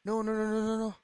No, no, no, no, no, no.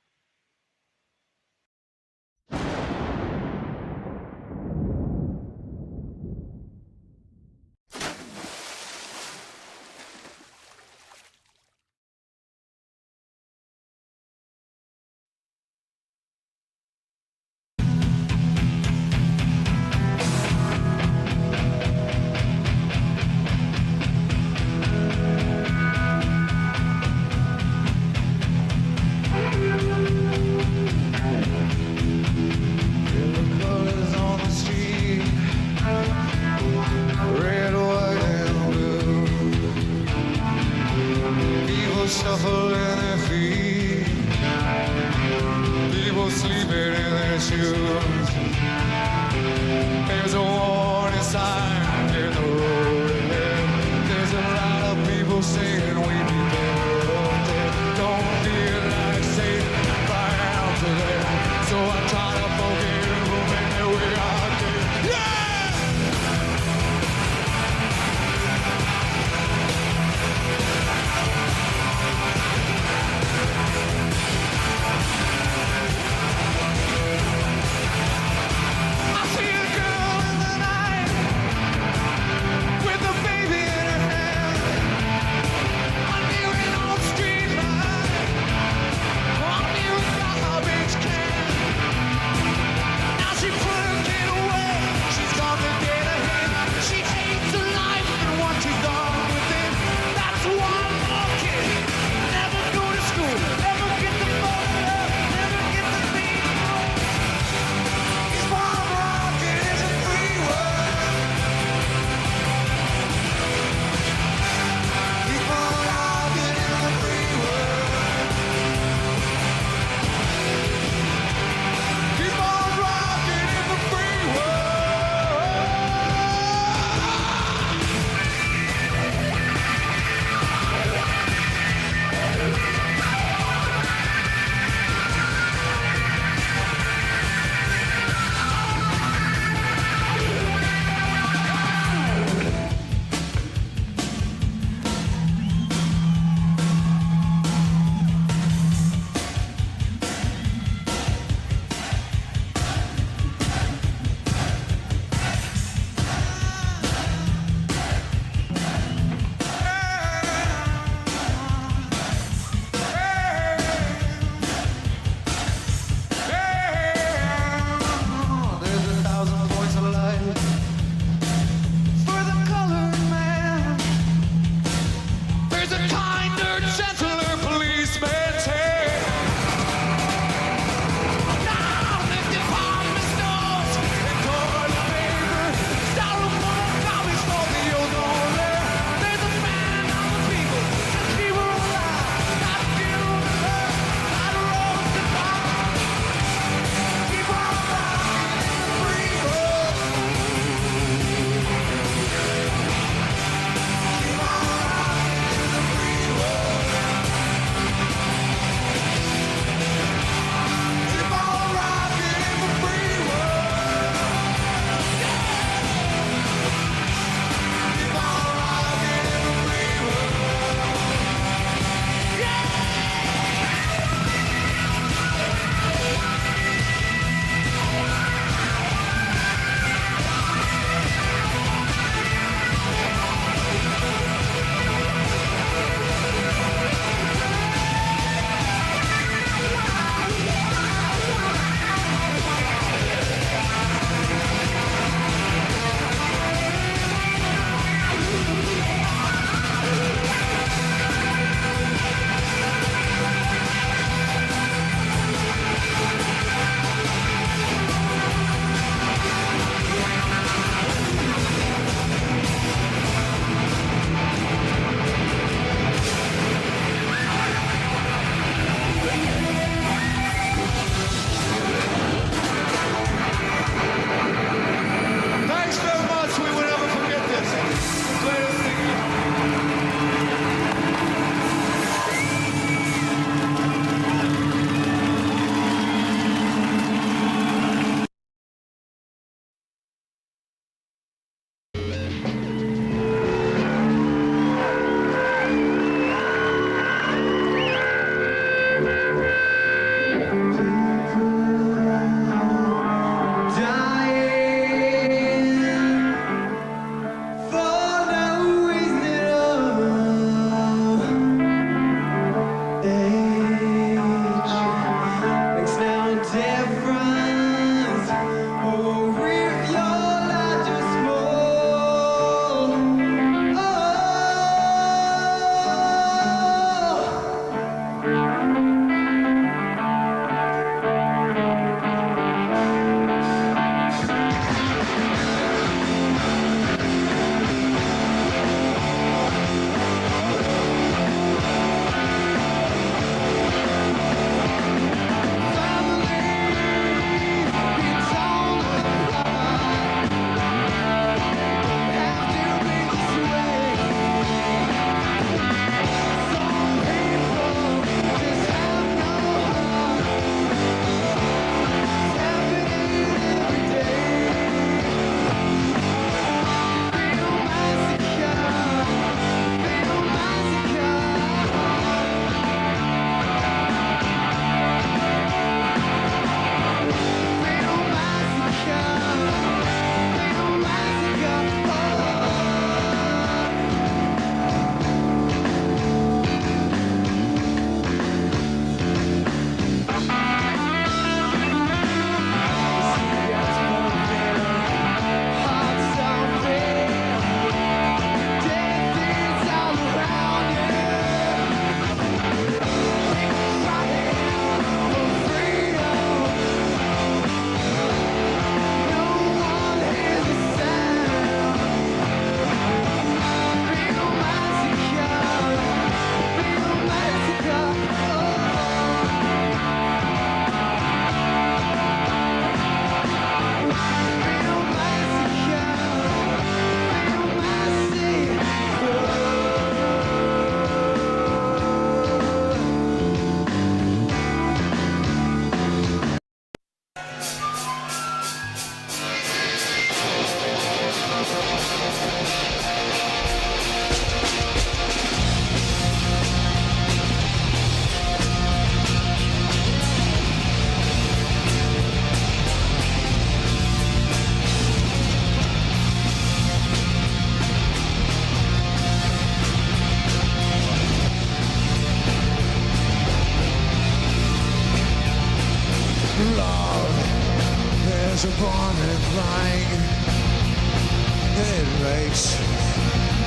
it makes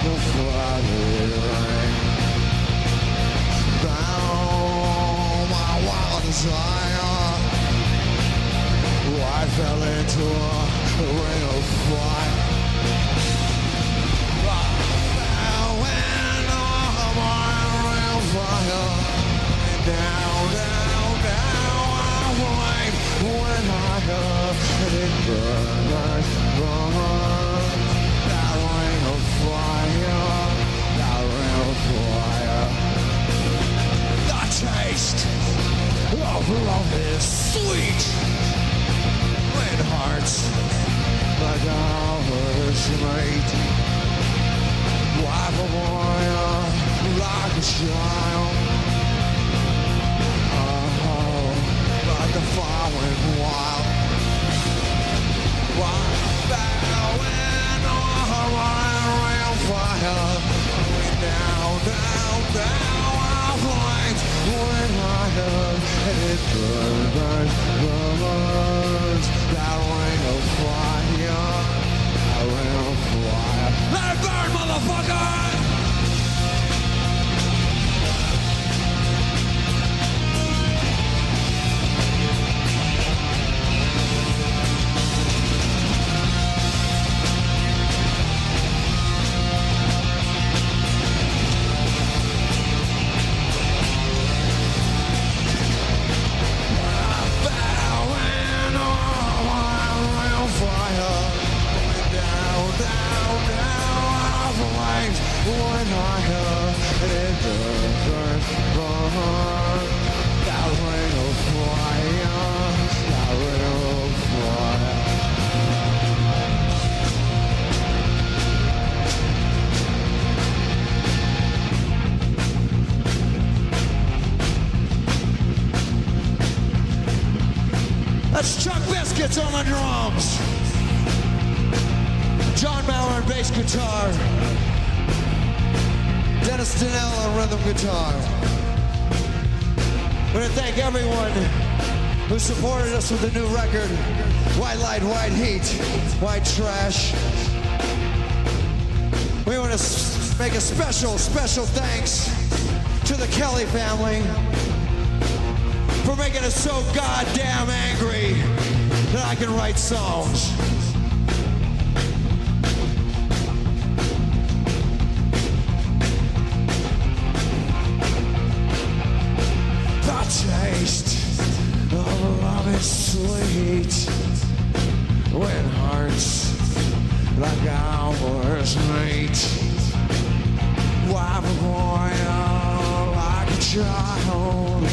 the Friday rain. Down my wild desire, I fell into a ring of fire. When all my ring of fire, down, down, down, I went when I heard it burn, burn. That ring of fire, that ring of fire. The taste of love is sweet when hearts like ours meet. Wipe a warrior like a child. Oh, like the fire went wild. When all my fire went down, down, down, our flames went higher, and it burns, burns, that ring of fire, that ring of fire. Let it burn, motherfucker! That's Chuck Biscuits on the drums. John Maurer on bass guitar. Dennis Donnell on rhythm guitar. I want to thank everyone who supported us with the new record, White Light, White Heat, White Trash. We want to make a special thanks to the Kelly family for making us so goddamn angry that I can write songs. The taste of love is sweet when hearts like ours meet. Wipe a boy like a child.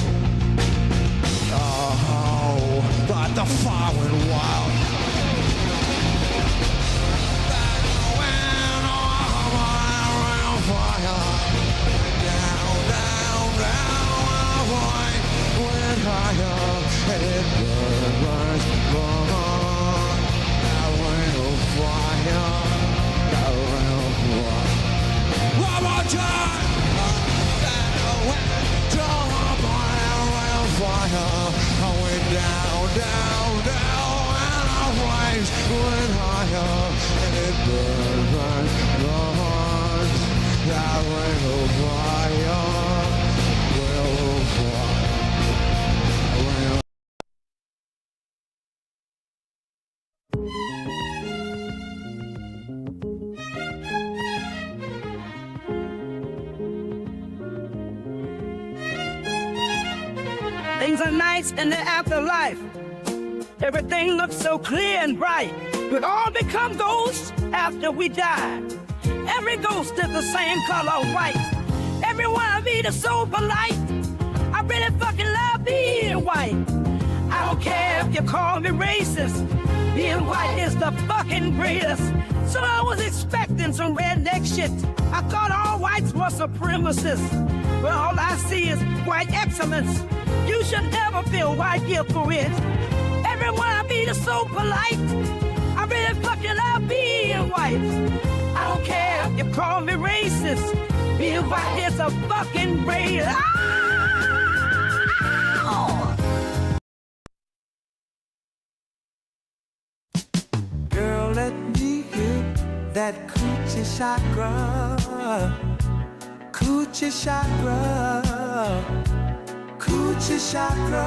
Oh, but the fire went wild. When all my fire down, down, down, went higher, and it burns, burns. That ring of fire, that ring of fire. One more time. Fire, I went down, down, down, and our flames went higher, and it burned, burned, burned. That ring of fire, will fire, ring of Things are nice in the afterlife. Everything looks so clear and bright. We all become ghosts after we die. Every ghost is the same color white. Everyone of me is so polite. I really fucking love being white. I don't care if you call me racist. Being white is the fucking greatest. So I was expecting some redneck shit. I thought all whites were supremacists. But all I see is white excellence. You should never feel white guilt for it. Everyone I meet is so polite. I really fucking love being white. I don't care if you call me racist. Being white is a fucking great. girl, let me hear that coochie chakra, coochie chakra, coochie chakra.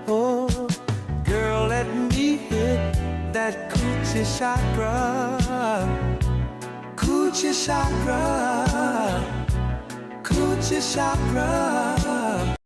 Oh, girl, let me hit that coochie chakra, coochie chakra, coochie chakra.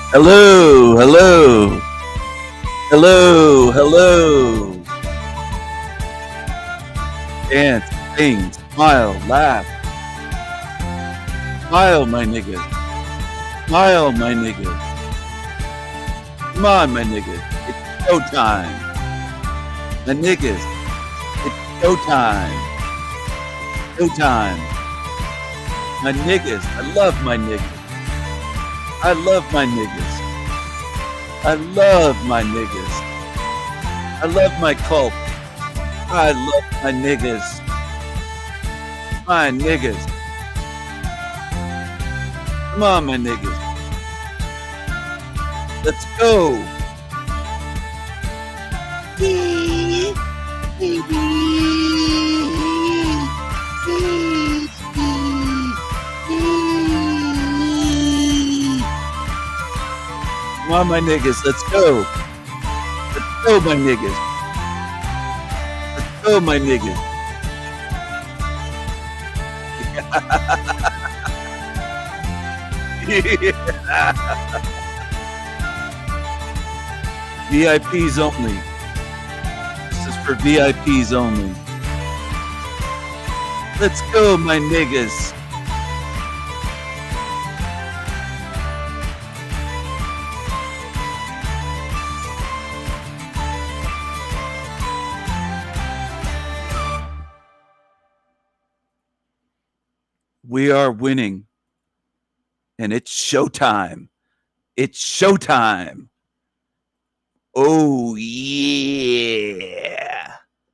Hello, hello, hello, hello. Dance, sing, smile, laugh. Smile, my niggas. Smile, my niggas. Come on, my niggas. It's showtime. My niggas. It's showtime. Showtime. My niggas. I love my niggas. I love my niggas. I love my niggas. I love my cult. I love my niggas. My niggas. Come on, my niggas. Let's go. Come on, my niggas. Let's go. Let's go, my niggas. Let's go, my niggas. VIPs only. This is for VIPs only. Let's go, my niggas. We are winning. And it's showtime. It's showtime. Oh, yeah.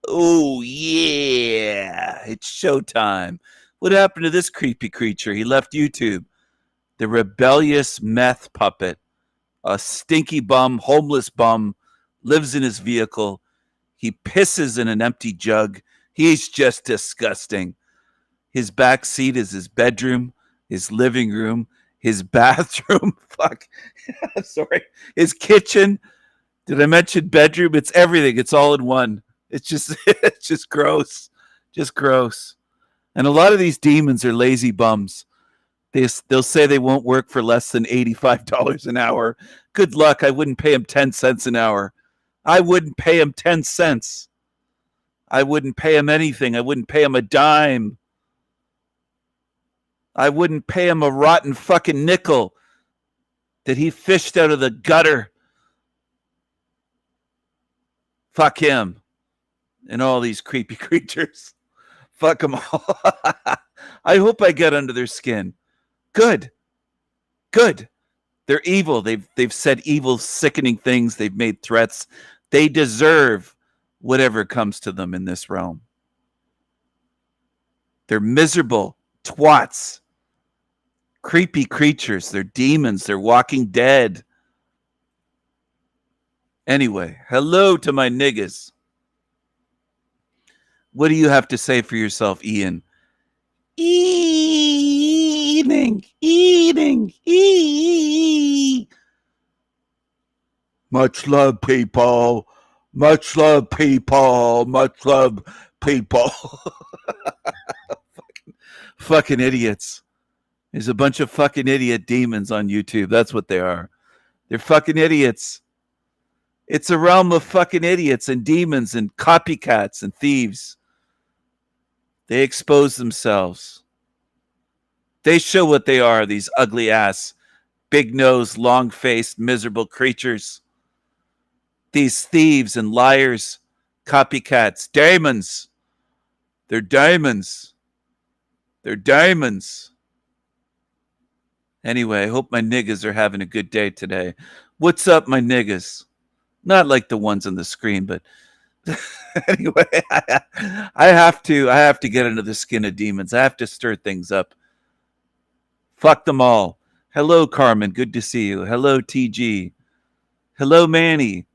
Oh, yeah. It's showtime. What happened to this creepy creature? He left YouTube. The rebellious meth puppet. A stinky bum, homeless bum, lives in his vehicle. He pisses in an empty jug. He's just disgusting. His back seat is his bedroom, his living room, his bathroom. Fuck. Sorry. His kitchen. Did I mention bedroom? It's everything. It's all in one. It's just gross. Just gross. And a lot of these demons are lazy bums. They'll say they won't work for less than $85 an hour. Good luck. I wouldn't pay them 10 cents an hour. I wouldn't pay them 10 cents. I wouldn't pay him anything. I wouldn't pay him a dime. I wouldn't pay him a rotten fucking nickel that he fished out of the gutter. Fuck him and all these creepy creatures. Fuck them all. I hope I get under their skin. Good. Good. They're evil. They've said evil, sickening things. They've made threats. They deserve whatever comes to them in this realm. They're miserable twats. Creepy creatures. They're demons. They're walking dead. Anyway, hello to my niggas. What do you have to say for yourself, Ian? Eating. Much love, people. Much love, people. Much love, people. Fucking idiots. There's a bunch of fucking idiot demons on YouTube. That's what they are. They're fucking idiots. It's a realm of fucking idiots and demons and copycats and thieves. They expose themselves. They show what they are, these ugly ass, big-nosed, long-faced, miserable creatures. These thieves and liars, copycats, demons. They're demons. They're demons. Anyway, I hope my niggas are having a good day today. What's up, my niggas? Not like the ones on the screen, but anyway, I have to get into the skin of demons. I have to stir things up. Fuck them all. Hello, Carmen. Good to see you. Hello, TG. Hello, Manny.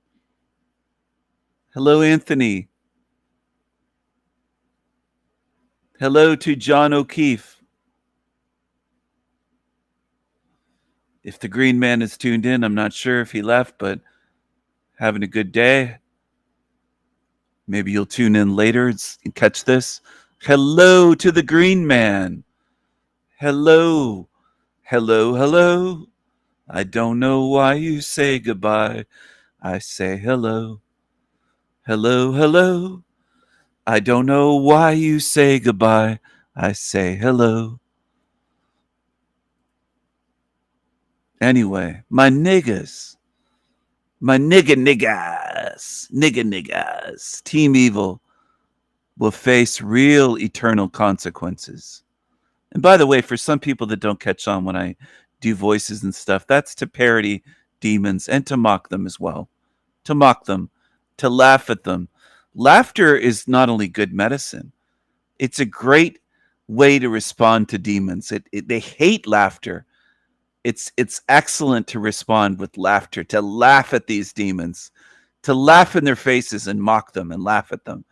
Hello, Anthony. Hello to John O'Keefe. If the green man is tuned in, I'm not sure if he left, but having a good day. Maybe you'll tune in later and catch this. Hello to the green man. Hello, hello, hello. I don't know why you say goodbye. I say hello, hello, hello. I don't know why you say goodbye. I say hello. Anyway, my niggas, my niggas, Team Evil will face real eternal consequences. And by the way, for some people that don't catch on when I do voices and stuff, that's to parody demons and to mock them as well. To mock them, to laugh at them. Laughter is not only good medicine, it's a great way to respond to demons. They hate laughter. It's excellent to respond with laughter, to laugh at these demons, to laugh in their faces and mock them and laugh at them.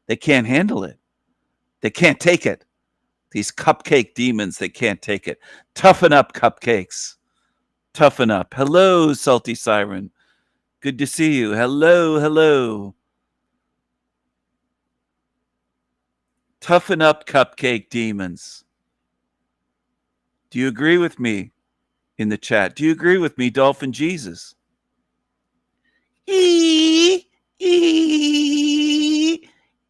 They can't handle it. They can't take it. These cupcake demons, they can't take it. Toughen up, cupcakes. Toughen up. Hello, Salty Siren. Good to see you. Hello, hello. Toughen up, cupcake demons. Do you agree with me in the chat? Do you agree with me, Dolphin Jesus? E, e, e,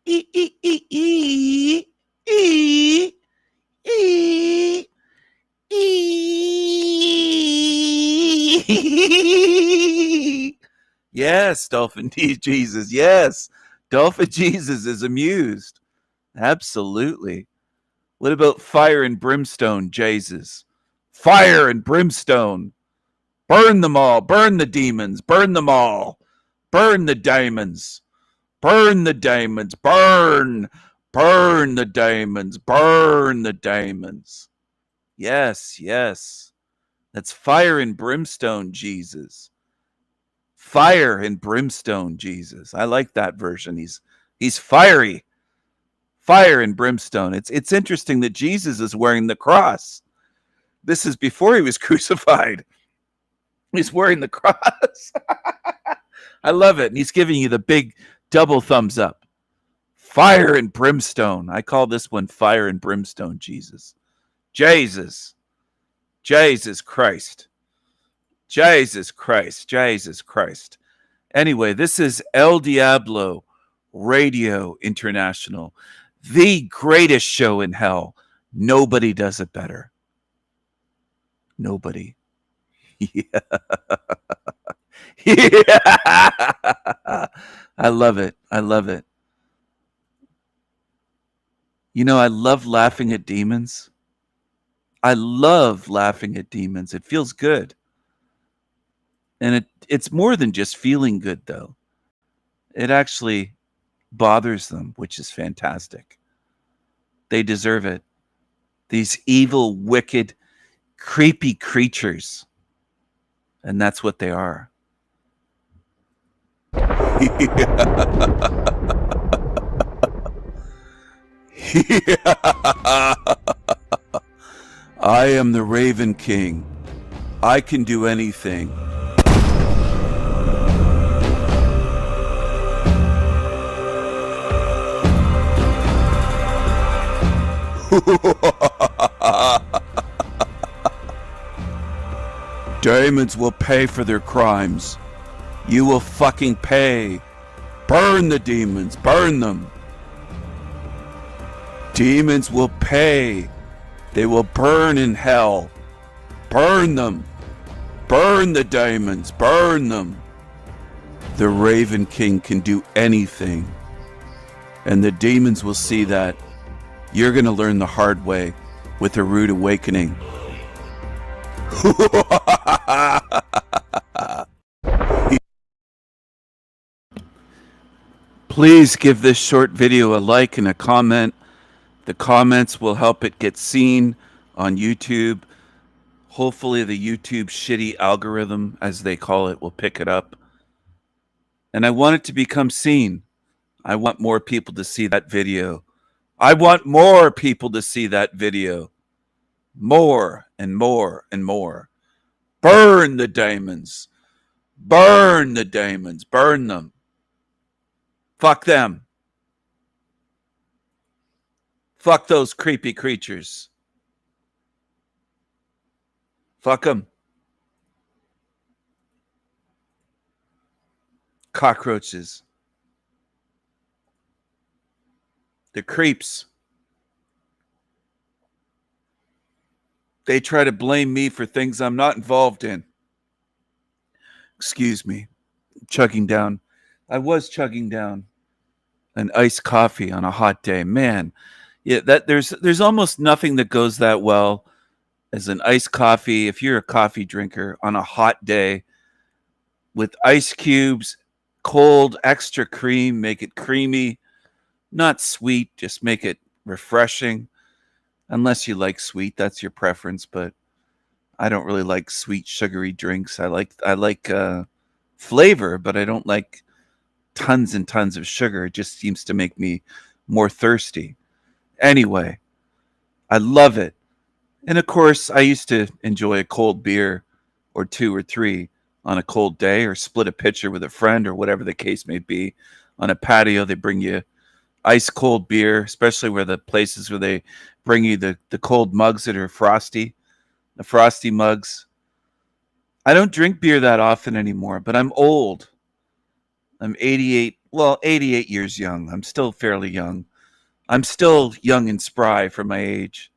e, e, e, e, e. Yes, Dolphin Jesus. Yes, Dolphin Jesus is amused. Absolutely. What about fire and brimstone, Jesus? Fire and brimstone. Burn them all. Burn the demons. Burn them all. Burn the diamonds. Burn the diamonds. Burn. Burn the diamonds. Burn the diamonds. Yes, yes. That's fire and brimstone, Jesus. Fire and brimstone, Jesus. I like that version. He's fiery. Fire and brimstone. It's interesting that Jesus is wearing the cross. This is before he was crucified. He's wearing the cross. I love it. And he's giving you the big double thumbs up. Fire and brimstone. I call this one fire and brimstone, Jesus. Jesus. Jesus Christ. Jesus Christ. Jesus Christ. Anyway, this is El Diablo Radio International, the greatest show in hell. Nobody does it better. Nobody. Yeah. Yeah. I love it. I love it. You know, I love laughing at demons. I love laughing at demons. It feels good. And it's more than just feeling good, though. It actually bothers them, which is fantastic. They deserve it. These evil, wicked, creepy creatures. And that's what they are. I am the Raven King. I can do anything. Demons will pay for their crimes. You will fucking pay. Burn the demons. Burn them. Demons will pay. They will burn in hell. Burn them. Burn the demons. Burn them. The Raven King can do anything. And the demons will see that. You're going to learn the hard way with a rude awakening. Please give this short video a like and a comment. The comments will help it get seen on YouTube. Hopefully the YouTube shitty algorithm, as they call it, will pick it up. And I want it to become seen. I want more people to see that video. I want more people to see that video. More and more and more. Burn the demons. Burn the demons. Burn them. Fuck them. Fuck those creepy creatures. Fuck them. Cockroaches. They're creeps. They try to blame me for things I'm not involved in. Excuse me. Chugging down. I was chugging down an iced coffee on a hot day. Man, yeah, that there's almost nothing that goes that well as an iced coffee if you're a coffee drinker on a hot day with ice cubes, cold, extra cream, make it creamy, not sweet, just make it refreshing. Unless you like sweet, that's your preference, but I don't really like sweet sugary drinks. I like flavor, but I don't like tons and tons of sugar. It just seems to make me more thirsty. Anyway, I love it. And of course, I used to enjoy a cold beer or two or three on a cold day, or split a pitcher with a friend, or whatever the case may be. On a patio, they bring you ice cold beer, especially where the places where they bring you the cold mugs that are frosty, the frosty mugs. I don't drink beer that often anymore, but I'm old. I'm 88 years young. I'm still fairly young. I'm still young and spry for my age.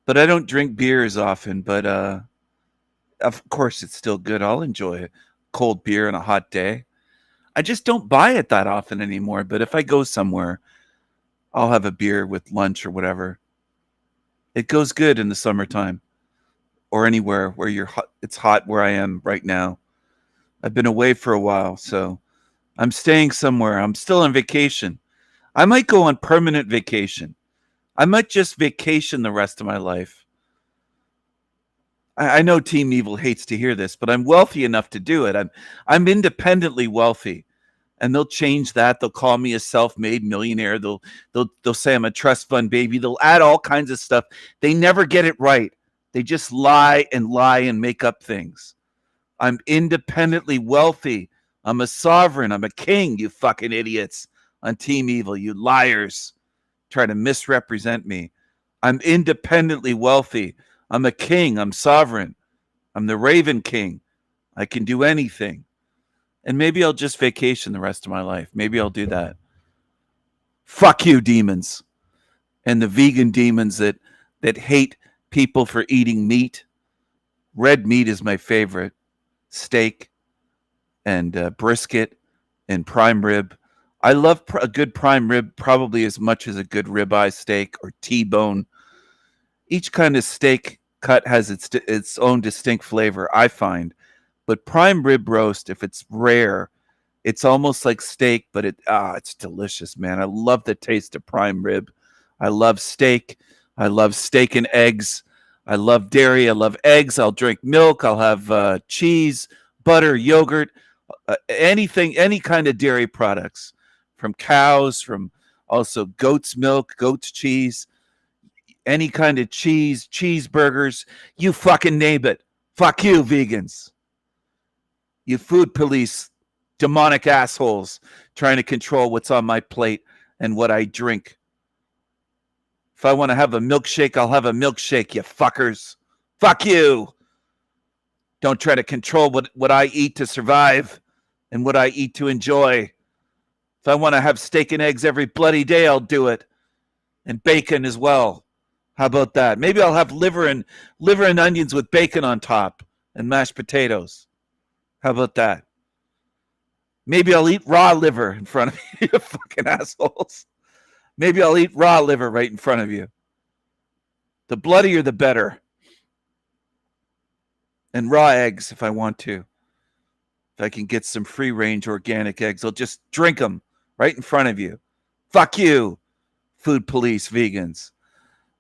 But I don't drink beer as often, but of course it's still good. I'll enjoy a cold beer on a hot day. I just don't buy it that often anymore, but if I go somewhere, I'll have a beer with lunch or whatever. It goes good in the summertime or anywhere where it's hot where I am right now. I've been away for a while, so I'm staying somewhere. I'm still on vacation. I might go on permanent vacation. I might just vacation the rest of my life. I know Team Evil hates to hear this, but I'm wealthy enough to do it. I'm independently wealthy, and they'll change that. They'll call me a self-made millionaire. They'll say I'm a trust fund baby. They'll add all kinds of stuff. They never get it right. They just lie and make up things. I'm independently wealthy. I'm a sovereign. I'm a king, you fucking idiots on Team Evil, you liars. Try to misrepresent me. I'm independently wealthy. I'm a king. I'm sovereign. I'm the Raven King. I can do anything. And maybe I'll just vacation the rest of my life. Maybe I'll do that. Fuck you, demons. And the vegan demons that hate people for eating meat. Red meat is my favorite. Steak and brisket and prime rib. I love a good prime rib probably as much as a good ribeye steak or T-bone. Each kind of steak cut has its own distinct flavor, I find. But prime rib roast, if it's rare, it's almost like steak, but it's delicious, man. I love the taste of prime rib. I love steak. I love steak and eggs. I love dairy. I love eggs. I'll drink milk. I'll have cheese, butter, yogurt, anything, any kind of dairy products. From cows, from also goat's milk, goat's cheese, any kind of cheese, cheeseburgers, you fucking name it. Fuck you, vegans. You food police, demonic assholes trying to control what's on my plate and what I drink. If I want to have a milkshake, I'll have a milkshake, you fuckers. Fuck you. Don't try to control what I eat to survive and what I eat to enjoy. If I want to have steak and eggs every bloody day, I'll do it. And bacon as well. How about that? Maybe I'll have liver and onions with bacon on top and mashed potatoes. How about that? Maybe I'll eat raw liver in front of you, you fucking assholes. Maybe I'll eat raw liver right in front of you. The bloodier, the better. And raw eggs if I want to. If I can get some free-range organic eggs, I'll just drink them right in front of you. Fuck you, food police, vegans.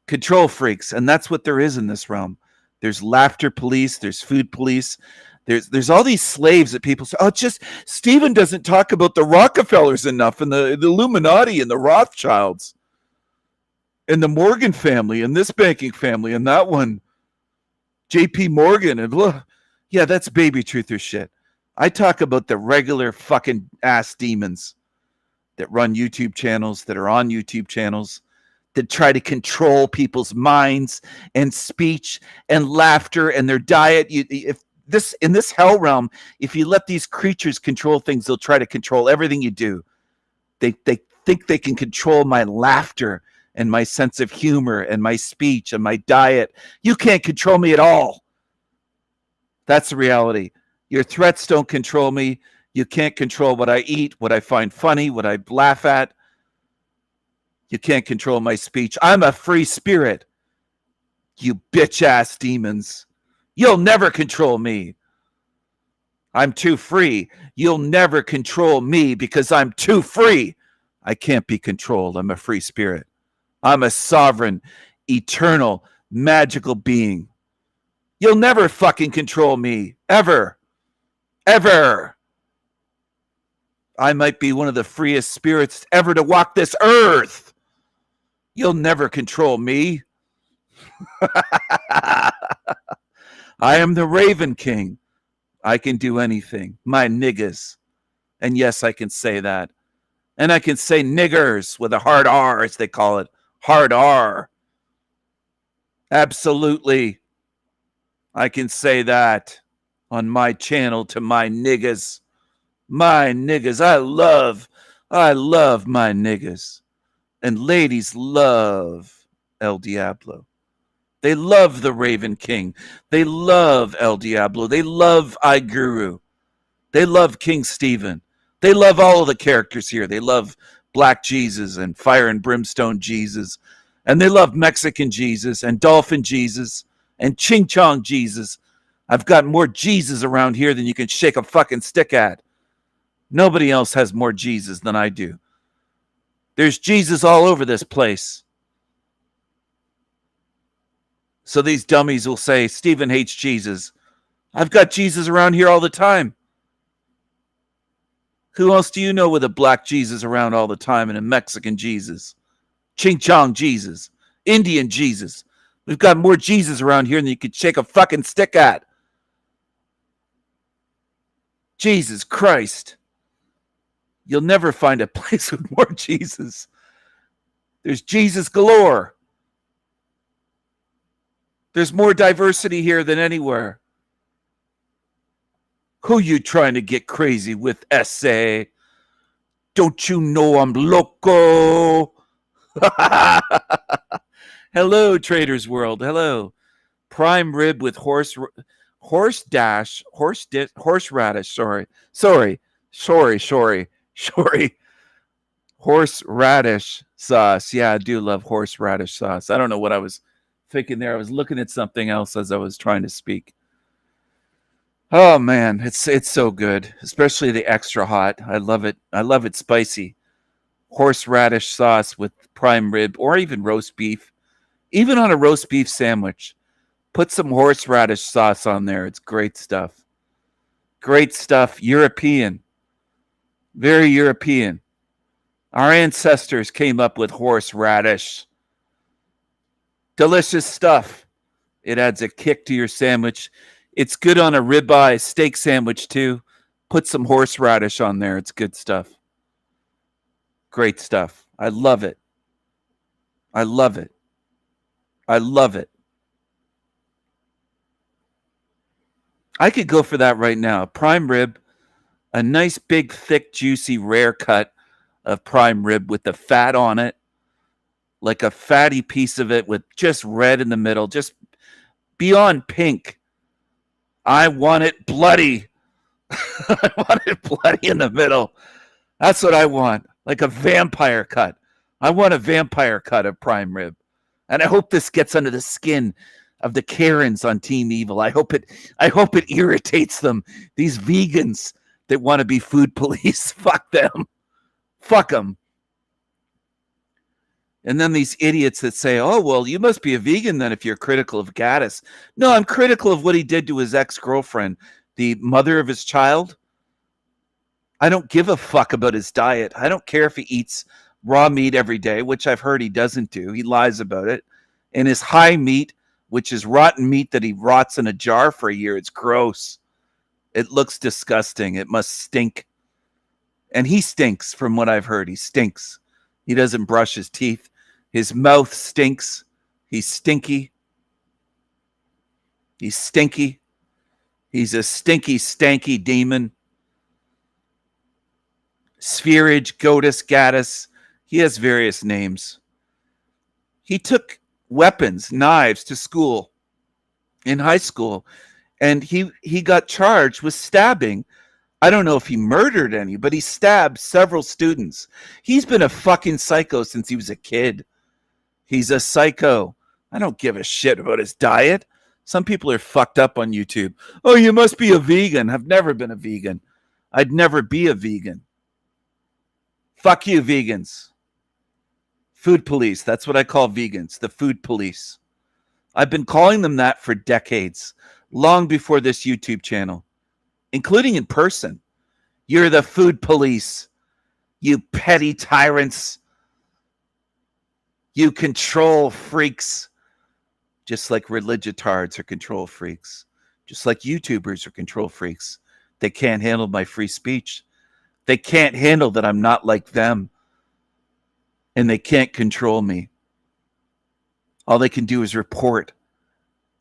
Control freaks, and that's what there is in this realm. There's laughter police, there's food police, there's all these slaves that people say, oh, it's just Stephen doesn't talk about the Rockefellers enough, and the Illuminati and the Rothschilds and the Morgan family and this banking family and that one, JP Morgan, and blah. Yeah, that's baby truther shit. I talk about the regular fucking ass demons that run YouTube channels, that are on YouTube channels, that try to control people's minds and speech and laughter and their diet. If this in this hell realm, if you let these creatures control things, they'll try to control everything you do. They think they can control my laughter and my sense of humor and my speech and my diet. You can't control me at all. That's the reality. Your threats don't control me. You can't control what I eat, what I find funny, what I laugh at. You can't control my speech. I'm a free spirit. You bitch-ass demons. You'll never control me. I'm too free. You'll never control me because I'm too free. I can't be controlled. I'm a free spirit. I'm a sovereign, eternal, magical being. You'll never fucking control me. Ever. Ever. I might be one of the freest spirits ever to walk this earth. You'll never control me. I am the Raven King. I can do anything. My niggas. And yes, I can say that. And I can say niggers with a hard R, as they call it. Hard R. Absolutely. I can say that on my channel to my niggas. My niggas. I love my niggas. And ladies love El Diablo. They love the Raven King. They love El Diablo. They love iGuru. They love King Stephen. They love all of the characters here. They love Black Jesus and Fire and Brimstone Jesus. And they love Mexican Jesus and Dolphin Jesus and Ching Chong Jesus. I've got more Jesus around here than you can shake a fucking stick at. Nobody else has more Jesus than I do. There's Jesus all over this place. So these dummies will say, Stephen hates Jesus. I've got Jesus around here all the time. Who else do you know with a black Jesus around all the time and a Mexican Jesus? Ching Chong Jesus. Indian Jesus. We've got more Jesus around here than you could shake a fucking stick at. Jesus Christ. You'll never find a place with more Jesus. There's Jesus galore. There's more diversity here than anywhere. Who you trying to get crazy with, essay? Don't you know I'm loco? Hello, Traders World. Hello. Prime rib with horseradish. Sorry. Horseradish sauce. Yeah, I do love horseradish sauce. I don't know what I was thinking there. I was looking at something else as I was trying to speak. Oh man, it's so good, especially the extra hot. I love it. I love it spicy. Horseradish sauce with prime rib or even roast beef. Even on a roast beef sandwich, put some horseradish sauce on there. It's great stuff. Great stuff. European. Very European. Our ancestors came up with horseradish. Delicious stuff. It adds a kick to your sandwich. It's good on a ribeye steak sandwich too. Put some horseradish on there. It's good stuff. Great stuff. I love it. I love it. I love it. I could go for that right now. Prime rib, a nice big thick juicy rare cut of prime rib with the fat on it. Like a fatty piece of it with just red in the middle, just beyond pink. I want it bloody. I want it bloody in the middle. That's what I want. Like a vampire cut. I want a vampire cut of prime rib. And I hope this gets under the skin of the Karens on Team Evil. I hope it irritates them. These vegans that want to be food police. Fuck them. Fuck them. And then these idiots that say, oh, well, you must be a vegan then if you're critical of Gaddis. No, I'm critical of what he did to his ex-girlfriend, the mother of his child. I don't give a fuck about his diet. I don't care if he eats raw meat every day, which I've heard he doesn't do. He lies about it. And his high meat, which is rotten meat that he rots in a jar for a year. It's gross. It looks disgusting. It must stink. And he stinks from what I've heard. He stinks. He doesn't brush his teeth. His mouth stinks. He's stinky. He's stinky. He's a stinky, stanky demon. Spherage, Gotus, Gaddis. He has various names. He took weapons, knives to school in high school, and he got charged with stabbing. I don't know if he murdered any, but he stabbed several students. He's been a fucking psycho since he was a kid. He's a psycho. I don't give a shit about his diet. Some people are fucked up on YouTube. Oh, you must be a vegan. I've never been a vegan. I'd never be a vegan. Fuck you, vegans. Food police. That's what I call vegans, the food police. I've been calling them that for decades, long before this YouTube channel, including in person. You're the food police. You petty tyrants. You control freaks. Just like religiotards are control freaks. Just like YouTubers are control freaks. They can't handle my free speech. They can't handle that I'm not like them. And they can't control me. All they can do is report.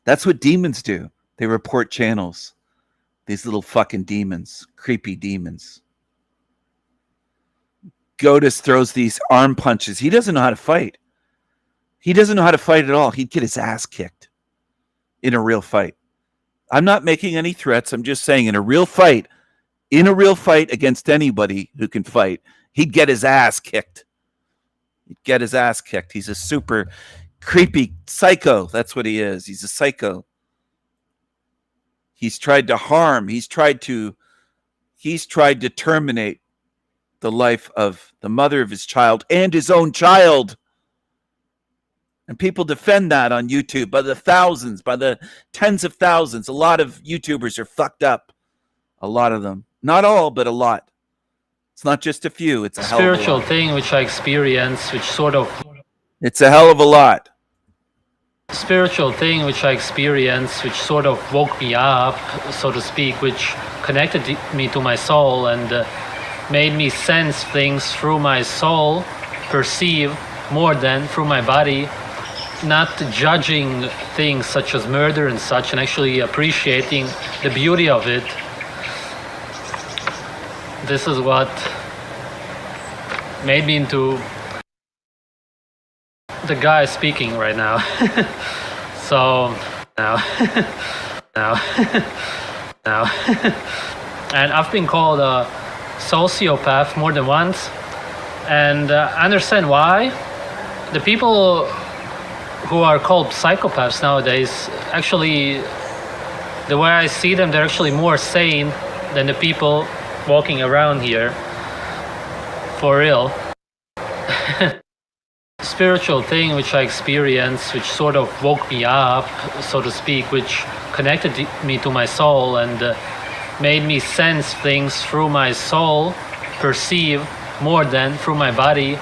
That's what demons do. They report channels. These little fucking demons. Creepy demons. Gotus throws these arm punches. He doesn't know how to fight. He doesn't know how to fight at all. He'd get his ass kicked in a real fight. I'm not making any threats. I'm just saying in a real fight against anybody who can fight, he'd get his ass kicked. He'd get his ass kicked. He's a super creepy psycho. That's what he is. He's a psycho. He's tried to harm. He's tried to terminate the life of the mother of his child and his own child. And people defend that on YouTube by the thousands, by the tens of thousands. A lot of YouTubers are fucked up. A lot of them. Not all, but a lot. It's not just a few. It's a hell of a lot. Spiritual thing which I experienced, which sort of... It's a hell of a lot. Spiritual thing which I experienced, which sort of woke me up, so to speak, which connected me to my soul and made me sense things through my soul, perceive more than through my body, not judging things such as murder and such, and actually appreciating the beauty of it. This is what made me into the guy speaking right now. So now and I've been called a sociopath more than once, and I understand why. The people who are called psychopaths nowadays, actually, the way I see them, they're actually more sane than the people walking around here. For real. Spiritual thing which I experienced, which sort of woke me up, so to speak, which connected me to my soul and made me sense things through my soul, perceive more than through my body,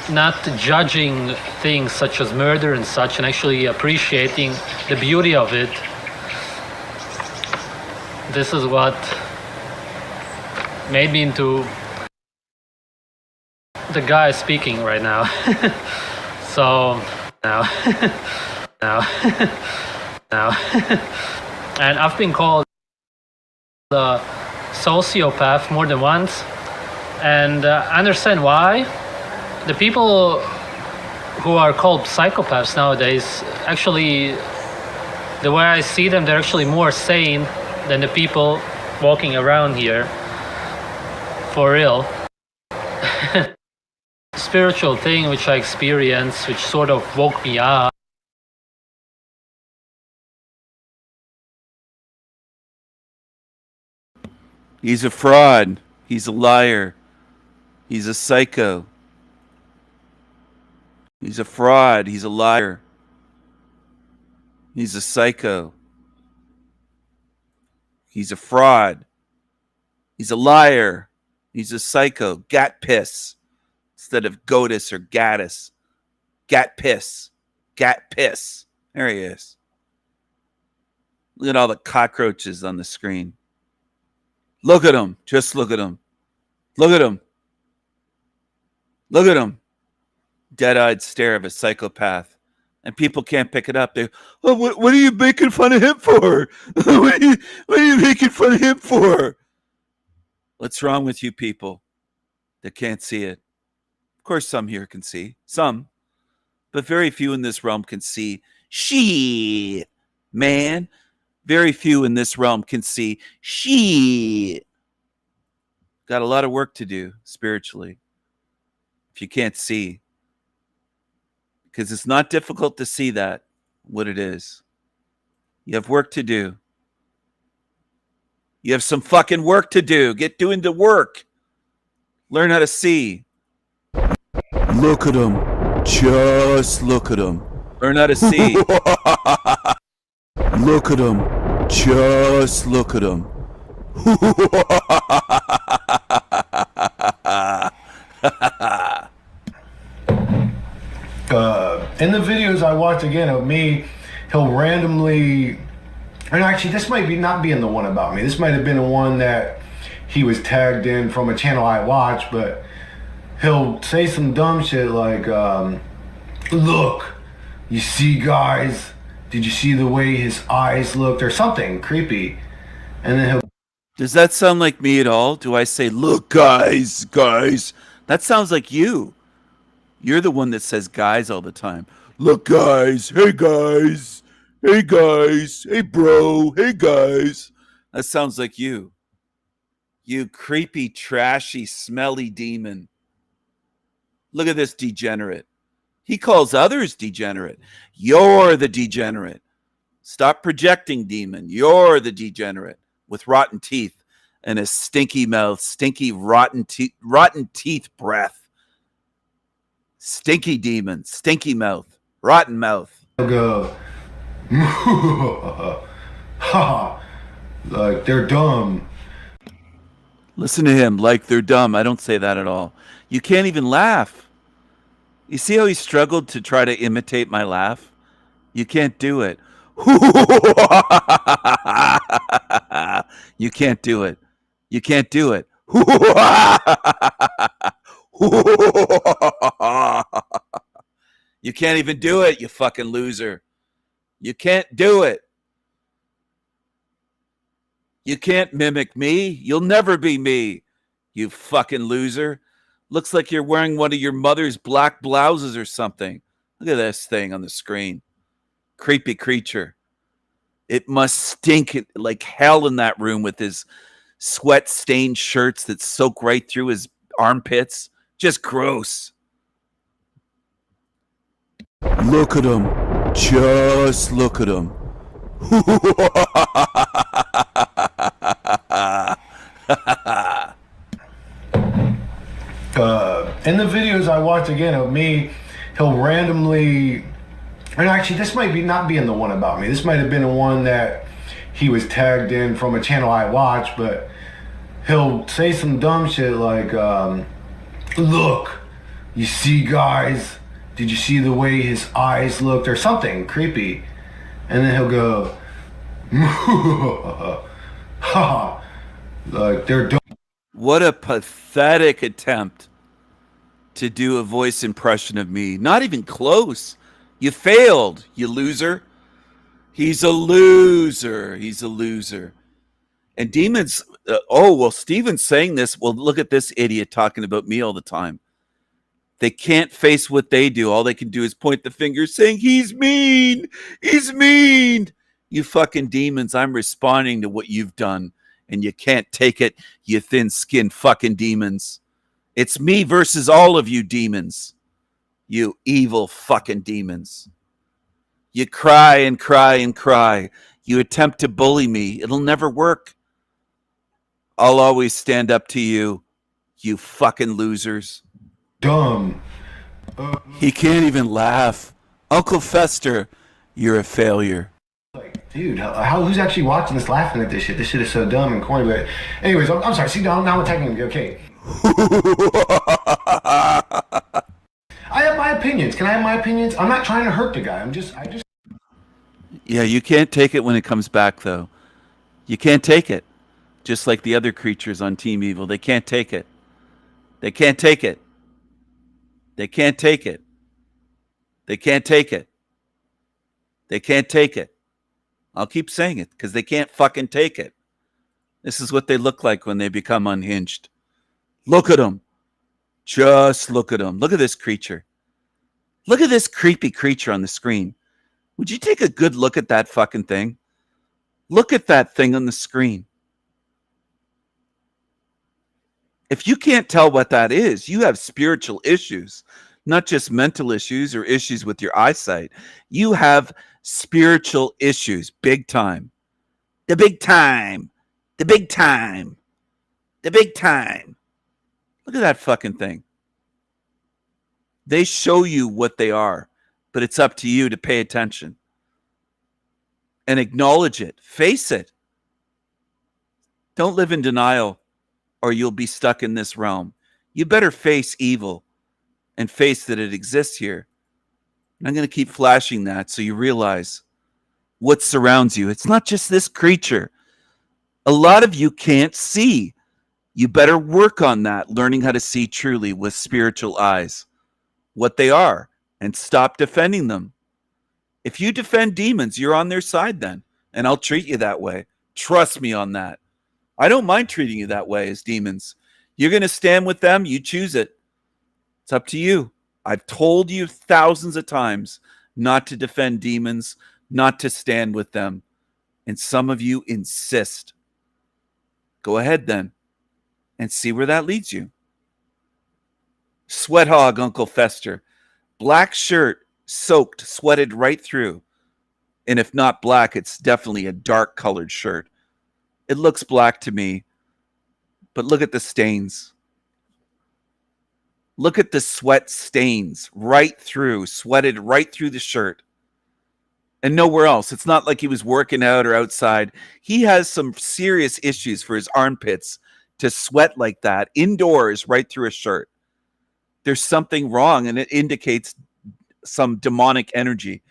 not judging things such as murder and such, and actually appreciating the beauty of it. This is what made me into the guy speaking right now. So now and I've been called a sociopath more than once, and I understand why. The people who are called psychopaths nowadays, actually, the way I see them, they're actually more sane than the people walking around here. For real. Spiritual thing which I experienced, which sort of woke me up. He's a fraud. He's a liar. He's a psycho. He's a fraud. He's a liar. He's a psycho. He's a fraud. He's a liar. He's a psycho. Gat piss. Instead of Gotus or Gaddis. Gat piss. Gat piss. There he is. Look at all the cockroaches on the screen. Look at him. Just look at him. Look at him. Look at him. dead-eyed stare of a psychopath, and people can't pick it up. They, oh, what are you making fun of him for? what are you making fun of him for? What's wrong with you people that can't see it? Of course, some here can see. Some. But very few in this realm can see. Shit, man. Very few in this realm can see. Shit. Got a lot of work to do spiritually. If you can't see. Because it's not difficult to see that, what it is. You have work to do. You have some fucking work to do. Get doing the work. Learn how to see. Look at him. Just look at him. Learn how to see. Look at him. Just look at him. In the videos I watch again of me, he'll randomly, and actually this might be not being the one about me. This might have been the one that he was tagged in from a channel I watch, but he'll say some dumb shit like, look, you see guys, did you see the way his eyes looked, or something creepy. And then he'll... Does that sound like me at all? Do I say, look, guys? That sounds like you. You're the one that says guys all the time. Look, guys. Hey, guys. Hey, guys. Hey, bro. Hey, guys. That sounds like you. You creepy, trashy, smelly demon. Look at this degenerate. He calls others degenerate. You're the degenerate. Stop projecting, demon. You're the degenerate with rotten teeth and a stinky mouth, stinky, rotten teeth breath. Stinky demon, stinky mouth, rotten mouth. Go, like they're dumb. Listen to him, like they're dumb. I don't say that at all. You can't even laugh. You see how he struggled to try to imitate my laugh? You can't do it. You can't do it. You can't do it. You can't even do it, you fucking loser. You can't do it. You can't mimic me. You'll never be me, you fucking loser. Looks like you're wearing one of your mother's black blouses or something. Look at this thing on the screen. Creepy creature. It must stink like hell in that room with his sweat-stained shirts that soak right through his armpits. Just gross. Look at him. Just look at him. In the videos I watch again of me, he'll randomly, and actually this might be not being the one about me. This might have been the one that he was tagged in from a channel I watch, but he'll say some dumb shit like, look, you see guys, did you see the way his eyes looked, or something creepy. And then he'll go, like they're dumb. What a pathetic attempt to do a voice impression of me. Not even close. You failed, you loser. He's a loser. He's a loser. And demons, Steven's saying this. Well, look at this idiot talking about me all the time. They can't face what they do. All they can do is point the finger saying, he's mean. He's mean. You fucking demons, I'm responding to what you've done. And you can't take it, you thin-skinned fucking demons. It's me versus all of you demons. You evil fucking demons. You cry and cry and cry. You attempt to bully me. It'll never work. I'll always stand up to you, you fucking losers. Dumb. He can't even laugh. Uncle Fester, you're a failure. Like, dude, who's actually watching this laughing at this shit? This shit is so dumb and corny, but anyways, I'm sorry. See, now I'm attacking him. Okay. I have my opinions. Can I have my opinions? I'm not trying to hurt the guy. I just... Yeah, you can't take it when it comes back, though. You can't take it. Just like the other creatures on Team Evil. They can't take it. They can't take it. They can't take it. They can't take it. They can't take it. I'll keep saying it because they can't fucking take it. This is what they look like when they become unhinged. Look at them. Just look at them. Look at this creature. Look at this creepy creature on the screen. Would you take a good look at that fucking thing? Look at that thing on the screen. If you can't tell what that is, you have spiritual issues, not just mental issues or issues with your eyesight. You have spiritual issues, big time. The big time. The big time. The big time. Look at that fucking thing. They show you what they are, but it's up to you to pay attention and acknowledge it. Face it. Don't live in denial or you'll be stuck in this realm. You better face evil and face that it exists here. And I'm going to keep flashing that so you realize what surrounds you. It's not just this creature. A lot of you can't see. You better work on that, learning how to see truly with spiritual eyes what they are and stop defending them. If you defend demons, you're on their side then, and I'll treat you that way. Trust me on that. I don't mind treating you that way as demons. You're going to stand with them, you choose it. It's up to you. I've told you thousands of times not to defend demons, not to stand with them. And some of you insist. Go ahead then and see where that leads you. Sweat hog, Uncle Fester. Black shirt, soaked, sweated right through. And if not black, it's definitely a dark colored shirt. It looks black to me, but look at the stains. Look at the sweat stains right through, sweated right through the shirt. And nowhere else. It's not like he was working out or outside. He has some serious issues for his armpits to sweat like that indoors right through a shirt. There's something wrong, and it indicates some demonic energy.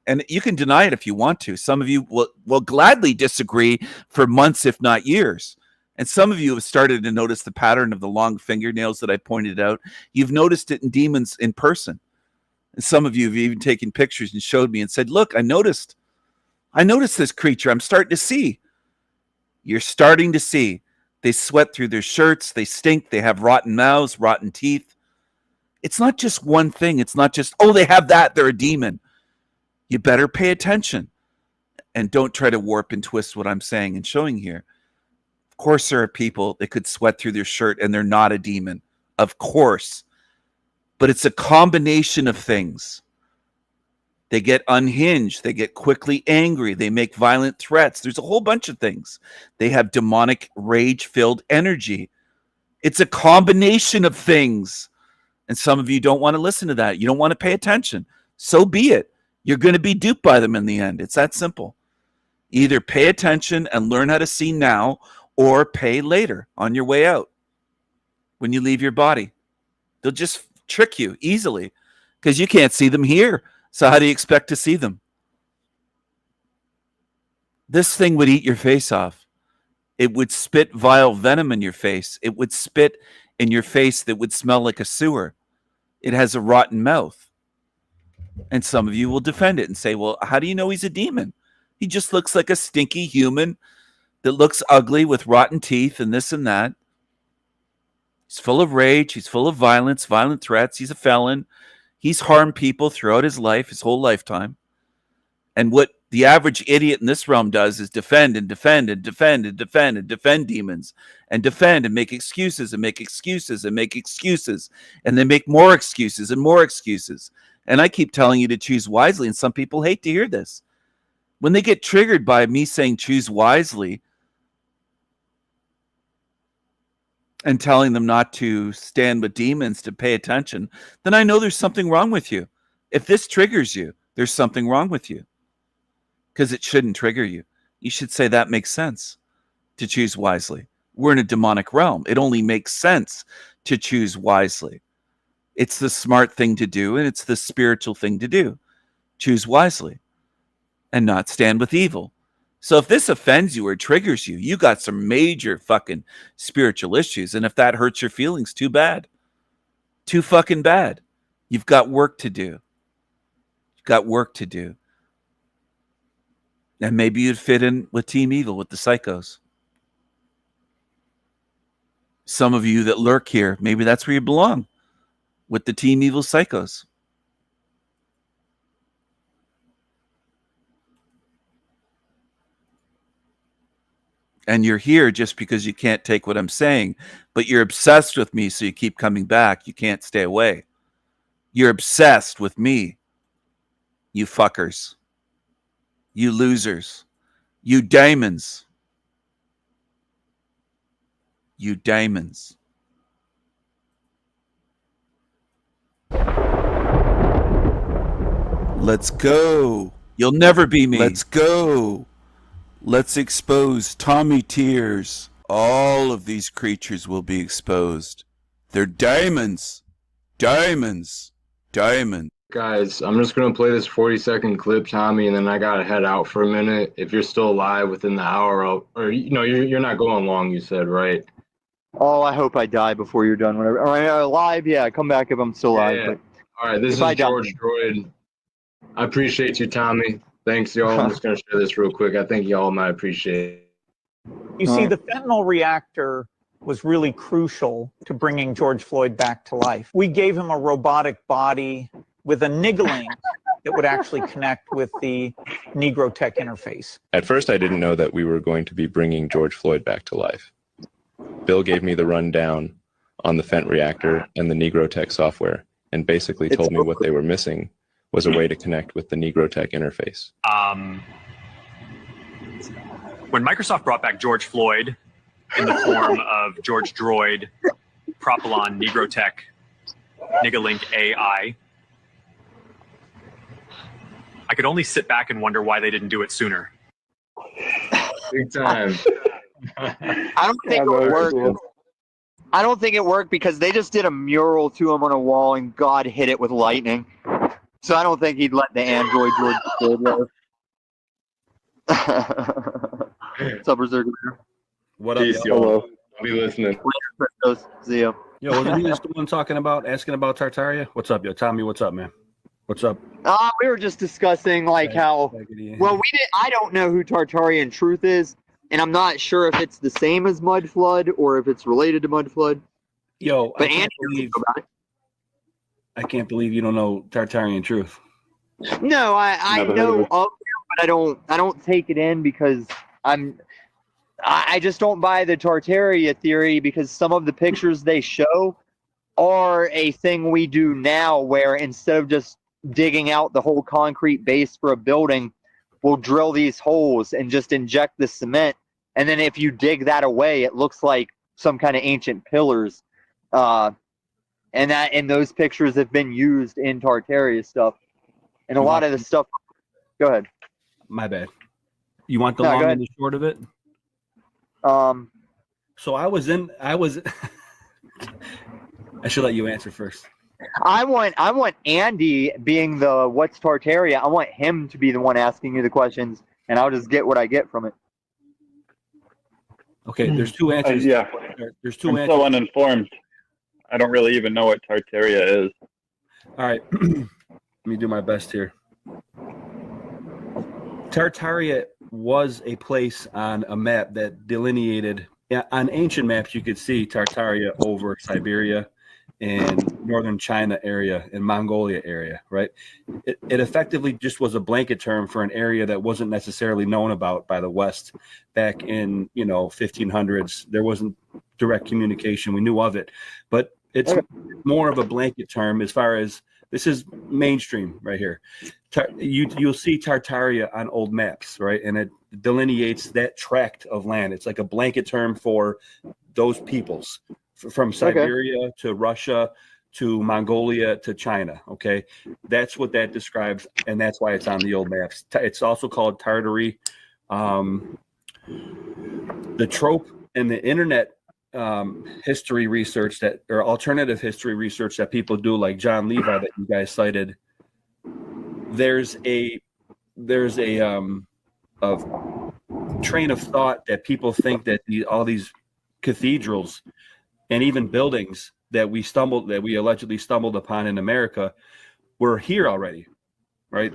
And you can deny it if you want to. Some of you will gladly disagree for months, if not years. And some of you have started to notice the pattern of the long fingernails that I pointed out. You've noticed it in demons in person. And some of you have even taken pictures and showed me and said, look, I noticed this creature. I'm starting to see. You're starting to see. They sweat through their shirts. They stink. They have rotten mouths, rotten teeth. It's not just one thing. It's not just, oh, they have that. They're a demon. You better pay attention and don't try to warp and twist what I'm saying and showing here. Of course, there are people that could sweat through their shirt and they're not a demon. Of course. But it's a combination of things. They get unhinged. They get quickly angry. They make violent threats. There's a whole bunch of things. They have demonic, rage-filled energy. It's a combination of things. And some of you don't want to listen to that. You don't want to pay attention. So be it. You're going to be duped by them in the end. It's that simple. Either pay attention and learn how to see now, or pay later on your way out when you leave your body. They'll just trick you easily because you can't see them here. So how do you expect to see them? This thing would eat your face off. It would spit vile venom in your face. It would spit in your face that would smell like a sewer. It has a rotten mouth. And some of you will defend it and say, well, how do you know he's a demon? He just looks like a stinky human that looks ugly with rotten teeth and this and that. He's full of rage. He's full of violence, violent threats. He's a felon. He's harmed people throughout his life, his whole lifetime. And what the average idiot in this realm does is defend and defend and defend and defend and defend demons and defend and make excuses and make excuses and make excuses. And they make more excuses and more excuses. And I keep telling you to choose wisely, and some people hate to hear this. When they get triggered by me saying choose wisely and telling them not to stand with demons, to pay attention, then I know there's something wrong with you. If this triggers you, there's something wrong with you. Because it shouldn't trigger you. You should say that makes sense to choose wisely. We're in a demonic realm. It only makes sense to choose wisely. It's the smart thing to do, and it's the spiritual thing to do. Choose wisely and not stand with evil. So if this offends you or triggers you, you got some major fucking spiritual issues. And if that hurts your feelings, too bad. Too fucking bad. You've got work to do. got work to do. And maybe you'd fit in with Team Evil, with the psychos. Some of you that lurk here, maybe that's where you belong, with the Team Evil psychos. And you're here just because you can't take what I'm saying, but you're obsessed with me, so you keep coming back. You can't stay away. You're obsessed with me, you fuckers. You losers. You diamonds. You diamonds. Let's go. You'll never be me. Let's go. Let's expose Tommy Tears. All of these creatures will be exposed. They're diamonds. Diamonds. Diamonds. Guys, I'm just gonna play this 40-second clip, Tommy, and then I gotta head out for a minute. If you're still alive within the hour, you're not going long. You said, right? Oh, I hope I die before you're done. Whatever. All right, alive? Yeah, come back if I'm still alive. Yeah. But All right, this is George Droid. I appreciate you, Tommy. Thanks, y'all. I'm just gonna share this real quick. I think y'all might appreciate it. You see, the fentanyl reactor was really crucial to bringing George Floyd back to life. We gave him a robotic body with a niggling that would actually connect with the Negro Tech interface. At first, I didn't know that we were going to be bringing George Floyd back to life. Bill gave me the rundown on the Fent reactor and the Negro Tech software, and basically told me what they were missing was a way to connect with the Negro Tech interface. When Microsoft brought back George Floyd in the form of George Droid, Propylon, Negro Tech, Nigalink AI, I could only sit back and wonder why they didn't do it sooner. Big time. I don't think it worked. I don't think it worked because they just did a mural to him on a wall and God hit it with lightning. So I don't think he'd let the android George Floyd live. What's up, Berserker? What up, Peace, y'all? y'all. I'll be listening. See ya. Yo, wasn't he just the one asking about Tartaria? What's up, yo? Tommy, what's up, man? What's up? We were just discussing like how, well, I don't know who Tartarian Truth is, and I'm not sure if it's the same as Mudflood or if it's related to Mudflood. Yo, but I can't believe you don't know Tartarian Truth. No, I know of him, but I don't take it in because I just don't buy the Tartaria theory because some of the pictures they show are a thing we do now where instead of just digging out the whole concrete base for a building, we'll drill these holes and just inject the cement. And then if you dig that away, it looks like some kind of ancient pillars. And those pictures have been used in Tartaria stuff. And a lot of the stuff. Go ahead. My bad. You want the long and the short of it? So I should let you answer first. I want Andy being the what's Tartaria. I want him to be the one asking you the questions, and I'll just get what I get from it. Okay, there's two answers. Yeah, there's two answers. I'm so uninformed. I don't really even know what Tartaria is. All right, let me do my best here. Tartaria was a place on a map that delineated. On ancient maps, you could see Tartaria over Siberia and northern China area and Mongolia area, right? It effectively just was a blanket term for an area that wasn't necessarily known about by the West back in 1500s. There wasn't direct communication. We knew of it, but it's more of a blanket term as far as this is mainstream right here. You'll see Tartaria on old maps, right? And it delineates that tract of land. It's like a blanket term for those peoples from Siberia to Russia to Mongolia to China. Okay, that's what that describes, and that's why it's on the old maps. It's also called Tartary. The trope and the internet history research or alternative history research that people do, like John Levi that you guys cited, there's a train of thought that people think that all these cathedrals and even buildings that we allegedly stumbled upon in America were here already. right?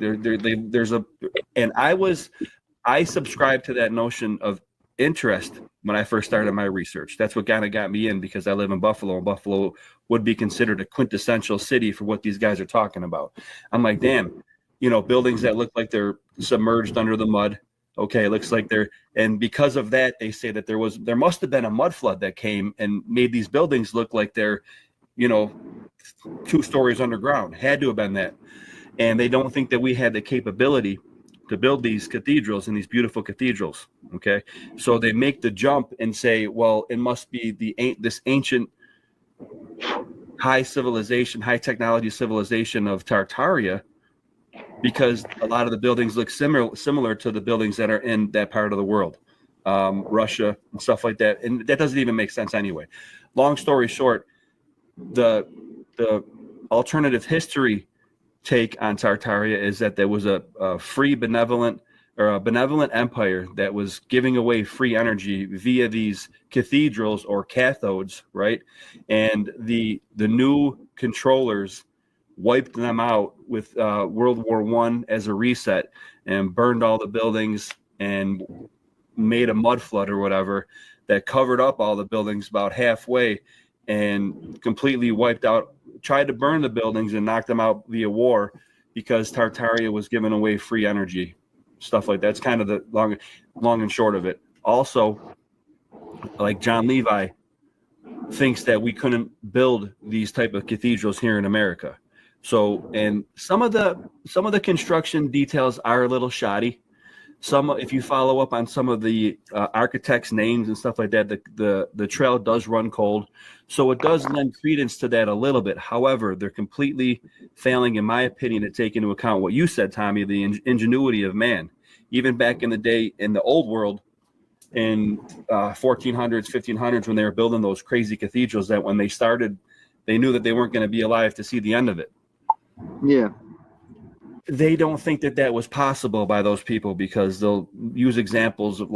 And I subscribe to that notion of interest when I first started my research. That's what kind of got me in, because I live in Buffalo, and Buffalo would be considered a quintessential city for what these guys are talking about. I'm like, damn, buildings that look like they're submerged under the mud. Okay, it looks like and because of that, they say that there must have been a mud flood that came and made these buildings look like they're, 2 stories underground. Had to have been that. And they don't think that we had the capability to build these cathedrals and these beautiful cathedrals. Okay, so they make the jump and say, well, it must be this ancient high technology civilization of Tartaria, because a lot of the buildings look similar to the buildings that are in that part of the world, Russia and stuff like that. And that doesn't even make sense anyway. Long story short, the alternative history take on Tartaria is that there was a benevolent empire that was giving away free energy via these cathedrals or cathodes, right? And the new controllers wiped them out with World War I as a reset, and burned all the buildings and made a mud flood or whatever that covered up all the buildings about halfway, and completely wiped out, tried to burn the buildings and knock them out via war, because Tartaria was giving away free energy, stuff like that. That's kind of the long and short of it. Also, like John Levi thinks that we couldn't build these type of cathedrals here in America. So, and some of the construction details are a little shoddy. If you follow up on some of the architects' names and stuff like that, the trail does run cold. So it does lend credence to that a little bit. However, they're completely failing, in my opinion, to take into account what you said, Tommy, the ingenuity of man. Even back in the day, in the old world, in 1400s, 1500s, when they were building those crazy cathedrals, that when they started, they knew that they weren't going to be alive to see the end of it. Yeah. They don't think that was possible by those people, because they'll use examples of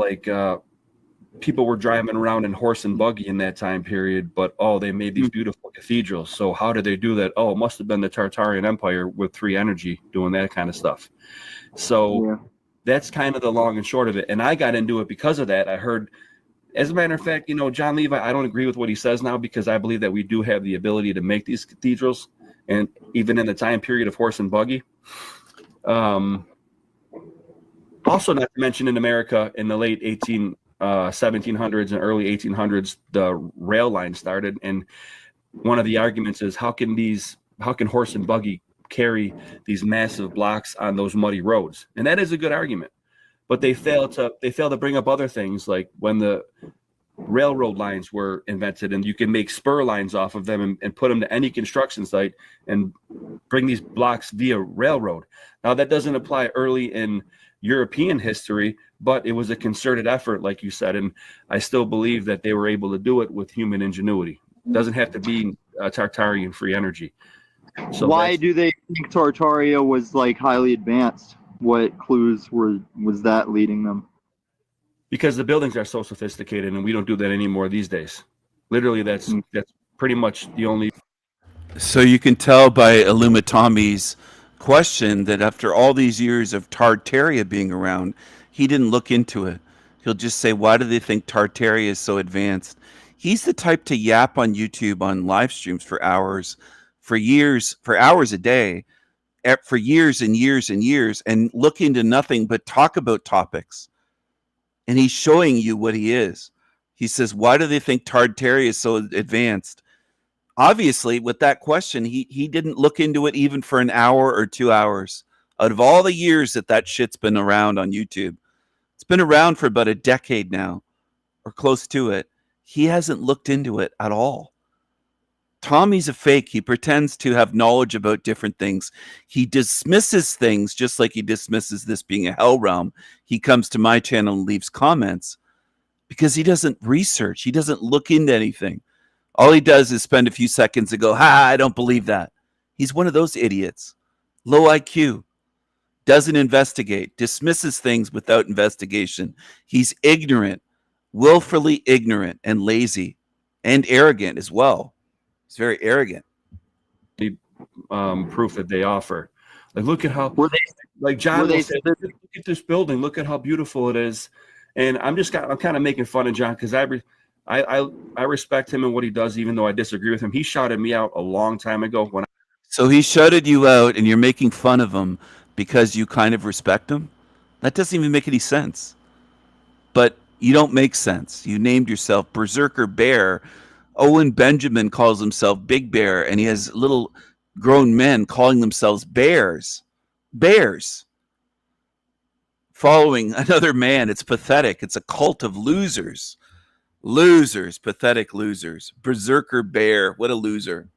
people were driving around in horse and buggy in that time period, but they made these beautiful cathedrals. So how did they do that? Oh, it must have been the Tartarian Empire with free energy doing that kind of stuff. So that's kind of the long and short of it. And I got into it because of that. I heard, as a matter of fact, John Levi, I don't agree with what he says now, because I believe that we do have the ability to make these cathedrals, and even in the time period of horse and buggy. Also, not to mention, in America in the late 1700s and early 1800s, the rail line started, and one of the arguments is, how can horse and buggy carry these massive blocks on those muddy roads? And that is a good argument, but they fail to bring up other things, like when the railroad lines were invented, and you can make spur lines off of them and put them to any construction site and bring these blocks via railroad. Now, that doesn't apply early in European history, but it was a concerted effort, like you said, and I still believe that they were able to do it with human ingenuity. It doesn't have to be Tartarian free energy. So why do they think Tartaria was highly advanced? What clues was that leading them? Because the buildings are so sophisticated, and we don't do that anymore these days. Literally, that's pretty much the only. So you can tell by Illumitommy's question that after all these years of Tartaria being around, he didn't look into it. He'll just say, why do they think Tartaria is so advanced? He's the type to yap on YouTube on live streams for hours, for hours a day, for years and years and years, and look into nothing but talk about topics. And he's showing you what he is. He says, why do they think Tartaria is so advanced? Obviously, with that question, he didn't look into it even for an hour or 2 hours. Out of all the years that shit's been around on YouTube, it's been around for about a decade now, or close to it. He hasn't looked into it at all. Tommy's a fake. He pretends to have knowledge about different things. He dismisses things just like he dismisses this being a hell realm. He comes to my channel and leaves comments because he doesn't research. He doesn't look into anything. All he does is spend a few seconds and go, I don't believe that. He's one of those idiots. Low IQ. Doesn't investigate. Dismisses things without investigation. He's ignorant. Willfully ignorant and lazy and arrogant as well. He's very arrogant. Proof that they offer. Like, look at how, Were they? like Were John they will say, look at this building. Look at how beautiful it is. And I'm kind of making fun of John because I respect him and what he does, even though I disagree with him. He shouted me out a long time ago when. So he shouted you out, and you're making fun of him because you kind of respect him? That doesn't even make any sense. But you don't make sense. You named yourself Berserker Bear. Owen Benjamin calls himself Big Bear, and he has little grown men calling themselves bears. Bears. Following another man. It's pathetic. It's a cult of losers. Losers. Pathetic losers. Berserker Bear. What a loser.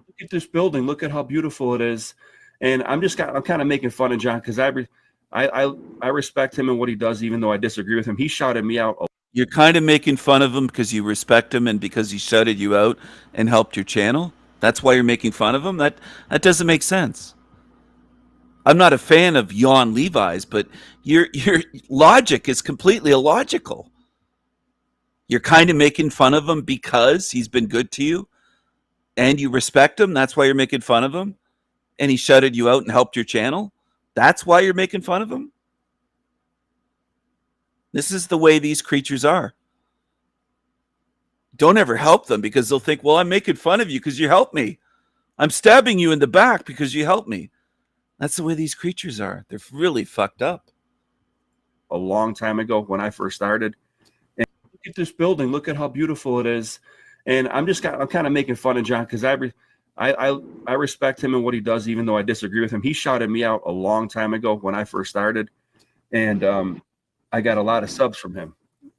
Look at this building. Look at how beautiful it is. And I'm kind of making fun of John because I respect him and what he does, even though I disagree with him. He shouted me out. You're kind of making fun of him because you respect him and because he shouted you out and helped your channel. That's why you're making fun of him. That doesn't make sense. I'm not a fan of Jan Levi's, but your logic is completely illogical. You're kind of making fun of him because he's been good to you and you respect him. That's why you're making fun of him. And he shouted you out and helped your channel. That's why you're making fun of him. This is the way these creatures are. Don't ever help them because they'll think, well, I'm making fun of you because you helped me. I'm stabbing you in the back because you helped me. That's the way these creatures are. They're really fucked up. A long time ago when I first started. And look at this building. Look at how beautiful it is. And I'm kind of making fun of John because I respect him and what he does, even though I disagree with him. He shouted me out a long time ago when I first started. And I got a lot of subs from him.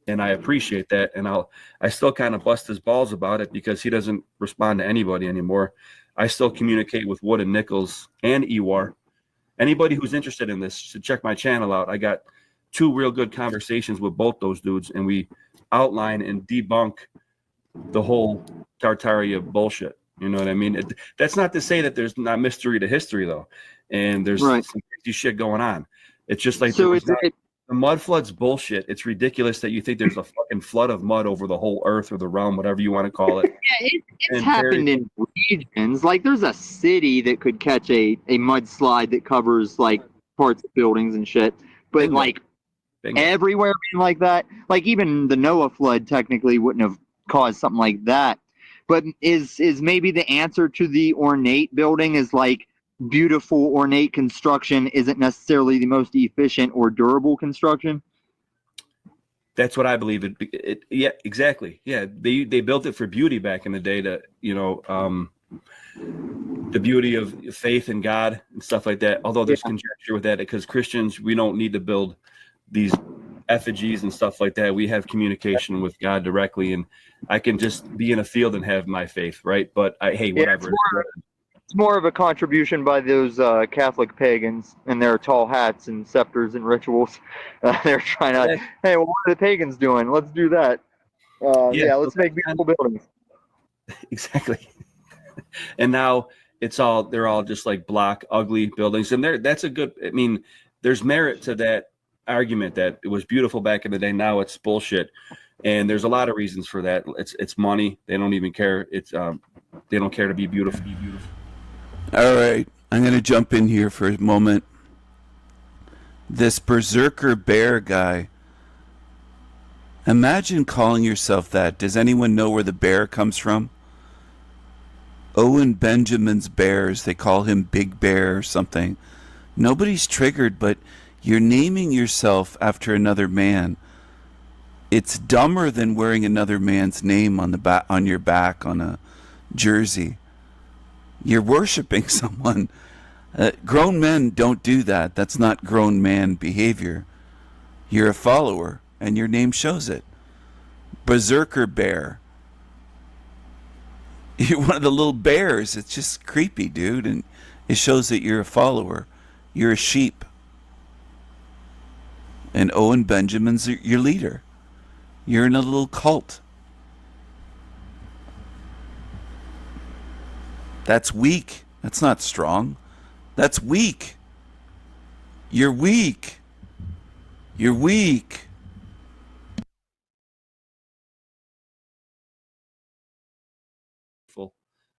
And I appreciate that. And I still kind of bust his balls about it because he doesn't respond to anybody anymore. I still communicate with Wood and Nichols and Ewar. Anybody who's interested in this should check my channel out. I got 2 real good conversations with both those dudes, and we outline and debunk the whole Tartaria bullshit. You know what I mean? That's not to say that there's not mystery to history, though. And there's some crazy shit going on. It's just like the mud flood's bullshit. It's ridiculous that you think there's a fucking flood of mud over the whole earth or the realm, whatever you want to call it. Yeah, it's happened in regions. Like there's a city that could catch a mudslide that covers like parts of buildings and shit. But Bingo. like everywhere being like that, like even the Noah flood technically wouldn't have caused something like that. But is maybe the answer to the ornate building is like beautiful ornate construction isn't necessarily the most efficient or durable construction? That's what I believe. Yeah, exactly. Yeah, they built it for beauty back in the day. To the beauty of faith in God and stuff like that. Although there's conjecture with that because Christians, we don't need to build these effigies and stuff like that. We have communication with God directly, and I can just be in a field and have my faith, right? But whatever. It's more of a contribution by those Catholic pagans and their tall hats and scepters and rituals. They're trying to, hey, well, what are the pagans doing? Let's do that. Let's make beautiful buildings. Exactly. And now they're all just like block, ugly buildings. And that's a good, I mean, there's merit to that argument that it was beautiful back in the day. Now it's bullshit. And there's a lot of reasons for that. It's money. They don't even care. They don't care to be beautiful. All right, I'm going to jump in here for a moment. This Berserker Bear guy, imagine calling yourself that. Does anyone know where the bear comes from? Owen Benjamin's Bears, they call him Big Bear or something. Nobody's triggered, but you're naming yourself after another man. It's dumber than wearing another man's name on your back on a jersey. You're worshiping someone. Grown men don't do that. That's not grown man behavior. You're a follower, and your name shows it. Berserker Bear. You're one of the little bears. It's just creepy, dude, and it shows that you're a follower. You're a sheep. And Owen Benjamin's your leader. You're in a little cult. That's weak. That's not strong. That's weak. You're weak. You're weak.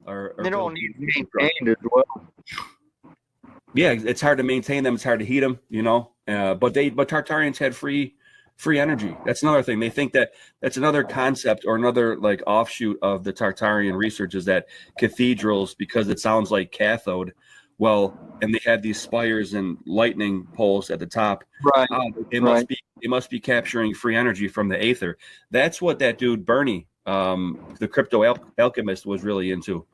They don't need to be maintained as well. Yeah, it's hard to maintain them. It's hard to heat them, you know. But Tartarians had free energy. That's another thing. They think that's another concept or another like offshoot of the Tartarian research is that cathedrals, because it sounds like cathode. Well, and they had these spires and lightning poles at the top. Right. They must be capturing free energy from the aether. That's what that dude Bernie, the crypto alchemist, was really into.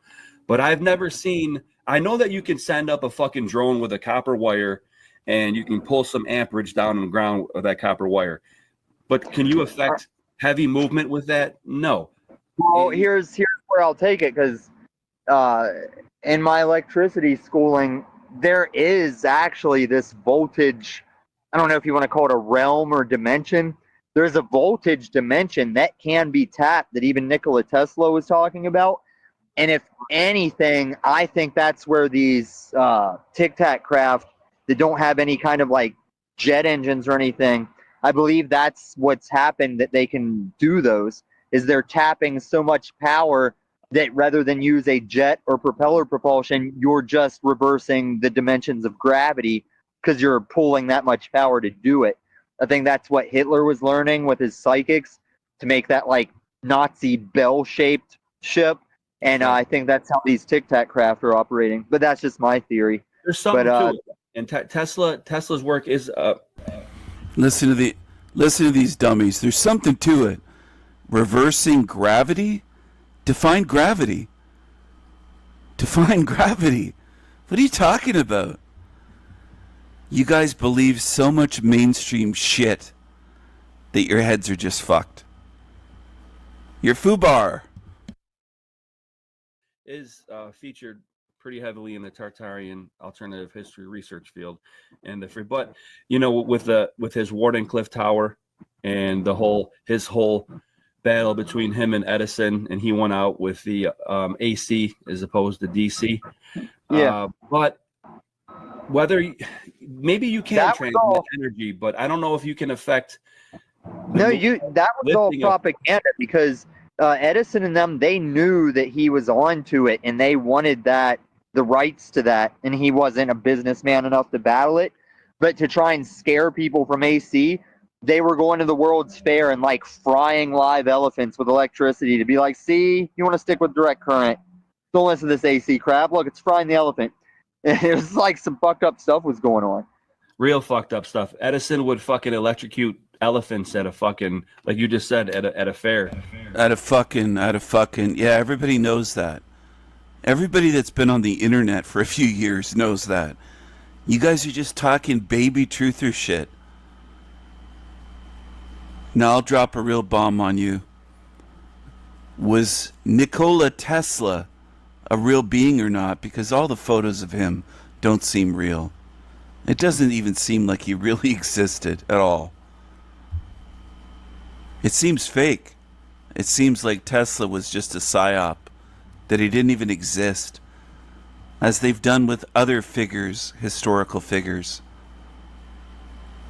But I've never seen. I know that you can send up a fucking drone with a copper wire, and you can pull some amperage down on the ground with that copper wire. But can you affect heavy movement with that? No. Well, here's where I'll take it, because in my electricity schooling, there is actually this voltage. I don't know if you want to call it a realm or dimension. There's a voltage dimension that can be tapped that even Nikola Tesla was talking about. And if anything, I think that's where these Tic Tac craft that don't have any kind of like jet engines or anything, I believe that's what's happened, that they can do those, is they're tapping so much power that rather than use a jet or propeller propulsion, you're just reversing the dimensions of gravity because you're pulling that much power to do it. I think that's what Hitler was learning with his psychics, to make that like Nazi bell-shaped ship. And I think that's how these Tic Tac craft are operating. But that's just my theory. There's something to it. And Tesla's work is Listen to these dummies. There's something to it. Reversing gravity? Define gravity. Define gravity. What are you talking about? You guys believe so much mainstream shit that your heads are just fucked. You're FUBAR. Is featured pretty heavily in the Tartarian alternative history research field, and but you know, with his Wardenclyffe Tower and his whole battle between him and Edison, and he won out with the AC as opposed to DC. Yeah. But maybe you can transmit energy, but I don't know if you can affect. That was all propaganda, because Edison and them, they knew that he was onto it, and they wanted the rights to that, and he wasn't a businessman enough to battle it. But to try and scare people from AC, they were going to the World's Fair and like frying live elephants with electricity to be like, see, you want to stick with direct current, don't listen to this AC crap. Look, it's frying the elephant. And it was like some fucked up stuff was going on. Real fucked up stuff. Edison would fucking electrocute elephants at a fucking, like you just said, at a fair. At a fucking, yeah, everybody knows that. Everybody that's been on the internet for a few years knows that. You guys are just talking baby truther shit. Now I'll drop a real bomb on you. Was Nikola Tesla a real being or not? Because all the photos of him don't seem real. It doesn't even seem like he really existed at all. It seems fake. It seems like Tesla was just a psyop, that he didn't even exist, as they've done with other figures, historical figures,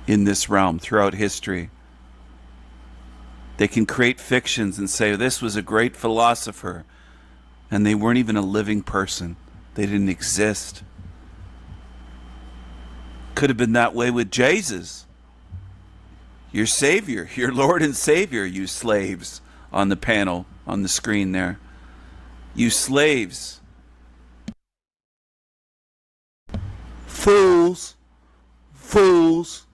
in this realm throughout history. They can create fictions and say this was a great philosopher, and they weren't even a living person. They didn't exist. Could have been that way with Jesus, your Savior, your Lord and Savior, you slaves on the panel, on the screen there. You slaves. Fools. Fools.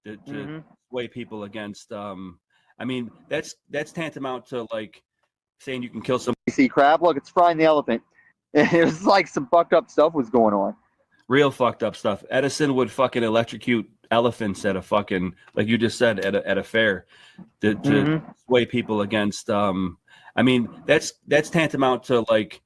To sway people against, I mean, that's tantamount to like saying you can kill some AC crap. Look, it's frying the elephant. It was like some fucked up stuff was going on. Real fucked up stuff. Edison would fucking electrocute elephants at a fucking, like you just said, at a fair to sway people against. I mean, that's tantamount to like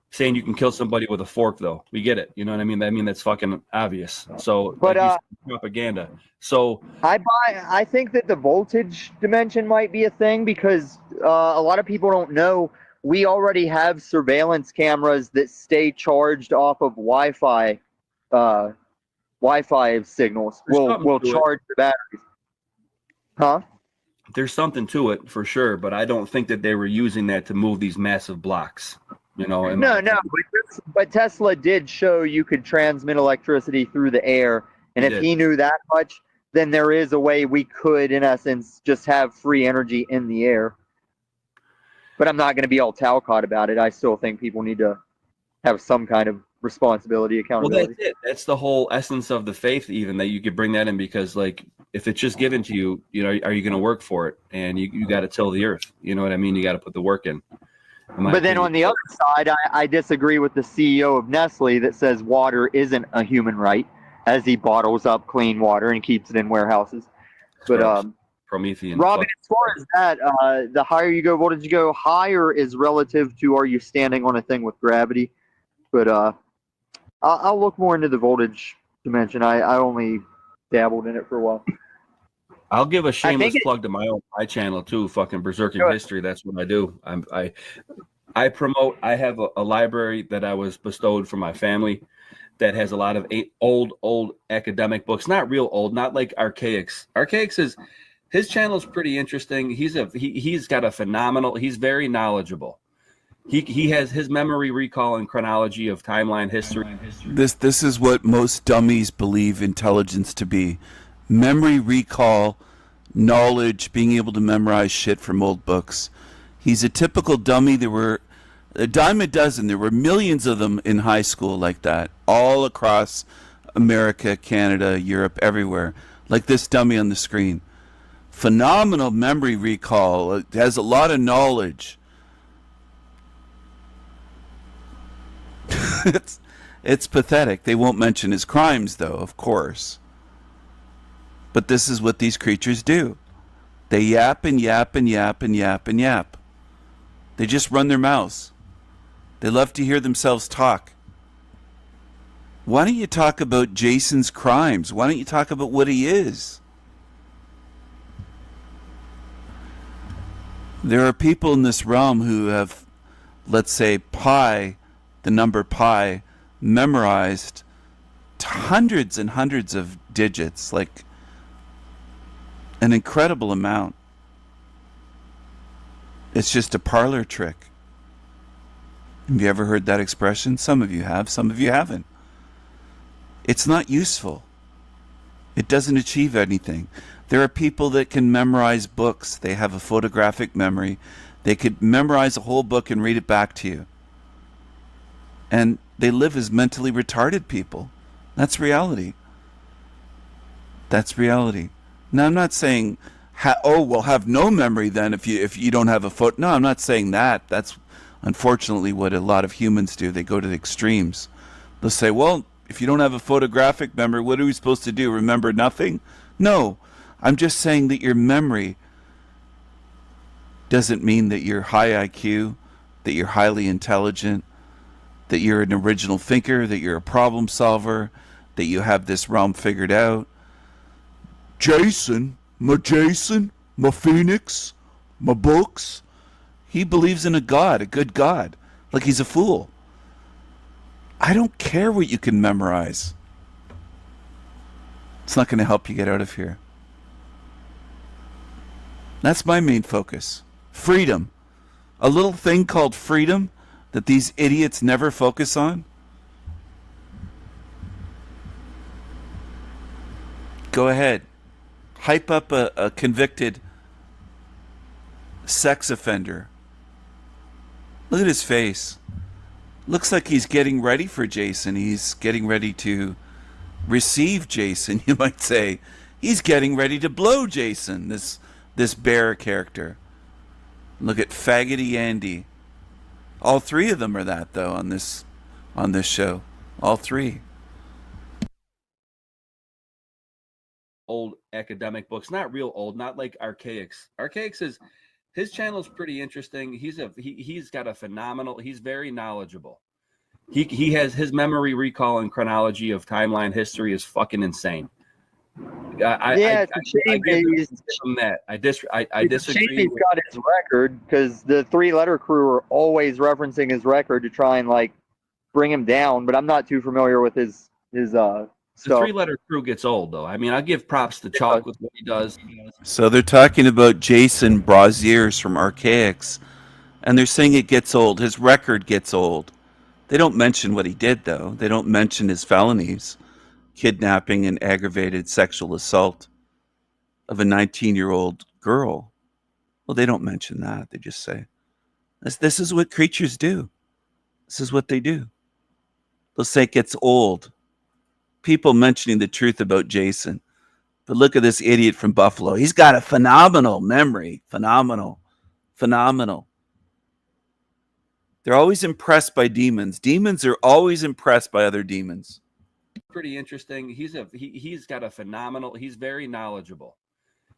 saying you can kill somebody with a fork, though. We get it. You know what I mean? I mean, that's fucking obvious. So, but like propaganda. So I think that the voltage dimension might be a thing, because a lot of people don't know. We already have surveillance cameras that stay charged off of Wi-Fi signals. Will charge the batteries. Huh? There's something to it for sure, but I don't think that they were using that to move these massive blocks. You know, and No, but Tesla did show you could transmit electricity through the air, and He if did. he knew that much, then there is a way we could, in essence, just have free energy in the air. But I'm not going to be all Talcott about it. I still think people need to have some kind of responsibility, Well, accountability. that's it. That's the whole essence of the faith, even that you could bring that in, because like if it's just given to you, you know, are you going to work for it? And you got to till the earth. You know what I mean? You got to put the work in. But then on the other side, I disagree with the CEO of Nestle that says water isn't a human right, as he bottles up clean water and keeps it in warehouses. But Promethean. Robin, as far as that, the higher you go, voltage you go, higher is relative to are you standing on a thing with gravity. But I'll look more into the voltage dimension. I only dabbled in it for a while. I'll give a shameless plug to my own channel too. Fucking Berserking History. That's what I do. I promote. I have a library that I was bestowed from my family that has a lot of old academic books. Not real old. Not like Archaics. Archaics is his channel is pretty interesting. He's got a phenomenal. He's very knowledgeable. He has his memory recall and chronology of timeline history. This is what most dummies believe intelligence to be. Memory recall, knowledge, being able to memorize shit from old books. He's a typical dummy. There were a dime a dozen. There were millions of them in high school like that, all across America, Canada, Europe, everywhere. Like this dummy on the screen. Phenomenal memory recall. Has a lot of knowledge. It's pathetic. They won't mention his crimes, though, of course. But this is what these creatures do. They yap and yap and yap and yap and yap. They just run their mouths. They love to hear themselves talk. Why don't you talk about Jason's crimes? Why don't you talk about what he is? There are people in this realm who have, let's say, pi, the number pi, memorized hundreds and hundreds of digits, like an incredible amount. It's just a parlor trick. Have you ever heard that expression? Some of you have, some of you haven't. It's not useful. It doesn't achieve anything. There are people that can memorize books. They have a photographic memory. They could memorize a whole book and read it back to you. And they live as mentally retarded people. That's reality. That's reality. Now, I'm not saying, have no memory then if you don't have a foot. No, I'm not saying that. That's unfortunately what a lot of humans do. They go to the extremes. They'll say, well, if you don't have a photographic memory, what are we supposed to do? Remember nothing? No, I'm just saying that your memory doesn't mean that you're high IQ, that you're highly intelligent, that you're an original thinker, that you're a problem solver, that you have this realm figured out. Jason, my Phoenix, my books. He believes in a God, a good God, like he's a fool. I don't care what you can memorize. It's not going to help you get out of here. That's my main focus. Freedom. A little thing called freedom that these idiots never focus on. Go ahead. Hype up a convicted sex offender. Look at his face. Looks like he's getting ready for Jason. He's getting ready to receive Jason, you might say. He's getting ready to blow Jason, this bear character. Look at Faggoty Andy. All three of them are that, though, on this show. All three. Old academic books, not real old, not like Archaics. Archaics is his channel is pretty interesting. He's got a phenomenal. He's very knowledgeable. He has his memory recall and chronology of timeline history is fucking insane. I disagree. He's got his record because the three-letter crew are always referencing his record to try and like bring him down. But I'm not too familiar with his stuff. The three-letter crew gets old, though. I mean, I give props to Chalk with what he does. So they're talking about Jason Braziers from Archaics, And they're saying it gets old. His record gets old. They don't mention what he did, though. They don't mention his felonies, kidnapping and aggravated sexual assault of a 19-year-old girl. Well, they don't mention that. They just say, this is what creatures do. This is what they do. They'll say it gets old. People mentioning the truth about Jason. But look at this idiot from Buffalo. He's got a phenomenal memory. Phenomenal. Phenomenal. They're always impressed by demons. Demons are always impressed by other demons. Pretty interesting. He's got a phenomenal. He's very knowledgeable.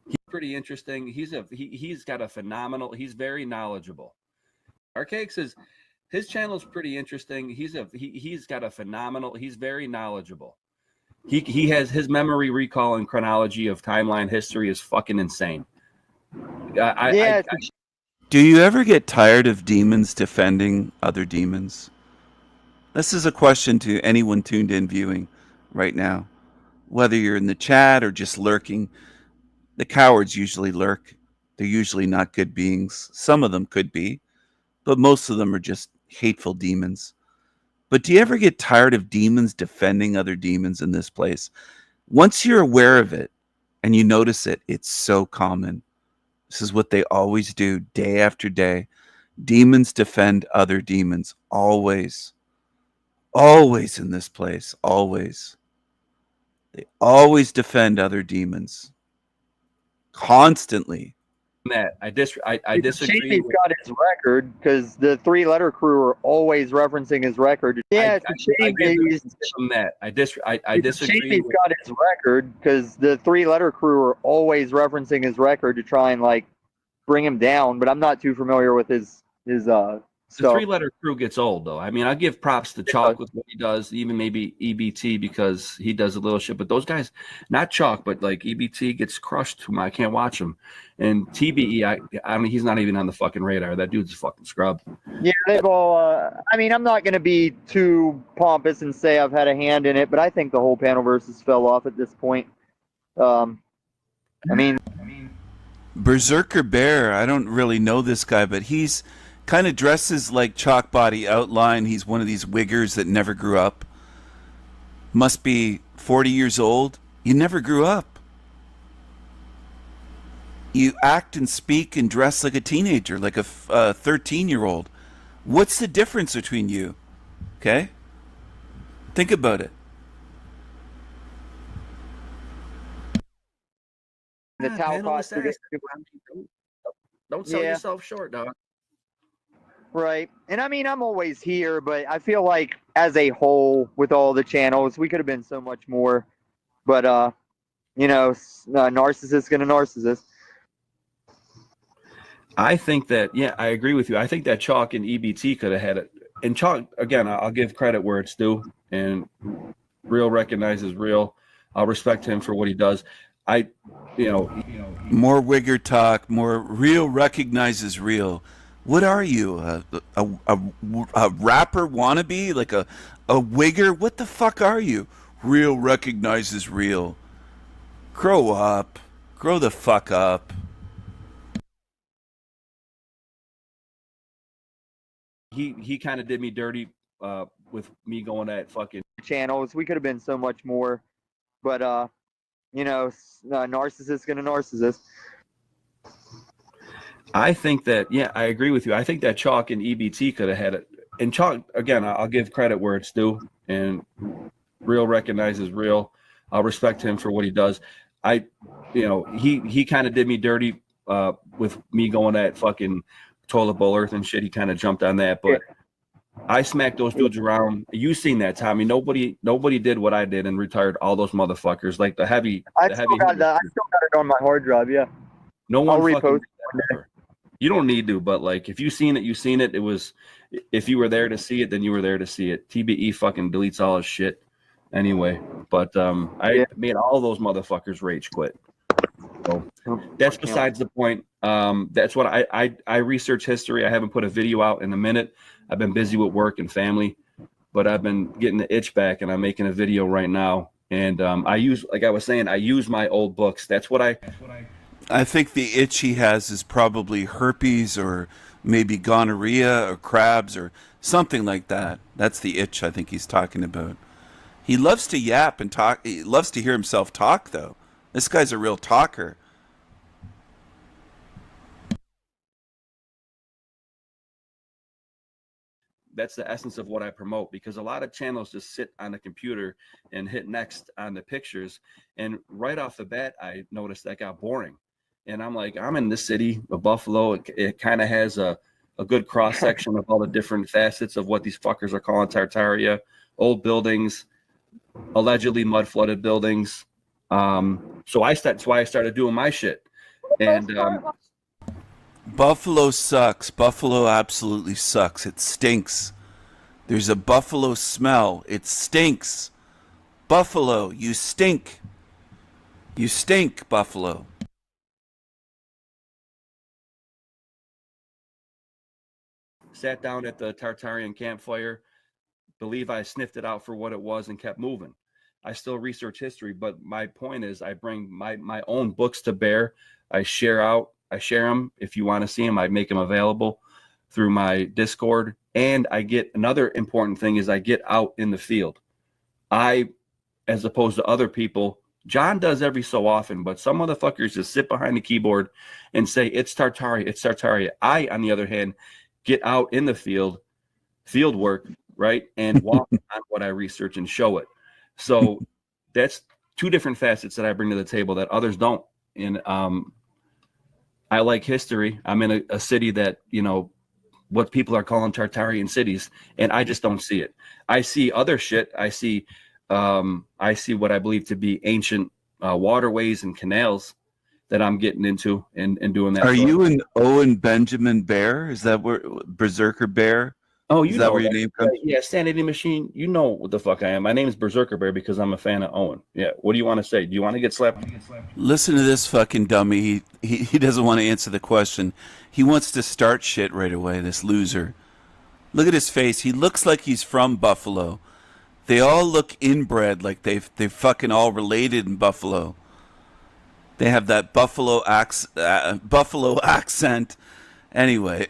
He's pretty interesting. He's got a phenomenal. He's very knowledgeable. Archaic says his channel is pretty interesting. He's got a phenomenal. He's very knowledgeable. He has his memory recall and chronology of timeline history is fucking insane. Do you ever get tired of demons defending other demons? This is a question to anyone tuned in viewing right now. Whether you're in the chat or just lurking, the cowards usually lurk. They're usually not good beings. Some of them could be, but most of them are just hateful demons. But do you ever get tired of demons defending other demons in this place? Once you're aware of it and you notice it, it's so common. This is what they always do day after day. Demons defend other demons. Always. Always in this place. Always. They always defend other demons. Constantly. I disagree. He's got his record because the three-letter crew are always referencing his record. Yeah, it's a shame I disagree. He's got his record because the three-letter crew are always referencing his record to try and like bring him down. But I'm not too familiar with his The stuff. three-letter crew gets old, though. I mean, I give props to Chalk with what he does, even maybe EBT because he does a little shit. But those guys, not Chalk, but like EBT gets crushed. I can't watch him. And TBE, I mean, he's not even on the fucking radar. That dude's a fucking scrub. Yeah, they've all. I mean, I'm not going to be too pompous and say I've had a hand in it, but I think the whole panel versus fell off at this point. I mean, Berserker Bear, I don't really know this guy, but he's kind of dresses like Chalk Body Outline. He's one of these wiggers that never grew up. Must be 40 years old. You never grew up. You act and speak and dress like a teenager, like a 13-year-old. What's the difference between you? Okay? Think about it. the Talcott. Don't sell yourself short, dog. Right. And I mean, I'm always here, but I feel like as a whole, with all the channels, we could have been so much more. But, narcissist gonna narcissist. I think that, yeah, I agree with you. I think that Chalk and EBT could have had it. And Chalk, again, I'll give credit where it's due. And Real recognizes Real. I'll respect him for what he does. More wigger talk, more Real recognizes Real. What are you? A rapper wannabe? Like a wigger? What the fuck are you? Real recognizes Real. Grow up. Grow the fuck up. He kind of did me dirty with me going at fucking channels. We could have been so much more. But, narcissist gonna narcissist. I think that, yeah, I agree with you. I think that Chalk and EBT could have had it. And Chalk, again, I'll give credit where it's due. And Real recognizes Real. I'll respect him for what he does. He kind of did me dirty with me going at fucking toilet bowl earth and shit. He kind of jumped on that, but I smacked those dudes around. You seen that, Tommy? Nobody did what I did and retired all those motherfuckers. Like the heavy. I still got it on my hard drive. Yeah. No one. I'll repost it. You don't need to, but like if you seen it, you seen it. It was, if you were there to see it, then you were there to see it. TBE fucking deletes all his shit anyway. But I made all those motherfuckers rage quit. So that's besides the point. That's what I research history. I haven't put a video out in a minute. I've been busy with work and family, but I've been getting the itch back, and I'm making a video right now. And I use my old books. That's what I think the itch he has is probably herpes or maybe gonorrhea or crabs or something like that. That's the itch I think he's talking about. He loves to yap and talk. He loves to hear himself talk, though. This guy's a real talker. That's the essence of what I promote, because a lot of channels just sit on the computer and hit next on the pictures. And right off the bat, I noticed that got boring. And I'm like, I'm in the city of Buffalo. It kind of has a good cross section of all the different facets of what these fuckers are calling Tartaria. Old buildings, allegedly mud flooded buildings. So that's why I started doing my shit. And Buffalo sucks. Buffalo absolutely sucks. It stinks. There's a buffalo smell. It stinks. Buffalo, you stink. You stink, Buffalo. sat down at the Tartarian campfire, believe I sniffed it out for what it was and kept moving. I still research history, but my point is I bring my own books to bear. I share them. If you want to see them, I make them available through my Discord. And I get another important thing is I get out in the field. As opposed to other people, John does every so often, but some motherfuckers just sit behind the keyboard and say, it's Tartaria, it's Tartaria. I, on the other hand, get out in the field work, right? And walk on what I research and show it. So that's two different facets that I bring to the table that others don't. And I like history. I'm in a city that, what people are calling Tartarian cities, and I just don't see it. I see other shit. I see what I believe to be ancient waterways and canals that I'm getting into and doing that. Are you an Owen Benjamin Bear? Is that where Berserker Bear? Oh, is that where your name comes? Yeah, Sanity Machine. You know what the fuck I am. My name is Berserker Bear because I'm a fan of Owen. Yeah. What do you want to say? Do you want to get slapped? Listen to this fucking dummy. He doesn't want to answer the question. He wants to start shit right away, this loser. Look at his face. He looks like he's from Buffalo. They all look inbred, like they've fucking all related in Buffalo. They have that Buffalo accent. Anyway,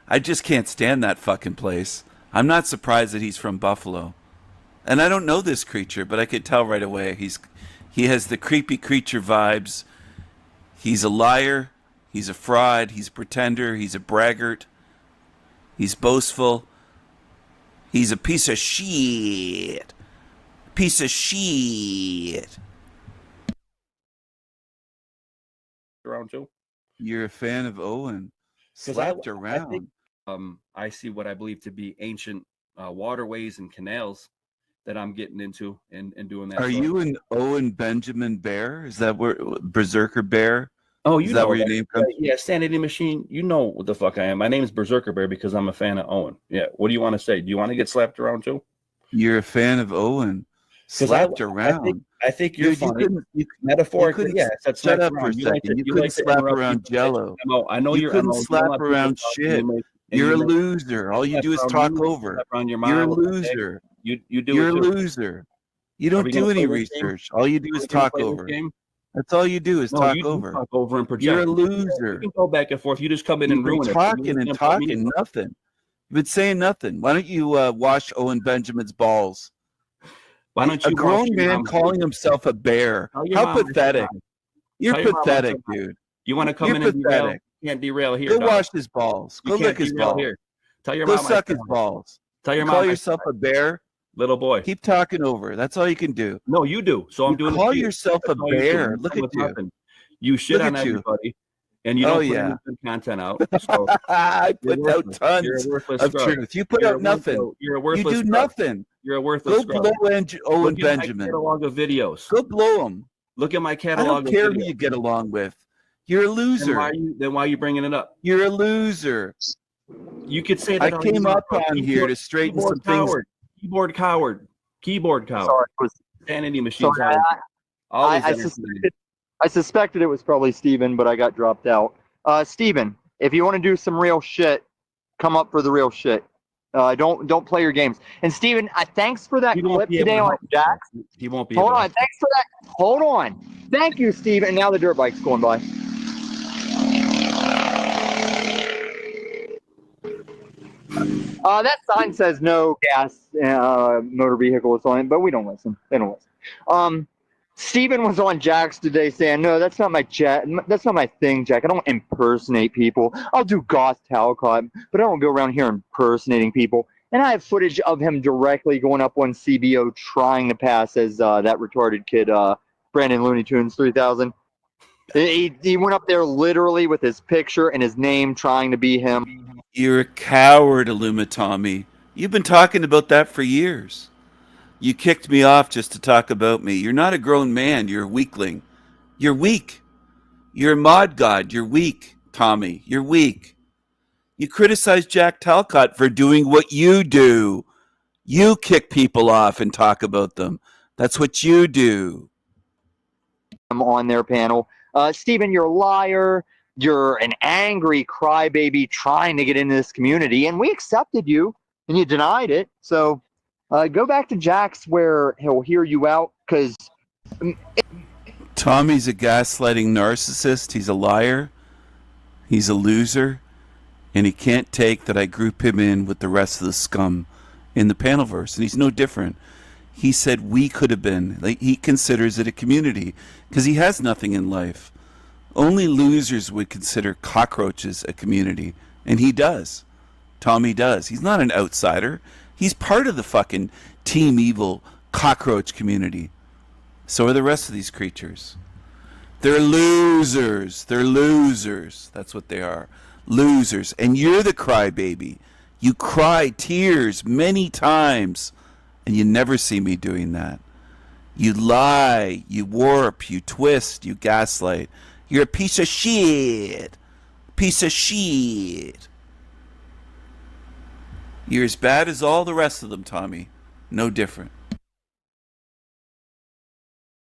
I just can't stand that fucking place. I'm not surprised that he's from Buffalo. And I don't know this creature, but I could tell right away. He has the creepy creature vibes. He's a liar. He's a fraud. He's a pretender. He's a braggart. He's boastful. He's a piece of shit. Piece of shit. Around too. You're a fan of Owen. Slapped around. I see what I believe to be ancient waterways and canals that I'm getting into and doing that. Are you an Owen Benjamin Bear? Is that where Berserker Bear? Oh, is that where your name comes? Yeah, Sanity Machine. You know what the fuck I am. My name is Berserker Bear because I'm a fan of Owen. Yeah. What do you want to say? Do you want to get slapped around too? You're a fan of Owen. Slapped around. I think you're funny. Metaphorically, yeah. Shut up for a second. You couldn't slap around Jello. I know you couldn't slap around shit. You're a loser. All you do is talk over. You're a loser. You're a loser. You don't do any research. All you do is talk over. That's all you do is talk over. Talk over and project. You're a loser. You can go back and forth. You just come in and ruin it. Talking and talking nothing. You've been saying nothing. Why don't you wash Owen Benjamin's balls? Why don't you? A grown man calling himself a bear. How pathetic! You're pathetic, dude. You want to come in and derail? Can't derail here. Go wash his balls. Go lick his balls. Tell your mom. Go suck his balls. Tell your mom. Call yourself a bear. Little boy. Keep talking over. That's all you can do. No, you do. So I'm doing. Call yourself a bear. Look at you. You shit on everybody, and you don't put any good content out. So I put out tons of truth. You put out nothing. You're a worthless. You do nothing. You're a worthless. Go blow Owen Benjamin. Catalog of videos. Go blow him. Look at my catalog. I don't care who you get along with. You're a loser. Then why are you bringing it up? You're a loser. You could say that. I came up on here to straighten some things. Keyboard coward. Sorry, Sanity Machine. I suspected it was probably Steven, but I got dropped out. Steven, if you want to do some real shit, come up for the real shit. Don't play your games. And Steven, thanks for that clip today on Jax. He won't be. Hold on. Thanks for that. Hold on. Thank you, Steven. And now the dirt bike's going by. That sign says no gas motor vehicles on it, but we don't listen. They don't listen. Steven was on Jack's today saying, no, that's not my Jack. That's not my thing, Jack. I don't impersonate people. I'll do Goth Talcott, but I don't go around here impersonating people. And I have footage of him directly going up on CBO trying to pass as that retarded kid, Brandon Looney Tunes 3000. He went up there literally with his picture and his name trying to be him. You're a coward, Tommy. You've been talking about that for years. You kicked me off just to talk about me. You're not a grown man. You're a weakling. You're weak. You're a mod god. You're weak, Tommy. You're weak. You criticize Jack Talcott for doing what you do. You kick people off and talk about them. That's what you do. I'm on their panel. Steven, you're a liar. You're an angry crybaby trying to get into this community, and we accepted you, and you denied it. So go back to Jack's where he'll hear you out, because Tommy's a gaslighting narcissist. He's a liar. He's a loser. And he can't take that I group him in with the rest of the scum in the panelverse. And he's no different. He said we could have been. Like, he considers it a community because he has nothing in life. Only losers would consider cockroaches a community. And he does. Tommy does. He's not an outsider. He's part of the fucking Team Evil cockroach community. So are the rest of these creatures. They're losers. They're losers. That's what they are. Losers. And you're the crybaby. You cry tears many times, and you never see me doing that. You lie, you warp, you twist, you gaslight. You're a piece of shit. Piece of shit. You're as bad as all the rest of them, Tommy. No different.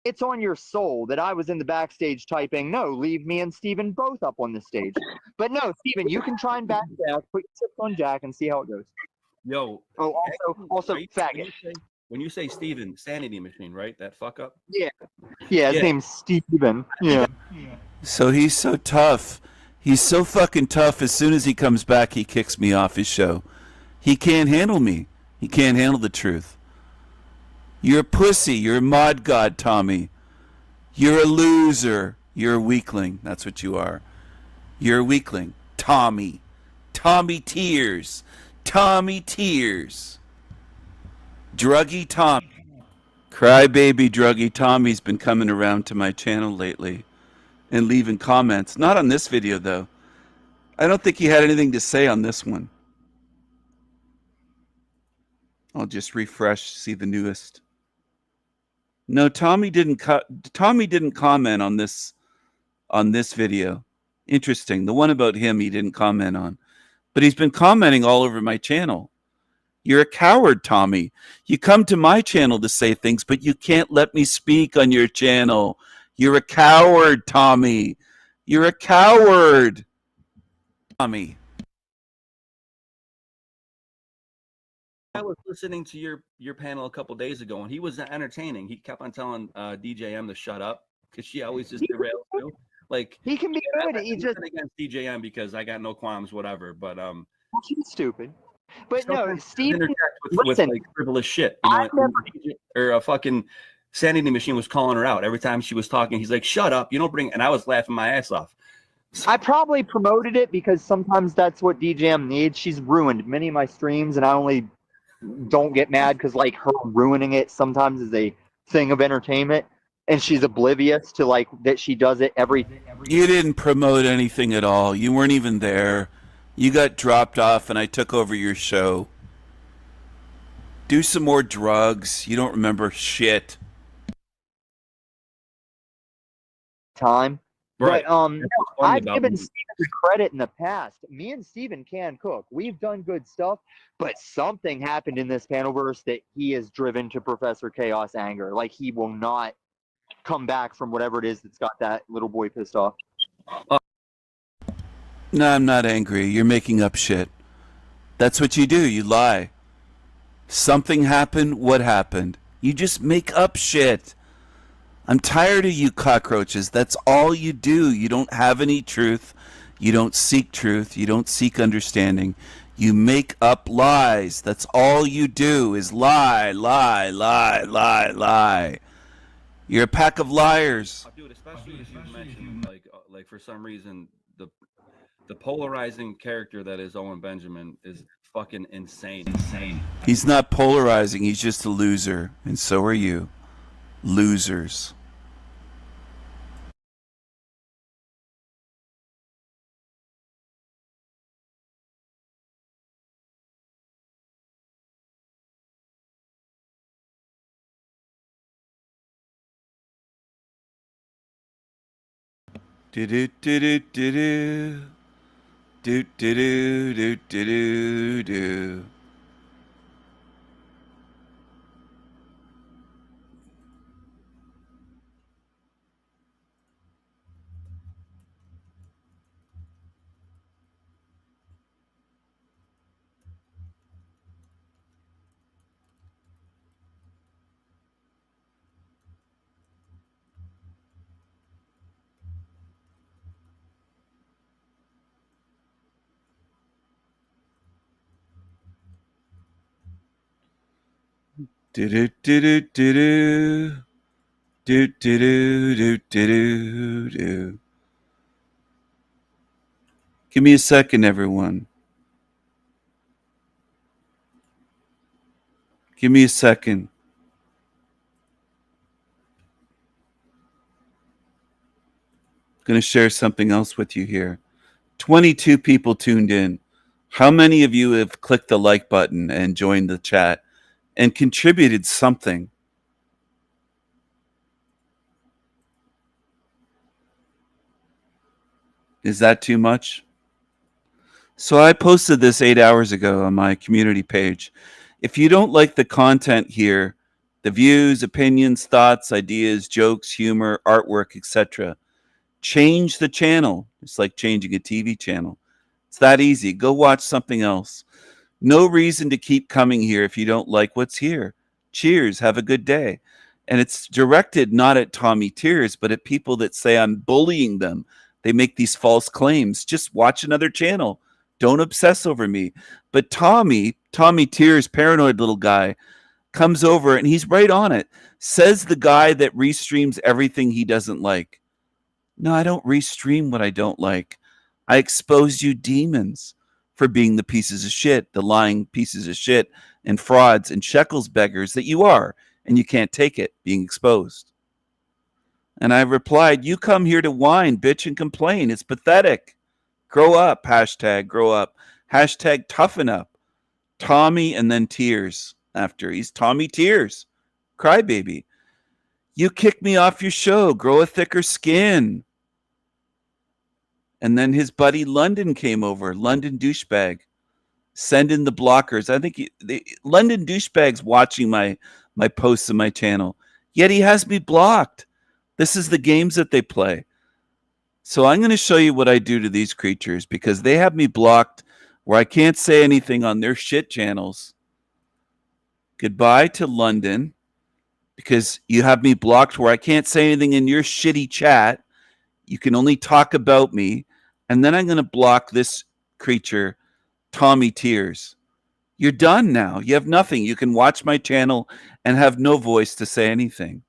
it's on your soul that I was in the backstage typing, no, leave me and Steven both up on the stage. But no, Steven, you can try and back Jack, put your tips on Jack and see how it goes. Yo. Oh, also faggot. When you say Steven, Sanity Machine, right? That fuck up? Yeah. Yeah, his name's Steven. Yeah. So he's so tough. He's so fucking tough. As soon as he comes back, he kicks me off his show. He can't handle me. He can't handle the truth. You're a pussy. You're a mod god, Tommy. You're a loser. You're a weakling. That's what you are. You're a weakling. Tommy. Tommy Tears. Tommy Tears. Druggy Tommy. Crybaby Druggy Tommy's been coming around to my channel lately and leaving comments. Not on this video, though. I don't think he had anything to say on this one. I'll just refresh, see the newest. No, Tommy didn't comment on this video. Interesting. The one about him he didn't comment on. But he's been commenting all over my channel. You're a coward, Tommy. You come to my channel to say things, but you can't let me speak on your channel. You're a coward, Tommy. You're a coward, Tommy. I was listening to your panel a couple days ago, and he was entertaining. He kept on telling DJM to shut up because she always just derails too. Like he can be good. He just against DJM because I got no qualms, whatever. But she's stupid. But no, Steve, listen, with like frivolous shit. You know, or a fucking Sanity Machine was calling her out every time she was talking. He's like, "Shut up! You don't bring." And I was laughing my ass off. I probably promoted it because sometimes that's what DJM needs. She's ruined many of my streams, and I only don't get mad because like her ruining it sometimes is a thing of entertainment, and she's oblivious to like that she does it every. You didn't promote anything at all. You weren't even there. You got dropped off, and I took over your show. Do some more drugs. You don't remember shit. Time. Right. But I've given Steven the credit in the past. Me and Steven can cook. We've done good stuff, but something happened in this panelverse that he is driven to Professor Chaos anger. Like he will not come back from whatever it is that's got that little boy pissed off. No, I'm not angry. You're making up shit. That's what you do. You lie. Something happened. What happened? You just make up shit. I'm tired of you cockroaches. That's all you do. You don't have any truth. You don't seek truth. You don't seek understanding. You make up lies. That's all you do is lie, lie, lie, lie, lie. You're a pack of liars. Dude, especially as you mentioned, like for some reason, the polarizing character that is Owen Benjamin is fucking insane. He's not polarizing. He's just a loser. And so are you. Losers. Do do do do do do. Do do do do do do do. Do do do do do do. Do do do do do do. Give me a second, everyone. Give me a second. I'm going to share something else with you here. 22 people tuned in. How many of you have clicked the like button and joined the chat and contributed something? Is that too much? So I posted this 8 hours ago on my community page. If you don't like the content here, the views, opinions, thoughts, ideas, jokes, humor, artwork, etc., change the channel. It's like changing a TV channel. It's that easy. Go watch something else. No reason to keep coming here if you don't like what's here. Cheers. Have a good day. And it's directed not at Tommy Tears, but at people that say I'm bullying them. They make these false claims. Just watch another channel. Don't obsess over me. But Tommy Tears, paranoid little guy, comes over and he's right on it. Says the guy that restreams everything he doesn't like. No, I don't restream what I don't like. I expose you demons for being the pieces of shit, the lying pieces of shit and frauds and shekels beggars that you are, and you can't take it being exposed. And I replied, you come here to whine, bitch, and complain. It's pathetic. Grow up, hashtag grow up. Hashtag toughen up. Tommy and then tears after. He's Tommy Tears. Crybaby. You kicked me off your show. Grow a thicker skin. And then his buddy London came over. London douchebag. Send in the blockers. I think London douchebag's watching my posts on my channel. Yet he has me blocked. This is the games that they play. So I'm going to show you what I do to these creatures because they have me blocked where I can't say anything on their shit channels. Goodbye to London because you have me blocked where I can't say anything in your shitty chat. You can only talk about me. And then I'm going to block this creature, Tommy Tears. You're done now. You have nothing. You can watch my channel and have no voice to say anything.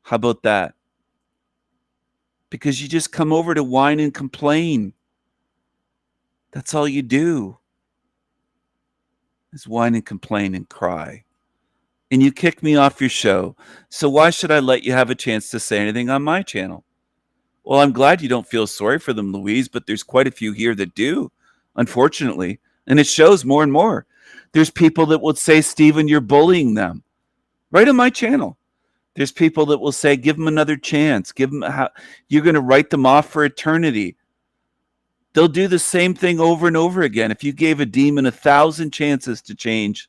How about that? Because you just come over to whine and complain. That's all you do. Is whine and complain and cry. And you kick me off your show. So why should I let you have a chance to say anything on my channel? Well, I'm glad you don't feel sorry for them, Louise, but there's quite a few here that do, unfortunately. And it shows more and more. There's people that will say, Stephen, you're bullying them. Right on my channel. There's people that will say, give them another chance. You're going to write them off for eternity. They'll do the same thing over and over again. If you gave a demon 1,000 chances to change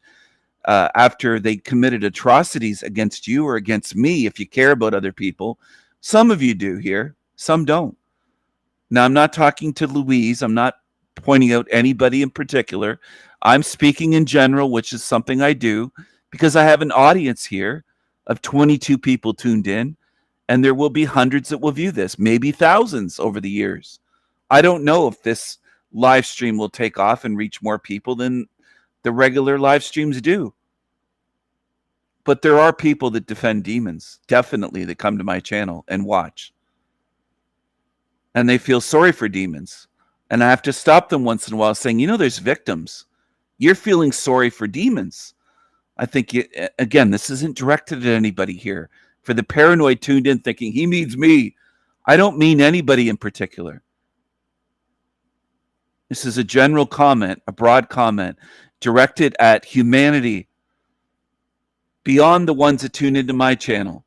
after they committed atrocities against you or against me, if you care about other people, some of you do here. Some don't. Now, I'm not talking to Louise. I'm not pointing out anybody in particular. I'm speaking in general, which is something I do because I have an audience here of 22 people tuned in, and there will be hundreds that will view this, maybe thousands over the years. I don't know if this live stream will take off and reach more people than the regular live streams do. But there are people that defend demons, definitely, that come to my channel and watch. And they feel sorry for demons. And I have to stop them once in a while saying, there's victims. You're feeling sorry for demons. I think, again, this isn't directed at anybody here. For the paranoid tuned in thinking, he means me. I don't mean anybody in particular. This is a general comment, a broad comment, directed at humanity beyond the ones that tune into my channel.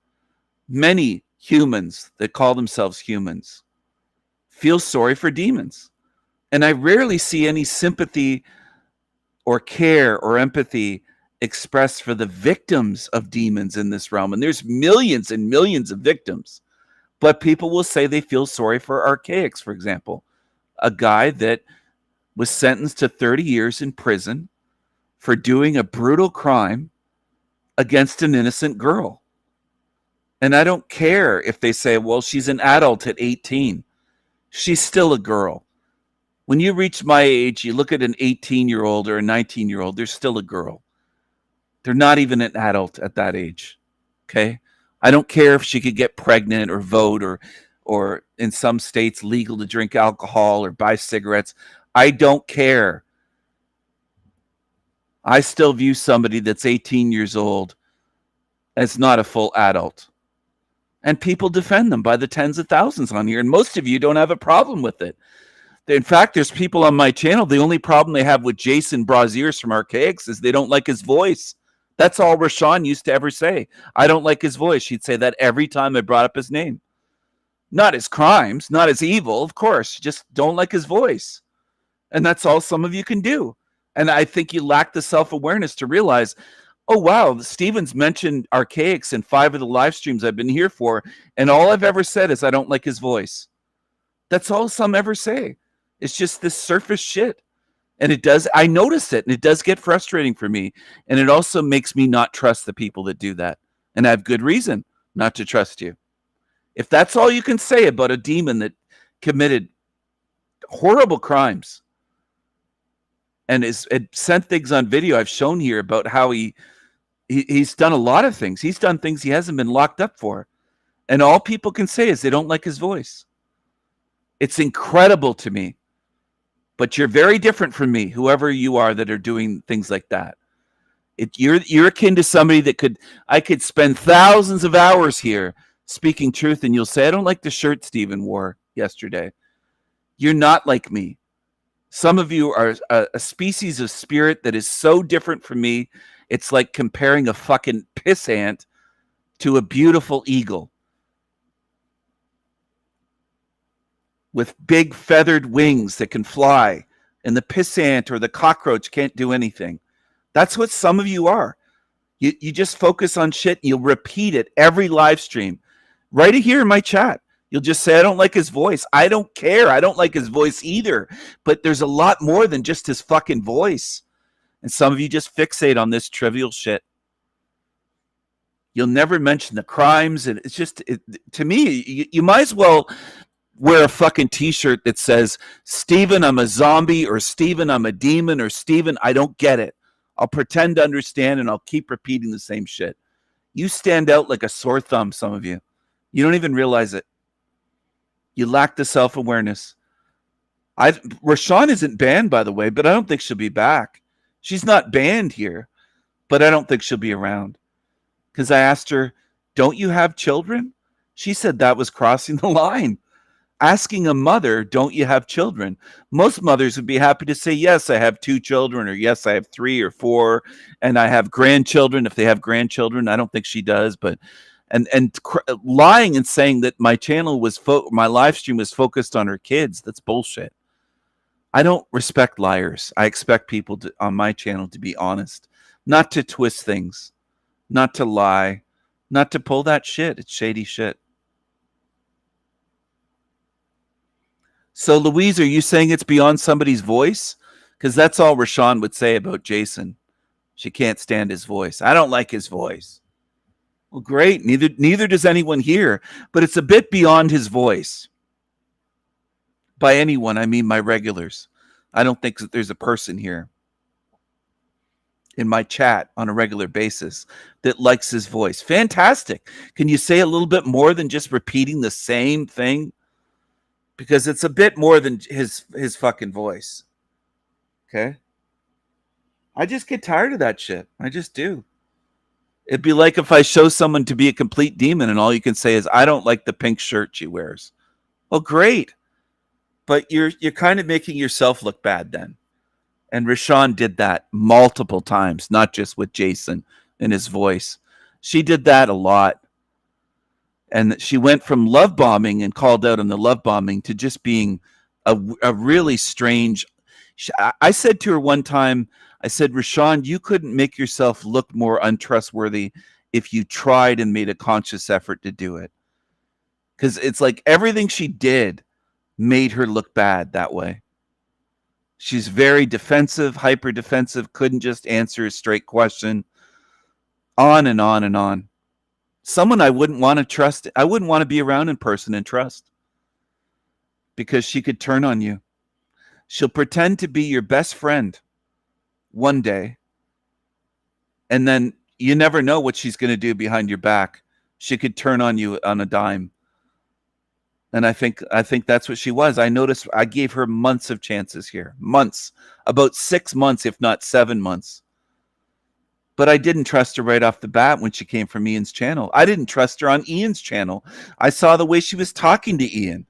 Many humans that call themselves humans feel sorry for demons. And I rarely see any sympathy or care or empathy expressed for the victims of demons in this realm. And there's millions and millions of victims. But people will say they feel sorry for Archaics, for example, a guy that was sentenced to 30 years in prison for doing a brutal crime against an innocent girl. And I don't care if they say, well, she's an adult at 18. She's still a girl. When you reach my age, you look at an 18-year-old or a 19-year-old, they're still a girl. They're not even an adult at that age. Okay? I don't care if she could get pregnant or vote or in some states legal to drink alcohol or buy cigarettes. I don't care. I still view somebody that's 18 years old as not a full adult. And people defend them by the tens of thousands on here. And most of you don't have a problem with it. In fact, there's people on my channel, the only problem they have with Jason Braziers from Archaics is they don't like his voice. That's all Rashawn used to ever say. I don't like his voice. She'd say that every time I brought up his name. Not his crimes, not his evil, of course. Just don't like his voice. And that's all some of you can do. And I think you lack the self-awareness to realize, oh, wow, Steven's mentioned Archaics in 5 of the live streams I've been here for, and all I've ever said is I don't like his voice. That's all some ever say. It's just this surface shit. And it does, I notice it, and it does get frustrating for me. And it also makes me not trust the people that do that. And I have good reason not to trust you. If that's all you can say about a demon that committed horrible crimes and it sent things on video I've shown here about how he's done a lot of things. He's done things he hasn't been locked up for. And all people can say is they don't like his voice. It's incredible to me. But you're very different from me, whoever you are that are doing things like that. You're akin to somebody that I could spend thousands of hours here speaking truth, and you'll say, I don't like the shirt Stephen wore yesterday. You're not like me. Some of you are a species of spirit that is so different from me. It's like comparing a fucking piss ant to a beautiful eagle with big feathered wings that can fly, and the pissant or the cockroach can't do anything. That's what some of you are. You just focus on shit and you'll repeat it every live stream. Right here in my chat, you'll just say, I don't like his voice. I don't care. I don't like his voice either. But there's a lot more than just his fucking voice. And some of you just fixate on this trivial shit. You'll never mention the crimes. And it's just, to me, you might as well wear a fucking t-shirt that says, Stephen, I'm a zombie, or Stephen, I'm a demon, or Stephen, I don't get it. I'll pretend to understand and I'll keep repeating the same shit. You stand out like a sore thumb, some of you. You don't even realize it. You lack the self-awareness. Rashawn isn't banned, by the way, but I don't think she'll be back. She's not banned here, but I don't think she'll be around. Because I asked her, don't you have children? She said that was crossing the line. Asking a mother, don't you have children? Most mothers would be happy to say, yes, I have 2 children, or yes, I have 3 or 4, and I have grandchildren if they have grandchildren. I don't think she does, but lying and saying that my channel was my live stream was focused on her kids, that's bullshit. I don't respect liars. I expect people on my channel to be honest, not to twist things, not to lie, not to pull that shit. It's shady shit. So, Louise, are you saying it's beyond somebody's voice? Because that's all Rashawn would say about Jason. She can't stand his voice. I don't like his voice. Well, great. Neither does anyone here. But it's a bit beyond his voice. By anyone, I mean my regulars. I don't think that there's a person here in my chat on a regular basis that likes his voice. Fantastic. Can you say a little bit more than just repeating the same thing? Because it's a bit more than his fucking voice. Okay? I just get tired of that shit. I just do. It'd be like if I show someone to be a complete demon and all you can say is, I don't like the pink shirt she wears. Well, great. But you're kind of making yourself look bad then. And Rashawn did that multiple times, not just with Jason and his voice. She did that a lot. And she went from love bombing and called out on the love bombing to just being a really strange. I said to her one time, I said, Rashawn, you couldn't make yourself look more untrustworthy if you tried and made a conscious effort to do it. Because it's like everything she did made her look bad that way. She's very defensive, hyper defensive, couldn't just answer a straight question. On and on and on. Someone I wouldn't want to trust. I wouldn't want to be around in person and trust. Because she could turn on you. She'll pretend to be your best friend one day. And then you never know what she's going to do behind your back. She could turn on you on a dime. And I think that's what she was. I noticed I gave her months of chances here. Months. About 6 months, if not 7 months. But I didn't trust her right off the bat when she came from Ian's channel. I didn't trust her on Ian's channel. I saw the way she was talking to Ian.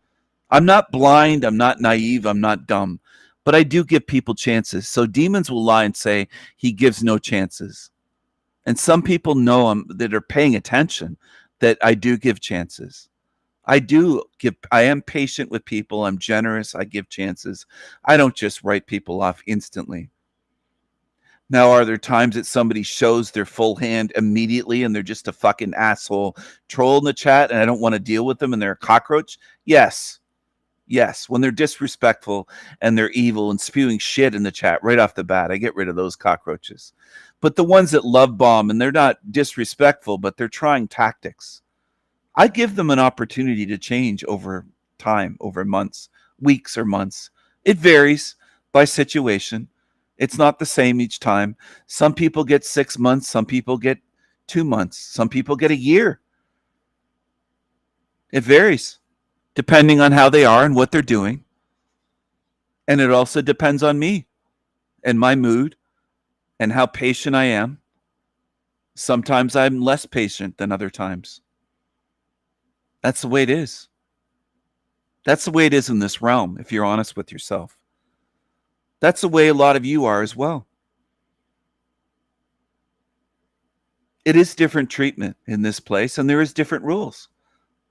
I'm not blind. I'm not naive. I'm not dumb. But I do give people chances. So demons will lie and say he gives no chances. And some people know that are paying attention that I do give chances. I am patient with people. I'm generous. I give chances. I don't just write people off instantly. Now, are there times that somebody shows their full hand immediately and they're just a fucking asshole troll in the chat and I don't want to deal with them and they're a cockroach? Yes. Yes. When they're disrespectful and they're evil and spewing shit in the chat right off the bat, I get rid of those cockroaches. But the ones that love bomb and they're not disrespectful, but they're trying tactics. I give them an opportunity to change over time, over months, weeks or months. It varies by situation. It's not the same each time. Some people get 6 months. Some people get 2 months. Some people get a year. It varies depending on how they are and what they're doing. And it also depends on me and my mood and how patient I am. Sometimes I'm less patient than other times. That's the way it is. That's the way it is in this realm, if you're honest with yourself. That's the way a lot of you are as well. It is different treatment in this place, and there is different rules.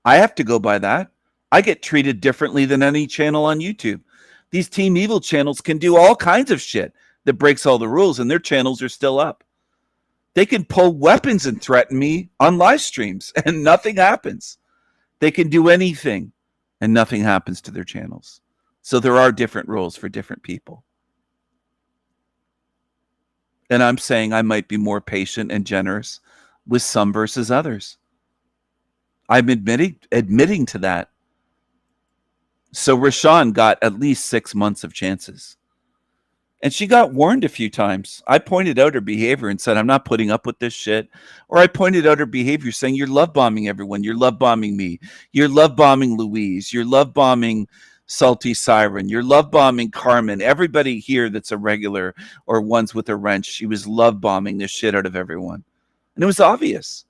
I have to go by that. I get treated differently than any channel on YouTube. These Team Evil channels can do all kinds of shit that breaks all the rules, and their channels are still up. They can pull weapons and threaten me on live streams, and nothing happens. They can do anything and nothing happens to their channels. So there are different rules for different people. And I'm saying I might be more patient and generous with some versus others. I'm admitting to that. So Rashawn got at least 6 months of chances. And she got warned a few times. I pointed out her behavior and said, I'm not putting up with this shit. Or I pointed out her behavior saying, you're love bombing everyone. You're love bombing me. You're love bombing Louise. You're love bombing Salty Siren. You're love bombing Carmen. Everybody here that's a regular or ones with a wrench, she was love bombing the shit out of everyone. And it was obvious.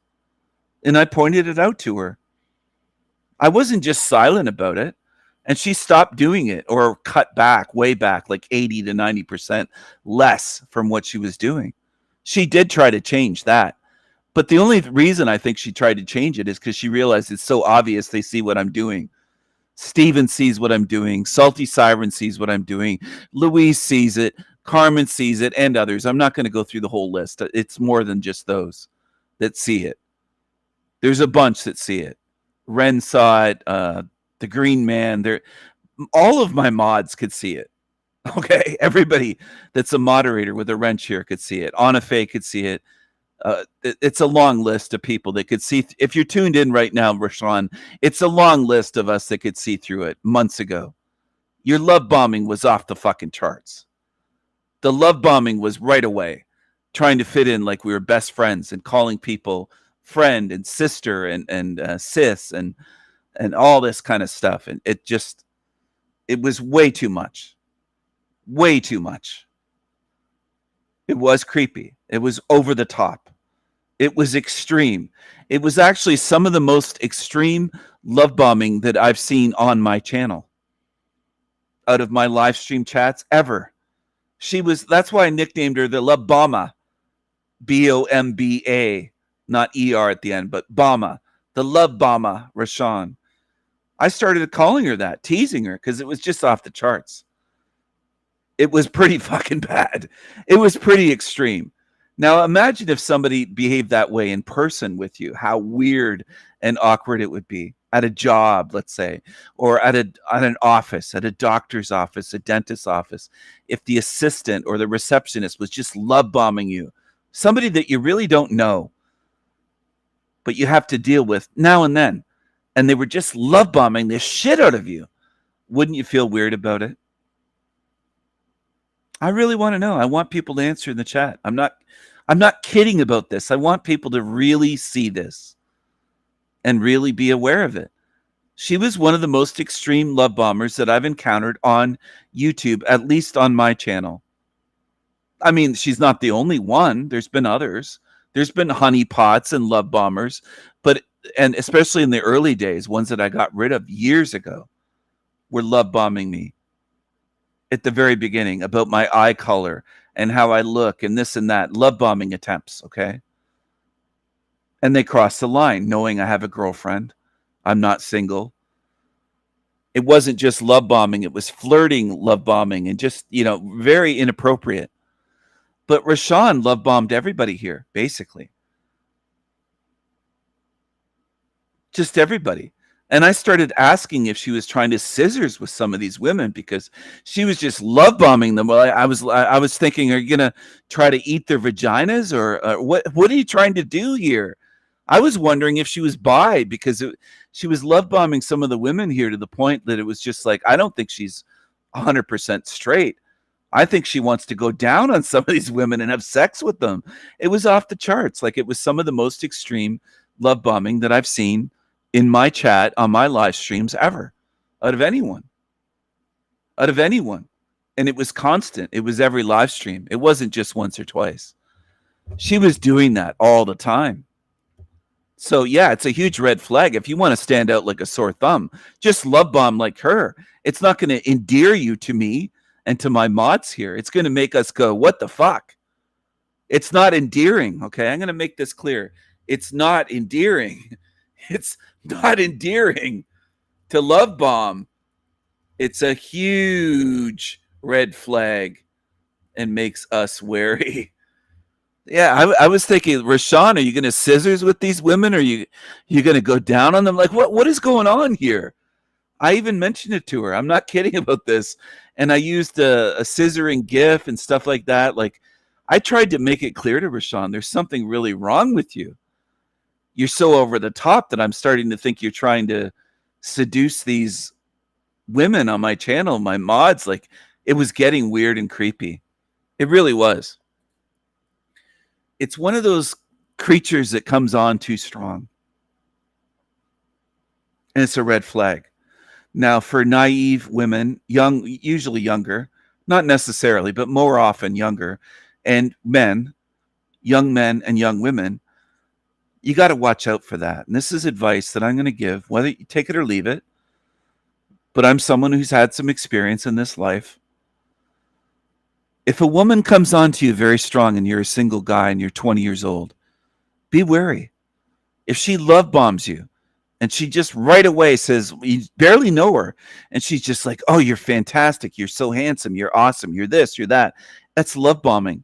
And I pointed it out to her. I wasn't just silent about it. And she stopped doing it or cut back, way back, like 80 to 90% less from what she was doing. She did try to change that. But the only reason I think she tried to change it is because she realized it's so obvious they see what I'm doing. Steven sees what I'm doing. Salty Siren sees what I'm doing. Louise sees it. Carmen sees it, and others. I'm not going to go through the whole list. It's more than just those that see it. There's a bunch that see it. Ren saw it. The Green Man, all of my mods could see it. Okay, everybody that's a moderator with a wrench here could see it. Anna Faye could see it. It's a long list of people that could see. If you're tuned in right now, Rashawn, it's a long list of us that could see through it months ago. Your love bombing was off the fucking charts. The love bombing was right away, trying to fit in like we were best friends and calling people friend and sister and sis and all this kind of stuff. And it was way too much. Way too much. It was creepy. It was over the top. It was extreme. It was actually some of the most extreme love bombing that I've seen on my channel out of my live stream chats ever. That's why I nicknamed her the Love Bomba. Bomba, not ER at the end, but Bomba, the Love Bomba, Rashawn. I started calling her that, teasing her, because it was just off the charts. It was pretty fucking bad. It was pretty extreme. Now imagine if somebody behaved that way in person with you, how weird and awkward it would be at a job, let's say, or at an office, at a doctor's office, a dentist's office, if the assistant or the receptionist was just love bombing you, somebody that you really don't know, but you have to deal with now and then, and they were just love bombing the shit out of you. Wouldn't you feel weird about it? I really want to know. I want people to answer in the chat. I'm not kidding about this. I want people to really see this and really be aware of it. She was one of the most extreme love bombers that I've encountered on YouTube, at least on my channel. I mean, she's not the only one. There's been others. There's been honeypots and love bombers, and especially in the early days, ones that I got rid of years ago were love bombing me at the very beginning about my eye color and how I look and this and that, love bombing attempts, okay? And they cross the line knowing I have a girlfriend. I'm not single. It wasn't just love bombing. It was flirting love bombing and just, very inappropriate. But Rashawn love bombed everybody here, basically. Just everybody. And I started asking if she was trying to scissors with some of these women because she was just love bombing them. Well, I was thinking, are you going to try to eat their vaginas or what are you trying to do here? I was wondering if she was bi because she was love bombing some of the women here to the point that it was just like, I don't think she's 100% straight. I think she wants to go down on some of these women and have sex with them. It was off the charts. Like it was some of the most extreme love bombing that I've seen in my chat on my live streams ever, out of anyone. And it was constant. It was every live stream. It wasn't just once or twice. She was doing that all the time. So yeah, it's a huge red flag. If you want to stand out like a sore thumb, just love bomb like her. It's not going to endear you to me and to my mods here. It's going to make us go, what the fuck? It's not endearing, okay? I'm going to make this clear. It's not endearing. It's not endearing to love bomb. It's a huge red flag and makes us wary. Yeah, I was thinking, Rashawn, are you going to scissors with these women? Or are you going to go down on them? Like, what is going on here? I even mentioned it to her. I'm not kidding about this. And I used a scissoring gif and stuff like that. Like, I tried to make it clear to Rashawn, there's something really wrong with you. You're so over the top that I'm starting to think you're trying to seduce these women on my channel, my mods. Like, it was getting weird and creepy. It really was. It's one of those creatures that comes on too strong. And it's a red flag. Now, for naive women, usually younger, not necessarily, but more often younger, and young men and young women, you got to watch out for that. And this is advice that I'm going to give, whether you take it or leave it. But I'm someone who's had some experience in this life. If a woman comes on to you very strong and you're a single guy and you're 20 years old, be wary. If she love bombs you and she just right away says, you barely know her, and she's just like, oh, you're fantastic, you're so handsome, you're awesome, you're this, you're that, that's love bombing.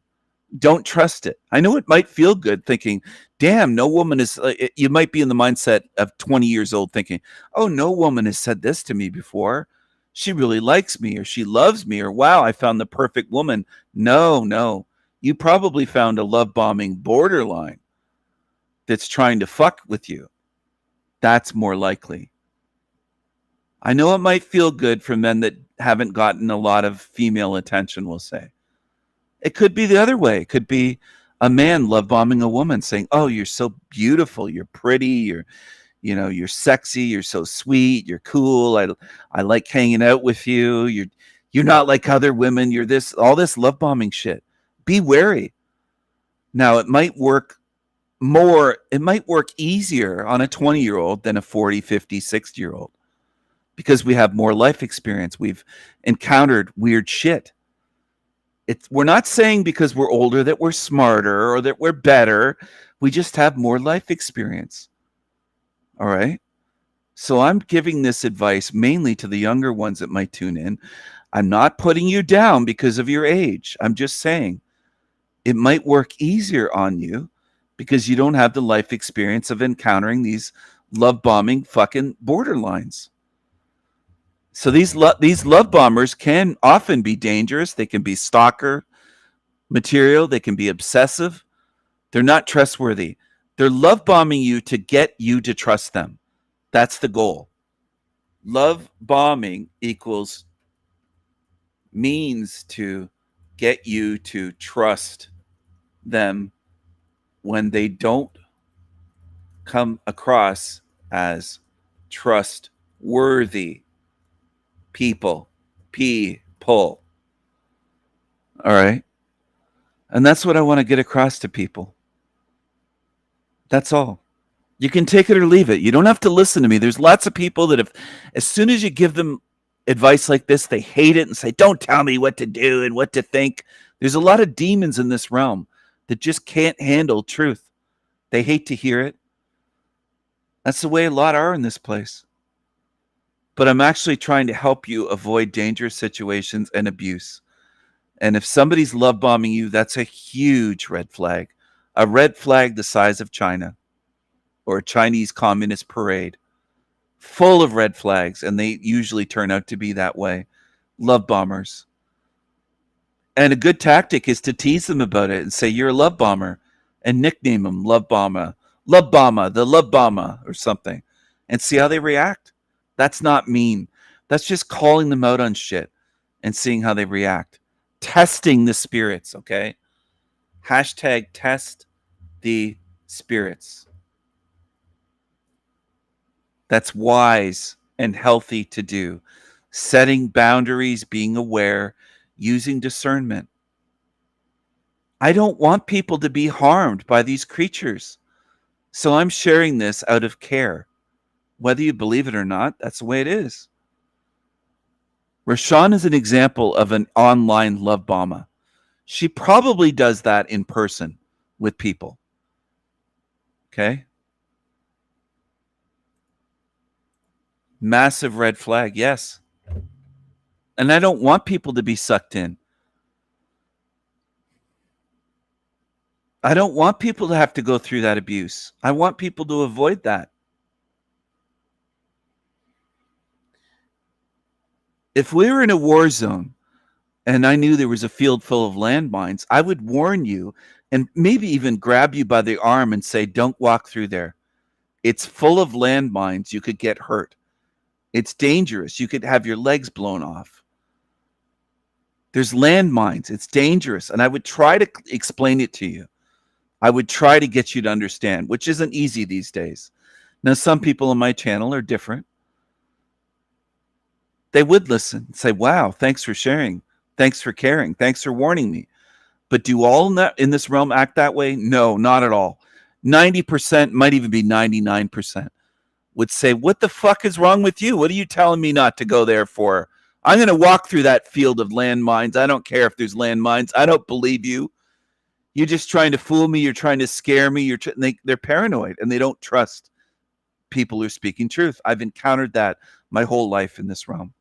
Don't trust it. I know it might feel good thinking, damn, no woman is, you might be in the mindset of 20 years old thinking, oh, no woman has said this to me before. She really likes me, or she loves me, or wow, I found the perfect woman. No. You probably found a love bombing borderline that's trying to fuck with you. That's more likely. I know it might feel good for men that haven't gotten a lot of female attention, we'll say. It could be the other way. It could be a man love bombing a woman saying, "Oh, you're so beautiful, you're pretty, you're sexy, you're so sweet, you're cool. I like hanging out with you. You're not like other women. You're all this love bombing shit." Be wary. Now, it might work easier on a 20-year-old than a 40, 50, 60-year-old because we have more life experience. We've encountered weird shit. We're not saying because we're older that we're smarter or that we're better. We just have more life experience. All right? So I'm giving this advice mainly to the younger ones that might tune in. I'm not putting you down because of your age. I'm just saying it might work easier on you because you don't have the life experience of encountering these love bombing fucking borderlines. So these love bombers can often be dangerous. They can be stalker material. They can be obsessive. They're not trustworthy. They're love bombing you to get you to trust them. That's the goal. Love bombing means to get you to trust them when they don't come across as trustworthy people. All right. And that's what I want to get across to people. That's all. You can take it or leave it. You don't have to listen to me. There's lots of people that as soon as you give them advice like this, they hate it and say, "Don't tell me what to do and what to think." There's a lot of demons in this realm that just can't handle truth. They hate to hear it. That's the way a lot are in this place. But I'm actually trying to help you avoid dangerous situations and abuse. And if somebody's love bombing you, that's a huge red flag. A red flag the size of China or a Chinese communist parade. Full of red flags, and they usually turn out to be that way. Love bombers. And a good tactic is to tease them about it and say, "You're a love bomber," and nickname them Love Bomber, the Love Bomber, or something, and see how they react. That's not mean. That's just calling them out on shit and seeing how they react. Testing the spirits, okay? Hashtag test the spirits. That's wise and healthy to do. Setting boundaries, being aware, using discernment. I don't want people to be harmed by these creatures. So I'm sharing this out of care. Whether you believe it or not, that's the way it is. Rashawn is an example of an online love bomber. She probably does that in person with people. Okay? Massive red flag, yes. And I don't want people to be sucked in. I don't want people to have to go through that abuse. I want people to avoid that. If we were in a war zone and I knew there was a field full of landmines, I would warn you and maybe even grab you by the arm and say, "Don't walk through there. It's full of landmines. You could get hurt. It's dangerous. You could have your legs blown off. There's landmines. It's dangerous." And I would try to explain it to you. I would try to get you to understand, which isn't easy these days. Now, some people on my channel are different. They would listen and say, "Wow, thanks for sharing. Thanks for caring. Thanks for warning me." But do all in this realm act that way? No, not at all. 90%, might even be 99%, would say, "What the fuck is wrong with you? What are you telling me not to go there for? I'm going to walk through that field of landmines. I don't care if there's landmines. I don't believe you. You're just trying to fool me. You're trying to scare me." They're paranoid and they don't trust people who are speaking truth. I've encountered that my whole life in this realm.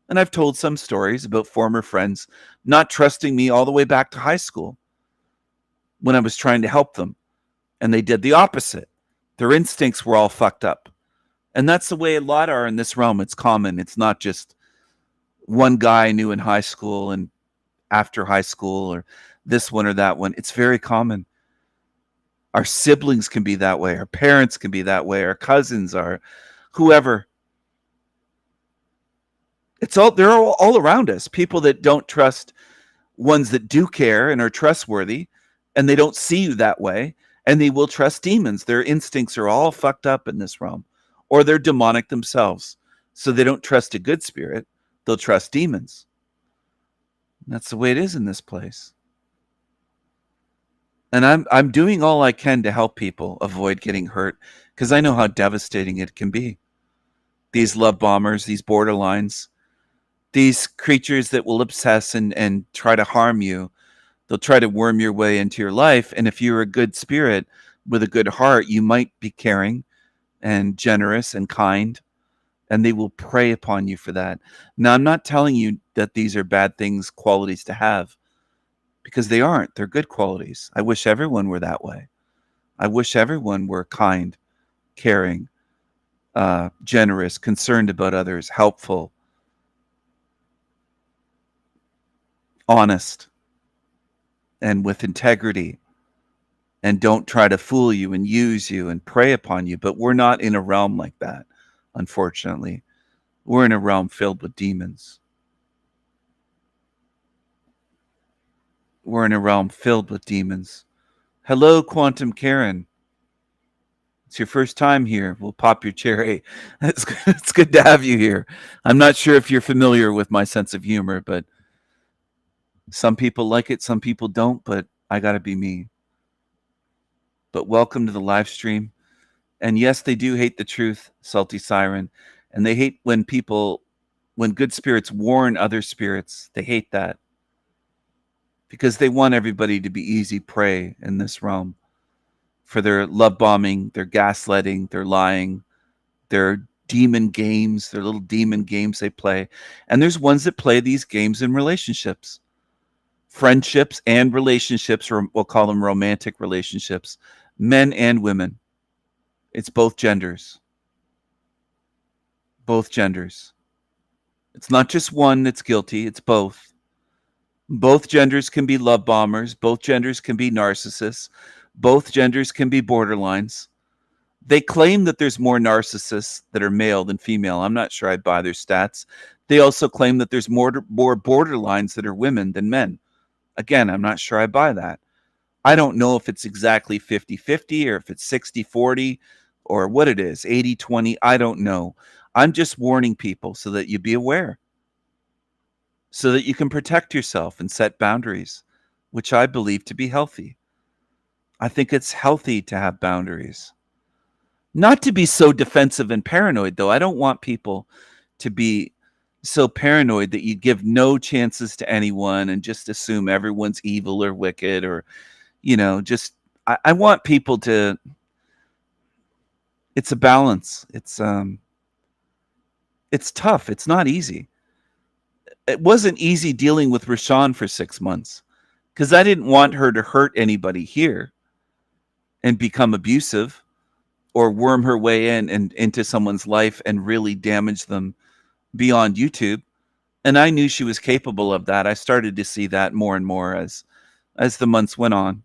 And I've told some stories about former friends not trusting me all the way back to high school when I was trying to help them. And they did the opposite. Their instincts were all fucked up. And that's the way a lot are in this realm. It's common. It's not just one guy I knew in high school and after high school or this one or that one. It's very common. Our siblings can be that way. Our parents can be that way. Our cousins are whoever. They're all around us. People that don't trust ones that do care and are trustworthy, and they don't see you that way, and they will trust demons. Their instincts are all fucked up in this realm, or they're demonic themselves. So they don't trust a good spirit, they'll trust demons. And that's the way it is in this place. And I'm doing all I can to help people avoid getting hurt, because I know how devastating it can be. These love bombers, these borderlines, these creatures that will obsess and try to harm you. They'll try to worm your way into your life. And if you're a good spirit with a good heart, you might be caring and generous and kind, and they will prey upon you for that. Now, I'm not telling you that these are bad things, qualities to have, because they aren't. They're good qualities. I wish everyone were that way. I wish everyone were kind, caring, generous, concerned about others, helpful, honest, and with integrity, and don't try to fool you and use you and prey upon you. But we're not in a realm like that, unfortunately. We're in a realm filled with demons. We're in a realm filled with demons. Hello, Quantum Karen. It's your first time here. We'll pop your cherry. It's good to have you here. I'm not sure if you're familiar with my sense of humor, but some people like it, some people don't, but I got to be me. But welcome to the live stream. And yes, they do hate the truth, Salty Siren. And they hate when good spirits warn other spirits. They hate that, because they want everybody to be easy prey in this realm for their love bombing, their gaslighting, their lying, their demon games, their little demon games they play. And there's ones that play these games in relationships, friendships and relationships, or we'll call them romantic relationships, men and women. It's both genders. Both genders. It's not just one that's guilty, it's both. Both genders can be love bombers. Both genders can be narcissists. Both genders can be borderlines. They claim that there's more narcissists that are male than female. I'm not sure I buy their stats. They also claim that there's more borderlines that are women than men. Again, I'm not sure I buy that. I don't know if it's exactly 50-50 or if it's 60-40 or what it is, 80-20. I don't know. I'm just warning people so that you be aware, so that you can protect yourself and set boundaries, which I believe to be healthy. I think it's healthy to have boundaries. Not to be so defensive and paranoid, though. I don't want people to be so paranoid that you give no chances to anyone and just assume everyone's evil or wicked, or, I want people to, it's a balance. It's tough. It's not easy. It wasn't easy dealing with Rashawn for 6 months, because I didn't want her to hurt anybody here and become abusive or worm her way in and into someone's life and really damage them beyond YouTube. And I knew she was capable of that. I started to see that more and more as the months went on.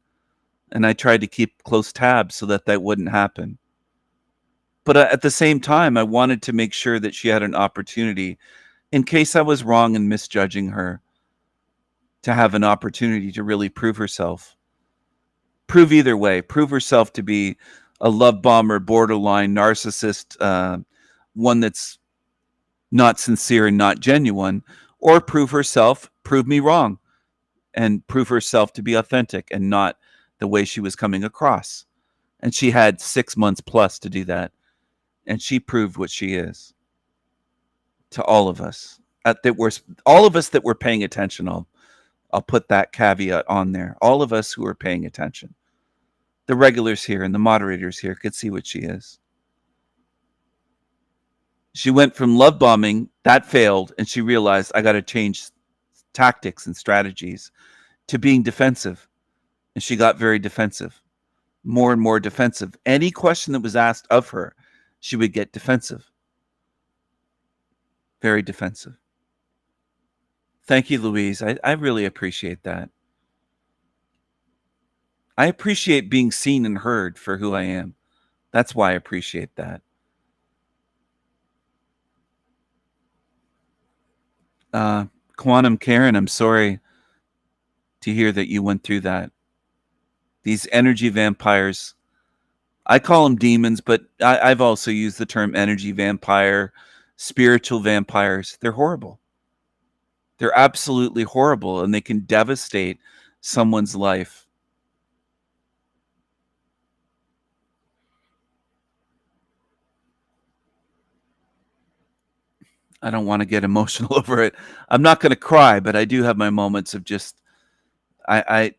And I tried to keep close tabs so that wouldn't happen. But at the same time, I wanted to make sure that she had an opportunity, in case I was wrong in misjudging her, to have an opportunity to really prove herself. Prove either way. Prove herself to be a love bomber, borderline, narcissist, one that's not sincere and not genuine, or prove me wrong, and prove herself to be authentic and not the way she was coming across. And she had 6 months plus to do that. And she proved what she is to all of us. All of us that were paying attention. I'll put that caveat on there. All of us who are paying attention. The regulars here and the moderators here could see what she is. She went from love bombing, that failed, and she realized I got to change tactics and strategies, to being defensive. And she got very defensive, more and more defensive. Any question that was asked of her, she would get defensive. Very defensive. Thank you, Louise. I really appreciate that. I appreciate being seen and heard for who I am. That's why I appreciate that. Quantum Karen, I'm sorry to hear that you went through that. These energy vampires, I call them demons, but I've also used the term energy vampire, spiritual vampires. They're horrible. They're absolutely horrible, and they can devastate someone's life. I don't want to get emotional over it. I'm not going to cry, but I do have my moments of just I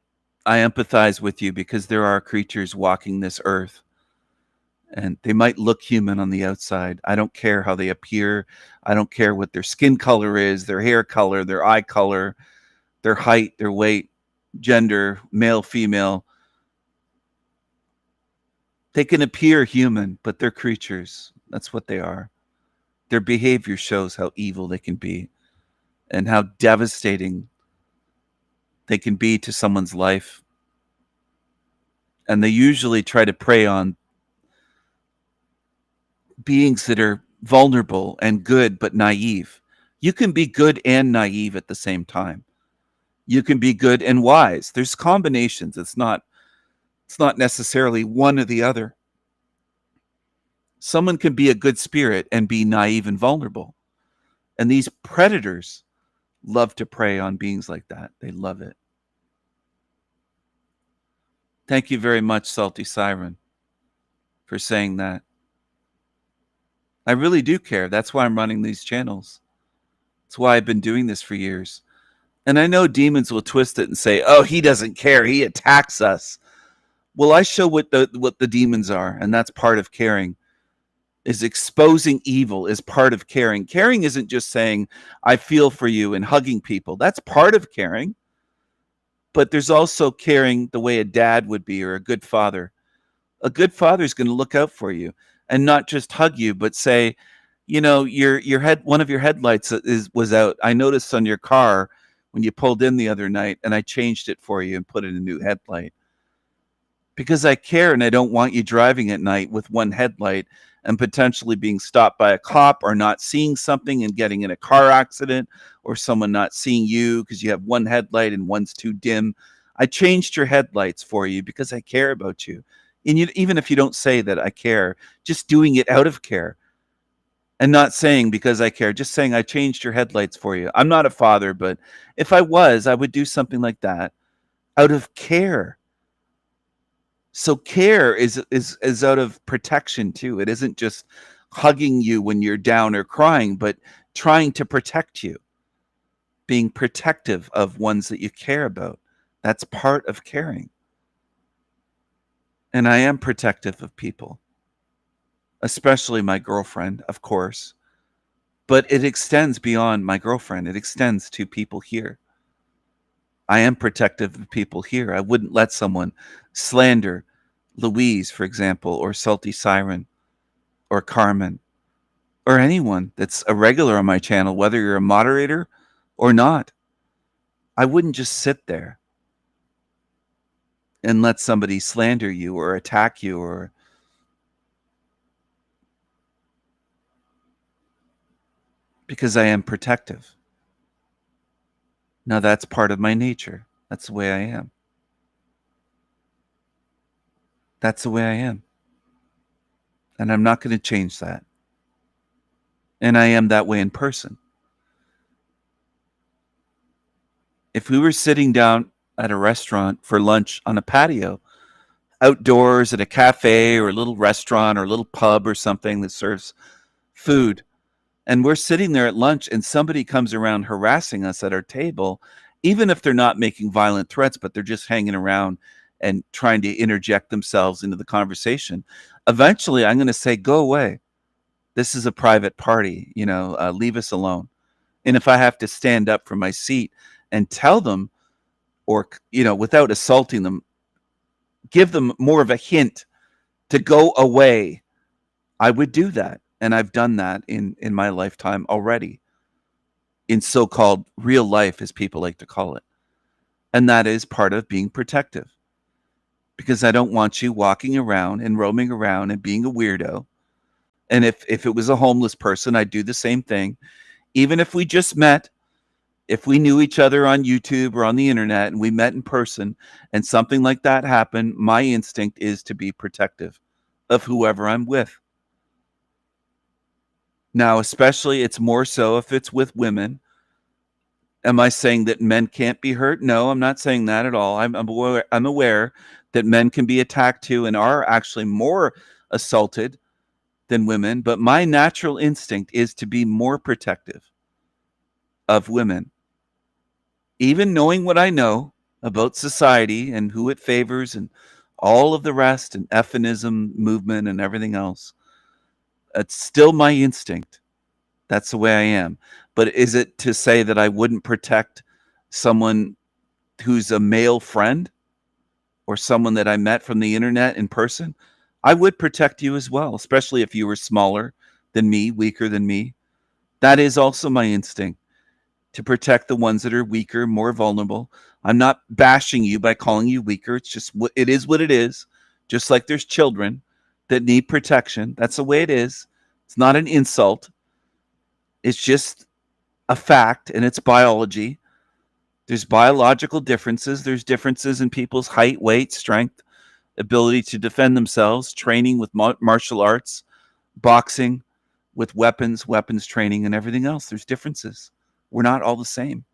empathize with you because there are creatures walking this earth, and they might look human on the outside. I don't care how they appear. I don't care what their skin color is, their hair color, their eye color, their height, their weight, gender, male, female. They can appear human, but they're creatures. That's what they are. Their behavior shows how evil they can be and how devastating they can be to someone's life. And they usually try to prey on beings that are vulnerable and good but naive. You can be good and naive at the same time. You can be good and wise. There's combinations. It's not necessarily one or the other. Someone can be a good spirit and be naive and vulnerable. And these predators love to prey on beings like that. They love it. Thank you very much, Salty Siren, for saying that. I really do care. That's why I'm running these channels. That's why I've been doing this for years. And I know demons will twist it and say, oh, he doesn't care. He attacks us. Well, I show what the demons are, and that's part of caring. Is exposing evil is part of caring. Caring isn't just saying, I feel for you and hugging people. That's part of caring. But there's also caring the way a dad would be or a good father. A good father is going to look out for you and not just hug you, but say, you know, one of your headlights was out. I noticed on your car when you pulled in the other night, and I changed it for you and put in a new headlight. Because I care, and I don't want you driving at night with one headlight and potentially being stopped by a cop or not seeing something and getting in a car accident, or someone not seeing you because you have one headlight and one's too dim. I changed your headlights for you because I care about you. And even if you don't say that I care, just doing it out of care and not saying because I care, just saying I changed your headlights for you. I'm not a father, but if I was, I would do something like that out of care. So care is out of protection too. It isn't just hugging you when you're down or crying, but trying to protect you, being protective of ones that you care about. That's part of caring. And I am protective of people, especially my girlfriend, of course. But it extends beyond my girlfriend. It extends to people here. I am protective of people here. I wouldn't let someone slander Louise, for example, or Salty Siren, or Carmen, or anyone that's a regular on my channel, whether you're a moderator or not. I wouldn't just sit there and let somebody slander you or attack you or because I am protective. Now that's part of my nature. That's the way I am. That's the way I am. And I'm not going to change that. And I am that way in person. If we were sitting down at a restaurant for lunch on a patio, outdoors at a cafe or a little restaurant or a little pub or something that serves food, and we're sitting there at lunch and somebody comes around harassing us at our table, even if they're not making violent threats, but they're just hanging around and trying to interject themselves into the conversation, eventually I'm going to say, go away. This is a private party, leave us alone. And if I have to stand up from my seat and tell them, or, without assaulting them, give them more of a hint to go away, I would do that. And I've done that in my lifetime already, in so-called real life, as people like to call it. And that is part of being protective, because I don't want you walking around and roaming around and being a weirdo. And if it was a homeless person, I'd do the same thing. Even if we just met If we knew each other on YouTube or on the internet and we met in person and something like that happened, my instinct is to be protective of whoever I'm with. Now, especially it's more so if it's with women. Am I saying that men can't be hurt? No, I'm not saying that at all. I'm aware that men can be attacked too and are actually more assaulted than women, but my natural instinct is to be more protective of women. Even knowing what I know about society and who it favors and all of the rest and feminism movement and everything else, it's still my instinct. That's the way I am. But is it to say that I wouldn't protect someone who's a male friend or someone that I met from the internet in person? I would protect you as well, especially if you were smaller than me, weaker than me. That is also my instinct, to protect the ones that are weaker, more vulnerable. I'm not bashing you by calling you weaker. It's just what it is, what it is. Just like there's children that need protection. That's the way it is. It's not an insult. It's just a fact, and it's biology. There's biological differences. There's differences in people's height, weight, strength, ability to defend themselves, training with martial arts, boxing, with weapons training, and everything else. There's differences. We're not all the same.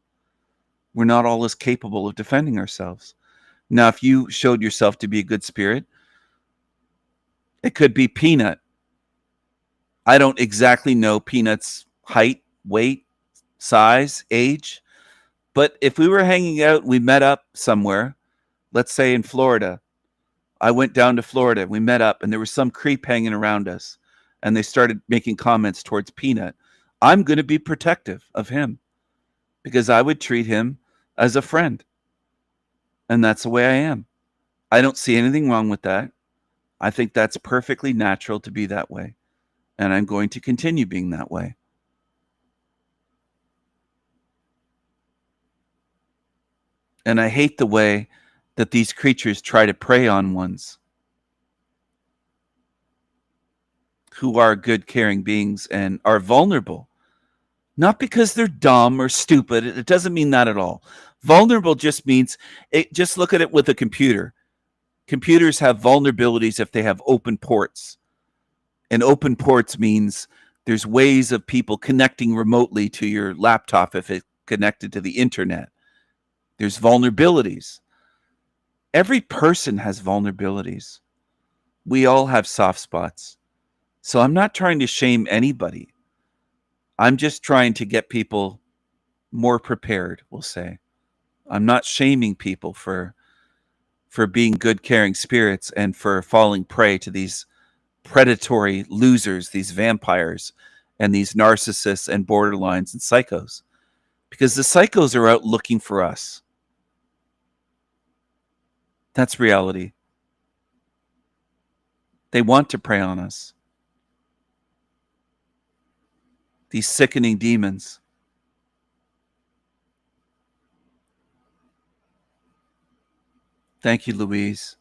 We're not all as capable of defending ourselves. Now, if you showed yourself to be a good spirit, it could be Peanut. I don't exactly know Peanut's height, weight, size, age, but if we were hanging out, we met up somewhere, let's say in Florida. I went down to Florida, we met up, and there was some creep hanging around us, and they started making comments towards Peanut. I'm going to be protective of him because I would treat him as a friend. And that's the way I am. I don't see anything wrong with that. I think that's perfectly natural to be that way. And I'm going to continue being that way. And I hate the way that these creatures try to prey on ones who are good, caring beings and are vulnerable. Not because they're dumb or stupid. It doesn't mean that at all. Vulnerable just means, just look at it with a computer. Computers have vulnerabilities if they have open ports. And open ports means there's ways of people connecting remotely to your laptop if it's connected to the internet. There's vulnerabilities. Every person has vulnerabilities. We all have soft spots. So I'm not trying to shame anybody. I'm just trying to get people more prepared, we'll say. I'm not shaming people for being good, caring spirits and for falling prey to these predatory losers, these vampires, and these narcissists and borderlines and psychos. Because the psychos are out looking for us. That's reality. They want to prey on us. These sickening demons. Thank you, Louise.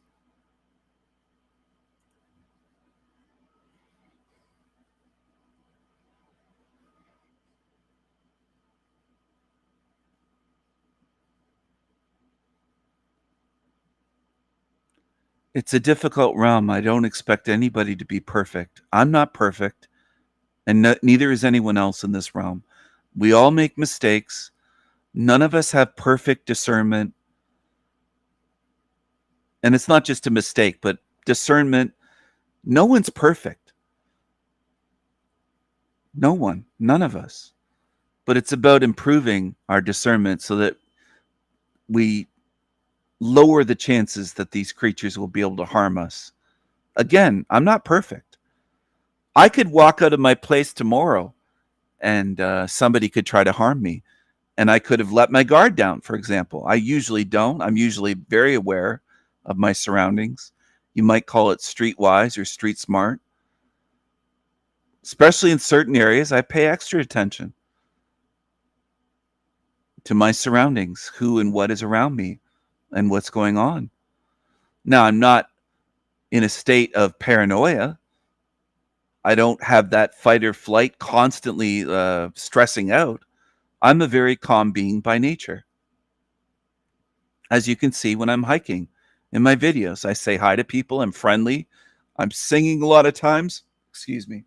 It's a difficult realm. I don't expect anybody to be perfect. I'm not perfect, and neither is anyone else in this realm. We all make mistakes. None of us have perfect discernment. And it's not just a mistake, but discernment. No one's perfect. No one. None of us. But it's about improving our discernment so that we lower the chances that these creatures will be able to harm us. Again, I'm not perfect. I could walk out of my place tomorrow and somebody could try to harm me. And I could have let my guard down, for example. I usually don't. I'm usually very aware of my surroundings. You might call it streetwise or street smart. Especially in certain areas, I pay extra attention to my surroundings, who and what is around me and what's going on. Now, I'm not in a state of paranoia. I don't have that fight or flight constantly stressing out. I'm a very calm being by nature. As you can see when I'm hiking in my videos, I say hi to people. I'm friendly. I'm singing a lot of times. Excuse me.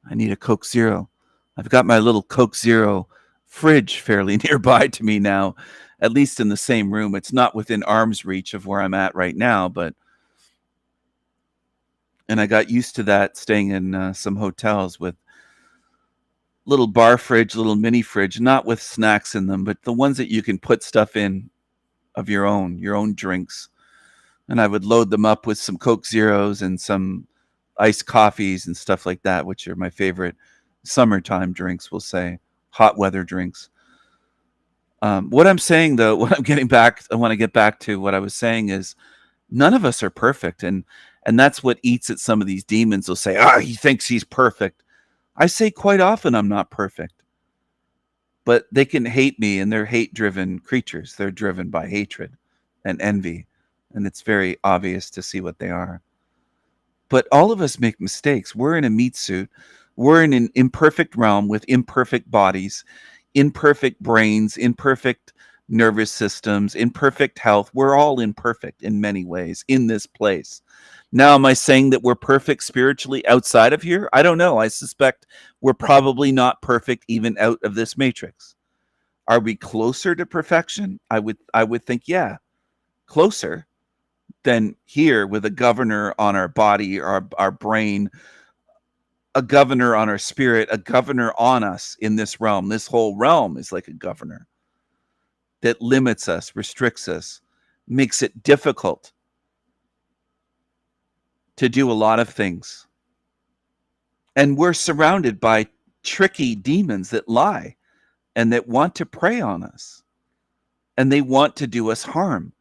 I need a Coke Zero. I've got my little Coke Zero fridge fairly nearby to me now, at least in the same room. It's not within arm's reach of where I'm at right now, and I got used to that staying in some hotels with little bar fridge, little mini fridge, not with snacks in them, but the ones that you can put stuff in of your own drinks. And I would load them up with some Coke Zeros and some iced coffees and stuff like that, which are my favorite summertime drinks, we'll say, hot weather drinks. What I'm saying, though, what I'm getting back, I want to get back to what I was saying is none of us are perfect. And that's what eats at some of these demons. They'll say, he thinks he's perfect. I say quite often I'm not perfect. But they can hate me, and they're hate-driven creatures. They're driven by hatred and envy. And it's very obvious to see what they are. But all of us make mistakes. We're in a meat suit. We're in an imperfect realm with imperfect bodies, imperfect brains, imperfect nervous systems, imperfect health. We're all imperfect in many ways in this place. Now, am I saying that we're perfect spiritually outside of here? I don't know. I suspect we're probably not perfect even out of this matrix. Are we closer to perfection? I would think, yeah, closer than here with a governor on our body, our brain, a governor on our spirit, a governor on us in this realm. This whole realm is like a governor that limits us, restricts us, makes it difficult to do a lot of things. And we're surrounded by tricky demons that lie and that want to prey on us. And they want to do us harm.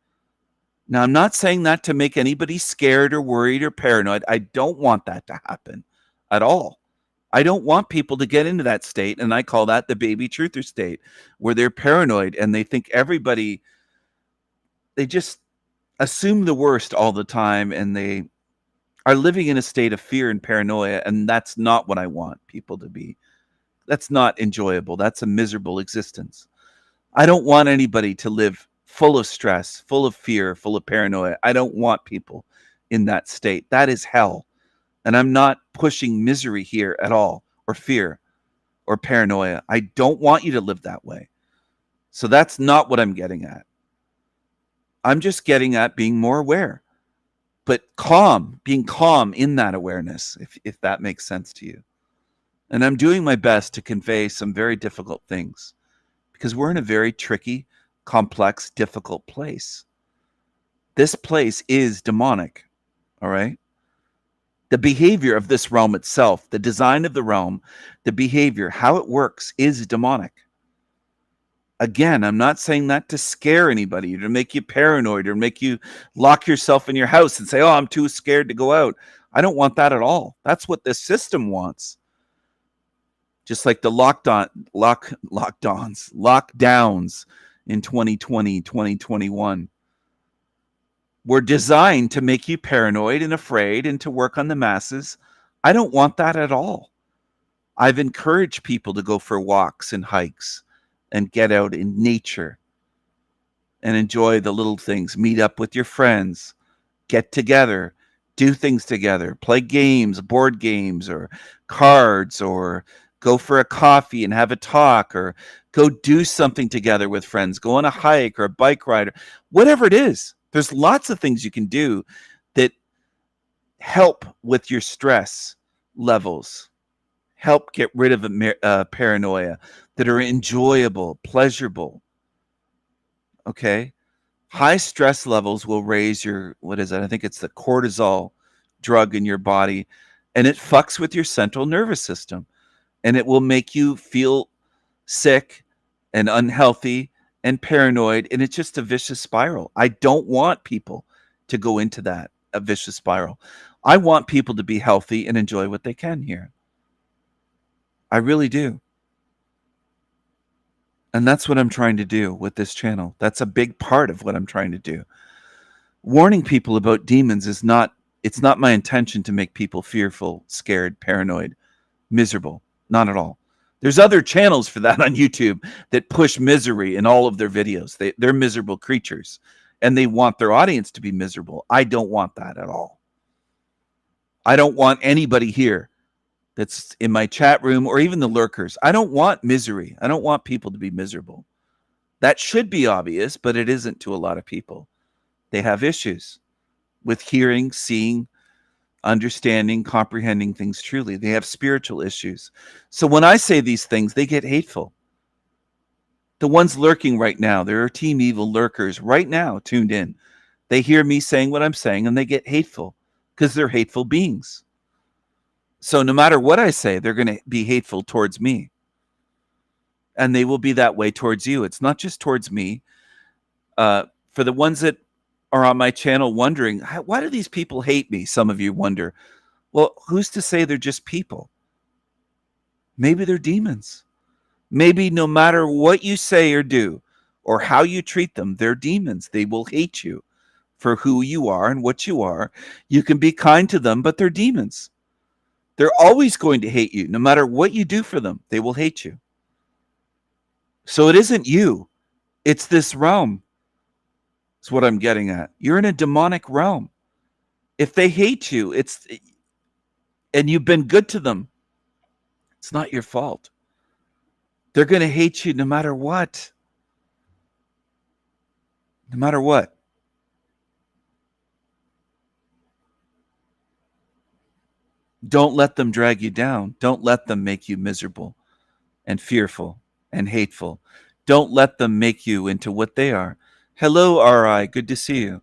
Now, I'm not saying that to make anybody scared or worried or paranoid. I don't want that to happen at all. I don't want people to get into that state, and I call that the baby truther state, where they're paranoid and they think everybody, they just assume the worst all the time, and they are living in a state of fear and paranoia, and that's not what I want people to be. That's not enjoyable. That's a miserable existence. I don't want anybody to live full of stress, full of fear, full of paranoia. I don't want people in that state. That is hell. And I'm not pushing misery here at all, or fear, or paranoia. I don't want you to live that way. So that's not what I'm getting at. I'm just getting at being more aware, but calm, being calm in that awareness, if that makes sense to you. And I'm doing my best to convey some very difficult things because we're in a very tricky, complex, difficult place. This place is demonic, all right? The behavior of this realm itself, the design of the realm, the behavior, how it works is demonic. Again, I'm not saying that to scare anybody, or to make you paranoid, or make you lock yourself in your house and say, oh, I'm too scared to go out. I don't want that at all. That's what this system wants. Just like the lockdowns in 2020, 2021. Were designed to make you paranoid and afraid and to work on the masses. I don't want that at all. I've encouraged people to go for walks and hikes and get out in nature and enjoy the little things. Meet up with your friends, get together, do things together, play games, board games or cards, or go for a coffee and have a talk, or go do something together with friends, go on a hike or a bike ride, or whatever it is. There's lots of things you can do that help with your stress levels, help get rid of paranoia, that are enjoyable, pleasurable. Okay? High stress levels will raise your, what is it? I think it's the cortisol drug in your body, and it fucks with your central nervous system, and it will make you feel sick and unhealthy and paranoid, and it's just a vicious spiral. I don't want people to go into that, a vicious spiral. I want people to be healthy and enjoy what they can here. I really do. And that's what I'm trying to do with this channel. That's a big part of what I'm trying to do. Warning people about demons is not, it's not my intention to make people fearful, scared, paranoid, miserable. Not at all. There's other channels for that on YouTube that push misery in all of their videos. They're miserable creatures, and they want their audience to be miserable. I don't want that at all. I don't want anybody here that's in my chat room or even the lurkers. I don't want misery. I don't want people to be miserable. That should be obvious, but it isn't to a lot of people. They have issues with hearing, seeing, understanding, comprehending things truly. They have spiritual issues. So when I say these things, they get hateful. The ones lurking right now, there are Team Evil lurkers right now tuned in. They hear me saying what I'm saying and they get hateful because they're hateful beings. So no matter what I say, they're going to be hateful towards me. And they will be that way towards you. It's not just towards me. For the ones that are on my channel wondering, why do these people hate me? Some of you wonder. Well, who's to say they're just people? Maybe they're demons. Maybe no matter what you say or do or how you treat them, they're demons. They will hate you for who you are and what you are. You can be kind to them, but they're demons. They're always going to hate you. No matter what you do for them, they will hate you. So it isn't you. It's this realm. That's what I'm getting at. You're in a demonic realm. If they hate you, and you've been good to them, it's not your fault. They're going to hate you no matter what. No matter what. Don't let them drag you down. Don't let them make you miserable and fearful and hateful. Don't let them make you into what they are. Hello, R.I. Good to see you.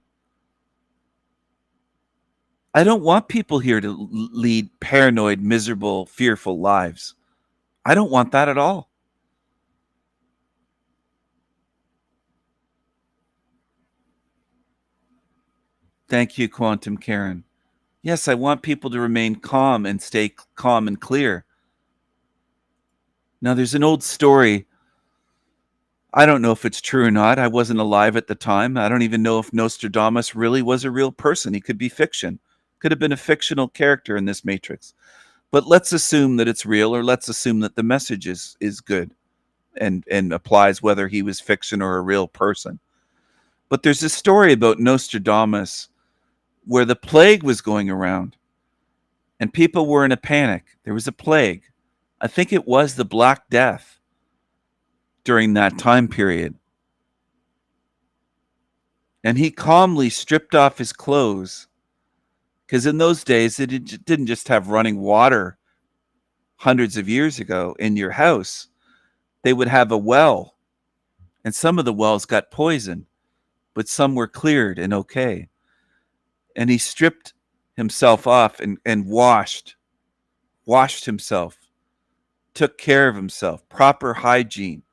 I don't want people here to lead paranoid, miserable, fearful lives. I don't want that at all. Thank you, Quantum Karen. Yes, I want people to remain calm and stay calm and clear. Now, there's an old story. I don't know if it's true or not. I wasn't alive at the time. I don't even know if Nostradamus really was a real person. He could be fiction. Could have been a fictional character in this matrix. But let's assume that it's real, or let's assume that the message is good and applies whether he was fiction or a real person. But there's a story about Nostradamus where the plague was going around and people were in a panic. There was a plague. I think it was the Black Death during that time period. And he calmly stripped off his clothes, because in those days, it didn't just have running water hundreds of years ago in your house. They would have a well, and some of the wells got poisoned, but some were cleared and okay. And he stripped himself off and washed himself, took care of himself, proper hygiene,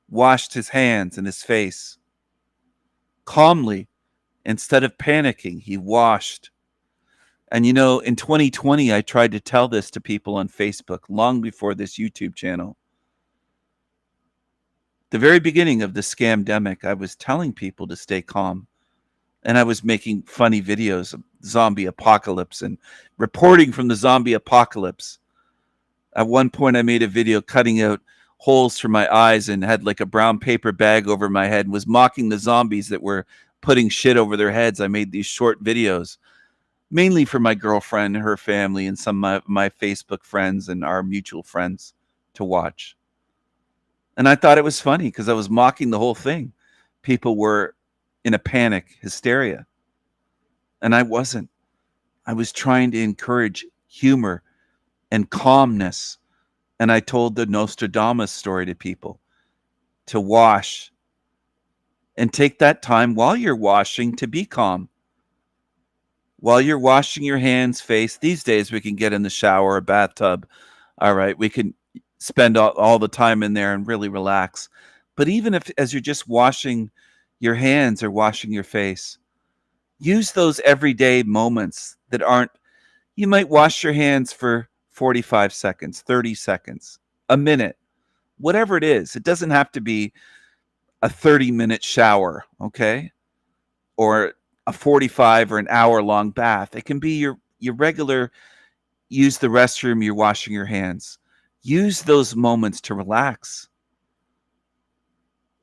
washed his hands and his face. Calmly, instead of panicking, he washed. And you know, in 2020, I tried to tell this to people on Facebook long before this YouTube channel. The very beginning of the scamdemic, I was telling people to stay calm. And I was making funny videos of zombie apocalypse and reporting from the zombie apocalypse. At one point, I made a video cutting out holes for my eyes and had like a brown paper bag over my head and was mocking the zombies that were putting shit over their heads. I made these short videos, mainly for my girlfriend and her family and some of my Facebook friends and our mutual friends to watch. And I thought it was funny because I was mocking the whole thing. People were in a panic, hysteria. And I wasn't. I was trying to encourage humor and calmness. And I told the Nostradamus story to people to wash and take that time while you're washing to be calm. While you're washing your hands, face, these days we can get in the shower or bathtub. All right, we can spend all the time in there and really relax. But even if as you're just washing your hands or washing your face, use those everyday moments that aren't, you might wash your hands for 45 seconds, 30 seconds, a minute, whatever it is. It doesn't have to be a 30-minute shower, okay? Or a 45 or an hour-long bath. It can be your regular, use the restroom, you're washing your hands. use those moments to relax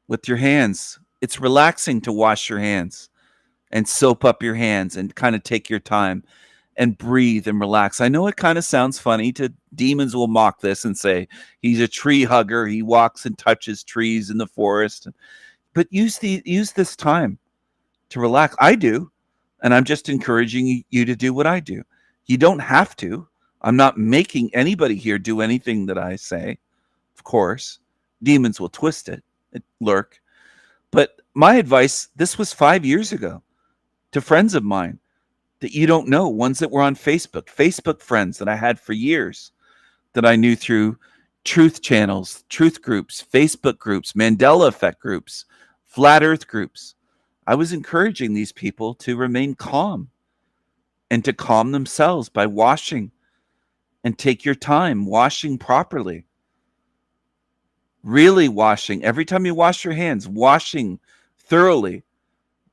with your hands. It's relaxing to wash your hands and soap up your hands and kind of take your time and breathe and relax. I know it kind of sounds funny. Demons will mock this and say he's a tree hugger. He walks and touches trees in the forest. But use this time to relax. I do, and I'm just encouraging you to do what I do. You don't have to. I'm not making anybody here do anything that I say. Of course, demons will twist it, lurk. But my advice, this was 5 years ago, to friends of mine that you don't know, ones that were on Facebook friends that I had for years, that I knew through truth channels, truth groups, Facebook groups, Mandela effect groups, flat earth groups. I was encouraging these people to remain calm and to calm themselves by washing, and take your time washing properly. Really washing. Every time you wash your hands, washing thoroughly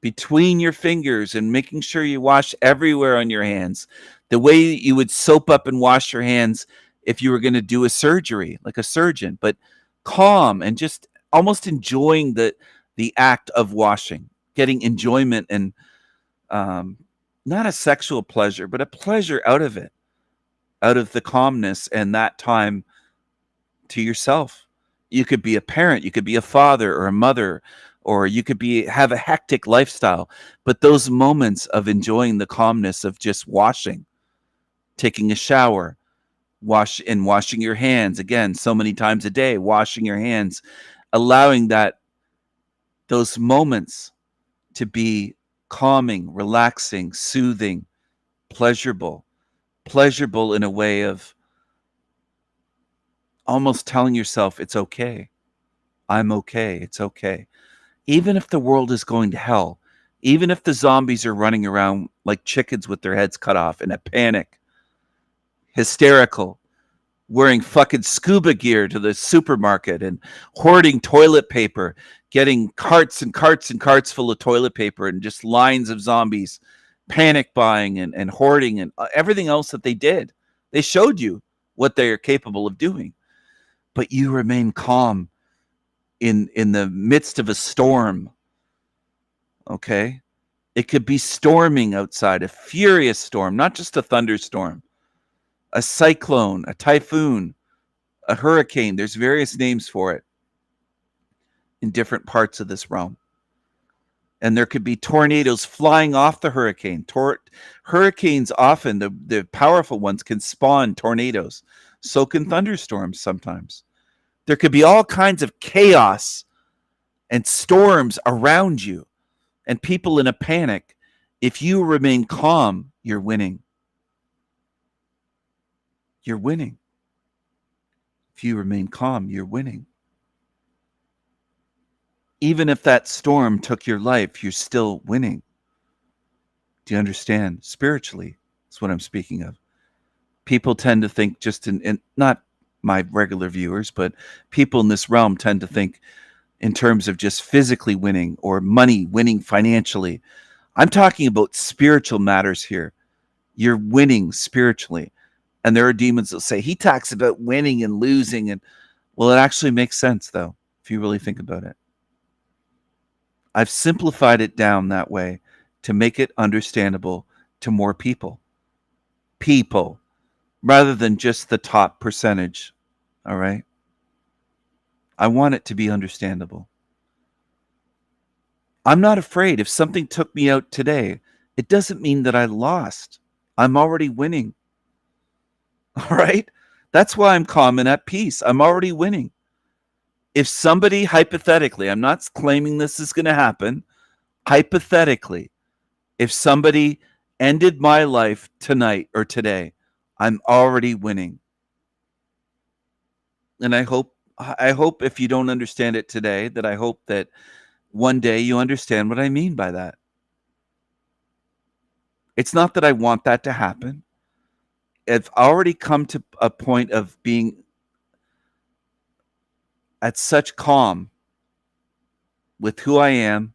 between your fingers and making sure you wash everywhere on your hands. The way you would soap up and wash your hands if you were going to do a surgery, like a surgeon, but calm and just almost enjoying the act of washing, getting enjoyment and not a sexual pleasure, but a pleasure out of it, out of the calmness and that time to yourself. You could be a parent, you could be a father or a mother, or you could have a hectic lifestyle, but those moments of enjoying the calmness of just washing, taking a shower, washing your hands again so many times a day, washing your hands, allowing those moments to be calming, relaxing, soothing, pleasurable in a way of almost telling yourself it's okay. I'm okay. It's okay. Even if the world is going to hell, even if the zombies are running around like chickens with their heads cut off in a panic, hysterical, wearing fucking scuba gear to the supermarket and hoarding toilet paper, getting carts and carts and carts full of toilet paper and just lines of zombies, panic buying and hoarding and everything else that they did. They showed you what they are capable of doing. But you remain calm in the midst of a storm. Okay? It could be storming outside, a furious storm, not just a thunderstorm, a cyclone, a typhoon, a hurricane. There's various names for it in different parts of this realm. And there could be tornadoes flying off the hurricane. Hurricanes often, the powerful ones, can spawn tornadoes. So can thunderstorms sometimes. There could be all kinds of chaos and storms around you and people in a panic. If you remain calm, you're winning. You're winning. If you remain calm, you're winning. Even if that storm took your life, you're still winning. Do you understand? Spiritually, that's what I'm speaking of. People tend to think just in not my regular viewers, but people in this realm tend to think in terms of just physically winning or money, winning financially. I'm talking about spiritual matters here. You're winning spiritually. And there are demons that say, he talks about winning and losing. And well, it actually makes sense, though, if you really think about it. I've simplified it down that way to make it understandable to more people. Rather than just the top percentage. All right? I want it to be understandable. I'm not afraid. If something took me out today, it doesn't mean that I lost. I'm already winning. All right? That's why I'm calm and at peace. I'm already winning. If somebody, hypothetically, I'm not claiming this is going to happen, hypothetically, if somebody ended my life tonight or today, I'm already winning. And I hope if you don't understand it today, that I hope that one day you understand what I mean by that. It's not that I want that to happen. I've already come to a point of being at such calm with who I am,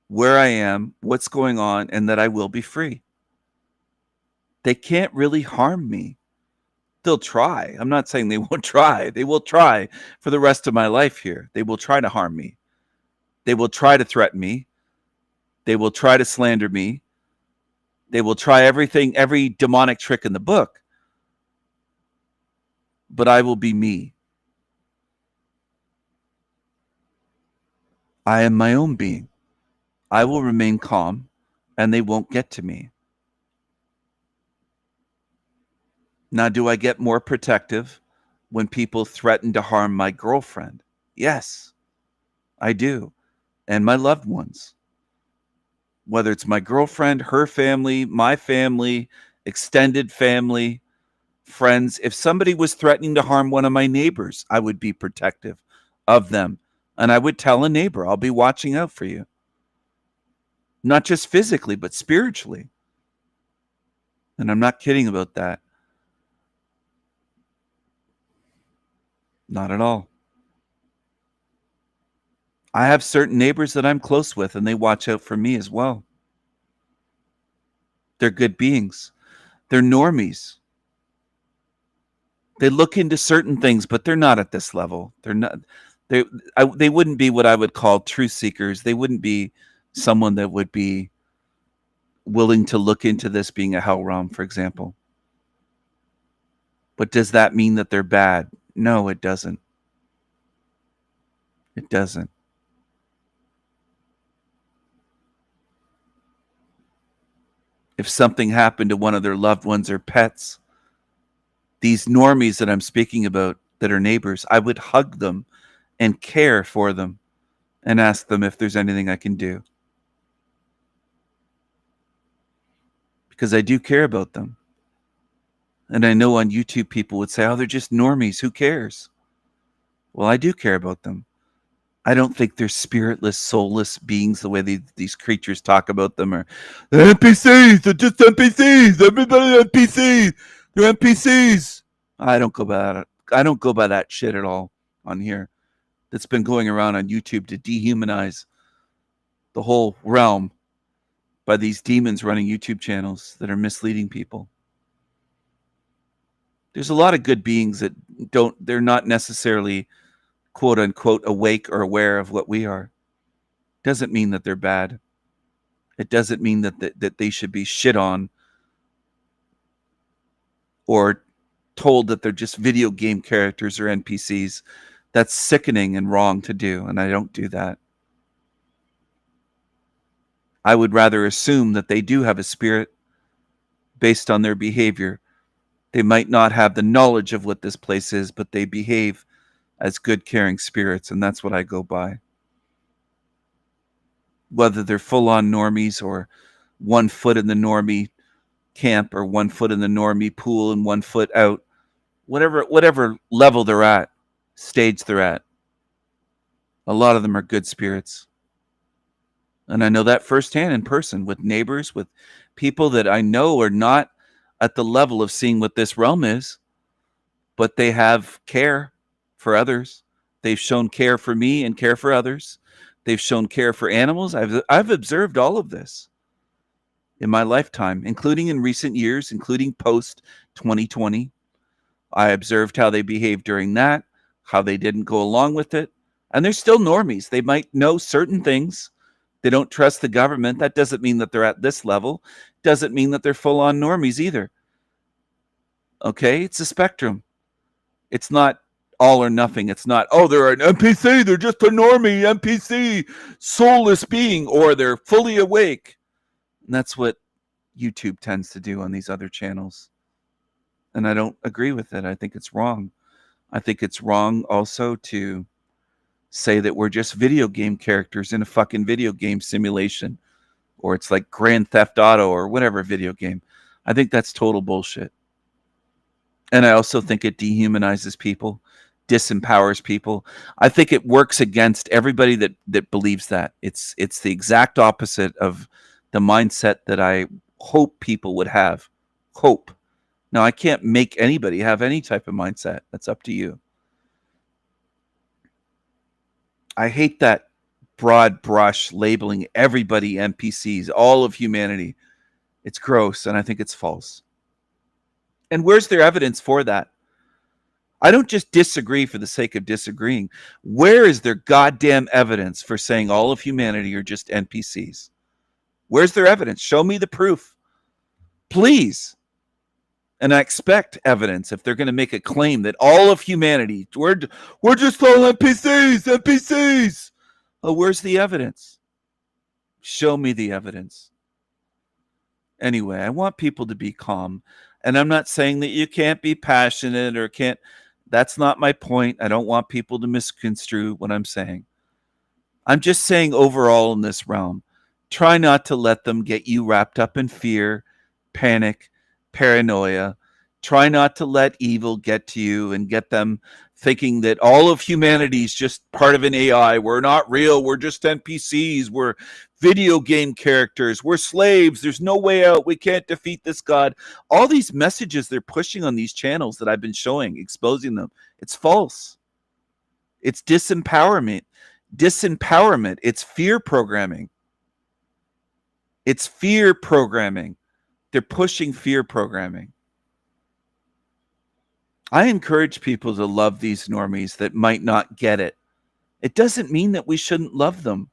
where I am, what's going on, and that I will be free. They can't really harm me. They'll try. I'm not saying they won't try. They will try for the rest of my life here. They will try to harm me. They will try to threaten me. They will try to slander me. They will try everything, every demonic trick in the book. But I will be me. I am my own being. I will remain calm, and they won't get to me. Now, do I get more protective when people threaten to harm my girlfriend? Yes, I do. And my loved ones. Whether it's my girlfriend, her family, my family, extended family, friends. If somebody was threatening to harm one of my neighbors, I would be protective of them. And I would tell a neighbor, I'll be watching out for you. Not just physically, but spiritually. And I'm not kidding about that. Not at all. I have certain neighbors that I'm close with, and they watch out for me as well. They're good beings. They're normies. They look into certain things, but they're not at this level. They're not. They wouldn't be what I would call truth seekers. They wouldn't be someone that would be willing to look into this being a hell realm, for example. But does that mean that they're bad? No, it doesn't. It doesn't. If something happened to one of their loved ones or pets, these normies that I'm speaking about that are neighbors, I would hug them and care for them and ask them if there's anything I can do. Because I do care about them. And I know on YouTube people would say, oh, they're just normies. Who cares? Well, I do care about them. I don't think they're spiritless, soulless beings the way these creatures talk about them. Or they're NPCs. They're just NPCs. Everybody NPCs. They're NPCs. I don't go by that. I don't go by that shit at all on here. That's been going around on YouTube to dehumanize the whole realm by these demons running YouTube channels that are misleading people. There's a lot of good beings that they're not necessarily quote unquote awake or aware of what we are. Doesn't mean that they're bad. It doesn't mean that they should be shit on or told that they're just video game characters or NPCs. That's sickening and wrong to do, and I don't do that. I would rather assume that they do have a spirit based on their behavior. They might not have the knowledge of what this place is, but they behave as good, caring spirits, and that's what I go by. Whether they're full-on normies or 1 foot in the normie camp or 1 foot in the normie pool and 1 foot out, whatever level they're at, stage they're at, a lot of them are good spirits. And I know that firsthand in person with neighbors, with people that I know are not at the level of seeing what this realm is, but they have care for others. They've shown care for me and care for others. They've shown care for animals. I've observed all of this in my lifetime, including in recent years, including post 2020. I observed how they behaved during that, how they didn't go along with it. And they're still normies. They might know certain things. They don't trust the government. That doesn't mean that they're at this level. Doesn't mean that they're full-on normies either. Okay? It's a spectrum. It's not all or nothing. It's not, oh, they're an NPC. They're just a normie NPC, soulless being, or they're fully awake. And that's what YouTube tends to do on these other channels. And I don't agree with it. I think it's wrong. I think it's wrong also to say that we're just video game characters in a fucking video game simulation, or it's like Grand Theft Auto or whatever video game. I think that's total bullshit. And I also think it dehumanizes people, disempowers people. I think it works against everybody that believes that. It's the exact opposite of the mindset that I hope people would have. Hope. Now, I can't make anybody have any type of mindset. That's up to you. I hate that broad brush labeling everybody NPCs, all of humanity. It's gross, and I think it's false. And where's their evidence for that? I don't just disagree for the sake of disagreeing. Where is their goddamn evidence for saying all of humanity are just NPCs? Where's their evidence? Show me the proof, please. And I expect evidence if they're going to make a claim that all of humanity, we're just all NPCs. Oh, where's the evidence? Show me the evidence. Anyway, I want people to be calm. And I'm not saying that you can't be passionate or can't. That's not my point. I don't want people to misconstrue what I'm saying. I'm just saying overall in this realm, try not to let them get you wrapped up in fear, panic, paranoia. Try not to let evil get to you and get them thinking that all of humanity is just part of an AI. We're not real. We're just NPCs. We're video game characters. We're slaves. There's no way out. We can't defeat this God. All these messages they're pushing on these channels that I've been showing, exposing them, it's false. It's disempowerment. It's fear programming. It's fear programming. They're pushing fear programming. I encourage people to love these normies that might not get it. It doesn't mean that we shouldn't love them.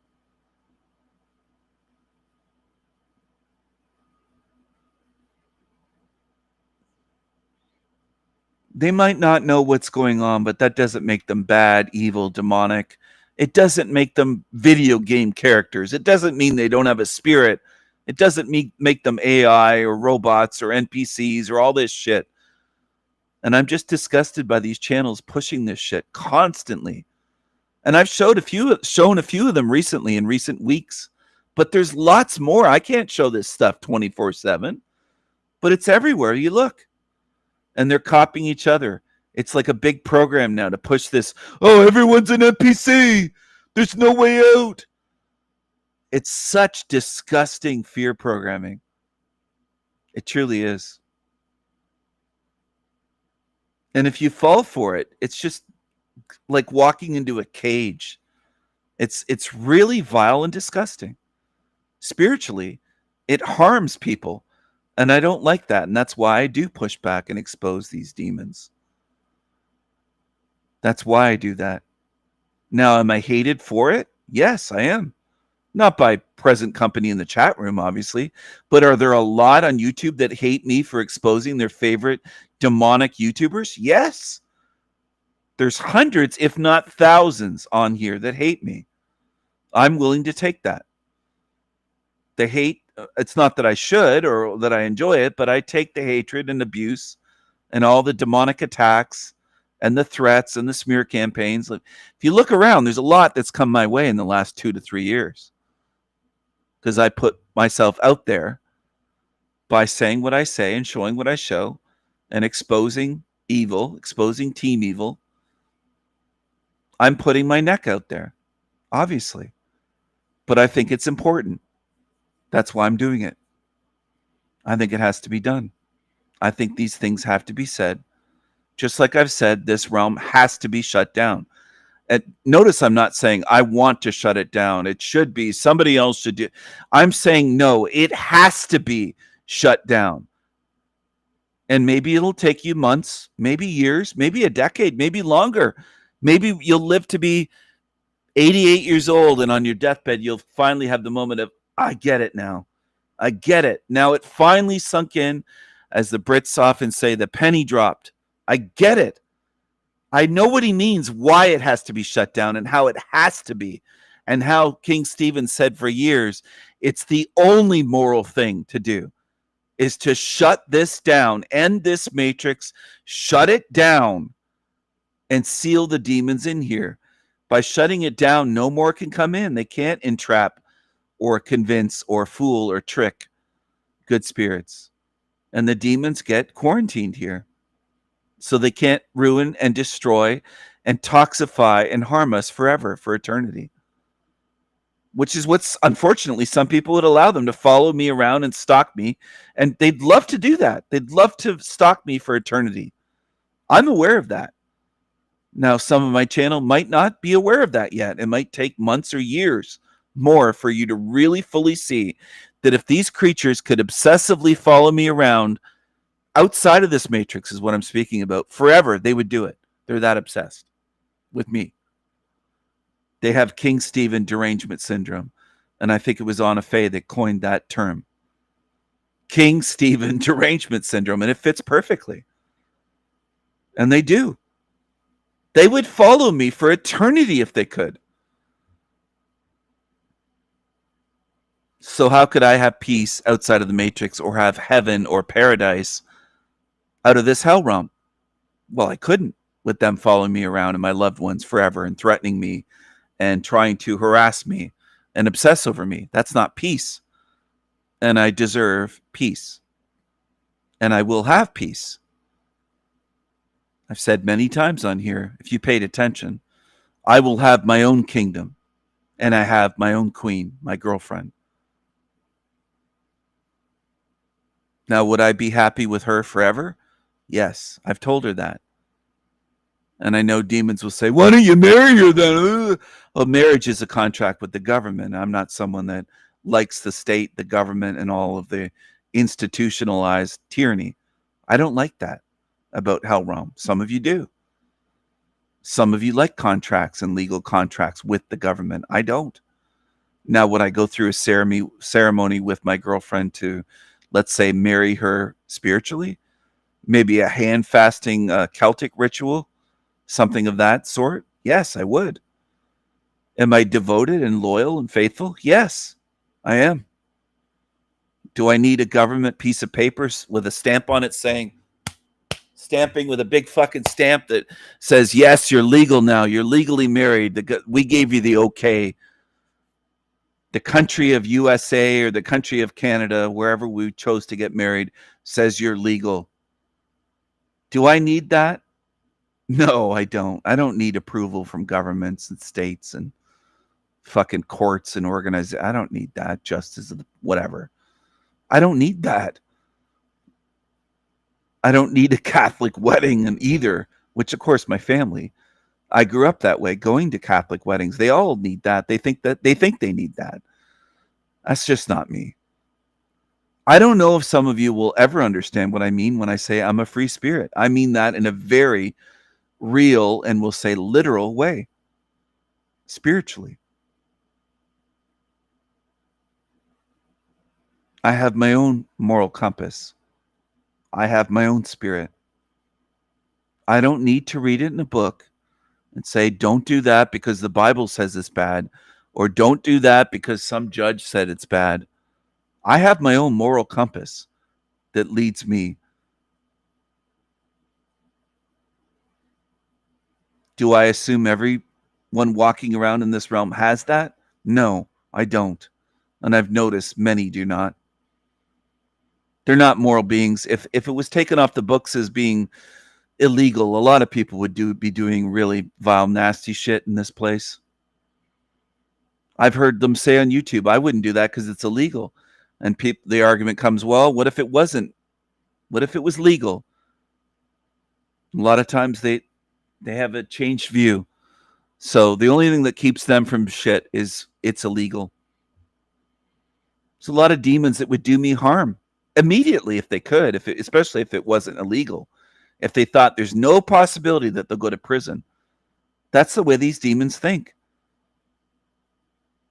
They might not know what's going on, but that doesn't make them bad, evil, demonic. It doesn't make them video game characters. It doesn't mean they don't have a spirit. It doesn't make them AI or robots or NPCs or all this shit. And I'm just disgusted by these channels pushing this shit constantly. And I've shown a few of them recently in recent weeks. But there's lots more. I can't show this stuff 24/7. But it's everywhere you look. And they're copying each other. It's like a big program now to push this. Oh, everyone's an NPC. There's no way out. It's such disgusting fear programming. It truly is. And if you fall for it, it's just like walking into a cage. It's really vile and disgusting. Spiritually, it harms people. And I don't like that. And that's why I do push back and expose these demons. That's why I do that. Now, am I hated for it? Yes, I am. Not by present company in the chat room, obviously, but are there a lot on YouTube that hate me for exposing their favorite demonic YouTubers? Yes. There's hundreds, if not thousands, on here that hate me. I'm willing to take that. The hate, it's not that I should or that I enjoy it, but I take the hatred and abuse and all the demonic attacks and the threats and the smear campaigns. If you look around, there's a lot that's come my way in the last 2 to 3 years. Because I put myself out there by saying what I say and showing what I show and exposing evil, exposing team evil. I'm putting my neck out there, obviously. But I think it's important. That's why I'm doing it. I think it has to be done. I think these things have to be said. Just like I've said, this realm has to be shut down. And notice I'm not saying I want to shut it down. It should be. Somebody else should do. I'm saying no, it has to be shut down. And maybe it'll take you months, maybe years, maybe a decade, maybe longer. Maybe you'll live to be 88 years old and on your deathbed, you'll finally have the moment of, I get it now. I get it. Now it finally sunk in, as the Brits often say, the penny dropped. I get it. I know what he means, why it has to be shut down and how it has to be. And how King Stephen said for years, it's the only moral thing to do is to shut this down, end this matrix, shut it down and seal the demons in here. By shutting it down, no more can come in. They can't entrap or convince or fool or trick good spirits. And the demons get quarantined here. So they can't ruin and destroy and toxify and harm us forever, for eternity. Which is what's, unfortunately, some people would allow them to follow me around and stalk me. And they'd love to do that. They'd love to stalk me for eternity. I'm aware of that. Now, some of my channel might not be aware of that yet. It might take months or years more for you to really fully see that if these creatures could obsessively follow me around outside of this matrix, is what I'm speaking about, forever, they would do it. They're that obsessed with me. They have King Stephen derangement syndrome. And I think it was Anna Faye that coined that term. King Stephen derangement syndrome. And it fits perfectly. And they do. They would follow me for eternity if they could. So how could I have peace outside of the Matrix or have heaven or paradise out of this hell realm? Well, I couldn't, with them following me around and my loved ones forever and threatening me and trying to harass me and obsess over me. That's not peace. And I deserve peace. And I will have peace. I've said many times on here, if you paid attention, I will have my own kingdom. And I have my own queen, my girlfriend. Now, would I be happy with her forever? Yes, I've told her that. And I know demons will say, why don't you marry her then? Well, marriage is a contract with the government. I'm not someone that likes the state, the government, and all of the institutionalized tyranny. I don't like that about Hell Realm. Some of you do. Some of you like contracts and legal contracts with the government. I don't. Now, would I go through a ceremony with my girlfriend to, let's say, marry her spiritually? Maybe a hand fasting Celtic ritual? Something of that sort? Yes, I would. Am I devoted and loyal and faithful? Yes, I am. Do I need a government piece of paper with a stamp on it saying, stamping with a big fucking stamp that says, yes, you're legal now. You're legally married. We gave you the okay. The country of USA or the country of Canada, wherever we chose to get married, says you're legal. Do I need that? No, I don't. I don't need approval from governments and states and fucking courts and organizations. I don't need that. Justice, whatever. I don't need that. I don't need a Catholic wedding either, which, of course, my family. I grew up that way, going to Catholic weddings. They all need that. They think they need that. That's just not me. I don't know if some of you will ever understand what I mean when I say I'm a free spirit. I mean that in a very real and we'll say literal way, spiritually. I have my own moral compass. I have my own spirit. I don't need to read it in a book and say, don't do that because the Bible says it's bad, or don't do that because some judge said it's bad. I have my own moral compass that leads me. Do I assume everyone walking around in this realm has that? No, I don't. And I've noticed many do not. They're not moral beings. If it was taken off the books as being illegal, a lot of people would be doing really vile, nasty shit in this place. I've heard them say on YouTube, I wouldn't do that because it's illegal. And the argument comes, well, what if it wasn't? What if it was legal? A lot of times they have a changed view. So the only thing that keeps them from shit is it's illegal. There's a lot of demons that would do me harm immediately if they could, especially if it wasn't illegal. If they thought there's no possibility that they'll go to prison. That's the way these demons think.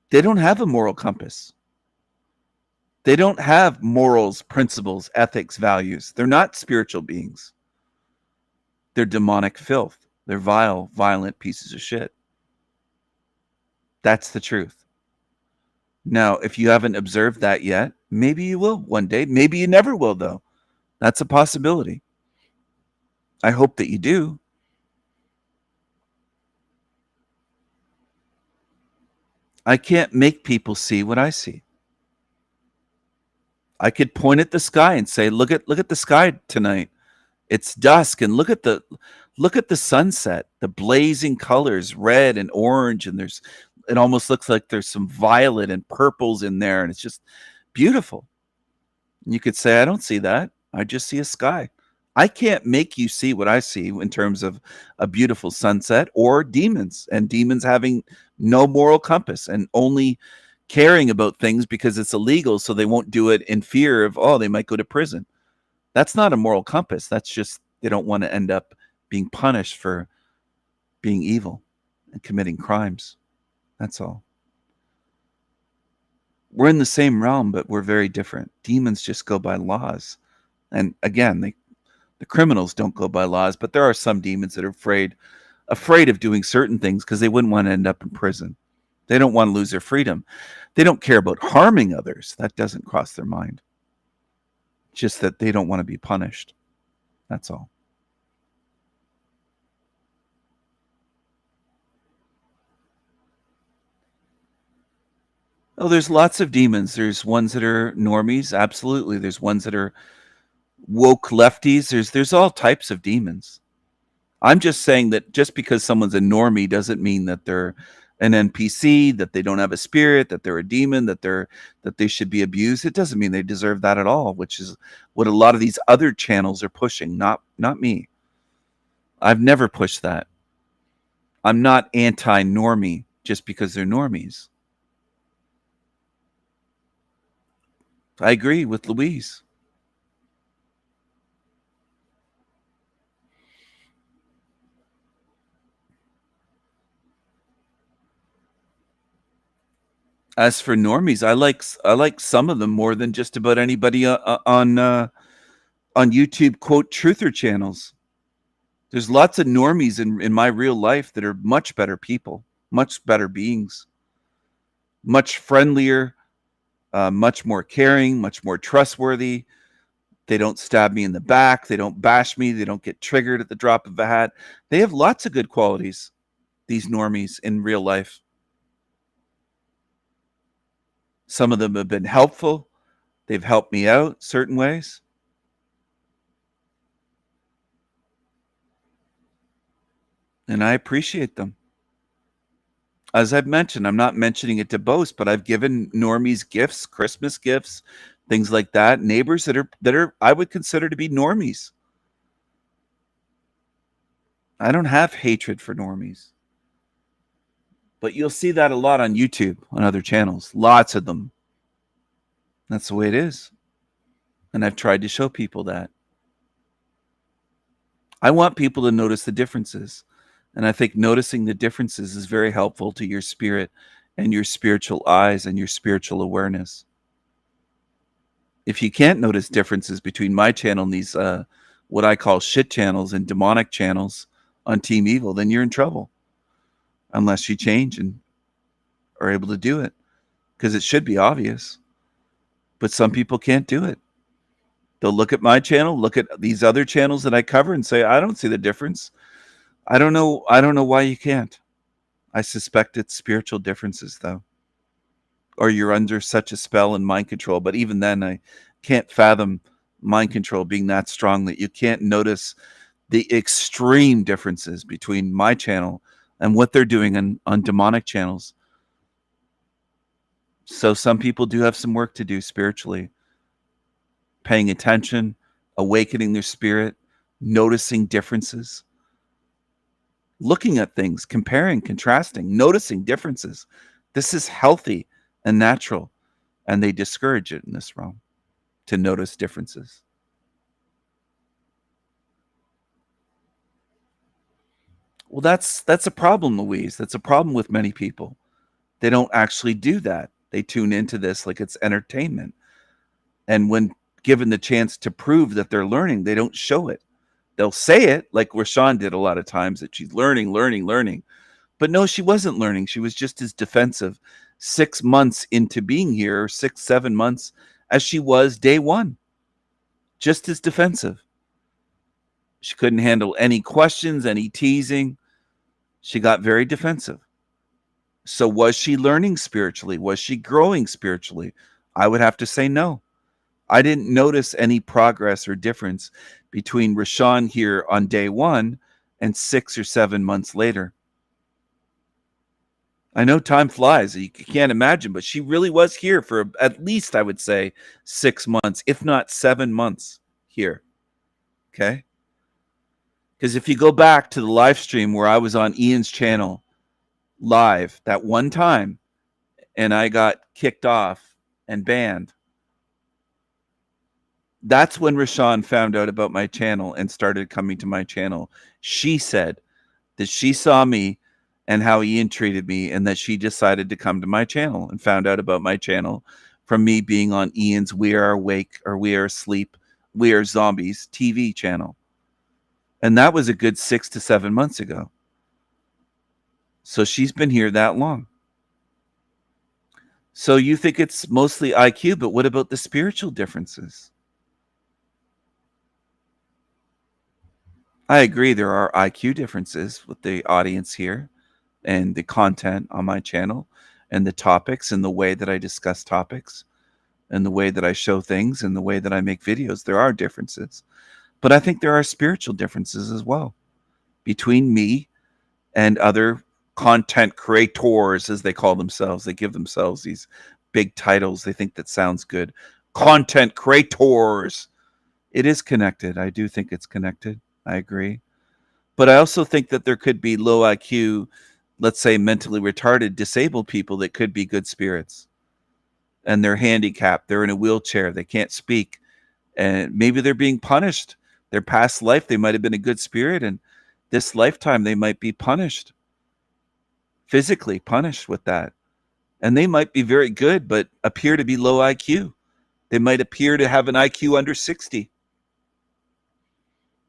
They don't have a moral compass. They don't have morals, principles, ethics, values. They're not spiritual beings. They're demonic filth. They're vile, violent pieces of shit. That's the truth. Now, if you haven't observed that yet, maybe you will one day. Maybe you never will, though. That's a possibility. I hope that you do. I can't make people see what I see. I could point at the sky and say, look at the sky tonight. It's dusk, and look at the sunset, the blazing colors, red and orange, and it almost looks like there's some violet and purples in there, and it's just beautiful. And you could say, I don't see that. I just see a sky. I can't make you see what I see in terms of a beautiful sunset or demons, and demons having no moral compass and only caring about things because it's illegal, so they won't do it in fear of, they might go to prison. That's not a moral compass. That's just they don't want to end up being punished for being evil and committing crimes. That's all. We're in the same realm, but we're very different. Demons just go by laws. And again, the criminals don't go by laws, but there are some demons that are afraid of doing certain things because they wouldn't want to end up in prison. They don't want to lose their freedom. They don't care about harming others. That doesn't cross their mind. Just that they don't want to be punished. That's all. Oh, there's lots of demons. There's ones that are normies, absolutely. There's ones that are woke lefties. There's all types of demons. I'm just saying that just because someone's a normie doesn't mean that they're an NPC, that they don't have a spirit, that they're a demon, that they should be abused. It doesn't mean they deserve that at all, which is what a lot of these other channels are pushing, not me. I've never pushed that. I'm not anti-normie just because they're normies. I agree with Louise. As for normies, I like some of them more than just about anybody on YouTube quote truther channels. There's lots of normies in my real life that are much better people, much better beings, much friendlier, much more caring, much more trustworthy. They don't stab me in the back. They don't bash me. They don't get triggered at the drop of a hat. They have lots of good qualities, these normies in real life. Some of them have been helpful. They've helped me out certain ways. And I appreciate them. As I've mentioned, I'm not mentioning it to boast, but I've given normies gifts, Christmas gifts, things like that. Neighbors that are I would consider to be normies. I don't have hatred for normies. But you'll see that a lot on YouTube, on other channels. Lots of them. That's the way it is. And I've tried to show people that. I want people to notice the differences. And I think noticing the differences is very helpful to your spirit and your spiritual eyes and your spiritual awareness. If you can't notice differences between my channel and these what I call shit channels and demonic channels on Team Evil, then you're in trouble. Unless you change and are able to do it. Because it should be obvious. But some people can't do it. They'll look at my channel, look at these other channels that I cover and say, I don't see the difference. I don't know why you can't. I suspect it's spiritual differences, though. Or you're under such a spell and mind control. But even then, I can't fathom mind control being that strong that you can't notice the extreme differences between my channel and what they're doing on demonic channels. So some people do have some work to do spiritually. Paying attention, awakening their spirit, noticing differences. Looking at things, comparing, contrasting, noticing differences. This is healthy and natural, and they discourage it in this realm to notice differences. Well, that's a problem, Louise. That's a problem with many people. They don't actually do that. They tune into this like it's entertainment. And when given the chance to prove that they're learning, they don't show it. They'll say it like Rashawn did a lot of times, that she's learning. But no, she wasn't learning. She was just as defensive 6 months into being here, 6, 7 months, as she was day one. Just as defensive. She couldn't handle any questions, any teasing. She got very defensive. So was she learning spiritually? Was she growing spiritually? I would have to say no. I didn't notice any progress or difference between Rashawn here on day one and 6 or 7 months later. I know time flies. You can't imagine, but she really was here for at least, I would say, 6 months, if not 7 months here. Okay? Because if you go back to the live stream where I was on Ian's channel live that one time and I got kicked off and banned, that's when Rashawn found out about my channel and started coming to my channel. She said that she saw me and how Ian treated me, and that she decided to come to my channel and found out about my channel from me being on Ian's We Are Awake or We Are Asleep, We Are Zombies TV channel. And that was a good 6 to 7 months ago. So she's been here that long. So you think it's mostly IQ, but what about the spiritual differences? I agree there are IQ differences with the audience here and the content on my channel and the topics and the way that I discuss topics and the way that I show things and the way that I make videos. There are differences. But I think there are spiritual differences as well between me and other content creators, as they call themselves. They give themselves these big titles. They think that sounds good. Content creators. It is connected. I do think it's connected. I agree. But I also think that there could be low IQ, let's say mentally retarded, disabled people that could be good spirits. And they're handicapped. They're in a wheelchair. They can't speak. And maybe they're being punished. Their past life, they might have been a good spirit. And this lifetime, they might be punished. Physically punished with that. And they might be very good, but appear to be low IQ. They might appear to have an IQ under 60.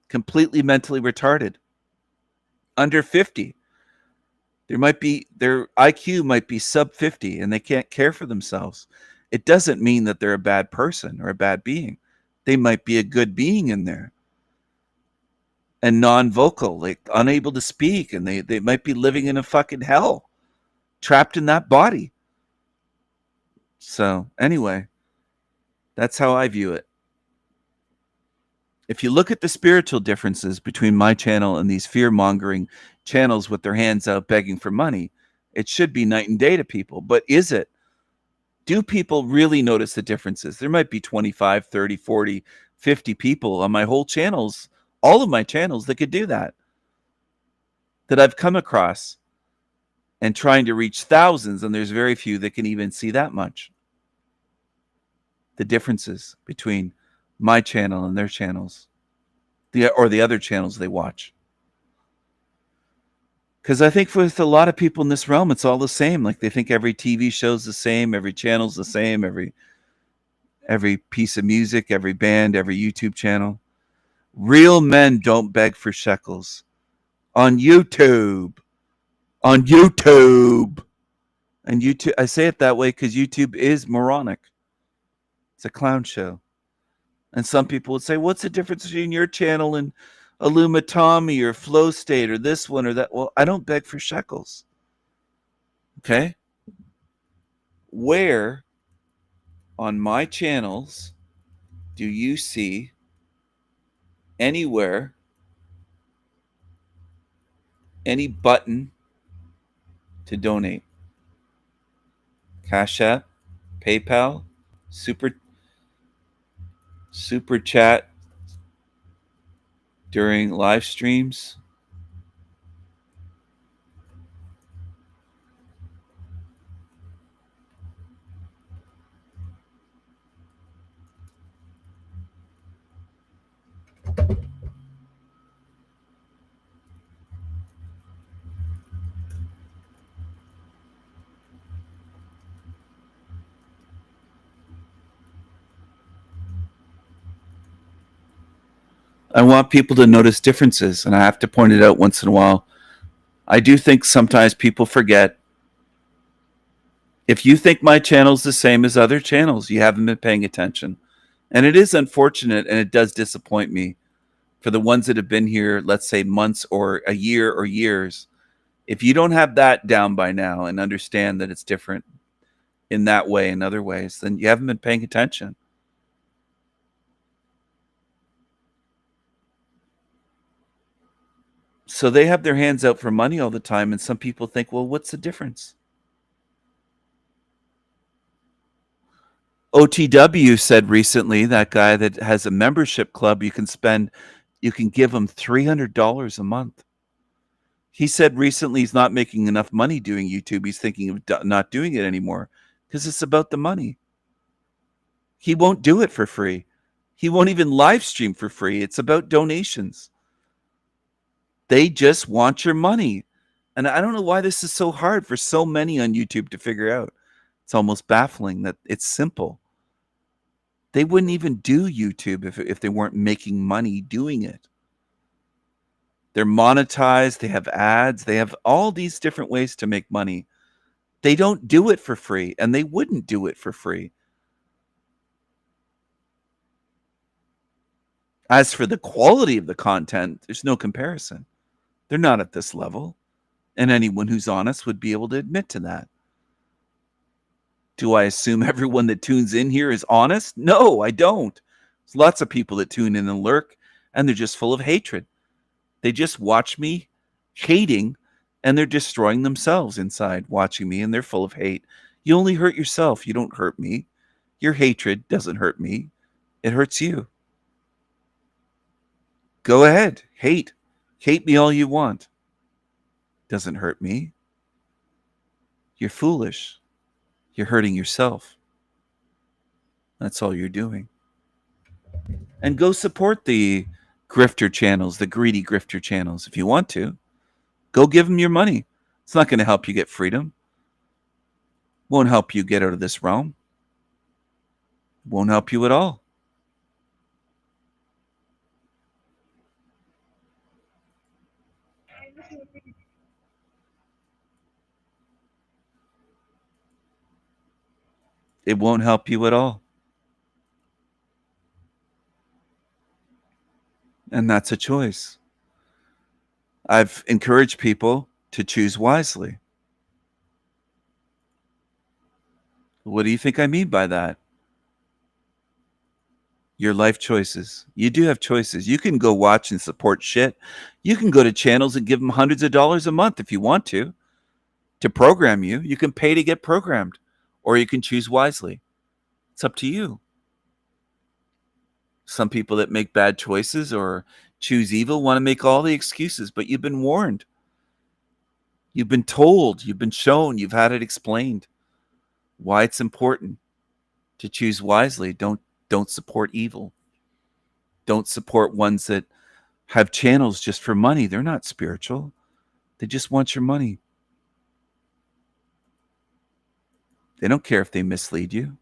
Completely mentally retarded. Under 50. Their IQ might be sub 50 and they can't care for themselves. It doesn't mean that they're a bad person or a bad being. They might be a good being in there. And non-vocal, like unable to speak, and they might be living in a fucking hell, trapped in that body. So anyway, that's how I view it. If you look at the spiritual differences between my channel and these fear-mongering channels with their hands out begging for money, it should be night and day to people. But is it? Do people really notice the differences? There might be 25, 30, 40, 50 people on my whole channels, all of my channels, that could do that I've come across, and trying to reach thousands, and there's very few that can even see that much. The differences between my channel and their channels, or the other channels they watch. Because I think with a lot of people in this realm, it's all the same. Like they think every TV show's the same, every channel's the same, every piece of music, every band, every YouTube channel. Real men don't beg for shekels. On YouTube. On YouTube. And YouTube, I say it that way because YouTube is moronic. It's a clown show. And some people would say, what's the difference between your channel and Illumitami or Flow State or this one or that? Well, I don't beg for shekels. Okay? Where on my channels do you see anywhere any button to donate? Cash App, PayPal, Super Chat during live streams. I want people to notice differences, and I have to point it out once in a while. I do think sometimes people forget. If you think my channel's the same as other channels, you haven't been paying attention. And it is unfortunate, and it does disappoint me for the ones that have been here, let's say months or a year or years. If you don't have that down by now and understand that it's different in that way and other ways, then you haven't been paying attention. So they have their hands out for money all the time, and some people think, well, what's the difference? OTW said recently, that guy that has a membership club, you can give him $300 a month. He said recently he's not making enough money doing YouTube. He's thinking of not doing it anymore because it's about the money. He won't do it for free. He won't even live stream for free. It's about donations. They just want your money. And I don't know why this is so hard for so many on YouTube to figure out. It's almost baffling that it's simple. They wouldn't even do YouTube if they weren't making money doing it. They're monetized, they have ads, they have all these different ways to make money. They don't do it for free, and they wouldn't do it for free. As for the quality of the content, there's no comparison. They're not at this level, and anyone who's honest would be able to admit to that. Do I assume everyone that tunes in here is honest? No, I don't. There's lots of people that tune in and lurk, and they're just full of hatred. They just watch me hating, and they're destroying themselves inside watching me, and they're full of hate. You only hurt yourself. You don't hurt me. Your hatred doesn't hurt me. It hurts you. Go ahead. Hate. Hate me all you want. Doesn't hurt me. You're foolish. You're hurting yourself. That's all you're doing. And go support the grifter channels, the greedy grifter channels, if you want to. Go give them your money. It's not going to help you get freedom. Won't help you get out of this realm. Won't help you at all. It won't help you at all. And that's a choice. I've encouraged people to choose wisely. What do you think I mean by that? Your life choices. You do have choices. You can go watch and support shit. You can go to channels and give them hundreds of dollars a month if you want to program you. You can pay to get programmed, or you can choose wisely. It's up to you. Some people that make bad choices or choose evil want to make all the excuses, but you've been warned. You've been told, you've been shown, you've had it explained why it's important to choose wisely. Don't support evil. Don't support ones that have channels just for money. They're not spiritual. They just want your money. They don't care if they mislead you.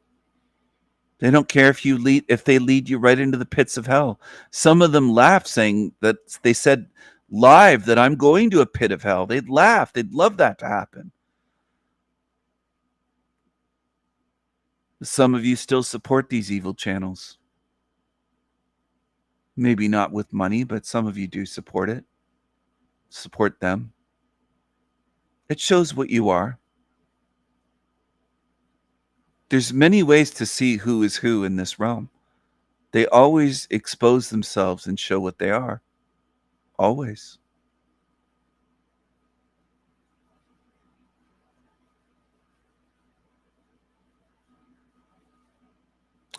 They don't care if they lead you right into the pits of hell. Some of them laugh, saying that they said live that I'm going to a pit of hell. They'd laugh. They'd love that to happen. Some of you still support these evil channels. Maybe not with money, but some of you do support it. Support them. It shows what you are. There's many ways to see who is who in this realm. They always expose themselves and show what they are. Always.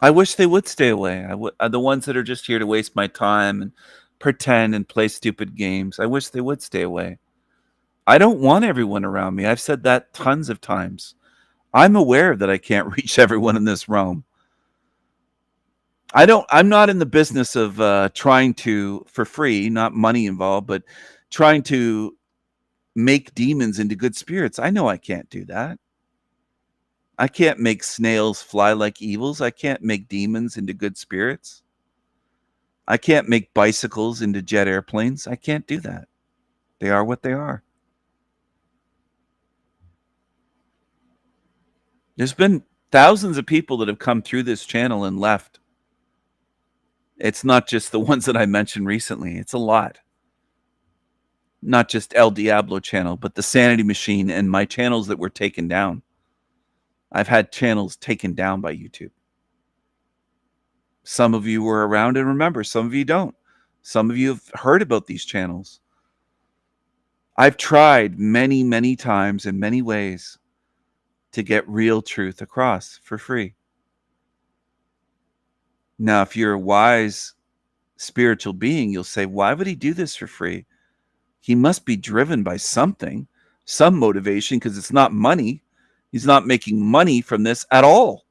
I wish they would stay away. The ones that are just here to waste my time and pretend and play stupid games. I wish they would stay away. I don't want everyone around me. I've said that tons of times. I'm aware that I can't reach everyone in this realm. I'm not in the business of trying to, for free, not money involved, but trying to make demons into good spirits. I know I can't do that. I can't make snails fly like evils. I can't make demons into good spirits. I can't make bicycles into jet airplanes. I can't do that. They are what they are. There's been thousands of people that have come through this channel and left. It's not just the ones that I mentioned recently. It's a lot. Not just El Diablo channel, but the Sanity Machine and my channels that were taken down. I've had channels taken down by YouTube. Some of you were around and remember. Some of you don't. Some of you have heard about these channels. I've tried many, many times in many ways to get real truth across for free. Now, if you're a wise spiritual being, you'll say, why would he do this for free? He must be driven by something, some motivation, because it's not money. He's not making money from this at all.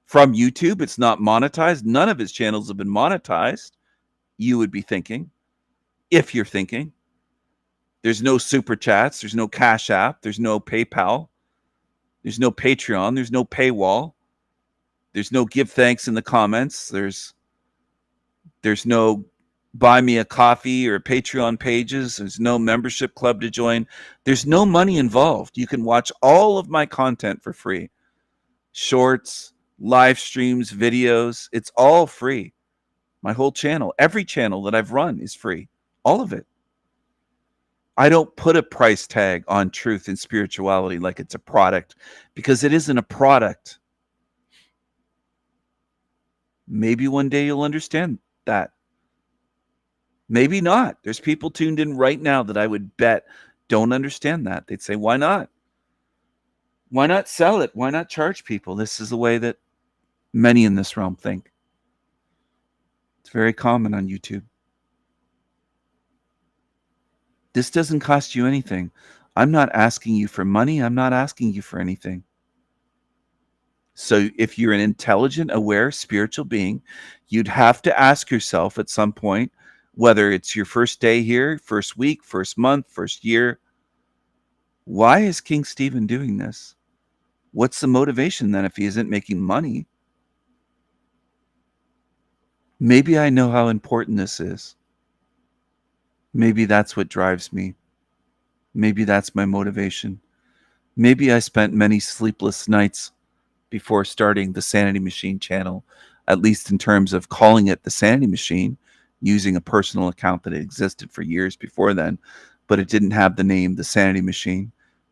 From YouTube, it's not monetized. None of his channels have been monetized. You would be thinking, if you're thinking. There's no super chats. There's no Cash App. There's no PayPal. There's no Patreon. There's no paywall. There's no give thanks in the comments. There's no buy me a coffee or Patreon pages. There's no membership club to join. There's no money involved. You can watch all of my content for free. Shorts, live streams, videos. It's all free. My whole channel, every channel that I've run is free. All of it. I don't put a price tag on truth and spirituality like it's a product, because it isn't a product. Maybe one day you'll understand that. Maybe not. There's people tuned in right now that I would bet don't understand that. They'd say, why not? Why not sell it? Why not charge people? This is the way that many in this realm think. It's very common on YouTube. This doesn't cost you anything. I'm not asking you for money. I'm not asking you for anything. So if you're an intelligent, aware, spiritual being, you'd have to ask yourself at some point, whether it's your first day here, first week, first month, first year, why is King Stephen doing this? What's the motivation then if he isn't making money? Maybe I know how important this is. Maybe that's what drives me. Maybe that's my motivation. Maybe I spent many sleepless nights before starting the Sanity Machine channel, at least in terms of calling it the Sanity Machine, using a personal account that had existed for years before then, but it didn't have the name The Sanity Machine,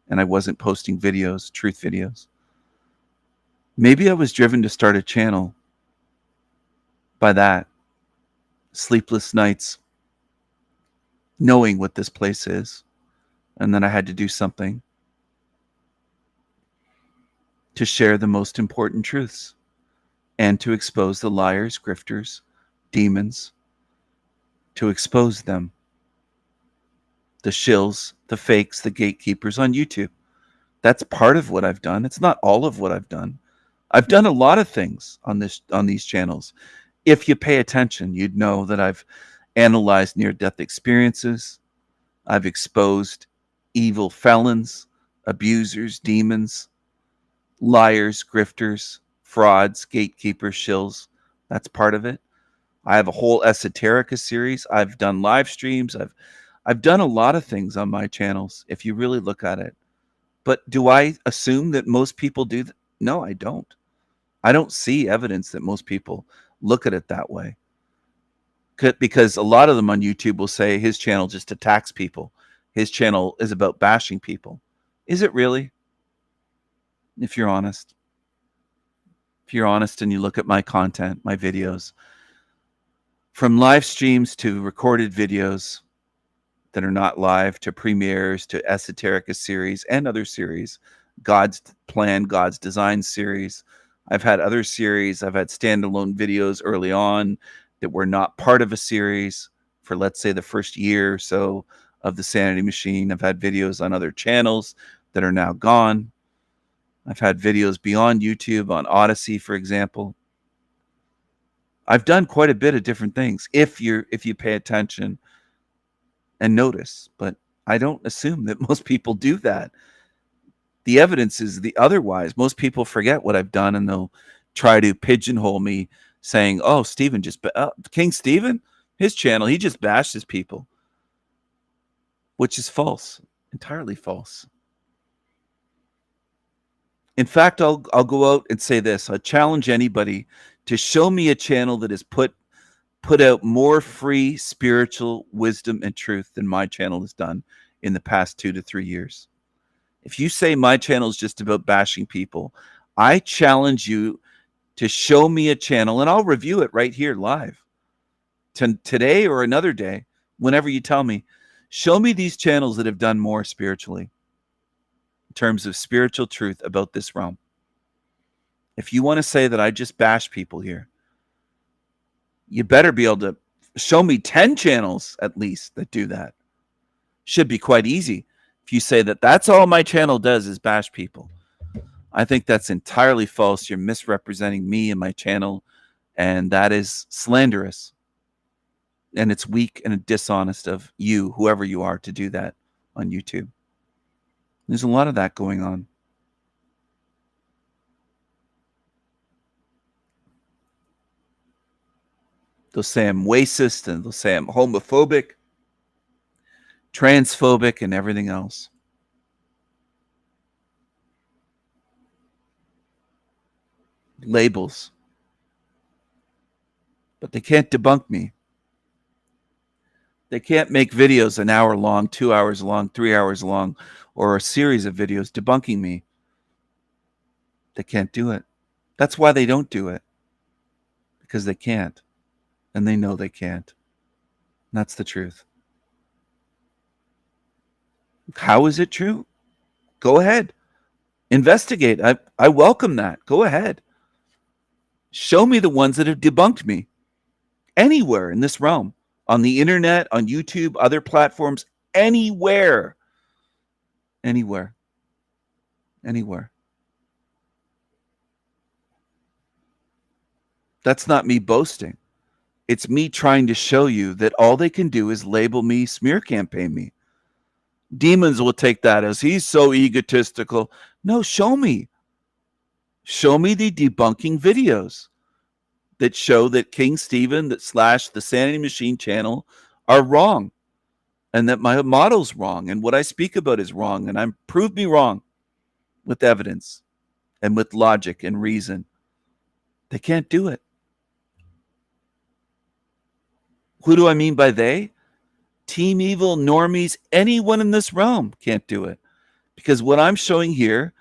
and I wasn't posting videos, truth videos. Maybe I was driven to start a channel by that. Sleepless nights, knowing what this place is, and then I had to do something to share the most important truths and to expose the liars, grifters, demons, to expose them, the shills, the fakes, the gatekeepers on YouTube. That's part of what I've done. It's not all of what I've done. I've done a lot of things on these channels. If you pay attention, you'd know that I've analyzed near-death experiences. I've exposed evil felons, abusers, demons, liars, grifters, frauds, gatekeepers, shills. That's part of it. I have a whole esoterica series. I've done live streams. I've done a lot of things on my channels, if you really look at it. But do I assume that most people do that? No, I don't. I don't see evidence that most people look at it that way. Because a lot of them on YouTube will say his channel just attacks people. His channel is about bashing people. Is it really? If you're honest. If you're honest and you look at my content, my videos, from live streams to recorded videos that are not live, to premieres, to esoterica series and other series, God's Plan, God's Design series. I've had other series. I've had standalone videos early on that were not part of a series for, let's say, the first year or so of the Sanity Machine. I've had videos on other channels that are now gone. I've had videos beyond YouTube on Odyssey, for example. I've done quite a bit of different things if you pay attention and notice, but I don't assume that most people do that. The evidence is the otherwise. Most people forget what I've done and they'll try to pigeonhole me saying, oh, Stephen King Stephen, his channel, he just bashes people, which is false, entirely false. In fact, I'll go out and say this. I challenge anybody to show me a channel that has put out more free spiritual wisdom and truth than my channel has done in the past 2 to 3 years. If you say my channel is just about bashing people, I challenge you to show me a channel, and I'll review it right here live today or another day, whenever you tell me. Show me these channels that have done more spiritually in terms of spiritual truth about this realm. If you want to say that I just bash people here, you better be able to show me 10 channels at least that do that. Should be quite easy. If you say that that's all my channel does is bash people, I think that's entirely false. You're misrepresenting me and my channel, and that is slanderous. And it's weak and dishonest of you, whoever you are, to do that. on YouTube. There's a lot of that going on. They'll say I'm racist, and they'll say I'm homophobic, transphobic, and everything else. Labels. But they can't debunk me. They can't make videos an hour long, 2 hours long, 3 hours long, or a series of videos debunking me. They can't do it. That's why they don't do it. Because they can't. And they know they can't. And that's the truth. How is it true? Go ahead. Investigate. I welcome that. Go ahead. Show me the ones that have debunked me. Anywhere in this realm. On the internet, on YouTube, other platforms, anywhere. Anywhere. Anywhere. That's not me boasting. It's me trying to show you that all they can do is label me, smear campaign me. Demons will take that as he's so egotistical. No, show me. Show me the debunking videos that show that King Stephen, that / the Sanity Machine channel are wrong, and that my model's wrong, and what I speak about is wrong, and prove me wrong with evidence and with logic and reason. They can't do it. Who do I mean by they? Team Evil, normies, anyone in this realm can't do it. Because what I'm showing here,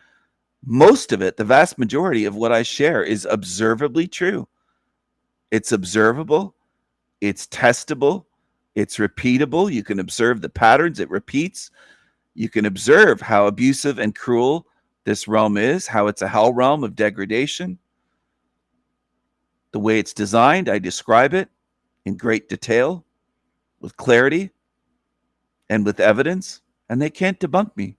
most of it, the vast majority of what I share is observably true. It's observable. It's testable. It's repeatable. You can observe the patterns it repeats. You can observe how abusive and cruel this realm is, how it's a hell realm of degradation. The way it's designed, I describe it in great detail, with clarity, and with evidence, and they can't debunk me.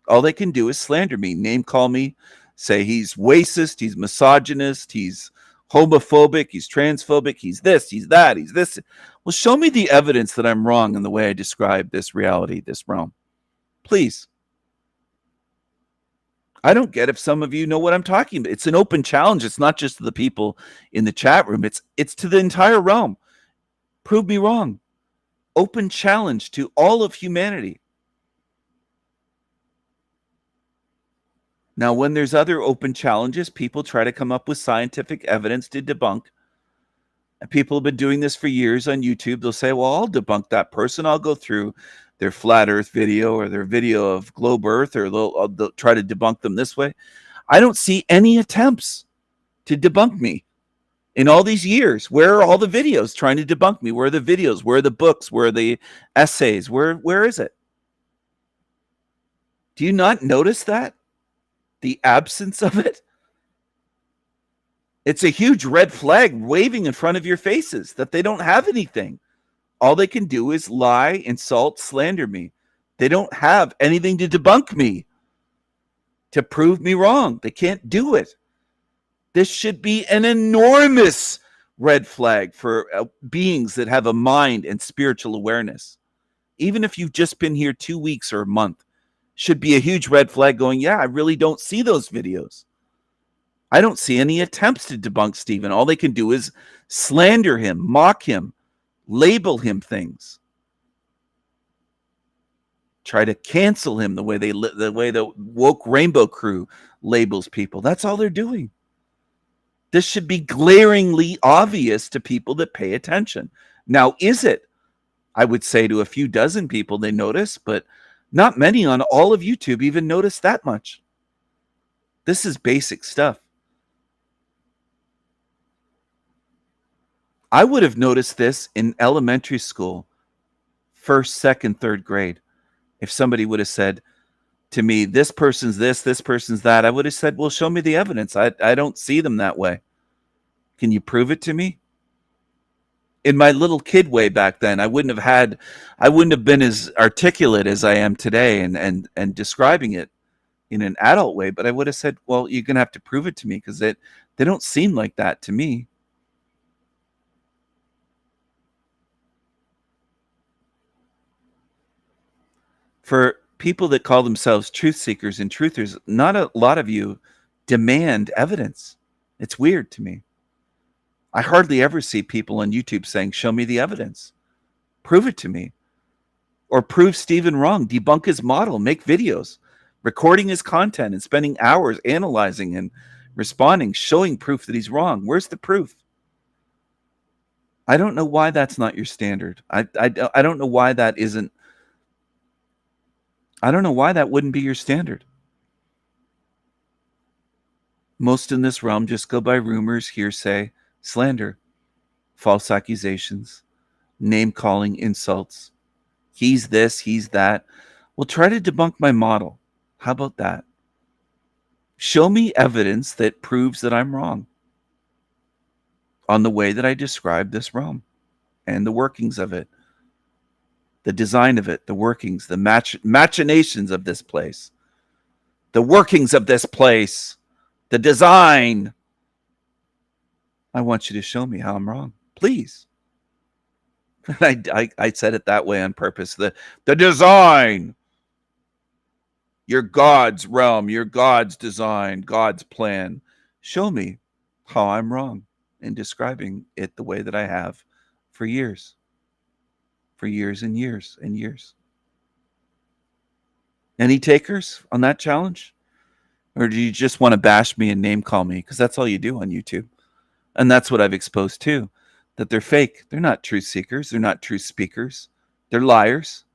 All they can do is slander me, name call me, say he's racist, he's misogynist, he's homophobic, he's transphobic, he's this, he's that, he's this. Well, show me the evidence that I'm wrong in the way I describe this reality, this realm. Please. I don't get if some of you know what I'm talking about. It's an open challenge. It's not just to the people in the chat room. It's to the entire realm. Prove me wrong. Open challenge to all of humanity. Now, when there's other open challenges, people try to come up with scientific evidence to debunk. And people have been doing this for years on YouTube. They'll say, well, I'll debunk that person. I'll go through their flat earth video or their video of globe earth, or they'll try to debunk them this way. I don't see any attempts to debunk me in all these years. Where are all the videos trying to debunk me? Where are the videos? Where are the books? Where are the essays? Where is it? Do you not notice that? The absence of it? It's a huge red flag waving in front of your faces that they don't have anything. All they can do is lie, insult, slander me. They don't have anything to debunk me, to prove me wrong. They can't do it. This should be an enormous red flag for beings that have a mind and spiritual awareness. Even if you've just been here 2 weeks or a month, should be a huge red flag going, yeah, I really don't see those videos. I don't see any attempts to debunk Stephen. All they can do is slander him, mock him, label him things. Try to cancel him the way the woke rainbow crew labels people. That's all they're doing. This should be glaringly obvious to people that pay attention. Now, is it? I would say to a few dozen people they notice, but not many on all of YouTube even notice that much. This is basic stuff. I would have noticed this in elementary school, 1st, 2nd, 3rd grade. If somebody would have said to me, this person's this person's that, I would have said, well, show me the evidence. I don't see them that way. Can you prove it to me? In my little kid way back then, I wouldn't have been as articulate as I am today and describing it in an adult way, but I would have said, well, you're going to have to prove it to me, because they don't seem like that to me. For people that call themselves truth seekers and truthers, not a lot of you demand evidence. It's weird to me. I hardly ever see people on YouTube saying, show me the evidence. Prove it to me. Or prove Stephen wrong. Debunk his model. Make videos. Recording his content and spending hours analyzing and responding, showing proof that he's wrong. Where's the proof? I don't know why that's not your standard. I don't know why that isn't. I don't know why that wouldn't be your standard. Most in this realm just go by rumors, hearsay, slander, false accusations, name calling, insults. He's this, he's that. Well, try to debunk my model. How about that? Show me evidence that proves that I'm wrong on the way that I describe this realm and the workings of it, the design of it, the workings, the machinations of this place, the workings of this place, the design. I want you to show me how I'm wrong, please. I said it that way on purpose. The design, your God's realm, your God's design, God's plan. Show me how I'm wrong in describing it the way that I have for years and years and years. Any takers on that challenge? Or do you just want to bash me and name call me? Because that's all you do on YouTube. And that's what I've exposed too, that they're fake. They're not truth seekers. They're not truth speakers. They're liars.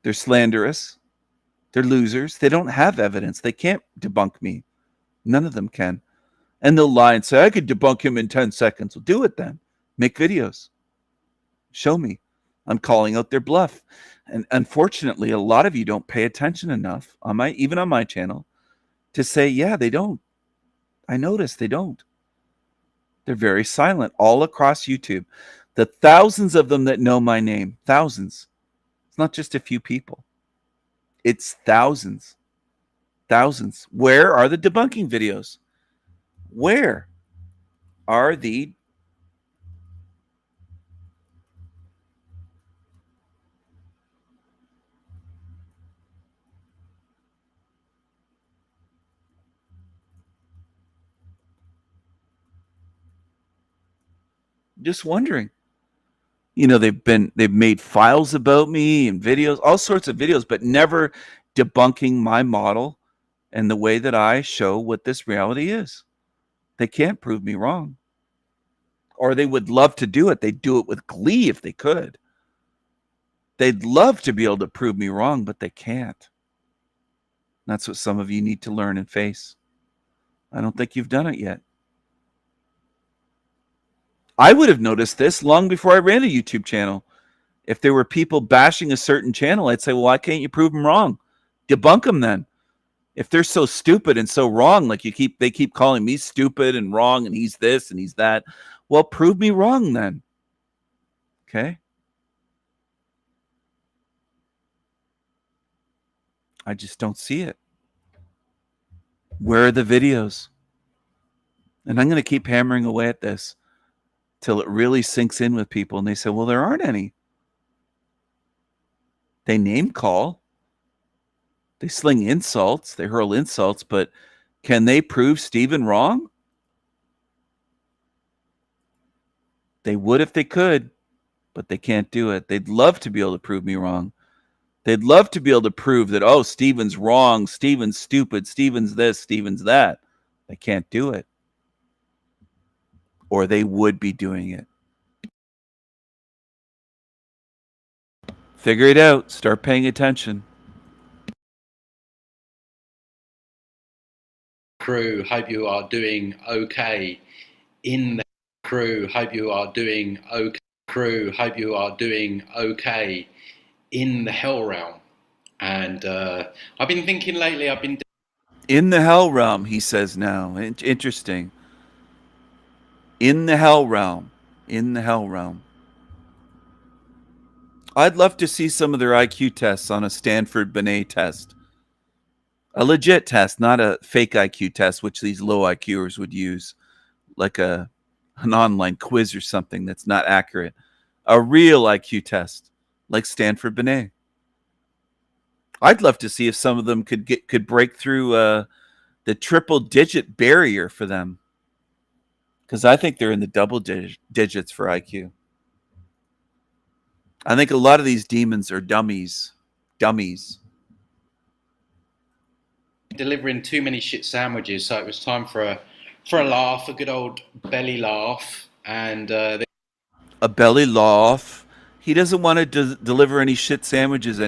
They're slanderous. They're losers. They don't have evidence. They can't debunk me. None of them can. And they'll lie and say, I could debunk him in 10 seconds. Well, do it then. Make videos. Show me. I'm calling out their bluff. And unfortunately, a lot of you don't pay attention enough even on my channel to say, yeah, they don't. I noticed they don't. They're very silent all across YouTube. The thousands of them that know my name, thousands. It's not just a few people. It's thousands. Thousands. Where are the debunking videos? Where are the just wondering. They've made files about me and videos, all sorts of videos, but never debunking my model and the way that I show what this reality is. They can't prove me wrong. Or they would love to do it. They'd do it with glee if they could. They'd love to be able to prove me wrong, but they can't. That's what some of you need to learn and face. I don't think you've done it yet. I would have noticed this long before I ran a YouTube channel. If there were people bashing a certain channel, I'd say, well, why can't you prove them wrong? Debunk them then. If they're so stupid and so wrong, like they keep calling me stupid and wrong and he's this and he's that, well, prove me wrong then. Okay? I just don't see it. Where are the videos? And I'm going to keep hammering away at this till it really sinks in with people and they say, well, there aren't any. They name call. They sling insults. They hurl insults, but can they prove Stephen wrong? They would if they could, but they can't do it. They'd love to be able to prove me wrong. They'd love to be able to prove that, oh, Stephen's wrong, Stephen's stupid, Stephen's this, Stephen's that. They can't do it. Or they would be doing it. Figure it out. Start paying attention. Crew, hope you are doing okay. In the crew, hope you are doing okay. Crew, hope you are doing okay. In the hell realm. And I've been thinking lately, in the hell realm, he says now. Interesting. In the hell realm. In the hell realm. I'd love to see some of their IQ tests on a Stanford Binet test. A legit test, not a fake IQ test, which these low IQers would use, like an online quiz or something that's not accurate. A real IQ test, like Stanford Binet. I'd love to see if some of them could break through the triple digit barrier for them, because I think they're in the double digits for IQ. I think a lot of these demons are dummies. Delivering too many shit sandwiches, so it was time for a laugh, a good old belly laugh, and a belly laugh. He doesn't want to deliver any shit sandwiches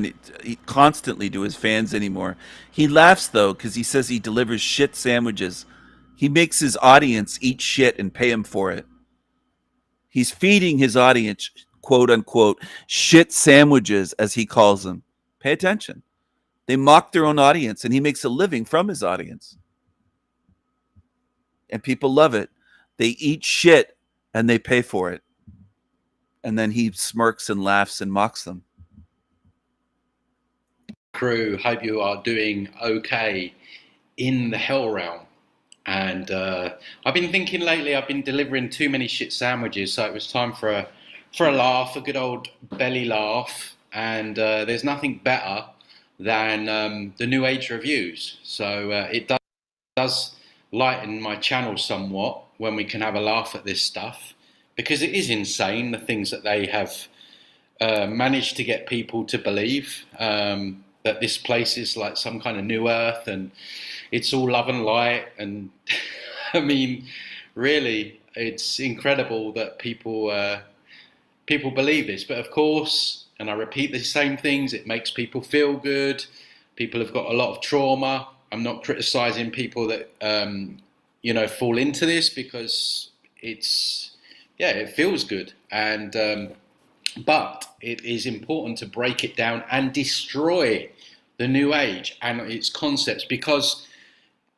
constantly to his fans anymore. He laughs though because he says he delivers shit sandwiches. He makes his audience eat shit and pay him for it. He's feeding his audience, quote unquote, shit sandwiches, as he calls them. Pay attention. They mock their own audience, and he makes a living from his audience. And people love it. They eat shit, and they pay for it. And then he smirks and laughs and mocks them. crew, hope you are doing okay in the hell realm. And I've been thinking lately, I've been delivering too many shit sandwiches, so it was time for a laugh, a good old belly laugh. And there's nothing better than the New Age reviews. So it does lighten my channel somewhat when we can have a laugh at this stuff, because it is insane, the things that they have managed to get people to believe, that this place is like some kind of new earth and it's all love and light. And I mean, really, it's incredible that people believe this. But of course, and I repeat the same things, it makes people feel good. People have got a lot of trauma. I'm not criticizing people that fall into this, because it feels good. And but it is important to break it down and destroy the New Age and its concepts, because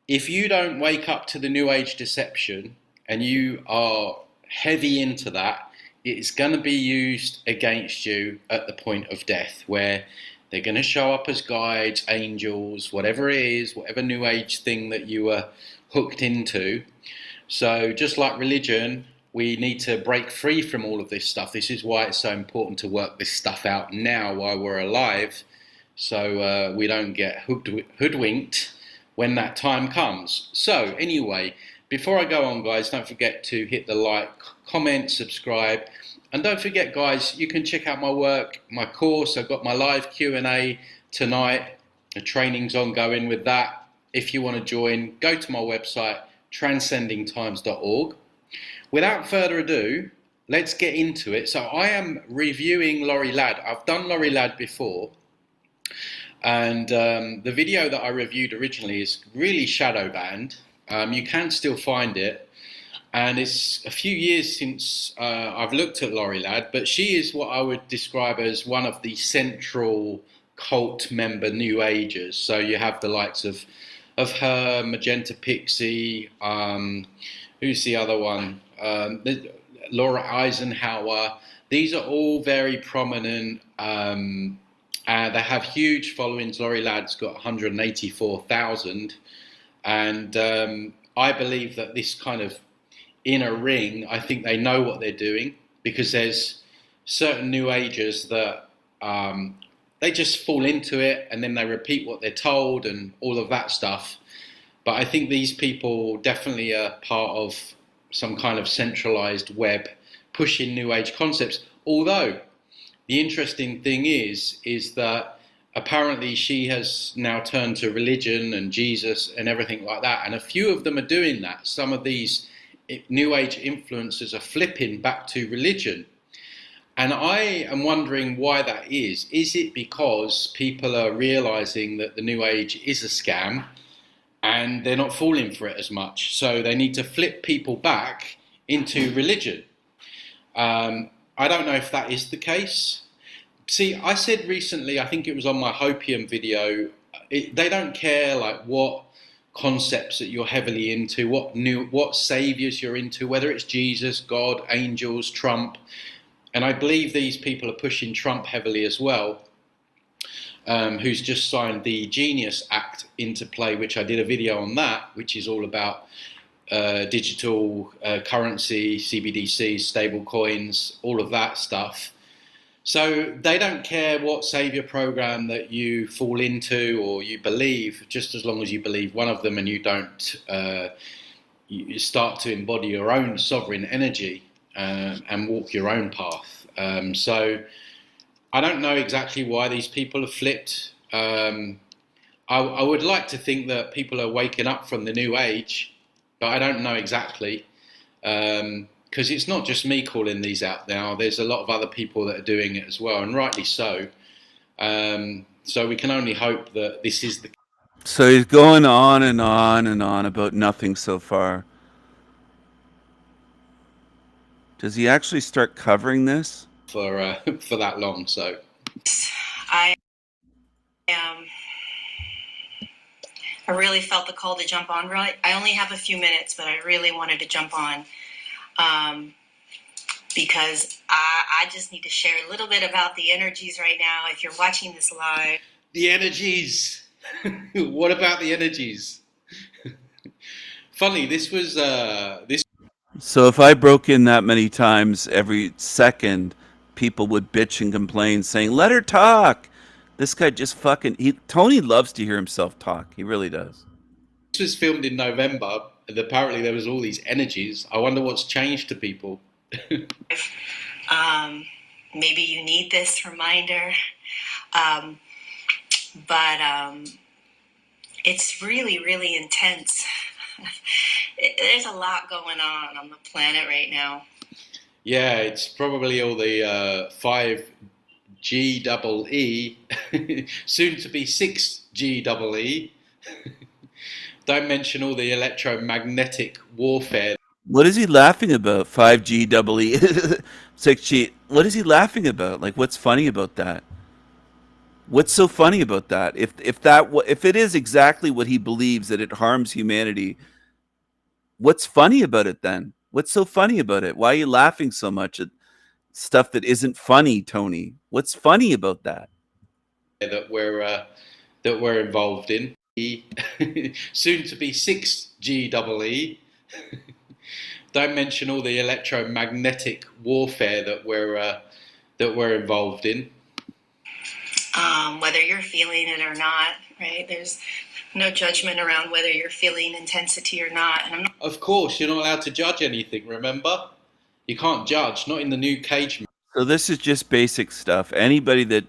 if you don't wake up to the New Age deception and you are heavy into that, it's going to be used against you at the point of death, where they're going to show up as guides, angels, whatever it is, whatever New Age thing that you were hooked into. So just like religion, we need to break free from all of this stuff. This is why it's so important to work this stuff out now while we're alive, so we don't get hoodwinked when that time comes. So anyway, before I go on, guys, don't forget to hit the like, comment, subscribe. And don't forget, guys, you can check out my work, my course. I've got my live Q&A tonight. The training's ongoing with that. If you want to join, go to my website, transcendingtimes.org. Without further ado, let's get into it. So I am reviewing Laurie Ladd. I've done Laurie Ladd before. And the video that I reviewed originally is really shadow banned. You can still find it. And it's a few years since I've looked at Laurie Ladd, but she is what I would describe as one of the central cult member New Agers. So you have the likes of her, Magenta Pixie, who's the other one? Laura Eisenhower. These are all very prominent. They have huge followings. Laurie Ladd's got 184,000. And I believe that this kind of inner ring, I think they know what they're doing, because there's certain New Agers that they just fall into it and then they repeat what they're told and all of that stuff. But I think these people definitely are part of some kind of centralized web pushing New Age concepts. Although the interesting thing is that apparently she has now turned to religion and Jesus and everything like that. And a few of them are doing that. Some of these New Age influencers are flipping back to religion. And I am wondering why that is. Is it because people are realizing that the New Age is a scam and they're not falling for it as much? So they need to flip people back into religion. I don't know if that is the case. See, I said recently, I think it was on my Hopium video, they don't care like what concepts that you're heavily into, what saviors you're into, whether it's Jesus, God, angels, Trump. And I believe these people are pushing Trump heavily as well, who's just signed the Genius Act into play, which I did a video on that, which is all about digital currency, CBDC, stable coins, all of that stuff. So they don't care what savior program that you fall into or you believe, just as long as you believe one of them and you don't, you start to embody your own sovereign energy and walk your own path. So I don't know exactly why these people have flipped. I would like to think that people are waking up from the new age, but I don't know exactly. Because it's not just me calling these out now. There's a lot of other people that are doing it as well, and rightly so. So we can only hope that this is the. So he's going on and on and on about nothing so far. Does he actually start covering this? For that long, so. I really felt the call to jump on. Right, I only have a few minutes, but I really wanted to jump on. Because I just need to share a little bit about the energies right now. If you're watching this live, the energies. What about the energies? Funny, this was this. So if I broke in that many times every second, people would bitch and complain, saying, "Let her talk." This guy just fucking. Tony loves to hear himself talk. He really does. This was filmed in November, and apparently there was all these energies. I wonder what's changed to people. maybe you need this reminder, but it's really, really intense. There's a lot going on the planet right now. Yeah, it's probably all the 5GEE, soon to be 6GEE. Don't mention all the electromagnetic warfare. What is he laughing about? 5G, double E, 6G. What is he laughing about? Like, what's funny about that? What's so funny about that? If it is exactly what he believes, that it harms humanity, what's funny about it then? What's so funny about it? Why are you laughing so much at stuff that isn't funny, Tony? What's funny about that? That we're involved in. Soon to be 6GEE. Don't mention all the electromagnetic warfare that we're involved in. Whether you're feeling it or not, right? There's no judgment around whether you're feeling intensity or not. And I'm not. Of course, you're not allowed to judge anything. Remember, you can't judge. Not in the new cage. So this is just basic stuff. Anybody that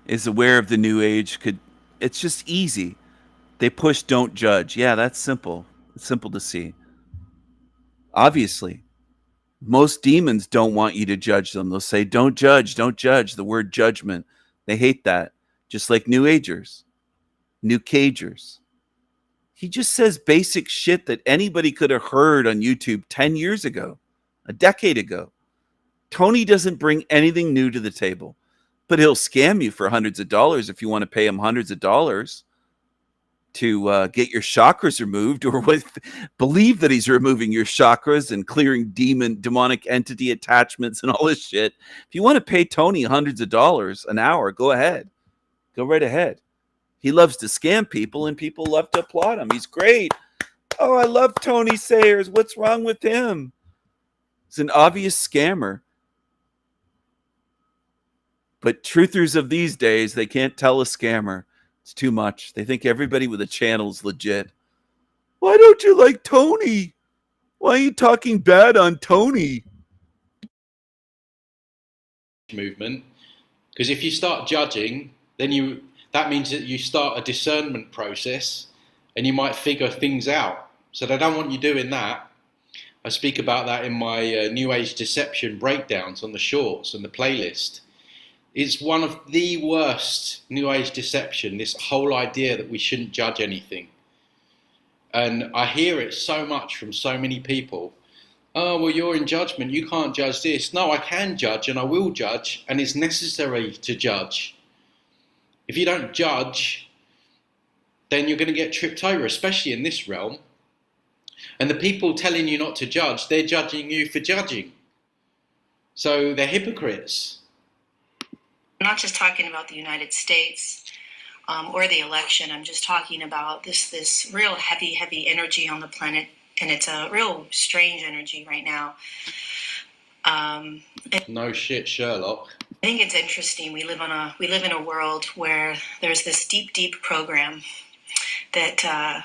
is aware of the new age could. It's just easy. They push "don't judge." Yeah, that's simple. It's simple to see. Obviously, most demons don't want you to judge them. They'll say, "Don't judge, don't judge." The word judgment. They hate that. Just like New Agers, New Cagers. He just says basic shit that anybody could have heard on YouTube 10 years ago, a decade ago. Tony doesn't bring anything new to the table, but he'll scam you for hundreds of dollars if you want to pay him hundreds of dollars to get your chakras removed, or believe that he's removing your chakras and clearing demonic entity attachments and all this shit. If you want to pay Tony hundreds of dollars an hour, go ahead. Go right ahead. He loves to scam people, and people love to applaud him. He's great. Oh, I love Tony Sayers. What's wrong with him? He's an obvious scammer. But truthers of these days, they can't tell a scammer. It's too much. They think everybody with a channel is legit. Why don't you like Tony? Why are you talking bad on Tony? Movement. Because if you start judging, then that means that you start a discernment process and you might figure things out. So they don't want you doing that. I speak about that in my New Age Deception breakdowns on the shorts and the playlist. It's one of the worst New Age deception, this whole idea that we shouldn't judge anything. And I hear it so much from so many people. Oh, well, you're in judgment. You can't judge this. No, I can judge and I will judge, and it's necessary to judge. If you don't judge, then you're going to get tripped over, especially in this realm. And the people telling you not to judge, they're judging you for judging. So they're hypocrites. I'm not just talking about the United States or the election. I'm just talking about this real heavy energy on the planet, and it's a real strange energy right now. No shit, Sherlock. I think it's interesting. We live in a world where there's this deep program that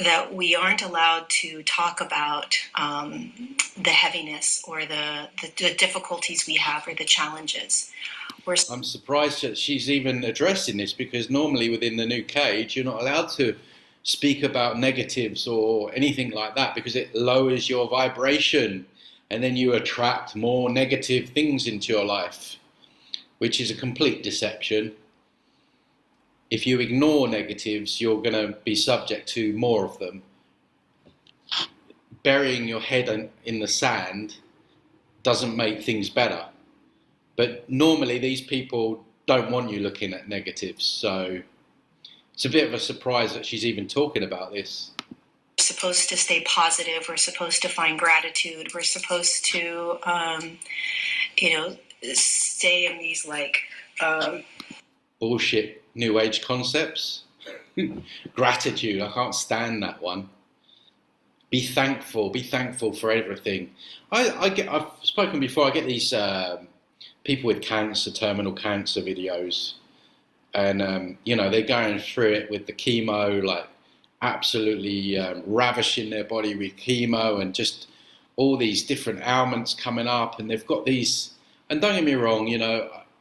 that we aren't allowed to talk about the heaviness or the difficulties we have or the challenges. I'm surprised that she's even addressing this, because normally within the new cage, you're not allowed to speak about negatives or anything like that, because it lowers your vibration and then you attract more negative things into your life, which is a complete deception. If you ignore negatives, you're going to be subject to more of them. Burying your head in the sand doesn't make things better. But normally these people don't want you looking at negatives. So it's a bit of a surprise that she's even talking about this. We're supposed to stay positive. We're supposed to find gratitude. We're supposed to, stay in these bullshit new age concepts. Gratitude, I can't stand that one. Be thankful for everything. I've spoken before, I get these people with cancer, terminal cancer videos, and they're going through it with the chemo, like absolutely ravishing their body with chemo, and just all these different ailments coming up, and they've got these, and don't get me wrong,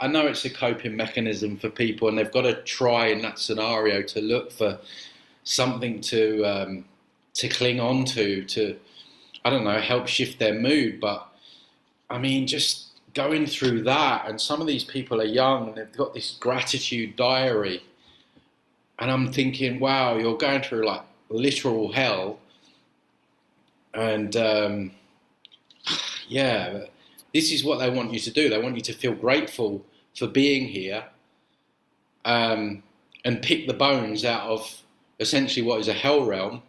I know it's a coping mechanism for people, and they've got to try in that scenario to look for something to cling on to, I don't know, help shift their mood. But I mean, just going through that, and some of these people are young and they've got this gratitude diary, and I'm thinking, wow, you're going through like literal hell. And this is what they want you to do. They want you to feel grateful for being here, and pick the bones out of essentially what is a hell realm.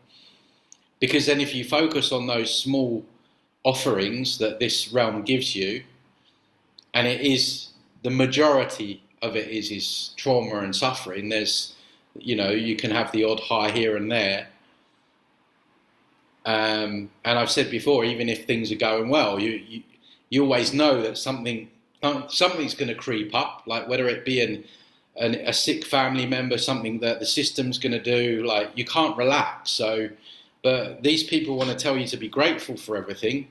Because then if you focus on those small offerings that this realm gives you, and it is, the majority of it is trauma and suffering. There's, you can have the odd high here and there. And I've said before, even if things are going well, you always know that something's going to creep up, like whether it be a sick family member, something that the system's going to do, like you can't relax. So, but these people want to tell you to be grateful for everything,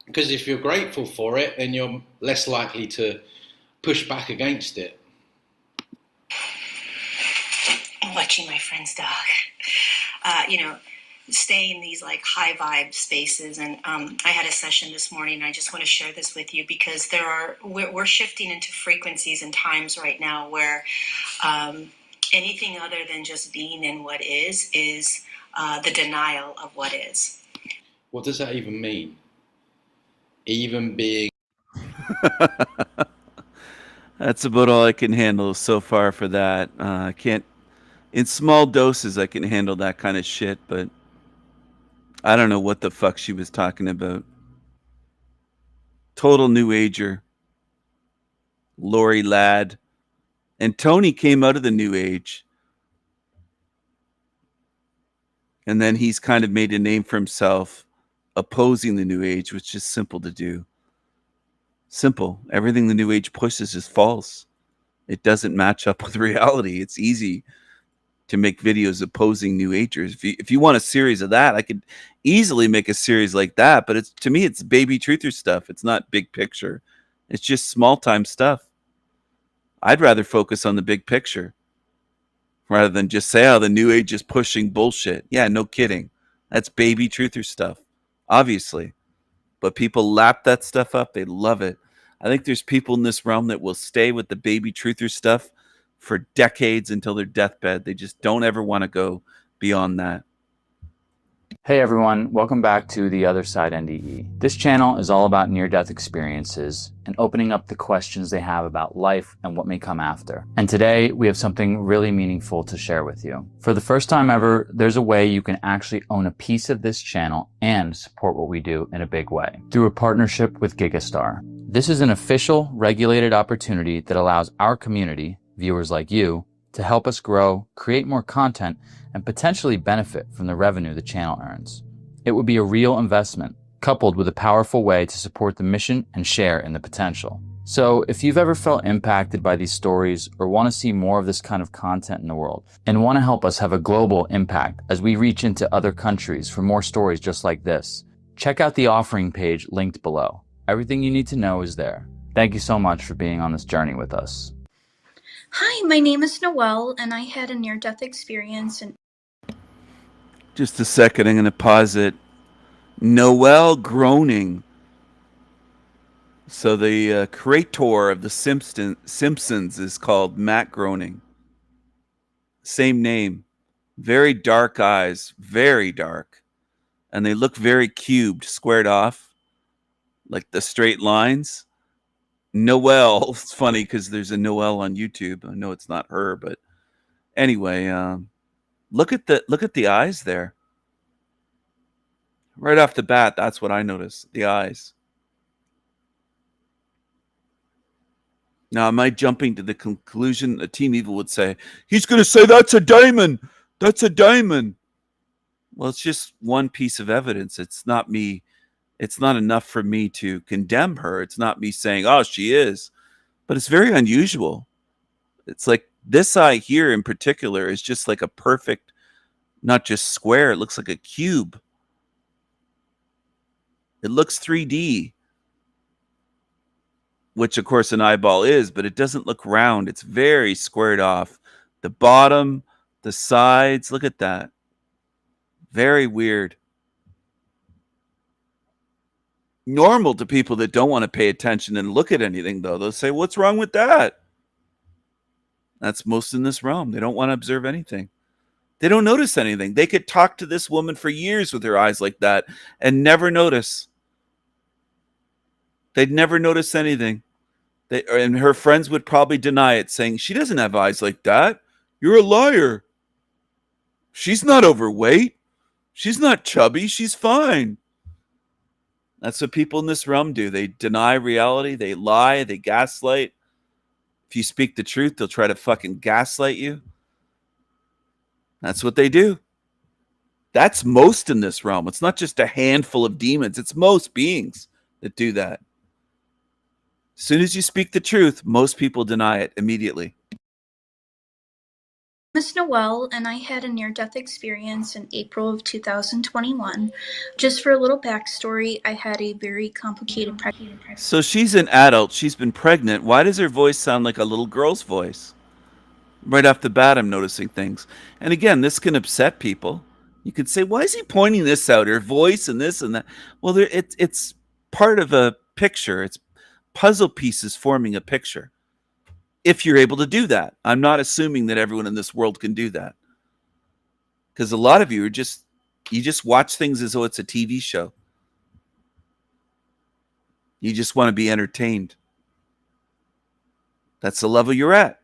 because if you're grateful for it, then you're less likely to push back against it. I'm watching my friend's dog. Stay in these like high vibe spaces. And I had a session this morning, and I just want to share this with you, because we're shifting into frequencies and times right now where anything other than just being in what is the denial of what is. What does that even mean? Even being... That's about all I can handle so far for that. I can't, in small doses, I can handle that kind of shit, but I don't know what the fuck she was talking about. Total new ager. Lori Ladd. And Tony came out of the new age. And then he's kind of made a name for himself opposing the new age, which is simple to do. Simple. Everything the new age pushes is false. It doesn't match up with reality. It's easy to make videos opposing new agers. If you want a series of that, I could easily make a series like that, but to me it's baby truther stuff. It's not big picture. It's just small time stuff. I'd rather focus on the big picture rather than just say, oh, the new age is pushing bullshit. Yeah, no kidding. That's baby truther stuff, obviously. But people lap that stuff up. They love it. I think there's people in this realm that will stay with the baby truther stuff for decades until their deathbed. They just don't ever want to go beyond that. Hey everyone, welcome back to The Other Side NDE. This channel is all about near-death experiences and opening up the questions they have about life and what may come after. And today we have something really meaningful to share with you. For the first time ever, there's a way you can actually own a piece of this channel and support what we do in a big way through a partnership with Gigastar. This is an official, regulated opportunity that allows our community, viewers like you, to help us grow, create more content, and potentially benefit from the revenue the channel earns. It would be a real investment, coupled with a powerful way to support the mission and share in the potential. So if you've ever felt impacted by these stories or want to see more of this kind of content in the world and want to help us have a global impact as we reach into other countries for more stories just like this, check out the offering page linked below. Everything you need to know is there. Thank you so much for being on this journey with us. Hi, my name is Noelle, and I had a near-death experience. And Just a second, I'm going to pause it. Noelle groaning. So the creator of the Simpsons is called Matt Groening. Same name. Very dark eyes, very dark. And they look very cubed, squared off, like the straight lines. Noelle, it's funny because there's a Noelle on YouTube. I know it's not her, but anyway, look at the eyes there. Right off the bat, that's what I noticed, the eyes. Now, am I jumping to the conclusion that Team Evil would say, he's going to say that's a diamond? That's a diamond. Well, it's just one piece of evidence. It's not me. It's not enough for me to condemn her. It's not me saying, oh, she is. But it's very unusual. It's like this eye here in particular is just like a perfect, not just square. It looks like a cube. It looks 3D. Which, of course, an eyeball is, but it doesn't look round. It's very squared off. The bottom, the sides, look at that. Very weird. Normal to people that don't want to pay attention and look at anything, though. They'll say, what's wrong with that? That's most in this realm. They don't want to observe anything. They don't notice anything. They could talk to this woman for years with her eyes like that and never notice. They'd never notice anything. And her friends would probably deny it, saying, she doesn't have eyes like that. You're a liar. She's not overweight. She's not chubby. She's fine. That's what people in this realm do. They deny reality. They lie. They gaslight. If you speak the truth, they'll try to fucking gaslight you. That's what they do. That's most in this realm. It's not just a handful of demons. It's most beings that do that. As soon as you speak the truth, most people deny it immediately. Miss Noelle, and I had a near-death experience in April of 2021. Just for a little backstory, I had a very complicated pregnancy. So she's an adult. She's been pregnant. Why does her voice sound like a little girl's voice? Right off the bat, I'm noticing things. And again, this can upset people. You could say, why is he pointing this out? Her voice and this and that. Well, it's part of a picture. It's puzzle pieces forming a picture. If you're able to do that. I'm not assuming that everyone in this world can do that. Because a lot of you are you just watch things as though it's a TV show. You just want to be entertained. That's the level you're at.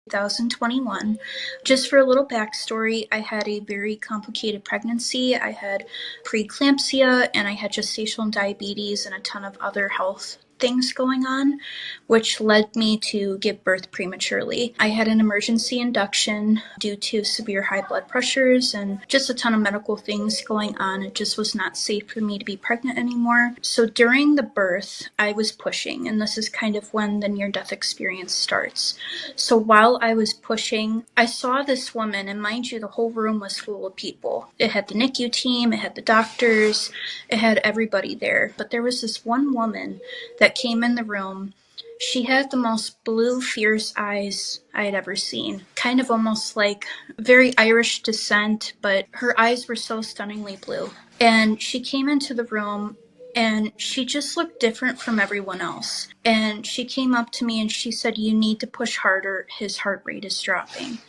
2021. Just for a little backstory, I had a very complicated pregnancy. I had preeclampsia and I had gestational diabetes and a ton of other health things going on, which led me to give birth prematurely. I had an emergency induction due to severe high blood pressures and just a ton of medical things going on. It just was not safe for me to be pregnant anymore. So during the birth, I was pushing, and this is kind of when the near-death experience starts. So while I was pushing, I saw this woman, and mind you, the whole room was full of people. It had the NICU team, it had the doctors, it had everybody there. But there was this one woman that came in the room. She had the most blue, fierce eyes I had ever seen. Kind of almost like very Irish descent, but her eyes were so stunningly blue. And she came into the room and she just looked different from everyone else. And she came up to me and she said, "You need to push harder. His heart rate is dropping."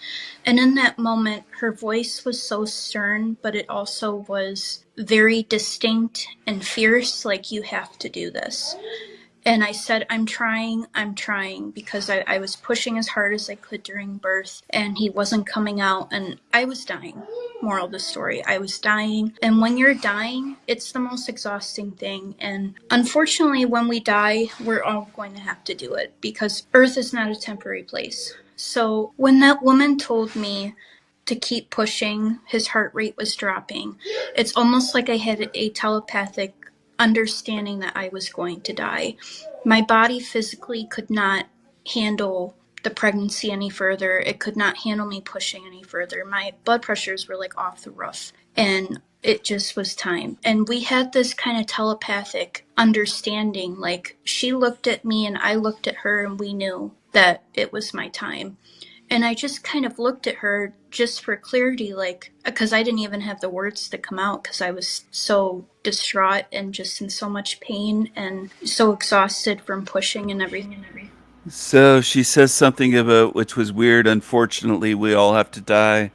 And in that moment, her voice was so stern, but it also was very distinct and fierce, like, "You have to do this." And I said, I'm trying, because I was pushing as hard as I could during birth and he wasn't coming out and I was dying. Moral of the story, I was dying. And when you're dying, it's the most exhausting thing. And unfortunately, when we die, we're all going to have to do it because Earth is not a temporary place. So when that woman told me to keep pushing, his heart rate was dropping. It's almost like I had a telepathic understanding that I was going to die. My body physically could not handle the pregnancy any further. It could not handle me pushing any further. My blood pressures were like off the roof. And it just was time. And we had this kind of telepathic understanding. Like, she looked at me and I looked at her, and we knew that it was my time. And I just kind of looked at her just for clarity, like, because I didn't even have the words to come out because I was so distraught and just in so much pain and so exhausted from pushing and everything. So she says something about, which was weird, unfortunately, we all have to die.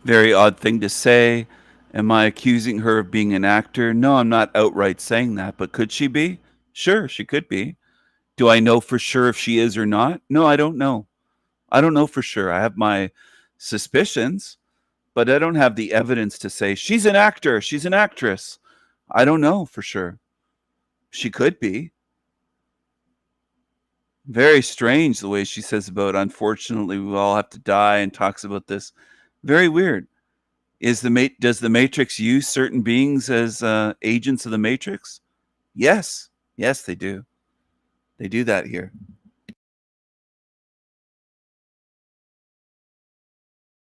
Very odd thing to say. Am I accusing her of being an actor? No, I'm not outright saying that, but could she be? Sure, she could be. Do I know for sure if she is or not? No, I don't know. I don't know for sure. I have my suspicions, but I don't have the evidence to say she's an actor, she's an actress. I don't know for sure. She could be. Very strange the way she says about, unfortunately, we all have to die, and talks about this. Very weird. Does the Matrix use certain beings as agents of the Matrix? Yes. Yes, they do. They do that here.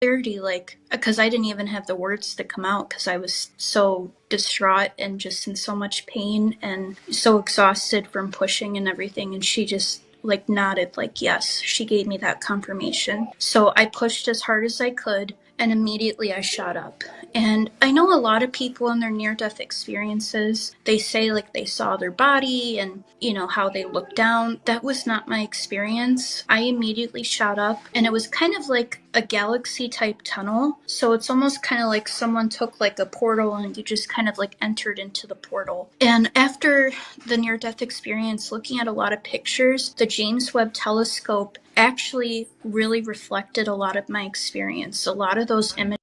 Clarity, like, because I didn't even have the words to come out because I was so distraught and just in so much pain and so exhausted from pushing and everything. And she just like nodded, like, yes, she gave me that confirmation. So I pushed as hard as I could, and immediately I shot up. And I know a lot of people in their near-death experiences, they say like they saw their body and, you know, how they looked down. That was not my experience. I immediately shot up, and it was kind of like a galaxy type tunnel. So it's almost kind of like someone took like a portal and you just kind of like entered into the portal. And after the near-death experience, looking at a lot of pictures, the James Webb Telescope actually really reflected a lot of my experience. A lot of those images.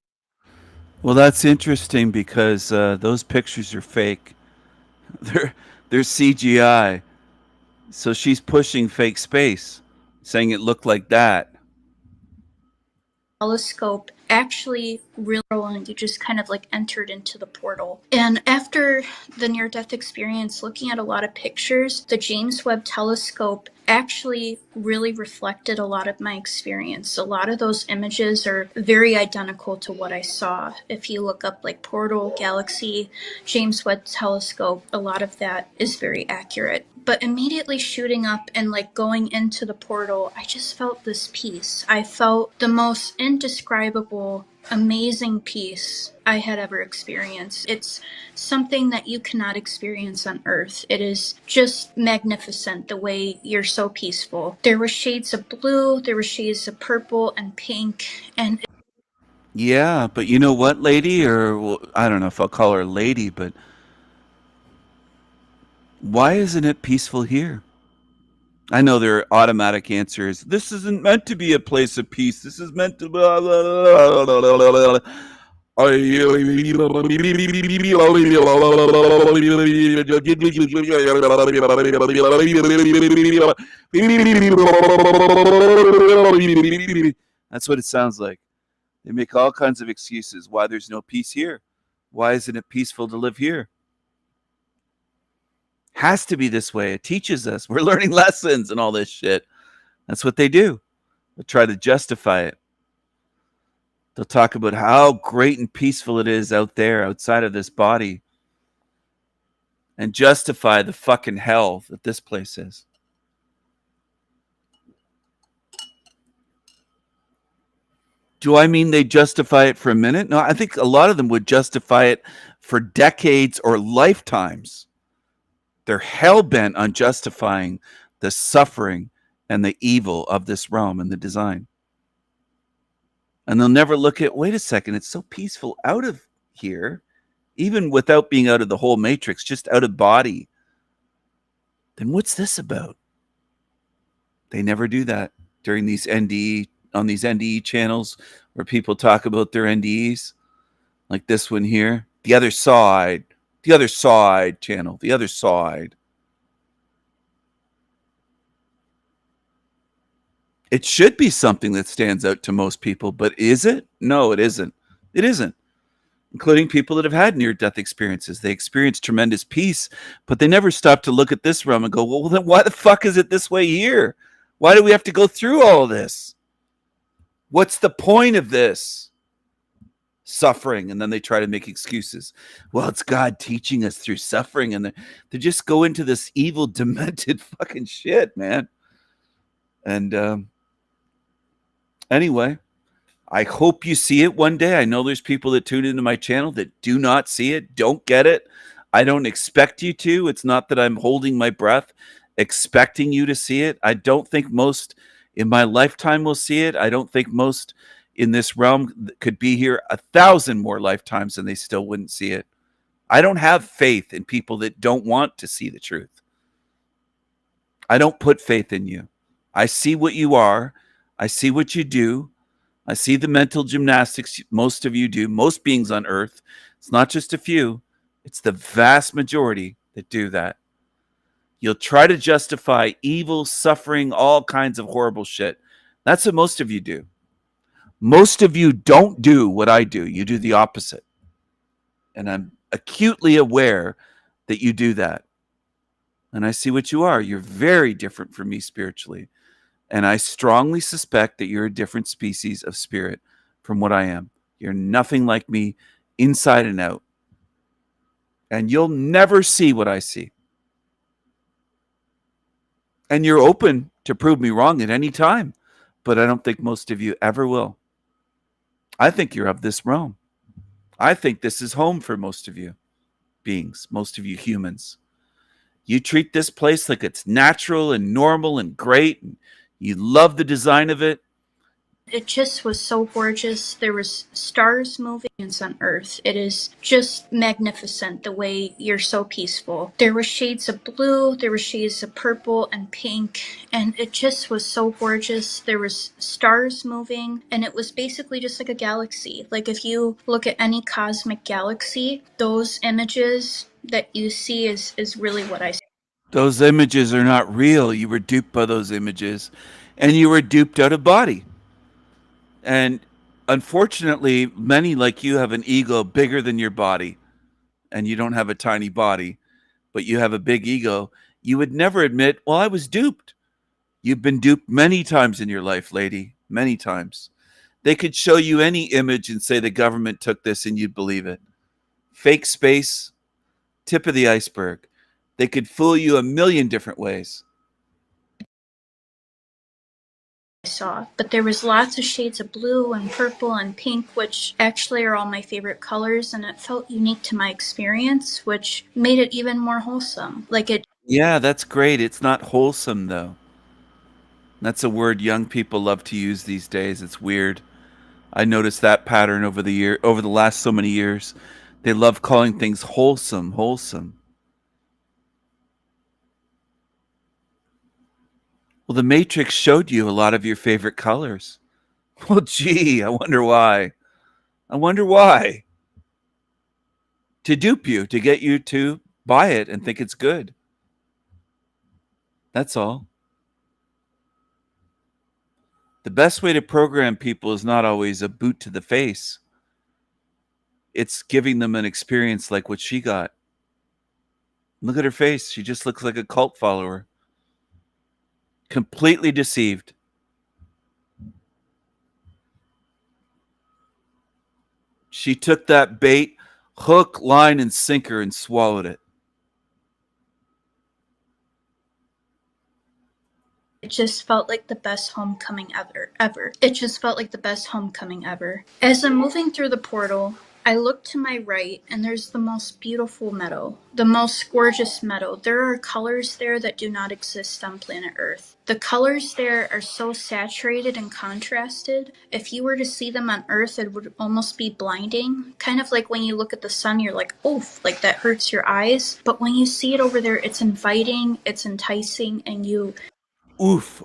Well, that's interesting because those pictures are fake. They're they're CGI. So she's pushing fake space, saying it looked like that. Telescope actually really, and you just kind of like entered into the portal. And after the near-death experience, looking at a lot of pictures, the James Webb Telescope actually really reflected a lot of my experience. A lot of those images are very identical to what I saw. If you look up like portal, galaxy, James Webb Telescope, a lot of that is very accurate. But immediately shooting up and like going into the portal, I just felt this peace. I felt the most indescribable, amazing peace I had ever experienced. It's something that you cannot experience on Earth. It is just magnificent the way you're so peaceful. There were shades of blue, there were shades of purple and pink, and Yeah, but you know what, lady? Or well, I don't know if I'll call her lady, but why isn't it peaceful here? I know their automatic answer is this isn't meant to be a place of peace. This is meant to blah, blah, blah, blah, blah, blah. That's what it sounds like. They make all kinds of excuses why there's no peace here. Why isn't it peaceful to live here? Has to be this way. It teaches us. We're learning lessons and all this shit. That's what they do. They try to justify it. They'll talk about how great and peaceful it is out there, outside of this body, and justify the fucking hell that this place is. Do I mean they justify it for a minute? No, I think a lot of them would justify it for decades or lifetimes. They're hell-bent on justifying the suffering and the evil of this realm and the design. And they'll never look at, wait a second, it's so peaceful out of here, even without being out of the whole matrix, just out of body. Then what's this about? They never do that during these NDE, on these NDE channels where people talk about their NDEs, like this one here, the other side channel, the other side. It should be something that stands out to most people, but is it? No, it isn't. It isn't. including people that have had near-death experiences. They experience tremendous peace, but they never stop to look at this realm and go, well, then why the fuck is it this way here? Why do we have to go through all of this? What's the point of this? Suffering. And then they try to make excuses. Well, it's God teaching us through suffering. And they just go into this evil, demented fucking shit, man. And anyway, I hope you see it one day. I know there's people that tune into my channel that do not see it, don't get it. I don't expect you to. It's not that I'm holding my breath expecting you to see it. I don't think most in my lifetime will see it. I don't think most in this realm could be here 1,000 more lifetimes and they still wouldn't see it. I don't have faith in people that don't want to see the truth. I don't put faith in you. I see what you are. I see what you do. I see the mental gymnastics most of you do, most beings on earth. It's not just a few. It's the vast majority that do that. You'll try to justify evil, suffering, all kinds of horrible shit. That's what most of you do. Most of you don't do what I do. You do the opposite. And I'm acutely aware that you do that. And I see what you are. You're very different from me spiritually. And I strongly suspect that you're a different species of spirit from what I am. You're nothing like me inside and out. And you'll never see what I see. And you're open to prove me wrong at any time. But I don't think most of you ever will. I think you're of this realm. I think this is home for most of you beings, most of you humans. You treat this place like it's natural and normal and great. And you love the design of it. It just was so gorgeous. There was stars moving on Earth. It is just magnificent the way you're so peaceful. There were shades of blue, there were shades of purple and pink, and it just was so gorgeous. There was stars moving, and it was basically just like a galaxy. Like if you look at any cosmic galaxy, those images that you see is really what I see. Those images are not real. You were duped by those images, and you were duped out of body. And unfortunately, many like you have an ego bigger than your body, and you don't have a tiny body, but you have a big ego. You would never admit, well, I was duped. You've been duped many times in your life, lady, many times. They could show you any image and say the government took this and you'd believe it. Fake space, tip of the iceberg. They could fool you a million different ways. Saw, but there was lots of shades of blue and purple and pink, which actually are all my favorite colors, and it felt unique to my experience, which made it even more wholesome. Like it. Yeah, that's great. It's not wholesome though. That's a word young people love to use these days. It's weird. I noticed that pattern over the last so many years. They love calling things wholesome. Well, the Matrix showed you a lot of your favorite colors. Well, gee, I wonder why. To dupe you, to get you to buy it and think it's good. That's all. The best way to program people is not always a boot to the face. It's giving them an experience like what she got. Look at her face. She just looks like a cult follower. Completely deceived. She took that bait, hook, line, and sinker, and swallowed it. It just felt like the best homecoming ever. It just felt like the best homecoming ever. As I'm moving through the portal, I look to my right, and there's the most beautiful meadow, the most gorgeous meadow. There are colors there that do not exist on planet Earth. The colors there are so saturated and contrasted. If you were to see them on Earth, it would almost be blinding. Kind of like when you look at the sun, you're like, oof, like that hurts your eyes. But when you see it over there, it's inviting, it's enticing, and you oof.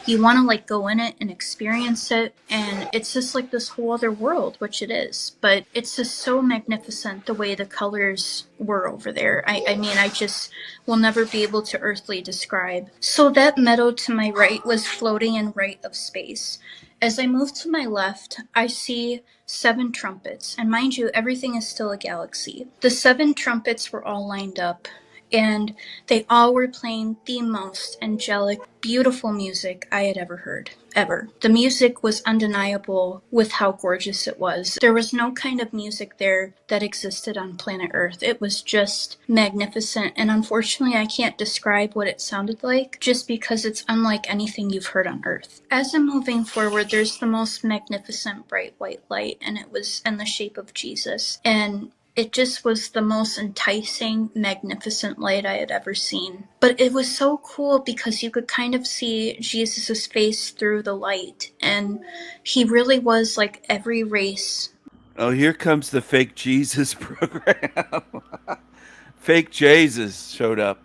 You want to like go in it and experience it, and it's just like this whole other world, which it is. But it's just so magnificent the way the colors were over there. I mean, I just will never be able to earthly describe. So that meadow to my right was floating in right of space. As I move to my left, I see 7 trumpets, and mind you, everything is still a galaxy. The 7 trumpets were all lined up, and they all were playing the most angelic, beautiful music I had ever heard, ever. The music was undeniable with how gorgeous it was. There was no kind of music there that existed on planet Earth. It was just magnificent, and unfortunately I can't describe what it sounded like just because it's unlike anything you've heard on Earth. As I'm moving forward, there's the most magnificent bright white light, and it was in the shape of Jesus. And it just was the most enticing, magnificent light I had ever seen. But it was so cool because you could kind of see Jesus' face through the light. And he really was like every race. Oh, here comes the fake Jesus program. Fake Jesus showed up.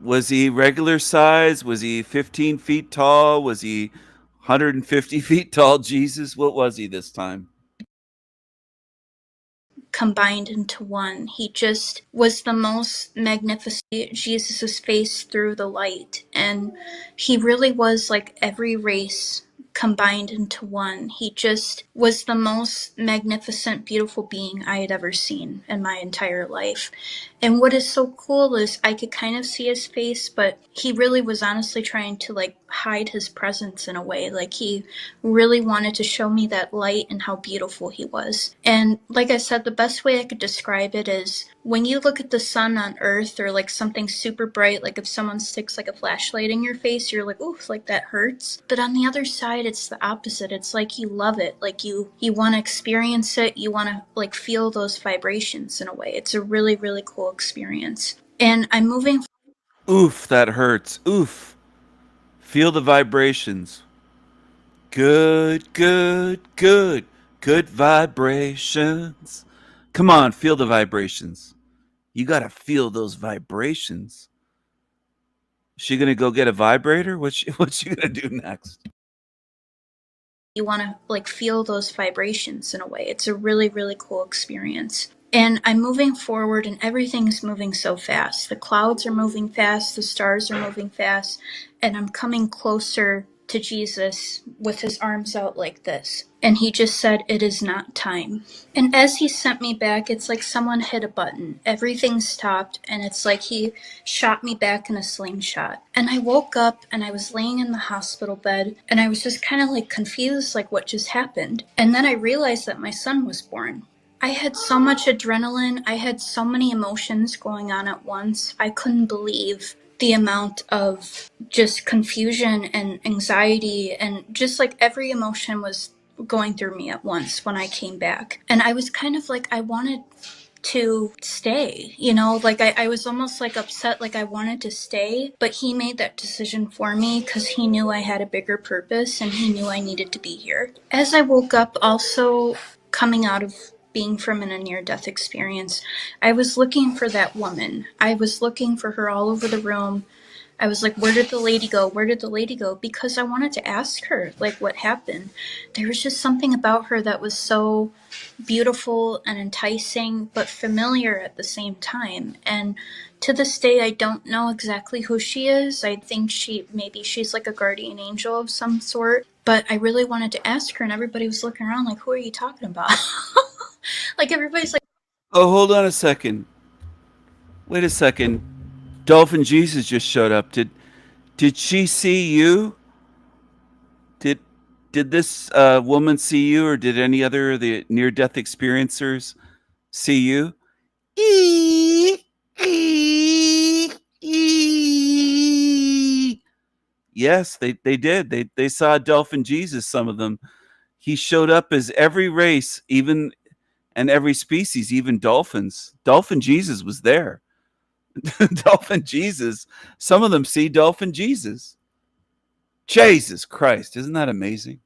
Was he regular size? Was he 15 feet tall? Was he 150 feet tall Jesus? What was he this time? Combined into one. He just was the most magnificent. Jesus' face through the light, and he really was like every race combined into one. He just was the most magnificent, beautiful being I had ever seen in my entire life. And what is so cool is I could kind of see his face, but he really was honestly trying to like hide his presence in a way. Like he really wanted to show me that light and how beautiful he was. And like I said, the best way I could describe it is when you look at the sun on Earth or like something super bright, like if someone sticks like a flashlight in your face, you're like, oof, like that hurts. But on the other side, it's the opposite. It's like you love it. Like you want to experience it. You want to like feel those vibrations in a way. It's a really, really cool experience. And I'm moving. Oof, that hurts. Oof. Feel the vibrations. Good, good, good. Good vibrations. Come on, feel the vibrations. You got to feel those vibrations. Is she going to go get a vibrator? What's she going to do next? You want to like feel those vibrations in a way. It's a really, really cool experience. And I'm moving forward and everything's moving so fast. The clouds are moving fast, the stars are moving fast, and I'm coming closer to Jesus with his arms out like this. And he just said, "It is not time." And as he sent me back, it's like someone hit a button. Everything stopped, and it's like he shot me back in a slingshot. And I woke up, and I was laying in the hospital bed, and I was just kind of like confused, like what just happened. And then I realized that my son was born. I had so much adrenaline. I had so many emotions going on at once. I couldn't believe the amount of just confusion and anxiety, and just like every emotion was going through me at once when I came back. And I was kind of like, I wanted to stay, you know, like I was almost like upset, like I wanted to stay, but he made that decision for me because he knew I had a bigger purpose and he knew I needed to be here. As I woke up, also coming out of being from a near-death experience, I was looking for that woman. I was looking for her all over the room. I was like, where did the lady go? Where did the lady go? Because I wanted to ask her, like, what happened. There was just something about her that was so beautiful and enticing, but familiar at the same time. And to this day, I don't know exactly who she is. I think maybe she's like a guardian angel of some sort. But I really wanted to ask her, and everybody was looking around like, who are you talking about? Like, everybody's like, Oh, hold on a second. Wait a second. Dolphin Jesus just showed up. Did she see you? Did this woman see you, or did any other of the near-death experiencers see you? Yes, they did. They saw Dolphin Jesus, some of them. He showed up as every race, even and every species, even dolphins. Dolphin Jesus was there. Dolphin Jesus. Some of them see Dolphin Jesus. Jesus Christ, isn't that amazing?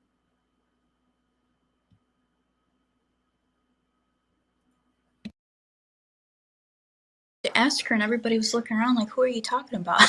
to ask her, and everybody was looking around like, who are you talking about?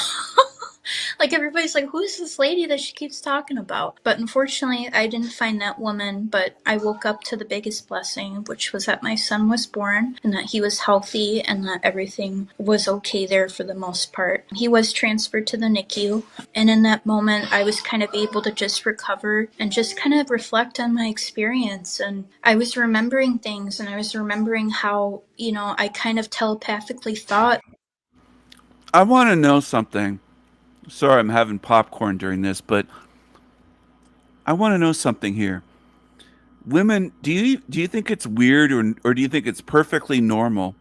Like everybody's like, who's this lady that she keeps talking about? But unfortunately, I didn't find that woman, but I woke up to the biggest blessing, which was that my son was born and that he was healthy and that everything was okay there for the most part. He was transferred to the NICU, and in that moment, I was kind of able to just recover and just kind of reflect on my experience. And I was remembering things, and I was remembering how, I kind of telepathically thought. I want to know something. Sorry, I'm having popcorn during this, but I want to know something here. Women, do you think it's weird, or do you think it's perfectly normal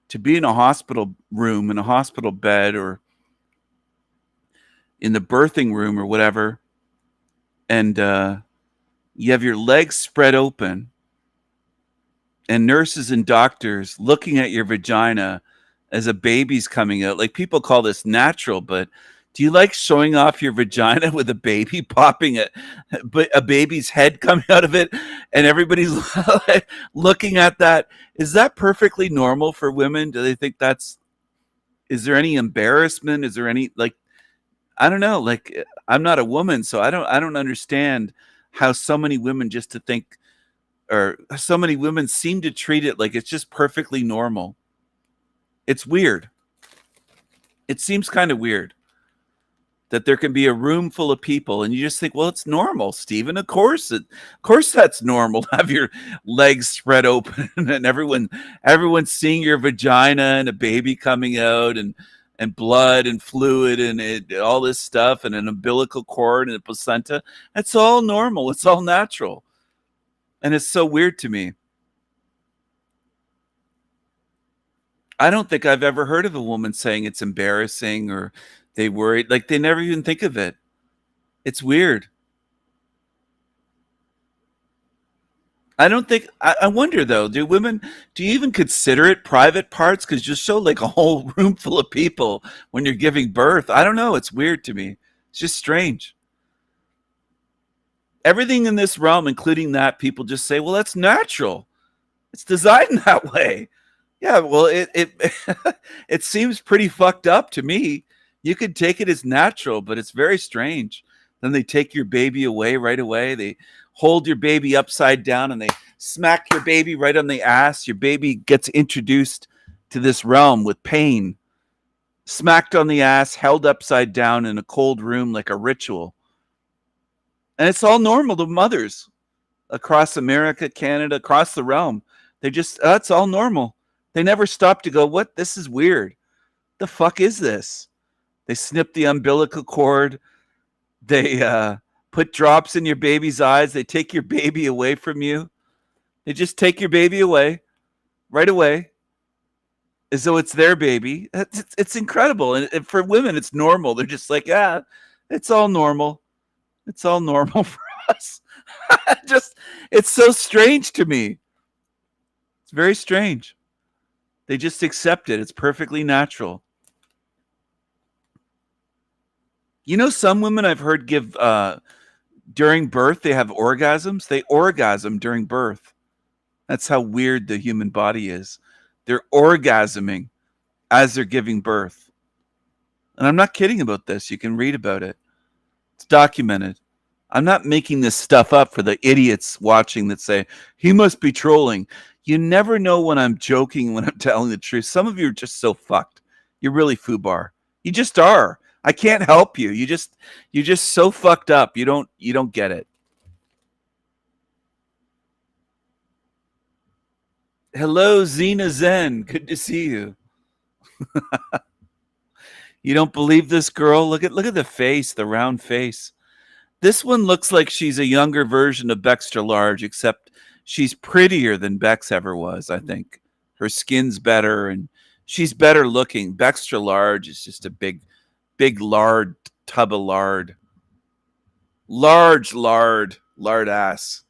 to be in a hospital room, in a hospital bed, or in the birthing room or whatever, and you have your legs spread open, and nurses and doctors looking at your vagina as a baby's coming out? Like, people call this natural, but do you like showing off your vagina with a baby popping it, but a baby's head coming out of it, and everybody's looking at that? Is that perfectly normal for women? Do they think is there any embarrassment? Is there any, like, I don't know, like, I'm not a woman, so I don't understand how so many women just to think, or so many women seem to treat it like it's just perfectly normal. It's weird. It seems kind of weird that there can be a room full of people and you just think, well, it's normal, Stephen. Of course that's normal to have your legs spread open and everyone's seeing your vagina and a baby coming out, and blood and fluid and all this stuff, and an umbilical cord and a placenta. It's all normal. It's all natural. And it's so weird to me. I don't think I've ever heard of a woman saying it's embarrassing or they worried. Like, they never even think of it. It's weird. I wonder though, do you even consider it private parts? Because you show like a whole room full of people when you're giving birth. I don't know. It's weird to me. It's just strange. Everything in this realm, including that, people just say, well, that's natural. It's designed that way. Yeah, well, it it seems pretty fucked up to me. You could take it as natural, but it's very strange. Then they take your baby away right away. They hold your baby upside down and they smack your baby right on the ass. Your baby gets introduced to this realm with pain, smacked on the ass, held upside down in a cold room like a ritual. And it's all normal to mothers across America, Canada, across the realm. They just, that's all normal. They never stop to go, what? This is weird. The fuck is this? They snip the umbilical cord. They put drops in your baby's eyes. They take your baby away from you. They just take your baby away right away as though it's their baby. It's incredible. And for women, it's normal. They're just like, yeah, it's all normal. It's all normal for us. It's so strange to me. It's very strange. They just accept it. It's perfectly natural. Some women I've heard give during birth, they have orgasms. They orgasm during birth. That's how weird the human body is. They're orgasming as they're giving birth. And I'm not kidding about this. You can read about it. It's documented. I'm not making this stuff up for the idiots watching that say, he must be trolling. You never know when I'm joking, when I'm telling the truth. Some of you are just so fucked. You're really foobar. You just are. I can't help you. You're just so fucked up. You don't get it. Hello, Zena Zen. Good to see you. You don't believe this girl? Look at the face, the round face. This one looks like she's a younger version of Bextra Large, except she's prettier than Bex ever was, I think. Her skin's better and she's better looking. Bextra Large is just a big lard tub of lard. Large lard ass.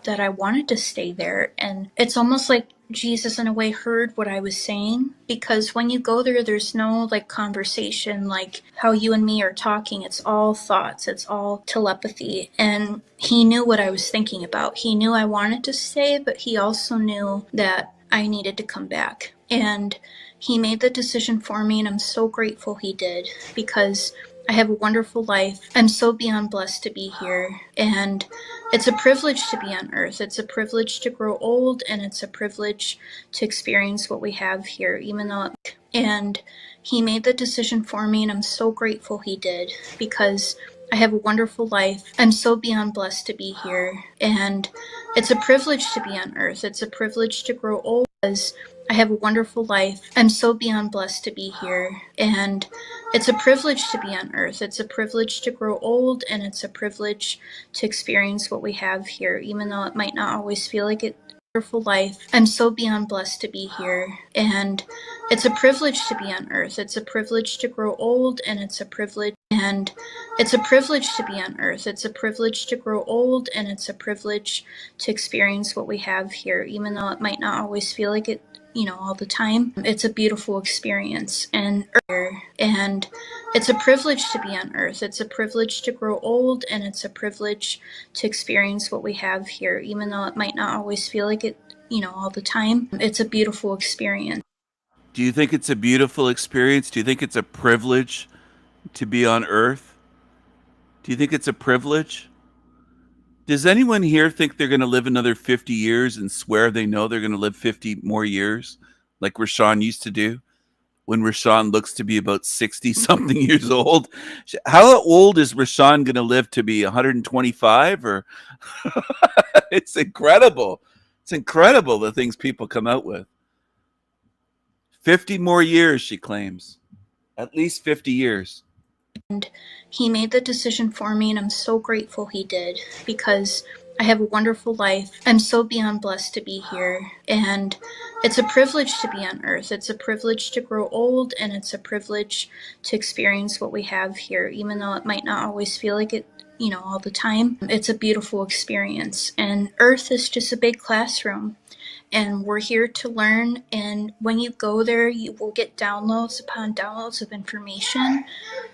That I wanted to stay there, and it's almost like Jesus in a way heard what I was saying, because when you go there, there's no like conversation like how you and me are talking. It's all thoughts, it's all telepathy, and he knew what I was thinking about. He knew I wanted to stay, but he also knew that I needed to come back. And he made the decision for me, and I'm so grateful he did, because I have a wonderful life. I'm so beyond blessed to be here, and it's a privilege to be on earth. It's a privilege to grow old, and it's a privilege to experience what we have here, even though and he made the decision for me, and I'm so grateful he did, because I have a wonderful life. I'm so beyond blessed to be here, and it's a privilege to be on earth. It's a privilege to grow old, because I have a wonderful life. I'm so beyond blessed to be here, and it's a privilege to be on earth. It's a privilege to grow old, and it's a privilege to experience what we have here, even though it might not always feel like it. Wonderful life. I'm so beyond blessed to be here, and it's a privilege to be on earth. It's a privilege to grow old, and it's a privilege to be on earth. It's a privilege to grow old, and it's a privilege to experience what we have here, even though it might not always feel like it, all the time. It's a beautiful experience, and it's a privilege to be on earth. It's a privilege to grow old, and it's a privilege to experience what we have here, even though it might not always feel like it, all the time. It's a beautiful experience. Do you think it's a beautiful experience? Do you think it's a privilege to be on Earth? Do you think it's a privilege? Does anyone here think they're going to live another 50 years and swear they know they're going to live 50 more years like Rashawn used to do when Rashawn looks to be about 60 something years old? How old is Rashawn going to live to be 125 or it's incredible. It's incredible the things people come out with. 50 more years, she claims. At least 50 years. And he made the decision for me, and I'm so grateful he did, because I have a wonderful life. I'm so beyond blessed to be here, and it's a privilege to be on earth. It's a privilege to grow old, and it's a privilege to experience what we have here, even though it might not always feel like it, all the time. It's a beautiful experience, and earth is just a big classroom. And we're here to learn, and when you go there, you will get downloads upon downloads of information,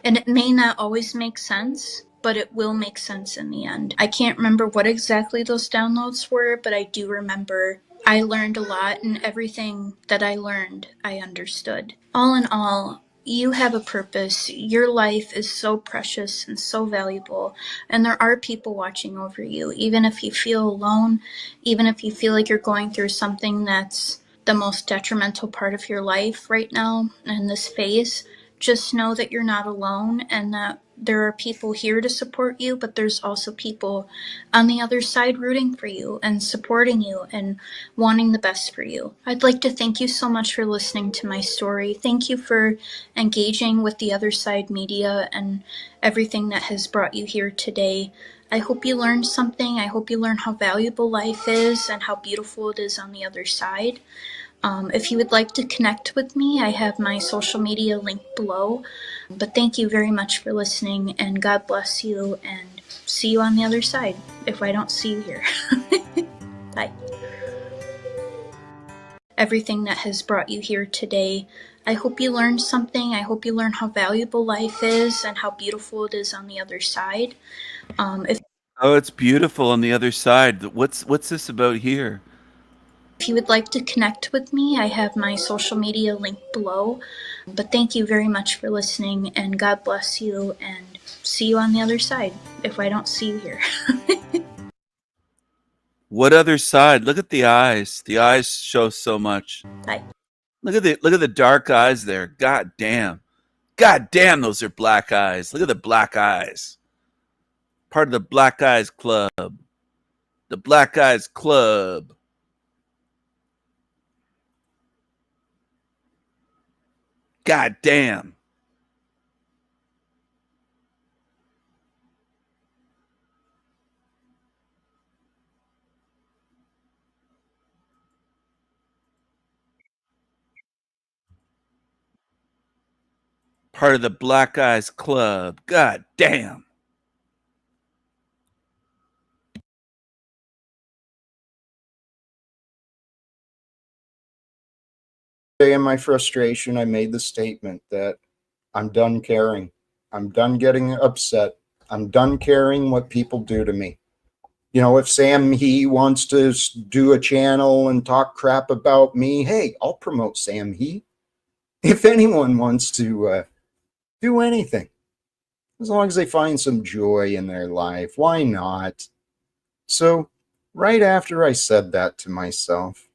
and it may not always make sense, but it will make sense in the end. I can't remember what exactly those downloads were, but I do remember I learned a lot, and everything that I learned, I understood. All in all, you have a purpose. Your life is so precious and so valuable, and there are people watching over you. Even if you feel alone, even if you feel like you're going through something that's the most detrimental part of your life right now in this phase, just know that you're not alone, and that there are people here to support you, but there's also people on the other side rooting for you and supporting you and wanting the best for you. I'd like to thank you so much for listening to my story. Thank you for engaging with the Other Side Media and everything that has brought you here today. I hope you learned something. I hope you learned how valuable life is and how beautiful it is on the other side. If you would like to connect with me, I have my social media linked below. But thank you very much for listening, and God bless you, and see you on the other side if I don't see you here. Bye. Everything that has brought you here today. I hope you learned something. I hope you learned how valuable life is and how beautiful it is on the other side. Oh, it's beautiful on the other side. What's this about here? If you would like to connect with me, I have my social media linked below. But thank you very much for listening, and God bless you, and see you on the other side if I don't see you here. What other side? Look at the eyes. The eyes show so much. Bye. Look at the dark eyes there. God damn. God damn, those are black eyes. Look at the black eyes. Part of the Black Eyes Club. The Black Eyes Club. God damn. Part of the Black Eyes Club. God damn. In my frustration, I made the statement that I'm done caring. I'm done getting upset. I'm done caring what people do to me. If Sam He wants to do a channel and talk crap about me, hey, I'll promote Sam He. if anyone wants to do anything, as long as they find some joy in their life, why not? So right after I said that to myself,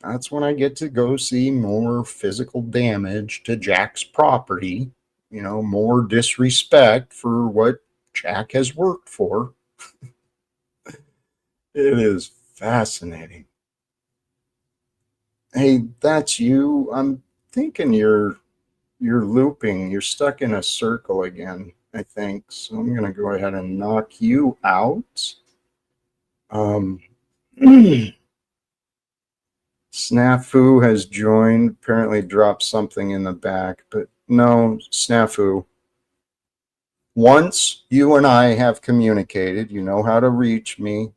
that's when I get to go see more physical damage to Jack's property, more disrespect for what Jack has worked for. It is fascinating. Hey, that's you. I'm thinking you're looping. You're stuck in a circle again, I think. So I'm going to go ahead and knock you out. Snafu has joined, apparently dropped something in the back, but no, Snafu. Once you and I have communicated, you know how to reach me.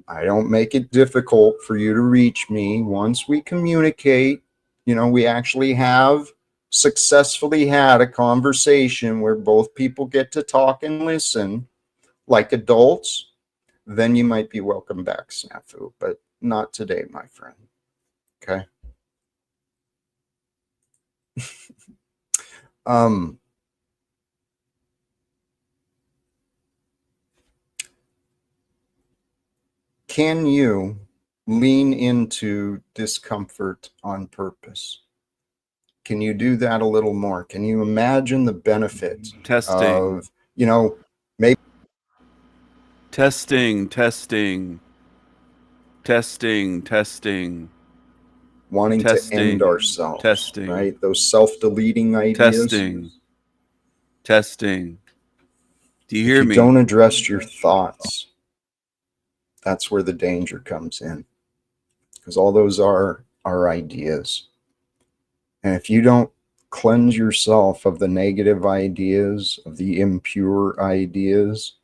I don't make it difficult for you to reach me. Once we communicate, we actually have successfully had a conversation where both people get to talk and listen like adults, then you might be welcome back, Snafu, but not today, my friend. Okay. Can you lean into discomfort on purpose? Can you do that a little more? Can you imagine the benefit of, maybe Testing. wanting to end ourselves, right? Those self-deleting ideas. Testing. Do you hear If you me? don't address your thoughts, that's where the danger comes in, because all those are our ideas. And if you don't cleanse yourself of the negative ideas, of the impure ideas,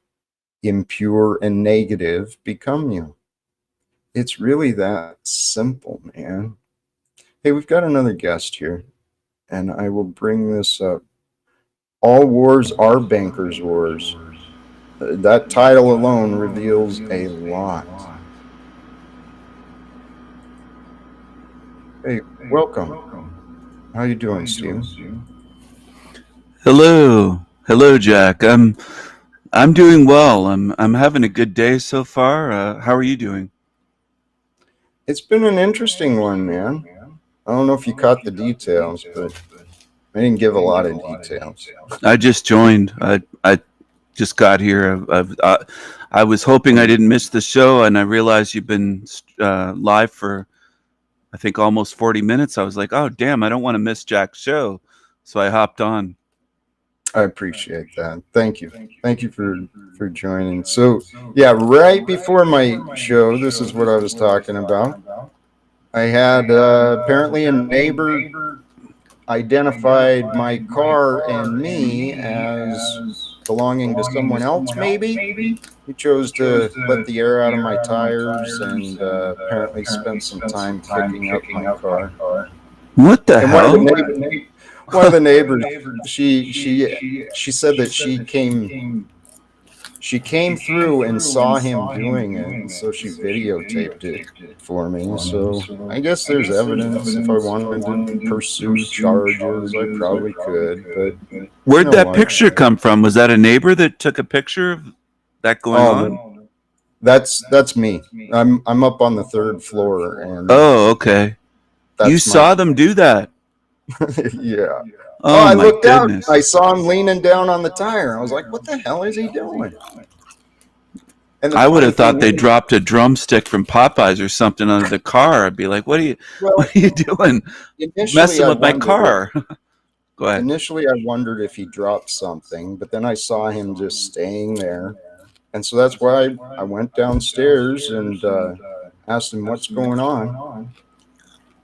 impure and negative become you. It's really that simple, man. Hey, we've got another guest here, and I will bring this up. All wars are bankers' wars. That title alone reveals a lot. Hey, welcome. How you doing, Steve? Hello, Jack. I'm doing well. I'm having a good day so far. How are you doing? It's been an interesting one, man. I don't know if you caught the details, but I didn't give a lot of details. I just joined. I just got here. I was hoping I didn't miss the show, and I realized you've been live for, I think, almost 40 minutes. I was like, oh, damn, I don't want to miss Jack's show. So I hopped on. I appreciate that. Thank you. Thank you for joining. So, yeah, right before my show, this is what I was talking about. I had apparently a neighbor identified my car and me as belonging to someone else, maybe. He chose to let the air out of my tires and apparently spent some time kicking up my car. What the hell? One of the neighbors, she said that she came through and saw him doing it, and so she videotaped it for me. So I guess there's evidence. If I wanted to pursue charges, I probably could. But where'd that picture come from? Was that a neighbor that took a picture of that going on? That's me. I'm up on the third floor, and oh, okay. You saw them do that? Yeah. Oh, I my looked goodness. out. I saw him leaning down on the tire. I was like, what the hell is he doing? And I would have thought they dropped a drumstick from Popeyes or something under the car. I'd be like, what are you doing? Messing with my car. Go ahead. Initially, I wondered if he dropped something, but then I saw him just staying there. And so that's why I went downstairs and asked him what's going on.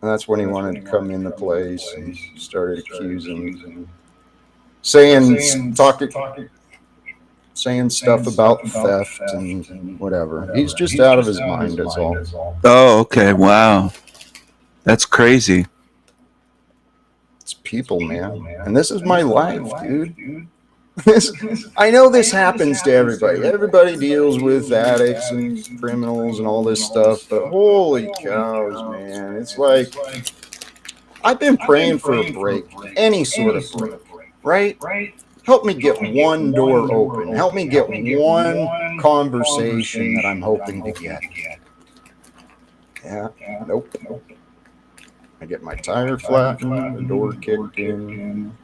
And that's when he wanted to come in the place and started accusing, saying stuff about theft and whatever. He's just out of his mind, is all. Oh, okay. Wow. That's crazy. It's people, man. And this is my life, dude. I know this happens to everybody. Everybody deals with addicts and criminals and all this stuff, but holy cows, man. It's like I've been praying for a break, any sort of break, right? Help me get one door open. Help me get one conversation that I'm hoping to get. Yeah, nope. I get my tire flattened, the door kicked in.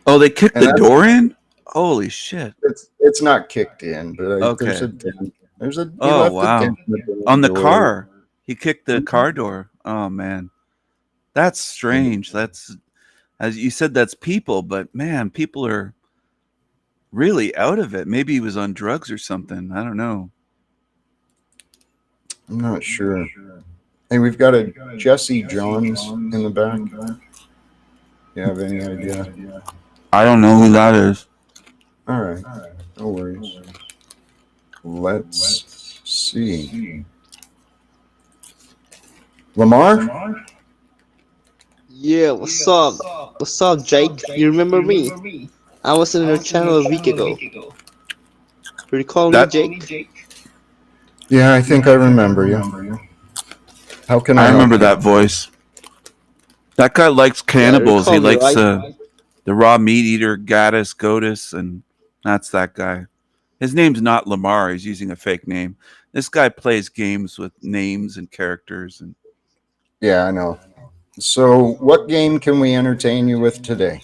Oh, they kicked the door in? Holy shit! It's not kicked in, but there's a Okay. dent. He Oh left a wow! dent in On the door. car, he kicked the car door. Oh man, that's strange. That's, as you said, that's people. But man, people are really out of it. Maybe he was on drugs or something. I don't know. I'm not sure. Hey, we've got a Jesse Johns in the back. You have any idea? I don't know who that is. All right, no worries. Let's see. Lamar? Yeah, what's up? What's up, Jake? You remember me? I was in your channel a week ago. Recall me, Jake? Yeah, I think I remember you. How can I I help remember you? that voice. That guy likes cannibals. He recall me, likes right? the raw meat eater Gaddis Godis, and that's that guy. His name's not Lamar. He's using a fake name. This guy plays games with names and characters. And Yeah, I know. So, what game can we entertain you with today?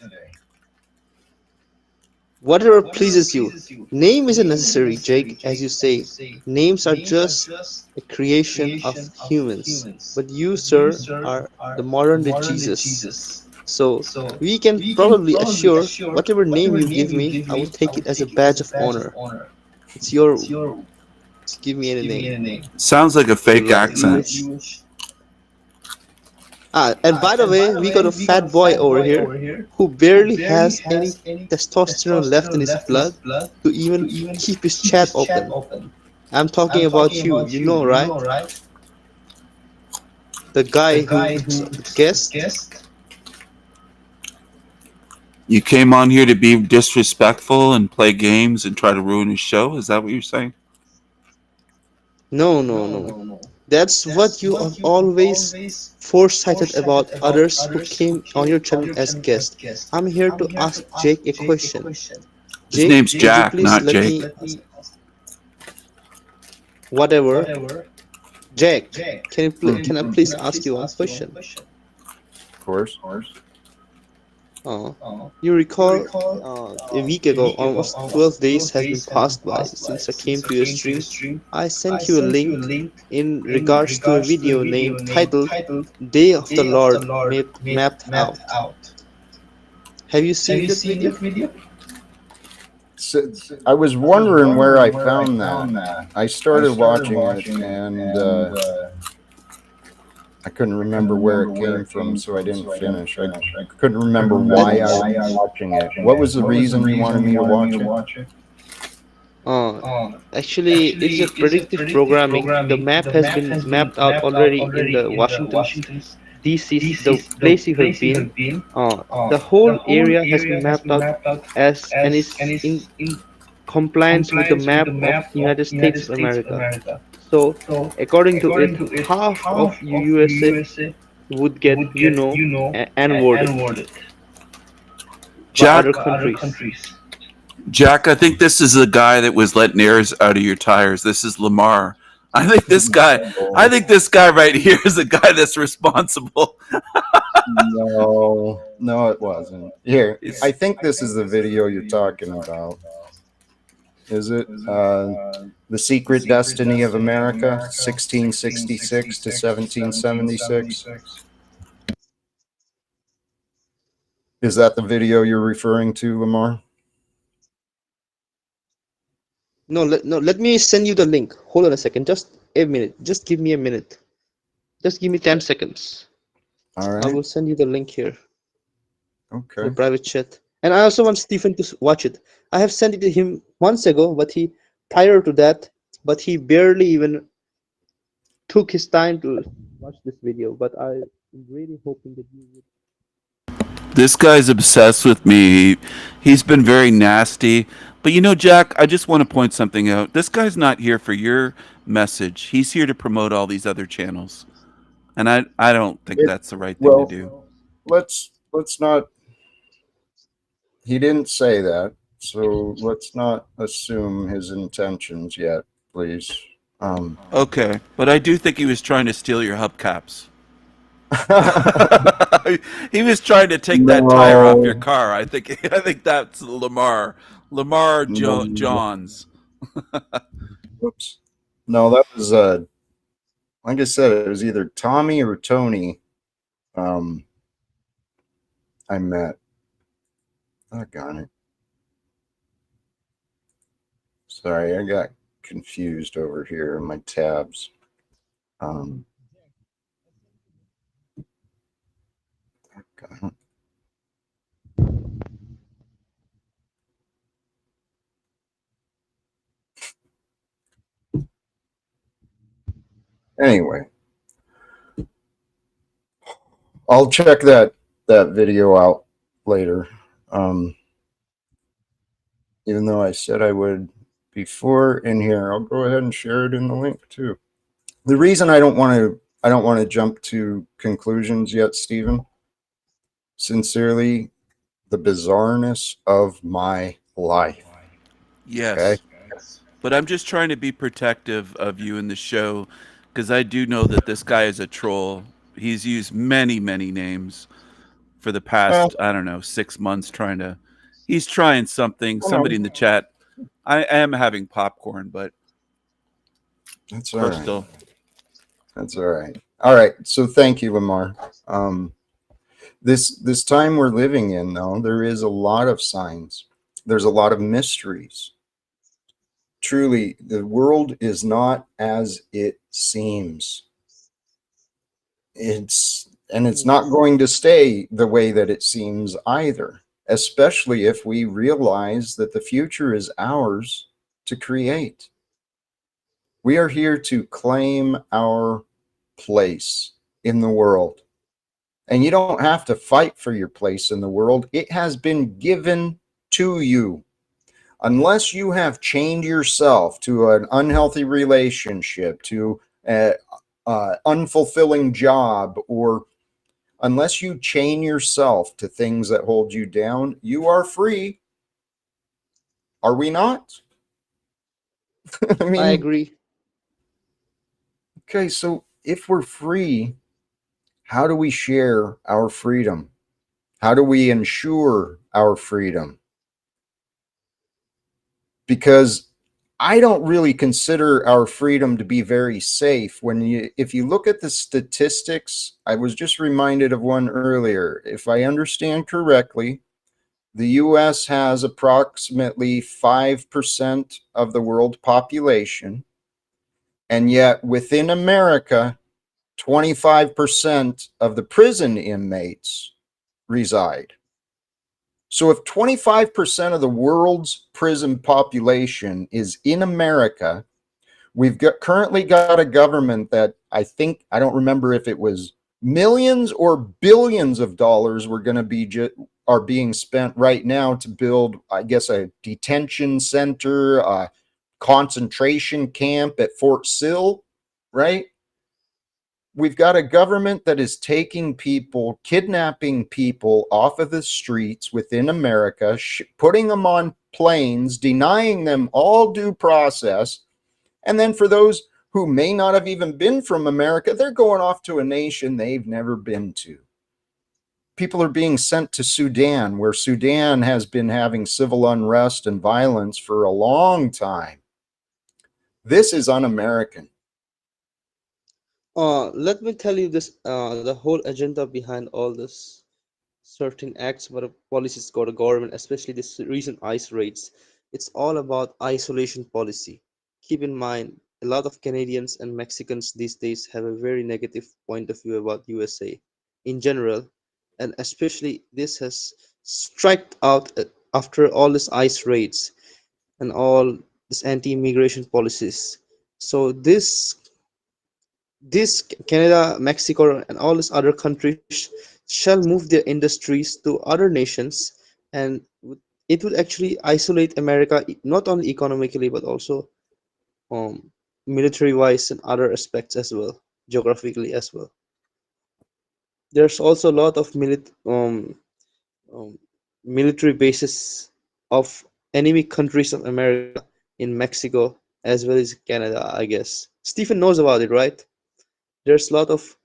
Whatever pleases you. Name isn't necessary, Jake, as you say. Names are just a creation of humans. But you, sir, are the modern day Jesus. So, we can probably assure whatever name you give me, I will take it as a badge of honor. It's your. Just give me any name. sounds like a fake accent. And by the way, we got a fat boy over here who barely has any testosterone left in his blood to even keep his chat open. I'm talking about you, you know, right? The guy who's the guest. You came on here to be disrespectful and play games and try to ruin his show? Is that what you're saying? No. That's what you have always foresighted about others who came on your channel as guests. I'm here to ask Jake a question. His Jake, name's could you Jack, please not let Jake. me whatever. Jack, can I please ask you one question? Of course. You recall a week ago, almost 12 days has been passed by since I came to your stream. I sent you a link in regards to a video named titled Day of the Lord Mapped Out. Have you seen that video? So, I was wondering where I found that. I started watching it and I couldn't remember where it came from, so I didn't finish. I couldn't remember why I was watching it. What was the reason you wanted me to watch it? Actually, it's a predictive programming. The map has been mapped out already in the Washington DC, the place you have been. The whole area has been mapped out as and is in compliance with the map of United States of America. So, according to it, half of USA would get, N-worded by Jack, other countries. Jack, I think this is the guy that was letting airs out of your tires. This is Lamar. I think this guy right here is the guy that's responsible. No, it wasn't. Here, I think this is the video you're talking about. Is it? The Secret Destiny of America, 1666 to 1776. Is that the video you're referring to, Lamar? No, let me send you the link. Hold on a second. Just a minute. Just give me a minute. Just give me 10 seconds. All right. I will send you the link here. Okay. The private chat. And I also want Stephen to watch it. I have sent it to him months ago, but he barely even took his time to watch this video. But I'm really hoping that you would. This guy's obsessed with me. He's been very nasty. But Jack, I just want to point something out. This guy's not here for your message. He's here to promote all these other channels. And I don't think It, that's the right thing to well, do. let's not. He didn't say that, so let's not assume his intentions yet, please. Okay, but I do think he was trying to steal your hubcaps. He was trying to take that tire off your No, car. I think that's Lamar no. Johns. Oops. No, that was like I said, it was either Tommy or Tony. Um, I met. I got it. Sorry, I got confused over here in my tabs. Um, got it. Anyway, I'll check that video out later. Even though I said I would before in here, I'll go ahead and share it in the link too. The reason I don't want to jump to conclusions yet, Stephen. Sincerely, the bizarreness of my life. Okay. Yes. But I'm just trying to be protective of you in the show because I do know that this guy is a troll. He's used many, many names for the Well, past, I don't know, 6 months he's trying something. I know. Somebody in the chat, I am having popcorn, but That's all right. Crystal. That's all right. All right. So thank you, Lamar. This time we're living in, though, there is a lot of signs. There's a lot of mysteries. Truly, the world is not as it seems. It's not going to stay the way that it seems either, especially if we realize that the future is ours to create. We are here to claim our place in the world. And you don't have to fight for your place in the world. It has been given to you. Unless you have chained yourself to an unhealthy relationship, to an unfulfilling job, or unless you chain yourself to things that hold you down, you are free. Are we not? I mean, I agree. okay, so if we're free, how do we share our freedom? How do we ensure our freedom? Because I don't really consider our freedom to be very safe. If you look at the statistics, I was just reminded of one earlier. If I understand correctly, the US has approximately 5% of the world population, and yet within America, 25% of the prison inmates reside. So if 25% of the world's prison population is in America, we've currently got a government that I don't remember if it was millions or billions of dollars are being spent right now to build, I guess, a detention center, a concentration camp at Fort Sill, right? We've got a government that is taking people, kidnapping people off of the streets within America, putting them on planes, denying them all due process. And then for those who may not have even been from America, they're going off to a nation they've never been to. People are being sent to Sudan, where Sudan has been having civil unrest and violence for a long time. This is un-American. Let me tell you this, the whole agenda behind all this certain acts, what policies got a government, especially this recent ICE raids. It's all about isolation policy. Keep in mind, a lot of Canadians and Mexicans these days have a very negative point of view about USA in general, and especially this has struck out after all this ICE raids and all this anti-immigration policies. So this Canada, Mexico, and all these other countries shall move their industries to other nations, and it would actually isolate America not only economically but also military-wise and other aspects as well, geographically as well. There's also a lot of um, military bases of enemy countries of America in Mexico as well as Canada, I guess. Stephen knows about it, right? There's a lot of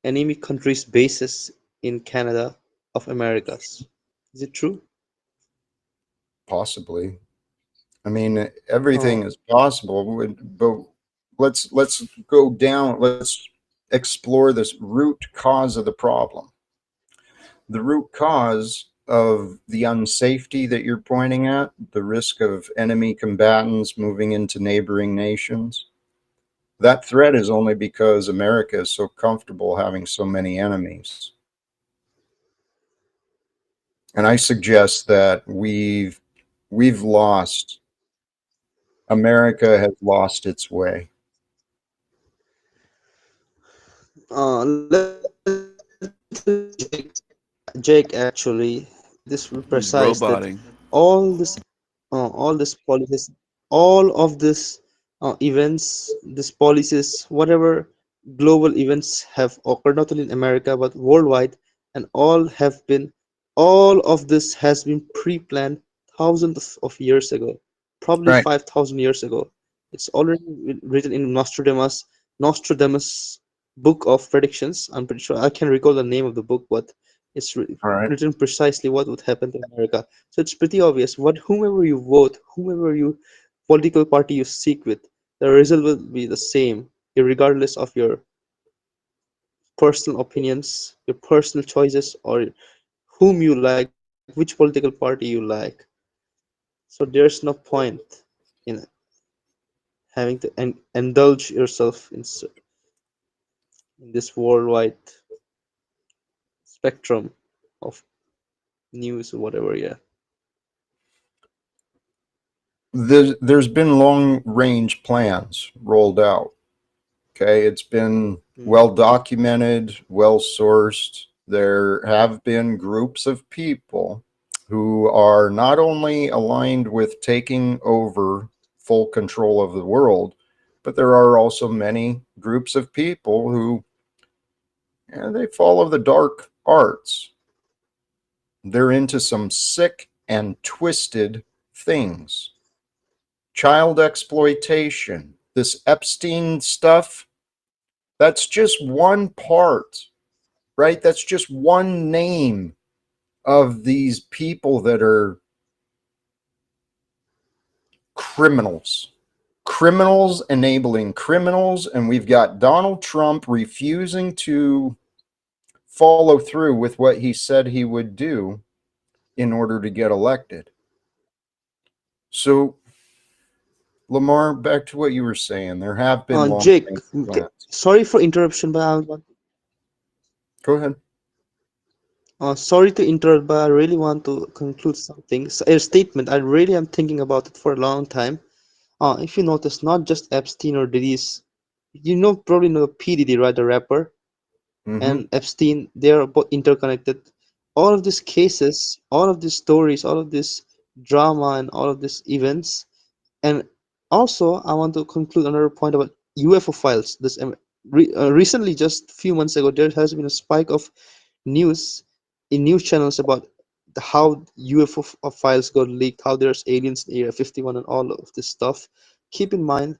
enemy countries bases in Canada of Americas. Is it true? Possibly. I mean, everything Oh, is possible, but let's go down. Let's explore this root cause of the problem. The root cause of the unsafety that you're pointing at, the risk of enemy combatants moving into neighboring nations, that threat is only because America is so comfortable having so many enemies. And I suggest that we've lost, America has lost its way. let Jake actually this will He's precise that roboting. all this all this policies, all of this events, this policies, whatever global events have occurred not only in America but worldwide, and all of this has been pre-planned thousands of years ago, probably Right. 5,000 years ago. It's already written in Nostradamus book of predictions. I'm pretty sure I can recall the name of the book, but it's All right. written precisely what would happen to America. So it's pretty obvious what whomever you vote, whomever you political party you seek with, the result will be the same, regardless of your personal opinions, your personal choices, or whom you like, which political party you like. So there's no point in having to indulge yourself in this worldwide spectrum of news or whatever. Yeah. There's been long range plans rolled out. Okay. It's been well documented, well sourced. There have been groups of people who are not only aligned with taking over full control of the world, but there are also many groups of people who, they follow the dark arts. They're into some sick and twisted things. Child exploitation, this Epstein stuff, that's just one part, right? That's just one name of these people that are criminals. Criminals enabling criminals, and we've got Donald Trump refusing to follow through with what he said he would do in order to get elected. So, Lamar, back to what you were saying. There have been long Jake, range plans. sorry for interruption, but Go ahead. sorry to interrupt, but I really want to conclude something. A statement. I really am thinking about it for a long time. If you notice, not just Epstein or Diddy's, probably know P. Diddy, right, the rapper, Mm-hmm. and Epstein, they are both interconnected. All of these cases, all of these stories, all of this drama, and all of these events. And also, I want to conclude another point about UFO files. Recently, just a few months ago, there has been a spike of news in news channels about how UFO files got leaked, how there's aliens in Area 51, and all of this stuff. Keep in mind,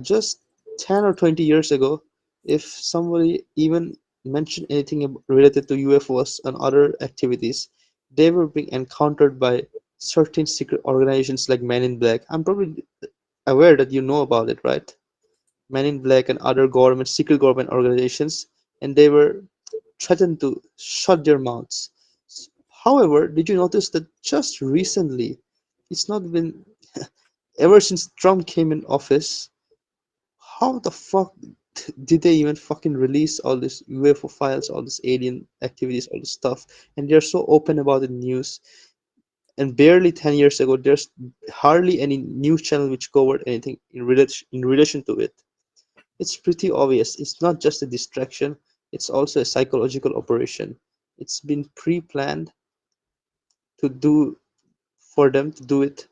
just 10 or 20 years ago, if somebody even mentioned anything related to UFOs and other activities, they were being encountered by certain secret organizations like Men in Black. I'm probably aware that you know about it, right? Men in Black and other secret government organizations, and they were threatened to shut their mouths. However, did you notice that just recently, it's not been ever since Trump came in office, how the fuck did they even fucking release all these UFO files, all these alien activities, all this stuff? And they're so open about it in news. And barely 10 years ago, there's hardly any news channel which covered anything in relation to it. It's pretty obvious. It's not just a distraction, it's also a psychological operation. It's been pre-planned to do for them to do it,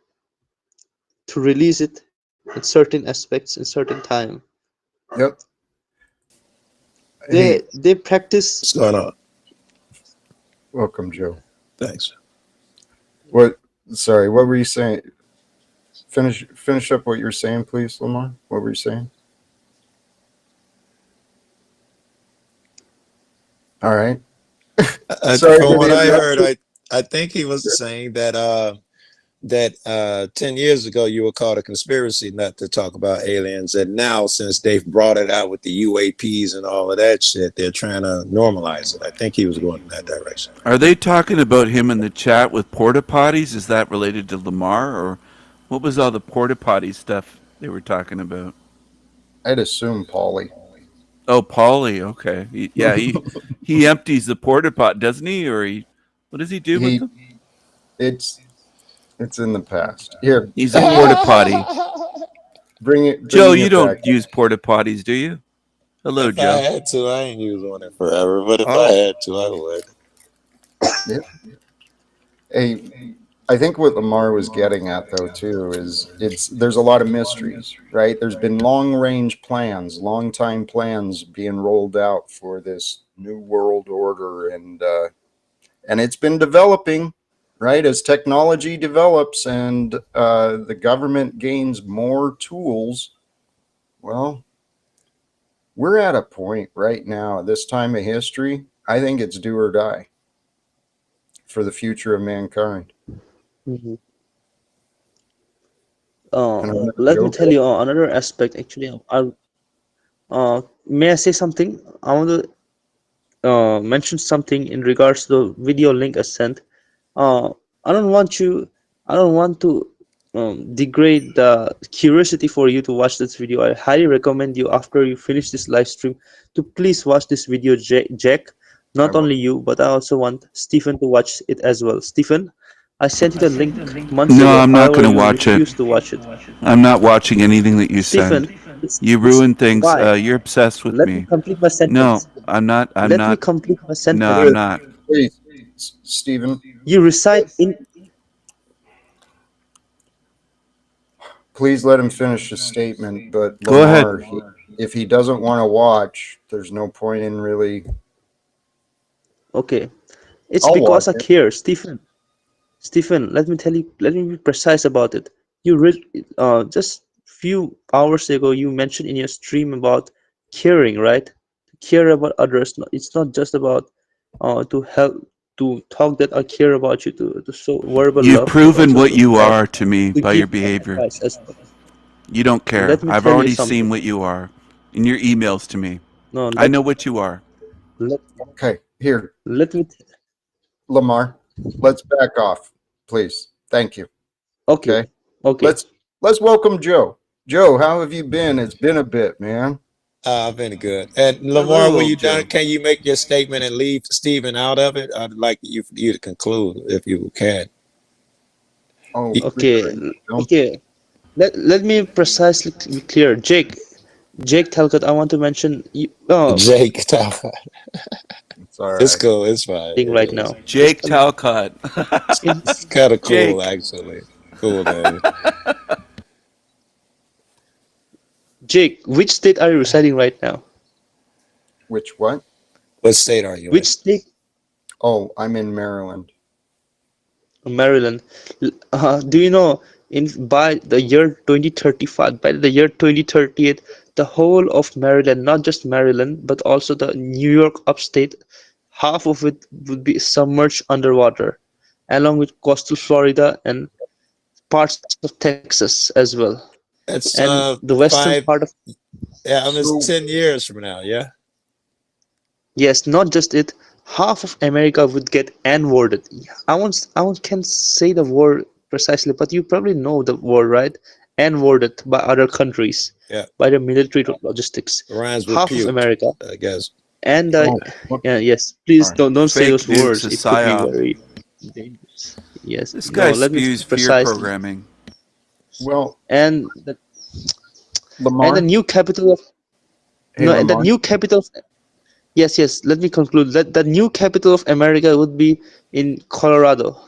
to release it in certain aspects in certain time. Yep. They practice. What's going on? Welcome, Joe. Thanks. What? Sorry, what were you saying? Finish up what you were saying, please, Lamar. What were you saying? All right. Sorry, From what did I interrupt heard, you? I think he was saying that 10 years ago you were called a conspiracy nut to talk about aliens, and now since they've brought it out with the UAPs and all of that shit, they're trying to normalize it. I think he was going in that direction. Are they talking about him in the chat with porta potties? Is that related to Lamar, or what was all the porta potty stuff they were talking about? I'd assume Paulie. Oh, Paulie. Okay, he empties the porta pot, doesn't he? Or what does he do with them? It's in the past. Here, He's a porta potty. Joe, you don't back. use porta potties, do you? Hello, If Joe. I had to, I ain't used one in forever, but if I had to, I would. Yeah. Hey, I think what Lamar was getting at, though, too, is there's a lot of mysteries, right? There's been long-range plans, long-time plans being rolled out for this new world order, and it's been developing, right? As technology develops and the government gains more tools, well, we're at a point right now, at this time of history, I think it's do or die for the future of mankind. Mhm. And Let me tell you another aspect. Actually, may I say something? I want to mention something in regards to the video link I sent. I don't want to degrade the curiosity for you to watch this video. I highly recommend you, after you finish this live stream, to please watch this video, Jack. Not only you, but I also want Stephen to watch it as well. Stephen, I sent you the link months No, ago. I'm not However, going to you watch it. refused to watch it. I'm not watching anything that you Stephen, send. You ruin things. why? You're obsessed with Let me me. complete my No, sentence. I'm not. I'm Let me not. complete my No, sentence. I'm not. Please, Stephen. You reside in. Please let him finish his statement. But Go ahead. Lamar, if he doesn't want to watch, there's no point in really. Okay, it's I'll because I watch it. care, Stephen. Stephen, let me tell you. Let me be precise about it. Just few hours ago, you mentioned in your stream about caring, right? Care about others. It's not just about to help, to talk that I care about you, to show verbal You've love, but proven also what to you talk, are to me to by give your behavior. advice as well. You don't care. Let me I've tell you already seen something. what you are in your emails to me. No, I know what you are. Okay, here, let me. Lamar, let's back off, please. Thank you. Okay. Okay. Let's welcome Joe. Joe, how have you been? It's been a bit, man. I've been good. And Lamar, when you done, can you make your statement and leave Stephen out of it? I'd like you to conclude if you can. Oh, Okay. Okay. Let me precisely be clear. Jake Talcott, I want to mention you. Jake Talcott. It's all It's cool. It's fine. Right now. Jake Talcott. It's kind of cool, Jake. actually. Cool name. Jake, which state are you residing right now? Which what? What state are you in? Which state? Oh, I'm in Maryland. Maryland. Do you know, by the year 2035, by the year 2038, the whole of Maryland, not just Maryland, but also the New York upstate, half of it would be submerged underwater, along with coastal Florida and parts of Texas as well. That's And the western part of. Yeah, it's 10 years from now. Yeah. Yes, not just it. Half of America would get N-worded. I won't can't say the word precisely, but you probably know the word, right? N-worded by other countries, Yeah. by the military logistics. Rhymes with Half of puke, America. I guess. And yeah, yes, please don't say Fake those nukes, words. a It could be psyop. very dangerous. Yes. This No, guy let me spews fear precisely. programming. Well, And the Lamar. new capital of Hey, no, and the Lamar. new capital of. Yes, let me conclude. That the new capital of America would be in Colorado.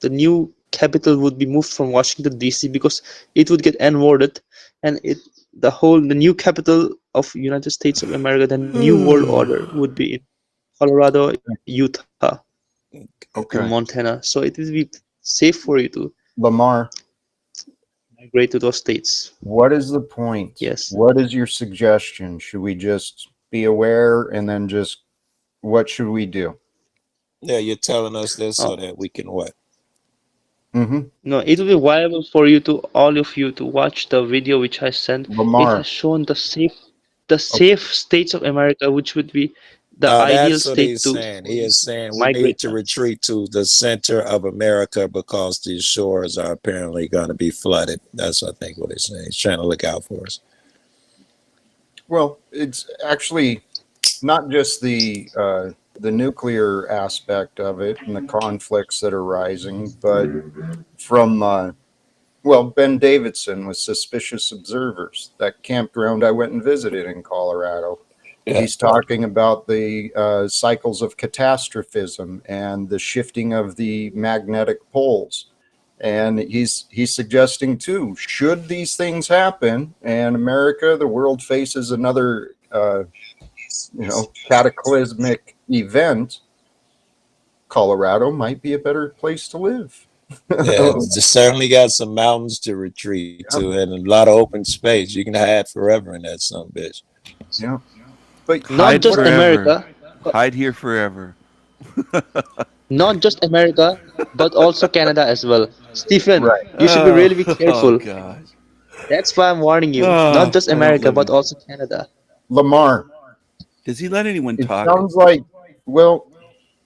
The new capital would be moved from Washington, D.C. because it would get N-worded, and the new capital of United States of America, the new world order, would be in Colorado, Utah, and Montana. So it will be safe for you to Lamar, migrate to those states. what is the point? Yes. What is your suggestion? Should we just be aware and then just what should we do? Yeah, you're telling us this so that we can what? No, it will be viable for you to all of you to watch the video which I sent. Lamar. It has shown the safe states of America, which would be the ideal That's what state he's to saying. He is saying we migrate. need to retreat to the center of America because these shores are apparently going to be flooded. That's, I think, what he's saying. He's trying to look out for us. Well, it's actually not just the nuclear aspect of it and the conflicts that are rising, but from Ben Davidson with Suspicious Observers, that campground I went and visited in Colorado. Yeah. He's talking about the cycles of catastrophism and the shifting of the magnetic poles. And he's suggesting too, should these things happen and America, the world faces another cataclysmic event, Colorado might be a better place to live. Yeah, it's certainly got some mountains to retreat to and a lot of open space. You can hide forever in that son bitch. Yeah. But not just forever. America. Hide here forever. Not just America, but also Canada as well. Stephen, right. You should be really be careful. Oh, gosh. That's why I'm warning you. Not just America, but also Canada. Lamar. Does he let anyone It talk? sounds like, well,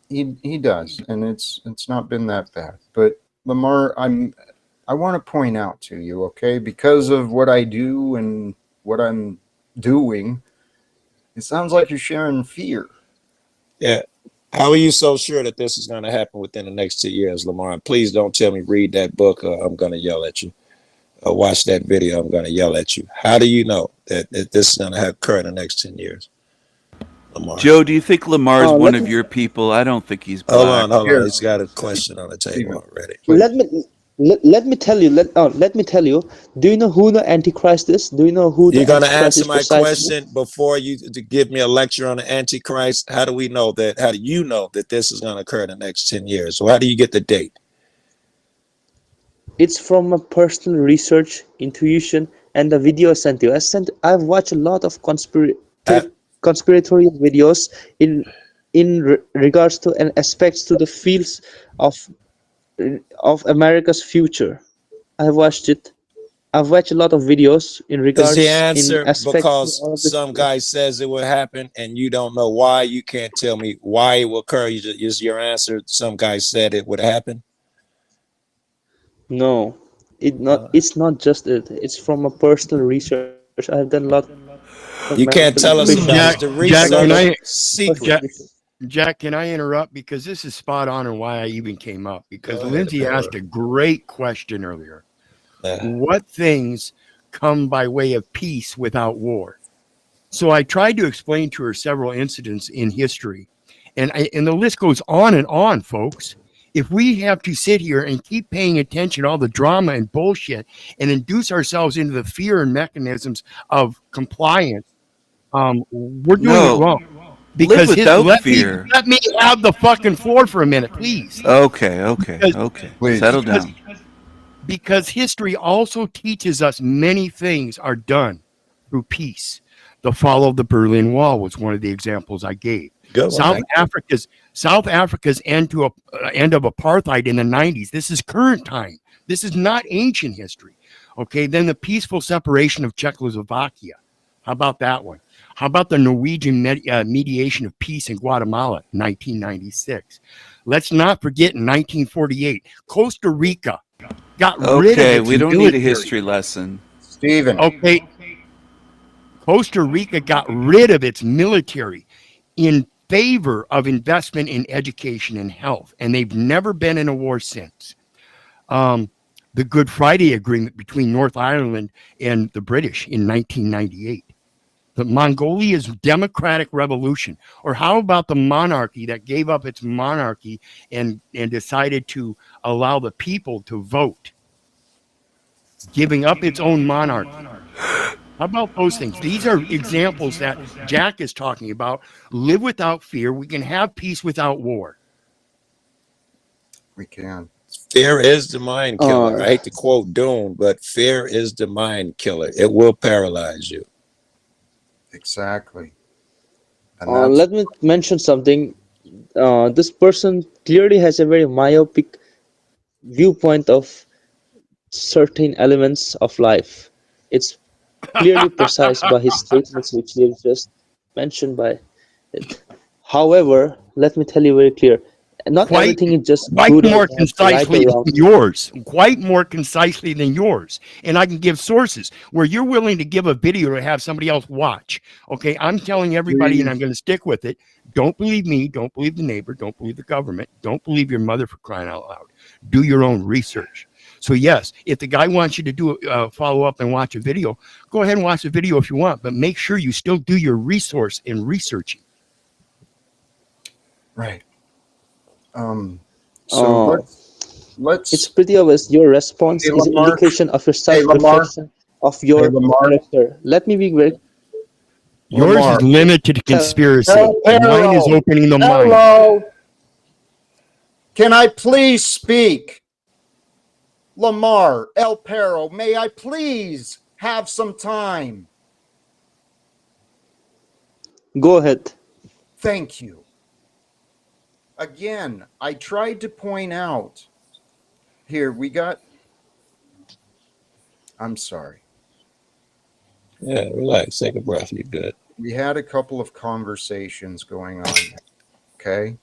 he does, and it's not been that bad. But Lamar, I want to point out to you, okay, because of what I do and what I'm doing, it sounds like you're sharing fear. Yeah. How are you so sure that this is going to happen within the next 2 years, Lamar? And please don't tell me read that book or I'm going to yell at you. Or watch that video, I'm going to yell at you. How do you know that this is going to occur in the next 10 years, Lamar? Joe, do you think Lamar's one of your people? I don't think he's black. Hold on. He's got a question on the table already. Let me tell you. Let me tell you. Do you know who the Antichrist is? Do you know who the You're going to Antichrist answer is my precisely? question before you to give me a lecture on the Antichrist. How do we know that? How do you know that this is going to occur in the next 10 years? So how do you get the date? It's from a personal research, intuition, and the video I sent you. I've watched a lot of conspiratorial videos in regards to and aspects to the fields of America's future. I've watched it. I've watched a lot of videos in regards Is the in answer aspects because to all of this. some guy says it will happen and you don't know why? You can't tell me why it will occur. Is your answer some guy said it would happen? No, it's not just it. It's from a personal research. I've done a lot of You can't tell us about the Jack, can I, secret. Jack, can I interrupt? Because this is spot on and why I even came up. Because Go ahead, Lindsay Taylor. asked a great question earlier. What things come by way of peace without war? So I tried to explain to her several incidents in history. And the list goes on, folks. If we have to sit here and keep paying attention to all the drama and bullshit and induce ourselves into the fear and mechanisms of compliance, we're doing it wrong. Because Live without fear. Let me have the fucking floor for a minute, please. Okay. Please. Settle down. Because history also teaches us many things are done through peace. The fall of the Berlin Wall was one of the examples I gave. South Africa's end of apartheid in the 90s. This is current time. This is not ancient history. Okay, then the peaceful separation of Czechoslovakia. How about that one? How about the Norwegian mediation of peace in Guatemala, 1996? Let's not forget in 1948, Costa Rica got rid of its Okay, we don't need a military. history lesson. Stephen. Okay. Costa Rica got rid of its military in favor of investment in education and health, and they've never been in a war since. The Good Friday Agreement between North Ireland and the British in 1998. The Mongolia's democratic revolution. Or how about the monarchy that gave up its monarchy and decided to allow the people to vote, giving up its own monarchy? How How about those things? These are examples that Jack is talking about. Live without fear. We can have peace without war. We can. Fear is the mind killer. I hate to quote Dune, but fear is the mind killer. It will paralyze you. Exactly. And Let me mention something. This person clearly has a very myopic viewpoint of certain elements of life. It's clearly precise by his statements, which you've just mentioned by it. However, let me tell you very clear. Not everything is just Quite good or more bad, right or concisely wrong. than yours. Quite more concisely than yours. And I can give sources where you're willing to give a video to have somebody else watch. Okay, I'm telling everybody, and I'm going to stick with it. Don't believe me. Don't believe the neighbor. Don't believe the government. Don't believe your mother, for crying out loud. Do your own research. So yes, if the guy wants you to do follow up and watch a video, go ahead and watch the video if you want, but make sure you still do your resource in researching. right. So let's. It's pretty obvious. Your response is an indication of your self-reflection of your character. Let me be very Yours is limited to conspiracy. Mine is opening the mind. Hello. Can I please speak? Lamar, El Perro, may I please have some time? Go ahead. Thank you. Again, I tried to point out. Here, we got. I'm sorry. Yeah, relax. Take a breath. You're good. We had a couple of conversations going on. Okay.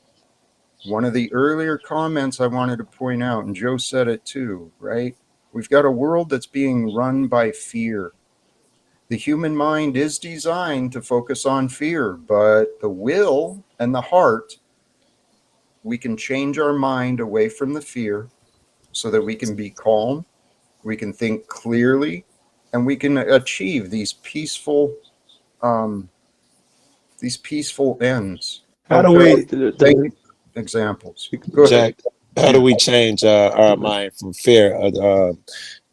One of the earlier comments I wanted to point out, and Joe said it too, right? We've got a world that's being run by fear. The human mind is designed to focus on fear, but the will and the heart, we can change our mind away from the fear so that we can be calm, we can think clearly, and we can achieve these peaceful ends. How do we Thank examples? Go ahead. Jack, how do we change our mind from fear?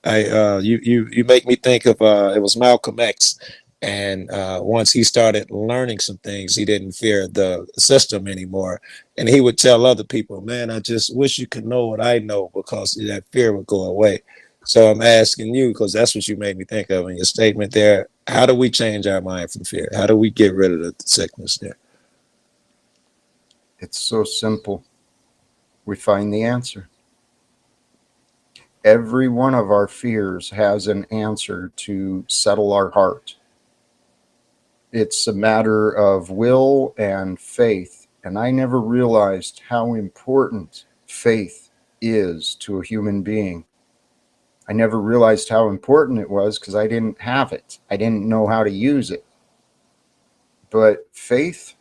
You make me think of it was Malcolm X, and once he started learning some things, he didn't fear the system anymore, and he would tell other people, "Man, I just wish you could know what I know," because that fear would go away. So I'm asking you, because that's what you made me think of in your statement there. How do we change our mind from fear? How do we get rid of the sickness there? It's so simple. We find the answer. Every one of our fears has an answer to settle our heart. It's a matter of will and faith. And I never realized how important faith is to a human being. I never realized how important it was because I didn't have it. I didn't know how to use it. But faith,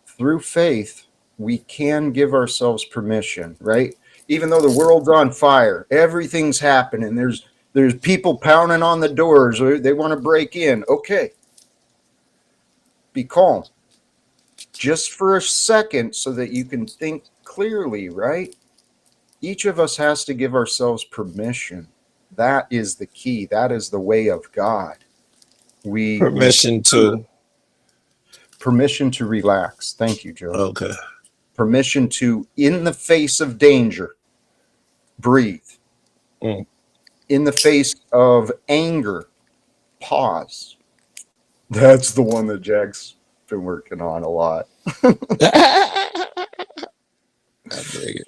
through faith, we can give ourselves permission, right? Even though the world's on fire, everything's happening. There's people pounding on the doors, or they want to break in. Okay. Be calm. Just for a second so that you can think clearly, right? Each of us has to give ourselves permission. That is the key. That is the way of God. Permission to relax. Thank you, Joe. Okay. Permission to, in the face of danger, breathe. In the face of anger, pause. That's the one that Jack's been working on a lot. I dig it.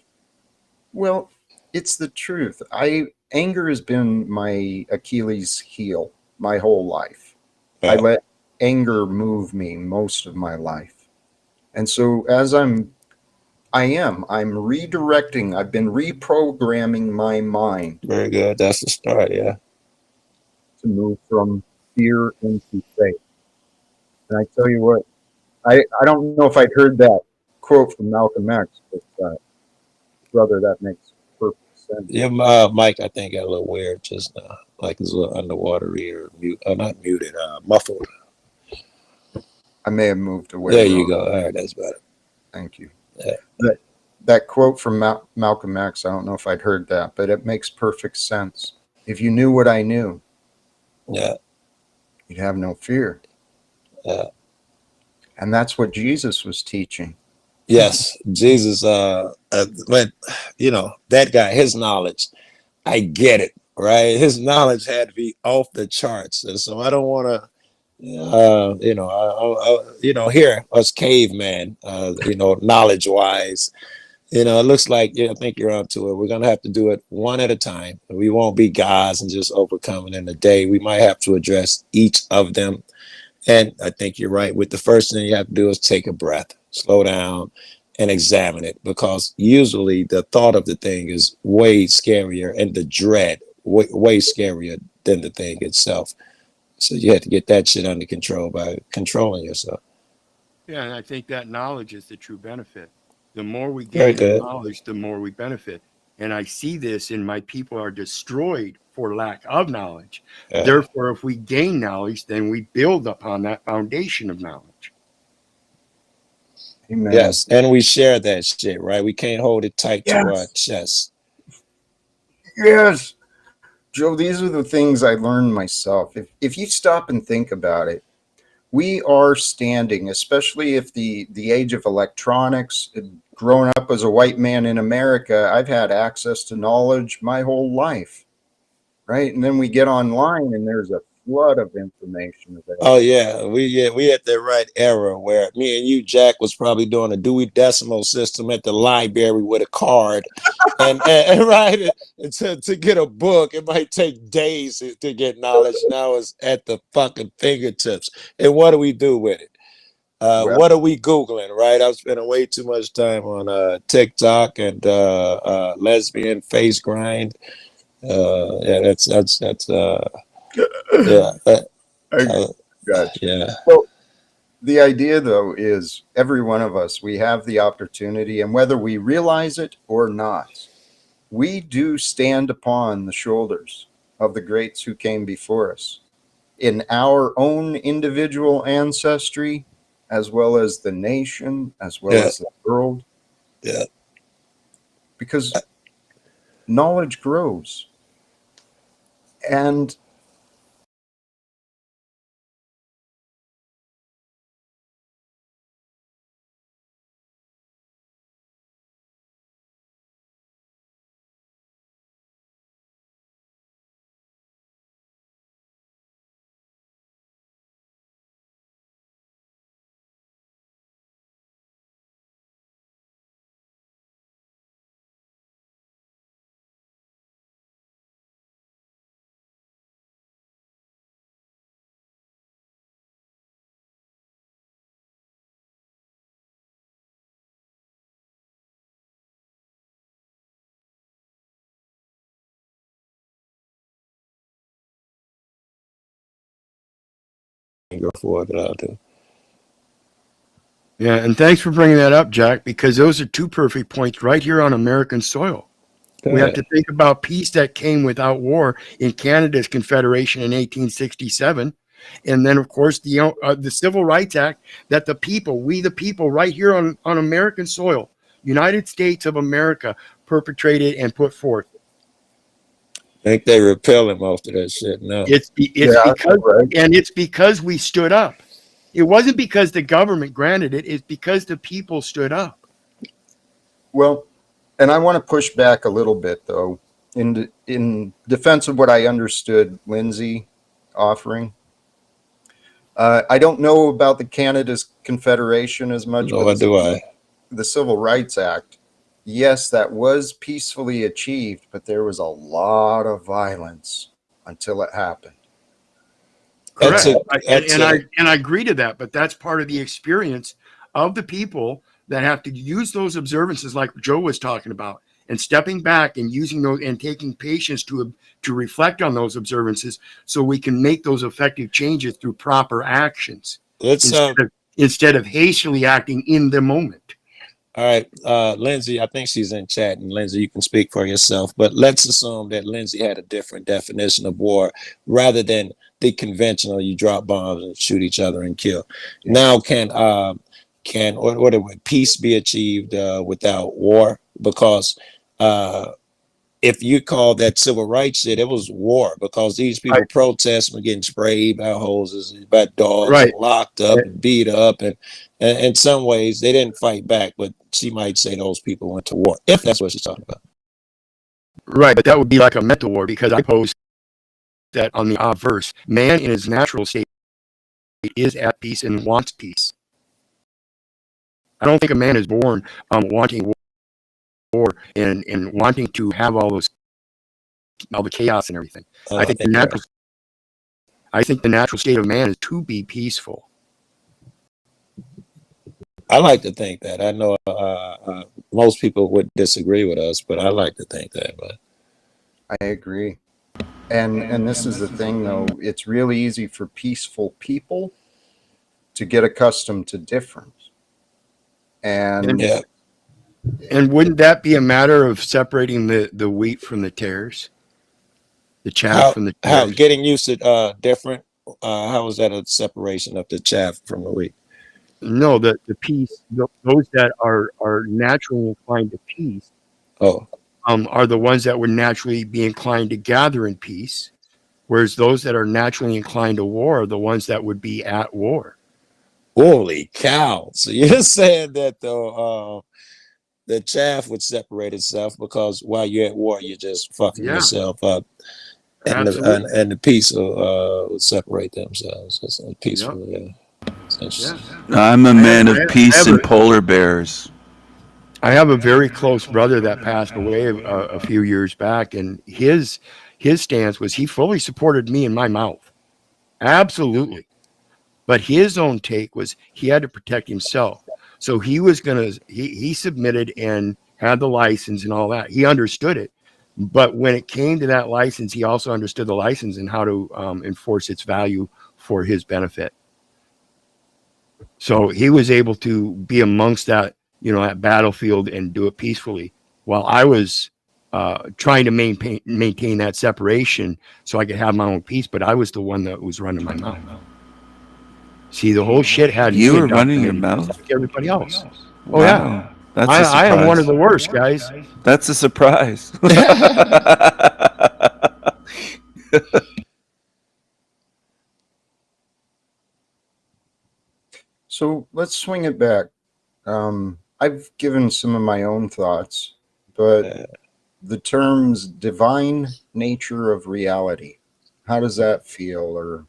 Well, it's the truth. Anger has been my Achilles heel my whole life. I let anger move me most of my life. And so as I'm redirecting, I've been reprogramming my mind. Very good. That's the start, yeah. To move from fear into faith. And I tell you what, I don't know if I'd heard that quote from Malcolm X, but brother, that makes perfect sense. Yeah, Mike, I think got a little weird just now. Like it's a little underwatery or not muted, muffled. I may have moved away. There you go. All right, that's better. Thank you. Yeah. That quote from Malcolm X, I don't know if I'd heard that, but it makes perfect sense. If you knew what I knew, yeah, you'd have no fear. And that's what Jesus was teaching. Yes, Jesus. But you know, that guy, his knowledge, I get it, right? His knowledge had to be off the charts, and so I don't want to. You know, here us caveman, you know, knowledge wise, you know, it looks like, yeah, I think you're onto it. We're gonna have to do it one at a time. We won't be gods and just overcoming in a day. We might have to address each of them. And I think you're right. With the first thing you have to do is take a breath, slow down, and examine it, because usually the thought of the thing is way scarier, and the dread way scarier than the thing itself. So you have to get that shit under control by controlling yourself. Yeah, and I think that knowledge is the true benefit. The more we Very gain in good. knowledge, the more we benefit. And I see this in my people are destroyed for lack of knowledge. Yeah. Therefore, if we gain knowledge, then we build upon that foundation of knowledge. Amen. Yes, and we share that shit, right? We can't hold it tight to our chest. Yes. Joe, these are the things I learned myself. If you stop and think about it, we are standing, especially if the age of electronics, growing up as a white man in America, I've had access to knowledge my whole life, right? And then we get online and there's a flood of information available. Oh yeah, we at the right era where me and you, Jack, was probably doing a Dewey Decimal System at the library with a card, and right, to get a book, it might take days to get knowledge. Now it's at the fucking fingertips. And what do we do with it? What are we Googling, right? I've spent way too much time on TikTok and lesbian face grind. Yeah, that's yeah. Gotcha. Yeah. So the idea, though, is every one of us, we have the opportunity, and whether we realize it or not, we do stand upon the shoulders of the greats who came before us in our own individual ancestry, as well as the nation, as well as the world. Yeah. Because knowledge grows. And Go forward, but I'll do. Yeah, and thanks for bringing that up, Jack, because those are two perfect points right here on American soil. We have to think about peace that came without war in Canada's Confederation in 1867. And then, of course, the Civil Rights Act that the people, we the people right here on American soil, United States of America, perpetrated and put forth. I think they repealing most of that shit now. It's because we stood up. It wasn't because the government granted it. It's because the people stood up. well, and I want to push back a little bit, though, in defense of what I understood Lindsay offering. I don't know about the Canada's Confederation as much. Nor do I. The Civil Rights Act, yes, that was peacefully achieved, but there was a lot of violence until it happened. Correct. And I agree to that, but that's part of the experience of the people that have to use those observances like Joe was talking about, and stepping back and using those and taking patience to reflect on those observances so we can make those effective changes through proper actions instead of hastily acting in the moment. All right, Lindsay, I think she's in chat, and Lindsay, you can speak for yourself, but let's assume that Lindsay had a different definition of war rather than the conventional, you drop bombs and shoot each other and kill. Now what peace be achieved without war? Because if you call that civil rights shit, it was war because these people protesting were getting sprayed by hoses, by dogs, and locked up and beat up, and in some ways they didn't fight back. But she might say those people went to war, if that's what she's talking about. Right, but that would be like a mental war because I pose that on the obverse. Man in his natural state is at peace and wants peace. I don't think a man is born wanting war and wanting to have all the chaos and everything. I think the natural state of man is to be peaceful. I like to think that. I know most people would disagree with us, but I like to think that. But I agree. And this is the thing, though. It's really easy for peaceful people to get accustomed to difference. And yeah. And wouldn't that be a matter of separating the wheat from the tares? The chaff from the tares? How getting used to different? How is that a separation of the chaff from the wheat? No, the peace. Those that are naturally inclined to peace. Are the ones that would naturally be inclined to gather in peace, whereas those that are naturally inclined to war are the ones that would be at war. Holy cow! So you're saying that the chaff would separate itself because while you're at war, you're just fucking yourself up, and the peace will separate themselves. That's peaceful. Yeah. I'm a man of peace and polar bears. I have a very close brother that passed away a few years back, and his stance was he fully supported me in my mouth. Absolutely. But his own take was he had to protect himself. So he was he submitted and had the license and all that. He understood it. But when it came to that license, he also understood the license and how to enforce its value for his benefit. So he was able to be amongst that, that battlefield and do it peacefully, while I was trying to maintain that separation so I could have my own peace. But I was the one that was running my mouth. See, the whole shit had you me were running your mouth like everybody else. Wow. Oh yeah, That's a surprise. I am one of the worst guys. That's a surprise. So let's swing it back. I've given some of my own thoughts, but the terms divine nature of reality, how does that feel? Or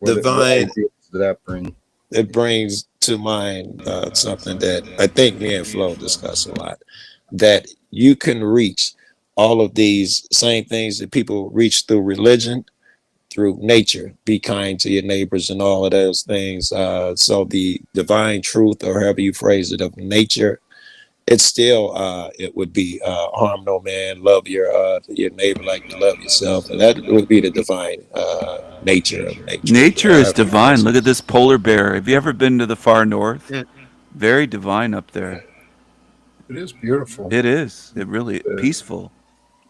what ideas does that bring? It brings to mind something that I think me and Flo discuss a lot, that you can reach all of these same things that people reach through religion, through nature. Be kind to your neighbors and all of those things. So the divine truth, or however you phrase it, of nature, it's still it would be harm no man, love your neighbor like you love yourself, and that would be the divine nature of nature. Nature is divine. Look at this polar bear. Have you ever been to the far north? Yeah. Very divine up there. It is beautiful. It is. It really peaceful.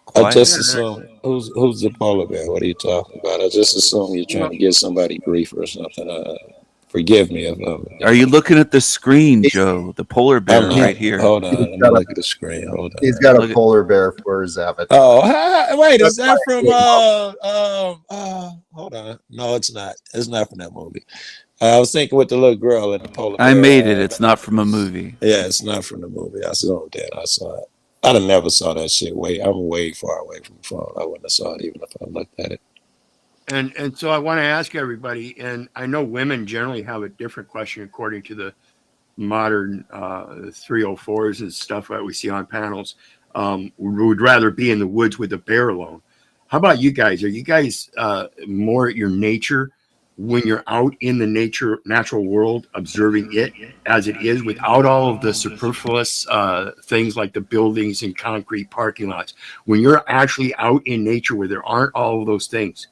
I Quiet. just assume who's the polar bear? What are you talking about? I just assume you're trying to give somebody grief or something. Forgive me if Are you looking at the screen, Joe? The polar bear right here. Hold on, let me look at the screen. Hold on. He's got a polar bear for his avatar. Oh, wait, is that from hold on. No, it's not. It's not from that movie. I was thinking with the little girl and the polar bear. I made it. It's not from a movie. Yeah, it's not from the movie. I zoomed in. I saw it. I never saw that shit. I'm way far away from the phone. I wouldn't have saw it even if I looked at it. And so I want to ask everybody, and I know women generally have a different question according to the modern 304s and stuff that we see on panels. Would rather be in the woods with a bear alone. How about you guys? Are you guys more at your nature when you're out in the natural world, observing it as it is, without all of the superfluous things like the buildings and concrete parking lots? When you're actually out in nature where there aren't all of those things.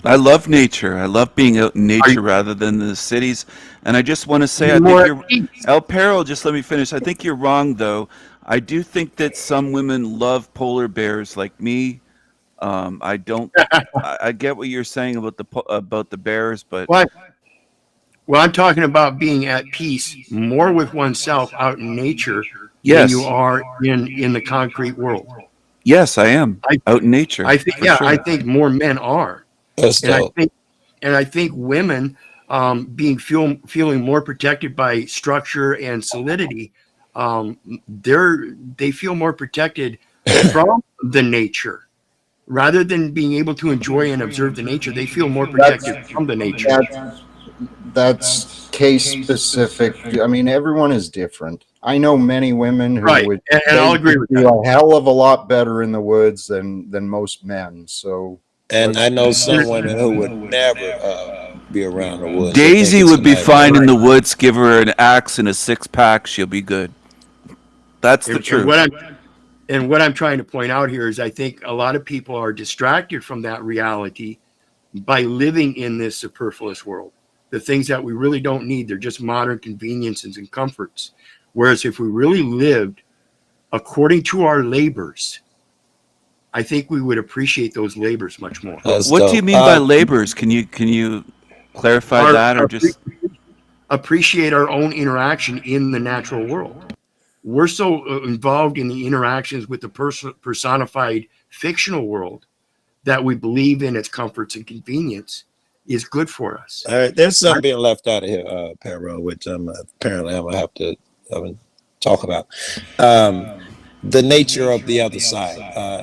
I love nature. I love being out in nature rather than the cities. And I just want to say, I think you're El Perro. Just let me finish. I think you're wrong, though. I do think that some women love polar bears like me. I don't. I get what you're saying about the bears, but well, I'm talking about being at peace more with oneself out in nature than you are in the concrete world. Yes, I am out in nature. I think, for yeah, sure. I think more men are, That's and dope. I think women feeling more protected by structure and solidity. They feel more protected from the nature rather than being able to enjoy and observe the nature. They feel more protected from the nature. That's case specific. I mean, everyone is different. I know many women who Right, would and I'll agree with do a hell of a lot better in the woods than most men. So, And I know some women who would never be around the woods. They think Daisy it's a would be nightmare. fine in the woods. Give her an axe and a 6-pack, she'll be good. That's the truth. And what I'm trying to point out here is I think a lot of people are distracted from that reality by living in this superfluous world. The things that we really don't need, they're just modern conveniences and comforts. Whereas if we really lived according to our labors, I think we would appreciate those labors much more. What do you mean by labors? Can you clarify that, or just appreciate our own interaction in the natural world? We're so involved in the interactions with the personified fictional world that we believe in its comforts and convenience is good for us. All right, there's something being left out of here, Perro, which apparently I'm gonna have to talk about. The nature of the other side.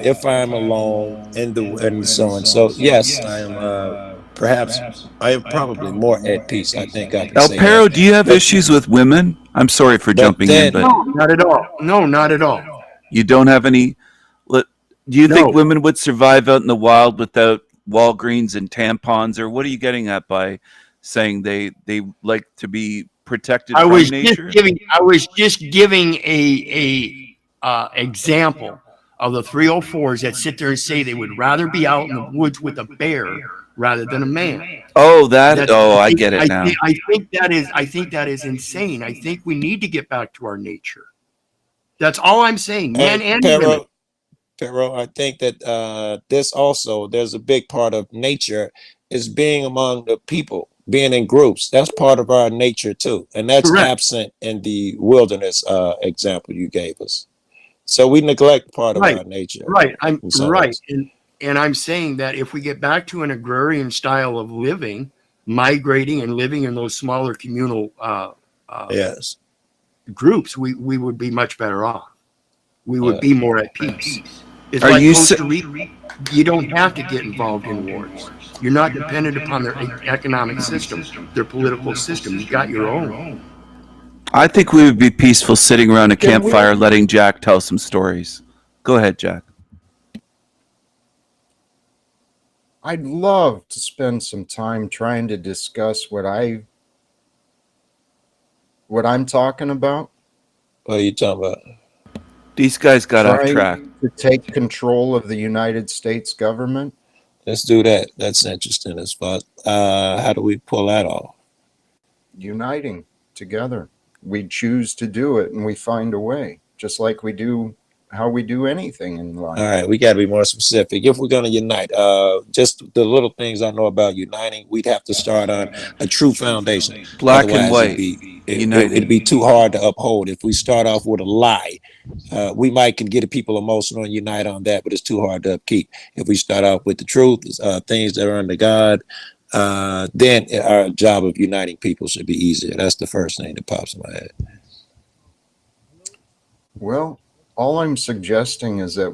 If I'm alone and so on. So yes, I am perhaps I am probably more at peace. I think I can El say Perro, that. do you have But- issues with women? I'm sorry for jumping in, but No, not at all. No, not at all. you don't have any. Do you think women would survive out in the wild without Walgreens and tampons, or what are you getting at by saying they like to be protected I from was nature? just giving a example of the 304s that sit there and say they would rather be out in the woods with a bear rather than a man. Oh, I get it now. I think that is insane. I think we need to get back to our nature. That's all I'm saying, men and women. Pero, I think that there's a big part of nature is being among the people, being in groups. That's part of our nature too. And that's absent in the wilderness example you gave us. So we neglect part of our nature. Right. I'm right. And I'm saying that if we get back to an agrarian style of living, migrating and living in those smaller communal yes, groups, we would be much better off. We would be more at peace. It's Are like you Costa Rica. You don't have to get involved in wars. You're not dependent upon their economic system, their political system. You got your own. I think we would be peaceful sitting around a campfire letting Jack tell some stories. Go ahead, Jack. I'd love to spend some time trying to discuss what I'm talking about. What are you talking about? These guys got off Trying track. to take control of the United States government. Let's do that. That's interesting as fuck. How do we pull that off? Uniting together. We choose to do it and we find a way, just like we do how we do anything in life. All right, we got to be more specific. If we're going to unite, just the little things I know about uniting, we'd have to start on a true foundation. Black and Otherwise, white. it'd be too hard to uphold. If we start off with a lie, we might can get people emotional and unite on that, but it's too hard to upkeep. If we start off with the truth, things that are under God, then our job of uniting people should be easier. That's the first thing that pops in my head. Well, all I'm suggesting is that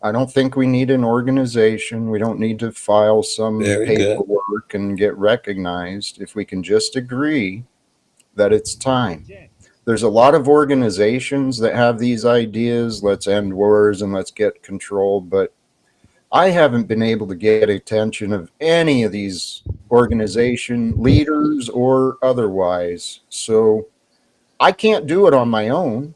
I don't think we need an organization. We don't need to file some paperwork and get recognized. If we can just agree that it's time. There's a lot of organizations that have these ideas, let's end wars and let's get control, but I haven't been able to get attention of any of these organization leaders or otherwise. So I can't do it on my own.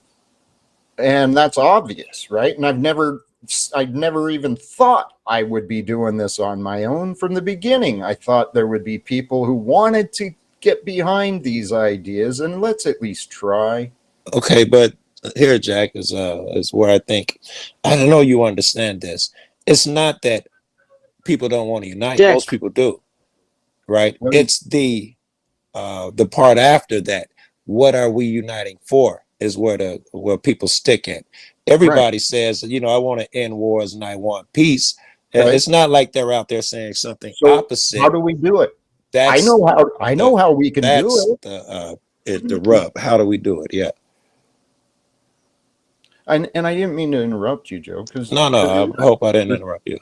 And that's obvious, right? And I'd never even thought I would be doing this on my own from the beginning. I thought there would be people who wanted to get behind these ideas, and let's at least try. Okay, but here, Jack, is where I think, I don't know you understand this. It's not that people don't want to unite. Jack. Most people do, right? It's the part after that. What are we uniting for? is where people stick at. Everybody says, you know, I want to end wars and I want peace. Right. It's not like they're out there saying something So opposite. how do we do it? I That's know how we can do it. The rub. How do we do it? Yeah. And I didn't mean to interrupt you, Joe. No, I hope I didn't interrupt you.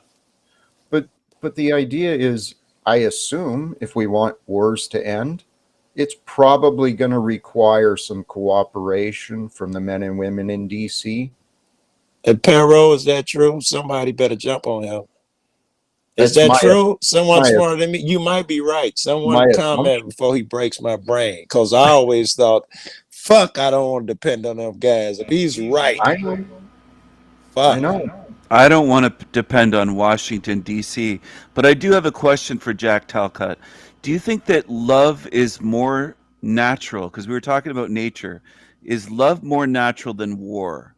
But the idea is, I assume if we want wars to end, it's probably going to require some cooperation from the men and women in DC. And Perot, is that true? Somebody better jump on him. Is that true? Someone smarter than me? You might be right. Someone comment before he breaks my brain. Because I always thought, fuck, I don't want to depend on them guys. If he's right. I know. Fuck. I know. I don't want to depend on Washington, D.C., but I do have a question for Jack Talcott. Do you think that love is more natural? Because we were talking about nature. Is love more natural than war?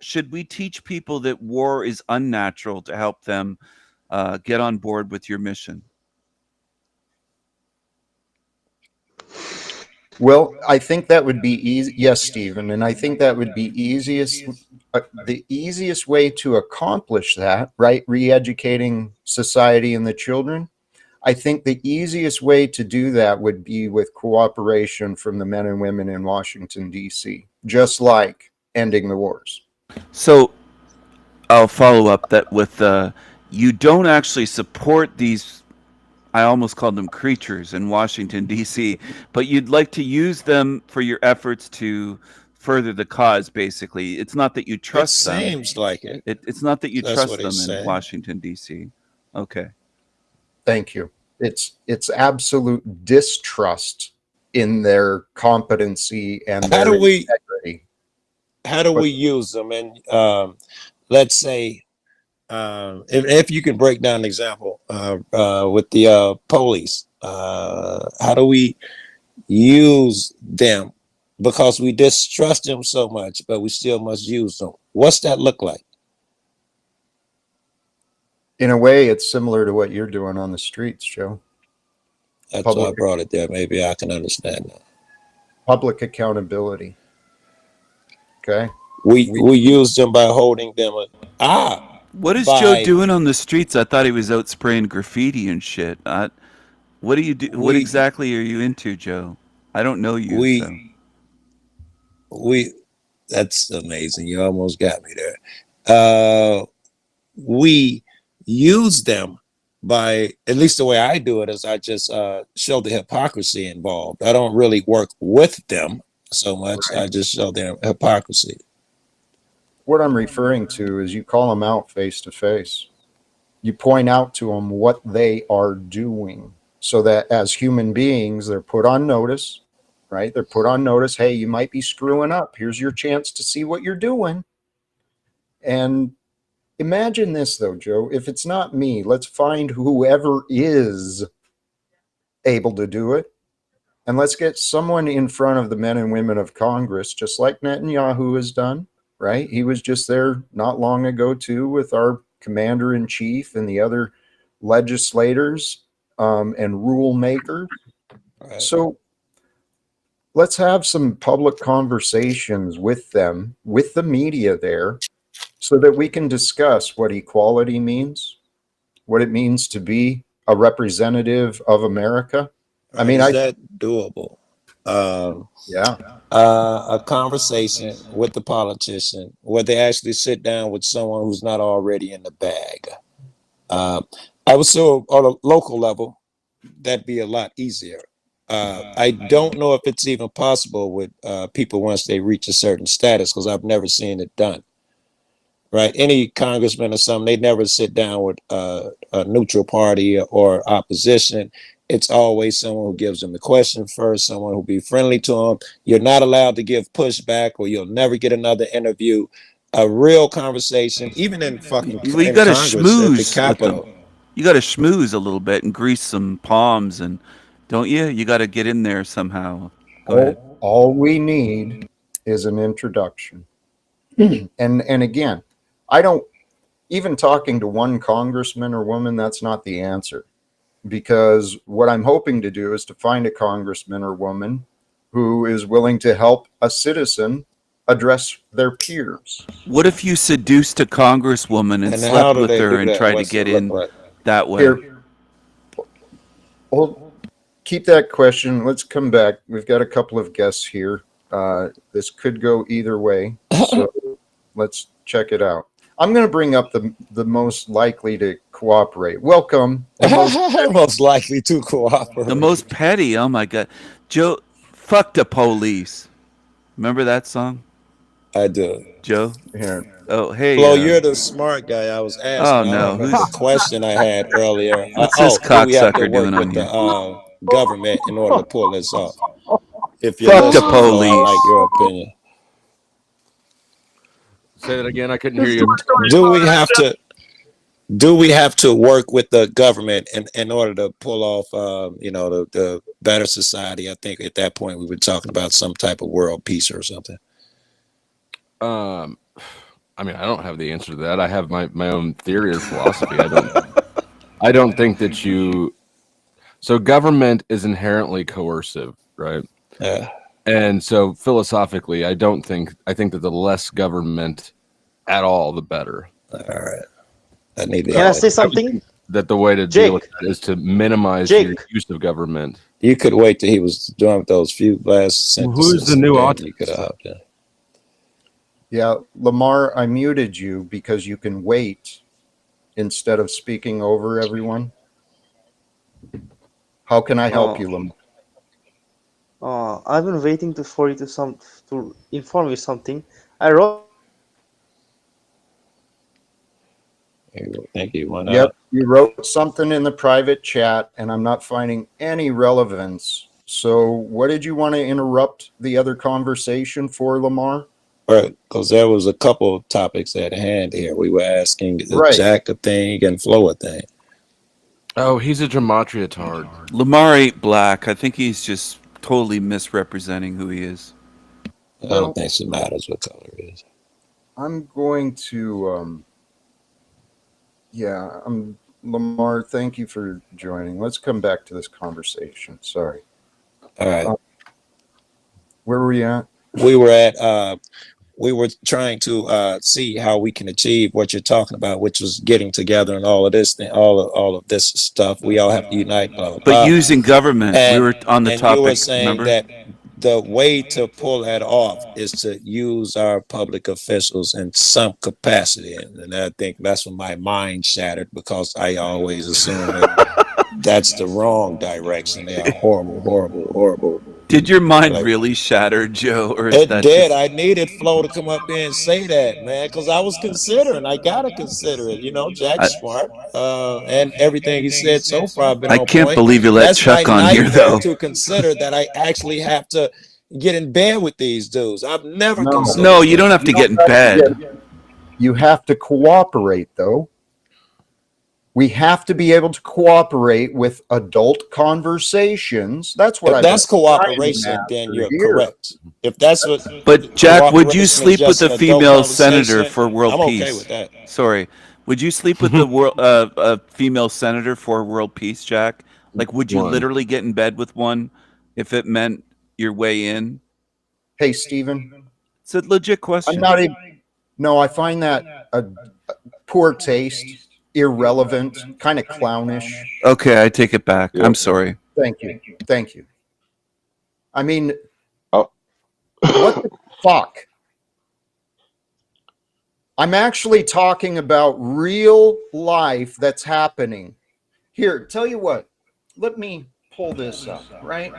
Should we teach people that war is unnatural to help them get on board with your mission? Well, I think that would be easy. Yes, Stephen, and I think that would be the easiest way to accomplish that, right? Re-educating society and the children. I think the easiest way to do that would be with cooperation from the men and women in Washington, D.C., just like ending the wars. So I'll follow up that with you don't actually support these, I almost called them creatures in Washington, D.C., but you'd like to use them for your efforts to further the cause, basically. It's not that you trust them. It seems like it. It's not that you That's trust what them he's in saying. Washington, D.C. Okay. Thank you. It's absolute distrust in their competency and their integrity. How do we use them? And let's say, if you can break down an example with the police, how do we use them? Because we distrust them so much, but we still must use them. What's that look like? In a way, it's similar to what you're doing on the streets, Joe. That's why I brought it there. Maybe I can understand that. Public accountability. Okay. We use them by holding them. What is Joe doing on the streets? I thought he was out spraying graffiti and shit. What do you do? What exactly are you into, Joe? I don't know you. That's amazing. You almost got me there. We use them by, at least the way I do it, is I just show the hypocrisy involved. I don't really work with them so much. Right. I just show their hypocrisy. What I'm referring to is you call them out face to face. You point out to them what they are doing so that as human beings, they're put on notice, right? They're put on notice. Hey, you might be screwing up. Here's your chance to see what you're doing. And imagine this, though, Joe. If it's not me, let's find whoever is able to do it. And let's get someone in front of the men and women of Congress, just like Netanyahu has done, right? He was just there not long ago, too, with our commander-in-chief and the other legislators and rule makers. Right. So let's have some public conversations with them, with the media there, so that we can discuss what equality means, what it means to be a representative of America. Right. I mean, is that doable? Yeah. A conversation with the politician where they actually sit down with someone who's not already in the bag. I would say on a local level, that'd be a lot easier. I don't know if it's even possible with people once they reach a certain status, because I've never seen it done. Right? Any congressman or something, they never sit down with a neutral party or opposition. It's always someone who gives them the question first, someone who'll be friendly to them. You're not allowed to give pushback, or you'll never get another interview. A real conversation, even in fucking you got to schmooze at the Capitol. You got to schmooze a little bit and grease some palms, and don't you? You got to get in there somehow. Go ahead. All we need is an introduction. And again, I don't, even talking to one congressman or woman, that's not the answer. Because what I'm hoping to do is to find a congressman or woman who is willing to help a citizen address their peers. What if you seduced a congresswoman and And how slept do with they her do and that? tried to What's get it look in like? that way? Here, keep that question. Let's come back. We've got a couple of guests here. This could go either way, so let's check it out. I'm going to bring up the most likely to cooperate. Welcome. The most likely to cooperate. The most petty. Oh my God, Joe, fuck the police. Remember that song? I do. Joe. Here. Oh hey. Flo, you're the smart guy I was asking. Oh I don't no, remember the question I had earlier. What's this Do we have to cocksucker work doing with on the you? government in order to pull this off? If you're Fuck the listening, Flo, I'd like police. your opinion. Say that again. I couldn't hear you. Do we have to work with the government in order to pull off, the better society? I think at that point we were talking about some type of world peace or something. I mean, I don't have the answer to that. I have my own theory or philosophy. I don't think that you. So government is inherently coercive, right? Yeah. And so philosophically, I think that the less government at all, the better. All right. Can I say something? That the way to deal with that is to minimize your use of government. You could wait till he was done with those few last sentences. Who's the new and then you autist? could have hopped in. Yeah, Lamar, I muted you because you can wait instead of speaking over everyone. How can I help you, Lamar? I've been waiting for you to inform you something. I wrote. Thank you. Yep, you wrote something in the private chat, and I'm not finding any relevance. So, what did you want to interrupt the other conversation for, Lamar? Right, because there was a couple of topics at hand here. We were asking the Jack a thing and Flo a thing. Oh, he's a gematria tard. Lamar ain't black. I think he's just totally misrepresenting who he is. I don't think it matters what color it is. I'm going to, Lamar, thank you for joining. Let's come back to this conversation. Sorry. All right. Where were we at? We were trying to see how we can achieve what you're talking about, which was getting together and all of this thing, all of this stuff. We all have to unite, blah, blah, blah. But using government, we were on the and topic. You were saying remember? that the way to pull that off is to use our public officials in some capacity, and I think that's when my mind shattered, because I always assume that that's the wrong direction. They are horrible, horrible, horrible. Did your mind really shatter, Joe, or is It that did. just... I needed Flo to come up there and say that, man, because I was considering. I gotta consider it. Jack's smart, and everything he said so far has been I on can't point. believe you let That's Chuck my on here, nightmare though. to consider that I actually have to get in bed with these dudes. I've never considered. No, you don't have to get in bed. You have to cooperate, though. We have to be able to cooperate with adult conversations. That's what If that's cooperation, then you're correct. If that's what. But Jack, would you cooperation is sleep with just a an adult female senator conversation, for world I'm peace? okay with that. Sorry, would you sleep with a female senator for world peace, Jack? Like, would you One. literally get in bed with one if it meant your way in? Hey, Stephen. It's a legit question. I'm not even. No, I find that a poor taste, irrelevant, kind of clownish. Okay, I take it back. I'm sorry. Thank you. Thank you. I mean, what the fuck? I'm actually talking about real life that's happening. Here, tell you what. Let me pull this up, right?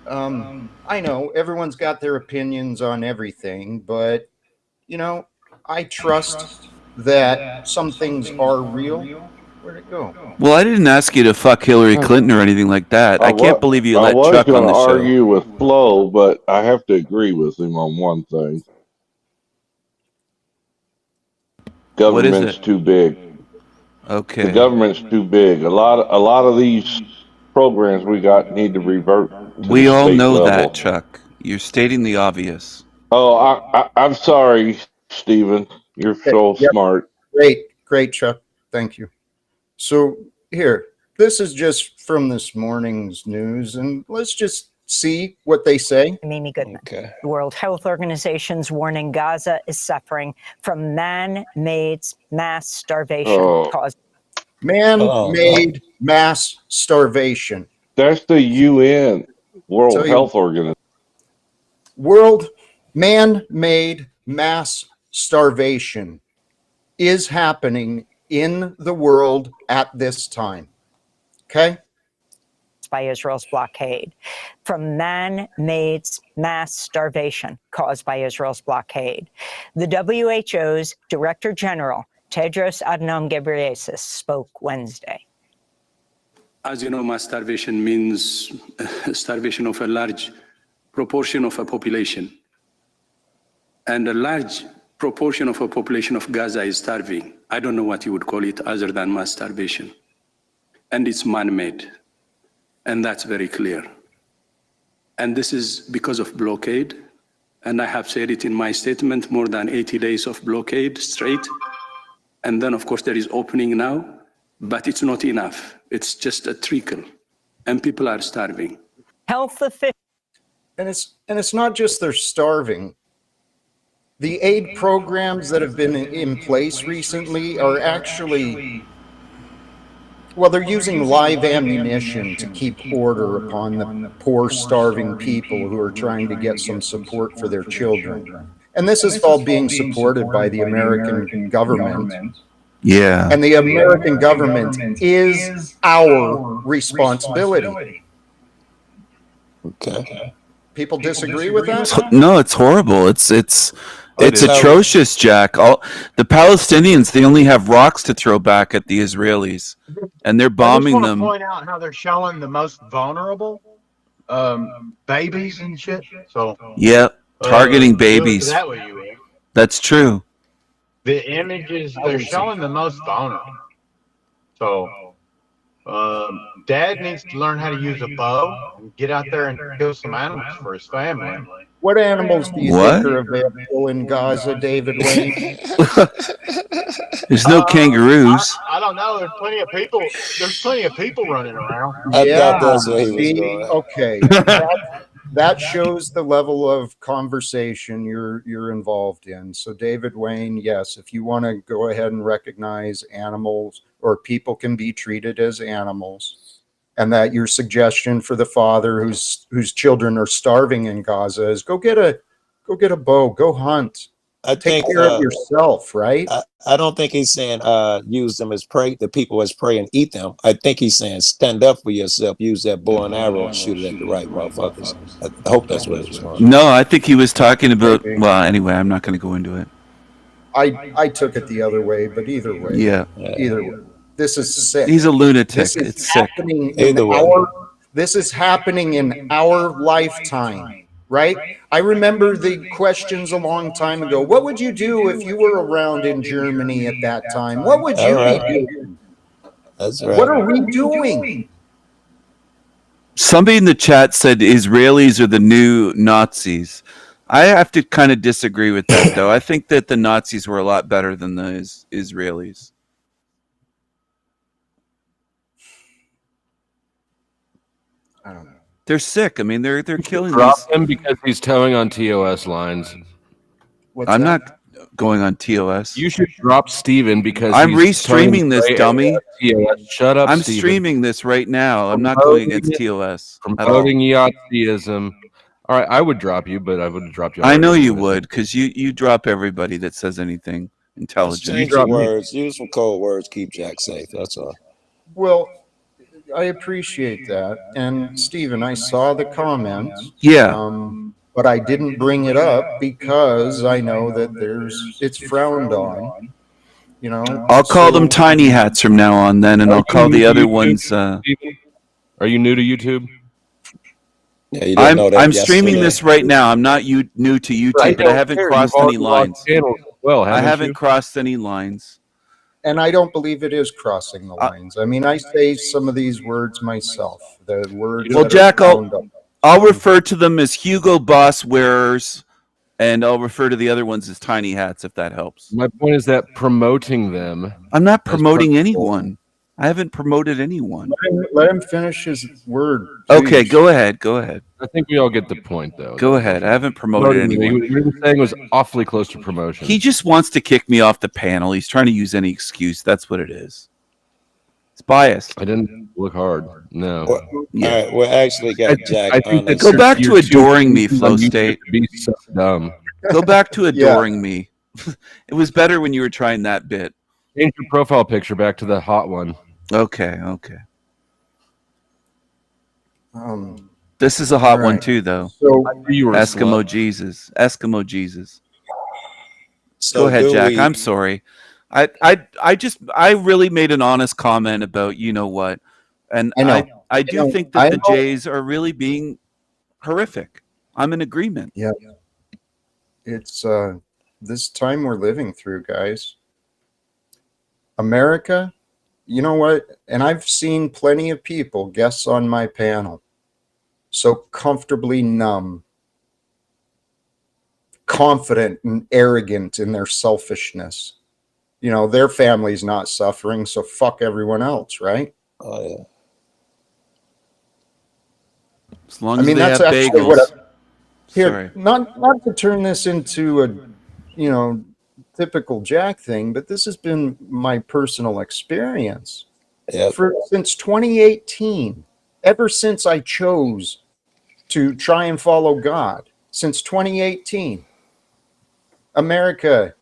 I know everyone's got their opinions on everything, but I trust that some things are real. Where'd it go? Well, I didn't ask you to fuck Hillary Clinton or anything like that. I can't believe you let Chuck on the show. I was going to argue with Flo, but I have to agree with him on one thing. Government's too big. Okay. The government's too big. A lot of these programs we got need to revert to We the all state know level. that, Chuck. You're stating the obvious. Oh, I'm sorry, Stephen. You're so smart. Great, Chuck. Thank you. So here, this is just from this morning's news, and let's just see what they say? Mimi Goodman. The World Health Organization's warning Gaza is suffering from man-made mass starvation caused. Man-made mass starvation. That's the UN, World Health Organization. World man-made mass starvation is happening in the world at this time. Okay? By Israel's blockade, from man-made mass starvation caused by Israel's blockade. The WHO's Director General, Tedros Adhanom Ghebreyesus, spoke Wednesday. As you know, mass starvation means starvation of a large proportion of a population. And a large proportion of a population of Gaza is starving. I don't know what you would call it other than mass starvation. And it's man-made. And that's very clear. And this is because of blockade. And I have said it in my statement, more than 80 days of blockade straight. And then, of course, there is opening now, but it's not enough. It's just a trickle. And people are starving. Health officials. And it's not just they're starving. The aid programs that have been in place recently are actually, well, they're using live ammunition to keep order upon the poor, starving people who are trying to get some support for their children. And this is all being supported by the American government. Yeah. And the American government is our responsibility. Okay. People disagree with that? No, it's horrible. It's atrocious, Jack. All the Palestinians, they only have rocks to throw back at the Israelis, and they're bombing them. I just want to point out how they're showing the most vulnerable, babies and shit. So Yeah, targeting babies. That way you is. That's true. The images they're showing the most vulnerable. So, Dad needs to learn how to use a bow and get out there and kill some animals for his family. What animals do you think are available in Gaza, David Wayne? There's no kangaroos. I don't know. There's plenty of people. There's plenty of people running around. I thought that's where he was going. Okay. That shows the level of conversation you're involved in. So, David Wayne, yes, if you want to go ahead and recognize animals or people can be treated as animals, and that your suggestion for the father whose children are starving in Gaza is go get a bow, go hunt. Take care of yourself, right? I don't think he's saying use them as prey, the people as prey and eat them. I think he's saying stand up for yourself, use that bow and arrow and shoot it at the right motherfuckers. I hope that's what it was wrong. No, I think he was talking about. Well, anyway, I'm not going to go into it. I took it the other way, but either way, either way, this is sick. He's a lunatic. This is It's sick. happening this is happening in our lifetime. Right? I remember the questions a long time ago. What would you do if you were around in Germany at that time? What would you be doing? That's right. What are we doing? Somebody in the chat said Israelis are the new Nazis. I have to kind of disagree with that, though. I think that the Nazis were a lot better than the Israelis. I don't know. They're sick. I mean, they're killing Drop these. him because he's towing on TOS lines. I'm not going on TOS. You should drop Steven because I'm he's restreaming this, towing dummy. TOS. Shut up, I'm Steven. streaming this right now. I'm not going against TOS at all. Promoting Yahtzeism. All right, I would drop you, but I would have dropped you. I know you would, because you drop everybody that says anything intelligent. Change your words. Use some cold words. Keep Jack safe. That's all. Well, I appreciate that. And Stephen, I saw the comments. Yeah. But I didn't bring it up because I know that it's frowned on. You know. I'll call them tiny hats from now on, then, and I'll call the other ones. Are you new to YouTube? Yeah, you didn't know that I'm yesterday. streaming this right now. I'm not new to YouTube, but I haven't crossed any lines. I haven't crossed any lines. And I don't believe it is crossing the lines. I mean, I say some of these words myself. The words. Well, that Jack, are frowned on. I'll refer to them as Hugo Boss wearers, and I'll refer to the other ones as tiny hats, if that helps. My point is that promoting them. I'm not promoting anyone. I haven't promoted anyone. Let him finish his word. Okay, please. go ahead. Go ahead. I think we all get the point, though. Go ahead. I haven't promoted anyone. What he was saying was awfully close to promotion. He just wants to kick me off the panel. He's trying to use any excuse. That's what it is. It's biased. I didn't look hard. No. Well, Yeah. all right, we actually got Jack I think on that us. Go back to you're too adoring me, Flow unused State. to be so dumb. Go back to adoring me. It was better when you were trying that bit. Change your profile picture back to the hot one. Okay, okay. This is a hot one too, though. So you were a Eskimo slut. Jesus. Eskimo Jesus. So Go ahead, do Jack. we- I'm sorry. I really made an honest comment about you know what, and I know. I do I know. think that I the know. Jays are really being horrific. I'm in agreement. Yeah. It's this time we're living through, guys. America, you know what? And I've seen plenty of people, guests on my panel, so comfortably numb, confident and arrogant in their selfishness. You know, their family's not suffering, so fuck everyone else, right? Oh, yeah. As long I as mean, they that's have actually bagels. what here, Sorry. not to turn this into a, you know, typical Jack thing, but this has been my personal experience Yep. since 2018. Ever since I chose to try and follow God, since 2018, America,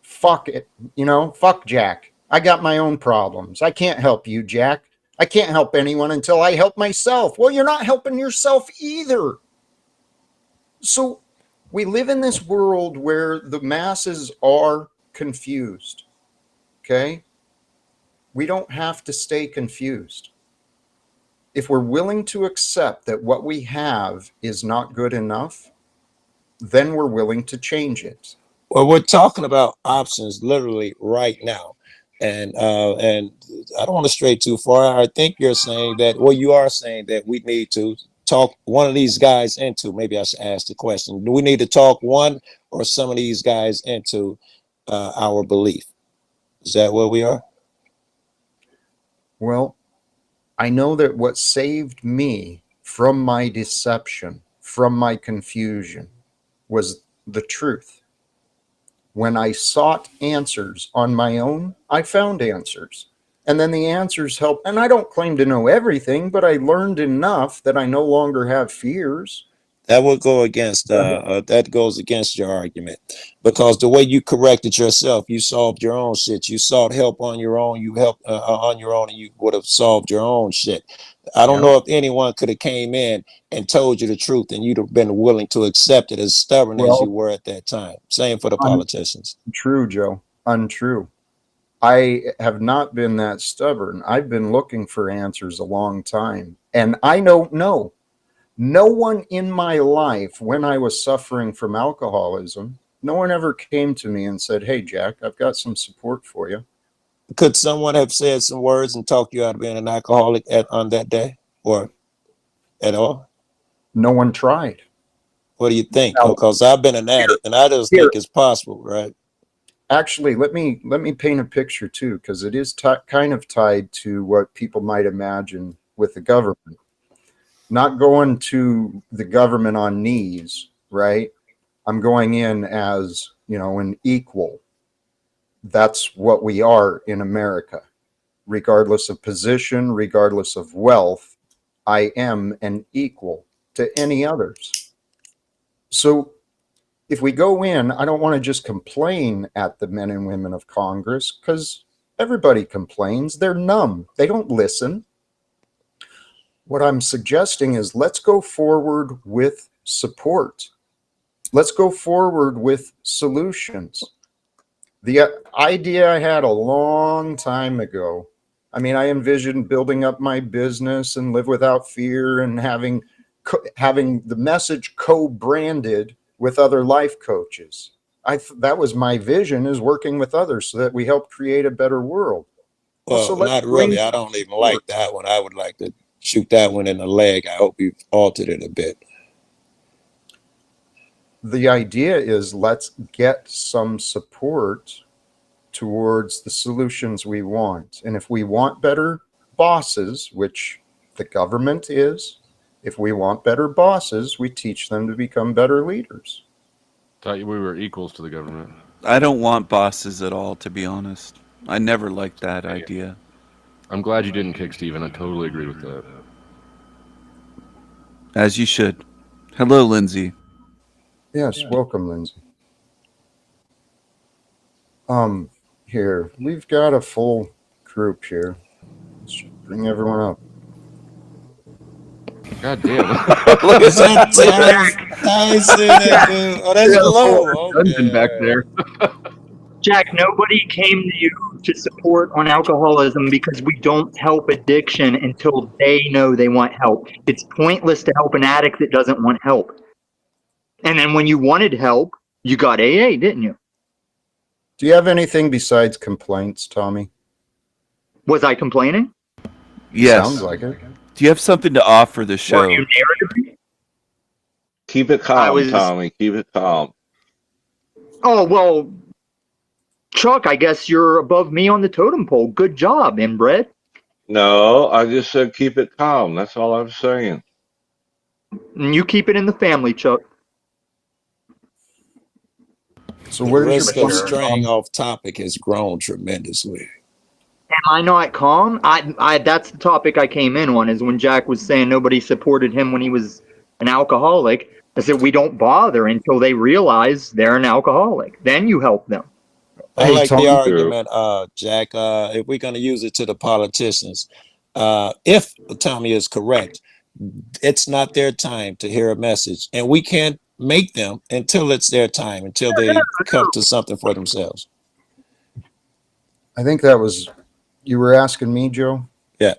fuck it, you know, fuck Jack. I got my own problems. I can't help you, Jack. I can't help anyone until I help myself. Well, you're not helping yourself either. So we live in this world where the masses are confused. Okay? We don't have to stay confused. If we're willing to accept that what we have is not good enough, then we're willing to change it. Well, we're talking about options literally right now. And I don't want to stray too far. I think you're saying that, well, you are saying that we need to talk one of these guys into, maybe I should ask the question, do we need to talk one or some of these guys into our belief? Is that where we are? Well, I know that what saved me from my deception, from my confusion, was the truth. When I sought answers on my own, I found answers. And then the answers helped. And I don't claim to know everything, but I learned enough that I no longer have fears. That would go against that goes against your argument, because the way you corrected yourself, you solved your own shit. You sought help on your own. You helped on your own, and you would have solved your own shit. I don't know if anyone could have came in and told you the truth, and you'd have been willing to accept it, as stubborn as you were at that time. Same for the politicians. True, Joe. Untrue. I have not been that stubborn. I've been looking for answers a long time, and I don't know. No one in my life, when I was suffering from alcoholism, no one ever came to me and said, "Hey, Jack, I've got some support for you." Could someone have said some words and talked you out of being an alcoholic on that day, or at all? No one tried. What do you think? Because I've been an addict, and I just think it's possible, right? Actually, let me paint a picture too, because it is kind of tied to what people might imagine with the government. Not going to the government on knees, right? I'm going in as, you know, an equal. That's what we are in America. Regardless of position, regardless of wealth, I am an equal to any others. So if we go in, I don't want to just complain at the men and women of Congress, because everybody complains. They're numb. They don't listen. What I'm suggesting is let's go forward with support. Let's go forward with solutions. The idea I had a long time ago, I mean, I envisioned building up my business and live without fear and having the message co-branded with other life coaches. That was my vision, is working with others so that we help create a better world. Well, not really. I don't even like that one. I would like to shoot that one in the leg. I hope you've altered it a bit. The idea is let's get some support towards the solutions we want. And if we want better bosses, which the government is, if we want better bosses, we teach them to become better leaders. Thought we were equals to the government. I don't want bosses at all, to be honest. I never liked that idea. I'm glad you didn't kick Steven. I totally agree with that. As you should. Hello, Lindsay. Yes, welcome, Lindsay. Here, we've got a full group here. Let's bring everyone up. God damn. Look at that. I see that dude. Oh, that's low. Dungeon back there. Jack, nobody came to you to support on alcoholism because we don't help addiction until they know they want help. It's pointless to help an addict that doesn't want help. And then when you wanted help, you got AA, didn't you? Do you have anything besides complaints, Tommy? Was I complaining? Yes. Sounds like it. Do you have something to offer the show? Were you narrative? Keep it calm, Tommy. Keep it calm. Oh, well, Chuck, I guess you're above me on the totem pole. Good job, inbred. No, I just said keep it calm. That's all I'm saying. And you keep it in the family, Chuck. So The where's risk your of straying off topic has grown tremendously. Am I not calm? I that's the topic I came in on, is when Jack was saying nobody supported him when he was an alcoholic. I said we don't bother until they realize they're an alcoholic. Then you help them. I Hey, like Tommy. the argument, Jack. If we're going to use it to the politicians, if Tommy is correct, it's not their time to hear a message, and we can't make them until it's their time, until they come to something for themselves. I think that was, you were asking me, Joe? Yeah.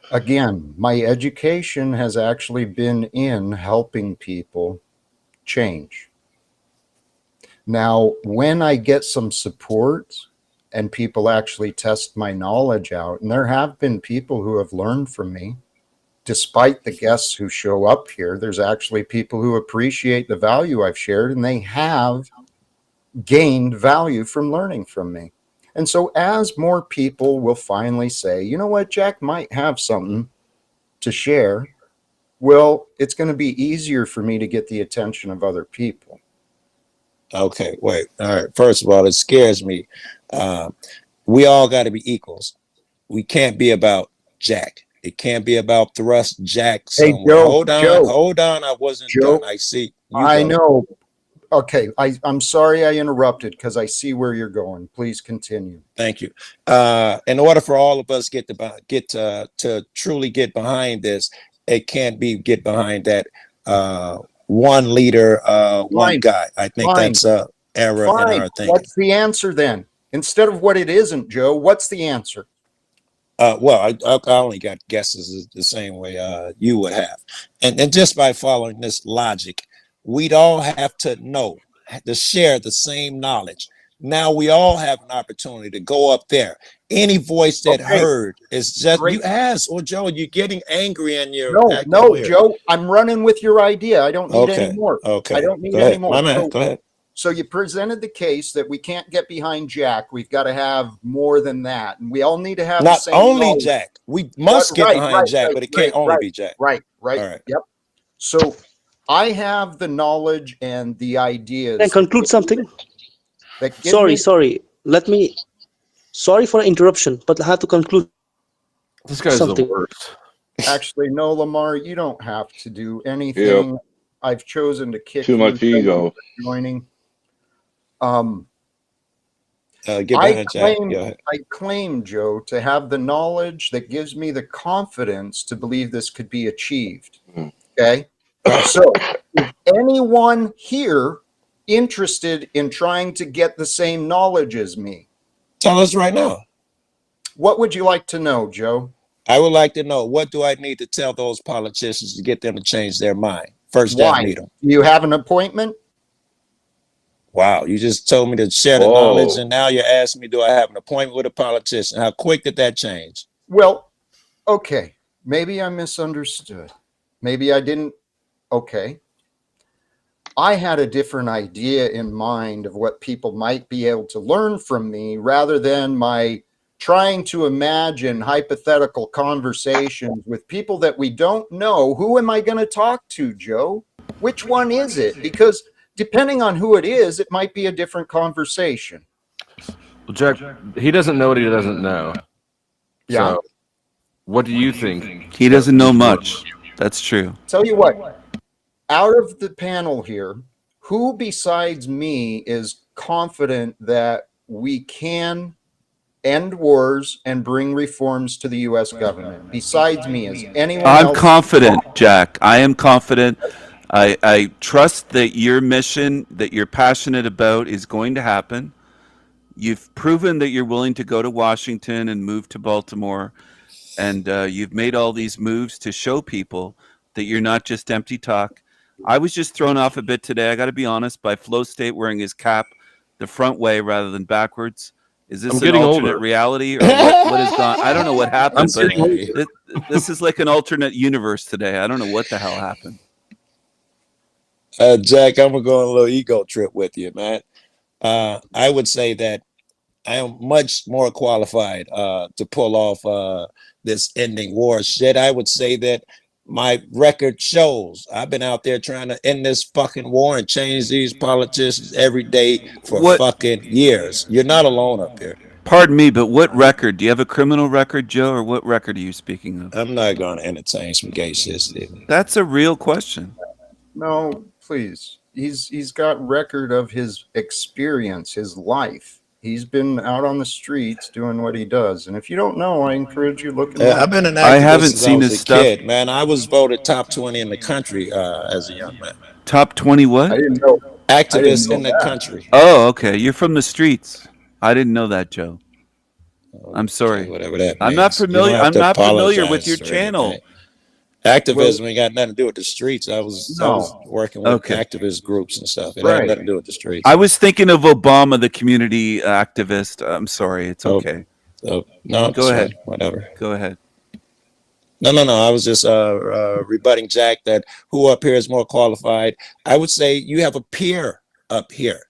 Again, my education has actually been in helping people change. Now, when I get some support and people actually test my knowledge out, and there have been people who have learned from me, despite the guests who show up here, there's actually people who appreciate the value I've shared, and they have gained value from learning from me. And so as more people will finally say, you know what, Jack might have something to share, well, it's going to be easier for me to get the attention of other people. Okay, wait. All right. First of all, it scares me. We all got to be equals. We can't be about Jack. It can't be about thrust Jack somewhere. Joe, hold on, Joe, hold on. I wasn't Joe, done. I see. I go. know. Okay, I'm sorry I interrupted because I see where you're going. Please continue. Thank you. In order for all of us to truly get behind this, it can't be get behind that one leader, one guy. I think that's error in our thinking. What's the answer then? Instead of what it isn't, Joe, what's the answer? Well, I only got guesses the same way you would have, and just by following this logic, we'd all have to know to share the same knowledge. Now we all have an opportunity to go up there. Any voice that heard is just you ask, or Joe, you're getting angry and you're no, Joe. I'm running with your idea. I don't need any more. Okay, I don't need go ahead. any more. My man, go ahead. So you presented the case that we can't get behind Jack. We've got to have more than that, and we all need to have Not the same only knowledge. Jack. We must get behind Jack, but it can't only be Jack. Right. All right. Yep. So I have the knowledge and the ideas. Can I conclude something? Sorry. Sorry for interruption, but I have to conclude. This guy's something. the worst. Actually, no, Lamar, you don't have to do anything. Yep. I've chosen to kick Too much ego. Joining. Get behind Jack. I claim, Joe, to have the knowledge that gives me the confidence to believe this could be achieved. Okay. So is anyone here interested in trying to get the same knowledge as me? Tell us right now. What would you like to know, Joe? I would like to know, what do I need to tell those politicians to get them to change their mind? First day I meet them. Do you have an appointment? Wow, you just told me to share the knowledge, and now you're asking me, do I have an appointment with a politician? How quick did that change? Well, okay. Maybe I misunderstood. Maybe I didn't. Okay. I had a different idea in mind of what people might be able to learn from me, rather than my trying to imagine hypothetical conversations with people that we don't know. Who am I going to talk to, Joe? Which one is it? Because depending on who it is, it might be a different conversation. Well, Jack, he doesn't know what he doesn't know. Yeah. So, what do you think? He doesn't know much. That's true. Tell you what, out of the panel here, who besides me is confident that we can end wars and bring reforms to the U.S. government? Besides me, is anyone I'm else? confident, Jack. I am confident. I trust that your mission that you're passionate about is going to happen. You've proven that you're willing to go to Washington and move to Baltimore, and you've made all these moves to show people that you're not just empty talk. I was just thrown off a bit today, I got to be honest, by Flow State wearing his cap the front way rather than backwards. Is this I'm an getting alternate older. reality, or what has gone? I don't know what happened, I'm but getting older. this is like an alternate universe today. I don't know what the hell happened. Jack, I'm gonna go on a little ego trip with you, man. I would say that I am much more qualified to pull off this ending war shit. I would say that my record shows I've been out there trying to end this fucking war and change these politicians every day for fucking years. You're not alone up here. Pardon me, but what record? Do you have a criminal record, Joe, or what record are you speaking of? I'm not going to entertain some gay shit, Stephen. That's a real question. No, please. He's got record of his experience, his life. He's been out on the streets doing what he does. And if you don't know, I encourage you to look him up. I've been an activist since I was a kid, man. I was voted top 20 in the country as a young man. Top 20 what? I didn't know. Activists in the country. Oh, okay. You're from the streets. I didn't know that, Joe. I'm sorry. Whatever that I'm not means. You familiar. don't have I'm to not familiar with apologize your or channel. anything. Activism ain't got nothing to do with the streets. I was working with activist groups and stuff. It had nothing to do with the streets. I was thinking of Obama, the community activist. I'm sorry. It's okay. No, Go ahead. fine. Whatever. Go ahead. No. I was just rebutting Jack that who up here is more qualified. I would say you have a peer up here.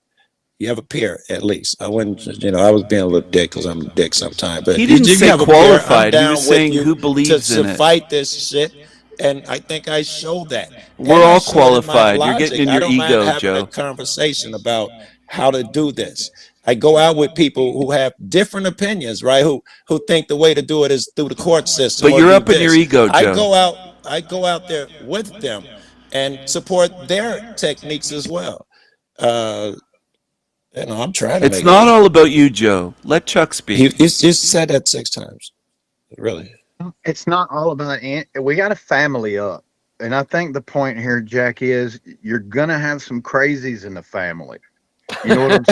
You have a peer at least. I wouldn't, I was being a little dick because I'm a dick sometimes. But He didn't say have a qualified. Peer, he was saying who believes in to it. fight this shit. And I think I showed that. We're all qualified. You're getting in your I don't mind ego, having Joe. a conversation about how to do this. I go out with people who have different opinions, right? Who think the way to do it is through the court system. But you're up in your ego, Joe. I go out there with them and support their techniques as well. I'm trying to. It's not all about you, Joe. Let Chuck speak. He said that 6 times. Really. It's not all about we got a family up. And I think the point here, Jack, is you're going to have some crazies in the family. You know what I'm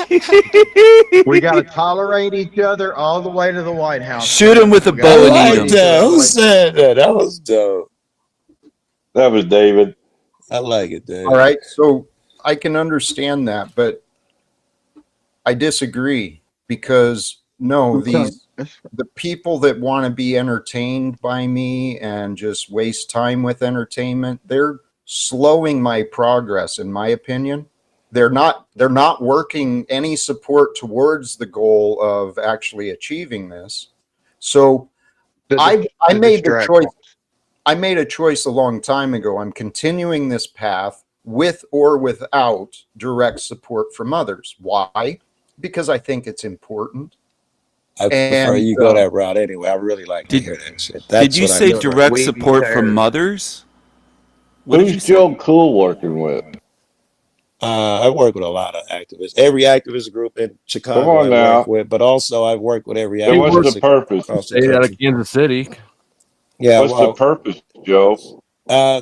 saying? We got to tolerate each other all the way to the White House. Shoot him with a bow and eat him. Who said that? That was dope. That was David. I like it, David. All right. So I can understand that, but I disagree because the people that want to be entertained by me and just waste time with entertainment, they're slowing my progress, in my opinion. They're not working any support towards the goal of actually achieving this. So I made the choice. I made a choice a long time ago. I'm continuing this path with or without direct support from others. Why? Because I think it's important. I prefer you go that route anyway. I really like to hear that shit. Did you say direct support from mothers? Who's Joe Cool working with? I work with a lot of activists. Every activist group in Chicago Come on I now. work with, but also I work with every So activist. what's the purpose? Stay out of Kansas City. Yeah, What's the purpose, Joe?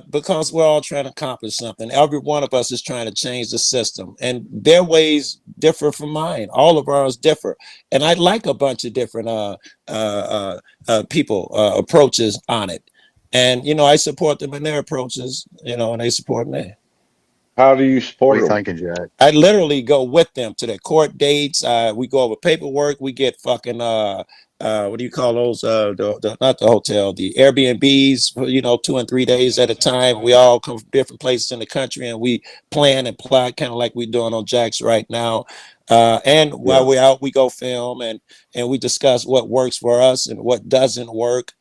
Because we're all trying to accomplish something. Every one of us is trying to change the system, and their ways differ from mine. All of ours differ, and I like a bunch of different people approaches on it. And I support them in their approaches. And they support me. How do you support them? Thinking, Jack? I literally go with them to their court dates. We go over paperwork. We get fucking what do you call those? Not the hotel, the Airbnbs, you know, 2 and 3 days at a time. We all come from different places in the country and we plan and plot kind of like we're doing on Jack's right now. And while we're out, we go film and we discuss what works for us and what doesn't work.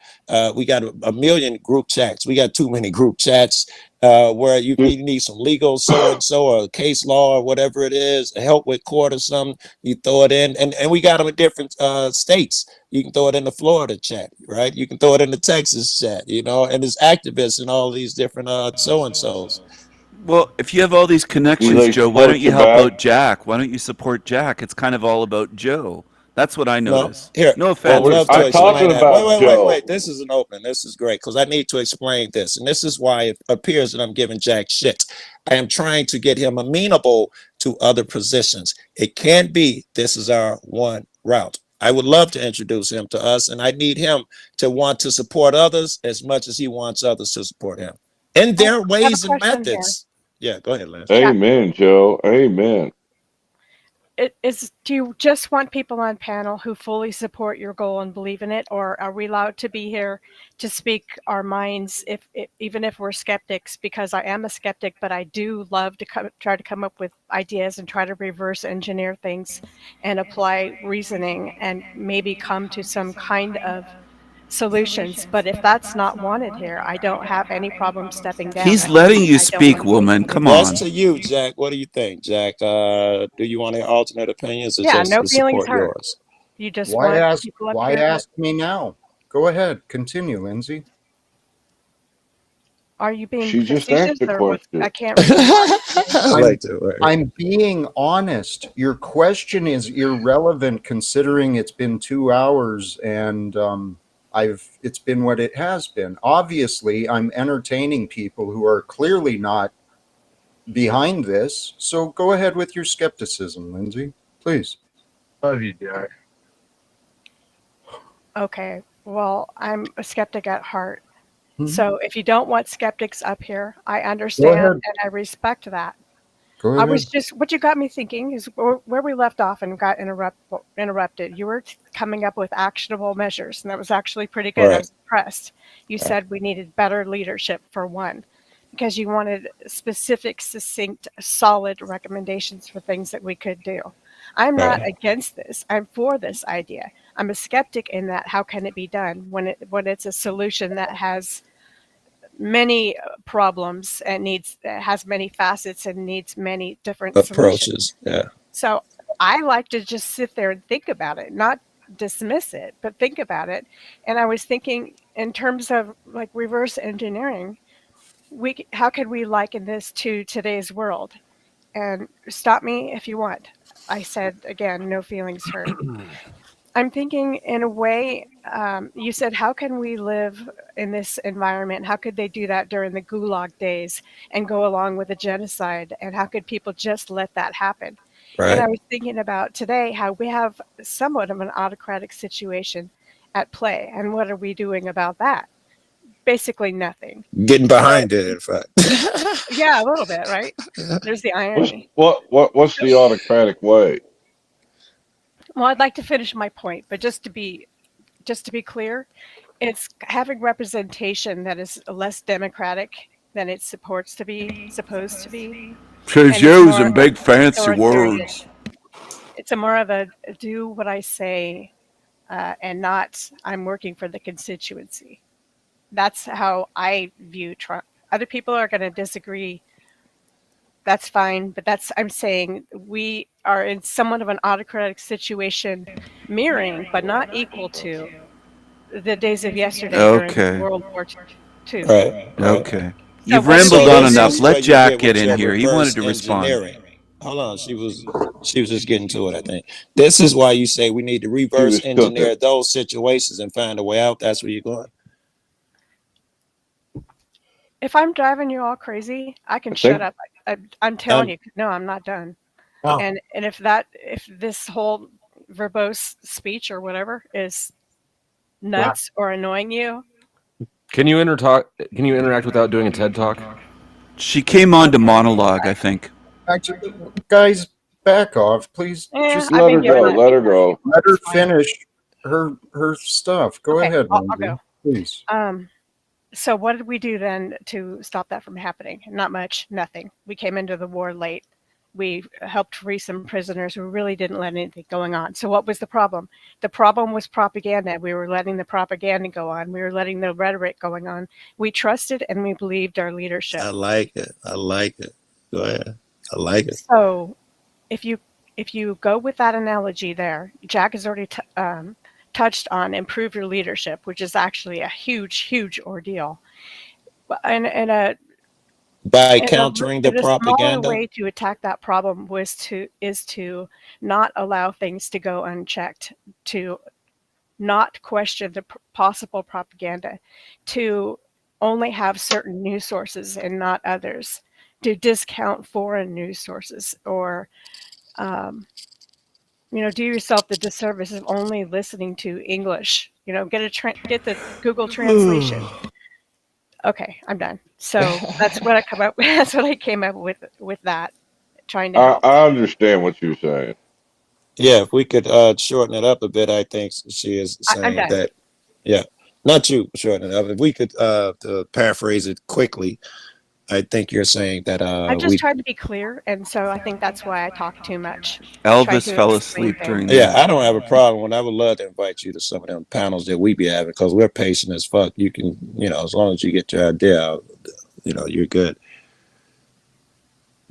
We got a million group chats. We got too many group chats where you need some legal so-and-so or case law or whatever it is, help with court or something. You throw it in, and we got them in different states. You can throw it in the Florida chat, right? You can throw it in the Texas chat, you know, and there's activists in all these different so-and-sos. Well, if you have all these connections, Joe, why don't you help out Jack? Why don't you support Jack? It's kind of all about Joe. That's what I No, notice. here. No I offense. would love to I'm explain that. Wait. This is an opening. This is great because I need to explain this. And this is why it appears that I'm giving Jack shit. I am trying to get him amenable to other positions. It can't be this is our one route. I would love to introduce him to us, and I need him to want to support others as much as he wants others to support him. And there are ways and methods. Yeah, go ahead, Lance. Amen, Joe. Amen. Do you just want people on panel who fully support your goal and believe in it, or are we allowed to be here to speak our minds even if we're skeptics? Because I am a skeptic, but I do love to try to come up with ideas and try to reverse engineer things and apply reasoning and maybe come to some kind of solutions. But if that's not wanted here, I don't have any problem stepping down. He's letting you speak, woman. Come on. That's to you, Jack. What do you think, Jack? Do you want any alternate opinions or Yeah, just no to feelings support hurt. yours? You just Why want ask? people up Why here. ask me now? Go ahead. Continue, Lindsay. Are you being She just facetious asked the or what? question. I can't respond. I'm being honest. Your question is irrelevant considering it's been 2 hours and it's been what it has been. Obviously, I'm entertaining people who are clearly not behind this. So go ahead with your skepticism, Lindsay, please. Love you, Jack. Okay, well, I'm a skeptic at heart. So if you don't want skeptics up here, I understand ahead. and I respect that. Go I was ahead. just, what you got me thinking is where we left off and got interrupted. You were coming up with actionable measures, and that was actually pretty good. I was impressed. You said we needed better leadership for one, because you wanted specific, succinct, solid recommendations for things that we could do. I'm not against this. I'm for this idea. I'm a skeptic in that how can it be done when it's a solution that has many problems and has many facets and needs many different solutions. Approaches. Yeah. So I like to just sit there and think about it, not dismiss it, but think about it. And I was thinking in terms of like reverse engineering, how could we liken this to today's world? And stop me if you want. I said again, no feelings hurt. I'm thinking in a way, you said, how can we live in this environment? How could they do that during the Gulag days and go along with the genocide? And how could people just let that happen? And I was thinking about today how we have somewhat of an autocratic situation at play. And what are we doing about that? Basically nothing. Getting behind it, in fact. Yeah, a little bit, right? There's the irony. What's the autocratic way? Well, I'd like to finish my point, but just to be clear, it's having representation that is less democratic than it's supposed to be. Because you're using big fancy words. It's more of a do what I say, and not I'm working for the constituency. That's how I view Trump. Other people are going to disagree. That's fine, but I'm saying we are in somewhat of an autocratic situation, mirroring but not equal to the days of yesterday during World War II. Okay. So You've what rambled they on do- enough. Let Jack get in here. He wanted to respond. Hold on, she was just getting to it, I think. This is why you say we need to reverse engineer those situations and find a way out. That's where you're going. If I'm driving you all crazy, I can shut up. I'm telling you, no, I'm not done. Oh. And if this whole verbose speech or whatever is nuts or annoying you, Can you interact without doing a TED talk? She came on to monologue, I think. Actually, guys, back off, please. Yeah, Just I've let been her given go. that Let her go. Let her finish. her stuff. Go Okay, ahead, I'll Wendy, go. please. So what did we do then to stop that from happening? Not much, nothing. We came into the war late. We helped free some prisoners who really didn't let anything going on. So what was the problem? The problem was propaganda. We were letting the propaganda go on. We were letting the rhetoric going on. We trusted and we believed our leadership. I like it. I like it. Go ahead. I like it. So if you go with that analogy there, Jack has already touched on improve your leadership, which is actually a huge ordeal. And By countering the a smaller propaganda. way to attack that problem is to not allow things to go unchecked, to not question the possible propaganda, to only have certain news sources and not others, to discount foreign news sources, or do yourself the disservice of only listening to English. Get the Google translation. Okay, I'm done. So that's what I come up. That's what I came up with that, trying to help. I understand what you're saying. Yeah, if we could shorten it up a bit, I think she is I'm saying done. that. Yeah, not you shorten it up. If we could to paraphrase it quickly, I think you're saying that I'm just trying to be clear, and so I think that's why I talk too much. Elvis fell asleep during that. Yeah, I don't have a problem. And I would love to invite you to some of them panels that we be having because we're patient as fuck. You can, as long as you get your idea out, you're good.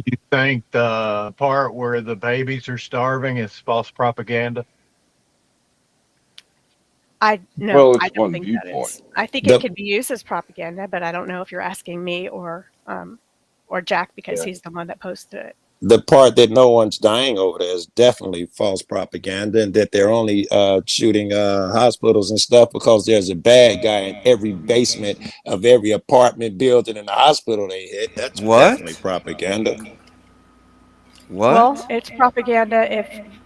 You think the part where the babies are starving is false propaganda? Well, it's I don't one think that viewpoint. is. I think it could be used as propaganda, but I don't know if you're asking me or Jack because he's the one that posted it. The part that no one's dying over there is definitely false propaganda, and that they're only shooting hospitals and stuff because there's a bad guy in every basement of every apartment building in the hospital they hit. That's definitely propaganda. What? Well, it's propaganda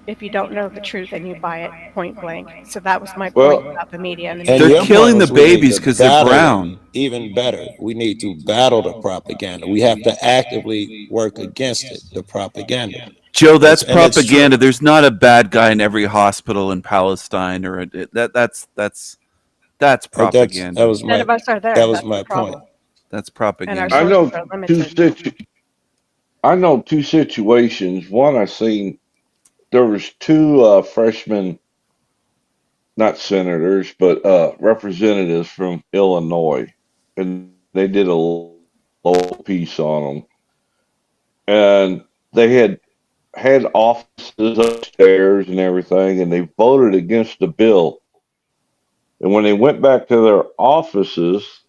if you don't know the truth and you buy it point blank. So that was my point about the media and the media. They're killing the babies because they're brown. Even better, we need to battle the propaganda. We have to actively work against it, the propaganda. Joe, that's And it's true. propaganda. There's not a bad guy in every hospital in Palestine, or that's propaganda. That was None of us are there. That was That's my the problem. point. That's And propaganda. our I know sources are limited. I know two situations. One, I seen there was two freshmen, not senators, but representatives from Illinois, and they did a little piece on them, and they had offices upstairs and everything, and they voted against the bill. And when they went back to their offices,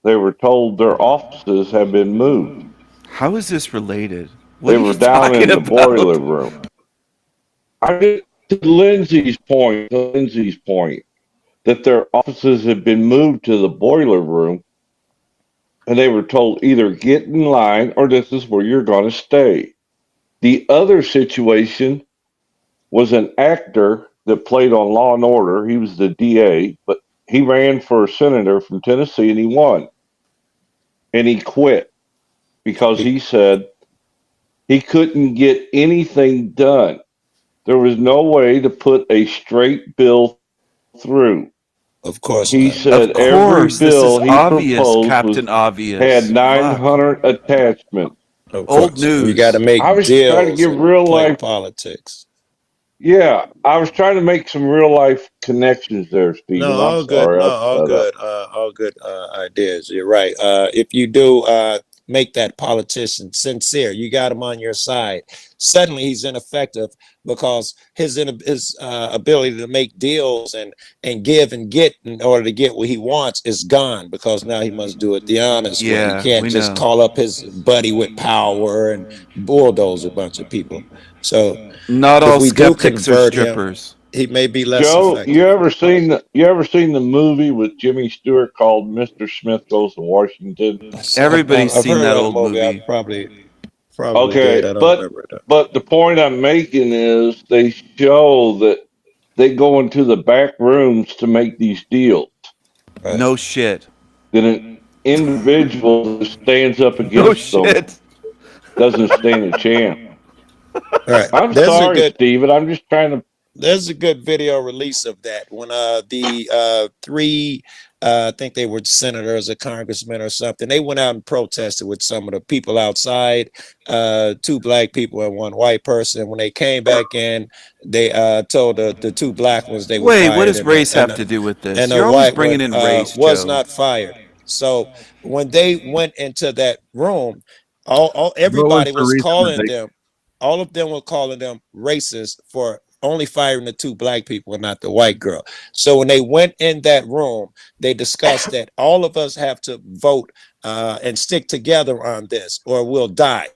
they were told their offices had been moved. How is this related? What They are were you down talking in the about? boiler room. I get to Lindsay's point, that their offices had been moved to the boiler room, and they were told either get in line or this is where you're going to stay. The other situation was an actor that played on Law and Order. He was the DA, but he ran for a senator from Tennessee and he won. And he quit because he said he couldn't get anything done. There was no way to put a straight bill through. Of course He not. said Of every course, this is bill he obvious, proposed Captain Obvious. had Fuck. 900 attachments. Of Old course, we got to news. make I was trying to deals give and real play life. politics. Yeah, I was trying to make some real life connections there, No, Stephen. I'm all good. sorry. No, I all cut up. good. All good ideas. You're right. If you do make that politician sincere, you got him on your side. Suddenly, he's ineffective because his ability to make deals and give and get in order to get what he wants is gone because now he must do it the honest way. He Yeah, can't we just know. call up his buddy with power and bulldoze a bunch of people. So Not if all we do skeptics are convert him, strippers. he may be less Joe, effective. you ever seen the movie with Jimmy Stewart called Mr. Smith Goes to Washington? Everybody's I've seen heard that of the old movie. I movie. probably did. Okay, I don't remember it. but the point I'm making is they show that they go into the back rooms to make these deals. Right. No shit. Then an individual who stands up No against them shit. doesn't stand a chance. All right. I'm There's a sorry, good. Stephen. I'm just trying to There's a good video release of that when the three I think they were senators or congressmen or something. They went out and protested with some of the people outside, two black people and one white person. When they came back in, they told the two black ones they were Wait, what fired, does race have to do with this? and the You're always white one bringing in race, was Joe. not fired. So when they went into that room, all Go into everybody was research. calling them, all of them were calling them racist for only firing the two black people and not the white girl. So when they went in that room, they discussed that all of us have to vote and stick together on this or we'll die.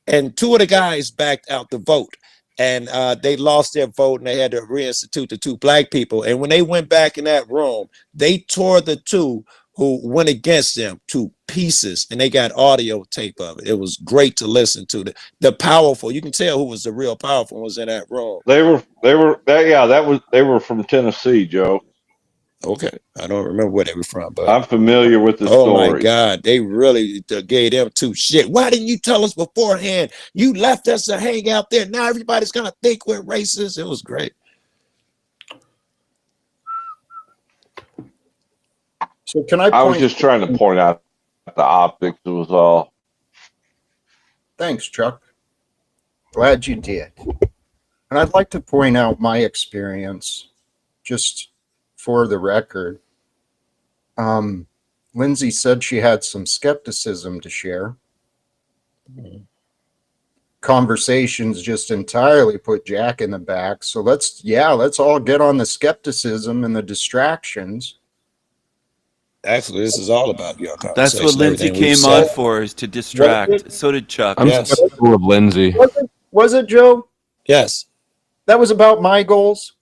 And two of the guys backed out the vote, and they lost their vote and they had to reinstitute the two black people. And when they went back in that room, they tore the two who went against them to pieces, and they got audio tape of it. It was great to listen to. The powerful, you can tell who was the real powerful was in that room. They were they were from Tennessee, Joe. Okay, I don't remember where they were from, but I'm familiar with the oh my story. God, they really gave them two shit. Why didn't you tell us beforehand? You left us to hang out there. Now everybody's gonna think we're racist. It was great. So can I I was point? just trying to point out the optics. It was all. Thanks, Chuck. Glad you did. And I'd like to point out my experience, just for the record. Lindsay said she had some skepticism to share. Conversations just entirely put Jack in the back. So let's all get on the skepticism and the distractions. Actually, this is all about your That's conversation. what Lindsay everything we've came on said. for, is to distract. So did Chuck. I'm Yes. skeptical of Lindsay. Was it, Joe? Yes. That was about my goals?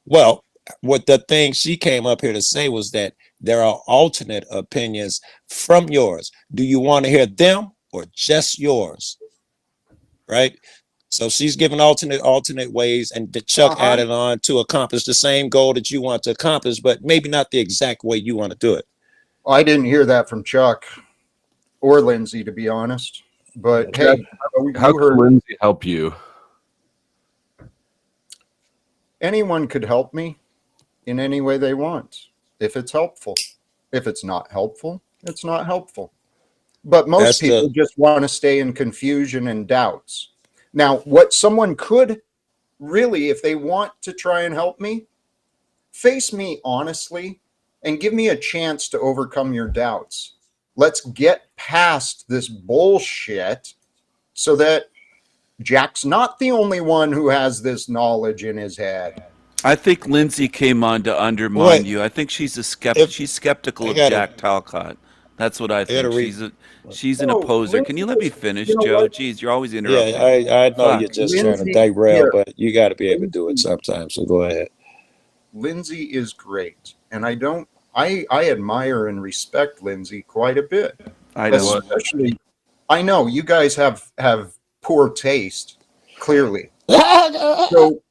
Well, what the thing she came up here to say was that there are alternate opinions from yours. Do you want to hear them or just yours? Right? So she's giving alternate ways, and the Chuck added on to accomplish the same goal that you want to accomplish, but maybe not the exact way you want to do it. Well, I didn't hear that from Chuck or Lindsay, to be honest. But hey, How can Lindsay help you? Anyone could help me in any way they want, if it's helpful. If it's not helpful, it's not helpful. But most people just want to stay in confusion and doubts. Now, what someone could really, if they want to try and help me, face me honestly and give me a chance to overcome your doubts. Let's get past this bullshit so that Jack's not the only one who has this knowledge in his head. I think Lindsay came on to undermine you. I think she's she's skeptical of Jack Talcott. That's what I think. She's an opposer. Can you let me finish, Joe? Jeez, you're always interrupting. Yeah, I know you're Fuck. just trying to derail, but you got to be able to do it sometimes. So go ahead. Lindsay is great, and I admire and respect Lindsay quite a bit. I know. Especially, I know you guys have poor taste, clearly. So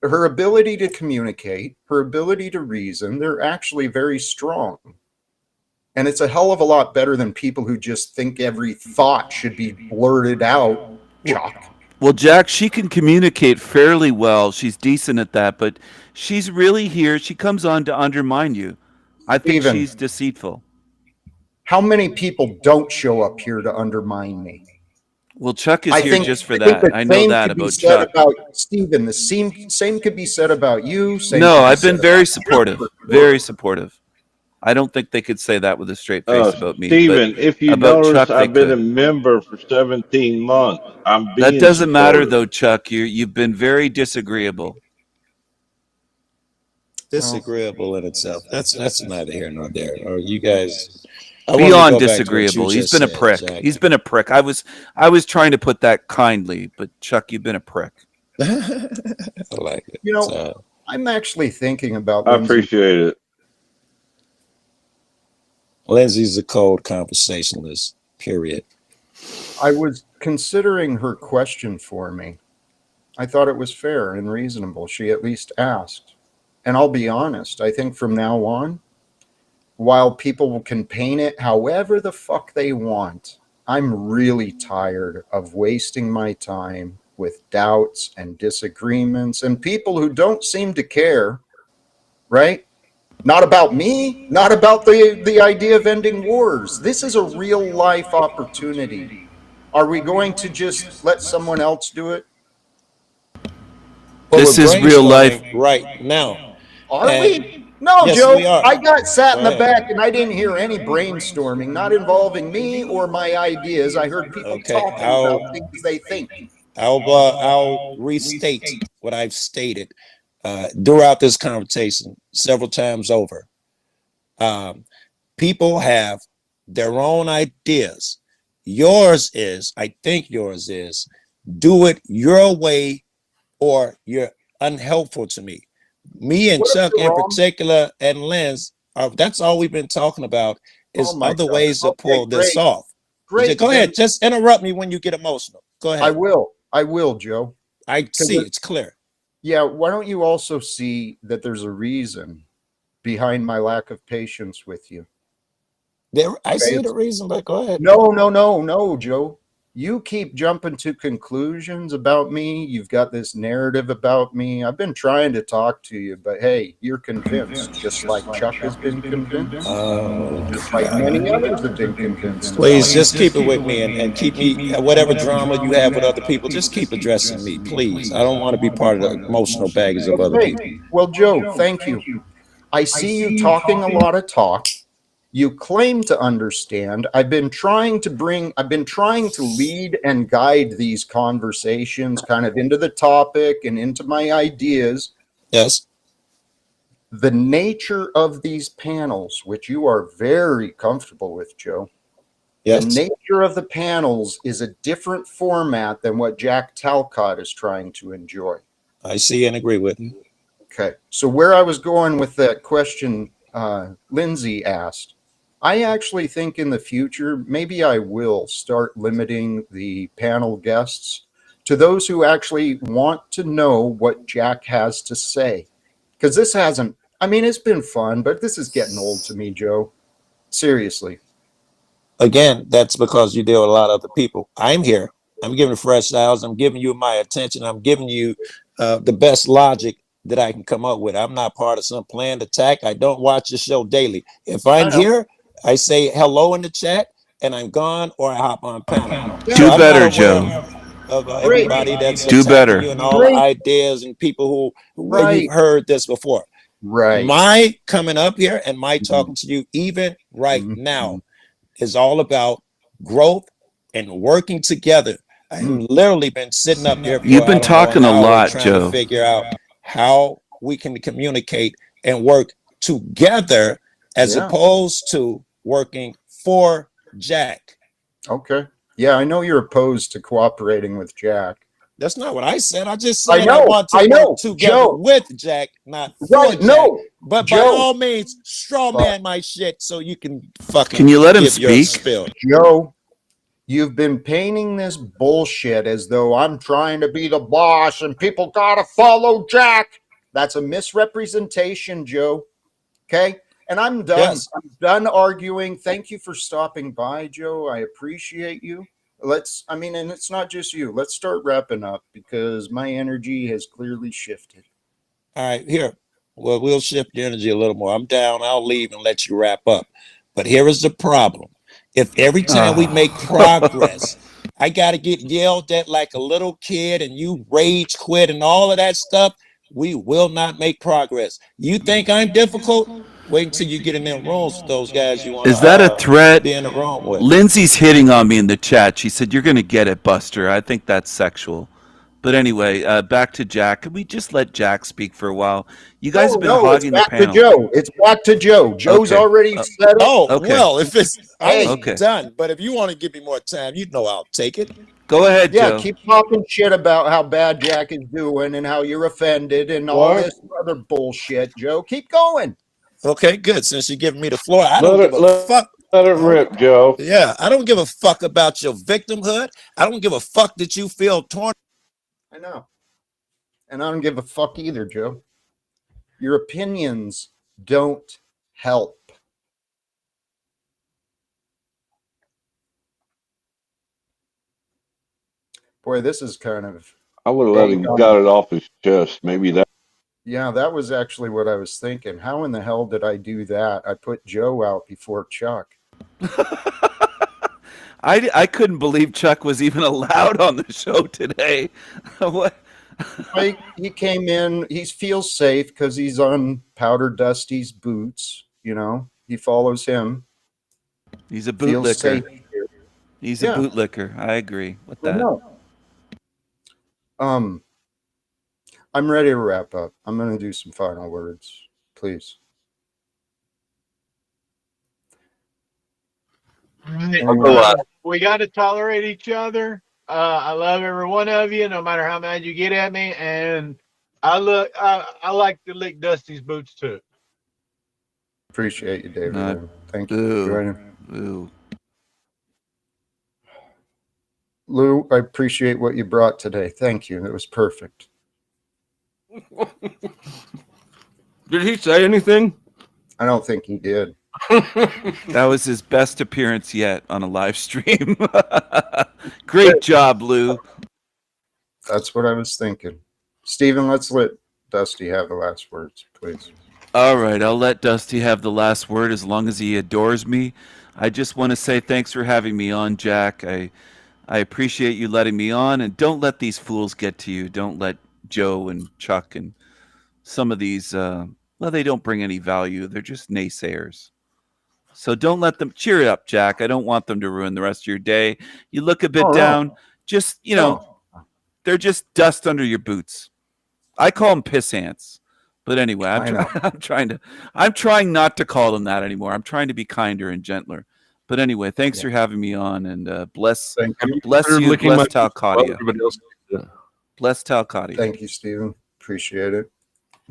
her ability to communicate, her ability to reason, they're actually very strong. And it's a hell of a lot better than people who just think every thought should be blurted out, Chuck. Well, Jack, she can communicate fairly well. She's decent at that, but she's really here. She comes on to undermine you. I think Steven, she's deceitful. How many people don't show up here to undermine me? Well, Chuck is here just for that. I know that about Chuck. Chuck. Stephen, the same could be said about you. No, I've been very supportive. Very supportive. I don't think they could say that with a straight face about me. Steven, but if you about notice, Chuck, they I've been could. a member for 17 months. I'm being That doesn't matter, supportive. though, Chuck. You've been very disagreeable. Disagreeable in itself. That's neither here nor there. Or you guys. Beyond disagreeable. He's been a prick. Jack. He's been a prick. I was trying to put that kindly, but Chuck, you've been a prick. I like it. You know, I'm actually thinking about I Lindsay. appreciate it. Lindsay's a cold conversationalist, period. I was considering her question for me. I thought it was fair and reasonable. She at least asked. And I'll be honest, I think from now on, while people can paint it however the fuck they want, I'm really tired of wasting my time with doubts and disagreements and people who don't seem to care, right? Not about me, not about the idea of ending wars. This is a real life opportunity. Are we going to just let someone else do it? Well, This we're is real life. brainstorming right now. Are And we? No, yes, Joe. we are. I got sat Go in the ahead. back and I didn't hear any brainstorming, not involving me or my ideas. I heard people Okay, talking about things they think. I'll restate what I've stated throughout this conversation several times over. People have their own ideas. Yours is, I think yours is, do it your way or you're unhelpful to me. Me and What if Chuck you're in wrong? particular and Lens, that's all we've been talking about is Oh my other God. ways to Okay, pull this great. off. Great. Go Then ahead, just interrupt me when you get emotional. Go ahead. I will. I will, Joe. I see, it's clear. Yeah, why don't you also see that there's a reason behind my lack of patience with you? I see the reason, but go ahead. No, Joe. You keep jumping to conclusions about me. You've got this narrative about me. I've been trying to talk to you, but hey, you're convinced, just like Chuck has been convinced. Just like many others have been convinced. Please just keep it with me and keep me, whatever drama you have with other people, just keep addressing me, please. I don't want to be part of the emotional baggage of other people. Well, Joe, thank you. I see you talking a lot of talk. You claim to understand. I've been trying to lead and guide these conversations kind of into the topic and into my ideas. Yes. The nature of these panels, which you are very comfortable with, Joe. Yes. The nature of the panels is a different format than what Jack Talcott is trying to enjoy. I see and agree with you. Okay. So where I was going with that question Lindsay asked, I actually think in the future, maybe I will start limiting the panel guests to those who actually want to know what Jack has to say. Because this hasn't, I mean, it's been fun, but this is getting old to me, Joe. Seriously. Again, that's because you deal with a lot of other people. I'm here. I'm giving fresh styles. I'm giving you my attention. I'm giving you the best logic that I can come up with. I'm not part of some planned attack. I don't watch the show daily. If I'm here, I say hello in the chat and I'm gone or I hop on panel. Do I'm better, not aware Joe. of everybody that's Do attacking better. you and all the ideas and people where you've heard this before. Right. My coming up here and my talking to you even right now is all about growth and working together. I have literally been sitting up there for You've been I don't know, talking an a hour lot, trying to Joe. figure out how we can communicate and work together as Yeah. opposed to working for Jack. Okay. Yeah, I know you're opposed to cooperating with Jack. That's not what I said. I just I said I know, want to I know, work together Joe. with Jack, not for Right, Jack. no, But by Joe. all means, straw man my shit so you can fucking Can you let him give your speak? spill. Joe, you've been painting this bullshit as though I'm trying to be the boss and people gotta follow Jack. That's a misrepresentation, Joe. Okay? And I'm done. Yes. I'm done arguing. Thank you for stopping by, Joe. I appreciate you. And it's not just you. Let's start wrapping up because my energy has clearly shifted. All right, here. Well, we'll shift the energy a little more. I'm down. I'll leave and let you wrap up. But here is the problem. If every time we make progress, I got to get yelled at like a little kid and you rage quit and all of that stuff, we will not make progress. You think I'm difficult? Wait until you get in them rooms with those guys you want Is that a to threat? be in the room with. Lindsay's hitting on me in the chat. She said, "You're going to get it, Buster." I think that's sexual. But anyway, back to Jack. Can we just let Jack speak for a while? You guys have been No, it's hogging the back to panel. Joe. It's back to Joe. Joe's Okay. already set up. Oh, Okay. well, if it's, I was Okay. done. But if you want to give me more time, you know I'll take it. Go ahead, Yeah, Joe. keep talking shit about how bad Jack is doing and how you're offended and all What? this other bullshit, Joe. Keep going. Okay, good. Since you're giving me the floor, I don't give a fuck. Let it rip, Joe. Yeah, I don't give a fuck about your victimhood. I don't give a fuck that you feel torn. I know. And I don't give a fuck either, Joe. Your opinions don't help. Boy, this is kind of I would have let him got it off his chest. Maybe that. Yeah, that was actually what I was thinking. How in the hell did I do that? I put Joe out before Chuck. I couldn't believe Chuck was even allowed on the show today. What? He came in. He feels safe because he's on Powder Dusty's boots. You know, he follows him. He's a Feels bootlicker. safe. He's a Yeah. bootlicker. I agree with I that. know. I'm ready to wrap up. I'm going to do some final words, please. Right. We got to tolerate each other. I love every one of you, no matter how mad you get at me. And I like to lick Dusty's boots too. Appreciate you, David. Thank you for joining. Lou, I appreciate what you brought today. Thank you. It was perfect. Did he say anything? I don't think he did. That was his best appearance yet on a live stream. Great job, Lou. That's what I was thinking. Stephen, let's let Dusty have the last words, please. All right, I'll let Dusty have the last word as long as he adores me. I just want to say thanks for having me on, Jack. I appreciate you letting me on, and don't let these fools get to you. Don't let Joe and Chuck and some of these, well, they don't bring any value. They're just naysayers. So don't let them. Cheer up, Jack. I don't want them to ruin the rest of your day. You look a bit down. Just, you know, they're just dust under your boots. I call them piss ants. But anyway, I'm trying not to call them that anymore. I'm trying to be kinder and gentler. But anyway, thanks for having me on, and bless you, bless Talcadia. Bless Talcadia. Thank you, Stephen. Appreciate it.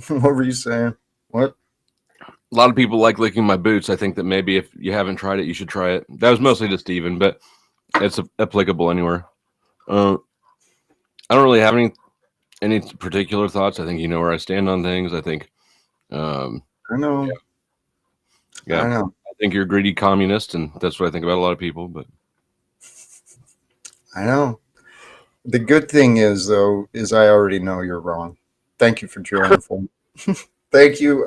What were you saying? What? A lot of people like licking my boots. I think that maybe if you haven't tried it, you should try it. That was mostly to Steven, but it's applicable anywhere. I don't really have any particular thoughts. I think you know where I stand on things. I think I know. Yeah. I know. I think you're a greedy communist, and that's what I think about a lot of people. But I know. The good thing is, though, is I already know you're wrong. Thank you for joining. Thank you.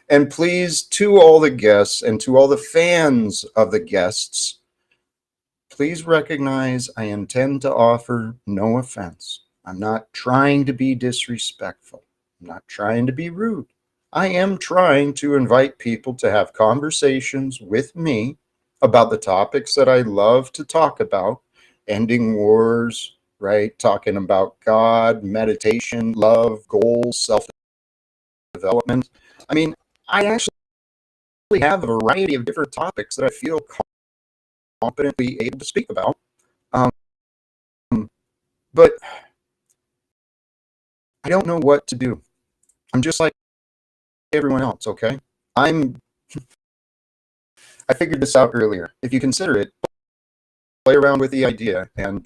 And please, to all the guests and to all the fans of the guests, please recognize I intend to offer no offense. I'm not trying to be disrespectful. I'm not trying to be rude. I am trying to invite people to have conversations with me about the topics that I love to talk about, ending wars, right? Talking about God, meditation, love, goals, self-development. I mean, I actually have a variety of different topics that I feel competently able to speak about. But I don't know what to do. I'm just like everyone else, okay? I figured this out earlier. If you consider it, play around with the idea and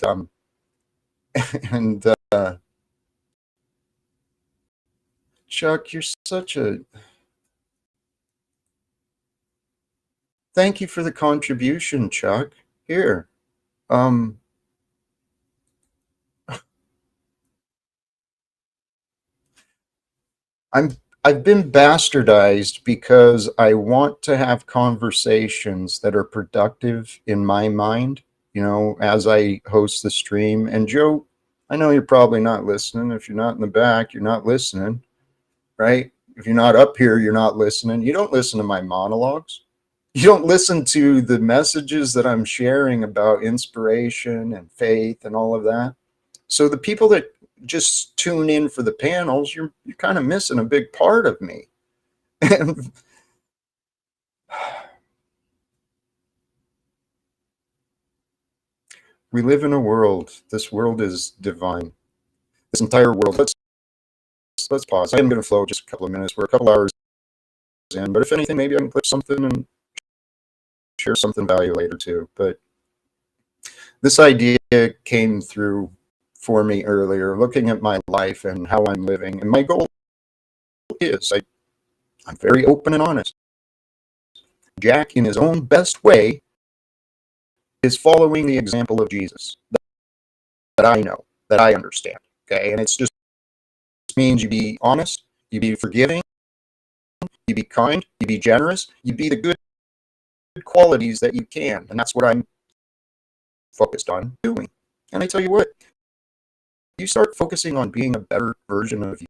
Chuck, you're such a... Thank you for the contribution, Chuck. Here. I've been bastardized because I want to have conversations that are productive in my mind, you know, as I host the stream. And Joe, I know you're probably not listening. If you're not in the back, you're not listening, right? If you're not up here, you're not listening. You don't listen to my monologues. You don't listen to the messages that I'm sharing about inspiration and faith and all of that. So the people that just tune in for the panels, you're kind of missing a big part of me. And we live in a world. This world is divine. This entire world. Let's pause. I am going to flow just a couple of minutes. We're a couple hours in, but if anything, maybe I can clip something and share something valuable later too. But this idea came through for me earlier, looking at my life and how I'm living. And my goal is, I'm very open and honest. Jack, in his own best way, is following the example of Jesus that I know, that I understand. Okay. And it's just means you be honest, you be forgiving, you be kind, you be generous, you be the good qualities that you can. And that's what I'm focused on doing. And I tell you what, you start focusing on being a better version of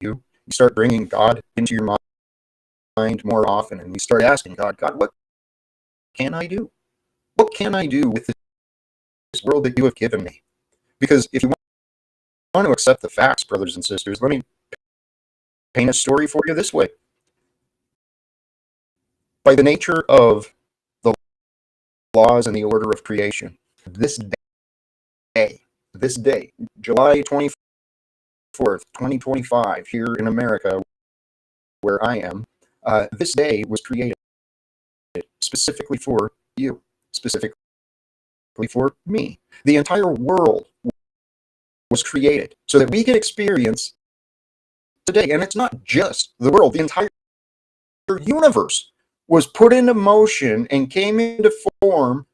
you start bringing God into your mind more often, and you start asking God, what can I do? What can I do with this world that you have given me? Because if you want to accept the facts, brothers and sisters, let me paint a story for you this way. By the nature of the laws and the order of creation, this day, July 24th, 2025, here in America, where I am, this day was created specifically for you, specifically for me. The entire world was created so that we can experience today. And it's not just the world, the entire universe was put into motion and came into form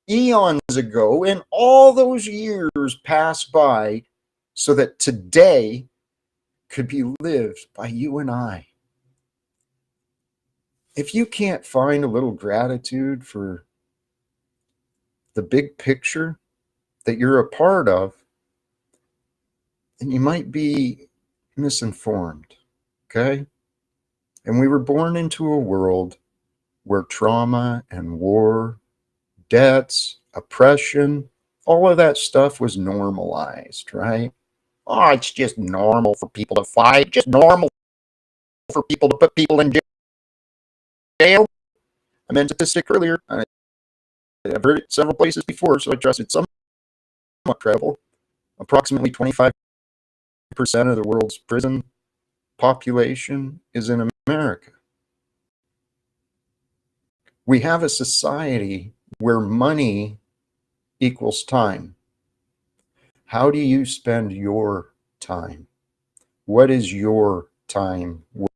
eons ago, and all those years passed by so that today could be lived by you and I. If you can't find a little gratitude for the big picture that you're a part of, then you might be misinformed, okay? And we were born into a world where trauma and war, debts, oppression, all of that stuff was normalized, right? Oh, it's just normal for people to fight, just normal for people to put people in jail. I mentioned a statistic earlier. I've heard it several places before, so I trust it's somewhat credible. Approximately 25% of the world's prison population is in America. We have a society where money equals time. How do you spend your time? What is your time worth?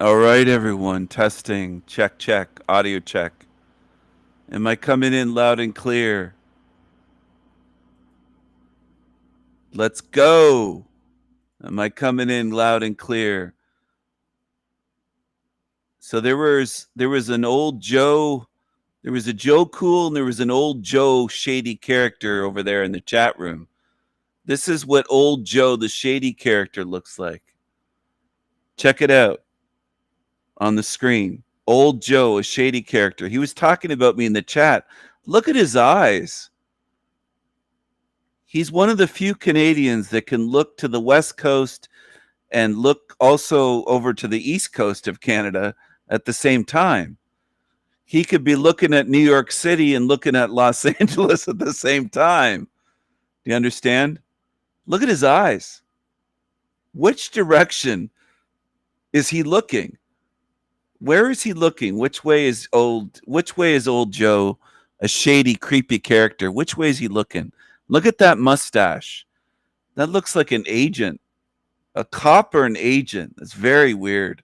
All right, everyone. Testing. Check, check. Audio check. Am I coming in loud and clear? Let's go. Am I coming in loud and clear? So there was an old Joe, there was a Joe Cool, and there was an old Joe shady character over there in the chat room. This is what old Joe, the shady character, looks like. Check it out on the screen. Old Joe, a shady character. He was talking about me in the chat. Look at his eyes. He's one of the few Canadians that can look to the West Coast and look also over to the East Coast of Canada at the same time. He could be looking at New York City and looking at Los Angeles at the same time. Do you understand? Look at his eyes. Which direction is he looking? Where is he looking? Which way is old Joe, a shady, creepy character? Which way is he looking? Look at that mustache. That looks like an agent. A cop or an agent. That's very weird.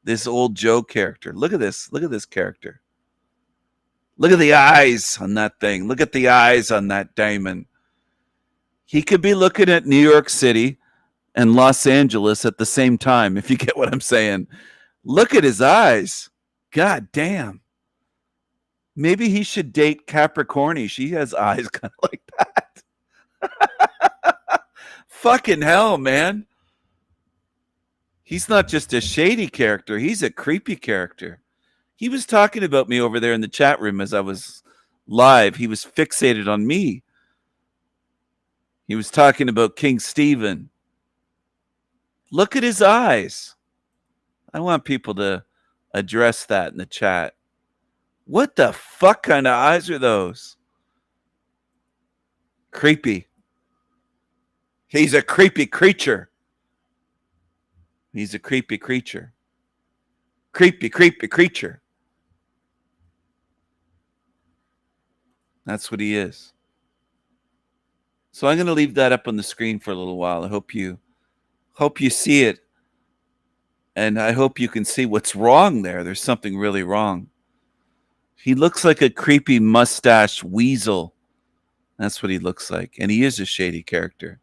This old Joe character. Look at this. Look at this character. Look at the eyes on that thing. Look at the eyes on that diamond. He could be looking at New York City and Los Angeles at the same time, if you get what I'm saying. Look at his eyes. God damn. Maybe he should date Capricorni. She has eyes kind of like that. Fucking hell, man. He's not just a shady character. He's a creepy character. He was talking about me over there in the chat room as I was live. He was fixated on me. He was talking about King Stephen. Look at his eyes. I want people to address that in the chat. What the fuck kind of eyes are those? Creepy. He's a creepy creature. He's a creepy creature. Creepy, creepy creature. That's what he is. So I'm going to leave that up on the screen for a little while. I hope you Hope you see it. And I hope you can see what's wrong there. There's something really wrong. He looks like a creepy mustache weasel. That's what he looks like. And he is a shady character.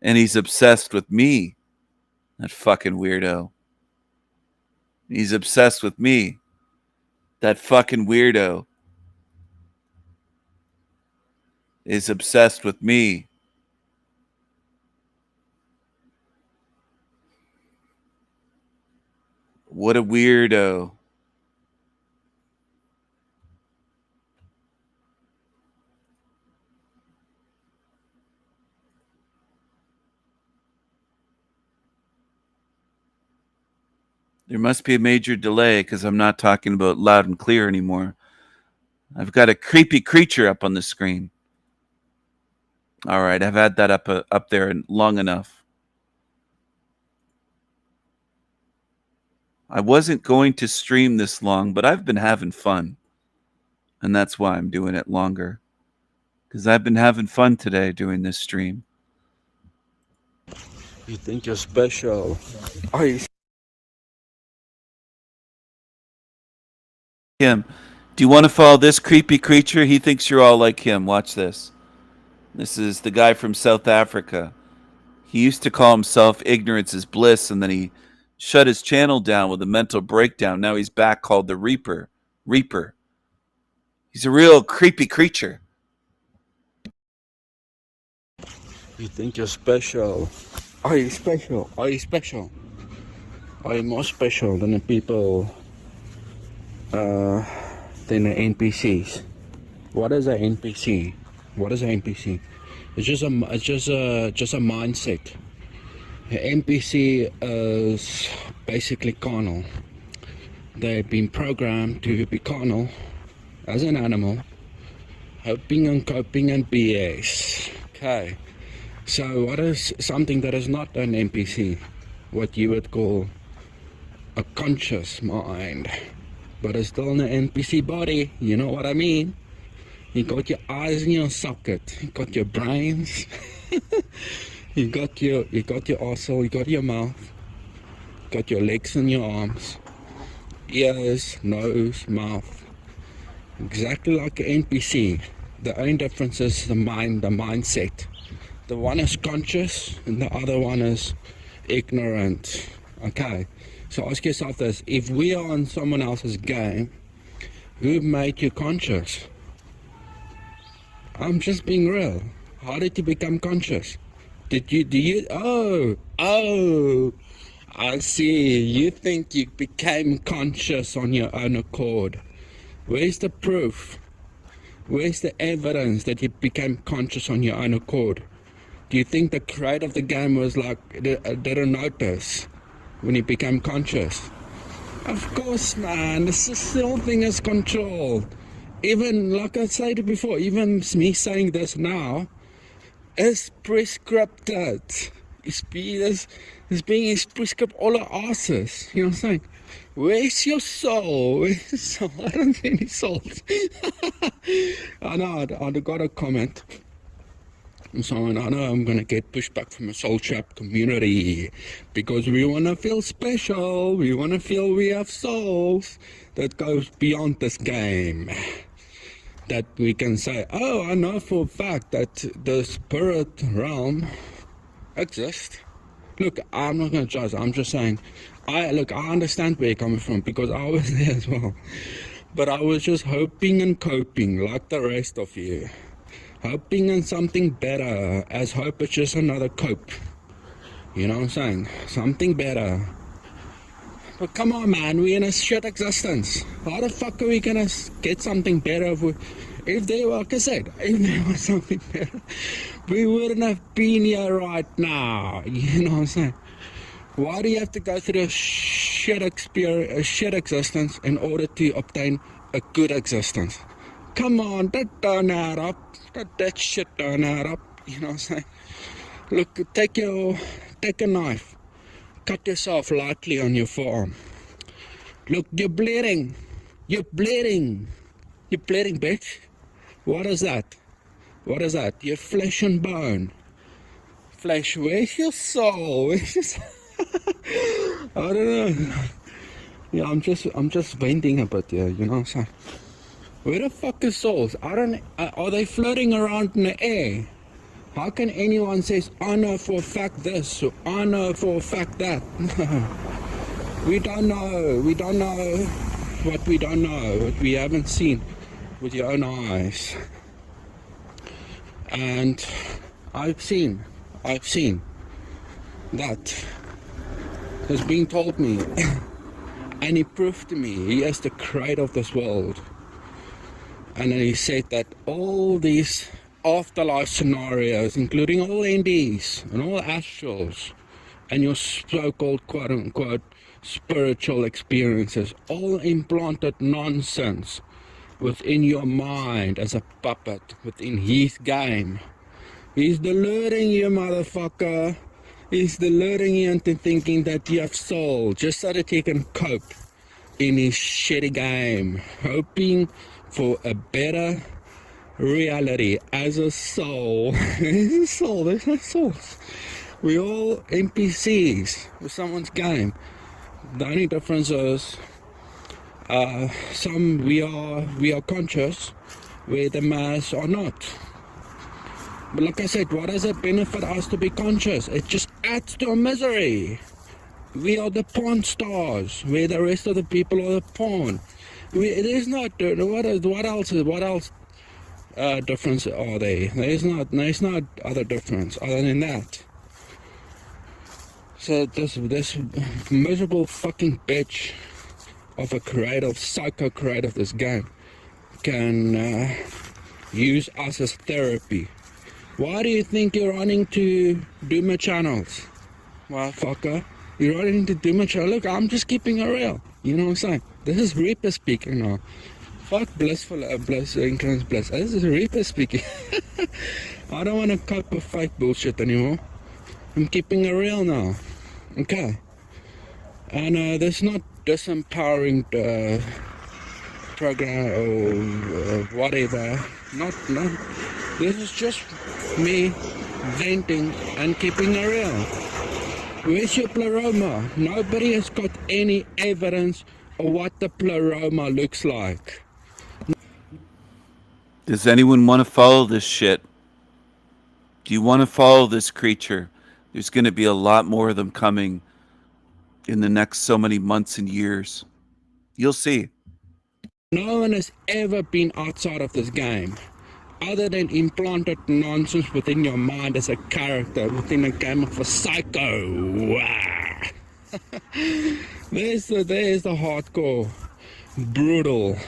And he's obsessed with me. That fucking weirdo. He's obsessed with me. That fucking weirdo is obsessed with me. What a weirdo. There must be a major delay because I'm not talking about loud and clear anymore. I've got a creepy creature up on the screen. All right, I've had that up there long enough. I wasn't going to stream this long, but I've been having fun. And that's why I'm doing it longer. Because I've been having fun today doing this stream. You think you're special? Are you? Him. Do you want to follow this creepy creature? He thinks you're all like him. Watch this. This is the guy from South Africa. He used to call himself Ignorance is Bliss, and then he shut his channel down with a mental breakdown. Now he's back called the Reaper. Reaper. He's a real creepy creature. You think you're special? Are you special? Are you special? Are you more special than the people, than the NPCs? What is an NPC? What is an NPC? It's just a mindset. An NPC is basically carnal. They've been programmed to be carnal as an animal, hoping and coping and BS. Okay. So what is something that is not an NPC? What you would call a conscious mind, but it's still in an NPC body. You know what I mean? You got your eyes in your socket. You got your brains. you got your arsehole. You got your mouth. You got your legs and your arms, ears, nose, mouth. Exactly like an NPC. The only difference is the mind, the mindset. The one is conscious and the other one is ignorant. Okay, so ask yourself this: if we are on someone else's game, who made you conscious? I'm just being real. How did you become conscious? I see. You think you became conscious on your own accord. Where's the proof? Where's the evidence that you became conscious on your own accord? Do you think the creator of the game was like, didn't notice when he became conscious? Of course, man. This whole thing is controlled. Even, like I said before, even me saying this now is prescripted. It's being prescribed all our asses. You know what I'm saying? Where's your soul? Where's your soul? I don't see any souls. I know, I got a comment. So I know I'm gonna get pushback from the Soul Trap community because we wanna feel special. We wanna feel we have souls that goes beyond this game. That we can say, oh, I know for a fact that the spirit realm exists. Look, I'm not gonna judge. I'm just saying, I understand where you're coming from because I was there as well. But I was just hoping and coping like the rest of you. Hoping in something better, as hope is just another cope. You know what I'm saying? Something better. But come on, man, we're in a shit existence. How the fuck are we gonna get something better if there, like I said, if there was something better, we wouldn't have been here right now. You know what I'm saying? Why do you have to go through a shit existence in order to obtain a good existence? Come on, that don't add up. That shit don't add up. You know what I'm saying? Look, take a knife, cut yourself lightly on your forearm. Look, you're bleeding. You're bleeding. You're bleeding, bitch. What is that? What is that? Your flesh and bone. flesh? Where's your soul? Where's your I don't know. Yeah, I'm just venting a bit here, you know. So, where the fuck is souls? I don't. Are they floating around in the air? How can anyone say, "I know for a fact this," or "I know for a fact that"? We don't know. We don't know what we don't know, what we haven't seen with your own eyes. And I've seen that has been told me, and he proved to me he is the creator of this world. And then he said that all these afterlife scenarios, including all NDs and all astrals, and your so-called quote-unquote spiritual experiences, all implanted nonsense within your mind as a puppet within his game. He's deluding you, motherfucker. He's deluding you into thinking that you have soul just so that he can cope in his shitty game, hoping for a better reality as a soul. There's a soul, there's no souls. We all NPCs with someone's game. The only difference is some we are conscious, where the mass are not. But like I said, what does it benefit us to be conscious? It just adds to our misery. We are the pawn stars, where the rest of the people are the pawn. It is not. What else difference are there? There's not other difference other than that. So this miserable fucking bitch of a creative, psycho creator of this game can use us as therapy. Why do you think you're running to Duma channels? Well, fucker, you're running to Duma channel. Look, I'm just keeping it real. You know what I'm saying? This is Reaper speaking now. Fuck blissful, bliss, inclines bliss. This is Reaper speaking. I don't want to cope with fake bullshit anymore. I'm keeping it real now. Okay. And there's not disempowering program or whatever. Not. This is just me venting and keeping it real. Where's your pleroma? Nobody has got any evidence of what the pleroma looks like. Does anyone want to follow this shit? Do you want to follow this creature? There's going to be a lot more of them coming in the next so many months and years. You'll see. No one has ever been outside of this game, other than implanted nonsense within your mind as a character within a game of a psycho. There's the hardcore, brutal,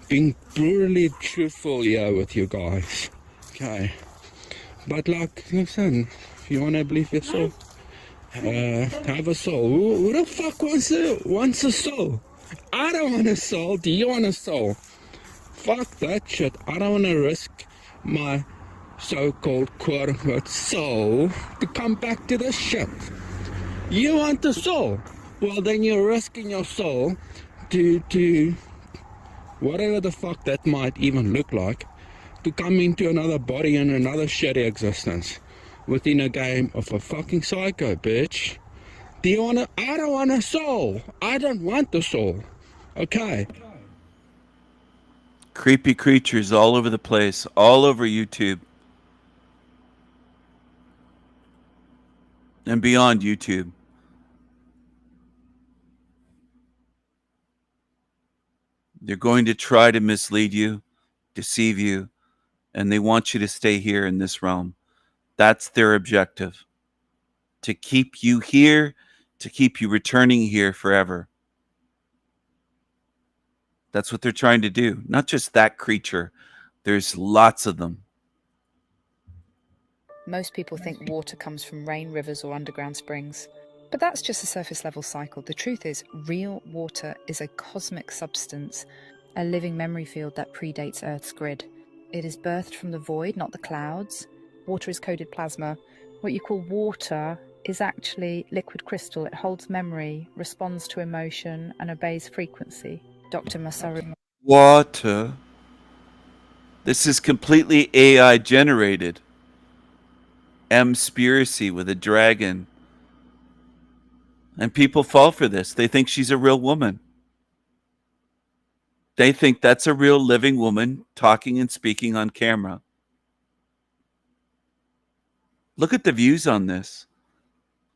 being brutally truthful here with you guys. Okay. But like, listen, if you want to believe your soul, have a soul. Who the fuck wants a soul? I don't want a soul. Do you want a soul? Fuck that shit. I don't want to risk my so-called quote-unquote soul to come back to this shit. You want the soul? Well, then you're risking your soul to whatever the fuck that might even look like, to come into another body and another shitty existence within a game of a fucking psycho, bitch. Do you want to? I don't want a soul. I don't want the soul. Okay. Creepy creatures all over the place, all over YouTube. And beyond YouTube. They're going to try to mislead you, deceive you, and they want you to stay here in this realm. That's their objective. To keep you here, to keep you returning here forever. That's what they're trying to do. Not just that creature. There's lots of them. Most people think water comes from rain, rivers, or underground springs. But that's just a surface level cycle. The truth is, real water is a cosmic substance, a living memory field that predates Earth's grid. It is birthed from the void, not the clouds. Water is coded plasma. What you call water is actually liquid crystal. It holds memory, responds to emotion, and obeys frequency. Dr. Masaru. Water. This is completely AI generated. M-spiracy with a dragon. And people fall for this. They think she's a real woman. They think that's a real living woman talking and speaking on camera. Look at the views on this.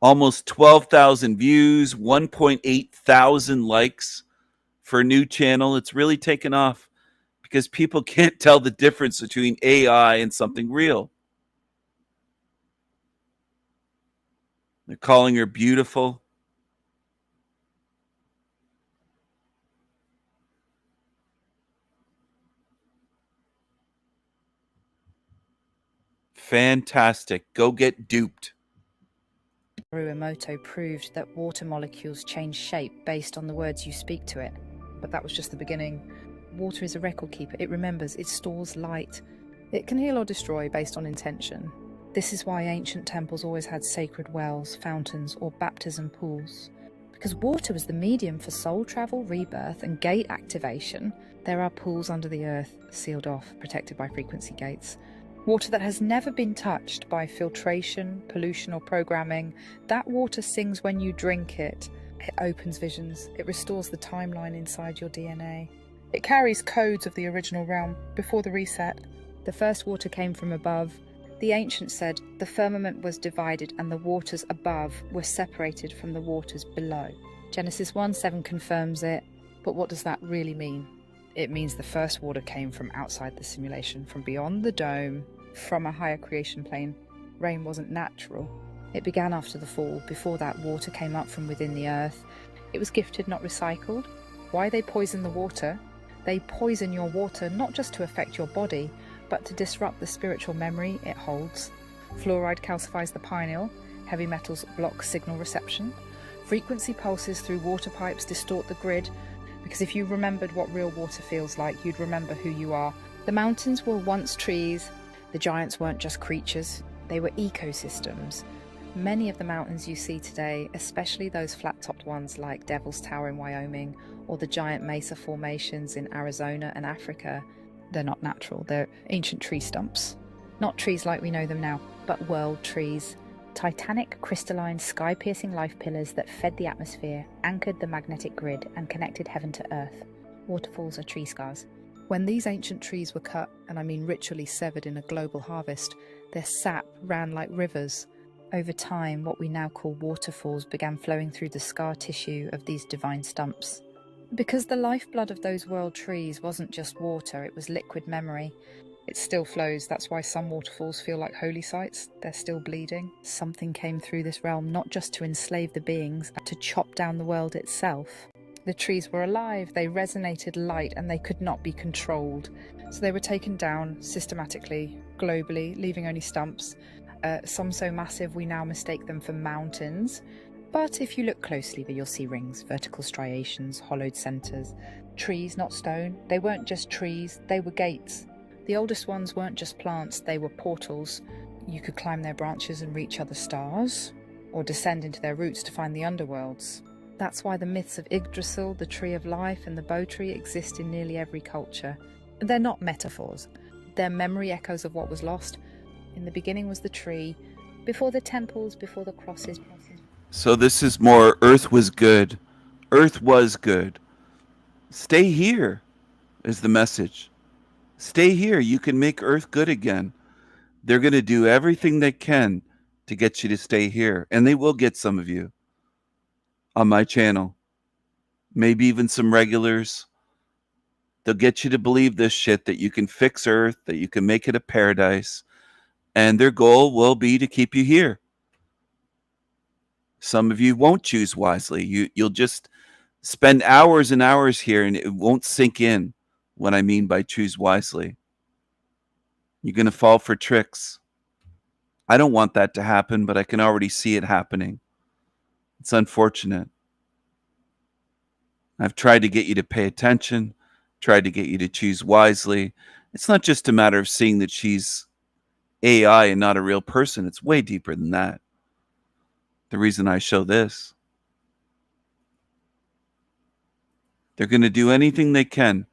Almost 12,000 views, 1.8 thousand likes for a new channel. It's really taken off because people can't tell the difference between AI and something real. They're calling her beautiful. Fantastic. Go get duped. Emoto proved that water molecules change shape based on the words you speak to it. But that was just the beginning. Water is a record keeper. It remembers, it stores light. It can heal or destroy based on intention. This is why ancient temples always had sacred wells, fountains, or baptism pools. Because water was the medium for soul travel, rebirth, and gate activation, there are pools under the earth, sealed off, protected by frequency gates. Water that has never been touched by filtration, pollution, or programming. That water sings when you drink it. It opens visions. It restores the timeline inside your DNA. It carries codes of the original realm before the reset. The first water came from above. The ancients said the firmament was divided and the waters above were separated from the waters below. Genesis 1:7 confirms it, but what does that really mean? It means the first water came from outside the simulation, from beyond the dome, from a higher creation plane. Rain wasn't natural. It began after the fall. Before that, water came up from within the earth. It was gifted, not recycled. Why they poison the water? They poison your water not just to affect your body, but to disrupt the spiritual memory it holds. Fluoride calcifies the pineal. Heavy metals block signal reception. Frequency pulses through water pipes distort the grid, because if you remembered what real water feels like, you'd remember who you are. The mountains were once trees. The giants weren't just creatures, they were ecosystems. Many of the mountains you see today, especially those flat-topped ones like Devil's Tower in Wyoming or the giant mesa formations in Arizona and Africa, they're not natural, they're ancient tree stumps. Not trees like we know them now, but world trees. Titanic, crystalline, sky-piercing life pillars that fed the atmosphere, anchored the magnetic grid and connected heaven to earth. Waterfalls are tree scars. When these ancient trees were cut, and I mean ritually severed in a global harvest, their sap ran like rivers. Over time, what we now call waterfalls began flowing through the scar tissue of these divine stumps. Because the lifeblood of those world trees wasn't just water, it was liquid memory. It still flows. That's why some waterfalls feel like holy sites. They're still bleeding. Something came through this realm not just to enslave the beings, but to chop down the world itself. The trees were alive, they resonated light, and they could not be controlled. So they were taken down systematically, globally, leaving only stumps. Some so massive we now mistake them for mountains. But if you look closely, you'll see rings, vertical striations, hollowed centres. Trees, not stone. They weren't just trees, they were gates. The oldest ones weren't just plants, they were portals. You could climb their branches and reach other stars, or descend into their roots to find the underworlds. That's why the myths of Yggdrasil, the Tree of Life, and the Bow Tree exist in nearly every culture. They're not metaphors. They're memory echoes of what was lost. In the beginning was the tree, before the temples, before the crosses. So this is more Earth was good. Earth was good. Stay here is the message. Stay here. You can make Earth good again. They're going to do everything they can to get you to stay here. And they will get some of you on my channel. Maybe even some regulars. They'll get you to believe this shit, that you can fix Earth, that you can make it a paradise. And their goal will be to keep you here. Some of you won't choose wisely. You'll just spend hours and hours here and it won't sink in what I mean by choose wisely. You're going to fall for tricks. I don't want that to happen, but I can already see it happening. It's unfortunate. I've tried to get you to pay attention, tried to get you to choose wisely. It's not just a matter of seeing that she's AI and not a real person. It's way deeper than that. The reason I show this. They're going to do anything they can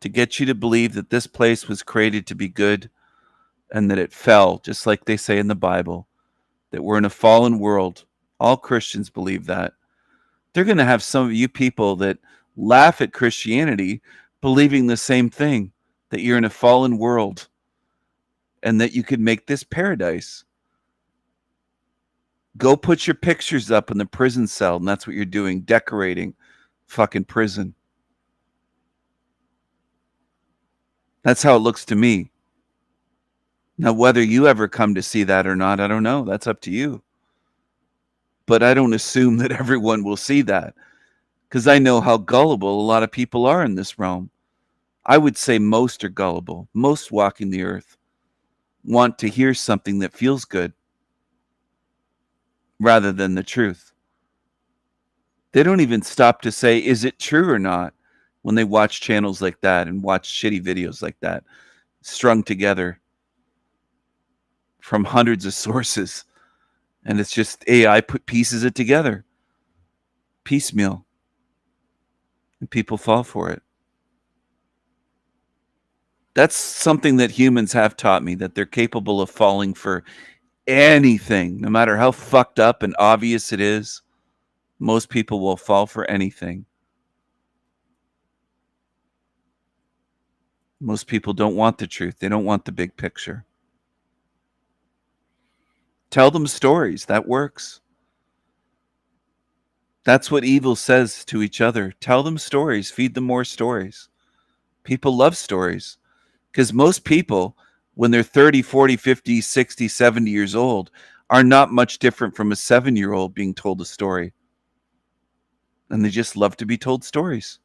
to get you to believe that this place was created to be good and that it fell, just like they say in the Bible, that we're in a fallen world. All Christians believe that. They're going to have some of you people that laugh at Christianity believing the same thing, that you're in a fallen world and that you could make this paradise. Go put your pictures up in the prison cell, and that's what you're doing, decorating fucking prison. That's how it looks to me. Now, whether you ever come to see that or not, I don't know. That's up to you. But I don't assume that everyone will see that, because I know how gullible a lot of people are in this realm. I would say most are gullible. Most walking the earth want to hear something that feels good rather than the truth. They don't even stop to say, is it true or not, when they watch channels like that and watch shitty videos like that, strung together from hundreds of sources. And it's just AI pieces it together, piecemeal, and people fall for it. That's something that humans have taught me, that they're capable of falling for anything, no matter how fucked up and obvious it is. Most people will fall for anything. Most people don't want the truth. They don't want the big picture. Tell them stories. That works. That's what evil says to each other. Tell them stories. Feed them more stories. People love stories, because most people, when they're 30, 40, 50, 60, 70 years old, are not much different from a 7-year-old being told a story. And they just love to be told stories.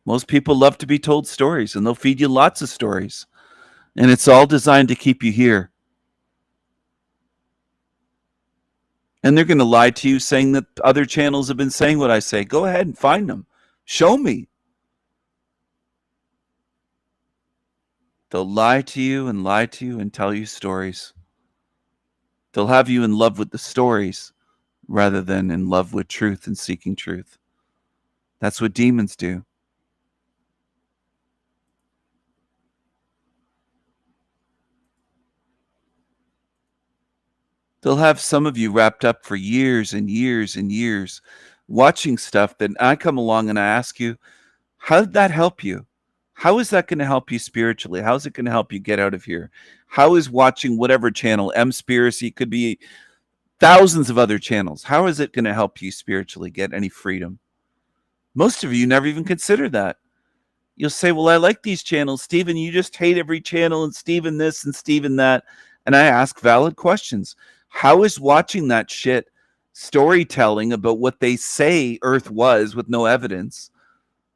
Most people love to be told stories, and they'll feed you lots of stories. And it's all designed to keep you here. And they're going to lie to you saying that other channels have been saying what I say. Go ahead and find them. Show me. They'll lie to you and tell you stories. They'll have you in love with the stories rather than in love with truth and seeking truth. That's what demons do. They'll have some of you wrapped up for years and years and years watching stuff that I come along and I ask you, how did that help you? How is that going to help you spiritually? How is it going to help you get out of here? How is watching whatever channel, Mspiracy, could be thousands of other channels, how is it going to help you spiritually get any freedom? Most of you never even consider that. You'll say, well, I like these channels. Stephen, you just hate every channel, and Stephen this and Stephen that. And I ask valid questions. How is watching that shit storytelling about what they say Earth was with no evidence,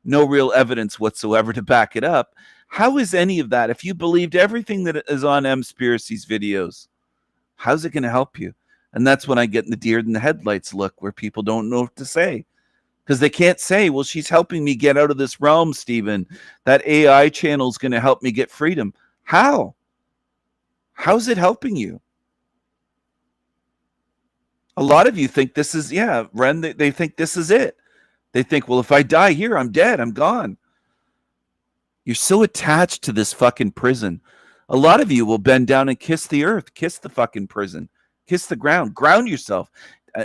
no real evidence whatsoever to back it up? How is any of that, if you believed everything that is on Mspiracy's videos, how's it going to help you? And that's when I get in the deer in the headlights look, where people don't know what to say. Because they can't say, well, she's helping me get out of this realm, Stephen. That AI channel is going to help me get freedom. How? How's it helping you? A lot of you think this is, yeah, Ren, they think this is it. They think, well, if I die here, I'm dead. I'm gone. You're so attached to this fucking prison. A lot of you will bend down and kiss the earth, kiss the fucking prison, kiss the ground, ground yourself.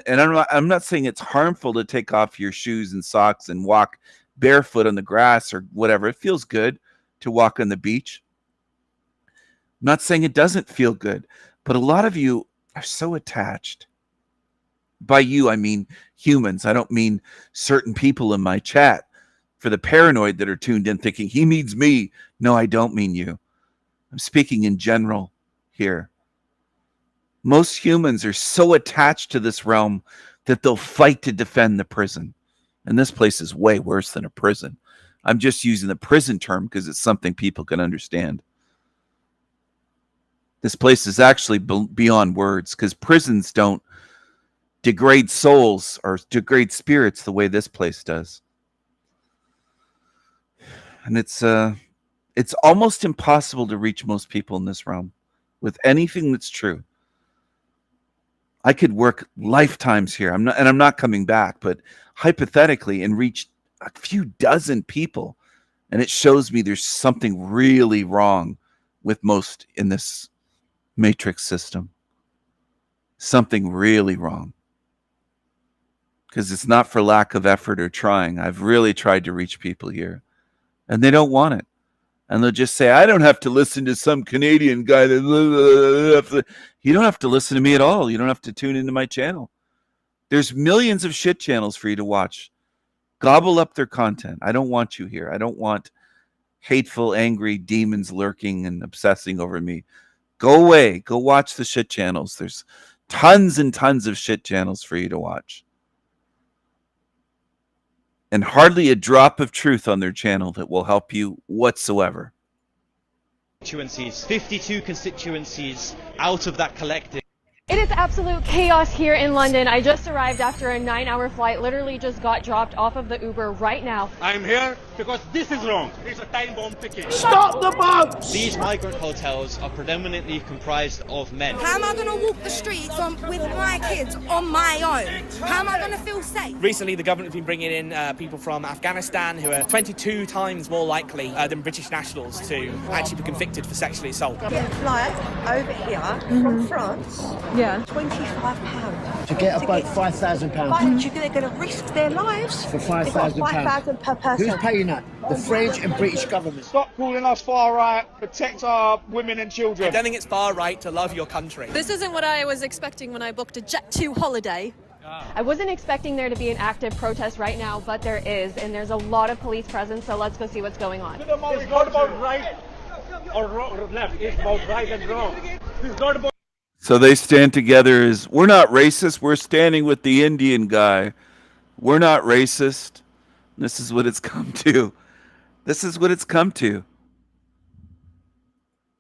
And I'm not saying it's harmful to take off your shoes and socks and walk barefoot on the grass or whatever. It feels good to walk on the beach. I'm not saying it doesn't feel good, but a lot of you are so attached. By you, I mean humans. I don't mean certain people in my chat. For the paranoid that are tuned in thinking, he means me. No, I don't mean you. I'm speaking in general here. Most humans are so attached to this realm that they'll fight to defend the prison. And this place is way worse than a prison. I'm just using the prison term because it's something people can understand. This place is actually beyond words, because prisons don't degrade souls or degrade spirits the way this place does. And it's almost impossible to reach most people in this realm with anything that's true. I could work lifetimes here. I'm not coming back, but hypothetically, and reach a few dozen people, and it shows me there's something really wrong with most in this matrix system. Something really wrong. Because it's not for lack of effort or trying. I've really tried to reach people here, and they don't want it. And they'll just say, I don't have to listen to some Canadian guy that... You don't have to listen to me at all. You don't have to tune into my channel. There's millions of shit channels for you to watch. Gobble up their content. I don't want you here. I don't want hateful, angry demons lurking and obsessing over me. Go away. Go watch the shit channels. There's tons and tons of shit channels for you to watch. And hardly a drop of truth on their channel that will help you whatsoever. Constituencies, 52 constituencies out of that collective. It is absolute chaos here in London. I just arrived after a 9-hour flight, literally just got dropped off of the Uber right now. I'm here because this is wrong. It's a time bomb ticking. Stop the bombs! These migrant hotels are predominantly comprised of men. How am I going to walk the streets with my kids on my own? How am I going to feel safe? Recently, the government has been bringing in people from Afghanistan who are 22 times more likely than British nationals to actually be convicted for sexually assault. Get a flight over here from France. Yeah. £25. To get about £5,000. Why do you think they're going to risk their lives? For They've got £5,000. £5,000 per person. Who's paying that? The French and British government. Stop calling us far right. Protect our women and children. I don't think it's far right to love your country. This isn't what I was expecting when I booked a Jet2 holiday. I wasn't expecting there to be an active protest right now, but there is, and there's a lot of police presence, so let's go see what's going on. It's not about right or left. It's about right and wrong. It's not about... So they stand together as, we're not racist, we're standing with the Indian guy. We're not racist. This is what it's come to. This is what it's come to.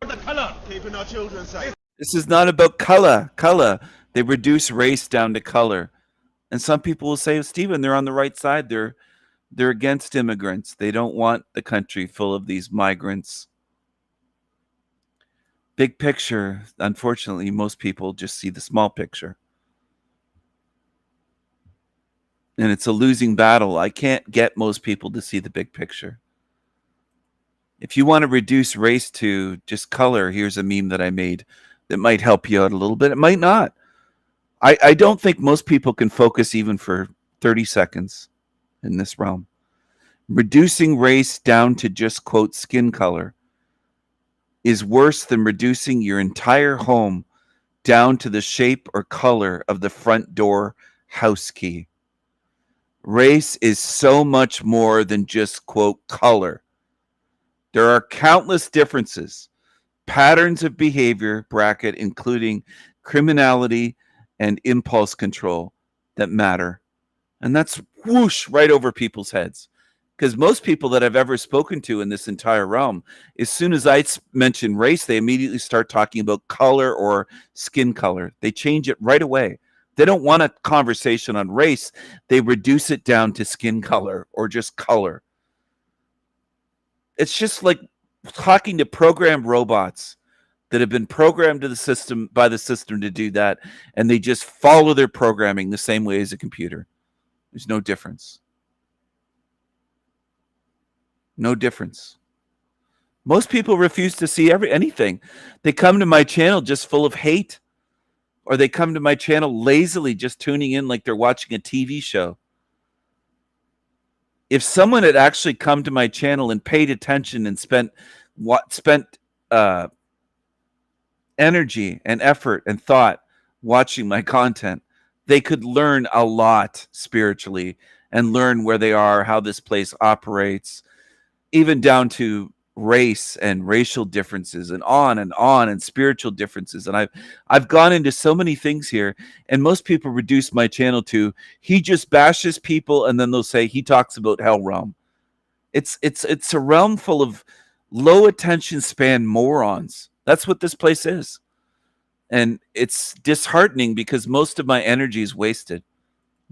The color, keeping our children safe. This is not about color. They reduce race down to color. And some people will say, Stephen, they're on the right side. They're against immigrants. They don't want the country full of these migrants. Big picture, unfortunately, most people just see the small picture. And it's a losing battle. I can't get most people to see the big picture. If you want to reduce race to just color, here's a meme that I made that might help you out a little bit. It might not. I don't think most people can focus even for 30 seconds in this realm. Reducing race down to just, quote, skin color is worse than reducing your entire home down to the shape or color of the front door house key. Race is so much more than just, quote, color. There are countless differences, patterns of behavior, bracket, including criminality and impulse control, that matter. And that's whoosh right over people's heads. Because most people that I've ever spoken to in this entire realm, as soon as I mention race, they immediately start talking about color or skin color. They change it right away. They don't want a conversation on race. They reduce it down to skin color or just color. It's just like talking to programmed robots that have been programmed to the system by the system to do that, and they just follow their programming the same way as a computer. There's no difference. No difference. Most people refuse to see anything. They come to my channel just full of hate, or they come to my channel lazily just tuning in like they're watching a TV show. If someone had actually come to my channel and paid attention and spent energy and effort and thought watching my content, they could learn a lot spiritually and learn where they are, how this place operates, even down to race and racial differences and spiritual differences. And I've gone into so many things here, and most people reduce my channel to, he just bashes people, and then they'll say he talks about hell realm. It's a realm full of low attention span morons. That's what this place is. And it's disheartening because most of my energy is wasted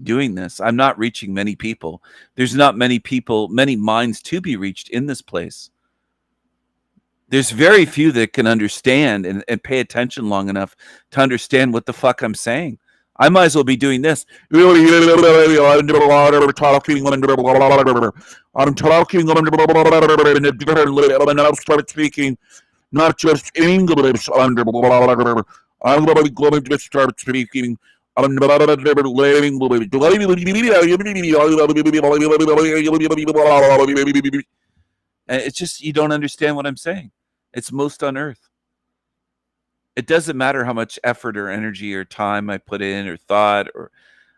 doing this. I'm not reaching many people. There's not many people, many minds to be reached in this place. There's very few that can understand and pay attention long enough to understand what the fuck I'm saying. I might as well be doing this. I'm talking, and I'll start speaking. not just English. I'm going to start speaking. And it's just, you don't understand what I'm saying. It's most on earth. It doesn't matter how much effort or energy or time I put in or thought or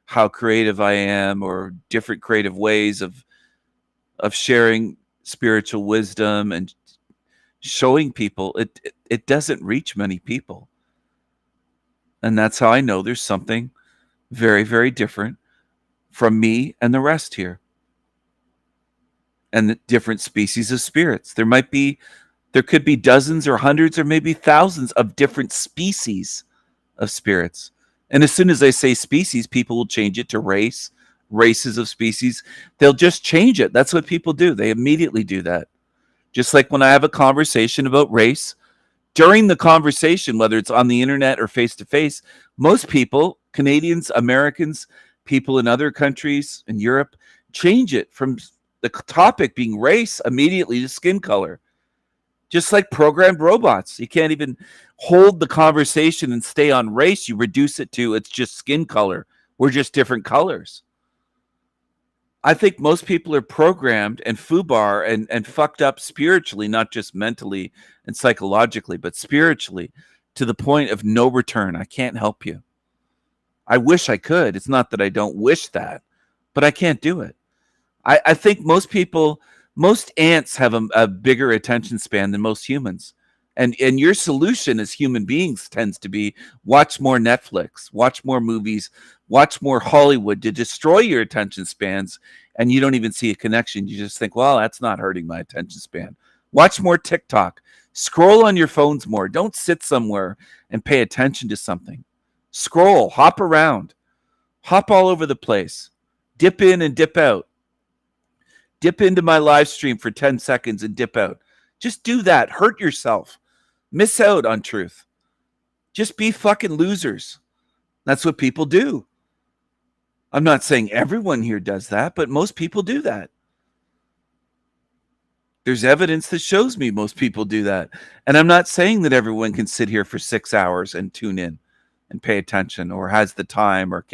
how creative I am or different creative ways of sharing spiritual wisdom and showing people. It doesn't reach many people. And that's how I know there's something very, very different from me and the rest here. And the different species of spirits. There could be dozens or hundreds or maybe thousands of different species of spirits. And as soon as I say species, people will change it to race, races of species. They'll just change it. That's what people do. They immediately do that. Just like when I have a conversation about race, during the conversation, whether it's on the internet or face to face, most people, Canadians, Americans, people in other countries in Europe, change it from the topic being race immediately to skin color. Just like programmed robots. You can't even hold the conversation and stay on race. You reduce it to it's just skin color. We're just different colors. I think most people are programmed and foobar and fucked up spiritually, not just mentally and psychologically, but spiritually to the point of no return. I can't help you. I wish I could. It's not that I don't wish that, but I can't do it. I think most ants have a bigger attention span than most humans. And your solution as human beings tends to be watch more Netflix, watch more movies, watch more Hollywood to destroy your attention spans. And you don't even see a connection. You just think, well, that's not hurting my attention span. Watch more TikTok. Scroll on your phones more. Don't sit somewhere and pay attention to something. Scroll, hop around, hop all over the place, dip in and dip out. Dip into my live stream for 10 seconds and dip out. Just do that. Hurt yourself. Miss out on truth. Just be fucking losers. That's what people do. I'm not saying everyone here does that, but most people do that. There's evidence that shows me most people do that. And I'm not saying that everyone can sit here for 6 hours and tune in and pay attention or has the time or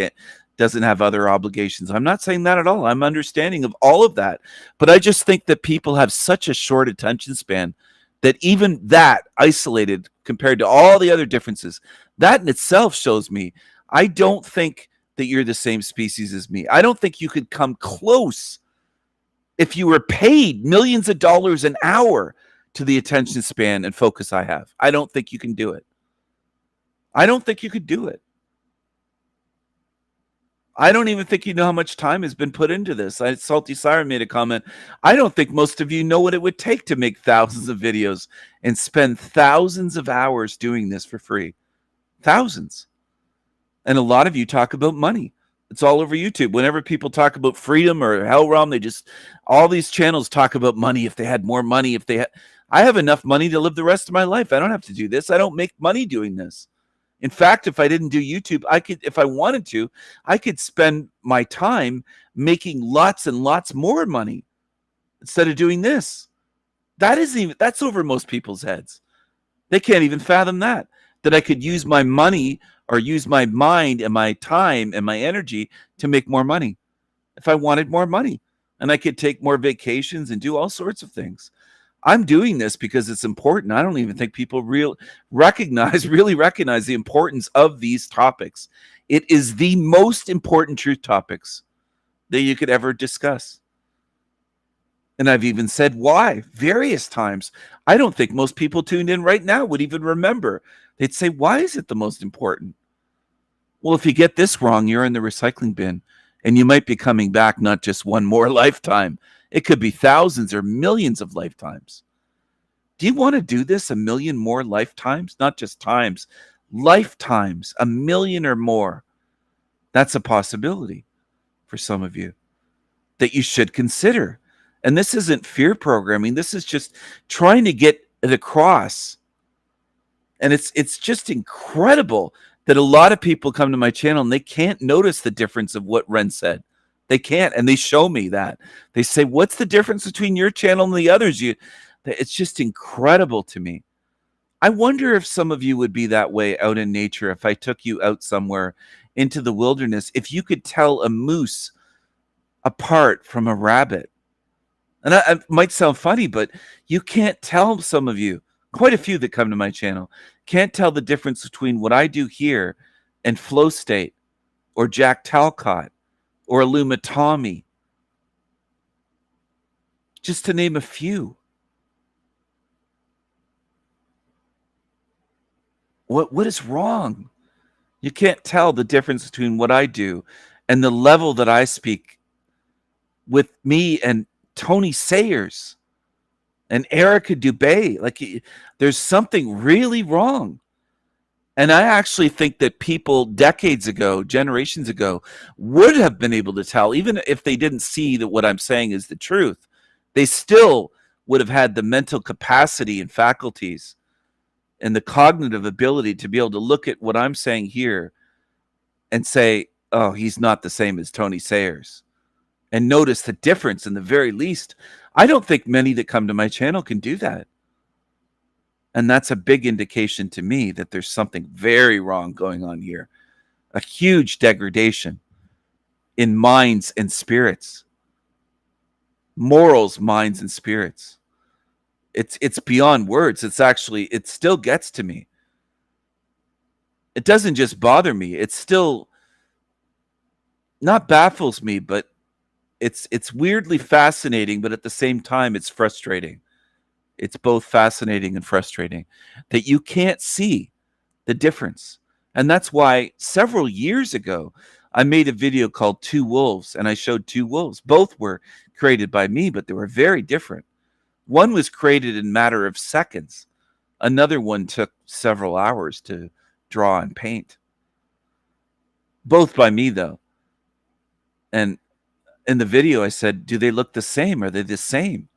doesn't have other obligations. I'm not saying that at all. I'm understanding of all of that. But I just think that people have such a short attention span that even that isolated compared to all the other differences, that in itself shows me I don't think that you're the same species as me. I don't think you could come close if you were paid millions of dollars an hour to the attention span and focus I have. I don't think you can do it. I don't think you could do it. I don't even think you know how much time has been put into this. Salty Siren made a comment. I don't think most of you know what it would take to make thousands of videos and spend thousands of hours doing this for free. Thousands. And a lot of you talk about money. It's all over YouTube. Whenever people talk about freedom or hell realm, all these channels talk about money. If they had more money, I have enough money to live the rest of my life. I don't have to do this. I don't make money doing this. In fact, if I didn't do YouTube, if I wanted to, I could spend my time making lots and lots more money instead of doing this. That's over most people's heads. They can't even fathom that I could use my money or use my mind and my time and my energy to make more money if I wanted more money. And I could take more vacations and do all sorts of things. I'm doing this because it's important. I don't even think people really recognize the importance of these topics. It is the most important truth topics that you could ever discuss. And I've even said why various times. I don't think most people tuned in right now would even remember. They'd say, why is it the most important? Well, if you get this wrong, you're in the recycling bin and you might be coming back not just one more lifetime. It could be thousands or millions of lifetimes. Do you want to do this a million more lifetimes? Not just times, lifetimes, a million or more. That's a possibility for some of you that you should consider. And this isn't fear programming. This is just trying to get it across. And it's just incredible that a lot of people come to my channel and they can't notice the difference of what Ren said. They can't, and they show me that. They say, what's the difference between your channel and the others? It's just incredible to me. I wonder if some of you would be that way out in nature if I took you out somewhere into the wilderness, if you could tell a moose apart from a rabbit. And it might sound funny, but you can't tell, some of you, quite a few that come to my channel, can't tell the difference between what I do here and Flow State or Jack Talcott or Illuma Tommy, just to name a few. What is wrong? You can't tell the difference between what I do and the level that I speak with me and Tony Sayers and Erica Dubay. Like, there's something really wrong. And I actually think that people decades ago, generations ago, would have been able to tell, even if they didn't see that what I'm saying is the truth. They still would have had the mental capacity and faculties and the cognitive ability to be able to look at what I'm saying here and say, oh, he's not the same as Tony Sayers, and notice the difference in the very least. I don't think many that come to my channel can do that. And that's a big indication to me that there's something very wrong going on here. A huge degradation in minds and spirits. Morals, minds, and spirits. It's beyond words. It still gets to me. It doesn't just bother me. It still not baffles me, but it's weirdly fascinating, but at the same time it's frustrating. It's both fascinating and frustrating that you can't see the difference. And that's why several years ago, I made a video called Two Wolves, and I showed two wolves. Both were created by me, but they were very different. One was created in a matter of seconds. Another one took several hours to draw and paint. Both by me, though. And in the video, I said, do they look the same? Are they the same?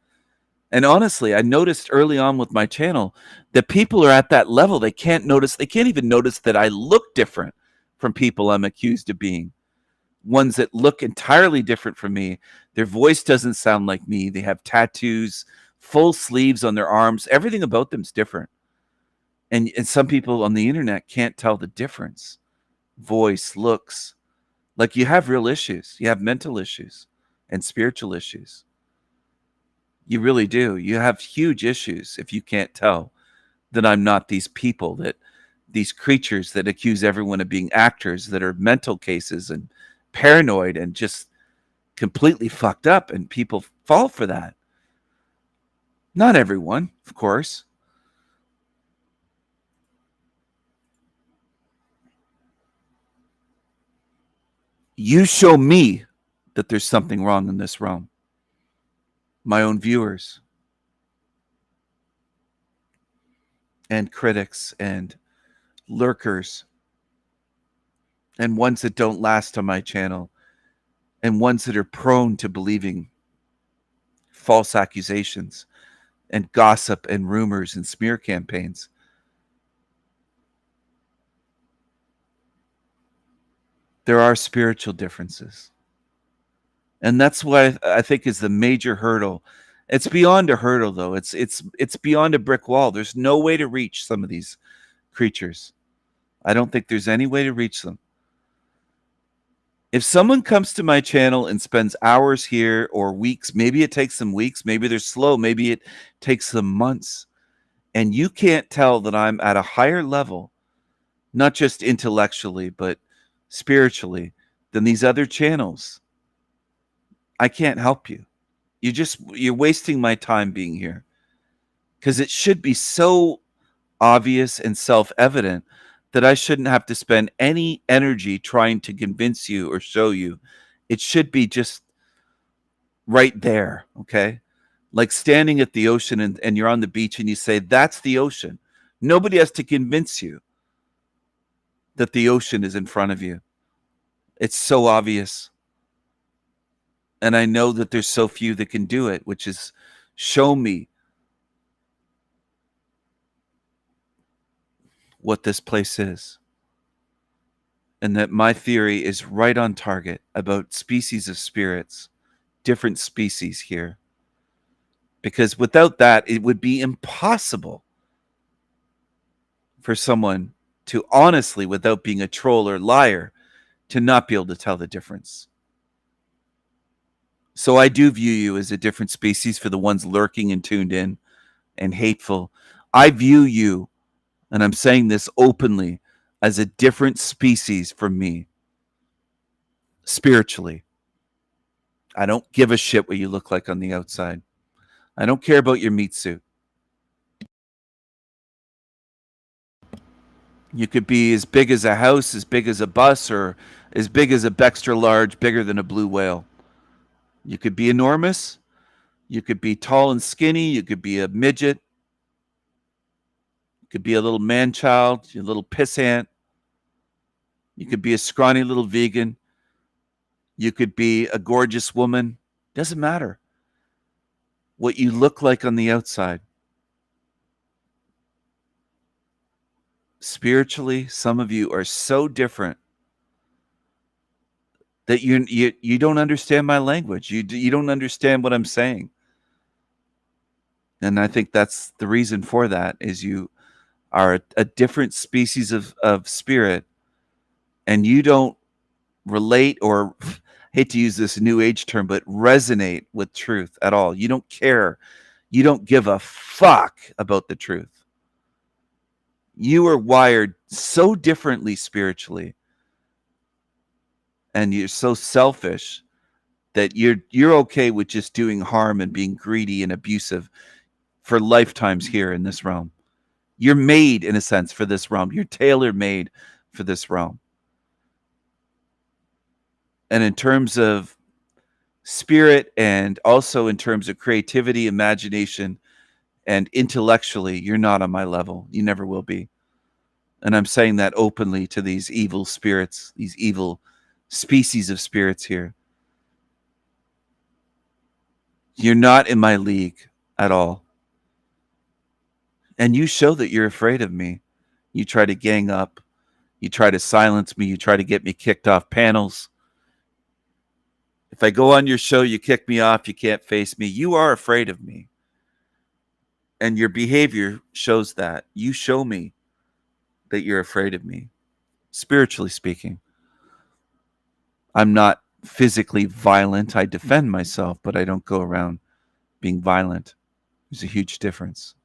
And honestly, I noticed early on with my channel that people are at that level. They can't even notice that I look different from people I'm accused of being. Ones that look entirely different from me. Their voice doesn't sound like me. They have tattoos, full sleeves on their arms. Everything about them's different. And some people on the internet can't tell the difference. Voice, looks. Like, you have real issues. You have mental issues and spiritual issues. You really do. You have huge issues if you can't tell that I'm not these people, that these creatures that accuse everyone of being actors, that are mental cases and paranoid and just completely fucked up, and people fall for that. Not everyone, of course. You show me that there's something wrong in this realm. My own viewers and critics and lurkers and ones that don't last on my channel and ones that are prone to believing false accusations and gossip and rumors and smear campaigns. There are spiritual differences. And that's what I think is the major hurdle. It's beyond a hurdle, though. It's beyond a brick wall. There's no way to reach some of these creatures. I don't think there's any way to reach them. If someone comes to my channel and spends hours here or weeks, maybe it takes them weeks, maybe they're slow, maybe it takes them months, and you can't tell that I'm at a higher level, not just intellectually, but spiritually, than these other channels, I can't help you. You're wasting my time being here, because it should be so obvious and self-evident that I shouldn't have to spend any energy trying to convince you or show you. It should be just right there, okay? Like standing at the ocean and you're on the beach and you say, that's the ocean. Nobody has to convince you that the ocean is in front of you. It's so obvious. And I know that there's so few that can do it, which is show me what this place is. And that my theory is right on target about species of spirits, different species here. Because without that, it would be impossible for someone to honestly, without being a troll or liar, to not be able to tell the difference. So I do view you as a different species for the ones lurking and tuned in and hateful. I view you, and I'm saying this openly, as a different species from me, spiritually. I don't give a shit what you look like on the outside. I don't care about your meat suit. You could be as big as a house, as big as a bus, or as big as a Bextra large, bigger than a blue whale. You could be enormous. You could be tall and skinny. You could be a midget. You could be a little man child, a little pissant. You could be a scrawny little vegan. You could be a gorgeous woman. Doesn't matter what you look like on the outside. Spiritually, some of you are so different that you don't understand my language. You don't understand what I'm saying. And I think that's the reason for that is you are a different species of spirit, and you don't relate or hate to use this new age term, but resonate with truth at all. You don't care. You don't give a fuck about the truth. You are wired so differently spiritually, and you're so selfish that you're okay with just doing harm and being greedy and abusive for lifetimes here in this realm. You're made, in a sense, for this realm. You're tailor-made for this realm. And in terms of spirit, and also in terms of creativity, imagination, and intellectually, you're not on my level. You never will be. And I'm saying that openly to these evil spirits, these evil species of spirits here. You're not in my league at all. And you show that you're afraid of me. You try to gang up. You try to silence me. You try to get me kicked off panels. If I go on your show, you kick me off. You can't face me. You are afraid of me. And your behavior shows that. You show me that you're afraid of me, spiritually speaking. I'm not physically violent. I defend myself, but I don't go around being violent. There's a huge difference.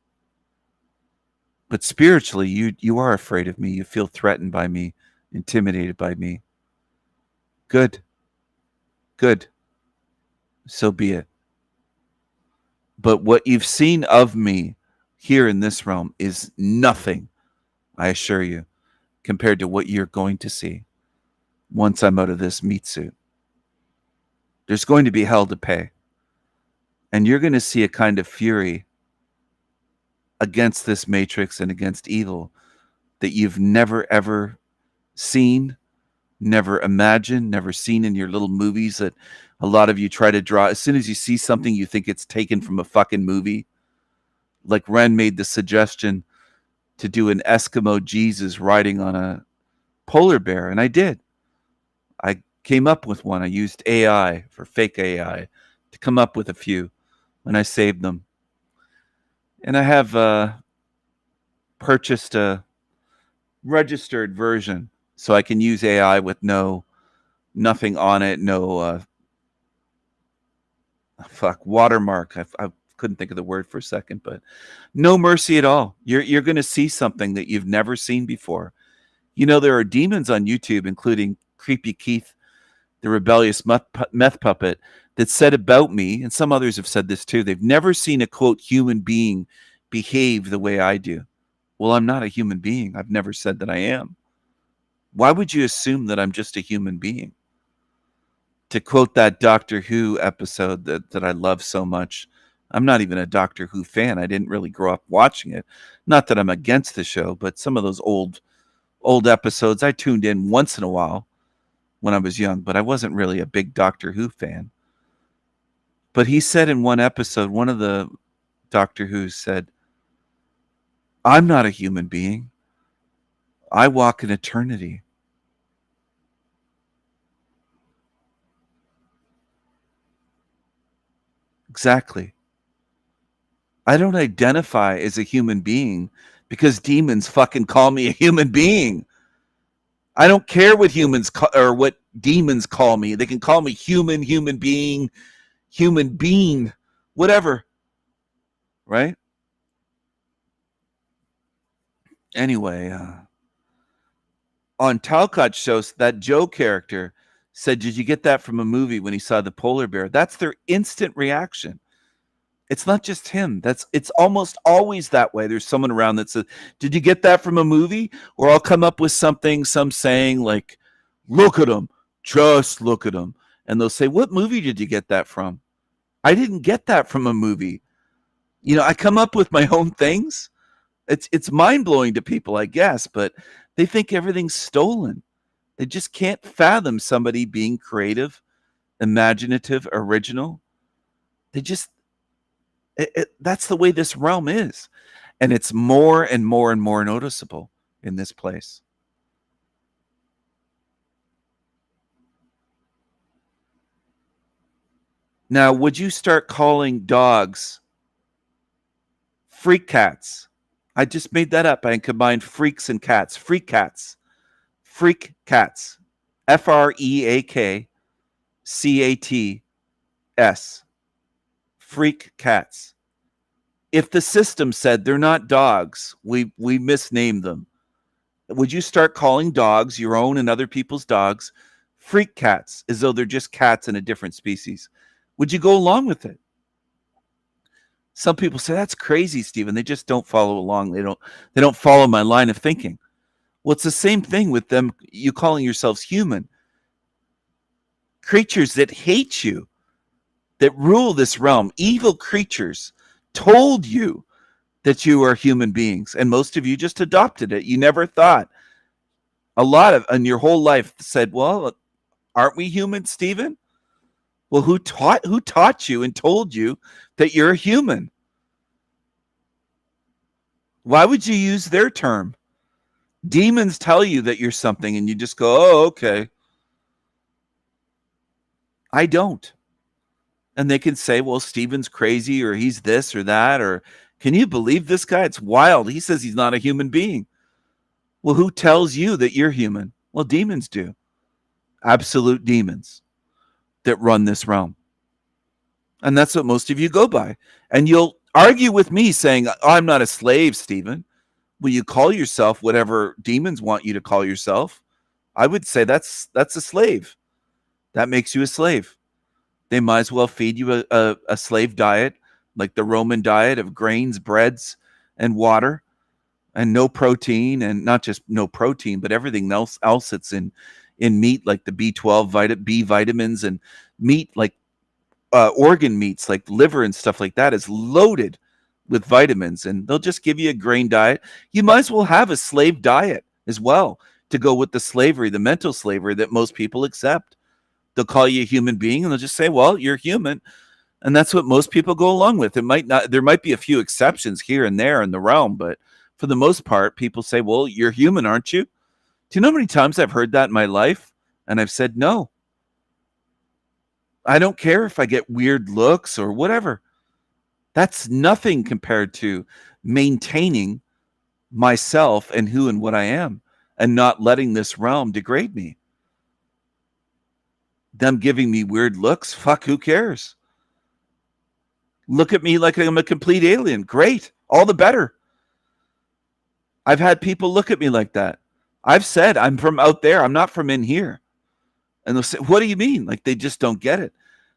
But spiritually, you are afraid of me. You feel threatened by me, intimidated by me. Good. Good. So be it. But what you've seen of me here in this realm is nothing, I assure you, compared to what you're going to see once I'm out of this meat suit. There's going to be hell to pay. And you're going to see a kind of fury against this matrix and against evil that you've never, ever seen, never imagined, never seen in your little movies that a lot of you try to draw. As soon as you see something, you think it's taken from a fucking movie. Like Ren made the suggestion to do an Eskimo Jesus riding on a polar bear, and I did. I came up with one. I used AI for fake AI to come up with a few, and I saved them. And I have purchased a registered version so I can use AI with nothing on it, no watermark. I couldn't think of the word for a second, but no mercy at all. You're going to see something that you've never seen before. You know, there are demons on YouTube, including Creepy Keith, the rebellious meth puppet, that said about me, and some others have said this too, they've never seen a, quote, human being behave the way I do. Well, I'm not a human being. I've never said that I am. Why would you assume that I'm just a human being? To quote that Doctor Who episode that I love so much, I'm not even a Doctor Who fan. I didn't really grow up watching it. Not that I'm against the show, but some of those old episodes I tuned in once in a while when I was young, but I wasn't really a big Doctor Who fan. But he said in one episode, one of the Doctor Who's said, I'm not a human being. I walk in eternity. Exactly. I don't identify as a human being because demons fucking call me a human being. I don't care what humans or what demons call me. They can call me human, human being, whatever. Right? Anyway, on Talcott's shows, that Joe character said, "Did you get that from a movie when he saw the polar bear?" That's their instant reaction. It's not just him. It's almost always that way. There's someone around that says, "Did you get that from a movie?" Or I'll come up with some saying like, "Look at him, just look at him," and they'll say, "What movie did you get that from?" I didn't get that from a movie. I come up with my own things. It's mind-blowing to people, I guess, but they think everything's stolen. They just can't fathom somebody being creative, imaginative, original. That's the way this realm is. And it's more and more and more noticeable in this place. Now, would you start calling dogs freak cats? I just made that up. I combined freaks and cats. Freak cats. Freak cats. FREAKCATS. Freak cats. If the system said they're not dogs, we misnamed them. Would you start calling dogs, your own and other people's dogs, freak cats, as though they're just cats in a different species? Would you go along with it? Some people say, "That's crazy, Stephen. They just don't follow along. They don't follow my line of thinking." Well, it's the same thing with them, you calling yourselves human. Creatures that hate you, that rule this realm, evil creatures, told you that you are human beings, and most of you just adopted it. You never thought. A lot of, in your whole life, said, "Well, aren't we human, Stephen?" Well, who taught you and told you that you're a human? Why would you use their term? Demons tell you that you're something, and you just go, "Oh, okay." I don't. And they can say, "Well, Stephen's crazy," or "He's this or that," or "Can you believe this guy? It's wild. He says he's not a human being." Well, who tells you that you're human? Well, demons do. Absolute demons that run this realm. And that's what most of you go by. And you'll argue with me saying, "Oh, I'm not a slave, Stephen." Will you call yourself whatever demons want you to call yourself? I would say that's a slave. That makes you a slave. They might as well feed you a slave diet, like the Roman diet of grains, breads, and water, and no protein, and not just no protein, but everything else that's in meat, like the B12 B vitamins, and meat like organ meats like liver and stuff like that is loaded with vitamins, and they'll just give you a grain diet. You might as well have a slave diet as well to go with the slavery, the mental slavery that most people accept. They'll call you a human being, and they'll just say, "Well, you're human." And that's what most people go along with. There might be a few exceptions here and there in the realm, but for the most part, people say, "Well, you're human, aren't you?" Do you know how many times I've heard that in my life? And I've said, "No. I don't care if I get weird looks or whatever." That's nothing compared to maintaining myself and who and what I am, and not letting this realm degrade me. Them giving me weird looks, fuck, who cares? Look at me like I'm a complete alien. Great. All the better. I've had people look at me like that. I've said, "I'm from out there. I'm not from in here." And they'll say, "What do you mean?" Like they just don't get it.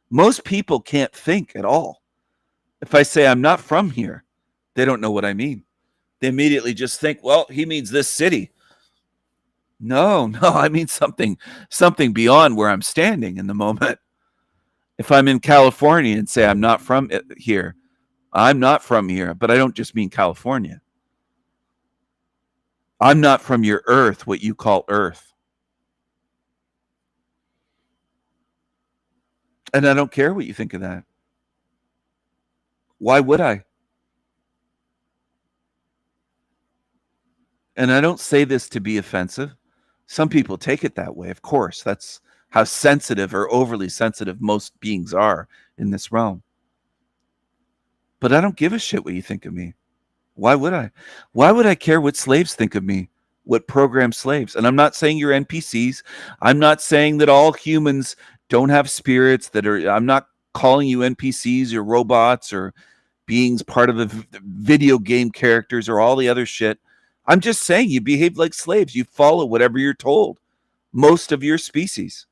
Most people can't think at all. If I say I'm not from here, they don't know what I mean. They immediately just think, "Well, he means this city." No, I mean something beyond where I'm standing in the moment. If I'm in California and say I'm not from here, I'm not from here, but I don't just mean California. I'm not from your earth, what you call earth. And I don't care what you think of that. Why would I? And I don't say this to be offensive. Some people take it that way, of course. That's how sensitive or overly sensitive most beings are in this realm. But I don't give a shit what you think of me. Why would I? Why would I care what slaves think of me? What program slaves? And I'm not saying you're NPCs. I'm not saying that all humans don't have spirits that are, I'm not calling you NPCs or robots or beings part of the video game characters or all the other shit. I'm just saying you behave like slaves. You follow whatever you're told. Most of your species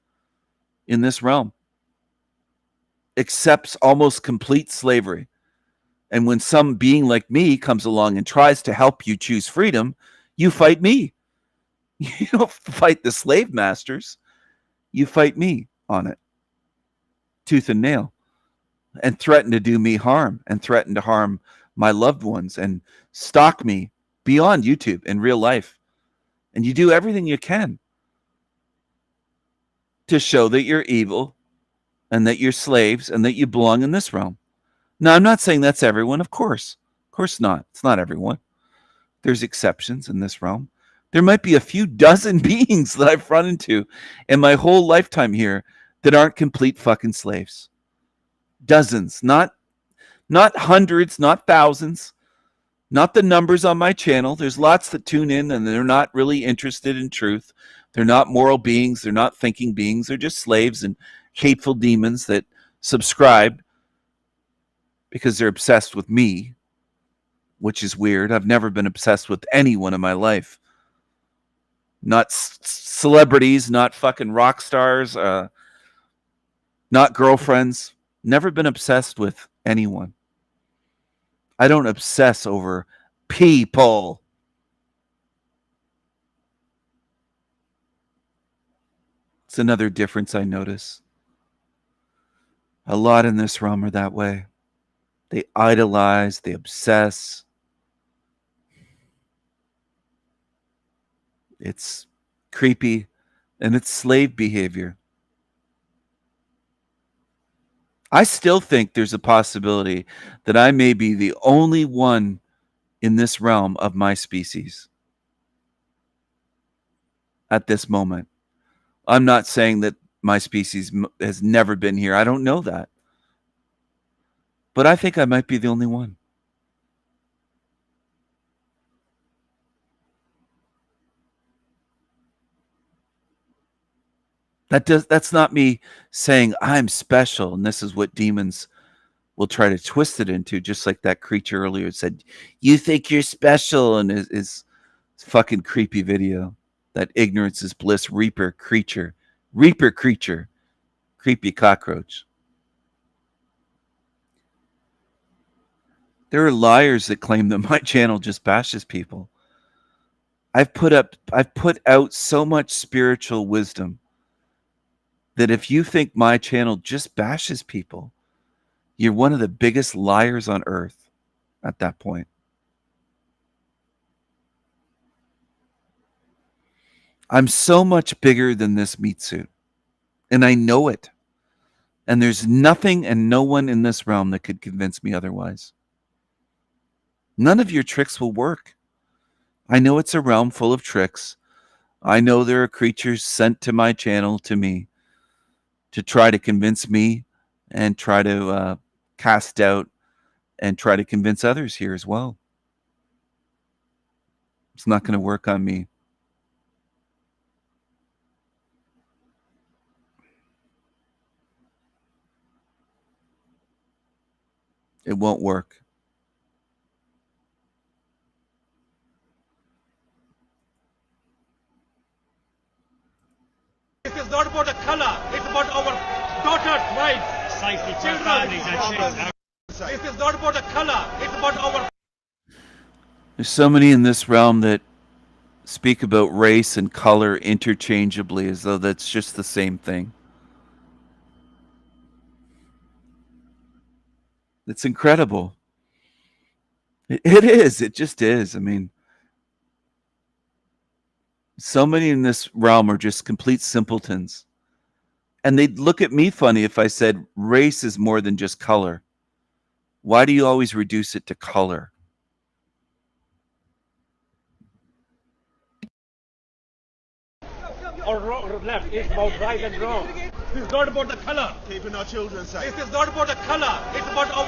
in this realm accepts almost complete slavery. And when some being like me comes along and tries to help you choose freedom, you fight me. You don't fight the slave masters. You fight me on it, tooth and nail, and threaten to do me harm and threaten to harm my loved ones and stalk me beyond YouTube in real life. And you do everything you can to show that you're evil and that you're slaves and that you belong in this realm. Now, I'm not saying that's everyone, of course. Of course not. It's not everyone. There's exceptions in this realm. There might be a few dozen beings that I've run into in my whole lifetime here that aren't complete fucking slaves. Dozens, not hundreds, not thousands, not the numbers on my channel. There's lots that tune in and they're not really interested in truth. They're not moral beings. They're not thinking beings. They're just slaves and hateful demons that subscribe because they're obsessed with me, which is weird. I've never been obsessed with anyone in my life. Not celebrities, not fucking rock stars, not girlfriends. Never been obsessed with anyone. I don't obsess over people. It's another difference I notice. A lot in this realm are that way. They idolize, they obsess. It's creepy and it's slave behavior. I still think there's a possibility that I may be the only one in this realm of my species at this moment. I'm not saying that my species has never been here. I don't know that. But I think I might be the only one. That's not me saying I'm special and this is what demons will try to twist it into, just like that creature earlier said, you think you're special, and is fucking creepy video. That ignorance is bliss reaper creature, creepy cockroach. There are liars that claim that my channel just bashes people. I've put out so much spiritual wisdom that if you think my channel just bashes people, you're one of the biggest liars on earth at that point. I'm so much bigger than this meat suit, and I know it. And there's nothing and no one in this realm that could convince me otherwise. None of your tricks will work. I know it's a realm full of tricks. I know there are creatures sent to my channel to me to try to convince me and try to cast doubt and try to convince others here as well. It's not going to work on me. It won't work. This is not about a color, it's about our daughters, wives, safety for families and children. This is not about a color, it's about our... There's so many in this realm that speak about race and color interchangeably as though that's just the same thing. It's incredible. It is. It just is. I mean, so many in this realm are just complete simpletons. And they'd look at me funny if I said race is more than just color. Why do you always reduce it to color? Or left, it's about right and wrong. This is not about the color. Keeping our children safe. This is not about the color. It's about our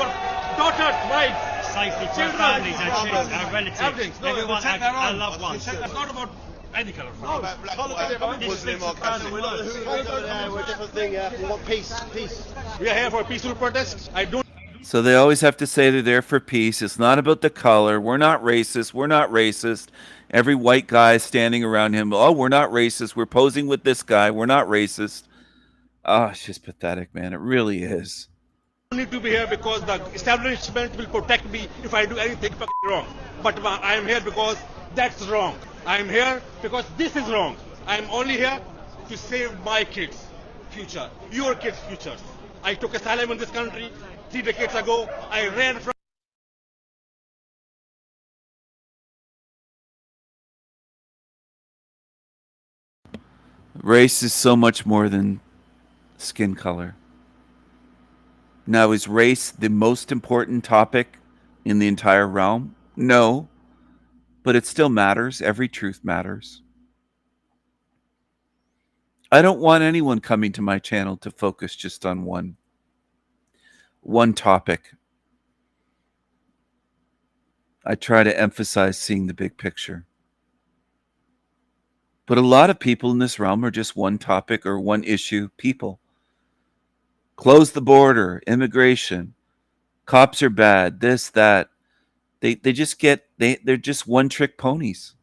daughters, wives, Safety for children, our families, our kids, our relatives, everything. No, everyone, protect our own. loved ones. It's not about any color. No, Muslim or Catholic. We're a different thing. We want peace. Peace. We are here for a peaceful protest. I don't. So they always have to say they're there for peace. It's not about the color. We're not racist. We're not racist. Every white guy standing around him, oh, we're not racist. We're posing with this guy. We're not racist. Oh, it's just pathetic, man. It really is. I need to be here because the establishment will protect me if I do anything wrong. But I am here because that's wrong. I am here because this is wrong. I am only here to save my kids' future, your kids' futures. I took asylum in this country 3 decades ago. I ran from. Race is so much more than skin color. Now, is race the most important topic in the entire realm? No, but it still matters. Every truth matters. I don't want anyone coming to my channel to focus just on one topic. I try to emphasize seeing the big picture. But a lot of people in this realm are just one topic or one issue people. Close the border, immigration, cops are bad, this, that. They're just one-trick ponies.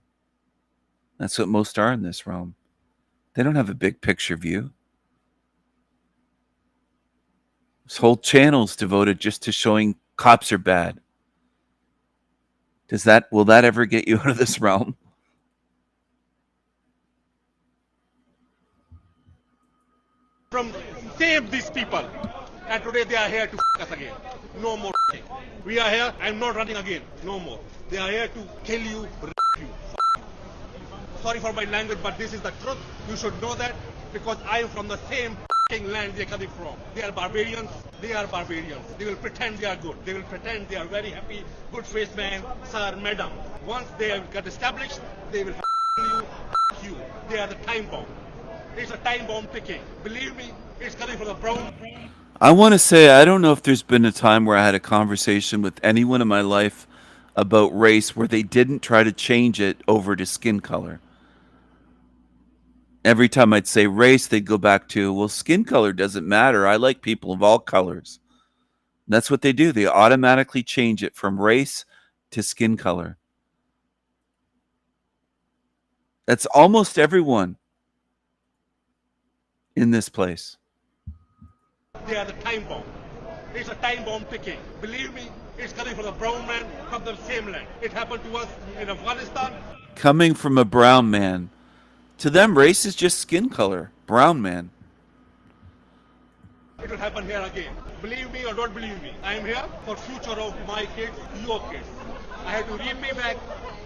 That's what most are in this realm. They don't have a big picture view. This whole channel's devoted just to showing cops are bad. Will that ever get you out of this realm? From save these people, and today they are here to us again. No more. We are here. I'm not running again. No more. They are here to kill you, you. Sorry for my language, but this is the truth. You should know that because I am from the same land they're coming from. They are barbarians. They are barbarians. They will pretend they are good. They will pretend they are very happy, good-faced man, sir, madam. Once they have got established, they will you. They are the time bomb. It's a time bomb ticking. Believe me, it's coming from the brown. I want to say, I don't know if there's been a time where I had a conversation with anyone in my life about race where they didn't try to change it over to skin color. Every time I'd say race, they'd go back to, well, skin color doesn't matter. I like people of all colors. That's what they do. They automatically change it from race to skin color. That's almost everyone in this place. They are the time bomb. It's a time bomb ticking. Believe me, it's coming from the brown man from the same land. It happened to us in Afghanistan. Coming from a brown man. To them, race is just skin color. Brown man. It will happen here again. Believe me or don't believe me. I am here for future of my kids, your kids. I have to repay back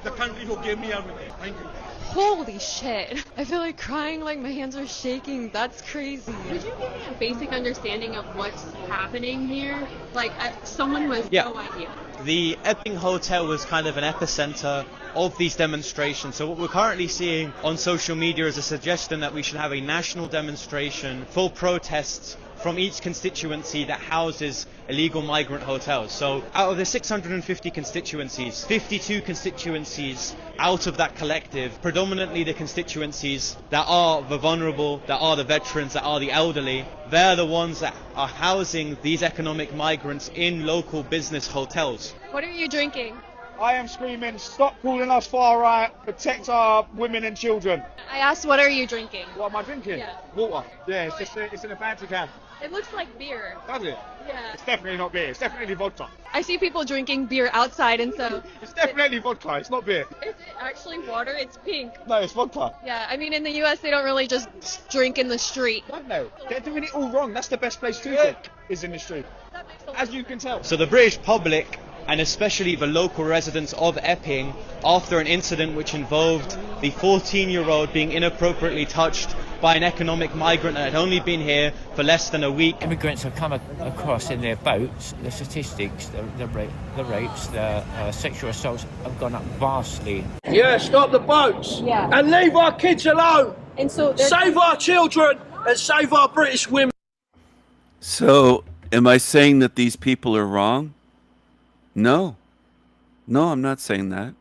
the country who gave me everything. Thank you. Holy shit. I feel like crying, like my hands are shaking. That's crazy. Could you give me a basic understanding of what's happening here? Like, someone with no idea. The Epping Hotel was kind of an epicenter of these demonstrations. So what we're currently seeing on social media is a suggestion that we should have a national demonstration, full protests from each constituency that houses illegal migrant hotels. So out of the 650 constituencies, 52 constituencies out of that collective, predominantly the constituencies that are the vulnerable, that are the veterans, that are the elderly, they're the ones that are housing these economic migrants in local business hotels. What are you drinking? I am screaming, stop calling us far right, protect our women and children. I asked, what are you drinking? What am I drinking? Yeah. Water. Yeah, it's in a fancy can. It looks like beer. Does it? Yeah. It's definitely not beer. It's definitely vodka. I see people drinking beer outside, and so... It's definitely vodka. It's not beer. Is it actually water? It's pink. No, it's vodka. Yeah, I mean, in the US, they don't really just drink in the street. No, they're doing it all wrong. That's the best place to drink, is in the street. As you can tell. So the British public, and especially the local residents of Epping, after an incident which involved the 14-year-old being inappropriately touched by an economic migrant that had only been here for less than a week. Immigrants have come across in their boats. The statistics, the rapes, the sexual assaults have gone up vastly. Yeah, stop the boats. Yeah. And leave our kids alone. And so save our children and save our British women. So, am I saying that these people are wrong? No. No, I'm not saying that.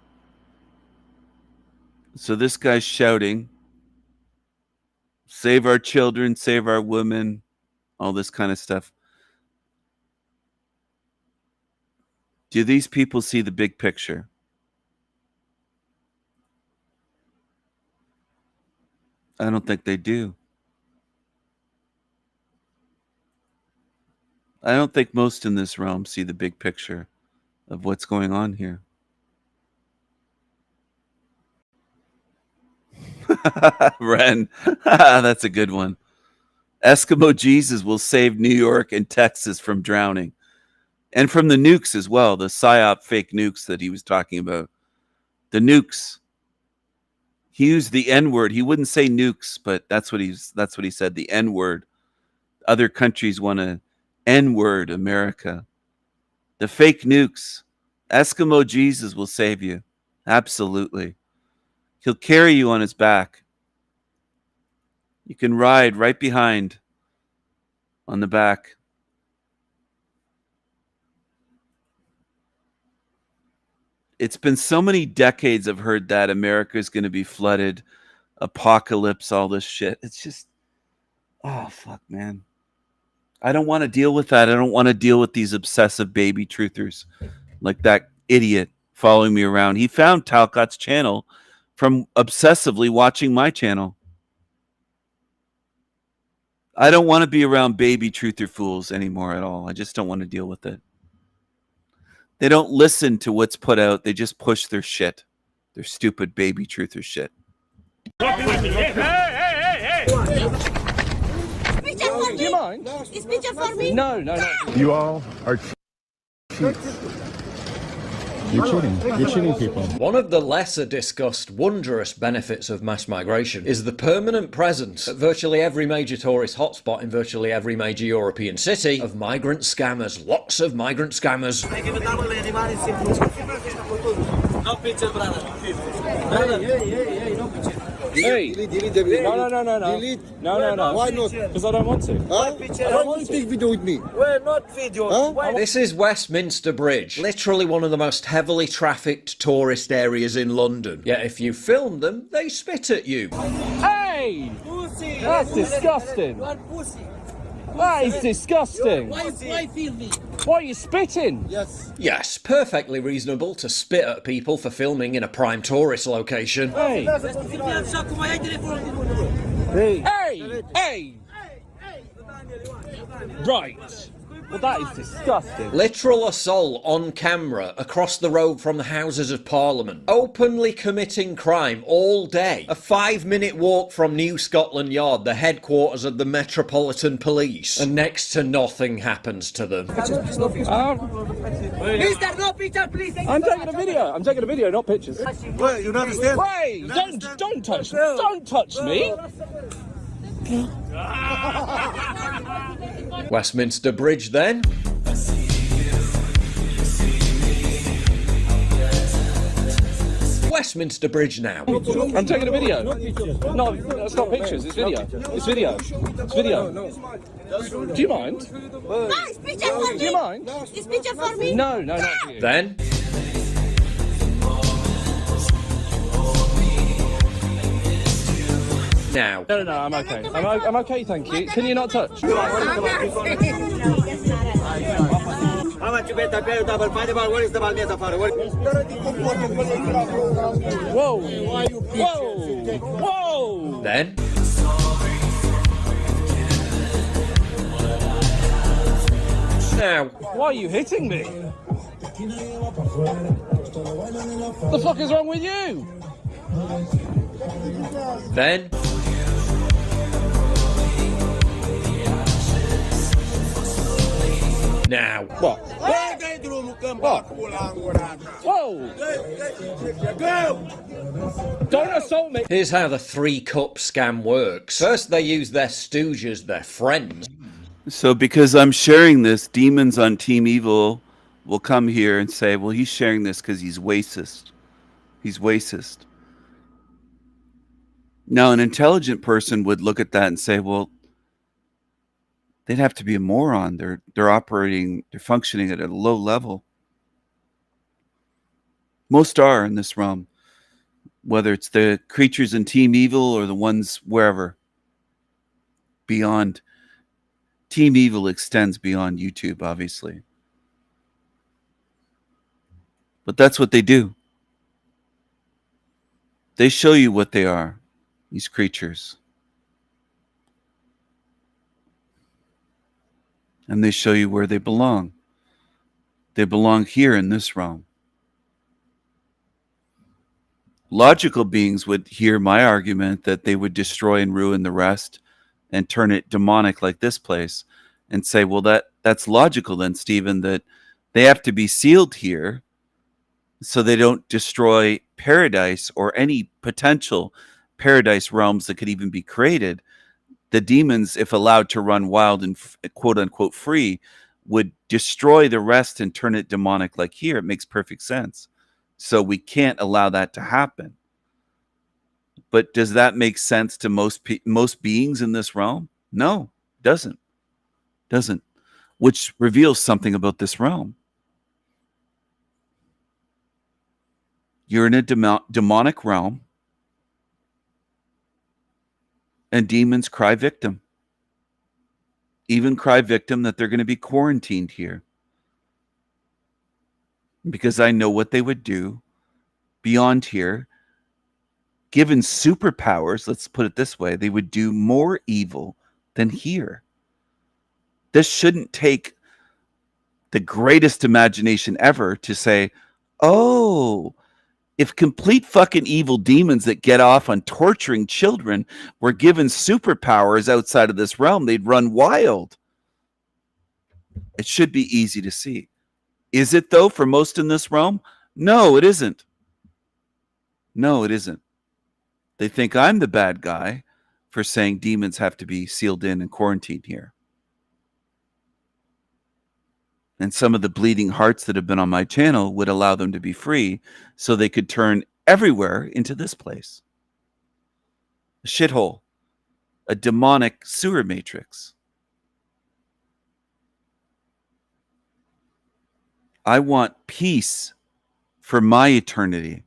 So this guy's shouting, save our children, save our women, all this kind of stuff. Do these people see the big picture? I don't think they do. I don't think most in this realm see the big picture of what's going on here. Ren, that's a good one. Eskimo Jesus will save New York and Texas from drowning. And from the nukes as well, the PSYOP fake nukes that he was talking about. The nukes. He used the N-word. He wouldn't say nukes, but that's what he said, the N-word. Other countries want to N-word America. The fake nukes. Eskimo Jesus will save you. Absolutely. He'll carry you on his back. You can ride right behind on the back. It's been so many decades I've heard that America is going to be flooded, apocalypse, all this shit. It's just, oh, fuck, man. I don't want to deal with that. I don't want to deal with these obsessive baby truthers like that idiot following me around. He found Talcott's channel from obsessively watching my channel. I don't want to be around baby truther fools anymore at all. I just don't want to deal with it. They don't listen to what's put out. They just push their shit. Their stupid baby truther shit. Hey! Do you mind? Is picture for me? No. You all are cheats. You're cheating. You're cheating people. One of the lesser discussed wondrous benefits of mass migration is the permanent presence at virtually every major tourist hotspot in virtually every major European city of migrant scammers. Lots of migrant scammers. No picture, brother. Hey, no picture. Delete. No. Why not? Because I don't want to. Huh? I don't want to take video with me. We're not video. Huh? This is Westminster Bridge, literally one of the most heavily trafficked tourist areas in London. Yet if you film them, they spit at you. Hey! Pussy! That's disgusting. What pussy? That is disgusting. Why film me? Why are you spitting? Yes, perfectly reasonable to spit at people for filming in a prime tourist location. Hey! Right. Well, that is disgusting. Literal assault on camera across the road from the Houses of Parliament. Openly committing crime all day. A 5-minute walk from New Scotland Yard, the headquarters of the Metropolitan Police. And next to nothing happens to them. Mister, no picture, please. I'm taking a video, not pictures. Wait, you don't understand? Wait, don't touch me. Don't touch me. Westminster Bridge then. Westminster Bridge now. I'm taking a video. No, that's not pictures, it's video. It's video. Do you mind? No, it's picture for me. Do you mind? It's picture for me. No, not for you. Then. Now. No, I'm okay. I'm okay, thank you. Can you not touch? Whoa! Then. Now. Why are you hitting me? What the fuck is wrong with you? Then. Now. What? Whoa! Don't assault me! Here's how the 3-cup scam works. First, they use their stooges, their friends. So because I'm sharing this, demons on Team Evil will come here and say, well, he's sharing this because he's racist. He's racist. Now, an intelligent person would look at that and say, well, They'd have to be a moron. They're functioning at a low level. Most are in this realm, whether it's the creatures in Team Evil or the ones wherever. Beyond. Team Evil extends beyond YouTube, obviously. But that's what they do. They show you what they are, these creatures. And they show you where they belong. They belong here in this realm. Logical beings would hear my argument that they would destroy and ruin the rest and turn it demonic like this place and say, well, that's logical then, Stephen, that they have to be sealed here so they don't destroy paradise or any potential paradise realms that could even be created. The demons, if allowed to run wild and quote unquote free, would destroy the rest and turn it demonic like here. It makes perfect sense. So we can't allow that to happen. But does that make sense to most beings in this realm? No, doesn't. Doesn't. Which reveals something about this realm. You're in a demonic realm, and demons cry victim. Even cry victim that they're going to be quarantined here. Because I know what they would do beyond here. Given superpowers, let's put it this way, they would do more evil than here. This shouldn't take the greatest imagination ever to say, oh, if complete fucking evil demons that get off on torturing children were given superpowers outside of this realm, they'd run wild. It should be easy to see. Is it, though, for most in this realm? No, it isn't. No, it isn't. They think I'm the bad guy for saying demons have to be sealed in and quarantined here. And some of the bleeding hearts that have been on my channel would allow them to be free so they could turn everywhere into this place. A shithole. A demonic sewer matrix. I want peace for my eternity.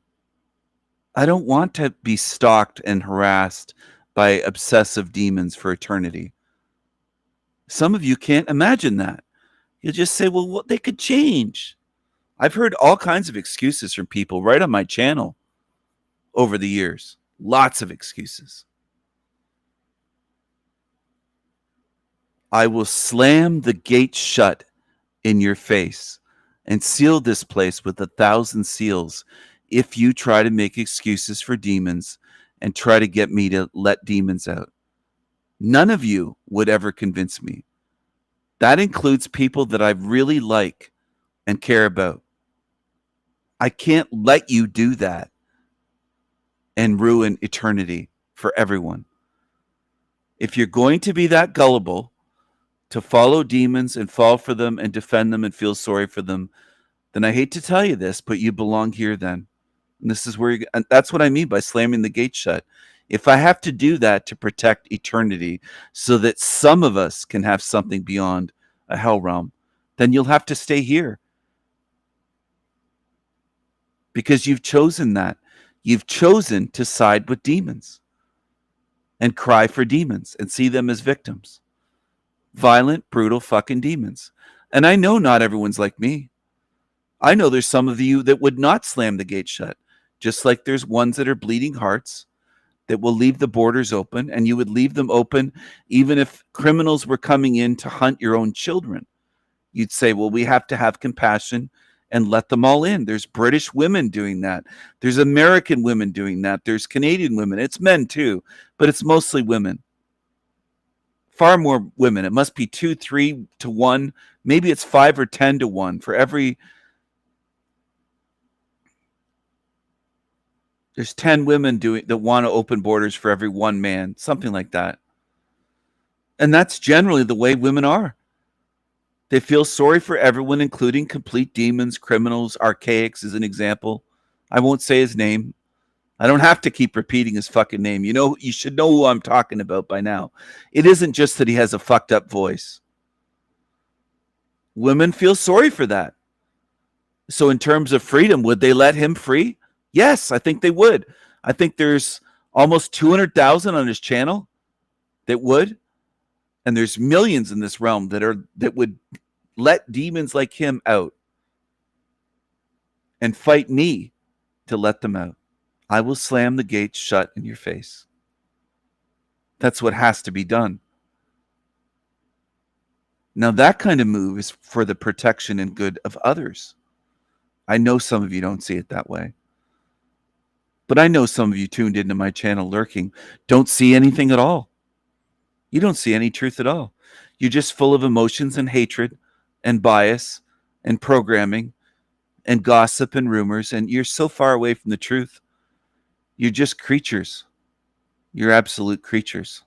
I don't want to be stalked and harassed by obsessive demons for eternity. Some of you can't imagine that. You'll just say, well, they could change. I've heard all kinds of excuses from people right on my channel over the years. Lots of excuses. I will slam the gate shut in your face and seal this place with 1,000 seals if you try to make excuses for demons and try to get me to let demons out. None of you would ever convince me. That includes people that I really like and care about. I can't let you do that and ruin eternity for everyone. If you're going to be that gullible to follow demons and fall for them and defend them and feel sorry for them, then I hate to tell you this, but you belong here then. And this is where and that's what I mean by slamming the gate shut. If I have to do that to protect eternity so that some of us can have something beyond a hell realm, then you'll have to stay here. Because you've chosen that. You've chosen to side with demons and cry for demons and see them as victims. Violent, brutal fucking demons. And I know not everyone's like me. I know there's some of you that would not slam the gate shut, just like there's ones that are bleeding hearts that will leave the borders open, and you would leave them open even if criminals were coming in to hunt your own children. You'd say, well, we have to have compassion and let them all in. There's British women doing that. There's American women doing that. There's Canadian women. It's men too, but it's mostly women. Far more women. It must be 2, 3 to 1. Maybe it's 5 or 10 to 1 for every. There's 10 women that want to open borders for every one man, something like that. And that's generally the way women are. They feel sorry for everyone, including complete demons, criminals, archaics as an example. I won't say his name. I don't have to keep repeating his name. You should know who I'm talking about by now. It isn't just that he has a fucked up voice. Women feel sorry for that. So in terms of freedom, would they let him free? Yes, I think they would. I think there's almost 200,000 on his channel that would. And there's millions in this realm that would let demons like him out and fight me to let them out. I will slam the gates shut in your face. That's what has to be done. Now, that kind of move is for the protection and good of others. I know some of you don't see it that way. But I know some of you tuned into my channel lurking don't see anything at all. You don't see any truth at all. You're just full of emotions and hatred and bias and programming and gossip and rumors, and you're so far away from the truth. You're just creatures. You're absolute creatures.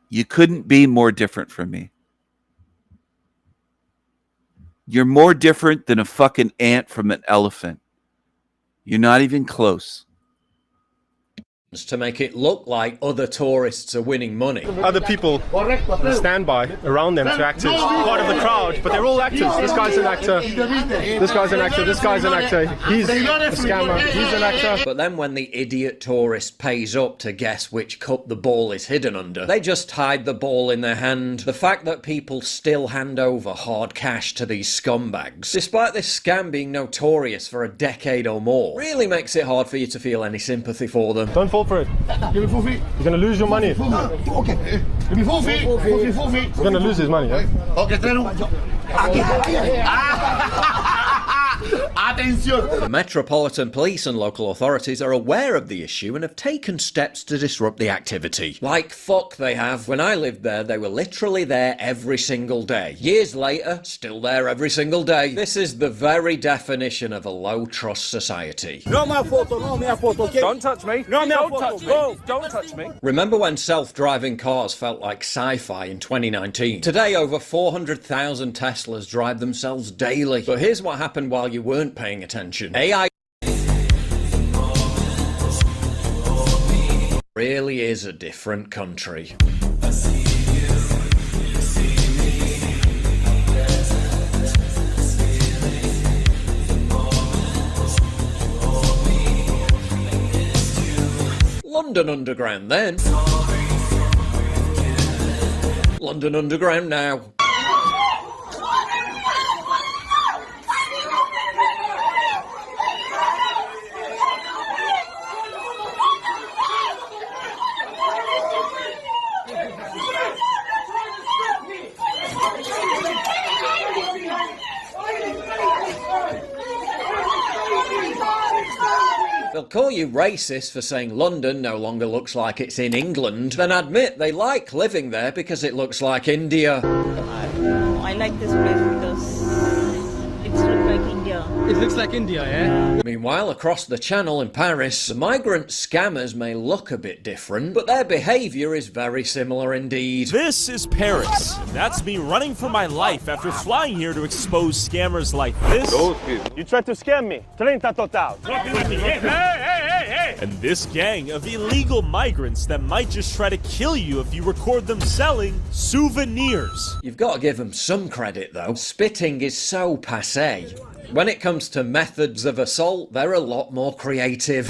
You couldn't be more different from me. You're more different than a fucking ant from an elephant. You're not even close. To make it look like other tourists are winning money. Other people stand by around them to act as part of the crowd, but they're all actors. This guy's an actor. This guy's an actor. This guy's an actor. He's a scammer. He's an actor. But then when the idiot tourist pays up to guess which cup the ball is hidden under, they just hide the ball in their hand. The fact that people still hand over hard cash to these scumbags, despite this scam being notorious for a decade or more, really makes it hard for you to feel any sympathy for them. Don't fall for it. Give me 4 feet. You're gonna lose your money. Okay. Give me 4 feet. 4 feet. 4 feet. You're gonna lose his money. Yeah? Okay, The Metropolitan Police and local authorities are aware of the issue and have taken steps to disrupt the activity. Like fuck they have. When I lived there, they were literally there every single day. Years later, still there every single day. This is the very definition of a low-trust society. No more photo, no more photo, okay? Don't touch me. No more photo. Touch me. Don't touch me. Remember when self-driving cars felt like sci-fi in 2019? Today, over 400,000 Teslas drive themselves daily. But here's what happened while you weren't paying attention. AI really is a different country. London Underground then. London Underground now. They'll call you racist for saying London no longer looks like it's in England, then admit they like living there because it looks like India. I like this place because it looks like India. It looks like India, yeah? Meanwhile, across the channel in Paris, the migrant scammers may look a bit different, but their behaviour is very similar indeed. This is Paris. That's me running for my life after flying here to expose scammers like this. You tried to scam me. 30 total. And this gang of illegal migrants that might just try to kill you if you record them selling souvenirs. You've got to give them some credit though. Spitting is so passé. When it comes to methods of assault, they're a lot more creative.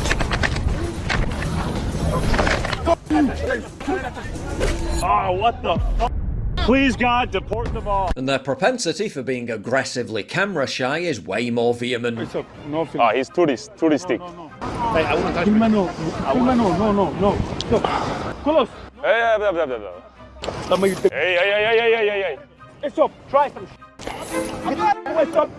Oh, what the fuck? Please, God, deport them all. And their propensity for being aggressively camera shy is way more vehement. Oh, he's touristic. Hey, I wouldn't touch me. No. Close. Hey. Stop. Try some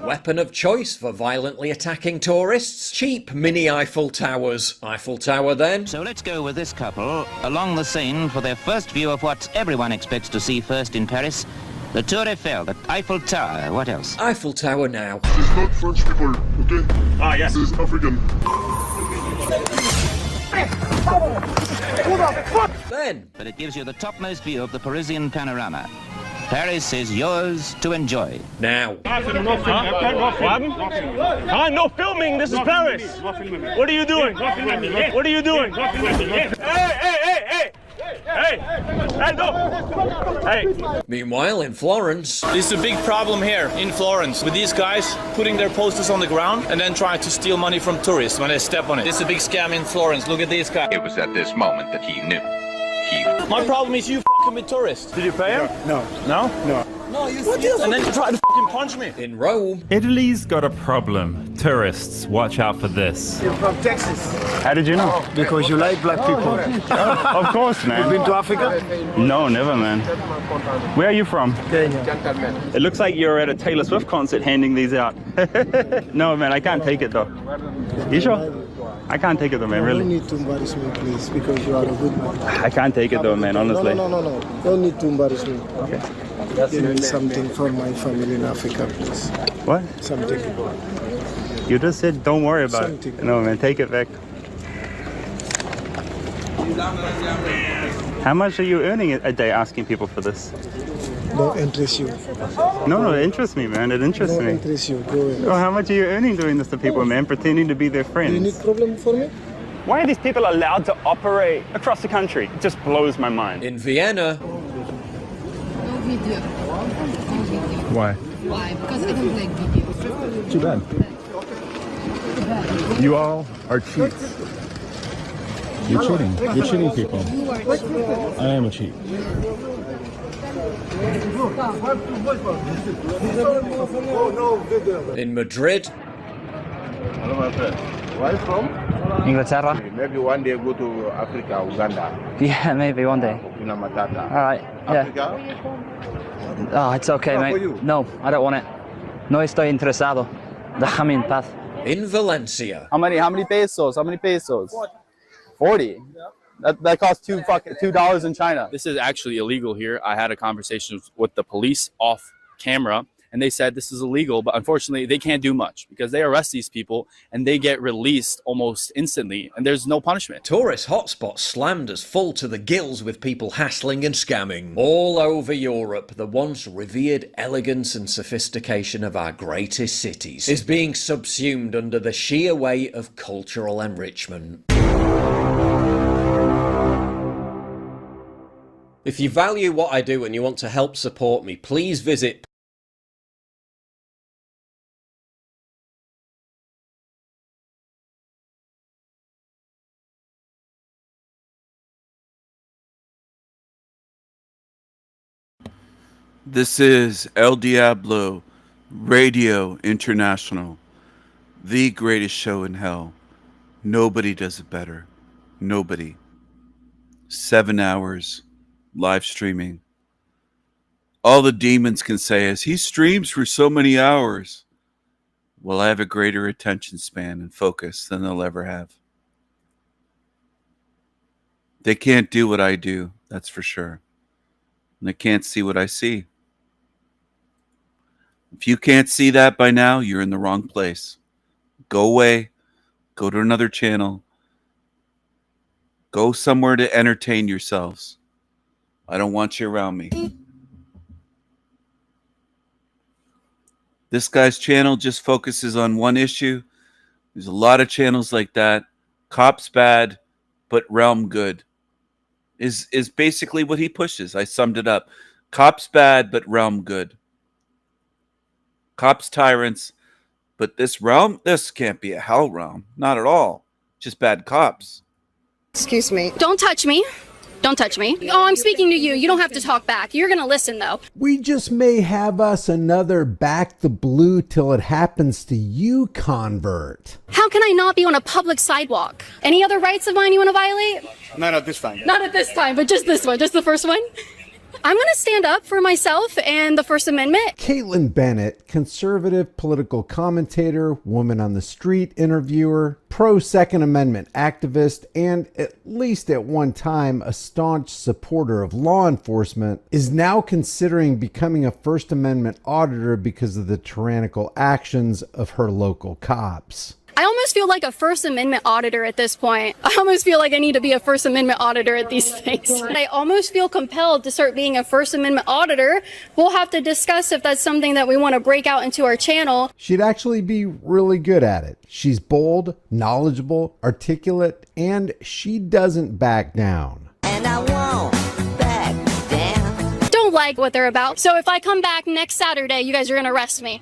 Weapon of choice for violently attacking tourists? Cheap mini Eiffel Towers. Eiffel Tower then? So let's go with this couple along the Seine for their first view of what everyone expects to see first in Paris. The Tour Eiffel, the Eiffel Tower, what else? Eiffel Tower now. It's not French people, okay? Ah, yes. This is African. Then. But it gives you the topmost view of the Parisian panorama. Paris is yours to enjoy. Now. No filming, this is Paris. What are you doing? What are you doing? Hey! Hey! Hey, no! Hey! Meanwhile, in Florence, There's a big problem here in Florence with these guys putting their posters on the ground and then trying to steal money from tourists when they step on it. It's a big scam in Florence. Look at these guys. It was at this moment that he knew. My problem is you fucking with tourists. Did you pay him? No. No? No. No, you and then you try to fucking punch me. In Rome, Italy's got a problem. Tourists, watch out for this. You're from Texas. How did you know? Because you like black people. Of course, man. You've been to Africa? No, never, man. Where are you from? Kenya. It looks like you're at a Taylor Swift concert handing these out. No, man, I can't take it though. You sure? I can't take it though, man, really. You don't need to embarrass me, please, because you are a good man. I can't take it though, man, honestly. No. You don't need to embarrass me. Okay. Give me something for my family in Africa, please. What? Something. You just said don't worry about it. No, man, take it back. How much are you earning a day asking people for this? Don't interest you. No, it interests me, man. It interests me. Don't interest you. Go ahead. Oh, how much are you earning doing this to people, man? Pretending to be their friends. Do you need problem for me? Why are these people allowed to operate across the country? It just blows my mind. in Vienna, Video. Why? Why? Because I don't like video. Too bad. You all are cheats. You're cheating. You're cheating people. You are cheating. I am a cheat. in Madrid, Hello, my friend. Where are you from? Inglaterra. Maybe one day go to Africa, Uganda. Yeah, maybe one day. Hakuna Matata. All right. Africa? Yeah. Oh, it's okay, No, mate. for you. No, I don't want it. No estoy interesado. Déjame en paz. in Valencia, How many pesos? How many pesos? 40. That costs $2 in China. This is actually illegal here. I had a conversation with the police off camera, and they said this is illegal, but unfortunately they can't do much because they arrest these people and they get released almost instantly, and there's no punishment. tourist hotspots slammed as full to the gills with people hassling and scamming. All over Europe, the once revered elegance and sophistication of our greatest cities is being subsumed under the sheer weight of cultural enrichment. If you value what I do and you want to help support me, please visit This is El Diablo Radio International, the greatest show in hell. Nobody does it better. Nobody. 7 hours live streaming. All the demons can say is, he streams for so many hours. Well, I have a greater attention span and focus than they'll ever have. They can't do what I do, that's for sure. And they can't see what I see. If you can't see that by now, you're in the wrong place. Go away. Go to another channel. Go somewhere to entertain yourselves. I don't want you around me. This guy's channel just focuses on one issue. There's a lot of channels like that. Cops bad, but realm good. Is basically what he pushes. I summed it up. Cops bad, but realm good. Cops tyrants, but this realm, this can't be a hell realm. Not at all. Just bad cops. Excuse me. Don't touch me. Don't touch me. Oh, I'm speaking to you. You don't have to talk back. You're going to listen, though. We just may have us another back the blue till it happens to you convert. How can I not be on a public sidewalk? Any other rights of mine you want to violate? Not at this time. Not at this time, but just this one, just the first one. I'm going to stand up for myself and the First Amendment. Caitlin Bennett, conservative political commentator, woman on the street interviewer, pro-Second Amendment activist, and at least at one time a staunch supporter of law enforcement, is now considering becoming a First Amendment auditor because of the tyrannical actions of her local cops. I almost feel like a First Amendment auditor at this point. I almost feel like I need to be a First Amendment auditor at these things. I almost feel compelled to start being a First Amendment auditor. We'll have to discuss if that's something that we want to break out into our channel. She'd actually be really good at it. She's bold, knowledgeable, articulate, and she doesn't back down. And I won't like what they're about. So if I come back next Saturday, you guys are gonna arrest me.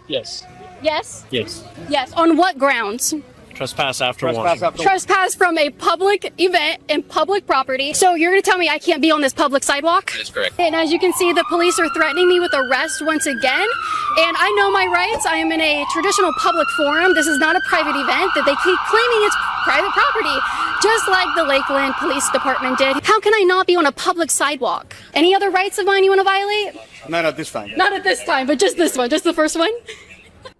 Yes. Yes? Yes. Yes. On what grounds? Trespass after one. Trespass from a public event in public property. So you're going to tell me I can't be on this public sidewalk? That's correct. And as you can see, the police are threatening me with arrest once again. And I know my rights. I am in a traditional public forum. This is not a private event that they keep claiming it's private property, just like the Lakeland Police Department did. How can I not be on a public sidewalk? Any other rights of mine you want to violate? Not at this time. Not at this time, but just this one, just the first one.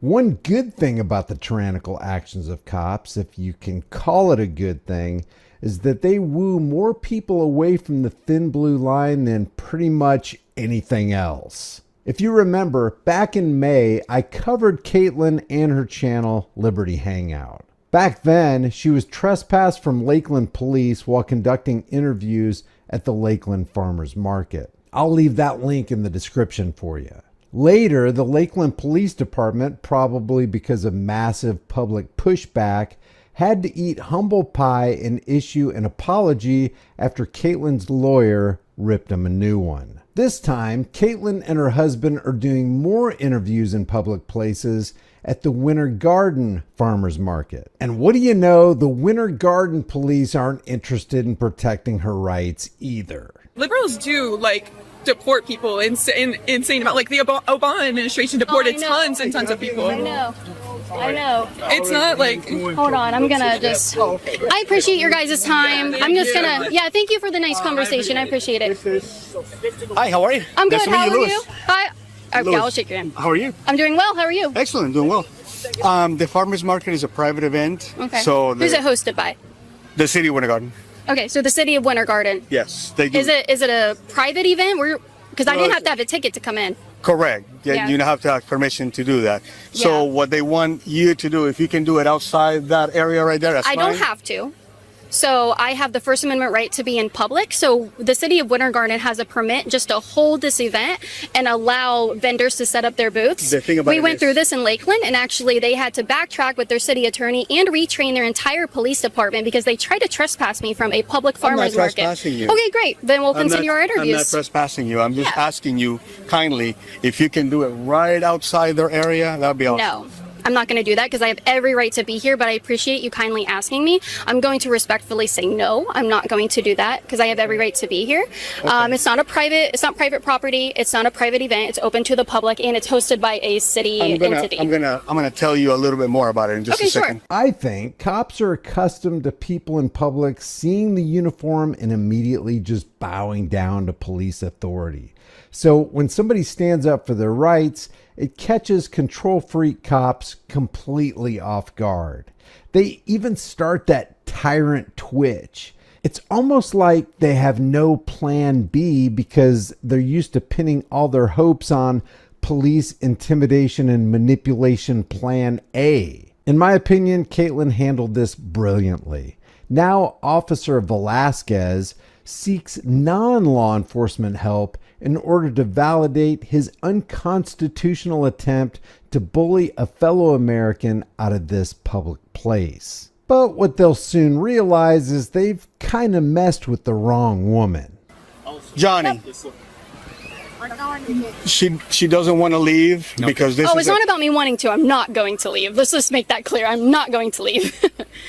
One good thing about the tyrannical actions of cops, if you can call it a good thing, is that they woo more people away from the thin blue line than pretty much anything else. If you remember, back in May, I covered Caitlin and her channel, Liberty Hangout. Back then, she was trespassed from Lakeland police while conducting interviews at the Lakeland Farmers Market. I'll leave that link in the description for you. Later, the Lakeland Police Department, probably because of massive public pushback, had to eat humble pie and issue an apology after Caitlin's lawyer ripped him a new one. This time, Caitlin and her husband are doing more interviews in public places at the Winter Garden Farmers Market. And what do you know, the Winter Garden police aren't interested in protecting her rights either. Liberals do deport people insane amount. Like the Obama administration deported tons and tons of people. I know. It's not like. Hold on, I'm gonna just. I appreciate your guys' time. I'm just gonna. Yeah, thank you for the nice conversation. I appreciate it. Hi, how are you? I'm good. Nice to meet How you, are Louis. you? Hi. Okay, Louis. I'll shake your hand. How are you? I'm doing well. How are you? Excellent, doing well. The farmers market is a private event. Okay. So who's it hosted by? The city of Winter Garden. Okay, so the city of Winter Garden. Yes, they do. Is it a private event? Because I didn't have to have a ticket to come in. Correct. Yeah. You don't have to have permission to do that. So what they want you to do, if you can do it outside that area right there, that's I fine. don't have to. So I have the First Amendment right to be in public. So the city of Winter Garden has a permit just to hold this event and allow vendors to set up their booths. The thing about We it went is- through this in Lakeland, and actually they had to backtrack with their city attorney and retrain their entire police department because they tried to trespass me from a public farmers I'm not market. trespassing you. Okay, great. Then we'll continue our I'm interviews. not trespassing you. I'm just asking you kindly if you can do it right outside their area. That'd be awesome. No. I'm not going to do that because I have every right to be here, but I appreciate you kindly asking me. I'm going to respectfully say no. I'm not going to do that because I have every right to be here. It's not private property. It's not a private event. It's open to the public and it's hosted by a city entity. I'm gonna tell you a little bit more about it in just a second. I think cops are accustomed to people in public seeing the uniform and immediately just bowing down to police authority. So when somebody stands up for their rights, it catches control freak cops completely off guard. They even start that tyrant twitch. It's almost like they have no plan B because they're used to pinning all their hopes on police intimidation and manipulation plan A. In my opinion, Caitlin handled this brilliantly. Now, Officer Velasquez seeks non-law enforcement help in order to validate his unconstitutional attempt to bully a fellow American out of this public place. But what they'll soon realize is they've kind of messed with the wrong woman. Johnny, she doesn't want to leave because this it's is not about me wanting to. I'm not going to leave. Let's just make that clear. I'm not going to leave.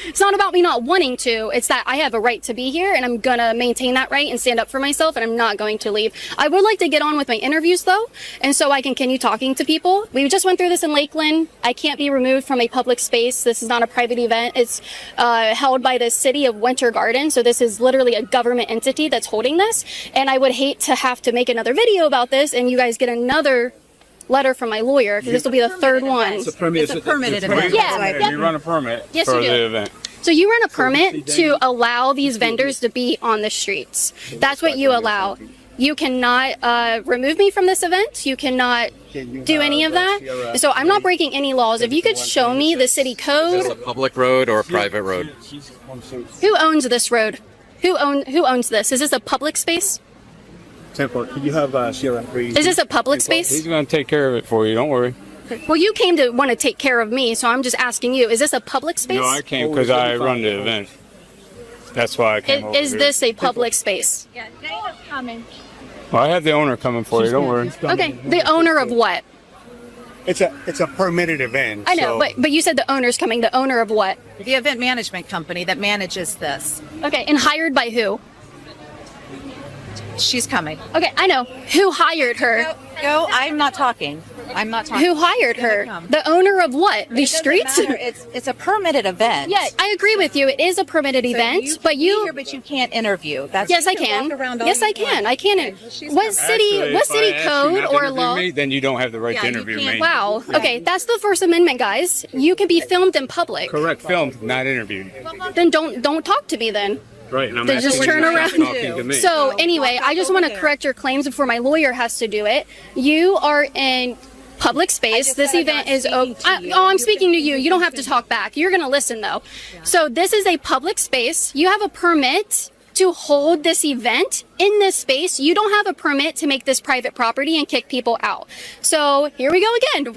It's not about me not wanting to. It's that I have a right to be here and I'm going to maintain that right and stand up for myself and I'm not going to leave. I would like to get on with my interviews though, and so I can continue talking to people. We just went through this in Lakeland. I can't be removed from a public space. This is not a private event. It's held by the city of Winter Garden. So this is literally a government entity that's holding this. And I would hate to have to make another video about this and you guys get another letter from my lawyer because this will be the third one. It's a permitted event. Yeah. You run a permit Yes, for you do. the event. So you run a permit to allow these vendors to be on the streets. That's what you allow. You cannot remove me from this event. You cannot do any of that. So I'm not breaking any laws. If you could show me the city code. Is this a public road or a private road? Who owns this road? Who owns this? Is this a public space? Can you have Sierra Breeze? Is this a public space? He's going to take care of it for you. Don't worry. Well, you came to want to take care of me, so I'm just asking you, is this a public space? No, I came because I run the event. That's why I came over Is here. this a public space? Yeah, they have comments. Well, I have the owner coming for you. Don't worry. Okay, the owner of what? It's a permitted event. I know, but you said the owner's coming. The owner of what? The event management company that manages this. Okay, and hired by who? She's coming. Okay, I know. Who hired her? Go. I'm not talking. I'm not talking. Who hired her? The owner of what? The streets? It's a permitted event. Yeah, I agree with you. It is a permitted event, but you can't interview. Yes, I can. Yes, I can. I can. What city code or law? Then you don't have the right to interview me. Wow. Okay, that's the First Amendment, guys. You can be filmed in public. Correct. Filmed, not interviewed. Then don't talk to me then. Right. And I'm They just turn around. talking to me. So anyway, I just want to correct your claims before my lawyer has to do it. You are in public space. This event is I'm speaking to you. You don't have to talk back. You're going to listen though. So this is a public space. You have a permit to hold this event in this space. You don't have a permit to make this private property and kick people out. So here we go again.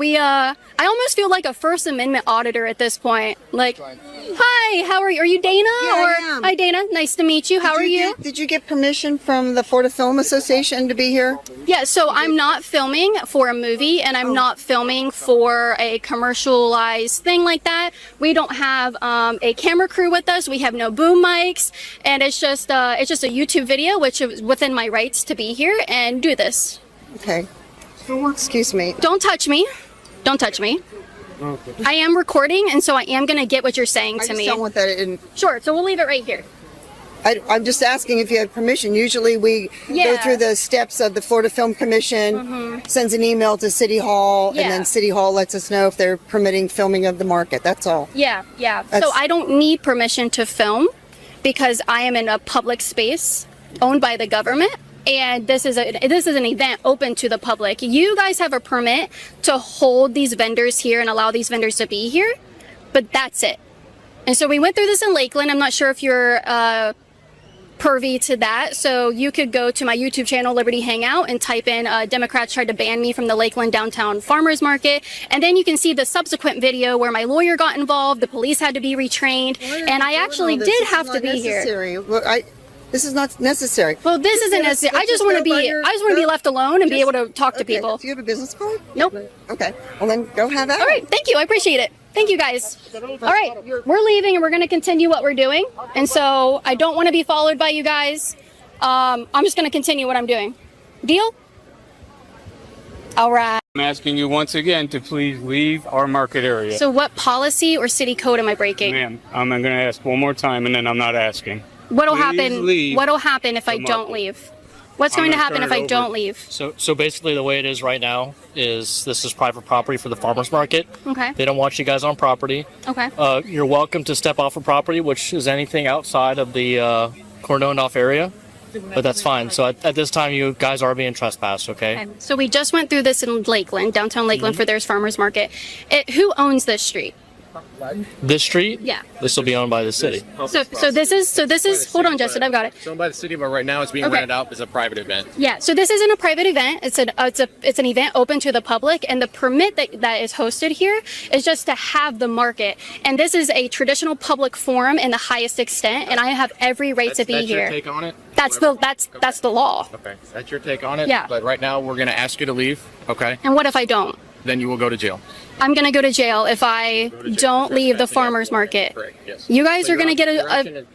I almost feel like a First Amendment auditor at this point. Like, hi, how are you? Are you Dana? I am. Hi, Dana. Nice to meet you. How are you? Did you get permission from the Florida Film Association to be here? Yeah, so I'm not filming for a movie, and I'm not filming for a commercialized thing like that. We don't have a camera crew with us. We have no boom mics, and it's just a YouTube video, which is within my rights to be here and do this. Okay. Excuse me. Don't touch me. Don't touch me. Okay. I am recording, and so I am going to get what you're saying to me. I don't want that in. Sure, so we'll leave it right here. I'm just asking if you had permission. Usually we go through the steps of the Florida Film Commission, sends an email to City Hall, and then City Hall lets us know if they're permitting filming of the market. That's all. Yeah. So I don't need permission to film because I am in a public space owned by the government. And this is an event open to the public. You guys have a permit to hold these vendors here and allow these vendors to be here, but that's it. And so we went through this in Lakeland. I'm not sure if you're privy to that. So you could go to my YouTube channel, Liberty Hangout, and type in Democrats tried to ban me from the Lakeland downtown farmers market. And then you can see the subsequent video where my lawyer got involved. The police had to be retrained. And I actually did have to be here. This is not necessary. Well, this isn't necessary. I just want to be left alone and be able to talk to people. Do you have a business card? Nope. Okay. Well, then go have that. All right. Thank you. I appreciate it. Thank you, guys. All right. We're leaving and we're going to continue what we're doing. And so I don't want to be followed by you guys. I'm just going to continue what I'm doing. Deal? All right. I'm asking you once again to please leave our market area. So what policy or city code am I breaking? Ma'am, I'm going to ask one more time and then I'm not asking. What'll Please happen? leave What'll happen if I don't leave? What's going to happen if I don't leave? So basically the way it is right now is this is private property for the farmers market. Okay. They don't want you guys on property. Okay. You're welcome to step off of property, which is anything outside of the cordoned off area. But that's fine. So at this time, you guys are being trespassed, okay? So we just went through this in Lakeland, downtown Lakeland, for their farmers market. Who owns this street? This street? Yeah. This will be owned by the city. So this is hold on, Justin, I've got it. It's owned by the city, but right now it's being rented out as a private event. Yeah, so this isn't a private event. It's an event open to the public, and the permit that is hosted here is just to have the market. And this is a traditional public forum in the highest extent, and I have every right to be here. That's your take on it? That's the law. Okay, that's your take on it? Yeah. But right now we're going to ask you to leave, okay? And what if I don't? Then you will go to jail. I'm going to go to jail if I don't leave the farmer's market. Correct, yes. You guys are going to get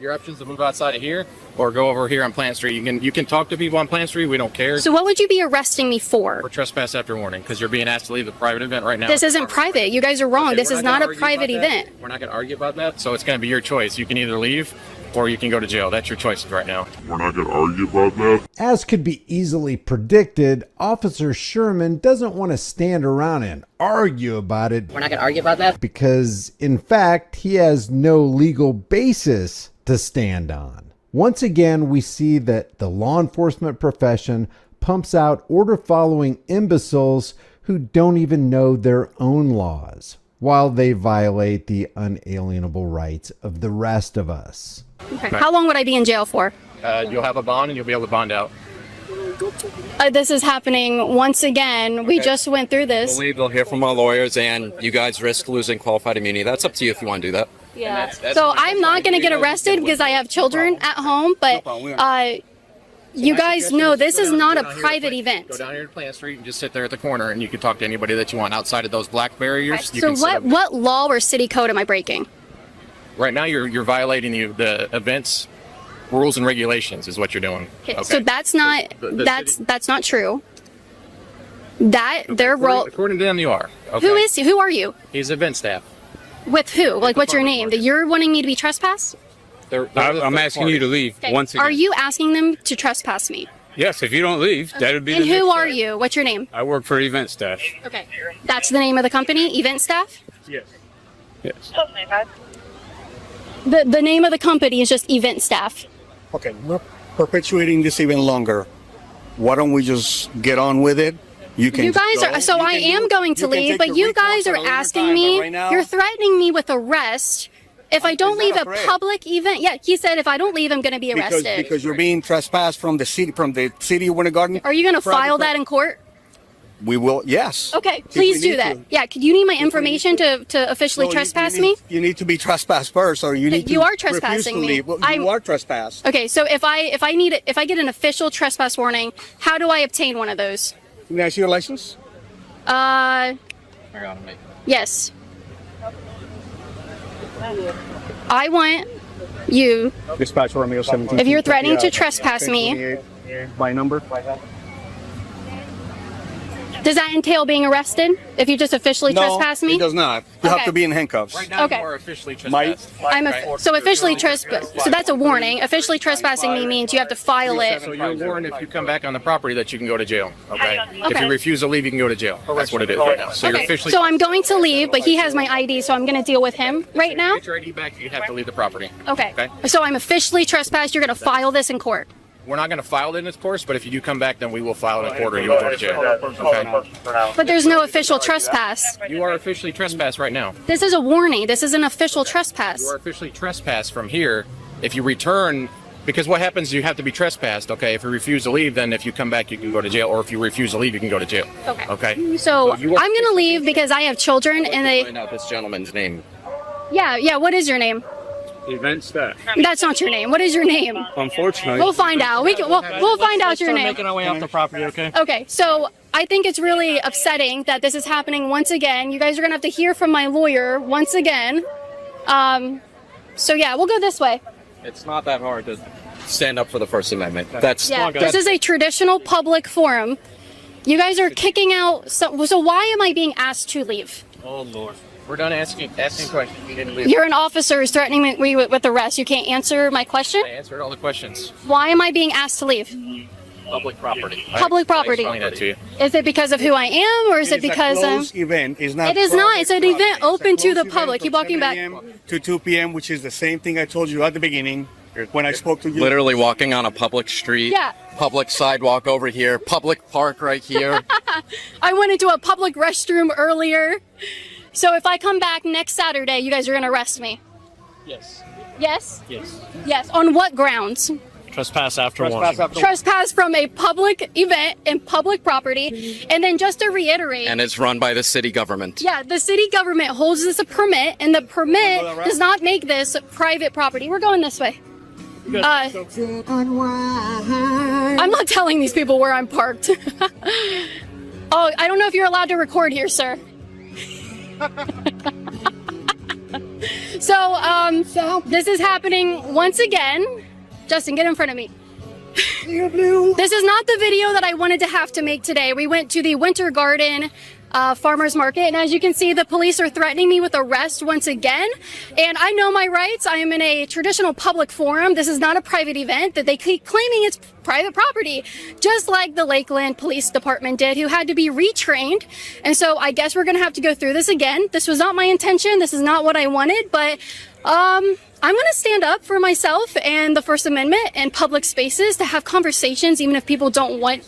your options to move outside of here or go over here on Plant Street. You can talk to people on Plant Street. We don't care. So what would you be arresting me for? For trespass after warning, because you're being asked to leave the private event right now. This isn't private. You guys are wrong. Okay, this is not a private event. We're not going to argue about that. So it's going to be your choice. You can either leave or you can go to jail. That's your choices right now. We're not going to argue about that. As could be easily predicted, Officer Sherman doesn't want to stand around and argue about it. We're not going to argue about that. Because, in fact, he has no legal basis to stand on. Once again, we see that the law enforcement profession pumps out order-following imbeciles who don't even know their own laws, while they violate the unalienable rights of the rest of us. Okay. How long would I be in jail for? You'll have a bond and you'll be able to bond out. This is happening once again. We just went through this. I believe they'll hear from our lawyers, and you guys risk losing qualified immunity. That's up to you if you want to do that. Yeah. So I'm not going to get arrested because I have children at home, but You guys know this is not a private Go event. down here to Plant Street and just sit there at the corner, and you can talk to anybody that you want outside of those black barriers. You So can sit up- what law or city code am I breaking? Right now, you're violating the events rules and regulations is what you're doing. Okay. So that's not The that's not true. That their role. According to them, you are. Okay. Who is he? Who are you? He's event staff. With who? Like, what's your name? That you're wanting me to be trespassed? I'm asking you to leave Okay. Are you asking them to trespass me? Yes, if you don't leave, that would be. And who are you? What's your name? I work for event staff. Okay. That's the name of the company, Event Staff? Yes. Yes. The name of the company is just Event Staff. Okay, we're perpetuating this even longer. Why don't we just get on with it? You You guys go. are, so You I can am do- going to you can leave, take but your you recourse guys at are a later asking time, me, but right now- you're threatening me with arrest if I don't leave a public event. Yeah, he said if I don't leave, I'm going to be arrested. Because you're being trespassed from the city of Winter Garden. Are you going to file that in court? We will, yes. Okay, If please we do need that. to. Yeah, could you need my information to officially No, trespass me? You need to be trespassed first, or you need to You are refuse trespassing to me. leave. Well, you are trespassed. Okay, so if I get an official trespass warning, how do I obtain one of those? Can I ask you your license? Yes. I want you. Dispatch Romeo 17. If you're threatening to trespass me, My number. does that entail being arrested? If you just officially trespass me? it does not. You have Okay. to be in handcuffs. Right now, Okay. you are officially trespassed. So officially trespass. So that's a warning. Officially trespassing me means you have to file it. So you're warned if you come back on the property that you can go to jail. Okay. If Okay. you refuse to leave, you can go to jail. That's what it is right now. So you're Okay, officially. so I'm going to leave, but he has my ID, so I'm going to deal with him right now. Get your ID back. You have to leave the property. Okay. Okay. So I'm officially trespassed. You're going to file this in court. We're not going to file it in its course, but if you do come back, then we will file it in court or you will go to jail. Okay. But there's no official trespass. You are officially trespassed right now. This is a warning. This is an official trespass. You are officially trespassed from here. If you return, because what happens, you have to be trespassed. Okay. If you refuse to leave, then if you come back, you can go to jail. Or if you refuse to leave, you can go to jail. Okay. Okay. So you are I'm going to leave because I have children and they. Find out this gentleman's name. Yeah. What is your name? Event staff. That's not your name. What is your name? Unfortunately. We'll find out. We'll find out your name. Making our way off the property. Okay. Okay, so I think it's really upsetting that this is happening once again. You guys are gonna have to hear from my lawyer once again. So yeah, we'll go this way. It's not that hard to stand up for the First Amendment. That's This is a traditional public forum. You guys are kicking out. So why am I being asked to leave? Oh Lord. We're done asking questions. You didn't leave. You're an officer who's threatening me with arrest. You can't answer my question. I answered all the questions. Why am I being asked to leave? Public property. Public property. I explained that to you. Is it because of who I am, or is it because event. It's not It is not. It's an private event property. open It's a to the closed public. event Keep from walking 7 back. a.m. to 2 p.m., which is the same thing I told you at the beginning when I spoke to you. Literally walking on a public street. Yeah. Public sidewalk over here. Public park right here. I went into a public restroom earlier. So if I come back next Saturday, you guys are going to arrest me. Yes. Yes? Yes. Yes. On what grounds? Trespass after warning. Trespass from a public event and public property. And then just to reiterate. And it's run by the city government. Yeah, the city government holds this a permit, and the permit does not make this private property. We're going this way. I'm not telling these people where I'm parked. Oh, I don't know if you're allowed to record here, sir. So this is happening once again. Justin, get in front of me. This is not the video that I wanted to have to make today. We went to the Winter Garden farmers market, and as you can see, the police are threatening me with arrest once again. And I know my rights. I am in a traditional public forum. This is not a private event that they keep claiming it's private property, just like the Lakeland Police Department did, who had to be retrained. And so I guess we're gonna have to go through this again. This was not my intention. This is not what I wanted, but I'm going to stand up for myself and the First Amendment and public spaces to have conversations, even if people don't like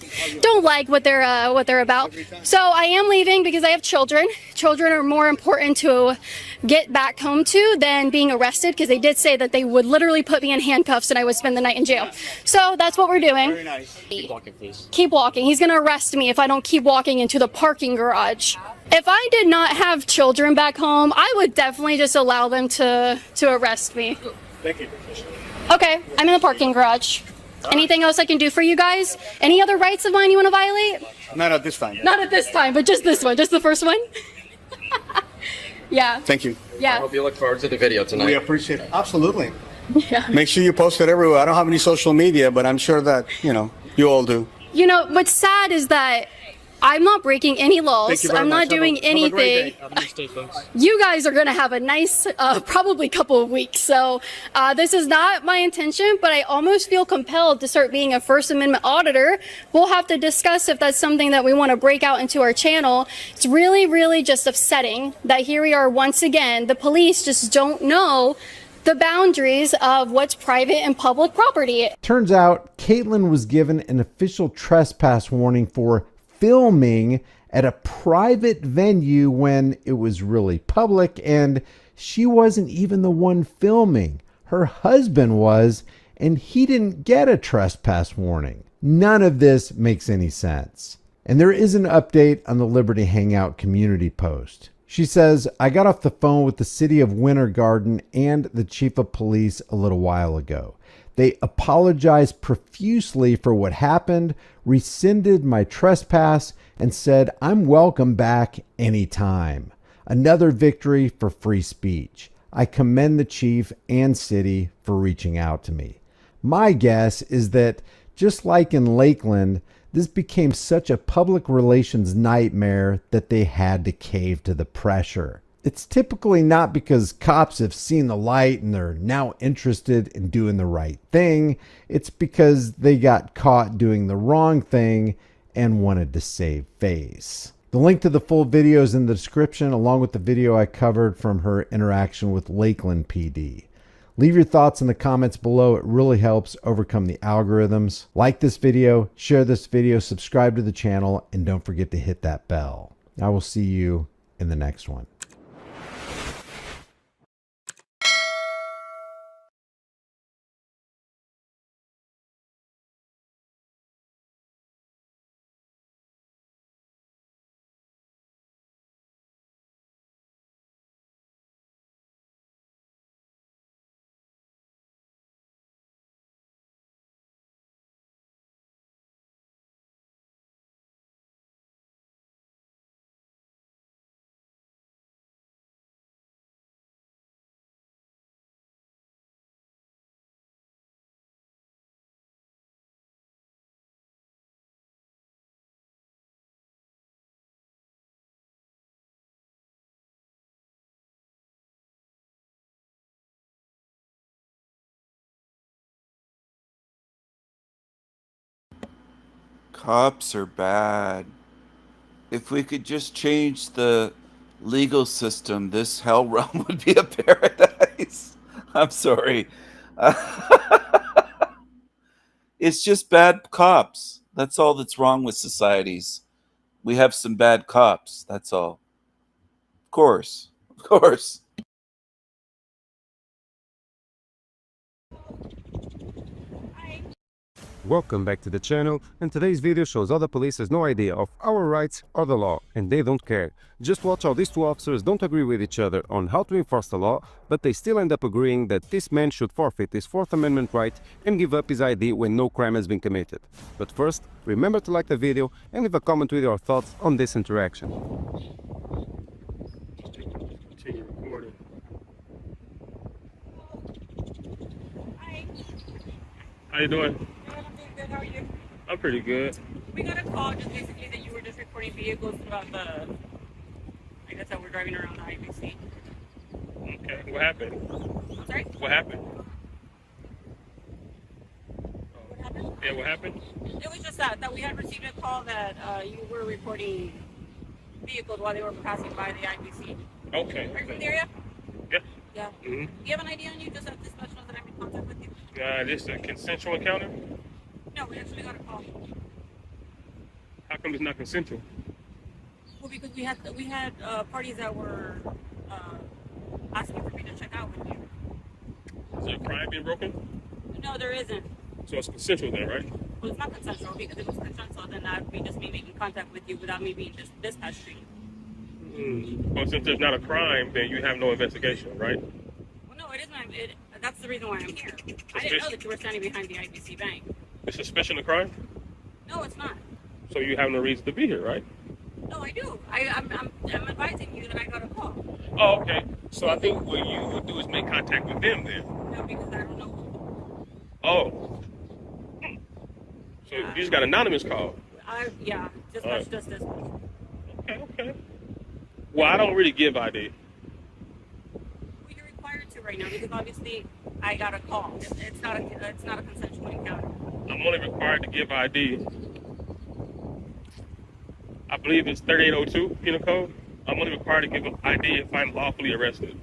what they're about. So I am leaving because I have children. Children are more important to get back home to than being arrested, because they did say that they would literally put me in handcuffs and I would spend the night in jail. So that's what we're doing. Very nice. Keep walking, please. Keep walking. He's going to arrest me if I don't keep walking into the parking garage. If I did not have children back home, I would definitely just allow them to arrest me. Thank you. Okay, I'm in the parking garage. Anything else I can do for you guys? Any other rights of mine you want to violate? Not at this time. Not at this time, but just this one, just the first one. Yeah. Thank you. Yeah. I hope you look forward to the video tonight. We appreciate it. Absolutely. Yeah. Make sure you post it everywhere. I don't have any social media, but I'm sure that, you all do. You know, what's sad is that I'm not breaking any laws. Thank you very I'm much. not doing Have a great anything. day. You guys are going to have a nice, probably couple of weeks. So this is not my intention, but I almost feel compelled to start being a First Amendment auditor. We'll have to discuss if that's something that we want to break out into our channel. It's really, really just upsetting that here we are once again. The police just don't know the boundaries of what's private and public property. Turns out Caitlin was given an official trespass warning for filming at a private venue when it was really public, and she wasn't even the one filming. Her husband was, and he didn't get a trespass warning. None of this makes any sense. And there is an update on the Liberty Hangout community post. She says, I got off the phone with the city of Winter Garden and the chief of police a little while ago. They apologized profusely for what happened, rescinded my trespass, and said I'm welcome back anytime. Another victory for free speech. I commend the chief and city for reaching out to me. My guess is that just like in Lakeland, this became such a public relations nightmare that they had to cave to the pressure. It's typically not because cops have seen the light and they're now interested in doing the right thing. It's because they got caught doing the wrong thing and wanted to save face. The link to the full video is in the description, along with the video I covered from her interaction with Lakeland PD. Leave your thoughts in the comments below. It really helps overcome the algorithms. Like this video, share this video, subscribe to the channel, and don't forget to hit that bell. I will see you in the next one. Cops are bad. If we could just change the legal system, this hell realm would be a paradise. I'm sorry. It's just bad cops. That's all that's wrong with societies. We have some bad cops. That's all. Of course. Of course. Welcome back to the channel, and today's video shows how the police has no idea of our rights or the law, and they don't care. Just watch how these two officers don't agree with each other on how to enforce the law, but they still end up agreeing that this man should forfeit his Fourth Amendment right and give up his ID when no crime has been committed. But first, remember to like the video and leave a comment with your thoughts on this interaction. How you doing? Good, how are you? I'm pretty good. We got a call just basically that you were just reporting vehicles throughout the, I guess that we're driving around the IBC. Okay, what happened? I'm sorry? What happened? Yeah, what happened? It was just that we had received a call that you were reporting vehicles while they were passing by the IBC. Okay. Are you from the area? Yes. Yeah. Mm-hmm. Do you have an ID on you just that dispatch knows that I'm in contact with you? This is a consensual encounter? No, we actually got a call. How come it's not consensual? Well, because we had parties that were asking for me to check out with you. Is there a crime being broken? No, there isn't. So it's consensual then, right? Well, it's not consensual, because if it was consensual, then that would be just me making contact with you without me being dispatched to you. Well, since there's not a crime, then you have no investigation, right? Well, no, it isn't. That's the reason why I'm here. I didn't know that you were standing behind the IBC bank. Is suspicion a crime? No, it's not. So you have no reason to be here, right? No, I do. I'm advising you that I got a call. Oh, okay. So I think what you would do is make contact with them then. No, because I don't know. Oh. So you just got anonymous call. Yeah, just All that's right. just this one. Okay. Well, I don't really give ID. Well, you're required to right now because obviously I got a call. It's not a consensual encounter. I'm only required to give ID. I believe it's 3802 penal code. I'm only required to give an ID if I'm lawfully arrested.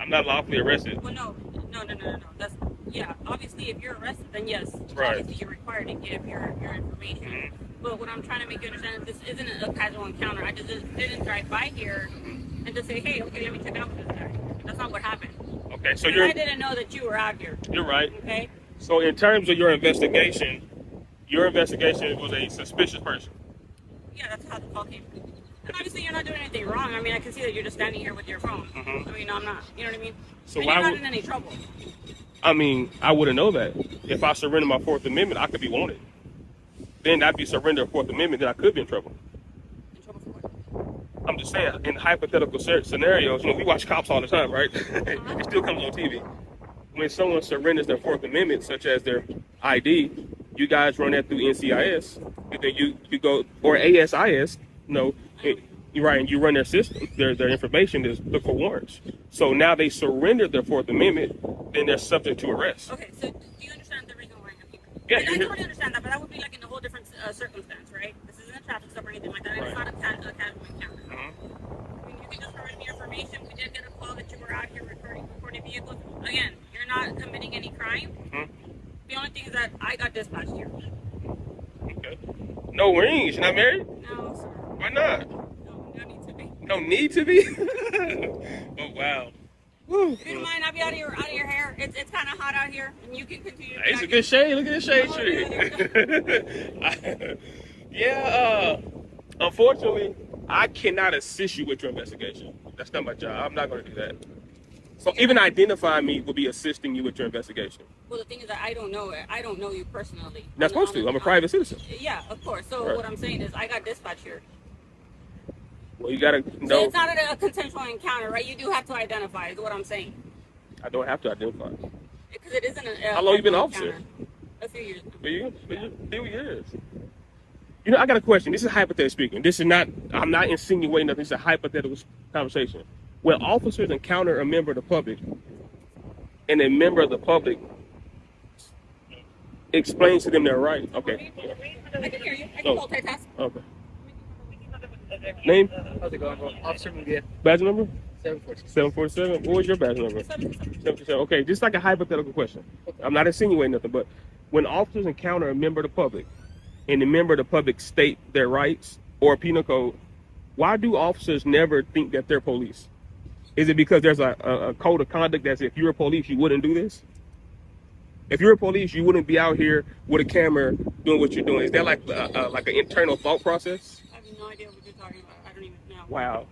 I'm not lawfully arrested. Well, no. That's obviously if you're arrested, then yes, Right. obviously you're required to give your information. Mm-hmm. But what I'm trying to make you understand is this isn't a casual encounter. I just didn't drive by here and just say, hey, okay, let me check out this guy. That's not what happened. Okay, so I didn't know that you were out here. You're right. Okay. So in terms of your investigation was a suspicious person. Yeah, that's how the call came. And obviously you're not doing anything wrong. I mean, I can see that you're just standing here with your phone. Mhm. I mean, I'm not. You know what I mean? So and why you're not would- in any trouble. I mean, I wouldn't know that. If I surrender my Fourth Amendment, I could be wanted. Then I'd be surrender Fourth Amendment, then I could be in trouble. In trouble for what? I'm just saying, in hypothetical scenarios, we watch cops all the time, right? It still comes on TV. When someone surrenders their Fourth Amendment, such as their ID, you guys run that through NCIS, and then you go, or ASIS, you're right, and you run their system, their information is look for warrants. So now they surrendered their Fourth Amendment, then they're subject to arrest. Okay, so do you understand the reason why I'm here? Yeah, I you're here. totally understand that, but that would be like in a whole different circumstance, right? This isn't a traffic stop or anything like that, and it's Right. not a casual encounter. Mhm. I mean, you can just provide me information. We did get a call that you were out here recording vehicles. Again, you're not committing any crime. Mhm. The only thing is that I got dispatched here. Okay. No rings. You're not married? No, sir. Why not? No need to be. No need to be? Oh, wow. Woo. If you don't mind, I'll be out of your hair. It's kind of hot out here, and you can continue. It's a good shade. Look at this shade tree. Yeah, unfortunately, I cannot assist you with your investigation. That's not my job. I'm not going to do that. So even identifying me will be assisting you with your investigation. Well, the thing is that I don't know it. I don't know you personally. You're not supposed to. I'm a private citizen. Yeah, of course. So Right. what I'm saying is I got dispatched here. Well, you got to So know. it's not a consensual encounter, right? You do have to identify, is what I'm saying. I don't have to identify. Because it isn't a How long you been an encounter. officer? A few years. Few years. I got a question. This is hypothetical speaking. This is not, I'm not insinuating nothing. This is a hypothetical conversation. When officers encounter a member of the public, and a member of the public explains to them their right. Okay. I can hear you. I can Oh. multitask. Okay. Name? How's it going, bro? Officer Mugia. Badge number? 747. 747. What was your badge number? 747. Okay, just like a hypothetical question. I'm not insinuating nothing, but when officers encounter a member of the public, and the member of the public state their rights or penal code, why do officers never think that they're police? Is it because there's a code of conduct that says if you're a police, you wouldn't do this? If you're a police, you wouldn't be out here with a camera doing what you're doing. Is that like an internal thought process? I have no idea what you're talking about. I don't even know. Wow.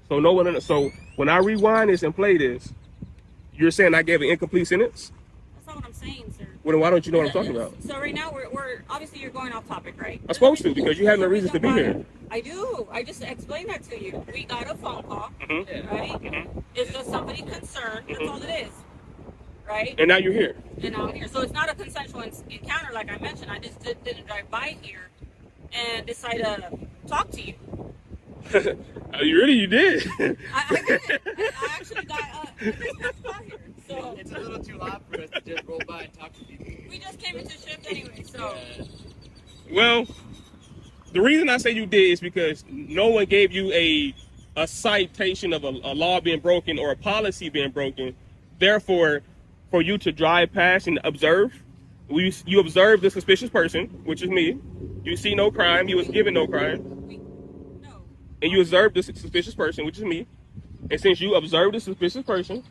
So no one. So when I rewind this and play this, you're saying I gave an incomplete sentence? That's not what I'm saying, sir. Well, then why don't you know what I'm talking about? So right now we're obviously you're going off topic, right? I'm supposed to because you have no reason to be here. I do. I just explained that to you. We got a phone call, right? It's just somebody concerned. That's all it is, right? And now you're here. And now I'm here. So it's not a consensual encounter, like I mentioned. I just didn't drive by here and decide to talk to you. You did. I didn't. I actually got this call here. So It's a little too loud for us to just roll by and talk to people. we just came into shift anyway. So Well, the reason I say you did is because no one gave you a citation of a law being broken or a policy being broken. Therefore, for you to drive past and observe, you observe the suspicious person, which is me. You see no crime. You was given no crime. And you observe the suspicious person, which is me. And since you observed the suspicious person,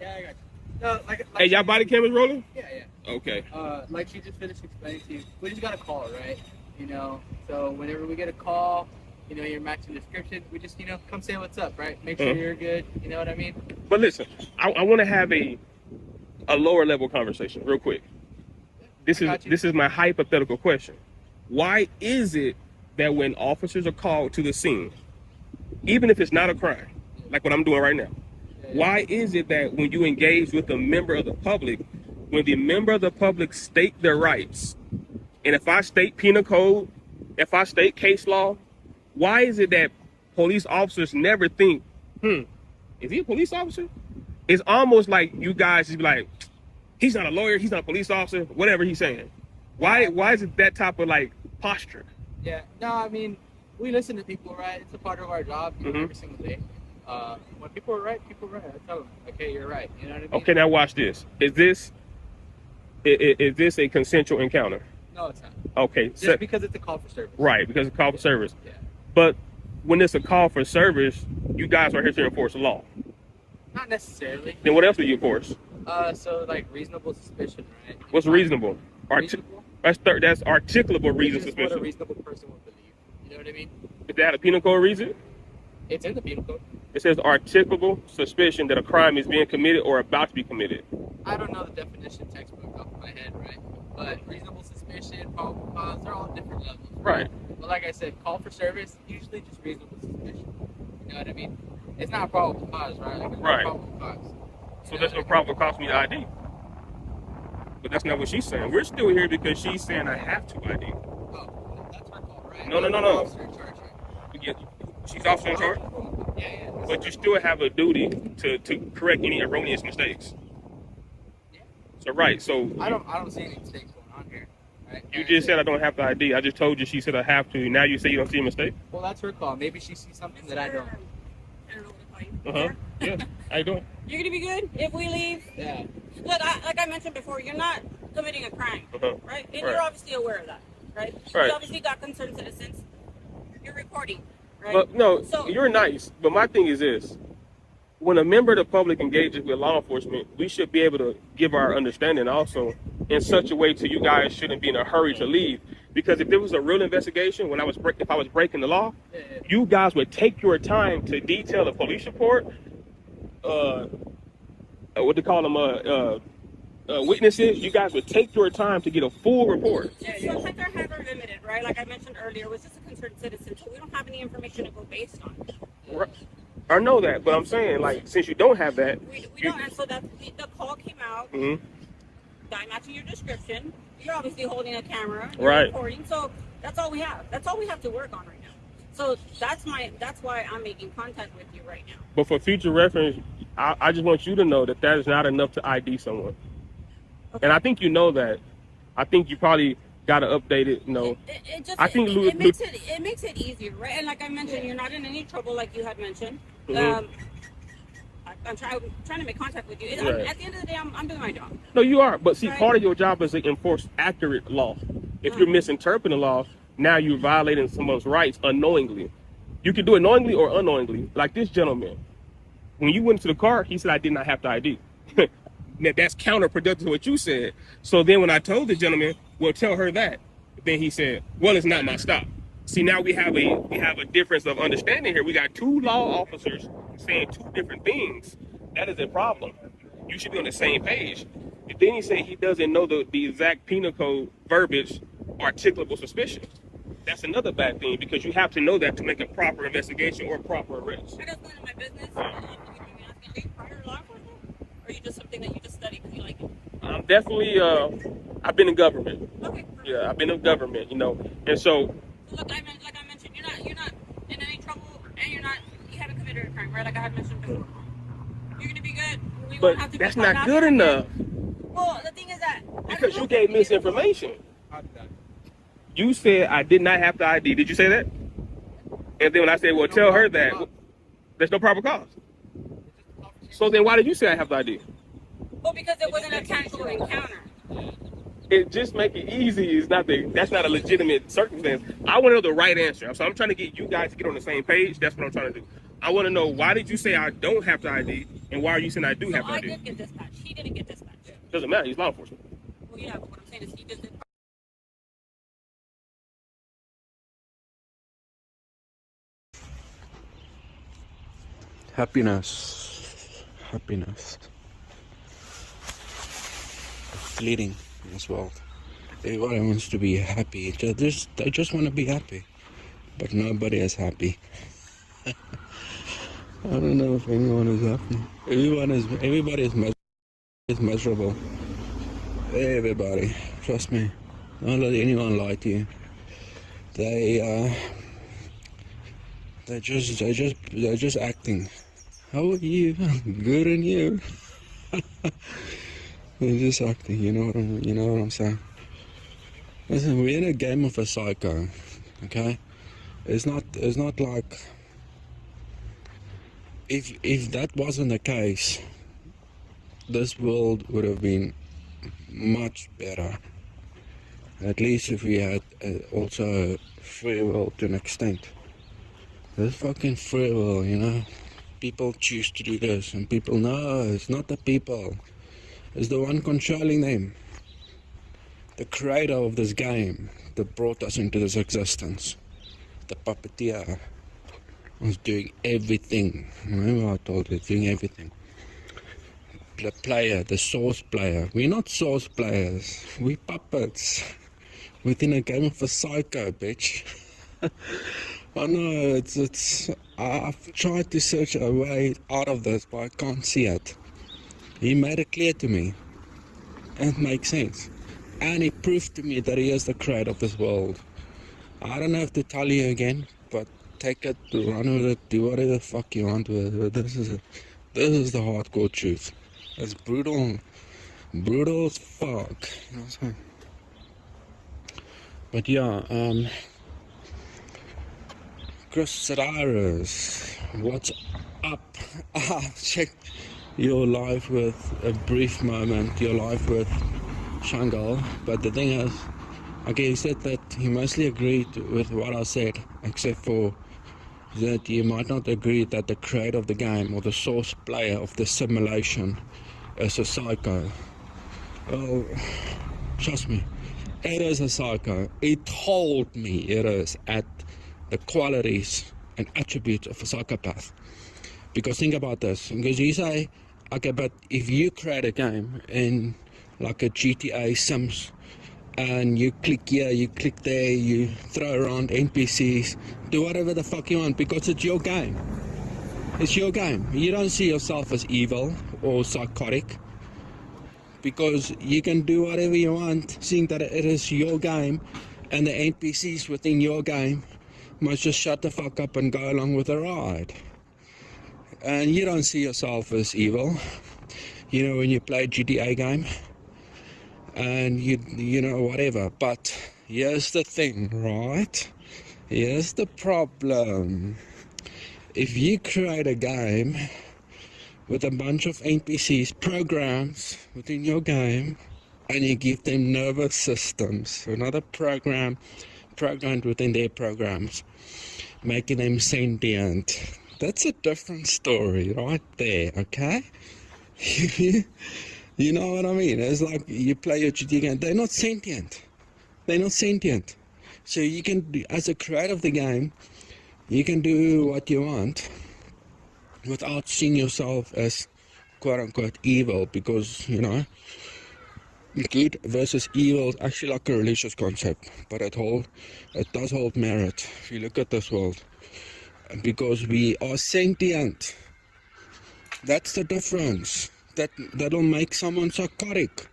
Yeah, I got you. No, like hey, y'all body cameras rolling? Yeah. Okay. Like she just finished explaining to you, we just got a call, right? So whenever we get a call, you're matching description, we just, come say what's up, right? Make sure you're good, you know what I mean? But listen, I want to have a lower level conversation real quick. This is my hypothetical question. Why is it that when officers are called to the scene, even if it's not a crime, like what I'm doing right now, why is it that when you engage with a member of the public, when the member of the public state their rights, and if I state penal code, if I state case law, why is it that police officers never think, is he a police officer? It's almost like you guys just be like, he's not a lawyer, he's not a police officer, whatever he's saying. Why is it that type of like posture? Yeah, no, I mean, we listen to people, right? It's a part of our job every single day. When people are right, I tell them, okay, you're right. You know what I mean? Okay, now watch this. Is this a consensual encounter? No, it's not. Okay. Just because it's a call for service. Right, because it's a call for service. Yeah. But when it's a call for service, you guys are here to enforce the law. Not necessarily. Then what else do you enforce? So like reasonable suspicion, right? What's reasonable? Reasonable? That's articulable reason What a suspicion. reasonable person would believe. You know what I mean? Is that a penal code reason? It's in the penal code. It says articulable suspicion that a crime is being committed or about to be committed. I don't know the definition textbook off my head, right? But reasonable suspicion, probable cause, they're all different levels. Right. But like I said, call for service, usually just reasonable suspicion. You know what I mean? It's not a probable cause, right? Like, it's Right. not a probable cause. So that's no probable cause me to ID. But that's not what she's saying. We're still here because she's saying I have to ID. Oh, that's her call, right? No. Officer in charge, right? Yeah, she's officer in charge. Yeah. But you still have a duty to correct any erroneous mistakes. So right, so I don't see any mistakes going on here. Right? you just said I don't have to ID. I just told you she said I have to. Now you say you don't see a mistake? Well, that's her call. Maybe she sees something that I don't. Yeah. How you doing? You're gonna be good if we leave. Yeah. Look, like I mentioned before, you're not committing a crime, right? And Right. you're obviously aware of that, right? Right. You obviously got concerned citizens. You're reporting, right? But no, So- you're nice. But my thing is this. When a member of the public engages with law enforcement, we should be able to give our understanding also in such a way to you guys shouldn't be in a hurry to leave. Because if there was a real investigation, if I was breaking the law, you guys would take your time to detail a police report, what they call them, witnesses. You guys would take your time to get a full report. Yeah, sometimes our hands are limited, right? Like I mentioned earlier, it was just a concerned citizen, so we don't have any information to go based on. Right. I know that, but I'm saying, like, since you don't have that, We don't, and so that the call came out, guy matching your description. You're obviously holding a camera, you're Right. recording, so that's all we have. That's all we have to work on right now. So that's why I'm making contact with you right now. but for future reference, I just want you to know that that is not enough to ID someone. And I think you know that. I think you probably got to update it. I think It makes it easier, right? And like I mentioned, you're not in any trouble, like you had mentioned. I'm trying to make contact with you. Right. At the end of the day, I'm doing my job. No, you are. But see, Right. part of your job is to enforce accurate law. If you're misinterpreting the law, now you're violating someone's rights unknowingly. You can do it knowingly or unknowingly. Like this gentleman, when you went to the car, he said I did not have to ID. Now, that's counterproductive to what you said. So then when I told the gentleman, well, tell her that, then he said, well, it's not my stop. See, now we have a difference of understanding here. We got two law officers saying two different things. That is a problem. You should be on the same page. And then he said he doesn't know the exact penal code verbiage, articulable suspicion. That's another bad thing because you have to know that to make a proper investigation or proper arrest. I just went in my business. Are you prior law enforcement? Or are you just something that you just study because you like it? I'm definitely, I've been in government. Okay. Yeah, I've been in government, and so. Look, like I mentioned, you're not in any trouble, and you haven't committed a crime, right? Like I had mentioned before. You're gonna be good. We But won't have to that's be not called good after. enough Well, the thing is that because you gave misinformation. You said I did not have to ID. Did you say that? And then when I said, well, tell her that, there's no proper cause. So then why did you say I have to ID? Well, because it wasn't a casual encounter. It just make it easy. That's not a legitimate circumstance. I want to know the right answer. So I'm trying to get you guys to get on the same page. That's what I'm trying to do. I want to know why did you say I don't have to ID, and why are you saying I do have to I ID? did get dispatched. He didn't get dispatched. Doesn't matter. He's law enforcement. Well, yeah, but what I'm saying is he just didn't. Happiness, fleeting in this world. Everybody wants to be happy. They just want to be happy, but nobody is happy. I don't know if anyone is happy. Everybody is miserable. Everybody, trust me. Don't let anyone lie to you. They're just acting. How are you? Good, and you? They're just acting. You know what I'm saying? Listen, we're in a game of a psycho. Okay, it's not like if that wasn't the case, this world would have been much better. At least if we had also free will to an extent. This fucking free will, you know. People choose to do this, and people know it's not the people. It's the one controlling them. The creator of this game that brought us into this existence. The puppeteer was doing everything. Remember I told you, doing everything. The player, the source player. We're not source players. We puppets. Within a game of a psycho, bitch. I know, I've tried to search a way out of this, but I can't see it. He made it clear to me. And it makes sense. And he proved to me that he is the creator of this world. I don't have to tell you again, but take it, run with it, do whatever the fuck you want with it. This is the hardcore truth. It's brutal as fuck. You know what I'm saying? But yeah, Chris Sedaris, what's up? Check your live with a brief moment, your live with Shangal. But the thing is, okay, he said that he mostly agreed with what I said, except for that you might not agree that the creator of the game or the source player of the simulation is a psycho. Well, trust me, it is a psycho. He told me it is at the qualities and attributes of a psychopath. Because think about this, because you say, okay, but if you create a game in like a GTA Sims, and you click here, you click there, you throw around NPCs, do whatever the fuck you want, because it's your game. It's your game. You don't see yourself as evil or psychotic, because you can do whatever you want, seeing that it is your game, and the NPCs within your game must just shut the fuck up and go along with the ride. And you don't see yourself as evil. You know, when you play a GTA game, and you know, whatever. But here's the thing, right? Here's the problem. If you create a game with a bunch of NPCs, programs within your game, and you give them nervous systems, so another program programmed within their programs, making them sentient, that's a different story right there, okay? You know what I mean? It's like you play your GTA game. They're not sentient. They're not sentient. So you can, as a creator of the game, you can do what you want without seeing yourself as quote-unquote evil, because, you know, good versus evil is actually like a religious concept, but it does hold merit if you look at this world, because we are sentient. That's the difference. That'll make someone psychotic.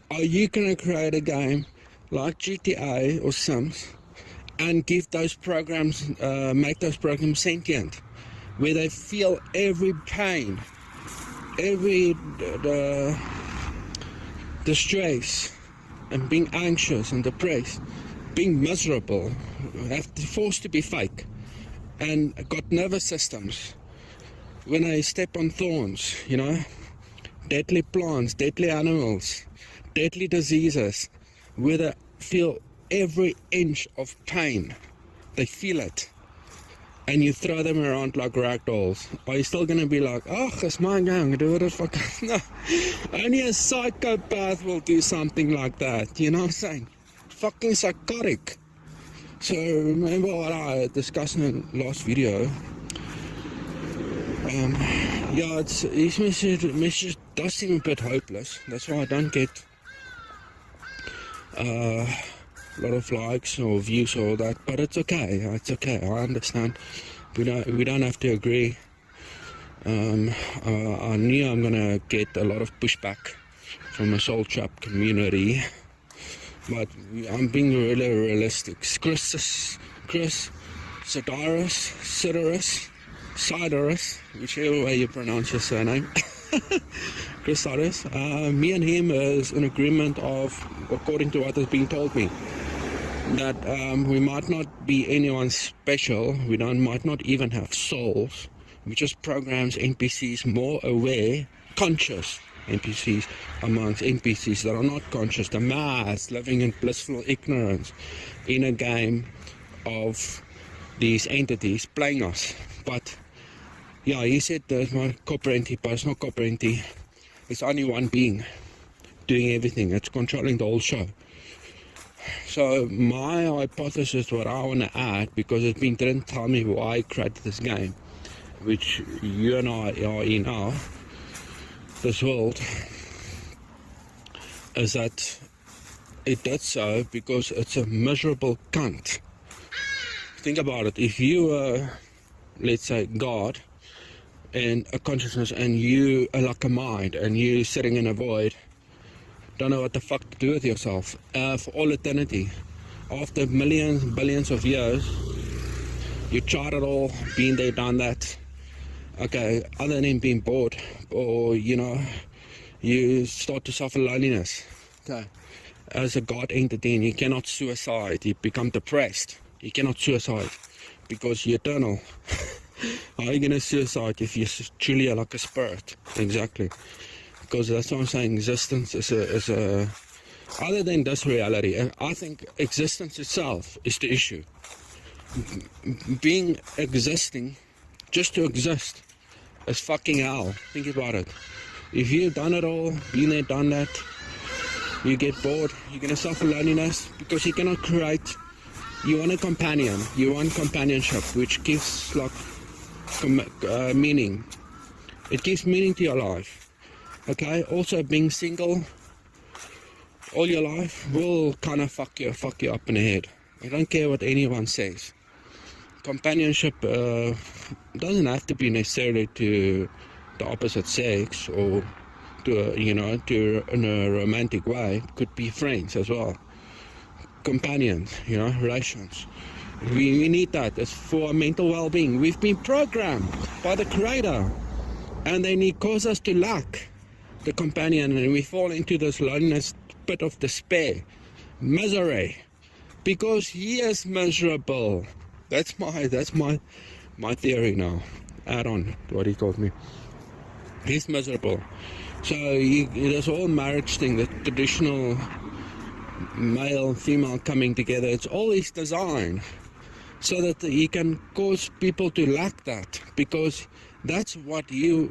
Are you gonna create a game like GTA or Sims and give those programs, make those programs sentient, where they feel every pain, every distress, and being anxious and depressed, being miserable, forced to be fake, and got nervous systems when they step on thorns, you know? Deadly plants, deadly animals, deadly diseases, where they feel every inch of pain. They feel it. And you throw them around like rag dolls. Are you still going to be like, oh, it's my game, do what the fuck? No. Only a psychopath will do something like that. You know what I'm saying? Fucking psychotic. So remember what I discussed in the last video. Yeah, his message does seem a bit hopeless. That's why I don't get a lot of likes or views or all that, but it's okay. It's okay. I understand. We don't have to agree. I knew I'm gonna get a lot of pushback from the Soul Trap community, but I'm being really realistic. Chris, Sidarus, whichever way you pronounce your surname. Chris Sidarus. Me and him is in agreement of, according to what has been told me, that we might not be anyone special. We might not even have souls. We just programs NPCs more aware, conscious NPCs amongst NPCs that are not conscious, the mass living in blissful ignorance in a game of these entities playing us. But yeah, he said there's my copper entity, but it's not copper entity. It's only one being doing everything. It's controlling the whole show. So my hypothesis, what I want to add, because it's been didn't tell me why I created this game, which you and I are in now, this world, is that it did so because it's a miserable cunt. Think about it. If you were, let's say, God and a consciousness, and you are like a mind, and you sitting in a void, don't know what the fuck to do with yourself for all eternity, after millions, billions of years, you tried it all, been there, done that. Okay, other than being bored, or you start to suffer loneliness. Okay, as a God entity, and you cannot suicide. You become depressed. You cannot suicide because you're eternal. How are you gonna suicide if you're truly like a spirit? Exactly, because that's what I'm saying. Existence is a other than this reality. I think existence itself is the issue. Being existing, just to exist, is fucking hell. Think about it. If you've done it all, been there, done that, you get bored, you're gonna suffer loneliness because you cannot create. You want a companion. You want companionship, which gives like meaning. It gives meaning to your life. Okay. Also, being single all your life will kind of fuck you up in the head. I don't care what anyone says. Companionship doesn't have to be necessarily to the opposite sex or to in a romantic way. It could be friends as well. Companions, relations. We need that. It's for mental well-being. We've been programmed by the Creator, and then He calls us to lack the companion, and we fall into this loneliness pit of despair, misery, because He is miserable. That's my theory now. Add on to what he told me. He's miserable. So this whole marriage thing, the traditional male and female coming together, it's all His design, so that He can cause people to lack that, because that's what He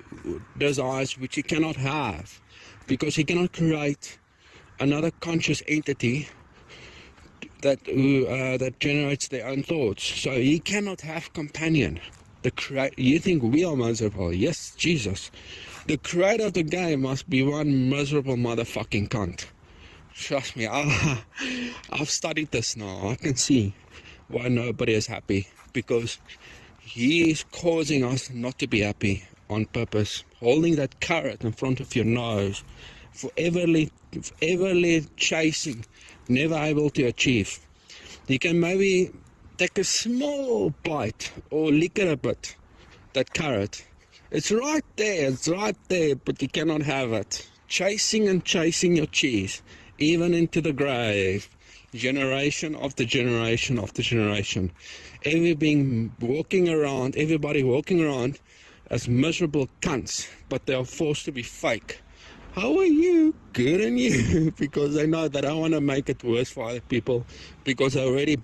desires, which He cannot have, because He cannot create another conscious entity that generates their own thoughts. So He cannot have companion. You think we are miserable? Yes, Jesus. The creator of the game must be one miserable motherfucking cunt. Trust me, I've studied this now. I can see why nobody is happy, because He is causing us not to be happy on purpose. Holding that carrot in front of your nose, foreverly chasing, never able to achieve. You can maybe take a small bite or lick it a bit, that carrot. It's right there, but you cannot have it. Chasing and chasing your cheese, even into the grave, generation after generation after generation. Everybody walking around as miserable cunts, but they are forced to be fake. How are you? Good on you. Because they know that I want to make it worse for other people, because they're already,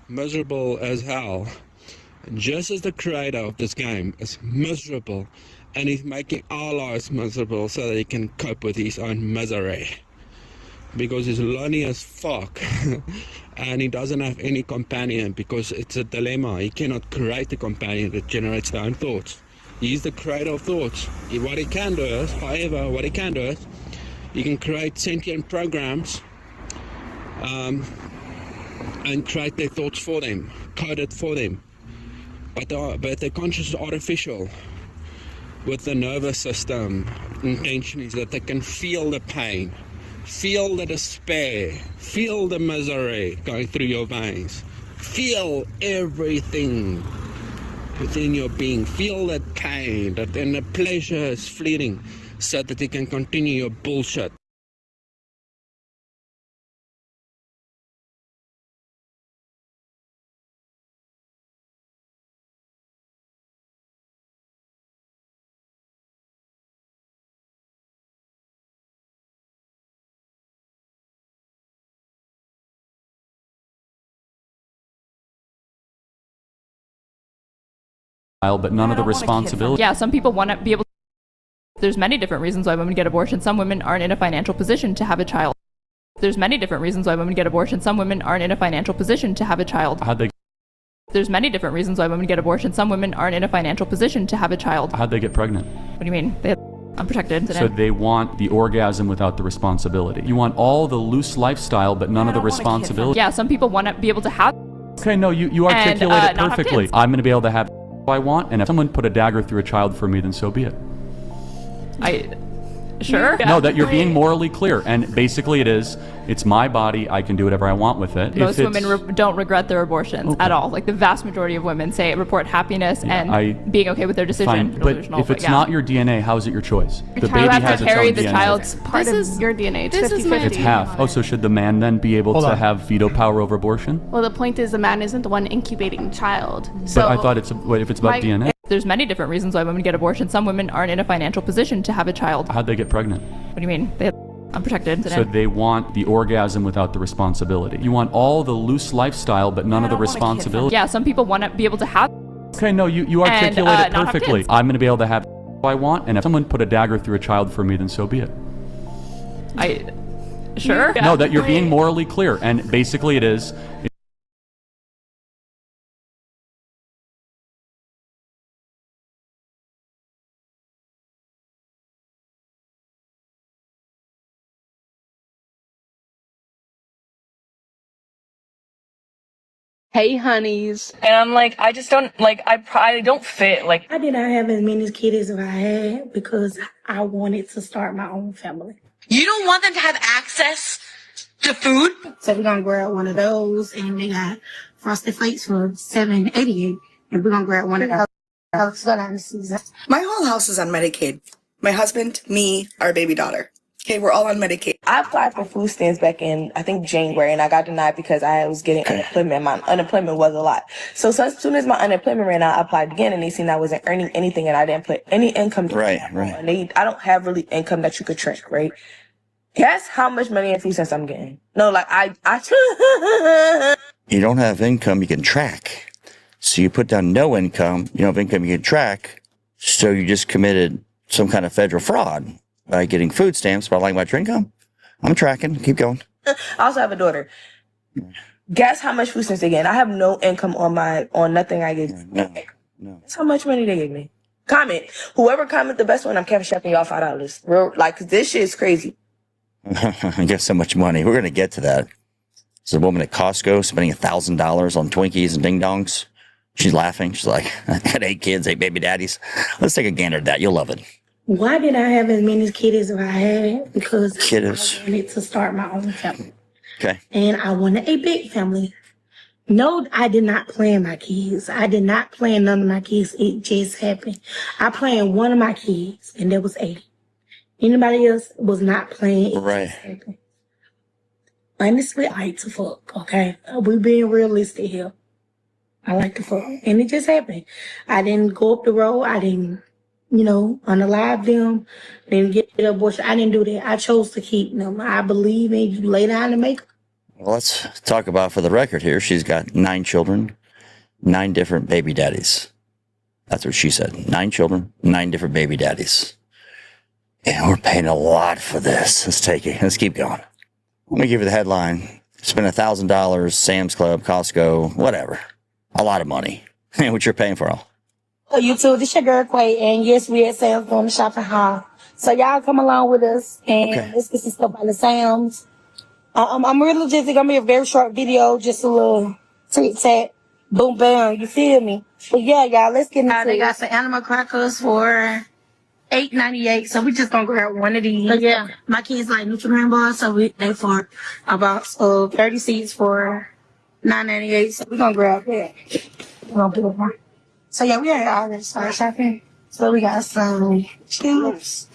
miserable as hell. Just as the creator of this game is miserable, and He's making our lives miserable so that He can cope with His own misery. Because He's lonely as fuck, and He doesn't have any companion, because it's a dilemma. He cannot create a companion that generates their own thoughts. He's the creator of thoughts. What He can do is, You can create sentient programs and create their thoughts for them, code it for them. But the conscious is artificial. With the nervous system, intention is that they can feel the pain, feel the despair, feel the misery going through your veins, feel everything within your being, feel that pain, that then the pleasure is fleeting, so that you can continue your bullshit. But none of the responsibility. Yeah, some people want to be able to. There's many different reasons why women get abortion. Some women aren't in a financial position to have a child. There's many different reasons why women get abortion. Some women aren't in a financial position to have a child. How'd they? There's many different reasons why women get abortion. Some women aren't in a financial position to have a child. How'd they get pregnant? What do you mean? They have unprotected. So they want the orgasm without the responsibility. You want all the loose lifestyle, but none of the responsibility. Yeah, some people want to be able to have. Okay, no, you articulate it not have perfectly. kids. I'm going to be able to have I want, and if someone put a dagger through a child for me, then so be it. Sure. No, that you're being morally clear, and basically it's my body, I can do whatever I want with it. Most women don't regret their abortions at all. Like the vast majority of women report happiness and being okay with their decision. Fine, but if it's not your DNA, how is it your choice? The baby has its own DNA. Child's part of your DNA. It's 50-50. It's half. Oh, so should the man then be able to have veto power over abortion? Well, the point is the man isn't the one incubating the child. So but I thought if it's about DNA. There's many different reasons why women get abortion. Some women aren't in a financial position to have a child. How'd they get pregnant? What do you mean? They have unprotected. So they want the orgasm without the responsibility. You want all the loose lifestyle, but none of the responsibility. Yeah, some people want to be able to have. Okay, no, you articulate it perfectly. I'm going to be able to have I want, and if someone put a dagger through a child for me, then so be it. Sure. No, that you're being morally clear, and basically it is. Hey honeys, and I'm like, I just don't like. I don't fit. Like, I did not have as many kids as I had because I wanted to start my own family. You don't want them to have access to food? So we're gonna grab one of those, and they got Frosted Flakes for $7.88, and we're gonna grab one of those. My whole house is on Medicaid. My husband, me, our baby daughter. Okay, we're all on Medicaid. I applied for food stamps back in, I think, January, and I got denied because I was getting unemployment. My unemployment was a lot. So as soon as my unemployment ran out, I applied again, and they seen I wasn't earning anything, and I didn't put any income. Right. And I don't have really income that you could track, right? Guess how much money in food stamps I'm getting? No, like You don't have income you can track. So you put down no income, you don't have income you can track, so you just committed some kind of federal fraud by getting food stamps by lying about your income. I'm tracking. Keep going. I also have a daughter. Guess how much food stamps they get? I have no income on nothing I get. No. That's how much money they give me. Comment. Whoever comment the best one, I'm cash apping y'all $5. Real, like, 'cause this shit is crazy. I get so much money. We're going to get to that. There's a woman at Costco spending $1,000 on Twinkies and ding dongs. She's laughing. She's like, I got 8 kids, 8 baby daddies. Let's take a gander at that. You'll love it. Why did I have as many kids as I had? Because Kiddos. I wanted to start my own family. Okay. And I wanted a big family. No, I did not plan my kids. I did not plan none of my kids. It just happened. I planned one of my kids, and that was 80. Anybody else was not playing. Right. Honestly, I like to fuck, okay? We being realistic here. I like to fuck. And it just happened. I didn't go up the road. I didn't, unalive them. Didn't get the abortion. I didn't do that. I chose to keep them. I believe in you lay down and make them. Well, let's talk about, for the record here, she's got 9 children, 9 different baby daddies. That's what she said. 9 children, 9 different baby daddies. And we're paying a lot for this. Let's keep going. Let me give you the headline. Spend $1,000, Sam's Club, Costco, whatever. A lot of money. What you're paying for all. So YouTube, this your girl Quay, and yes, we at Sam's doing the shopping haul. So y'all come along with us and let's get some stuff out of Sam's. I'm really just gonna be a very short video, just a little tic-tac, boom, bam, you feel me? But yeah, y'all, let's get into it. They got some animal crackers for $8.98, so we just gonna grab one of these. But yeah, my kids like Nutrigrain bars, so they for about 30 seeds for $9.98, so we gonna grab that. We're gonna put it on. So yeah, we already started shopping. So we got some chips,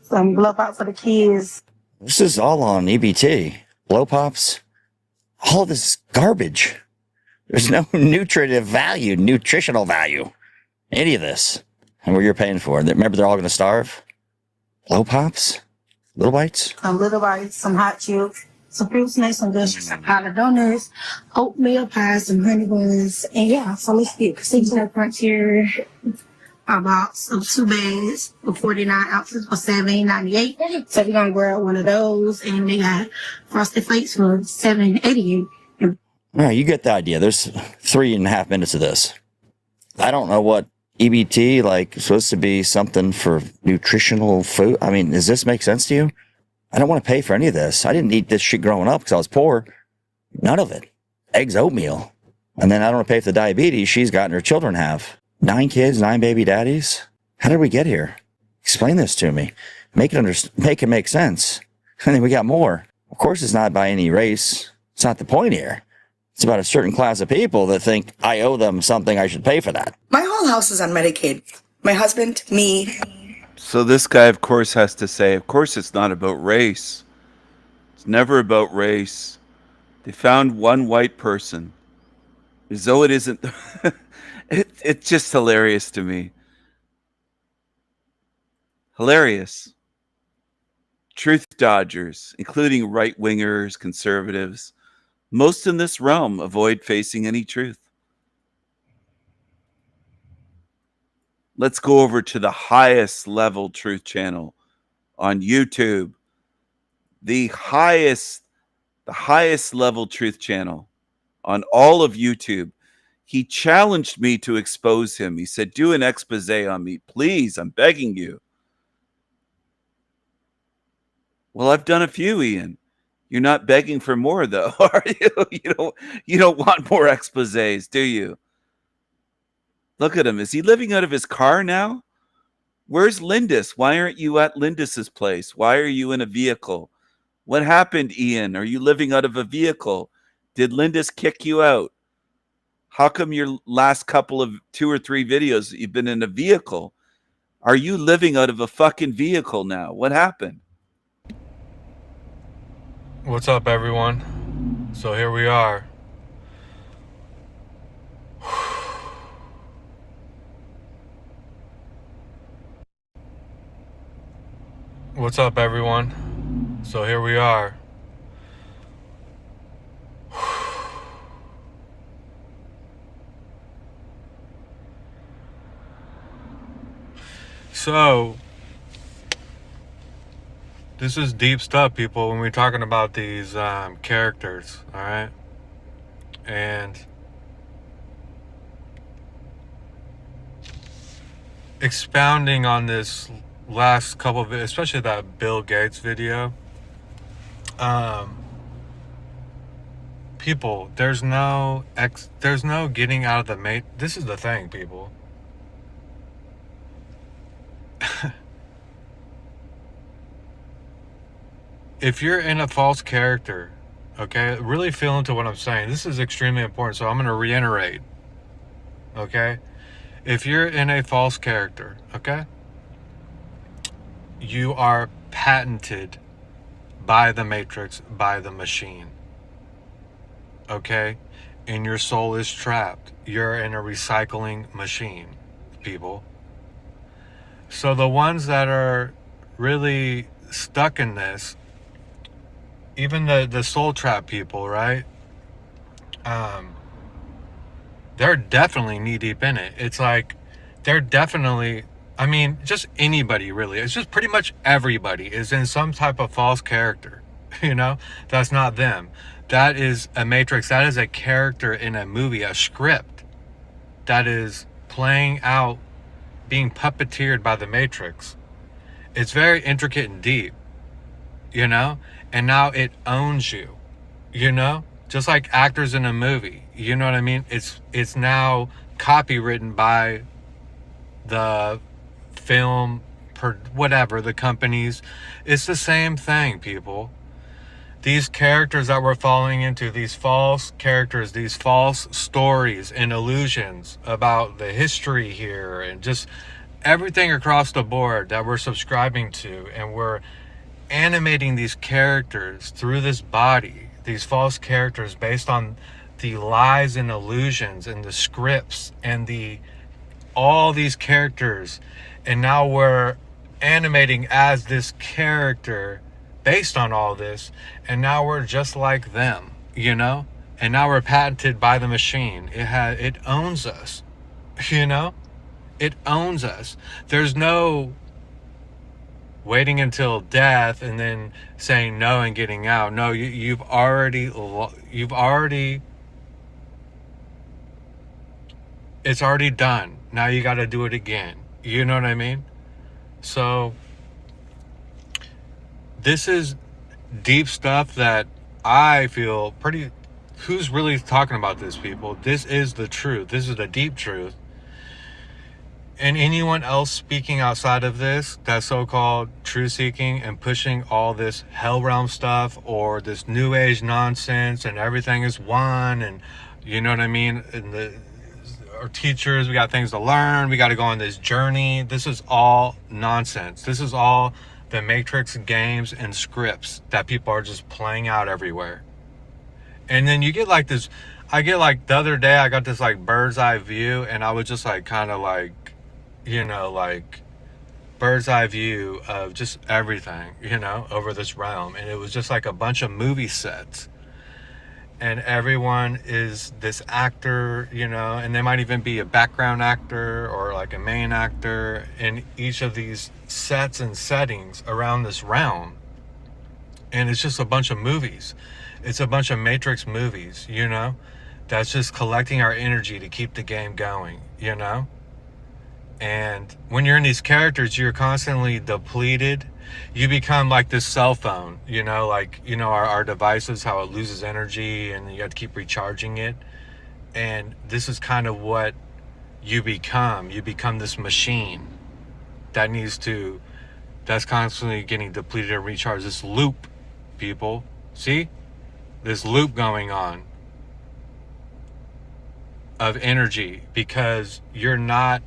some blow pop for the kids. This is all on EBT. Blow pops. All this is garbage. There's no nutritional value, any of this. And what you're paying for. Remember, they're all going to starve. Blow pops, little bites. Some little bites, some hot chips, some fruit snacks, some vegetables, some powdered donuts, oatmeal pies, some honey buns, and yeah. So let's get 6 crunch here. About 2 bags for 49 ounces for $7.98. So we're gonna grab one of those, and they got Frosted Flakes for $7.88. All right, you get the idea. There's 3.5 minutes of this. I don't know what EBT, like, supposed to be something for nutritional food. I mean, does this make sense to you? I don't want to pay for any of this. I didn't eat this shit growing up because I was poor. None of it. Eggs, oatmeal. And then I don't want to pay for the diabetes she's got and her children have. 9 kids, 9 baby daddies. How did we get here? Explain this to me. Make it make sense. And then we got more. Of course, it's not by any race. It's not the point here. It's about a certain class of people that think I owe them something, I should pay for that. My whole house is on Medicaid. My husband, me. So this guy, of course, has to say, of course, it's not about race. It's never about race. They found one white person. As though it isn't. It's just hilarious to me. Hilarious. Truth dodgers, including right-wingers, conservatives, most in this realm avoid facing any truth. Let's go over to the highest level truth channel on YouTube. The highest level truth channel on all of YouTube. He challenged me to expose him. He said, do an expose on me. Please, I'm begging you. Well, I've done a few, Ian. You're not begging for more, though, are you? You don't want more exposés, do you? Look at him. Is he living out of his car now? Where's Lindis? Why aren't you at Lindis's place? Why are you in a vehicle? What happened, Ian? Are you living out of a vehicle? Did Lindis kick you out? How come your last couple of 2 or 3 videos you've been in a vehicle? Are you living out of a fucking vehicle now? What happened? What's up, everyone? So here we are. What's up, everyone? So here we are. So, this is deep stuff, people, when we're talking about these characters, all right? And expounding on this last couple of, especially that Bill Gates video, people, there's no getting out of the this is the thing, people. If you're in a false character, okay, really feel into what I'm saying. This is extremely important, so I'm going to reiterate, okay? If you're in a false character, okay, you are patented by the Matrix, by the machine, okay? And your soul is trapped. You're in a recycling machine, people. So the ones that are really stuck in this, even the soul trap people, right? They're definitely knee deep in it. It's like they're definitely, I mean, just anybody really. It's just pretty much everybody is in some type of false character, you know? That's not them. That is a Matrix. That is a character in a movie, a script that is playing out, being puppeteered by the Matrix. It's very intricate and deep, you know? And now it owns you, you know? Just like actors in a movie, you know what I mean? It's now copywritten by the film, whatever, the companies. It's the same thing, people. These characters that we're falling into, these false characters, these false stories and illusions about the history here and just everything across the board that we're subscribing to, and we're animating these characters through this body, these false characters based on the lies and illusions and the scripts and all these characters, and now we're animating as this character based on all this, and now we're just like them, you know? And now we're patented by the machine. It owns us, you know? It owns us. There's no waiting until death and then saying no and getting out. No, you've already, it's already done. Now you got to do it again. You know what I mean? So this is deep stuff that I feel pretty, who's really talking about this, people? This is the truth. This is the deep truth. And anyone else speaking outside of this, that so-called truth seeking and pushing all this hell realm stuff or this new age nonsense and everything is one, and you know what I mean? And our teachers, we got things to learn, we got to go on this journey. This is all nonsense. This is all the Matrix games and scripts that people are just playing out everywhere. And then you get like this, I get like the other day I got this like bird's eye view, and I was just like kind of like, you know, like bird's eye view of just everything, you know, over this realm. And it was just like a bunch of movie sets, and everyone is this actor, you know, and they might even be a background actor or like a main actor in each of these sets and settings around this realm. And it's just a bunch of movies. It's a bunch of Matrix movies, you know, that's just collecting our energy to keep the game going, you know. And when you're in these characters, you're constantly depleted. You become like this cell phone, you know, like, you know, our devices, how it loses energy and you have to keep recharging it. And this is kind of what you become. You become this machine that's constantly getting depleted and recharged. This loop, people. See? This loop going on of energy, because you're not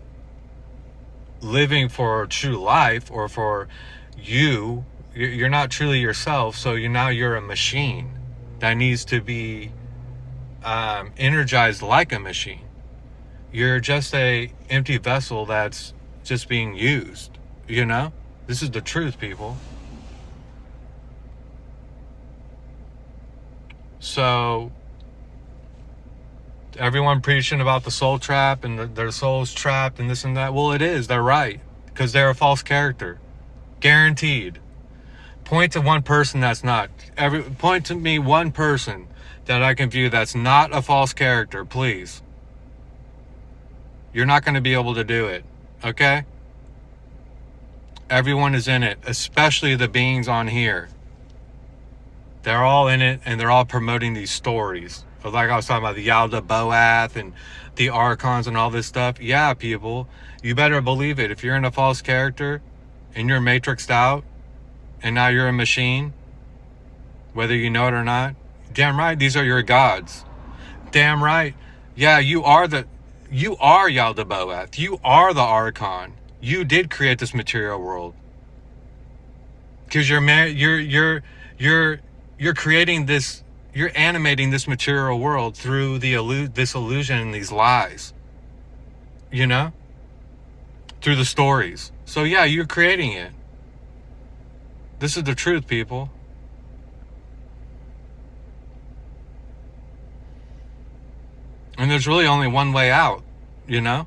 living for true life or for you're not truly yourself. So you're a machine that needs to be energized like a machine. You're just a empty vessel that's just being used, you know. This is the truth, people. So everyone preaching about the soul trap and their soul's trapped and this and that. Well, it is. They're right, because they're a false character. Guaranteed. Point to one person that's not. Point to me one person that I can view that's not a false character, please. You're not going to be able to do it, okay? Everyone is in it, especially the beings on here. They're all in it, and they're all promoting these stories. Like I was talking about the Yalda Boath and the Archons and all this stuff. Yeah, people, you better believe it. If you're in a false character and you're matrixed out and now you're a machine, whether you know it or not, damn right, these are your gods. Damn right. Yeah, you are Yalda Boath. You are the Archon. You did create this material world. Because you're creating this. You're animating this material world through this illusion and these lies, you know, through the stories. So yeah, you're creating it. This is the truth, people. And there's really only one way out, you know?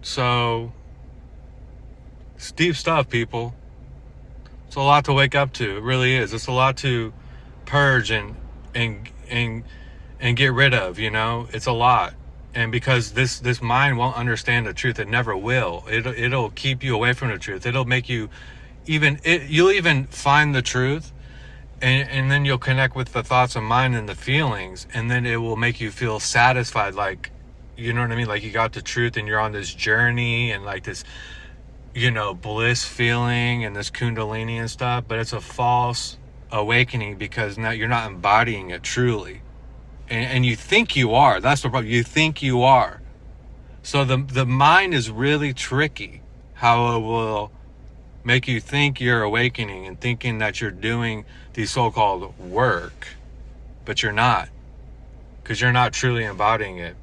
So it's deep stuff, people. It's a lot to wake up to. It really is. It's a lot to purge and get rid of, you know? It's a lot. And because this mind won't understand the truth, it never will. It'll keep you away from the truth. It'll make you you'll even find the truth, and then you'll connect with the thoughts of mind and the feelings, and then it will make you feel satisfied, like, you know what I mean, like you got the truth and you're on this journey and like this, you know, bliss feeling and this kundalini and stuff. But it's a false awakening, because now you're not embodying it truly. And you think you are. That's the problem. You think you are. So the mind is really tricky, how it will make you think you're awakening and thinking that you're doing the so-called work, but you're not, because you're not truly embodying it.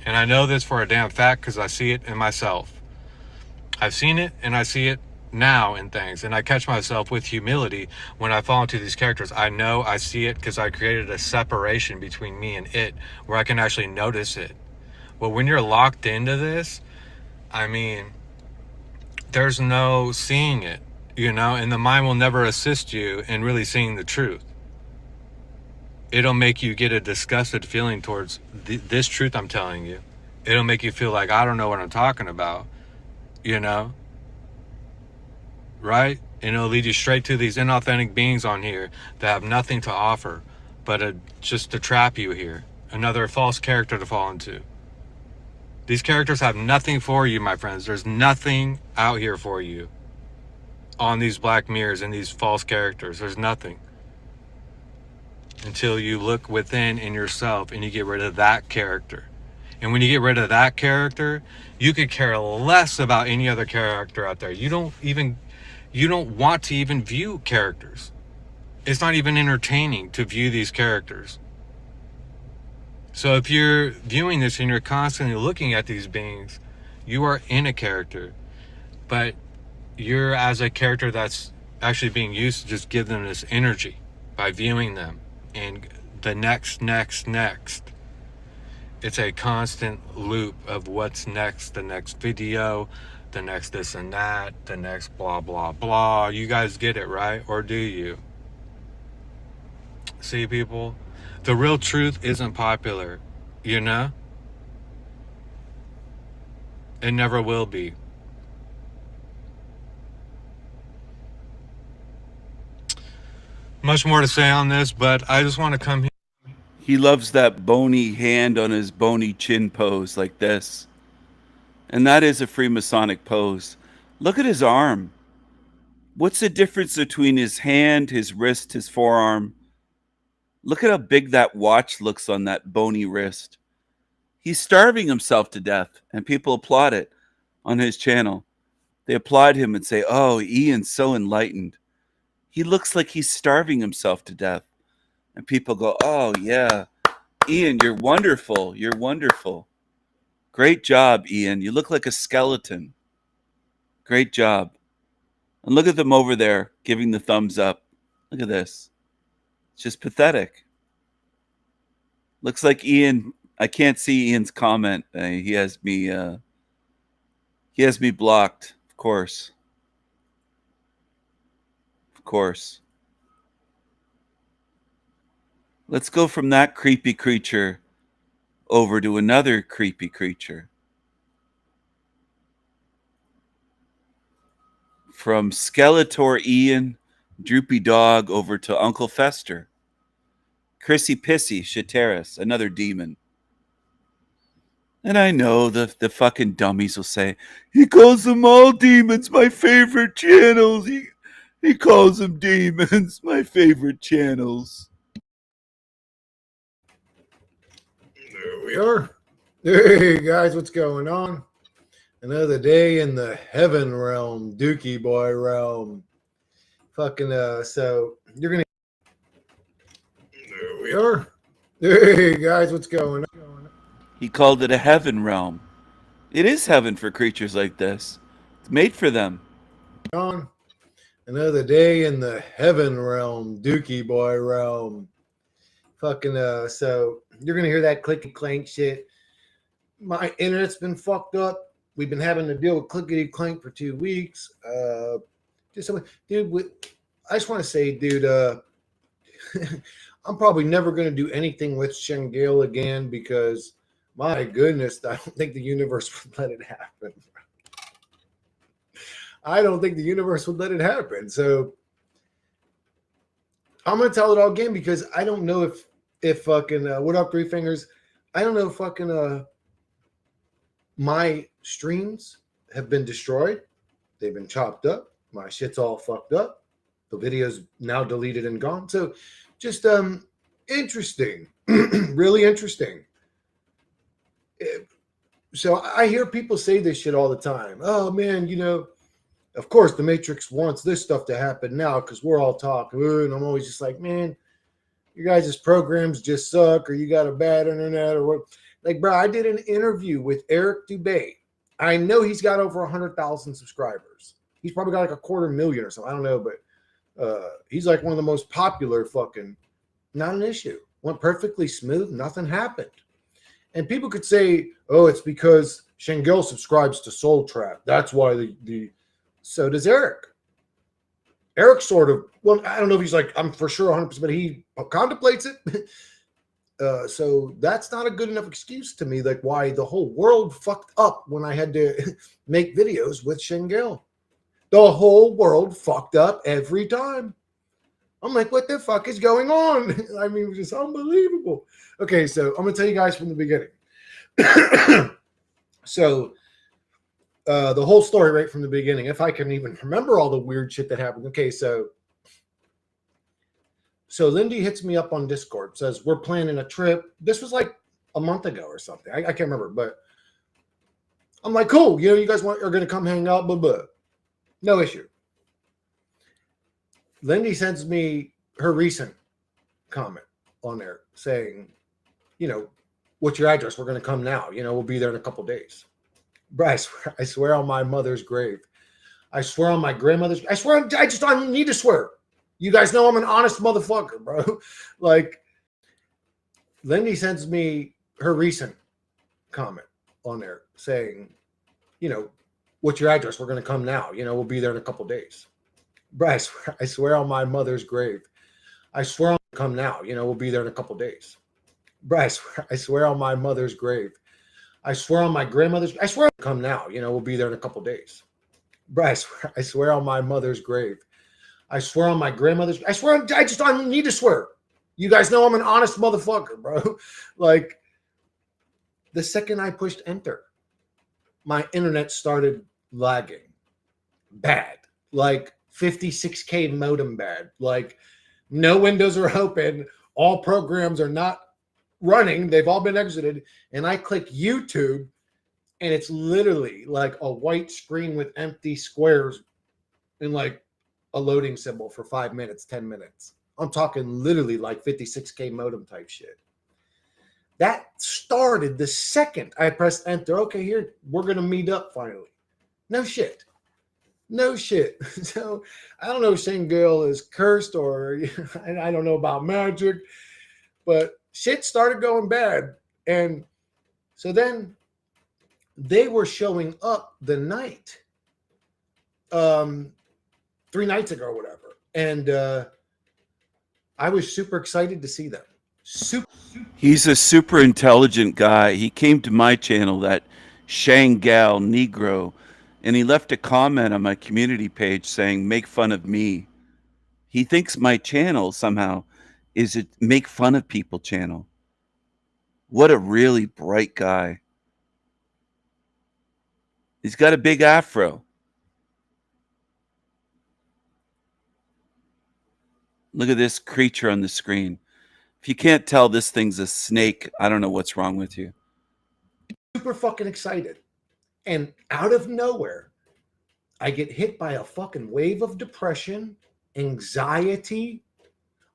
And I know this for a damn fact, because I see it in myself. I've seen it, and I see it now in things, and I catch myself with humility when I fall into these characters. I know I see it because I created a separation between me and it, where I can actually notice it. But when you're locked into this, I mean, there's no seeing it, you know, and the mind will never assist you in really seeing the truth. It'll make you get a disgusted feeling towards this truth I'm telling you. It'll make you feel like, I don't know what I'm talking about, you know, right? And it'll lead you straight to these inauthentic beings on here that have nothing to offer, but just to trap you here. Another false character to fall into. These characters have nothing for you, my friends. There's nothing out here for you on these black mirrors and these false characters. There's nothing. Until you look within in yourself and you get rid of that character. And when you get rid of that character, you could care less about any other character out there. You don't want to even view characters. It's not even entertaining to view these characters. So if you're viewing this and you're constantly looking at these beings, you are in a character, but you're as a character that's actually being used to just give them this energy by viewing them. And the next. It's a constant loop of what's next, the next video, the next this and that, the next blah, blah, blah. You guys get it, right? Or do you? See, people? The real truth isn't popular, you know? It never will be. Much more to say on this, but I just want to come here. He loves that bony hand on his bony chin pose like this. And that is a Freemasonic pose. Look at his arm. What's the difference between his hand, his wrist, his forearm? Look at how big that watch looks on that bony wrist. He's starving himself to death, and people applaud it on his channel. They applaud him and say, oh, Ian's so enlightened. He looks like he's starving himself to death. And people go, oh, yeah, Ian, you're wonderful. You're wonderful. Great job, Ian. You look like a skeleton. Great job. And look at them over there giving the thumbs up. Look at this. It's just pathetic. Looks like Ian, I can't see Ian's comment. He has me blocked, of course. Of course. Let's go from that creepy creature over to another creepy creature. From Skeletor Ian, Droopy Dog, over to Uncle Fester. Chrissy Pissy, Shateris, another demon. And I know the fucking dummies will say, he calls them all demons, my favorite channels. He calls them demons, my favorite channels. There we are. Hey guys, what's going on? Another day in the heaven realm, Dookie boy realm. Fucking so you're gonna. There we are. Hey guys, what's going on? He called it a heaven realm. It is heaven for creatures like this. It's made for them. On another day in the heaven realm, Dookie boy realm. Fucking so you're gonna hear that clicky clank shit. My internet's been fucked up. We've been having to deal with clickety clank for 2 weeks. Dude, I just want to say, dude, I'm probably never going to do anything with Shengale again because My goodness, I don't think the universe would let it happen. I don't think the universe would let it happen. So I'm gonna tell it all again because I don't know if fucking what up, Three Fingers? I don't know if fucking my streams have been destroyed. They've been chopped up. My shit's all fucked up. The video's now deleted and gone. So just interesting. Really interesting. So I hear people say this shit all the time. Oh man, of course the Matrix wants this stuff to happen now because we're all talking. And I'm always just like, man, you guys' programs just suck, or you got a bad internet, or what. Like, bro, I did an interview with Eric Dubay. I know he's got over 100,000 subscribers. He's probably got like 250,000 or something. I don't know, but he's like one of the most popular fucking, not an issue. Went perfectly smooth. Nothing happened. And people could say, oh, it's because Shengel subscribes to Soul Trap. That's why so does Eric. Eric sort of, well, I don't know if he's like, I'm for sure 100%, but he contemplates it. So that's not a good enough excuse to me, like why the whole world fucked up when I had to make videos with Shengel. The whole world fucked up every time. I'm like, what the fuck is going on? I mean, it was just unbelievable. Okay, so I'm going to tell you guys from the beginning. So the whole story right from the beginning, if I can even remember all the weird shit that happened. Okay, so Lindy hits me up on Discord, says, we're planning a trip. This was like a month ago or something. I can't remember, but I'm like, cool. You guys are going to come hang out, blah, blah. No issue. Lindy sends me her recent comment on there saying, what's your address? We're going to come now. We'll be there in a couple days. Bro, I swear on my mother's grave. I swear on my grandmother's. I swear, I don't need to swear. You guys know I'm an honest motherfucker, bro. Like, Lindy sends me her recent comment on there saying, what's your address? We're going to come now. We'll be there in a couple days. Bro, I swear on my mother's grave. I swear on come now. We'll be there in a couple days. Bro, I swear on my mother's grave. I swear on my grandmother's. I swear come now. We'll be there in a couple days. Bro, I swear on my mother's grave. I swear on my grandmother's. I swear, I don't need to swear. You guys know I'm an honest motherfucker, bro. Like, the second I pushed enter, my internet started lagging. Bad. Like 56K modem bad. Like, no windows are open. All programs are not running. They've all been exited. And I click YouTube, and it's literally like a white screen with empty squares and like a loading symbol for 5 minutes, 10 minutes. I'm talking literally like 56K modem type shit. That started the second I pressed enter. Okay, here, we're going to meet up finally. No shit. So I don't know if Shengel is cursed or I don't know about magic, but shit started going bad. And so then they were showing up the night, 3 nights ago or whatever. And I was super excited to see them. He's a super intelligent guy. He came to my channel, that Shengel Negro, and he left a comment on my community page saying, make fun of me. He thinks my channel somehow is a make fun of people channel. What a really bright guy. He's got a big afro. Look at this creature on the screen. If you can't tell this thing's a snake, I don't know what's wrong with you. Super fucking excited. And out of nowhere, I get hit by a fucking wave of depression, anxiety.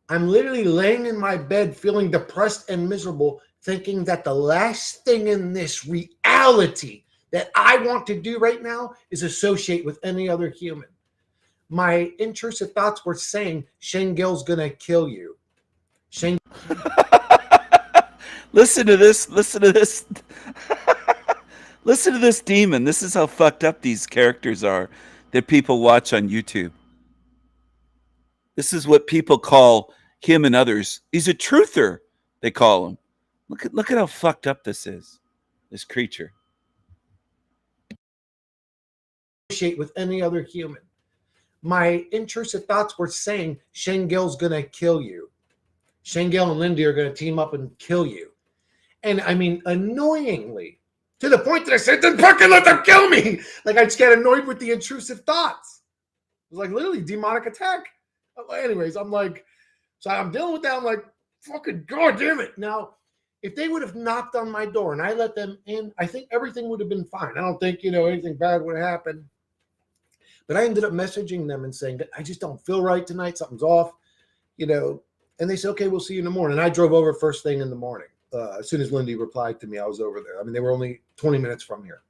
I'm literally laying in my bed feeling depressed and miserable, thinking that the last thing in this reality that I want to do right now is associate with any other human. My intrusive thoughts were saying, Shengel's gonna kill you. Listen to this. Listen to this. Listen to this demon. This is how fucked up these characters are that people watch on YouTube. This is what people call him and others. He's a truther, they call him. Look at how fucked up this is. This creature. With any other human. My intrusive thoughts were saying Shangel's gonna kill you. Shangel and Lindy are gonna team up and kill you. And I mean, annoyingly, to the point that I said, then fucking let them kill me. Like I just get annoyed with the intrusive thoughts. It was like literally demonic attack. Anyways, I'm like, so I'm dealing with that. I'm like, fucking god damn it. Now, if they would have knocked on my door and I let them in, I think everything would have been fine. I don't think, anything bad would have happened. But I ended up messaging them and saying that I just don't feel right tonight. Something's off, and they said, okay, we'll see you in the morning. And I drove over first thing in the morning. As soon as Lindy replied to me, I was over there. I mean, they were only 20 minutes from here.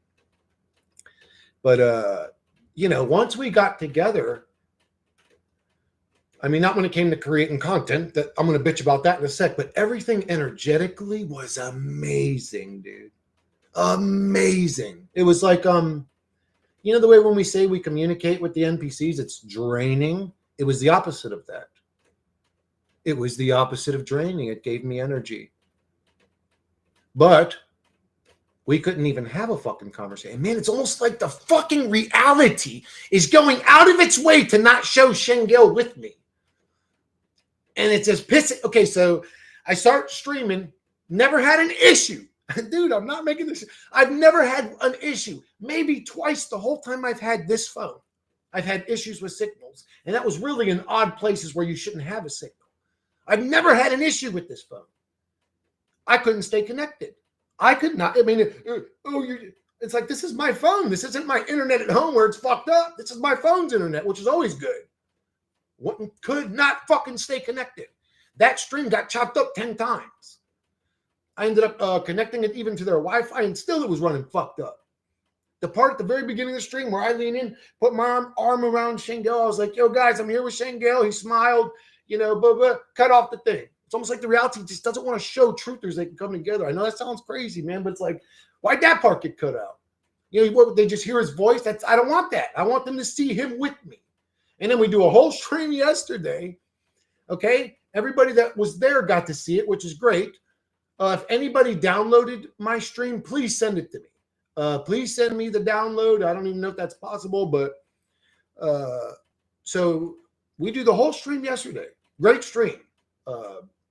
But, once we got together, I mean, not when it came to creating content, that I'm going to bitch about that in a sec, but everything energetically was amazing, dude. Amazing. It was like, the way when we say we communicate with the NPCs, it's draining. It was the opposite of that. It was the opposite of draining. It gave me energy. But we couldn't even have a fucking conversation. Man, it's almost like the fucking reality is going out of its way to not show Shangel with me. And it's just pissing. Okay, so I start streaming, never had an issue. Dude, I'm not making this. I've never had an issue. Maybe twice the whole time I've had this phone. I've had issues with signals. And that was really in odd places where you shouldn't have a signal. I've never had an issue with this phone. I couldn't stay connected. I could not. I mean, it's like, this is my phone. This isn't my internet at home where it's fucked up. This is my phone's internet, which is always good. Could not fucking stay connected. That stream got chopped up 10 times. I ended up connecting it even to their Wi-Fi, and still it was running fucked up. The part at the very beginning of the stream where I lean in, put my arm around Shangel, I was like, yo, guys, I'm here with Shangel. He smiled, cut off the thing. It's almost like the reality just doesn't want to show truthers they can come together. I know that sounds crazy, man, but it's like, why'd that part get cut out? They just hear his voice. I don't want that. I want them to see him with me. And then we do a whole stream yesterday. Okay. Everybody that was there got to see it, which is great. If anybody downloaded my stream, please send it to me. Please send me the download. I don't even know if that's possible, but so we do the whole stream yesterday. Great stream.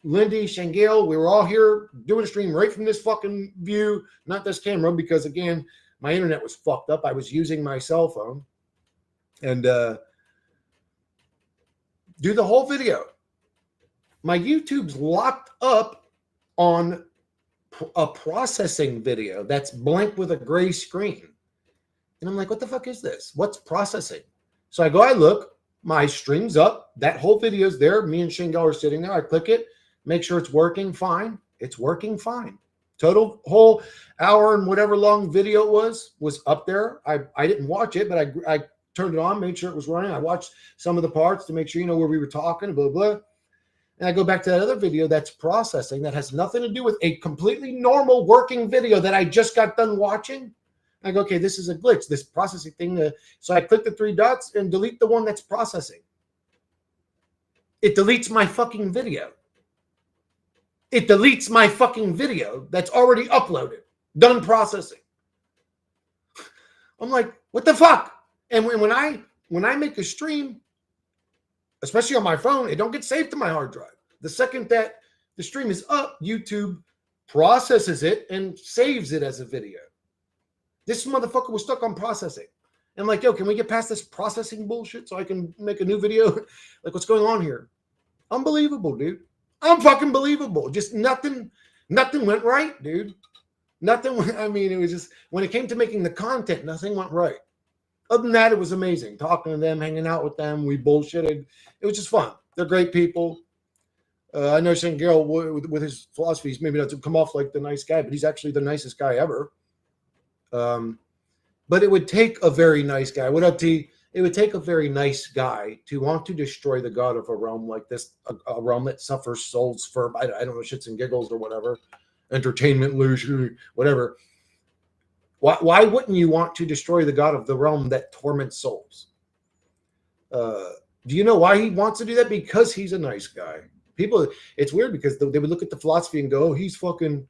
Lindy, Shangel, we were all here doing a stream right from this fucking view, not this camera, because again, my internet was fucked up. I was using my cell phone. And do the whole video. My YouTube's locked up on a processing video that's blank with a gray screen. And I'm like, what the fuck is this? What's processing? So I look, my stream's up. That whole video's there. Me and Shangel are sitting there. I click it, make sure it's working fine. It's working fine. Total whole hour and whatever long video it was up there. I didn't watch it, but I turned it on, made sure it was running. I watched some of the parts to make sure where we were talking, blah, blah. And I go back to that other video that's processing that has nothing to do with a completely normal working video that I just got done watching. I go, okay, this is a glitch, this processing thing. So I click the 3 dots and delete the one that's processing. It deletes my fucking video. It deletes my fucking video that's already uploaded, done processing. I'm like, what the fuck? And when I make a stream, especially on my phone, it don't get saved to my hard drive. The second that the stream is up, YouTube processes it and saves it as a video. This motherfucker was stuck on processing. And I'm like, yo, can we get past this processing bullshit so I can make a new video? Like, what's going on here? Unbelievable, dude. Unfucking believable. Just nothing went right, dude. I mean, it was just, when it came to making the content, nothing went right. Other than that, it was amazing. Talking to them, hanging out with them. We bullshitted. It was just fun. They're great people. I know Shangel, with his philosophies, maybe not to come off like the nice guy, but he's actually the nicest guy ever. But it would take a very nice guy. It would take a very nice guy to want to destroy the god of a realm like this, a realm that suffers souls for, I don't know, shits and giggles or whatever, entertainment, leisure, whatever. Why wouldn't you want to destroy the god of the realm that torments souls? Do you know why he wants to do that? Because he's a nice guy. People, it's weird because they would look at the philosophy and go, oh, he's fucking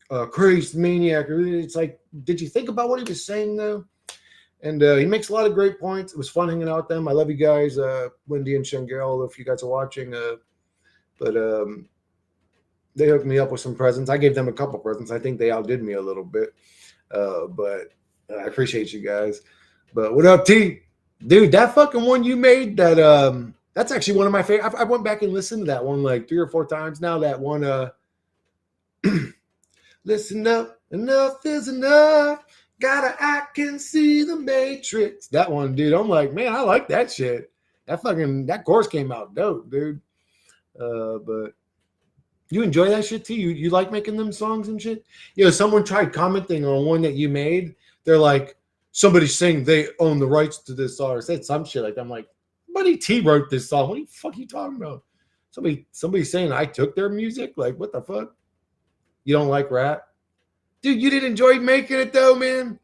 crazed maniac. It's like, did you think about what he was saying though? And he makes a lot of great points. It was fun hanging out with them. I love you guys, Wendy and Shengel, if you guys are watching. But they hooked me up with some presents. I gave them a couple presents. I think they outdid me a little bit. But I appreciate you guys. But what up, T? Dude, that fucking one you made, that's actually one of my favorite. I went back and listened to that one like 3 or 4 times now. That one, listen up, enough is enough. I can see the matrix. That one, dude, I'm like, man, I like that shit. That chorus came out dope, dude. But you enjoy that shit too? You like making them songs and shit? Someone tried commenting on one that you made. They're like, somebody's saying they own the rights to this song, or said some shit like that. I'm like, Buddy T wrote this song. What the fuck are you talking about? Somebody saying I took their music? Like, what the fuck? You don't like rap? Dude, you didn't enjoy making it though, man.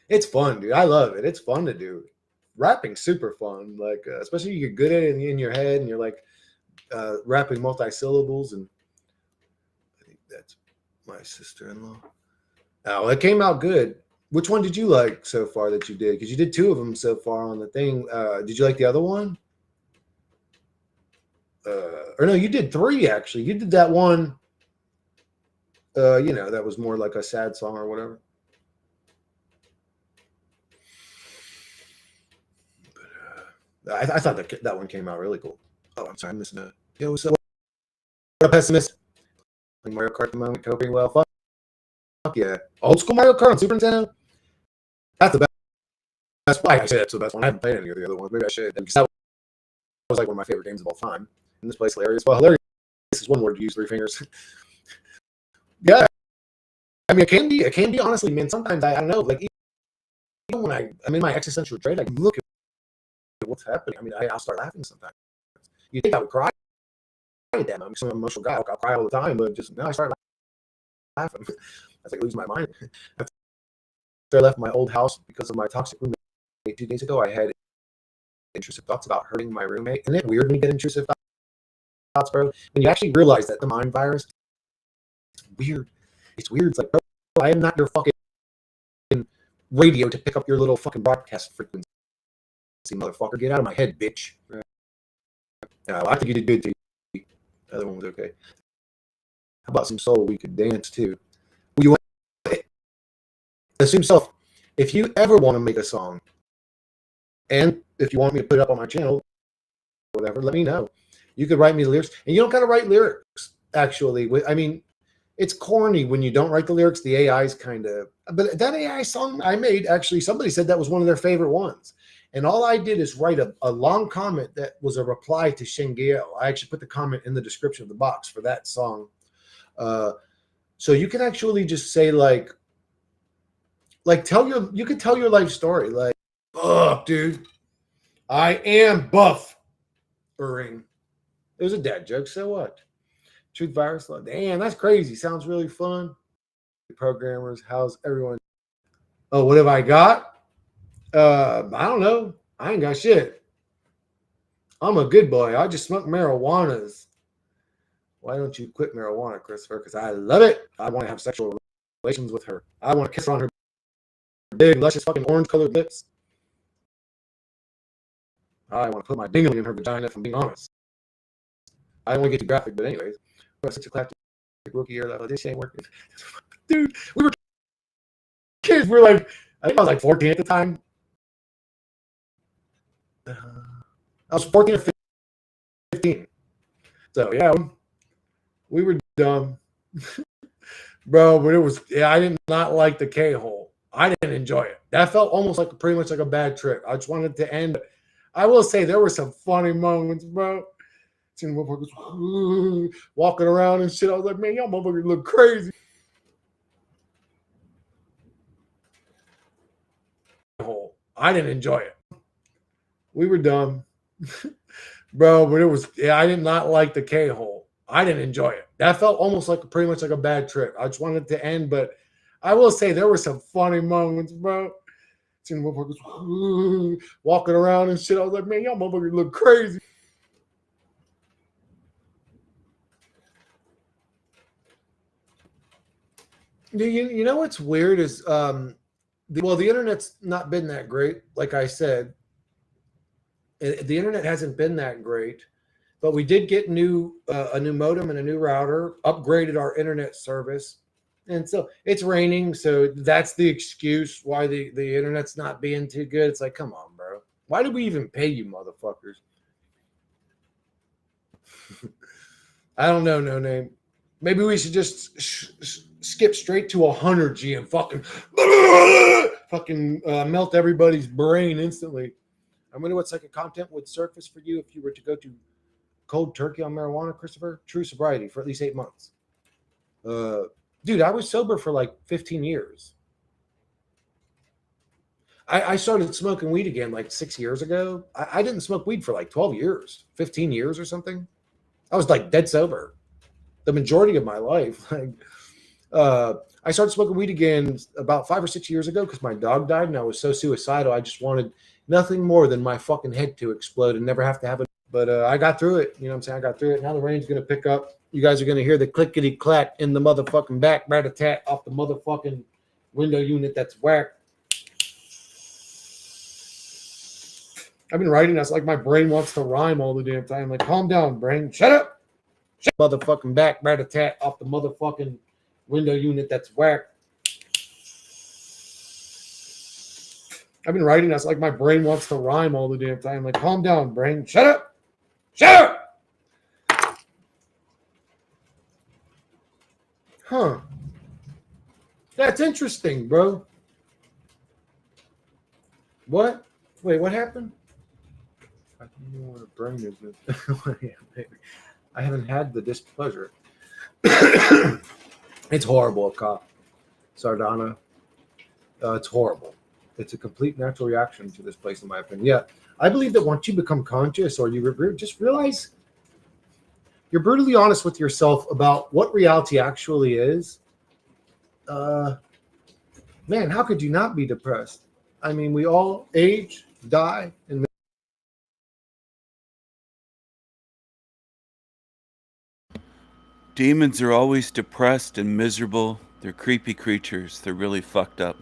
It's fun, dude. I love it. It's fun to do. Rapping's super fun. Like, especially you get good at it in your head and you're like rapping multi-syllables. And I think that's my sister-in-law. Oh, it came out good. Which one did you like so far that you did? Because you did 2 of them so far on the thing. Did you like the other one? Or no, you did 3 actually. You did that one. That was more like a sad song or whatever. But I thought that one came out really cool. Oh, I'm sorry, I'm missing a. Yo, what's up? What up, pessimist? Like Mario Kart at the moment, coping well. Fuck yeah, old school Mario Kart on Super Nintendo. That's the best. Why I say that's the best one. I haven't played any of the other ones. Maybe I should, because that was like one of my favorite games of all time. And this place hilarious. Well, hilarious is one word to use. 3 fingers. Yeah. I mean, it can be honestly, man. Sometimes I don't know, like even when I'm in my existential dread, I look at what's happening. I mean, I'll start laughing sometimes. You think I would cry at that? I'm some emotional guy. I'll cry all the time, but just now I start laughing. I like lose my mind. After I left my old house because of my toxic roommate 2 days ago, I had intrusive thoughts about hurting my roommate. Isn't it weird when you get intrusive thoughts, bro? When you actually realize that the mind virus, it's weird. It's weird. It's like, bro, I am not your fucking radio to pick up your little fucking broadcast frequency, motherfucker. Get out of my head, bitch. Yeah, well, I think you did good, too. The other one was okay. How about some soul? We could dance, too. You want assume self. If you ever want to make a song, and if you want me to put it up on my channel, whatever, let me know. You could write me the lyrics. And you don't got to write lyrics, actually. I mean, it's corny when you don't write the lyrics. The AI's kind of, but that AI song I made, actually, somebody said that was one of their favorite ones. And all I did is write a long comment that was a reply to Shengeo. I actually put the comment in the description of the box for that song. So you can actually just say like you could tell your life story. Like, oh, dude, I am buffering. It was a dad joke. So what? Truth virus. Like, damn, that's crazy. Sounds really fun. Programmers, how's everyone? Oh, what have I got? I don't know. I ain't got shit. I'm a good boy. I just smoke marijuanas. Why don't you quit marijuana, Christopher? Because I love it. I want to have sexual relations with her. I want to kiss her on her big, luscious, fucking orange-colored lips. I want to put my dingling in her vagina, if I'm being honest. I don't want to get too graphic, but anyways. Such a classic rookie year level. This ain't working. Dude, we were kids. We were like, I think I was like 14 at the time. I was 14 or 15. So, yeah, we were dumb. Bro, but it was, I did not like the K-hole. I didn't enjoy it. That felt almost like pretty much like a bad trip. I just wanted to end. I will say there were some funny moments, bro. Seeing motherfuckers walking around and shit. I was like, man, y'all motherfuckers look crazy. I didn't enjoy it. We were dumb. Bro, but it was, I did not like the K-hole. I didn't enjoy it. That felt almost like pretty much like a bad trip. I just wanted to end, but I will say there were some funny moments, bro. Seeing motherfuckers walking around and shit. I was like, man, y'all motherfuckers look crazy. You know what's weird is the internet's not been that great. Like I said, the internet hasn't been that great, but we did get a new modem and a new router, upgraded our internet service, and so it's raining. So that's the excuse why the internet's not being too good. It's like, come on, bro. Why did we even pay you, motherfuckers? I don't know, no name. Maybe we should just skip straight to 100G and fucking melt everybody's brain instantly. I wonder what psychic content would surface for you if you were to go to cold turkey on marijuana, Christopher. True sobriety for at least 8 months. Dude, I was sober for like 15 years. I started smoking weed again like 6 years ago. I didn't smoke weed for like 12 years, 15 years or something. I was like dead sober the majority of my life. Like, I started smoking weed again about 5 or 6 years ago because my dog died and I was so suicidal. I just wanted nothing more than my fucking head to explode and never have to have it. But I got through it. You know what I'm saying? I got through it. Now the rain's going to pick up. You guys are going to hear the clickety clack in the motherfucking back, rat-a-tat off the motherfucking window unit that's whacked. I've been writing that's like my brain wants to rhyme all the damn time. Like, calm down, brain. Shut up. Shut motherfucking back, rat-a-tat off the motherfucking window unit that's whacked. I've been writing that's like my brain wants to rhyme all the damn time. Like, calm down, brain. Shut up. Shut up. Huh. That's interesting, bro. What? Wait, what happened? I don't know what a brain is. I haven't had the displeasure. It's horrible, cop. Sardana. It's horrible. It's a complete natural reaction to this place, in my opinion. Yeah, I believe that once you become conscious or you just realize you're brutally honest with yourself about what reality actually is, man, how could you not be depressed? I mean, we all age, die, and Demons are always depressed and miserable. They're creepy creatures. They're really fucked up.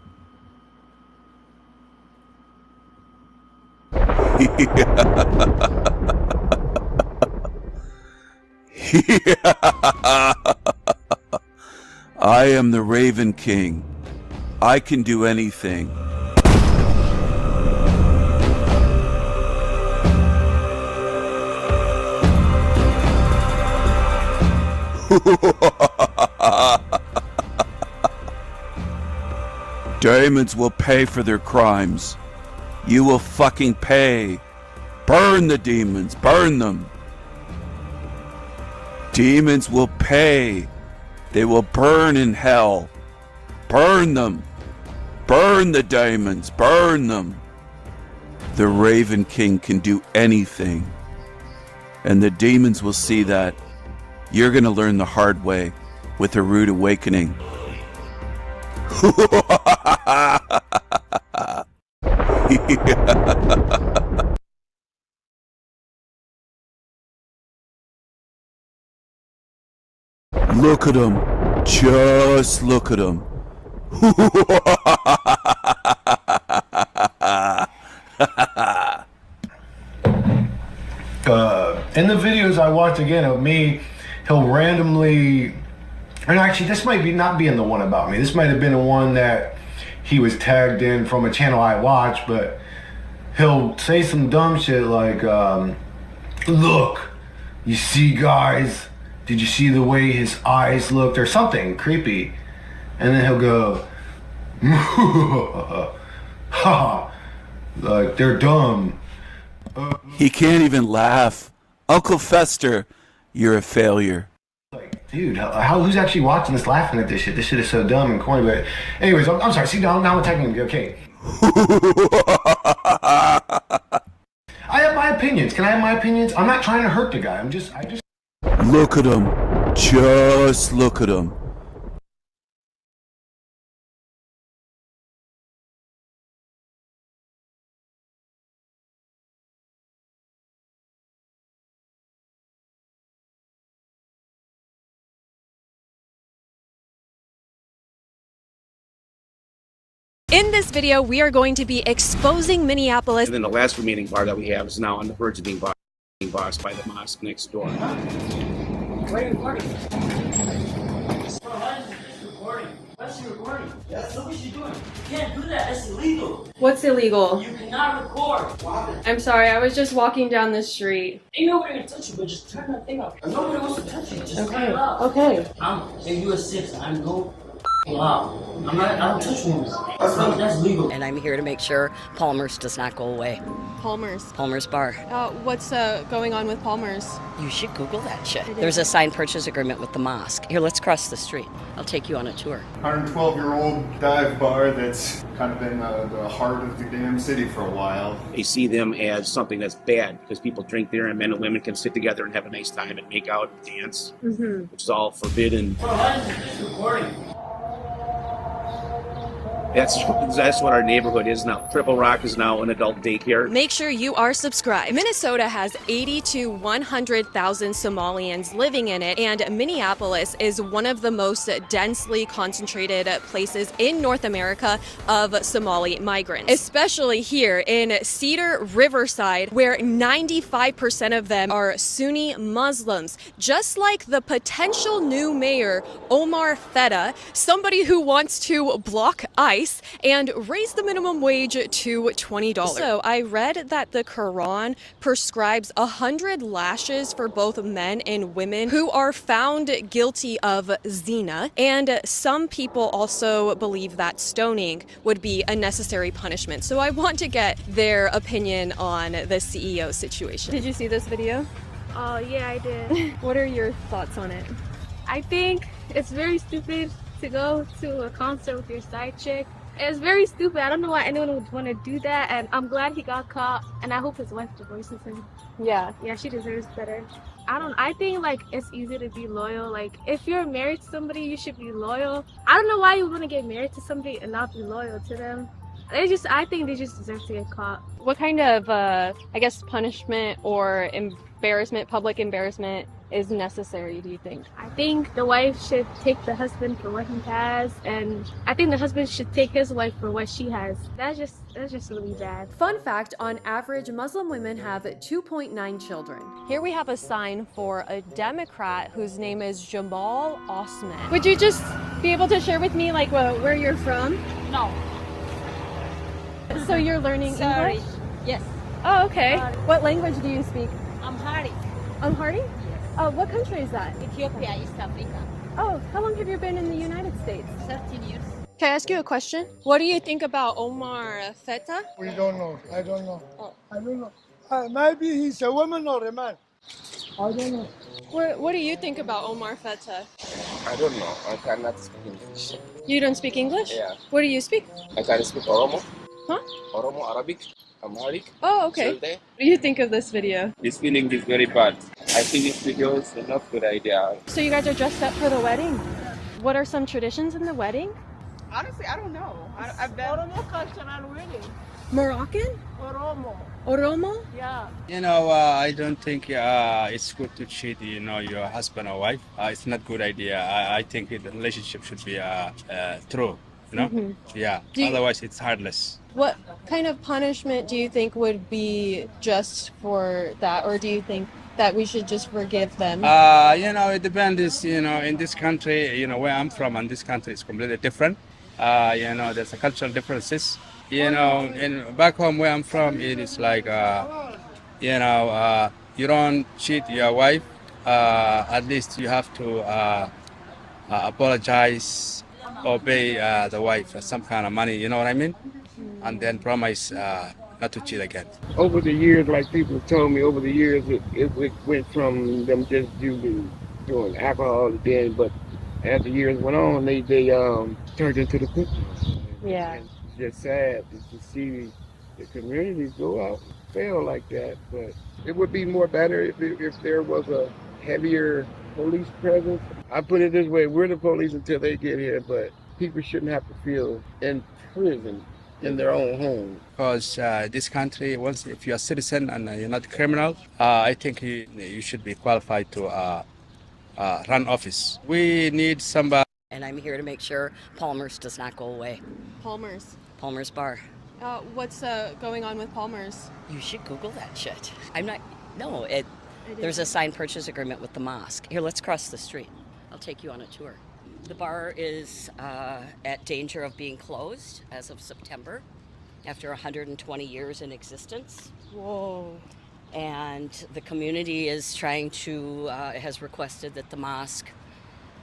I am the Raven King. I can do anything. Demons will pay for their crimes. You will fucking pay. Burn the demons. Burn them. Demons will pay. They will burn in hell. Burn them. Burn the demons. Burn them. The Raven King can do anything. And the demons will see that. You're going to learn the hard way with a rude awakening. Look at him. Just look at him. In the videos I watch again of me, he'll randomly, and actually this might be not being the one about me. This might have been the one that he was tagged in from a channel I watch, but he'll say some dumb shit like, look, you see guys, did you see the way his eyes looked or something creepy? And then he'll go, ha, like they're dumb. He can't even laugh. Uncle Fester, you're a failure. Dude, who's actually watching this laughing at this shit? This shit is so dumb and corny, but anyways, I'm sorry. See, now I'm attacking you. Okay. I have my opinions. Can I have my opinions? I'm not trying to hurt the guy. I just Look at him. Just look at him. In this video, we are going to be exposing Minneapolis. And then the last remaining bar that we have is now on the verge of being bossed by the mosque next door. What's your recording? That's what you're doing. You can't do that. That's illegal. What's illegal? You cannot record. Wow. I'm sorry, I was just walking down the street. Ain't nobody gonna touch you, but just turn that thing off. Nobody wants to touch you. Just Okay. turn it off. Okay. I'm a U.S. citizen. I'm no wow. I don't touch women. That's legal. And I'm here to make sure Palmer's does not go away. Palmer's Bar. What's going on with Palmer's? You should Google that shit. There's a signed purchase agreement with the mosque. Here, let's cross the street. I'll take you on a tour. 112-year-old dive bar that's kind of been the heart of the damn city for a while. They see them as something that's bad because people drink there and men and women can sit together and have a nice time and make out and dance, which is all forbidden. Recording. That's what our neighborhood is now. Triple Rock is now an adult daycare. Make sure you are subscribed. Minnesota has 80 to 100,000 Somalians living in it, and Minneapolis is one of the most densely concentrated places in North America of Somali migrants, especially here in Cedar Riverside, where 95% of them are Sunni Muslims, just like the potential new mayor, Omar Feta, somebody who wants to block ICE and raise the minimum wage to $20. So I read that the Quran prescribes 100 lashes for both men and women who are found guilty of zina, and some people also believe that stoning would be a necessary punishment. So I want to get their opinion on the CEO situation. Did you see this video? Oh, yeah, I did. What are your thoughts on it? I think it's very stupid to go to a concert with your side chick. It's very stupid. I don't know why anyone would want to do that, and I'm glad he got caught, and I hope his wife divorces him. Yeah. Yeah, she deserves better. I think, like, it's easy to be loyal. Like, if you're married to somebody, you should be loyal. I don't know why you want to get married to somebody and not be loyal to them. I think they just deserve to get caught. What kind of, punishment or public embarrassment is necessary, do you think? I think the wife should take the husband for what he has, and I think the husband should take his wife for what she has. That's just really bad. Fun fact, on average, Muslim women have 2.9 children. Here we have a sign for a Democrat whose name is Jamal Osman. Would you just be able to share with me, like, where you're from? No. So you're learning Sorry. English? Yes. Oh, okay. Sorry. What language do you speak? Amharic. Amharic? What country is that? Ethiopia, East Africa. Oh, how long have you been in the United States? 13 years. Can I ask you a question? What do you think about Omar Feta? We don't know. I don't know. I don't know. Maybe he's a woman or a man. I don't know. What do you think about Omar Feta? I don't know. I cannot speak English. You don't speak English? Yeah. What do you speak? I can speak Oromo. Huh? Oromo, Arabic, Amharic. Oh, okay. Chaldee. What do you think of this video? This feeling is very bad. I think this video is not good idea. So you guys are dressed up for the wedding? What are some traditions in the wedding? Honestly, I don't know. I've been Oromo cultural wedding. Moroccan? Oromo. Oromo? Yeah. I don't think it's good to cheat, your husband or wife. It's not good idea. I think the relationship should be true, Yeah. Otherwise, it's heartless. What kind of punishment do you think would be just for that, or do you think that we should just forgive them? It depends. In this country, where I'm from, and this country is completely different. There's a cultural differences. And back home where I'm from, it is like, you don't cheat your wife. At least you have to apologize or pay the wife some kind of money. You know what I mean? And then promise not to cheat again. Over the years, like people told me, over the years, it went from them just doing alcohol to then, but as the years went on, they turned into the cookies. Yeah. And it's just sad to see the community go out and fail like that. But it would be more better if there was a heavier police presence. I put it this way: we're the police until they get here, but people shouldn't have to feel in prison in their own home. Because this country, if you're a citizen and you're not a criminal, I think you should be qualified to run office. We need somebody. and I'm here to make sure Palmer's does not go away. Palmer's Bar. What's going on with Palmer's? You should Google that shit. There's a signed purchase agreement with the mosque. Here, let's cross the street. I'll take you on a tour. The bar is at danger of being closed as of September after 120 years in existence. Whoa. And the community is has requested that the mosque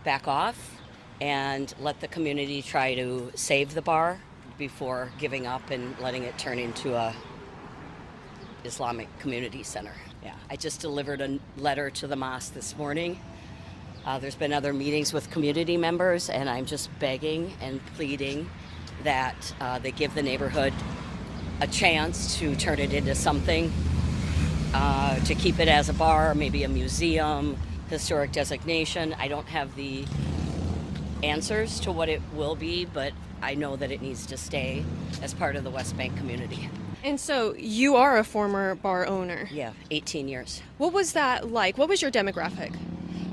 back off and let the community try to save the bar before giving up and letting it turn into a Islamic community center. Yeah, I just delivered a letter to the mosque this morning. There's been other meetings with community members, and I'm just begging and pleading that they give the neighborhood a chance to turn it into something, to keep it as a bar, maybe a museum, historic designation. I don't have the answers to what it will be, but I know that it needs to stay as part of the West Bank community. And so you are a former bar owner. Yeah, 18 years. What was that like? What was your demographic?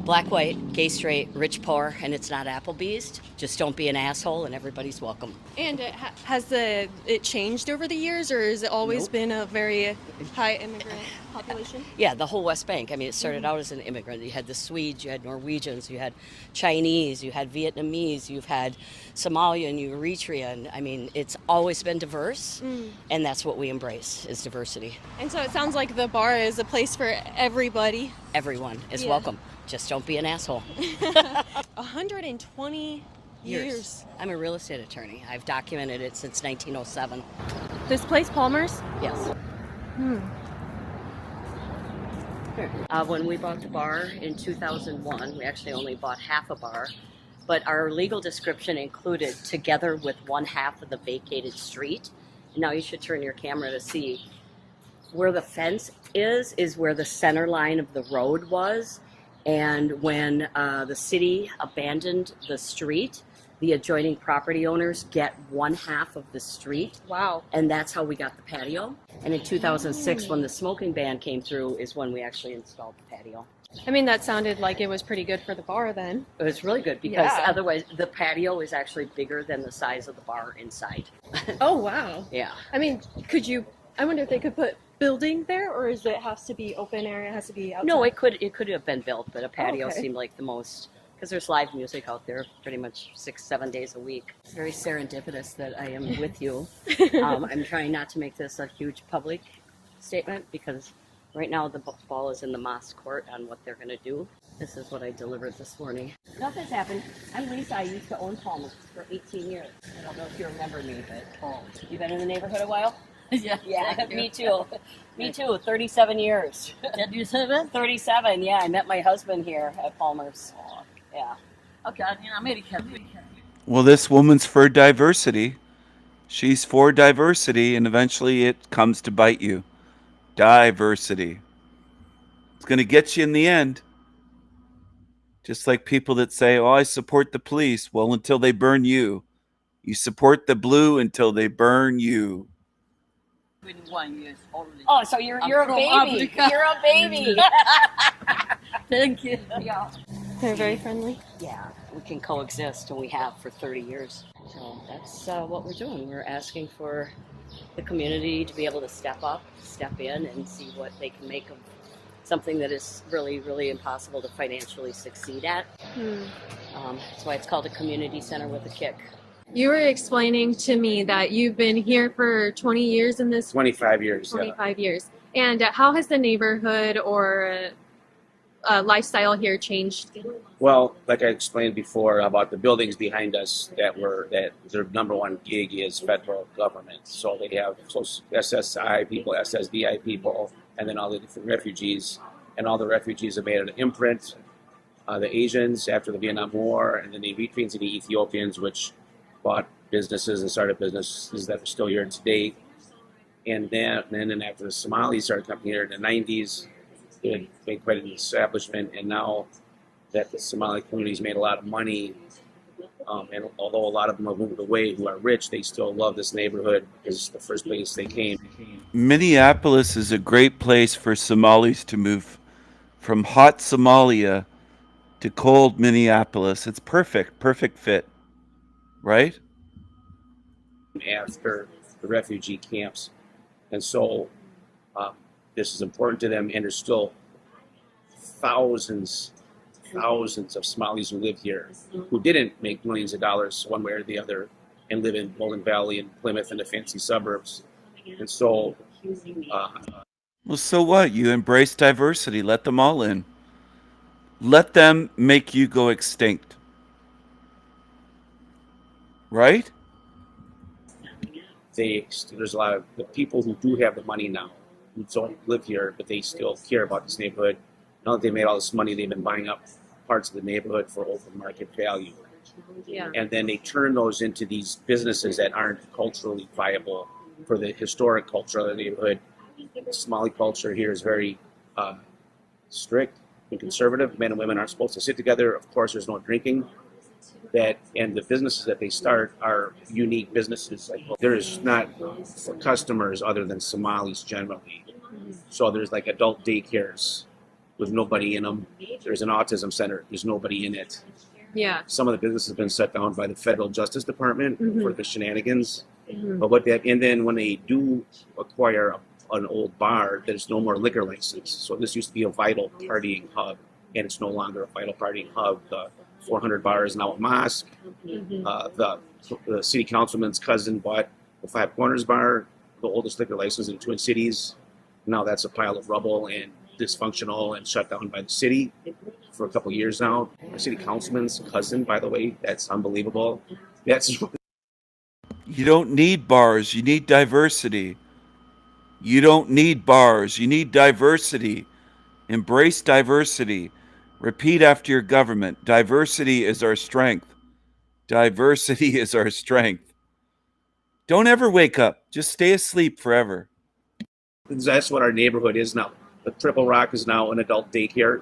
Black, white, gay, straight, rich, poor, and it's not Applebee's. Just don't be an asshole and everybody's welcome. And has it changed over the years, or has it always been a very high immigrant population? Yeah, the whole West Bank. I mean, it started out as an immigrant. You had the Swedes, you had Norwegians, you had Chinese, you had Vietnamese, you've had Somalian, Eritrean. I mean, it's always been diverse, and that's what we embrace, is diversity. And so it sounds like the bar is a place for everybody. Everyone is welcome. Just don't be an asshole. 120 years. I'm a real estate attorney. I've documented it since 1907. This place, Palmer's? Yes. When we bought the bar in 2001, we actually only bought half a bar, but our legal description included together with one half of the vacated street. And now you should turn your camera to see where the fence is where the center line of the road was. And when the city abandoned the street, the adjoining property owners get one half of the street. Wow. And that's how we got the patio. And in 2006, when the smoking ban came through, is when we actually installed the patio. I mean, that sounded like it was pretty good for the bar then. It was really good because otherwise the patio is actually bigger than the size of the bar inside. Oh, wow. Yeah. I mean, I wonder if they could put building there, or is it has to be open area, it has to be outside? No, it could have been built, but a patio seemed like the most, because there's live music out there pretty much 6-7 days a week. It's very serendipitous that I am with you. I'm trying not to make this a huge public statement because right now the ball is in the mosque court on what they're going to do. This is what I delivered this morning. Nothing's happened. I'm Lisa. I used to own Palmer's for 18 years. I don't know if you remember me, but you've been in the neighborhood a while? Yeah, me too. Me too. 37 years. 37? Yeah, I met my husband here at Palmer's. Yeah. Okay, in America. Well, this woman's for diversity. She's for diversity, and eventually it comes to bite you. Diversity. It's going to get you in the end. Just like people that say, oh, I support the police. Well, until they burn you. You support the blue until they burn you. 21 years old. Oh, so you're a baby. Africa. You're a baby. Thank you. Yeah. They're very friendly. Yeah, we can coexist, and we have for 30 years. So that's what we're doing. We're asking for the community to be able to step up, step in, and see what they can make of something that is really, really impossible to financially succeed at. That's why it's called a community center with a kick. You were explaining to me that you've been here for 20 years in this 25 years. 25 years. And how has the neighborhood or lifestyle here changed? Well, like I explained before about the buildings behind us that their number one gig is federal government. So they have SSI people, SSDI people, and then all the different refugees. And all the refugees have made an imprint. The Asians after the Vietnam War, and then the Eritreans and the Ethiopians, which bought businesses and started businesses that are still here today. And then after the Somalis started coming here in the 90s, they made quite an establishment. And now that the Somali community's made a lot of money, and although a lot of them have moved away who are rich, they still love this neighborhood because it's the first place they came. Minneapolis is a great place for Somalis to move from hot Somalia to cold Minneapolis. It's perfect fit, right? After the refugee camps. And so this is important to them, and there's still thousands of Somalis who live here who didn't make millions of dollars one way or the other and live in Golden Valley and Plymouth and the fancy suburbs. And so well, so what? You embrace diversity. Let them all in. Let them make you go extinct. Right? There's a lot of the people who do have the money now who don't live here, but they still care about this neighborhood. Now that they made all this money, they've been buying up parts of the neighborhood for over market value. Yeah. And then they turn those into these businesses that aren't culturally viable for the historic culture of the neighborhood. The Somali culture here is very strict and conservative. Men and women aren't supposed to sit together. Of course, there's no drinking. And the businesses that they start are unique businesses. Like, there's not for customers other than Somalis generally. So there's like adult daycares with nobody in them. There's an autism center. There's nobody in it. Yeah. Some of the business has been shut down by the federal justice department for the shenanigans. Mhm. But and then when they do acquire an old bar, there's no more liquor license. So this used to be a vital partying hub, and it's no longer a vital partying hub. The 400 bar is now a mosque. The city councilman's cousin bought the Five Corners bar, the oldest liquor license in the Twin Cities. Now that's a pile of rubble and dysfunctional and shut down by the city for a couple of years now. The city councilman's cousin, by the way, that's unbelievable. That's You don't need bars. You need diversity. You don't need bars. You need diversity. Embrace diversity. Repeat after your government. Diversity is our strength. Diversity is our strength. Don't ever wake up. Just stay asleep forever. That's what our neighborhood is now. The Triple Rock is now an adult daycare.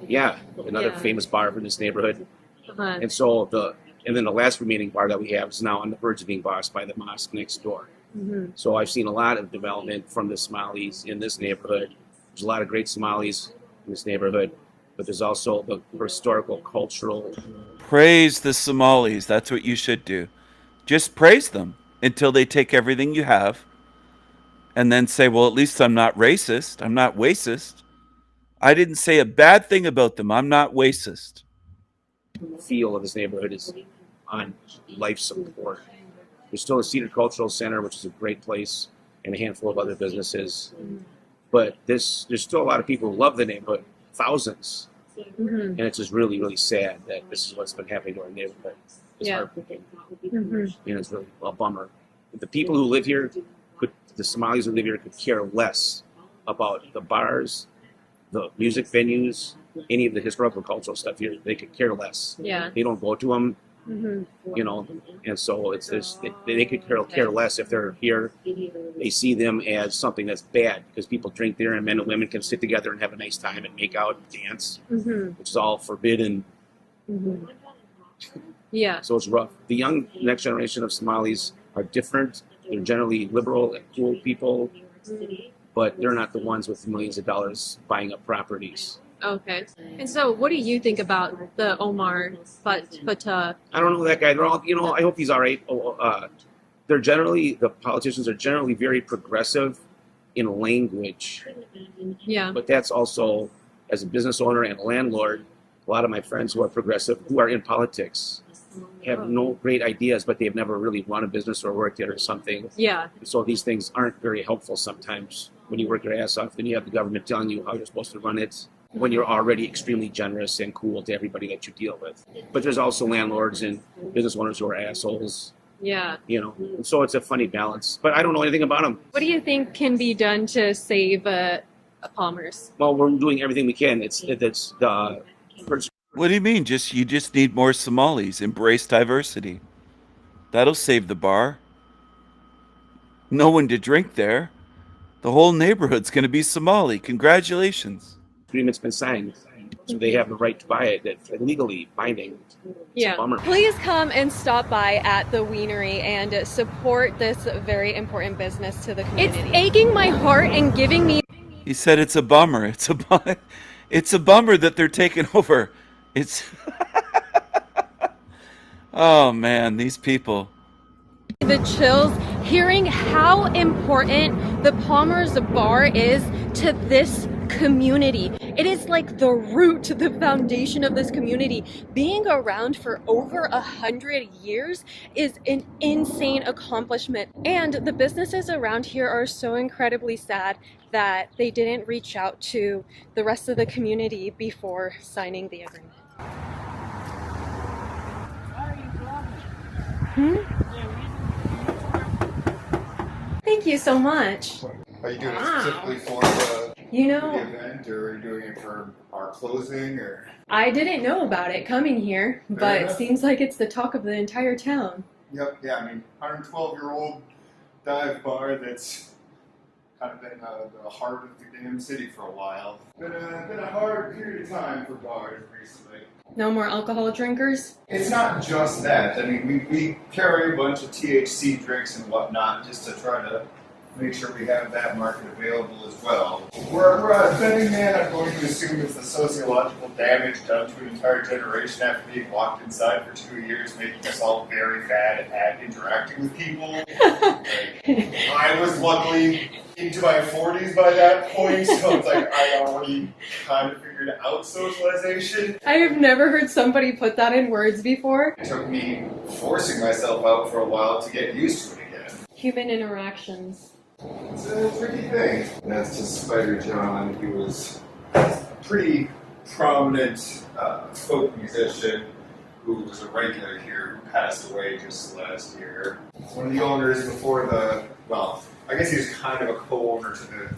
Yeah, another famous bar from this neighborhood. Uh-huh. And so and then the last remaining bar that we have is now on the verge of being bossed by the mosque next door. Mhm. So I've seen a lot of development from the Somalis in this neighborhood. There's a lot of great Somalis in this neighborhood, but there's also the historical, cultural. Praise the Somalis. That's what you should do. Just praise them until they take everything you have. And then say, well, at least I'm not racist. I'm not racist. I didn't say a bad thing about them. I'm not racist. Feel of this neighborhood is on life support. There's still a Cedar Cultural Center, which is a great place, and a handful of other businesses. But there's still a lot of people who love the neighborhood, thousands. Mhm. And it's just really, really sad that this is what's been happening to our neighborhood. It's Yeah. heartbreaking. Mhm. And it's really a bummer. The people who live here, the Somalis who live here could care less about the bars, the music venues, any of the historical cultural stuff here. They could care less. Yeah. They don't go to them, Mhm. and so it's this. They could care less if they're here. They see them as something that's bad because people drink there, and men and women can sit together and have a nice time and make out and dance, Mhm. which is all forbidden. Mhm. Yeah. So it's rough. The young next generation of Somalis are different. They're generally liberal and cool people, but they're not the ones with millions of dollars buying up properties. Okay. And so, what do you think about the Omar Fatah? I don't know that guy. They're all, I hope he's all right. The politicians are generally very progressive in language, Yeah. but that's also, as a business owner and a landlord, a lot of my friends who are progressive, who are in politics, have no great ideas, but they've never really run a business or worked it or something. Yeah. So these things aren't very helpful sometimes. When you work your ass off, then you have the government telling you how you're supposed to run it when you're already extremely generous and cool to everybody that you deal with. But there's also landlords and business owners who are assholes, Yeah. And so it's a funny balance. But I don't know anything about them. What do you think can be done to save Palmer's? Well, we're doing everything we can. It's the. What do you mean? You just need more Somalis. Embrace diversity. That'll save the bar. No one to drink there. The whole neighborhood's going to be Somali. Congratulations. Agreement's been signed, so they have the right to buy it. It's legally binding. It's a bummer. Please come and stop by at the Wienery and support this very important business to the community. It's aching my heart and giving me. He said it's a bummer. It's a bummer that they're taking over. It's oh man, these people. The chills hearing how important the Palmer's Bar is to this community. It is like the root, the foundation of this community. Being around for over 100 years is an insane accomplishment. And the businesses around here are so incredibly sad that they didn't reach out to the rest of the community before signing the agreement. Thank you so much. Are you doing it Wow. specifically for the, You know, for the event, or are you doing it for our closing, or? I didn't know about it coming here, Fair but it enough. seems like it's the talk of the entire town. Yep, yeah, I mean, 112-year-old dive bar that's kind of been the heart of the damn city for a while. Been a hard period of time for bars recently. No more alcohol drinkers? It's not just that. I mean, we carry a bunch of THC drinks and whatnot just to try to make sure we have that market available as well. We're a betting man. I'm going to assume it's the sociological damage done to an entire generation after being locked inside for 2 years, making us all very bad at interacting with people. I was luckily into my 40s by that point, so it's like I already kind of figured out socialization. I have never heard somebody put that in words before. It took me forcing myself out for a while to get used to it again. Human interactions. It's a tricky thing. That's just Spider John. He was a pretty prominent folk musician who was a regular here who passed away just last year. One of the owners before well, I guess he was kind of a co-owner to the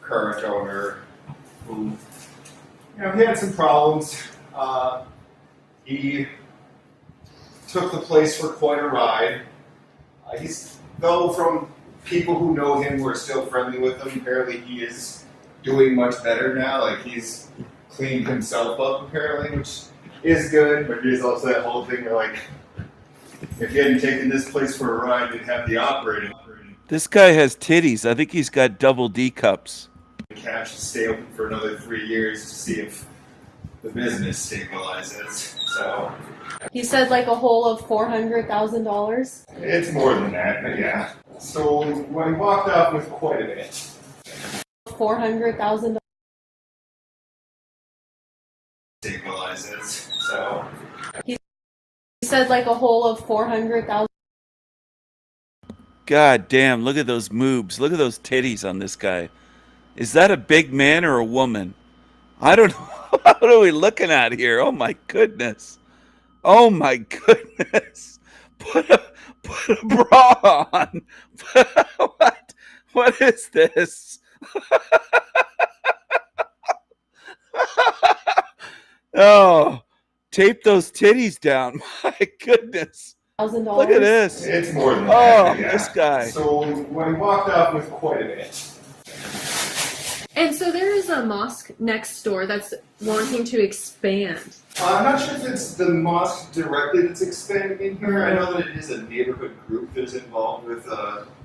current owner who, he had some problems. He took the place for quite a ride. Though from people who know him who are still friendly with him, apparently he is doing much better now. Like, he's cleaned himself up, apparently, which is good, but there's also that whole thing where, like, if you hadn't taken this place for a ride, you'd have the operating. This guy has titties. I think he's got double D cups. Cash to stay open for another 3 years to see if the business stabilizes. So He said like a whole of $400,000. it's more than that, but yeah. So when he walked off with quite a bit. $400,000. Stabilizes. So He said like a whole of $400,000. God damn, look at those moobs. Look at those titties on this guy. Is that a big man or a woman? I don't know. What are we looking at here? Oh my goodness. Oh my goodness. Put a bra on. What is this? Oh, tape those titties down. My goodness. Look at this. it's more than Oh, that, yeah. this guy. So when he walked off with quite a bit. And so there is a mosque next door that's wanting to expand. I'm not sure if it's the mosque directly that's expanding in here. I know that it is a neighborhood group that is involved with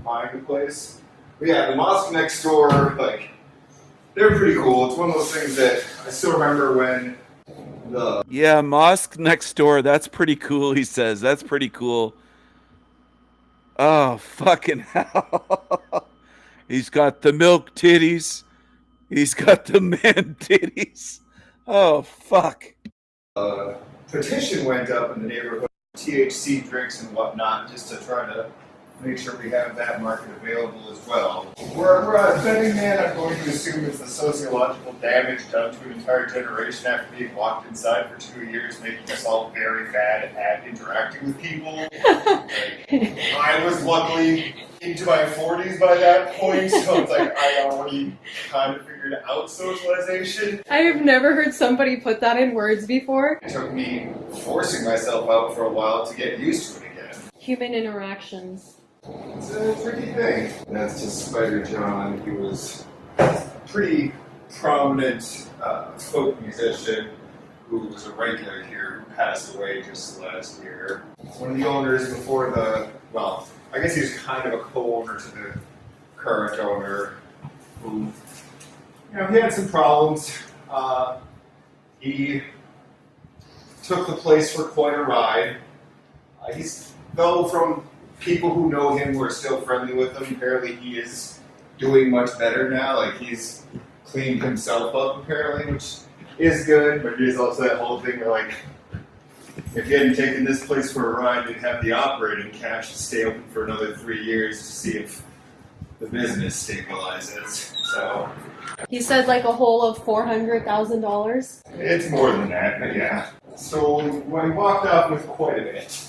buying the place. But yeah, the mosque next door, like, they're pretty cool. It's one of those things that I still remember when Yeah, mosque next door. That's pretty cool, he says. That's pretty cool. Oh, fucking hell. He's got the milk titties. He's got the man titties. Oh, fuck. petition went up in the neighborhood, THC drinks and whatnot, just to try to make sure we have that market available as well. We're a betting man. I'm going to assume it's the sociological damage done to an entire generation after being locked inside for 2 years, making us all very bad at interacting with people. I was luckily into my 40s by that point, so it's like I already kind of figured out socialization. I have never heard somebody put that in words before. It took me forcing myself out for a while to get used to it again. Human interactions. It's a tricky thing. That's just Spider John. He was a pretty prominent folk musician who was a regular here who passed away just last year. One of the owners before well, I guess he was kind of a co-owner to the current owner who, he had some problems. He took the place for quite a ride. He's, though from people who know him who are still friendly with him, apparently he is doing much better now. Like, he's cleaned himself up, apparently, which is good, but there's also that whole thing where, like, if you hadn't taken this place for a ride, you'd have the operating cash to stay open for another 3 years to see if the business stabilizes. So He said like a whole of $400,000. it's more than that, but yeah. So we walked off with quite a bit.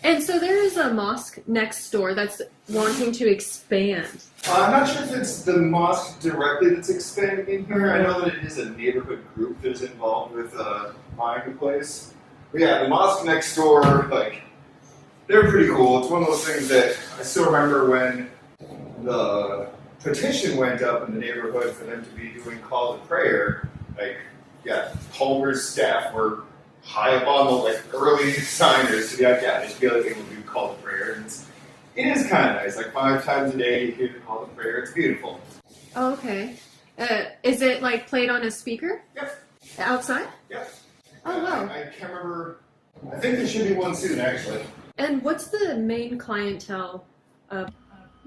And so there is a mosque next door that's wanting to expand. I'm not sure if it's the mosque directly that's expanding in here. I know that it is a neighborhood group that is involved with buying the place. But yeah, the mosque next door, like, they're pretty cool. It's one of those things that I still remember when the petition went up in the neighborhood for them to be doing call to prayer. Like, yeah, Palmer's staff were high up on the like early signers to be like, yeah, just be like able to do call to prayer. And it is kind of nice. Like 5 times a day, you hear the call to prayer. It's beautiful. Oh, okay. Is it like played on a speaker? Yep. Outside? Yep. Oh, wow. I can't remember. I think there should be one soon, actually. And what's the main clientele of?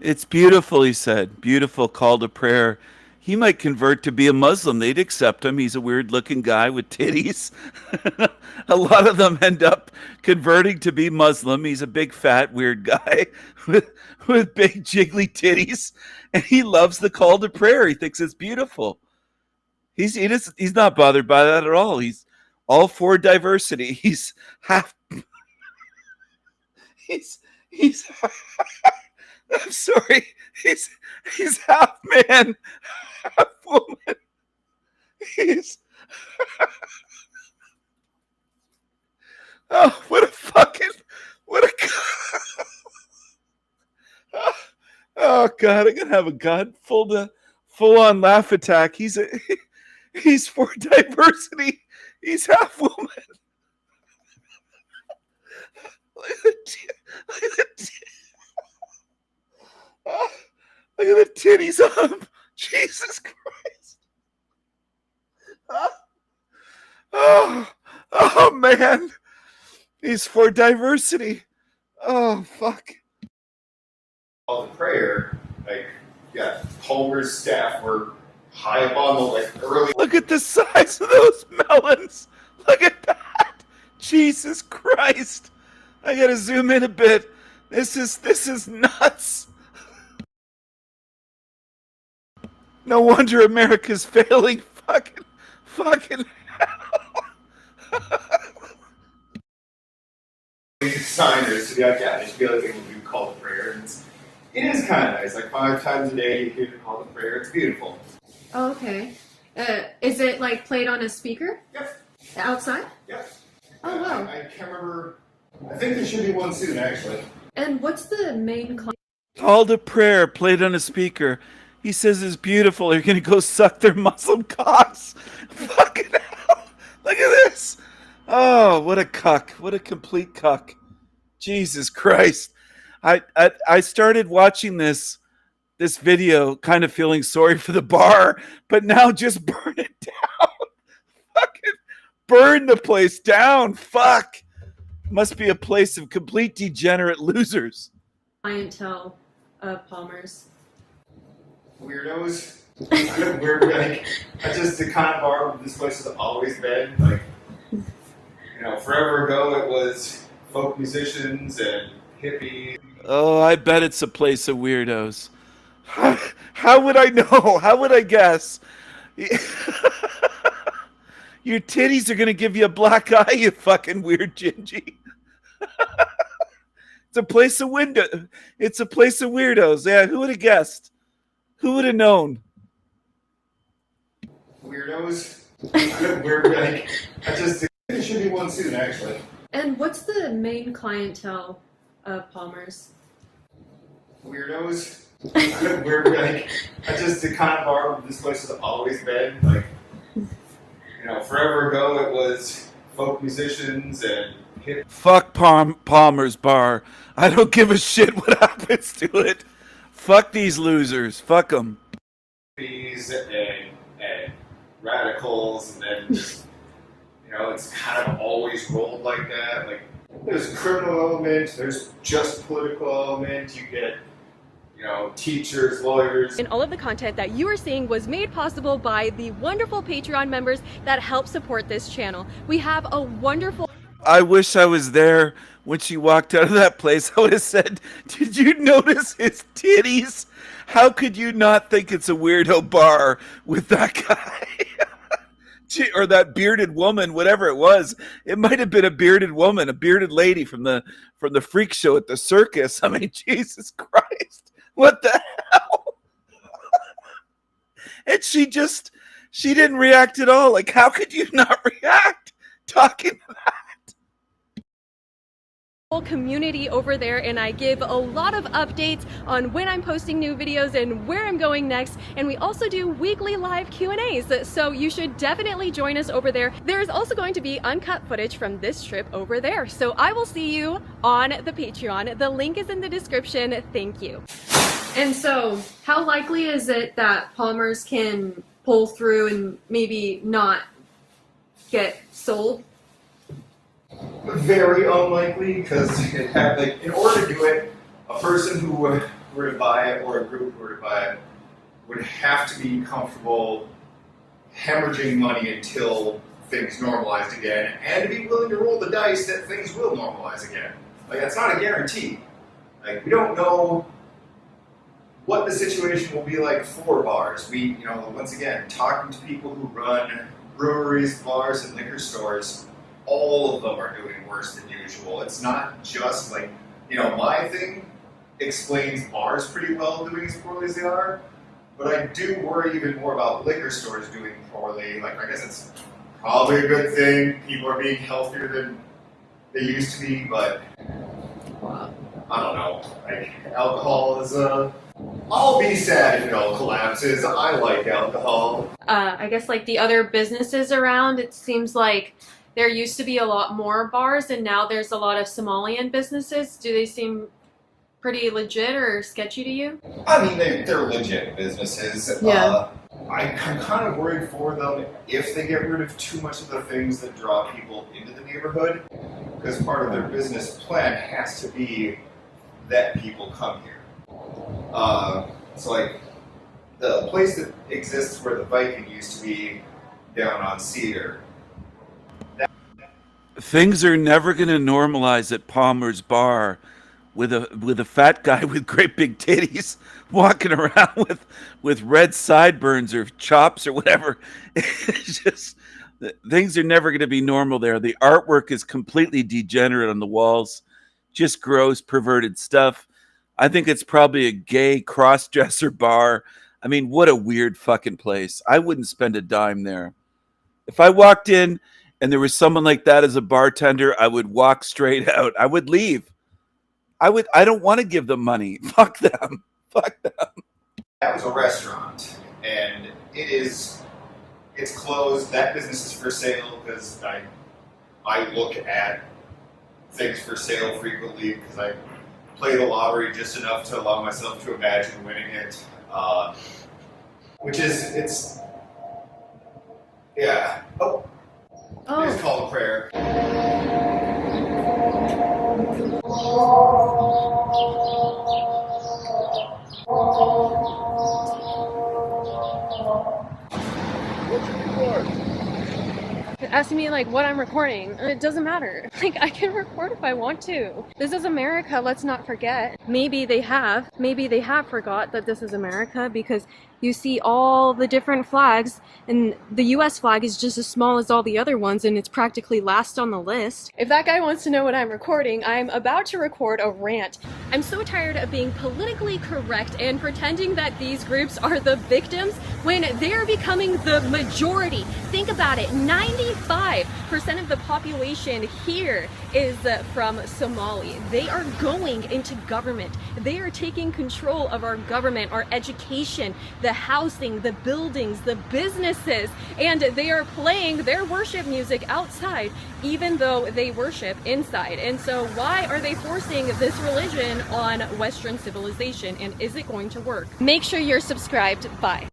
It's beautiful, he said. Beautiful call to prayer. He might convert to be a Muslim. They'd accept him. He's a weird-looking guy with titties. A lot of them end up converting to be Muslim. He's a big, fat, weird guy with big, jiggly titties, and he loves the call to prayer. He thinks it's beautiful. He's not bothered by that at all. He's all for diversity. He's half. He's. I'm sorry. He's half man, half woman. He's. Oh, what a. Oh God, I'm gonna have a full on laugh attack. He's for diversity. He's half woman. Look at the titties on him. Jesus Christ. Oh man. He's for diversity. Oh fuck. All the prayer, like, yeah, Palmer's staff were high up on the like early. Look at the size of those melons. Look at that. Jesus Christ. I gotta zoom in a bit. This is nuts. No wonder America's failing. Fucking hell. Signers to be like, yeah, just be like able to do call to prayer. And it is kind of nice. Like 5 times a day, you hear the call to prayer. It's beautiful. Oh, okay. Is it like played on a speaker? Yep. Outside? Yep. Oh, wow. I can't remember. I think there should be one soon, actually. And what's the main call to prayer played on a speaker? He says it's beautiful. You're gonna go suck their Muslim cocks. Fucking hell! Look at this. Oh, what a cuck! What a complete cuck! Jesus Christ! I started watching this video, kind of feeling sorry for the bar, but now just burn it down. Fucking burn the place down. Fuck! Must be a place of complete degenerate losers. clientele of Palmer's? Weirdos. Weird, like, I just the kind of bar this place has always been. Like, you know, forever ago it was folk musicians and hippies. Oh, I bet it's a place of weirdos. How would I know? How would I guess? Your titties are gonna give you a black eye, you fucking weird Gingy. It's a place of weirdos. Yeah, who would have guessed? Who would have known? Weirdos. Weird, like, I just there should be one soon, actually. And what's the main clientele of Palmer's? Weirdos. Weird, like, I just the kind of bar this place has always been. Like, you know, forever ago it was folk musicians and hip. Fuck Palmer's bar. I don't give a shit what happens to it. Fuck these losers. Fuck them. And radicals, and then just You know, it's kind of always rolled like that. Like, there's a criminal element, there's just political element, you get, you know, teachers, lawyers. And all of the content that you are seeing was made possible by the wonderful Patreon members that help support this channel. We have a wonderful... I wish I was there when she walked out of that place. I would have said, did you notice his titties? How could you not think it's a weirdo bar with that guy? Or that bearded woman, whatever it was. It might have been a bearded woman, a bearded lady from the freak show at the circus. I mean, Jesus Christ. What the hell? And she didn't react at all. Like, how could you not react talking to that? Community over there, and I give a lot of updates on when I'm posting new videos and where I'm going next, and we also do weekly live Q&As, so you should definitely join us over there. There's also going to be uncut footage from this trip over there, so I will see you on the Patreon. The link is in the description. Thank you. And so, how likely is it that Palmer's can pull through and maybe not get sold? Very unlikely, because it had, like, in order to do it, a person who were to buy it or a group who were to buy it would have to be comfortable hemorrhaging money until things normalized again, and to be willing to roll the dice that things will normalize again. Like, that's not a guarantee. Like, we don't know what the situation will be like for bars. We, you know, once again, talking to people who run breweries, bars, and liquor stores, all of them are doing worse than usual. It's not just like, you know, my thing explains bars pretty well doing as poorly as they are, but I do worry even more about liquor stores doing poorly. Like, I guess it's probably a good thing. People are being healthier than they used to be, but I don't know. Like, alcohol is I'll be sad if it all collapses. I like alcohol. I guess like the other businesses around, it seems like there used to be a lot more bars, and now there's a lot of Somalian businesses. Do they seem pretty legit or sketchy to you? I mean, they're legit businesses. Yeah. I'm kind of worried for them if they get rid of too much of the things that draw people into the neighborhood, because part of their business plan has to be that people come here. So, like, the place that exists where the Viking used to be down on Cedar, Things are never going to normalize at Palmer's Bar with a fat guy with great big titties walking around with red sideburns or chops or whatever. It's just, things are never going to be normal there. The artwork is completely degenerate on the walls, just gross, perverted stuff. I think it's probably a gay cross-dresser bar. I mean, what a weird fucking place. I wouldn't spend a dime there. If I walked in and there was someone like that as a bartender, I would walk straight out. I would leave. I don't want to give them money. Fuck them. Fuck them. that was a restaurant, and it's closed. That business is for sale because I look at things for sale frequently because I play the lottery just enough to allow myself to imagine winning it. Yeah. Oh. It's called a prayer. Asking me like what I'm recording. It doesn't matter. Like, I can record if I want to. This is America, let's not forget. Maybe they have forgot that this is America, because you see all the different flags, and the US flag is just as small as all the other ones, and it's practically last on the list. If that guy wants to know what I'm recording, I'm about to record a rant. I'm so tired of being politically correct and pretending that these groups are the victims when they're becoming the majority. Think about it, 95% of the population here is from Somali. They are going into government. They are taking control of our government, our education, the housing, the buildings, the businesses, and they are playing their worship music outside, even though they worship inside. And so why are they forcing this religion on Western civilization, and is it going to work? Make sure you're subscribed. Bye.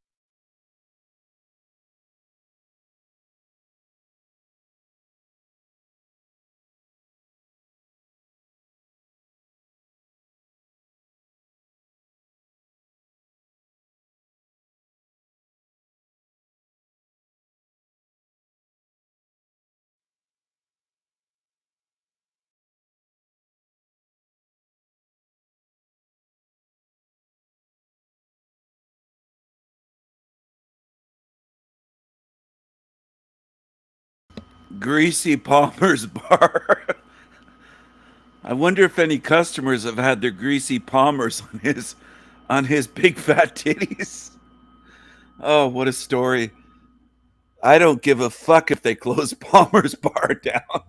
Greasy Palmer's bar. I wonder if any customers have had their greasy Palmers on his big fat titties. Oh, what a story. I don't give a fuck if they close Palmer's bar down.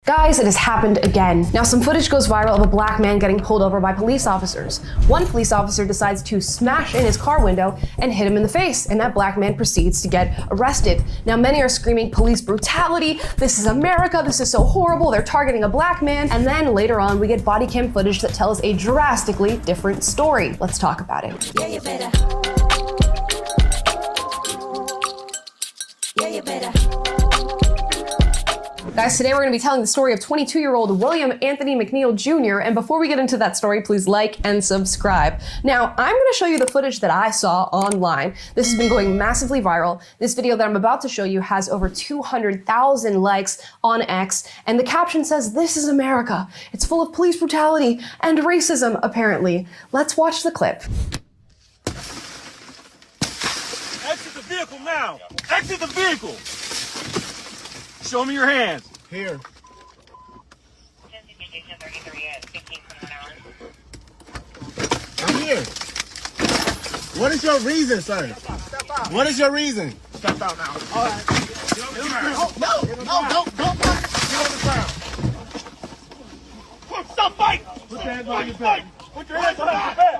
Guys, it has happened again. Now, some footage goes viral of a black man getting pulled over by police officers. One police officer decides to smash in his car window and hit him in the face, and that black man proceeds to get arrested. Now, many are screaming police brutality, this is America, this is so horrible, they're targeting a black man, and then later on we get body cam footage that tells a drastically different story. Let's talk about it. Yeah, you better. Yeah, you better. Guys, today we're going to be telling the story of 22-year-old William Anthony McNeil Jr. And before we get into that story, please like and subscribe. Now, I'm going to show you the footage that I saw online. This has been going massively viral. This video that I'm about to show you has over 200,000 likes on X. And the caption says, "This is America. It's full of police brutality and racism, apparently." Let's watch the clip. Exit the vehicle now. Exit the vehicle. Show me your hands. Here. I'm here. What is your reason, sir? What is your reason? Step out now. All right. No, don't. Get on the ground. Stop fighting. Put your hands behind your back. Put your hands behind your back.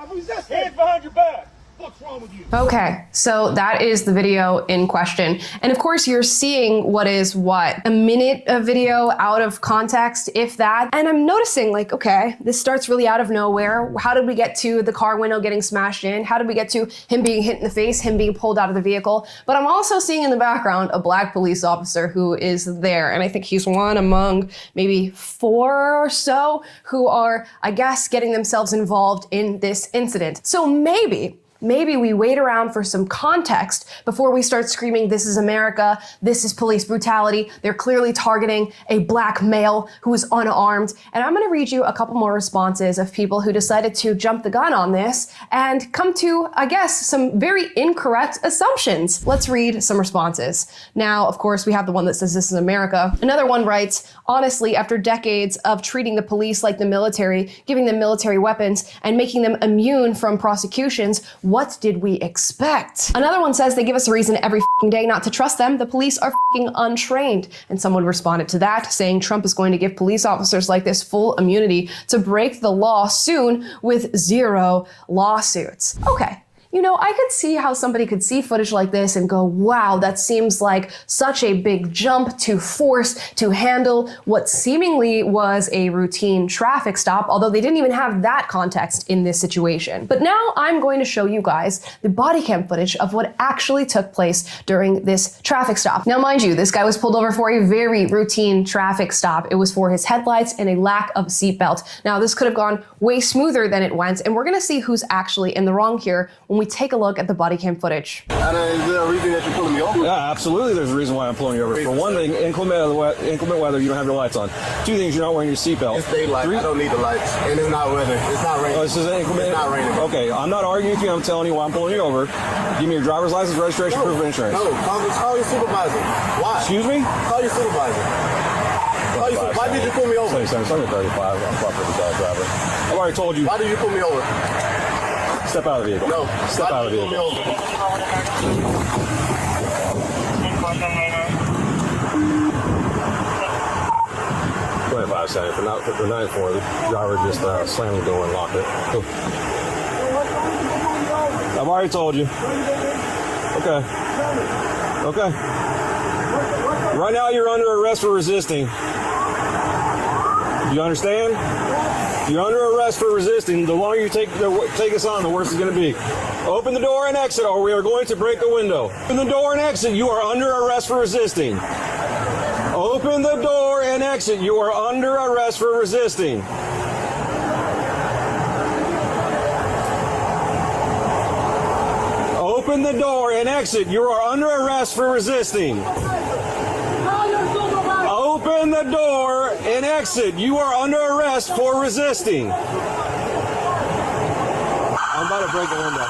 Hands behind your back. What's wrong with you? Okay, so that is the video in question. And of course you're seeing a minute of video out of context, if that. And I'm noticing like, okay, this starts really out of nowhere. How did we get to the car window getting smashed in? How did we get to him being hit in the face, him being pulled out of the vehicle? But I'm also seeing in the background a black police officer who is there. And I think he's one among maybe 4 or so who are, I guess, getting themselves involved in this incident. So maybe we wait around for some context before we start screaming, "This is America, this is police brutality." They're clearly targeting a black male who is unarmed. And I'm gonna read you a couple more responses of people who decided to jump the gun on this and come to, I guess, some very incorrect assumptions. Let's read some responses. Now, of course, we have the one that says, "This is America." Another one writes, "Honestly, after decades of treating the police like the military, giving them military weapons, and making them immune from prosecutions, what did we expect?" Another one says, "They give us a reason every fucking day not to trust them. The police are fucking untrained." And someone responded to that saying Trump is going to give police officers like this full immunity to break the law soon with 0 lawsuits. Okay. You know, I could see how somebody could see footage like this and go, wow, that seems like such a big jump to force to handle what seemingly was a routine traffic stop, although they didn't even have that context in this situation. But now I'm going to show you guys the body cam footage of what actually took place during this traffic stop. Now, mind you, this guy was pulled over for a very routine traffic stop. It was for his headlights and a lack of seatbelt. Now, this could have gone way smoother than it went, and we're gonna see who's actually in the wrong here when we take a look at the body cam footage. Is there a reason that you're pulling me over? Yeah, absolutely. There's a reason why I'm pulling you over. For one thing, inclement weather, you don't have your lights on. 2 things, you're not wearing your seatbelt. It's daylight. I don't need the lights. And it's not weather. It's not raining. Oh, this is inclement? It's not raining. Okay, I'm not arguing with you. I'm telling you why I'm pulling you over. Give me your driver's license, registration, proof of insurance. No, call your supervisor. Why? Excuse me? Call your supervisor. Why did you pull me over? 35. I'm proper driver. I've already told you. Why did you pull me over? Step out of the vehicle. No. Step out of the vehicle. 25 seconds. For 9-4, the driver just slammed the door and locked it. I've already told you. Okay. Right now you're under arrest for resisting. You understand? You're under arrest for resisting. The longer you take us on, the worse it's going to be. Open the door and exit, or we are going to break the window. Open the door and exit. You are under arrest for resisting. Open the door and exit. You are under arrest for resisting. Open the door and exit. You are under arrest for resisting. Open the door and exit. You are under arrest for resisting. I'm about to break the window.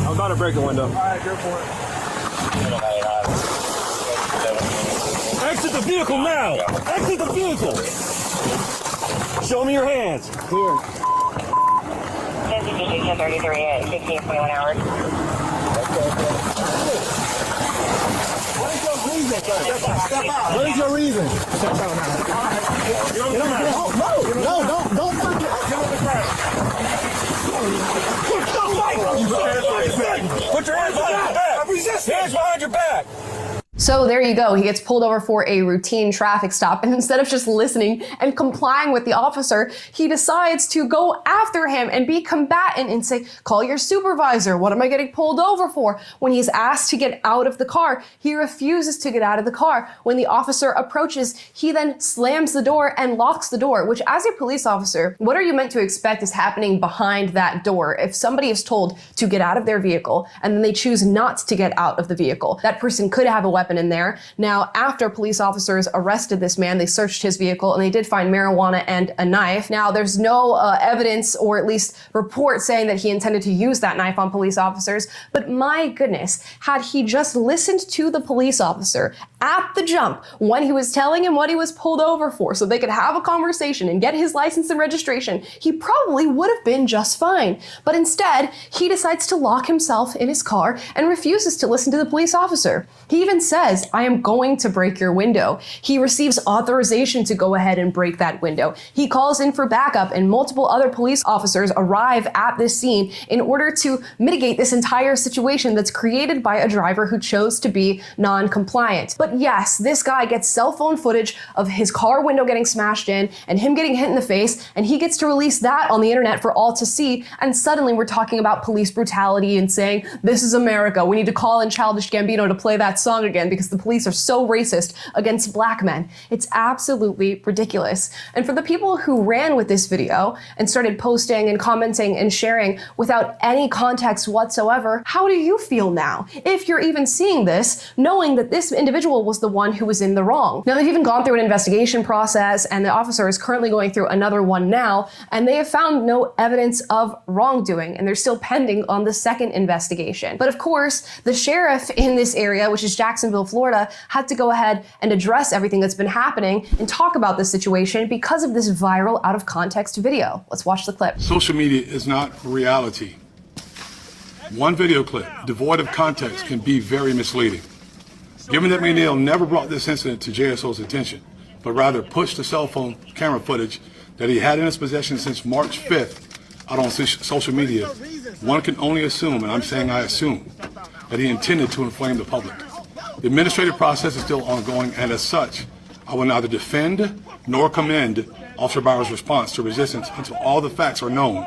I'm about to break the window. All right, go for it. Exit the vehicle now! Exit the vehicle! Show me your hands. Here. 1033 at 1521 hours. What is your reason, sir? Step out. What is your reason? Step out now. No, don't fucking. Get on the ground. Put your hands behind your back. Hands behind your back. So there you go. He gets pulled over for a routine traffic stop, and instead of just listening and complying with the officer, he decides to go after him and be combatant and say, call your supervisor. What am I getting pulled over for? When he's asked to get out of the car, he refuses to get out of the car. When the officer approaches, he then slams the door and locks the door, which as a police officer, what are you meant to expect is happening behind that door? If somebody is told to get out of their vehicle and then they choose not to get out of the vehicle, that person could have a weapon in there. Now, after police officers arrested this man, they searched his vehicle and they did find marijuana and a knife. Now, there's no evidence or at least report saying that he intended to use that knife on police officers, but my goodness, had he just listened to the police officer at the jump when he was telling him what he was pulled over for so they could have a conversation and get his license and registration, he probably would have been just fine. But instead, he decides to lock himself in his car and refuses to listen to the police officer. He even says, I am going to break your window. He receives authorization to go ahead and break that window. He calls in for backup and multiple other police officers arrive at this scene in order to mitigate this entire situation that's created by a driver who chose to be non-compliant. But yes, this guy gets cell phone footage of his car window getting smashed in and him getting hit in the face, and he gets to release that on the internet for all to see, and suddenly we're talking about police brutality and saying, this is America, we need to call in Childish Gambino to play that song again because the police are so racist against black men. It's absolutely ridiculous. And for the people who ran with this video and started posting and commenting and sharing without any context whatsoever, how do you feel now? If you're even seeing this, knowing that this individual was the one who was in the wrong. Now, they've even gone through an investigation process, and the officer is currently going through another one now, and they have found no evidence of wrongdoing, and they're still pending on the second investigation. But of course, the sheriff in this area, which is Jacksonville, Florida, had to go ahead and address everything that's been happening and talk about this situation because of this viral out of context video. Let's watch the clip. Social media is not reality. One video clip devoid of context can be very misleading. Given that McNeil never brought this incident to JSO's attention, but rather pushed the cell phone camera footage that he had in his possession since March 5th out on social media, one can only assume, and I'm saying I assume, that he intended to inflame the public. The administrative process is still ongoing, and as such, I will neither defend nor commend Officer Bauer's response to resistance until all the facts are known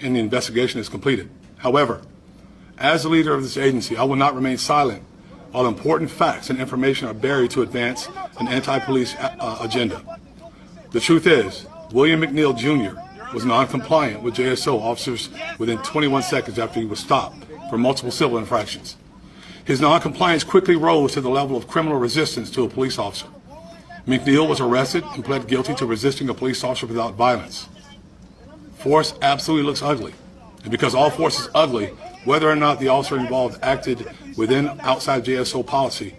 and the investigation is completed. However, as the leader of this agency, I will not remain silent while important facts and information are buried to advance an anti-police agenda. The truth is, William McNeil Jr. was non-compliant with JSO officers within 21 seconds after he was stopped for multiple civil infractions. His non-compliance quickly rose to the level of criminal resistance to a police officer. McNeil was arrested and pled guilty to resisting a police officer without violence. Force absolutely looks ugly. And because all force is ugly, whether or not the officer involved acted within outside JSO policy,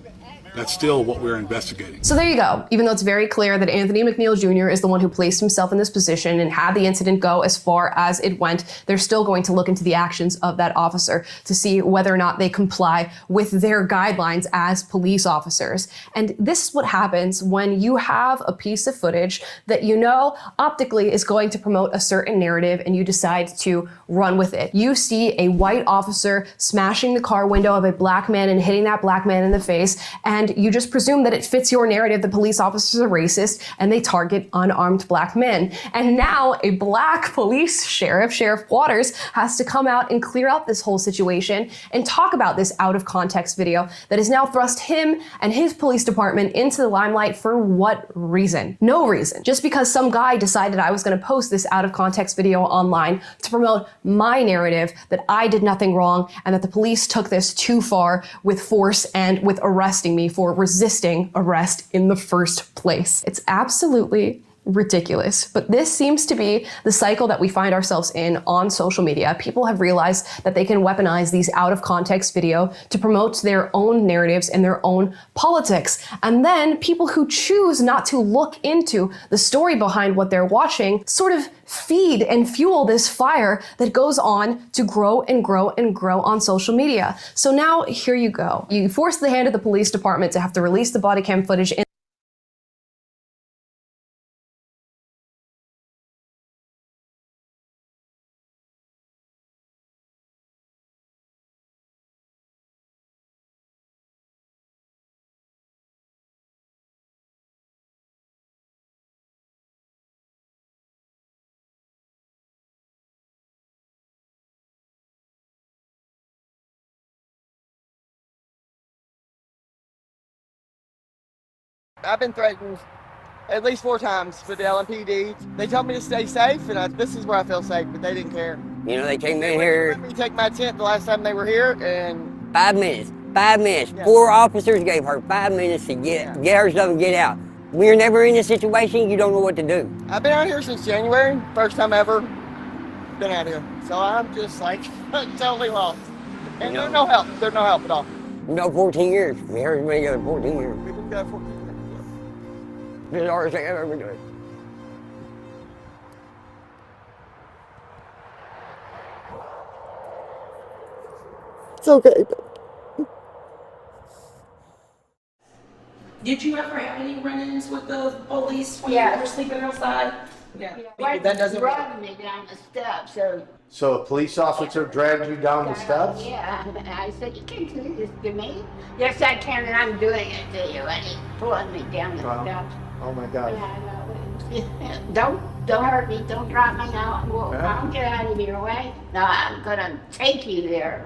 that's still what we're investigating. So there you go. Even though it's very clear that Anthony McNeil Jr. is the one who placed himself in this position and had the incident go as far as it went, they're still going to look into the actions of that officer to see whether or not they comply with their guidelines as police officers. And this is what happens when you have a piece of footage that you know optically is going to promote a certain narrative and you decide to run with it. You see a white officer smashing the car window of a black man and hitting that black man in the face, and you just presume that it fits your narrative that police officers are racist and they target unarmed black men. And now a black police sheriff, Sheriff Waters, has to come out and clear up this whole situation and talk about this out of context video that has now thrust him and his police department into the limelight for what reason? No reason. Just because some guy decided I was going to post this out of context video online to promote my narrative that I did nothing wrong and that the police took this too far with force and with arresting me for resisting arrest in the first place. It's absolutely ridiculous. But this seems to be the cycle that we find ourselves in on social media. People have realized that they can weaponize these out of context video to promote their own narratives and their own politics. And then people who choose not to look into the story behind what they're watching sort of feed and fuel this fire that goes on to grow and grow and grow on social media. So now here you go. You force the hand of the police department to have to release the body cam footage in I've been threatened at least 4 times with the LMPD. They told me to stay safe, and this is where I feel safe, but they didn't care. You know, they came They in wouldn't here let me take my tent the last time they were here, and 5 minutes. 5 minutes. Yeah. 4 officers gave her 5 minutes to get her stuff and get out. We're never in this situation. You don't know what to do. I've been out here since January, first time ever been out here. So I'm just like totally lost. And there's no help. There's no help at all. No, 14 years. We heard me together 14 years. We've been together 14 years. This is the hardest thing I've ever done. It's okay. Did you ever have any run-ins with the police when you were sleeping outside? Yeah. That doesn't work. Dragging me down the steps, so. So a police officer dragged you down the steps? Yeah, and I said, you can't do this to me. Yes, I can, and I'm doing it to you, and he pulling me down the Wow. steps. Oh my God. Yeah, I know. Don't hurt me, don't drop me now. Well, Yeah. I'll get out of your way. No, I'm gonna take you there.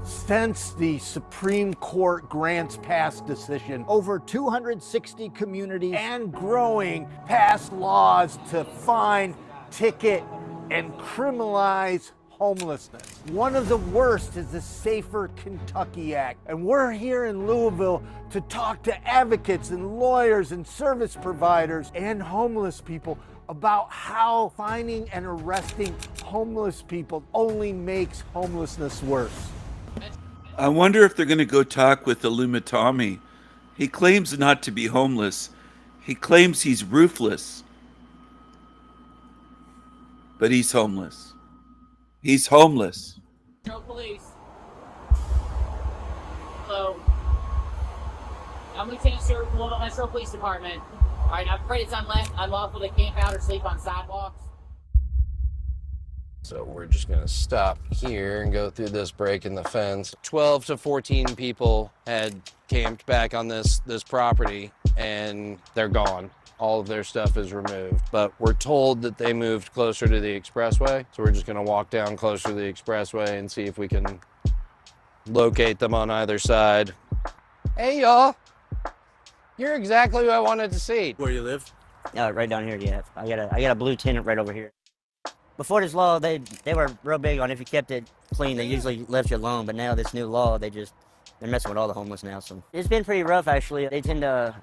Since the Supreme Court grants past decision, over 260 communities and growing passed laws to fine, ticket, and criminalize homelessness. One of the worst is the Safer Kentucky Act. And we're here in Louisville to talk to advocates and lawyers and service providers and homeless people about how finding and arresting homeless people only makes homelessness worse. I wonder if they're going to go talk with Illumitami. He claims not to be homeless. He claims he's roofless. But he's homeless. He's homeless. No police. Hello. I'm Lieutenant Stewart from Louisville Metro Police Department. All right, I'm afraid it's unlawful to camp out or sleep on sidewalks. So we're just gonna stop here and go through this break in the fence. 12 to 14 people had camped back on this property and they're gone. All of their stuff is removed, but we're told that they moved closer to the expressway. So we're just gonna walk down closer to the expressway and see if we can locate them on either side. Hey y'all, you're exactly who I wanted to see. Where you live? Right down here, yeah. I got a blue tenant right over here. Before this law, they were real big on if you kept it clean, they usually left you alone. But now this new law, they're messing with all the homeless now. So it's been pretty rough, actually. They tend to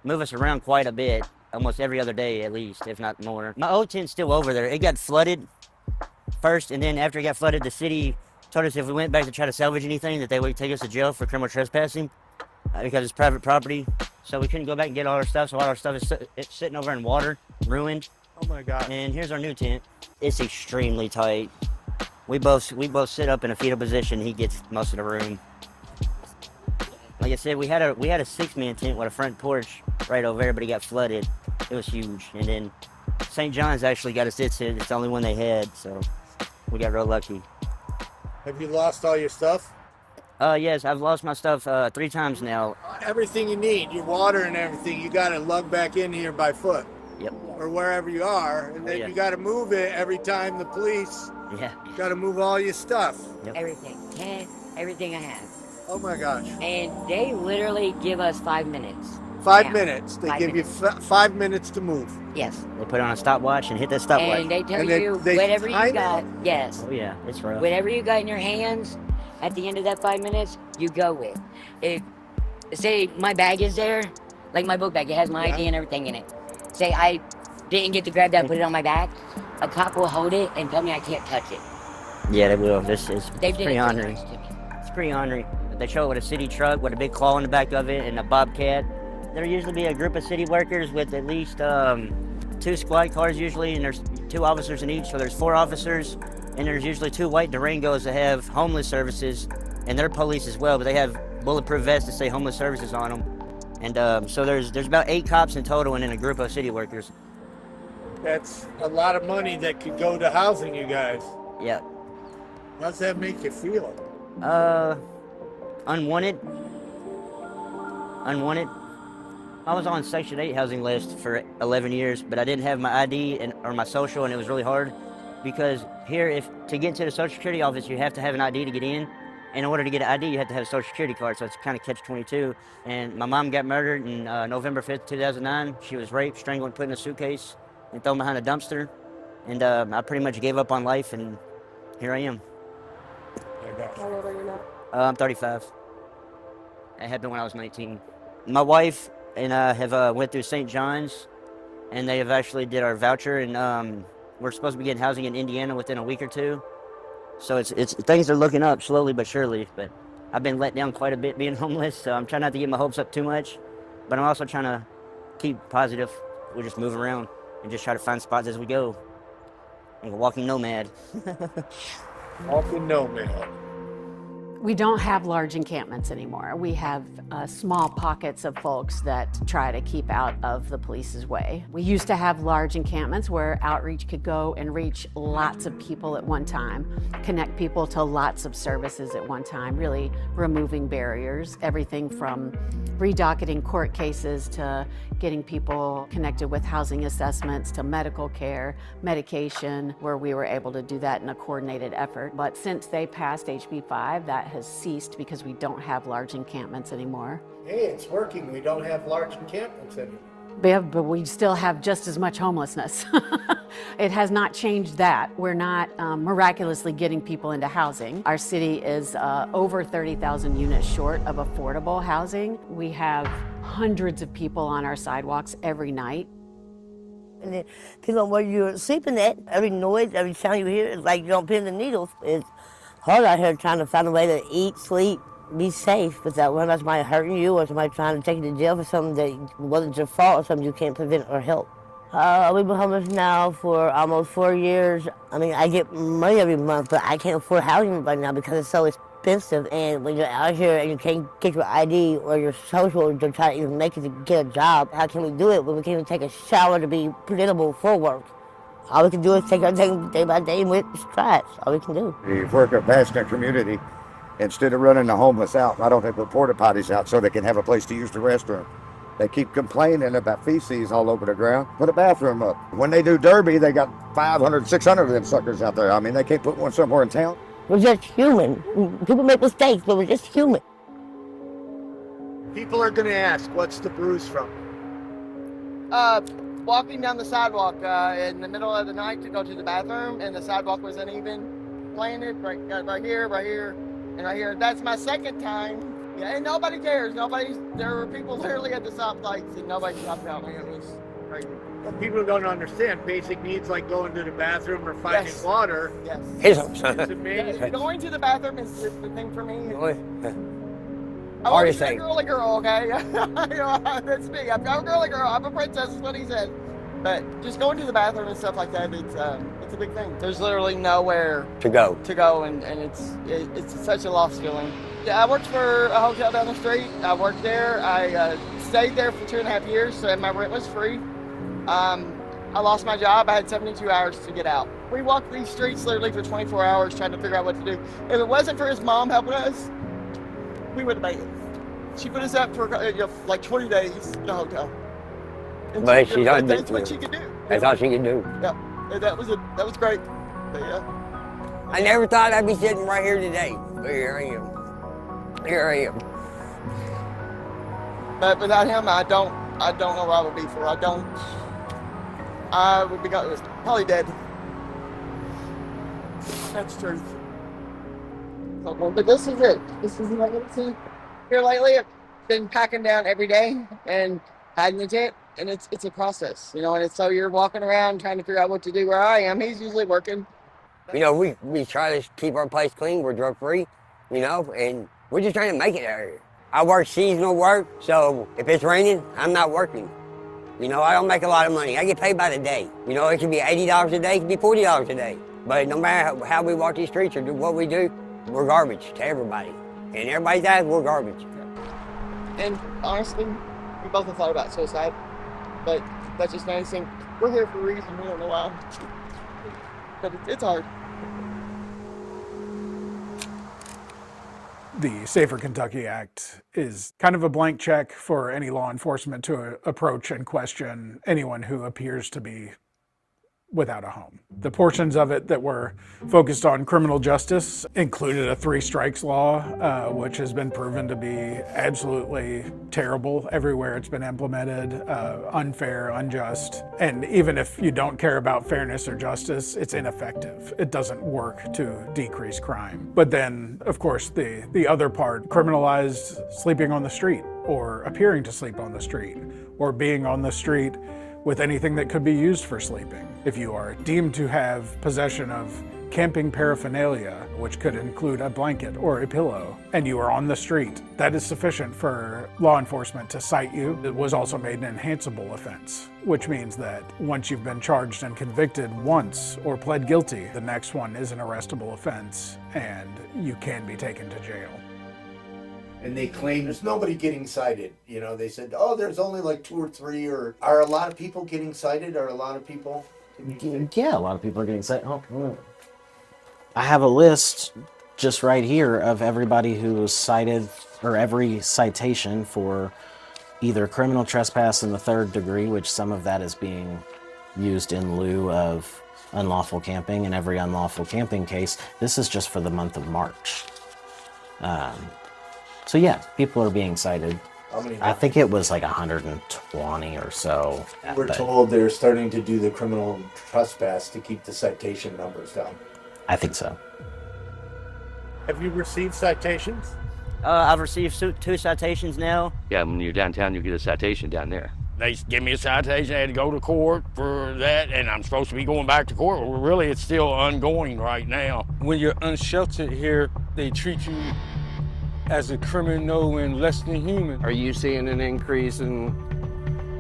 move us around quite a bit, almost every other day at least, if not more. My old tent's still over there. It got flooded first, and then after it got flooded, the city told us if we went back to try to salvage anything, that they would take us to jail for criminal trespassing because it's private property. So we couldn't go back and get all our stuff. So all our stuff is it's sitting over in water, ruined. Oh my God. And here's our new tent. It's extremely tight. We both sit up in a fetal position. He gets most of the room. Like I said, we had a 6-man tent with a front porch right over there, but it got flooded. It was huge. And then St. John's actually got a sit tent. It's the only one they had, so we got real lucky. Have you lost all your stuff? Yes, I've lost my stuff 3 times now. Everything you need, your water and everything, you got to lug back in here by foot. Yep. Or wherever you are, and then yeah. you got to move it every time the police. Yeah. Got to move all your stuff. Yep. Everything. Everything I have. Oh my gosh. And they literally give us 5 minutes. 5 minutes. They 5 give minutes. you 5 minutes to move. Yes. They put on a stopwatch and hit that stopwatch. And they tell And you they whatever time you it? got. Yes. Oh yeah, it's rough. Whatever you got in your hands, at the end of that 5 minutes, you go with. If say my bag is there, like my book bag, it has my ID and everything in it. say I didn't get to grab that and put it on my back, a cop will hold it and tell me I can't touch it. Yeah, they will. This is They did pretty it ornery. to me. It's pretty ornery. They show it with a city truck with a big claw in the back of it and a bobcat. There'll usually be a group of city workers with at least 2 squad cars usually, and there's 2 officers in each, so there's 4 officers, and there's usually 2 white Durangos that have homeless services, and they're police as well, but they have bulletproof vests that say homeless services on them. And so there's about 8 cops in total and then a group of city workers. That's a lot of money that could go to housing you guys. Yeah. How's that make you feel? Unwanted. Unwanted. I was on Section 8 housing list for 11 years, but I didn't have my ID or my social, and it was really hard because here, to get to the Social Security office, you have to have an ID to get in. In order to get an ID, you have to have a Social Security card, so it's kind of catch-22. And my mom got murdered in November 5th, 2009. She was raped, strangled, put in a suitcase, and thrown behind a dumpster. And I pretty much gave up on life, and here I am. How old are you now? I'm 35. It happened when I was 19. My wife and I have went through St. John's, and they have actually did our voucher, and we're supposed to be getting housing in Indiana within a week or 2. So it's things are looking up slowly but surely. But I've been let down quite a bit being homeless, so I'm trying not to get my hopes up too much. But I'm also trying to keep positive. We just move around and just try to find spots as we go. Like a walking nomad. Walking nomad. We don't have large encampments anymore. We have small pockets of folks that try to keep out of the police's way. We used to have large encampments where outreach could go and reach lots of people at one time, connect people to lots of services at one time, really removing barriers, everything from redocketing court cases to getting people connected with housing assessments to medical care, medication, where we were able to do that in a coordinated effort. But since they passed HB 5, that has ceased because we don't have large encampments anymore. Hey, it's working. We don't have large encampments anymore. But we still have just as much homelessness. It has not changed that. We're not miraculously getting people into housing. Our city is over 30,000 units short of affordable housing. We have hundreds of people on our sidewalks every night. And then depending on where you're sleeping at, every noise, every sound you hear, it's like you're on pins and needles. It's hard out here trying to find a way to eat, sleep, be safe without worrying about somebody hurting you or somebody trying to take you to jail for something that wasn't your fault or something you can't prevent or help. We've been homeless now for almost 4 years. I mean, I get money every month, but I can't afford housing right now because it's so expensive. And when you're out here and you can't get your ID or your social to try to even make it to get a job, how can we do it when we can't even take a shower to be presentable for work? All we can do is take our day by day with strides. All we can do. The worker passed in community, instead of running the homeless out, why don't they put porta potties out so they can have a place to use the restroom? They keep complaining about feces all over the ground. Put a bathroom up. When they do Derby, they got 500, 600 of them suckers out there. I mean, they can't put one somewhere in town. We're just human. People make mistakes, but we're just human. People are going to ask, what's the bruise from? Walking down the sidewalk in the middle of the night to go to the bathroom, and the sidewalk was uneven. Planted right here, and right here. That's my second time. Yeah, and nobody cares. There were people literally at the stoplights, and nobody stopped out. It was crazy. Well, people don't understand basic needs like going to the bathroom or finding water. Yes. It's amazing. Yeah, going to the bathroom is the thing for me. I Are you was a girly girl, okay? That's me. I'm a girly girl. I'm a princess, is what he said. But just going to the bathroom and stuff like that, it's a big thing. There's literally nowhere to go, and it's such a lost feeling. Yeah, I worked for a hotel down the street. I worked there. I stayed there for 2.5 years, so my rent was free. I lost my job. I had 72 hours to get out. We walked these streets literally for 24 hours trying to figure out what to do. If it wasn't for his mom helping us, we would have made it. She put us up for like 20 days in a hotel. And But she she's that's unbelievable. what she could do. That's all she can do. Yeah, and that was great. But yeah. I never thought I'd be sitting right here today, but here I am. Here I am. But without him, I don't know where I would be for. I would be probably dead. That's truth. But this is it. This is my legacy. Here lately, I've been packing down every day and hiding the tent. and it's a process, you know. And it's so you're walking around trying to figure out what to do. Where I am, he's usually working. You know, we try to keep our place clean. We're drug free, you know, and we're just trying to make it out here. I work seasonal work, so if it's raining, I'm not working. You know, I don't make a lot of money. I get paid by the day. You know, it could be $80 a day, it could be $40 a day. But no matter how we walk these streets or do what we do, we're garbage to everybody. And everybody's eyes, we're garbage. And honestly, we both have thought about suicide, but that's just nice thing. We're here for a reason. We don't know why, but it's hard. The Safer Kentucky Act is kind of a blank check for any law enforcement to approach and question anyone who appears to be without a home. The portions of it that were focused on criminal justice included a 3 strikes law, which has been proven to be absolutely terrible everywhere it's been implemented, unfair, unjust. And even if you don't care about fairness or justice, it's ineffective. It doesn't work to decrease crime. But then, of course, the other part criminalized sleeping on the street, or appearing to sleep on the street, or being on the street with anything that could be used for sleeping. If you are deemed to have possession of camping paraphernalia, which could include a blanket or a pillow, and you are on the street, that is sufficient for law enforcement to cite you. It was also made an enhanceable offense, which means that once you've been charged and convicted once or pled guilty, the next one is an arrestable offense and you can be taken to jail. And they claim there's nobody getting cited. You know, they said, oh, there's only like 2 or 3, or are a lot of people getting cited? Are a lot of people? Yeah, a lot of people are getting cited. Oh, I have a list just right here of everybody who was cited, or every citation for either criminal trespass in the 3rd degree, which some of that is being used in lieu of unlawful camping. In every unlawful camping case, this is just for the month of March. So yeah, people are being cited. How many? I think it was like 120 or so. We're told they're starting to do the criminal trespass to keep the citation numbers down. I think so. Have you received citations? I've received 2 citations now. Yeah, when you're downtown, you get a citation down there. They give me a citation, I had to go to court for that, and I'm supposed to be going back to court. Well, really, it's still ongoing right now. When you're unsheltered here, they treat you as a criminal and less than human. Are you seeing an increase in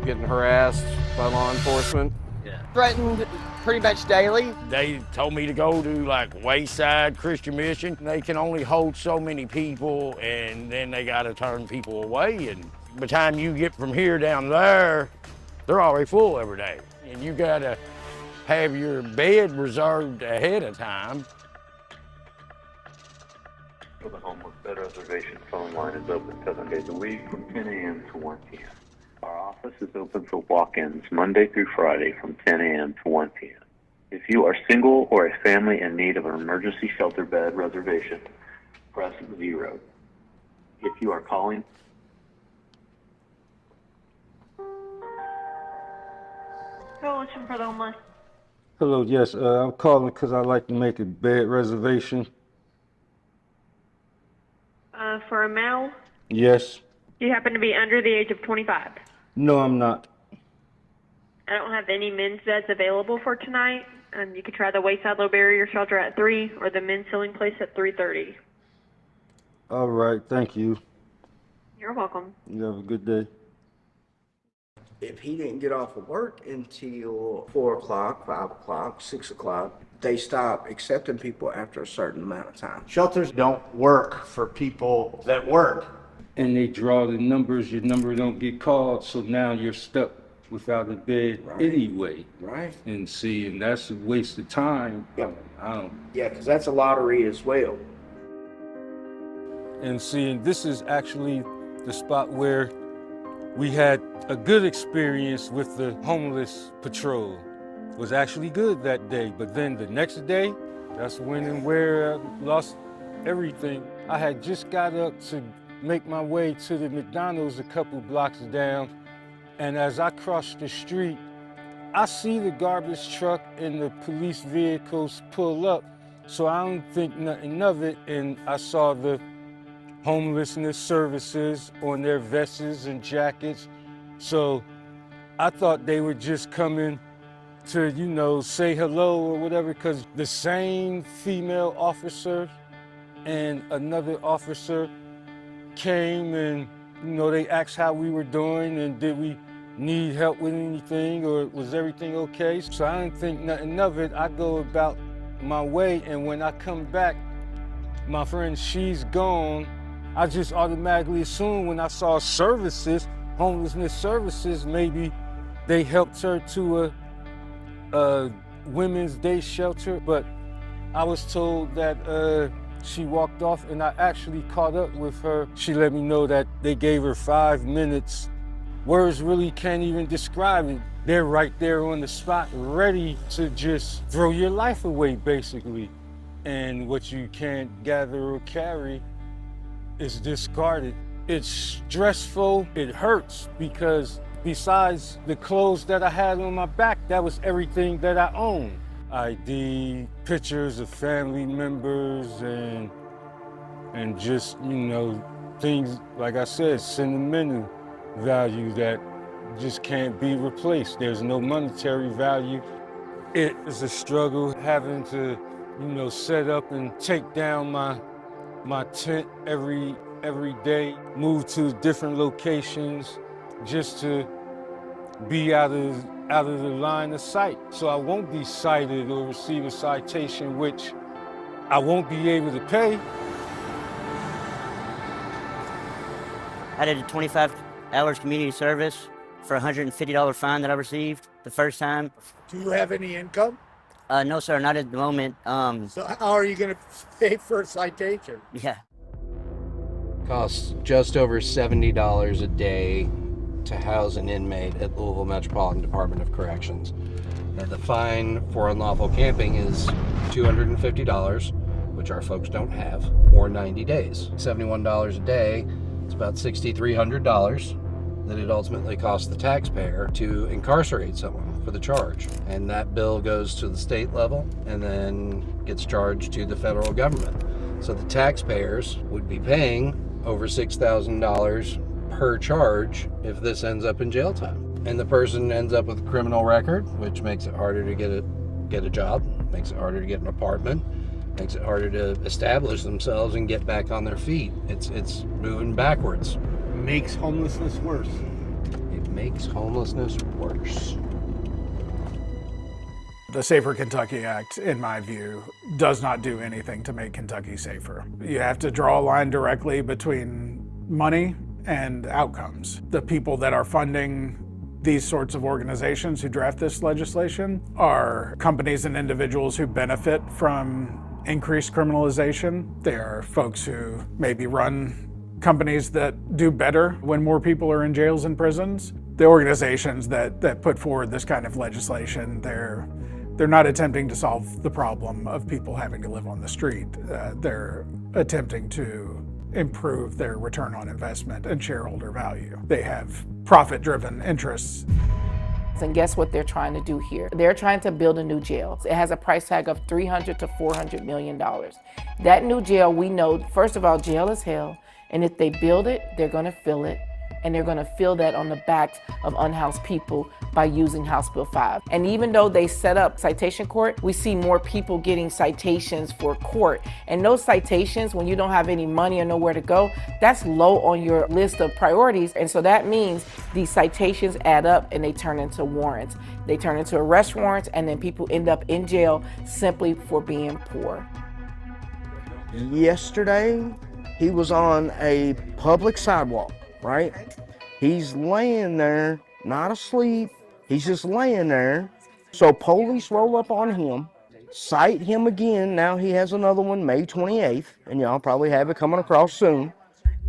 getting harassed by law enforcement? Yeah. Threatened pretty much daily. They told me to go to like Wayside Christian Mission. They can only hold so many people, and then they got to turn people away. And by the time you get from here down there, they're already full every day. And you got to have your bed reserved ahead of time. For the homeless bed reservation phone line is open 7 days a week from 10 a.m. to 1 p.m. Our office is open for walk-ins Monday through Friday from 10 a.m. to 1 p.m. If you are single or a family in need of an emergency shelter bed reservation, press 0. If you are calling Coalition for the Homeless. Hello, yes, I'm calling because I'd like to make a bed reservation. For a male, Yes. do you happen to be under the age of 25? No, I'm not. I don't have any men's beds available for tonight. You could try the Wayside Low Barrier Shelter at 3 or the men's healing place at 3:30. All right, thank you. You're welcome. You have a good day. If he didn't get off of work until 4 o'clock, 5 o'clock, 6 o'clock, they stop accepting people after a certain amount of time. Shelters don't work for people that work. And they draw the numbers, your number don't get called, so now you're stuck without a bed anyway. Right. And see, and that's a waste of time. Yep. I don't. Yeah, because that's a lottery as well. And see, and this is actually the spot where we had a good experience with the homeless patrol. It was actually good that day, but then the next day, that's when and where I lost everything. I had just got up to make my way to the McDonald's a couple blocks down, and as I crossed the street, I see the garbage truck and the police vehicles pull up, so I don't think nothing of it, and I saw the homelessness services on their vests and jackets. So I thought they were just coming to, you know, say hello or whatever, because the same female officer and another officer came and, you know, they asked how we were doing and did we need help with anything or was everything okay? So I didn't think nothing of it. I go about my way, and when I come back, my friend, she's gone. I just automatically assumed when I saw services, homelessness services, maybe they helped her to a women's day shelter, but I was told that she walked off, and I actually caught up with her. She let me know that they gave her 5 minutes. Words really can't even describe it. They're right there on the spot, ready to just throw your life away, basically. And what you can't gather or carry is discarded. It's stressful, it hurts, because besides the clothes that I had on my back, that was everything that I owned. ID, pictures of family members, and just, you know, things, like I said, sentimental value that just can't be replaced. There's no monetary value. It is a struggle having to, you know, set up and take down my tent every day, move to different locations just to be out of the line of sight. So I won't be cited or receive a citation, which I won't be able to pay. I did a 25 hours community service for a $150 fine that I received the first time. Do you have any income? No, sir, not at the moment. So how are you going to pay for a citation? Yeah. Costs just over $70 a day to house an inmate at Louisville Metropolitan Department of Corrections. Now, the fine for unlawful camping is $250, which our folks don't have, or 90 days. $71 a day, it's about $6,300 that it ultimately costs the taxpayer to incarcerate someone for the charge. And that bill goes to the state level and then gets charged to the federal government. So the taxpayers would be paying over $6,000 per charge if this ends up in jail time. And the person ends up with a criminal record, which makes it harder to get a job, makes it harder to get an apartment, makes it harder to establish themselves and get back on their feet. It's moving backwards. Makes homelessness worse. It makes homelessness worse. The Safer Kentucky Act, in my view, does not do anything to make Kentucky safer. You have to draw a line directly between money and outcomes. The people that are funding these sorts of organizations who draft this legislation are companies and individuals who benefit from increased criminalization. They are folks who maybe run companies that do better when more people are in jails and prisons. The organizations that put forward this kind of legislation, they're not attempting to solve the problem of people having to live on the street. They're attempting to improve their return on investment and shareholder value. They have profit-driven interests. And guess what they're trying to do here? They're trying to build a new jail. It has a price tag of $300 to $400 million. That new jail, we know, first of all, jail is hell. And if they build it, they're gonna fill it. And they're gonna fill that on the backs of unhoused people by using House Bill 5. And even though they set up citation court, we see more people getting citations for court. And those citations, when you don't have any money or nowhere to go, that's low on your list of priorities. And so that means these citations add up and they turn into warrants. They turn into arrest warrants, and then people end up in jail simply for being poor. Yesterday, he was on a public sidewalk, right? He's laying there, not asleep. He's just laying there. So police roll up on him, cite him again. Now he has another one May 28th, and y'all probably have it coming across soon.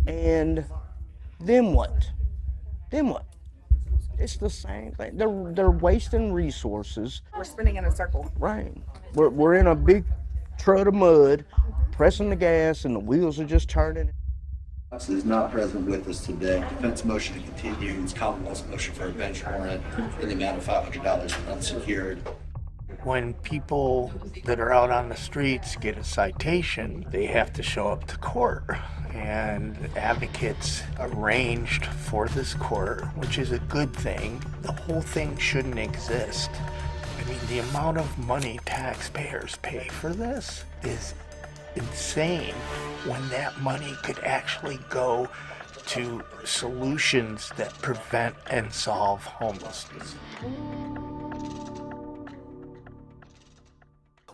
And then what? Then what? It's the same thing. They're wasting resources. We're spinning in a circle. Right. We're in a big trud of mud, pressing the gas, and the wheels are just turning. Is not present with us today. Defense motion to continue is Commonwealth's motion for a bench warrant in the amount of $500 unsecured. When people that are out on the streets get a citation, they have to show up to court. And advocates arranged for this court, which is a good thing. The whole thing shouldn't exist. I mean, the amount of money taxpayers pay for this is insane when that money could actually go to solutions that prevent and solve homelessness.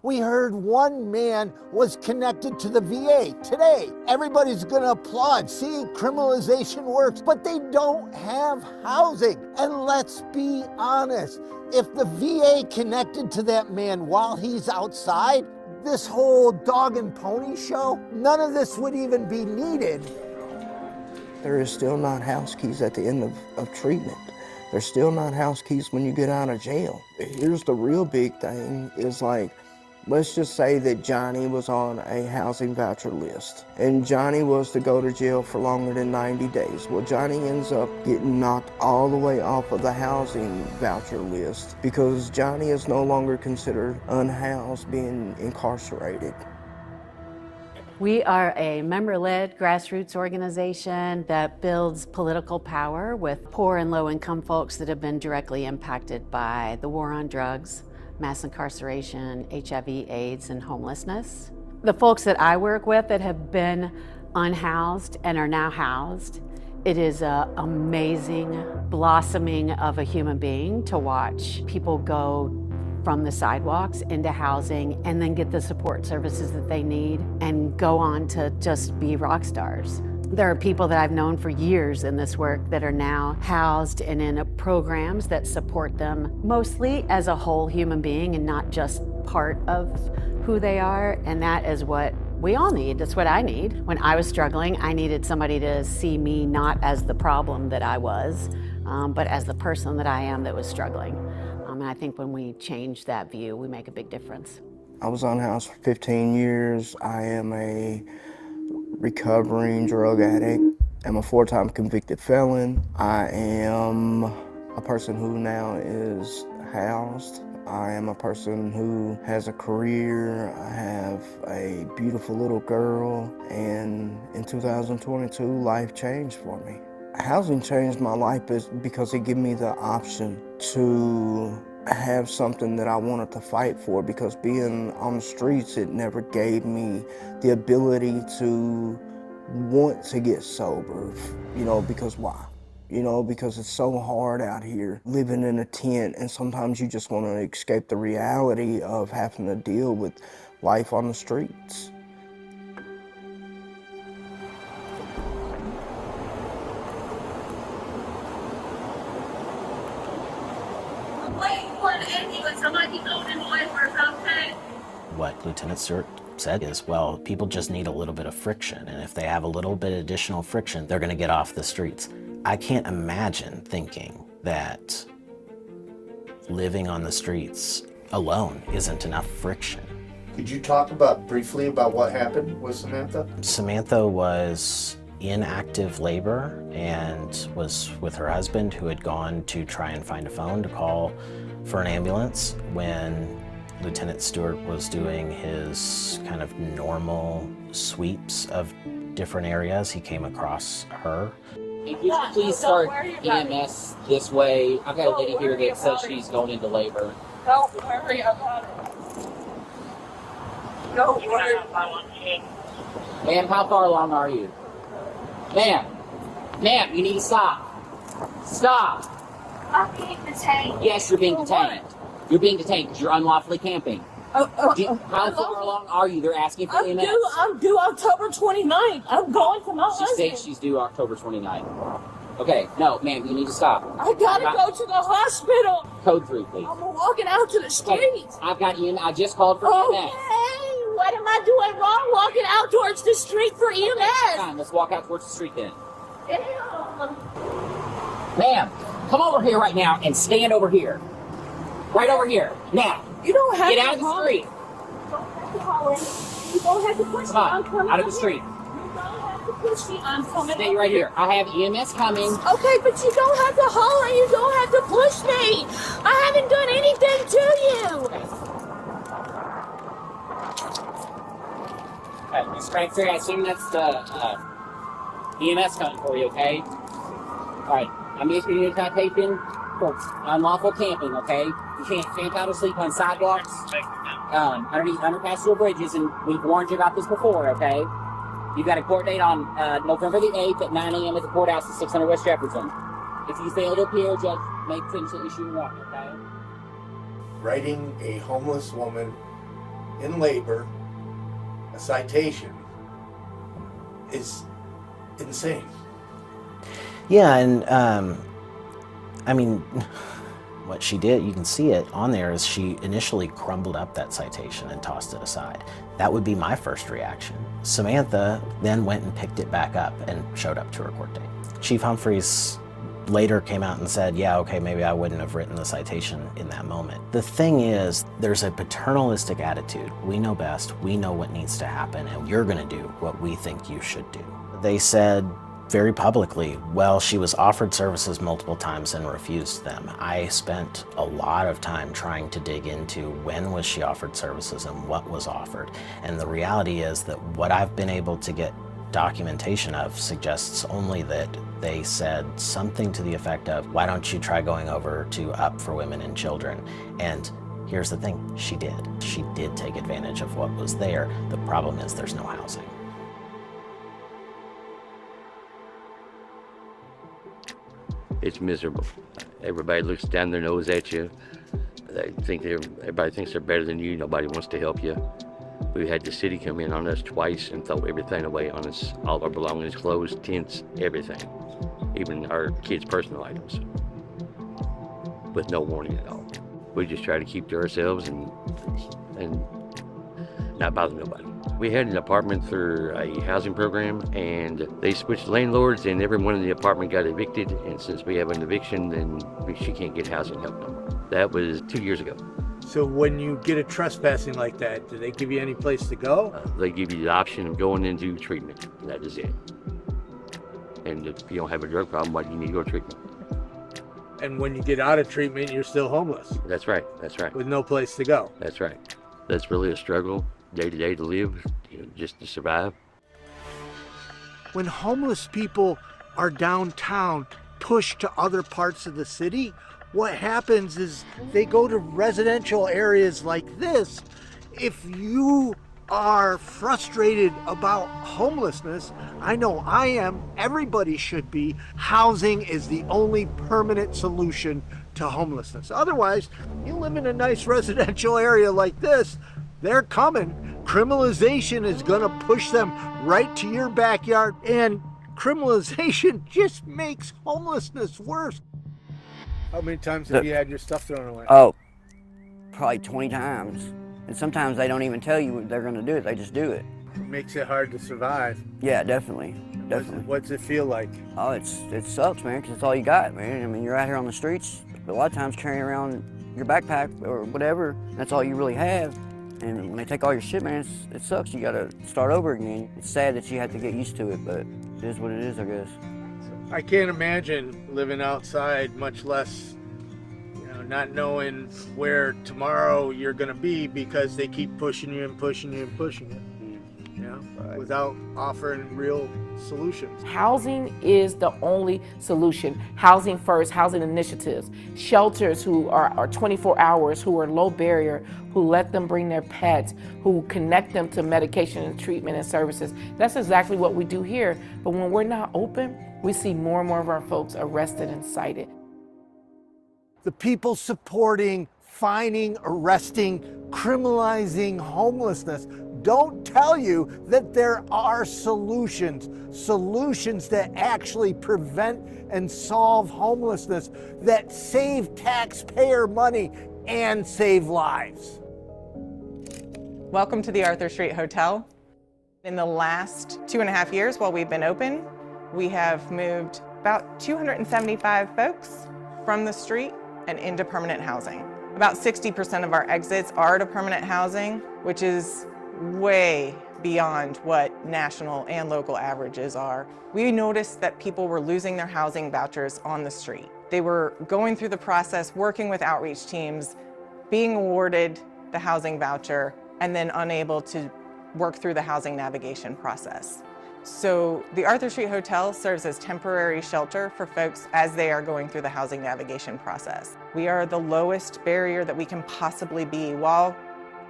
We heard one man was connected to the VA today. Everybody's gonna applaud. See, criminalization works, but they don't have housing. And let's be honest, if the VA connected to that man while he's outside, this whole dog and pony show, none of this would even be needed. There is still not house keys at the end of treatment. There's still not house keys when you get out of jail. Here's the real big thing is like, let's just say that Johnny was on a housing voucher list and Johnny was to go to jail for longer than 90 days. Well, Johnny ends up getting knocked all the way off of the housing voucher list because Johnny is no longer considered unhoused, being incarcerated. We are a member-led grassroots organization that builds political power with poor and low-income folks that have been directly impacted by the war on drugs, mass incarceration, HIV, AIDS, and homelessness. The folks that I work with that have been unhoused and are now housed, it is an amazing blossoming of a human being to watch people go from the sidewalks into housing and then get the support services that they need and go on to just be rock stars. There are people that I've known for years in this work that are now housed and in programs that support them mostly as a whole human being and not just part of who they are. And that is what we all need. That's what I need. When I was struggling, I needed somebody to see me not as the problem that I was, but as the person that I am that was struggling. And I think when we change that view, we make a big difference. I was unhoused for 15 years. I am a recovering drug addict. I'm a 4-time convicted felon. I am a person who now is housed. I am a person who has a career. I have a beautiful little girl. And in 2022, life changed for me. Housing changed my life because it gave me the option to have something that I wanted to fight for, because being on the streets, it never gave me the ability to want to get sober, because why? Because it's so hard out here living in a tent, and sometimes you just want to escape the reality of having to deal with life on the streets. What Lieutenant Stewart said is, well, people just need a little bit of friction, and if they have a little bit of additional friction, they're going to get off the streets. I can't imagine thinking that living on the streets alone isn't enough friction. Could you talk briefly about what happened with Samantha? Samantha was in active labor and was with her husband, who had gone to try and find a phone to call for an ambulance. When Lieutenant Stewart was doing his kind of normal sweeps of different areas, he came across her. If you could please start EMS this way. I've got a lady here that says she's going into labor. Don't worry about it. Don't worry about it. Ma'am, how far along are you? Ma'am, you need to stop. Stop. I'm being detained. Yes, you're being detained. You're being detained because you're unlawfully camping. How far along are you? They're asking for EMS. I'm due October 29th. I'm going to my husband. She states she's due October 29th. Okay, no, ma'am, you need to stop. I gotta go to the hospital. Code 3, please. I'm walking out to the streets. I've got EMS. I just called for EMS. Hey, what am I doing wrong walking out towards the street for EMS? Fine, let's walk out towards the street then. Damn. Ma'am, come over here right now and stand over here. Right over here. Now. You don't have Get to out of the street. You don't have to holler. You don't have to push me. I'm coming out of the street. You don't have to push me. I'm coming. Stay right here. I have EMS coming. Okay, but you don't have to holler. You don't have to push me. I haven't done anything to you. Okay, Miss Cranktree, I assume that's the EMS coming for you, okay? Alright, I'm issuing you a citation for unlawful camping, okay? You can't camp out or sleep on sidewalks, underneath underpasses or bridges, and we've warned you about this before, okay? You've got a court date on November the 8th at 9 a.m. at the courthouse at 600 West Jefferson. If you fail to appear, judge may potentially issue a warrant, okay? Writing a homeless woman in labor a citation is insane. Yeah, and I mean, what she did, you can see it on there, is she initially crumbled up that citation and tossed it aside. That would be my first reaction. Samantha then went and picked it back up and showed up to her court date. Chief Humphreys later came out and said, yeah, okay, maybe I wouldn't have written the citation in that moment. The thing is, there's a paternalistic attitude. We know best, we know what needs to happen, and you're gonna do what we think you should do. They said very publicly, well, she was offered services multiple times and refused them. I spent a lot of time trying to dig into when was she offered services and what was offered. And the reality is that what I've been able to get documentation of suggests only that they said something to the effect of, why don't you try going over to Up for Women and Children? And here's the thing, she did. She did take advantage of what was there. The problem is there's no housing. It's miserable. Everybody looks down their nose at you. Everybody thinks they're better than you. Nobody wants to help you. We had the city come in on us twice and throw everything away on us. All our belongings, clothes, tents, everything. Even our kids' personal items. With no warning at all. We just try to keep to ourselves and not bother nobody. We had an apartment through a housing program, and they switched landlords, and everyone in the apartment got evicted. And since we have an eviction, then she can't get housing help no more. That was 2 years ago. So when you get a trespassing like that, do they give you any place to go? They give you the option of going into treatment. That is it. And if you don't have a drug problem, why do you need to go to treatment? And when you get out of treatment, you're still homeless. That's right. That's right. With no place to go. That's right. That's really a struggle day to day to live, just to survive. When homeless people are downtown, pushed to other parts of the city, what happens is they go to residential areas like this. If you are frustrated about homelessness, I know I am, everybody should be, housing is the only permanent solution to homelessness. Otherwise, you live in a nice residential area like this, they're coming. Criminalization is gonna push them right to your backyard, and criminalization just makes homelessness worse. How many times have you had your stuff thrown away? Oh, probably 20 times. And sometimes they don't even tell you what they're gonna do it, they just do it. It makes it hard to survive. Yeah, definitely, definitely. What's it feel like? Oh, it sucks, man, because it's all you got, man. I mean, you're out here on the streets, a lot of times carrying around your backpack or whatever, that's all you really have. And when they take all your shit, man, it sucks. You gotta start over again. It's sad that you have to get used to it, but it is what it is, I guess. I can't imagine living outside, much less, not knowing where tomorrow you're gonna be because they keep pushing you and pushing you and pushing you. Without offering real solutions. Housing is the only solution. Housing first, housing initiatives, shelters who are 24 hours, who are low barrier, who let them bring their pets, who connect them to medication and treatment and services. That's exactly what we do here. But when we're not open, we see more and more of our folks arrested and cited. The people supporting, fining, arresting, criminalizing homelessness don't tell you that there are solutions that actually prevent and solve homelessness, that save taxpayer money and save lives. Welcome to the Arthur Street Hotel. In the last 2.5 years while we've been open, we have moved about 275 folks from the street and into permanent housing. About 60% of our exits are to permanent housing, which is way beyond what national and local averages are. We noticed that people were losing their housing vouchers on the street. They were going through the process, working with outreach teams, being awarded the housing voucher, and then unable to work through the housing navigation process. So the Arthur Street Hotel serves as temporary shelter for folks as they are going through the housing navigation process. We are the lowest barrier that we can possibly be while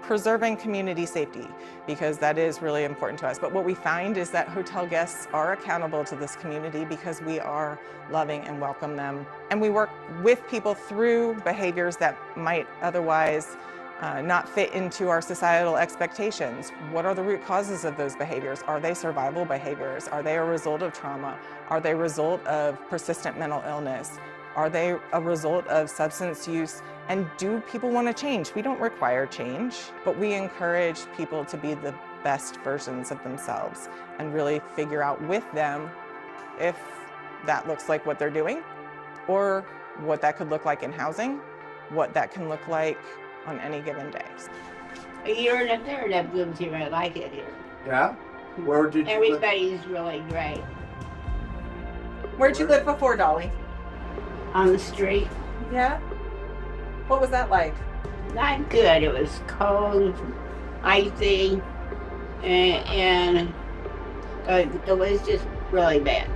preserving community safety, because that is really important to us. But what we find is that hotel guests are accountable to this community because we are loving and welcome them. And we work with people through behaviors that might otherwise not fit into our societal expectations. What are the root causes of those behaviors? Are they survival behaviors? Are they a result of trauma? Are they a result of persistent mental illness? Are they a result of substance use? And do people want to change? We don't require change, but we encourage people to be the best versions of themselves and really figure out with them if that looks like what they're doing, or what that could look like in housing, what that can look like on any given day. A year and a third I've lived here. I like it here. Yeah? Where did you Everybody's really great. Where'd you live before, Dolly? On the street. Yeah? What was that like? Not good. It was cold, icy, and it was just really bad.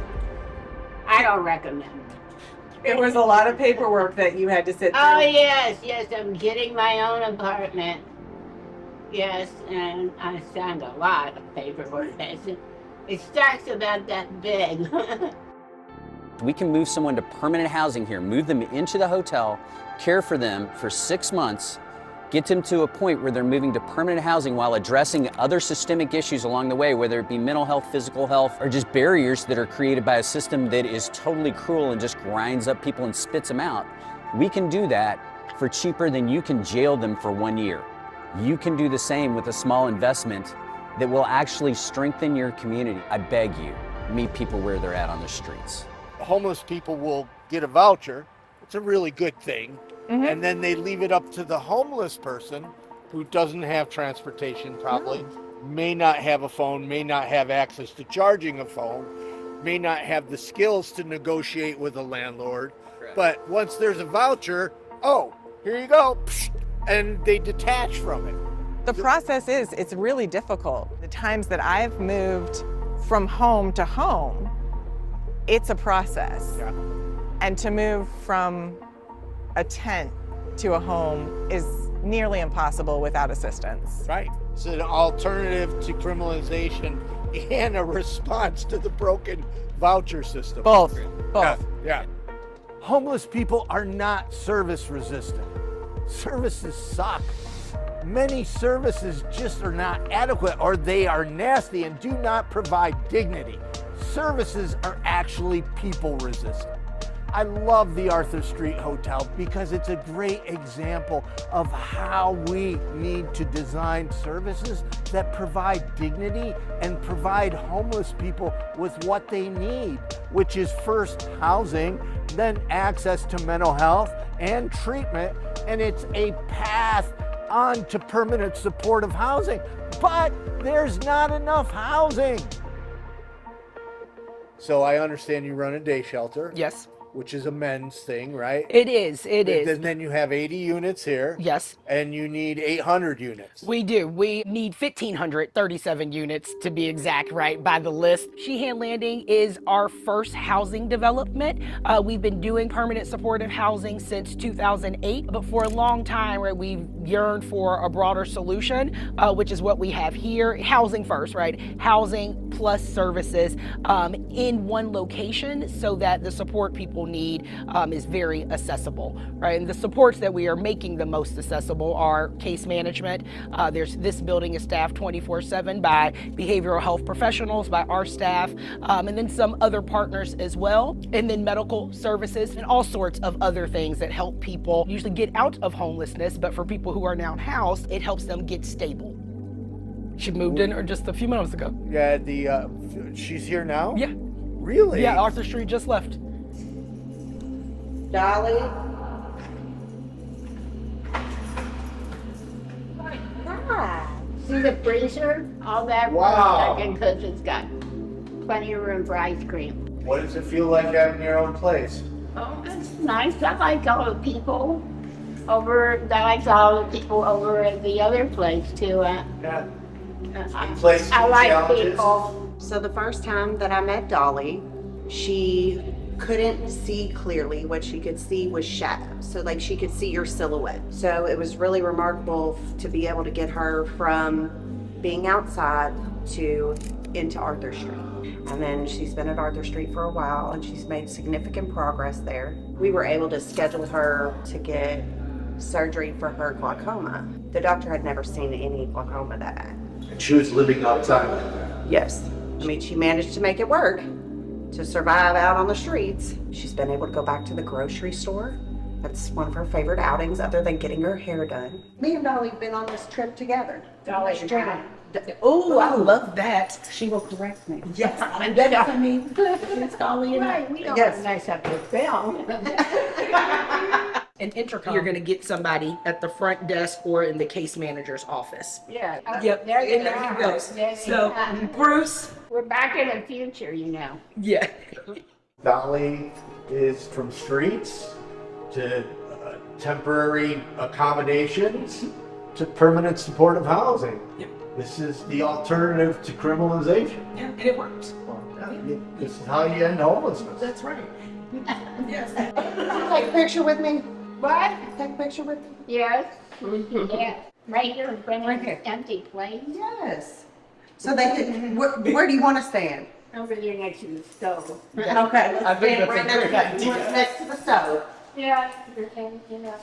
I don't recommend it. It was a lot of paperwork that you had to sit through. Oh, yes, I'm getting my own apartment. Yes, and I signed a lot of paperwork. It starts about that big. We can move someone to permanent housing here, move them into the hotel, care for them for 6 months, get them to a point where they're moving to permanent housing while addressing other systemic issues along the way, whether it be mental health, physical health, or just barriers that are created by a system that is totally cruel and just grinds up people and spits them out. We can do that for cheaper than you can jail them for 1 year. You can do the same with a small investment that will actually strengthen your community. I beg you, meet people where they're at on the streets. Homeless people will get a voucher. It's a really good thing. And then they leave it up to the homeless person who doesn't have transportation probably, may not have a phone, may not have access to charging a phone, may not have the skills to negotiate with a landlord. Correct. But once there's a voucher, oh, here you go, and they detach from it. The process is, it's really difficult. The times that I've moved from home to home, it's a process. Yeah. And to move from a tent to a home is nearly impossible without assistance. Right. It's an alternative to criminalization and a response to the broken voucher system. Both. Yeah. Homeless people are not service resistant. Services suck. Many services just are not adequate, or they are nasty and do not provide dignity. Services are actually people resistant. I love the Arthur Street Hotel because it's a great example of how we need to design services that provide dignity and provide homeless people with what they need, which is first housing, then access to mental health and treatment, and it's a path on to permanent supportive housing. But there's not enough housing. So I understand you run a day shelter. Yes. Which is a men's thing, right? It is. And then you have 80 units here. Yes. And you need 800 units. We do. We need 1,537 units to be exact, right, by the list. Sheehan Landing is our first housing development. We've been doing permanent supportive housing since 2008, but for a long time, right, we've yearned for a broader solution, which is what we have here. Housing first, right? Housing plus services in one location so that the support people need is very accessible, right? And the supports that we are making the most accessible are case management. This building is staffed 24/7 by behavioral health professionals, by our staff, and then some other partners as well. And then medical services and all sorts of other things that help people usually get out of homelessness, but for people who are now housed, it helps them get stable. She moved in just a few months ago. Yeah, she's here now? Yeah. Really? Yeah, Arthur Street just left. Dolly? See the freezer? All that Wow. room because it's got plenty of room for ice cream. What does it feel like having your own place? Oh, it's nice. I like all the people over. I like all the people over at the other place too. Yeah. I like people. So the first time that I met Dolly, she couldn't see clearly. What she could see was shadows. So like she could see your silhouette. So it was really remarkable to be able to get her from being outside to into Arthur Street. And then she's been at Arthur Street for a while and she's made significant progress there. We were able to schedule her to get surgery for her glaucoma. The doctor had never seen any glaucoma that bad. And she was living outside like that? Yes. I mean, she managed to make it work to survive out on the streets. She's been able to go back to the grocery store. That's one of her favorite outings other than getting her hair done. Me and Dolly have been on this trip together. Dolly, Oh, I love that. She will correct me. Yes, and then I mean, it's Dolly and right, we don't Yes. mess up the film. an intercom. You're going to get somebody at the front desk or in the case manager's office. Yeah. Yep. There you And there go. he goes. There you So, go. Bruce. We're back in the future, you know. Yeah. Dolly is from streets to temporary accommodations to permanent supportive housing. Yep. This is the alternative to criminalization. Yeah, and it works. This is how you end homelessness. That's right. Yes. Take a picture with me. What? Take a picture with me. Yes. Yeah. Right here in front of this empty place. Yes. So they could, where do you want to stand? Over there next to the stove. Okay, let's I think stand that's a right great next, idea. next to the stove. Yeah. You know.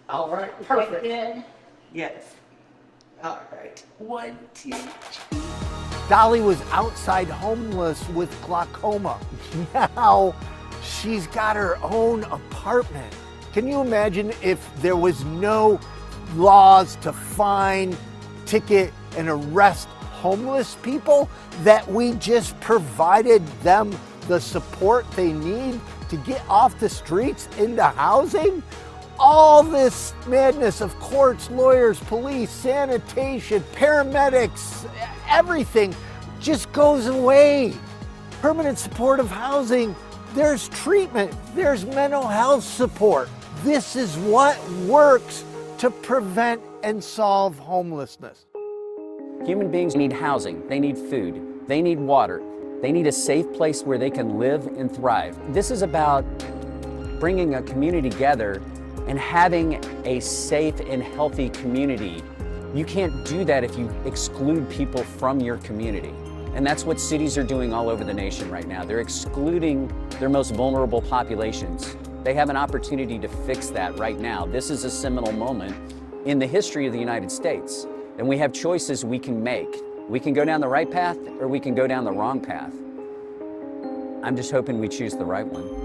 All right. Is that Perfect. good? Yes. All right. 1, 2, 3. Dolly was outside homeless with glaucoma. Now she's got her own apartment. Can you imagine if there was no laws to fine, ticket, and arrest homeless people, that we just provided them the support they need to get off the streets into housing? All this madness of courts, lawyers, police, sanitation, paramedics, everything just goes away. Permanent supportive housing, there's treatment, there's mental health support. This is what works to prevent and solve homelessness. Human beings need housing, they need food, they need water, they need a safe place where they can live and thrive. This is about bringing a community together and having a safe and healthy community. You can't do that if you exclude people from your community. And that's what cities are doing all over the nation right now. They're excluding their most vulnerable populations. They have an opportunity to fix that right now. This is a seminal moment in the history of the United States. And we have choices we can make. We can go down the right path or we can go down the wrong path. I'm just hoping we choose the right one.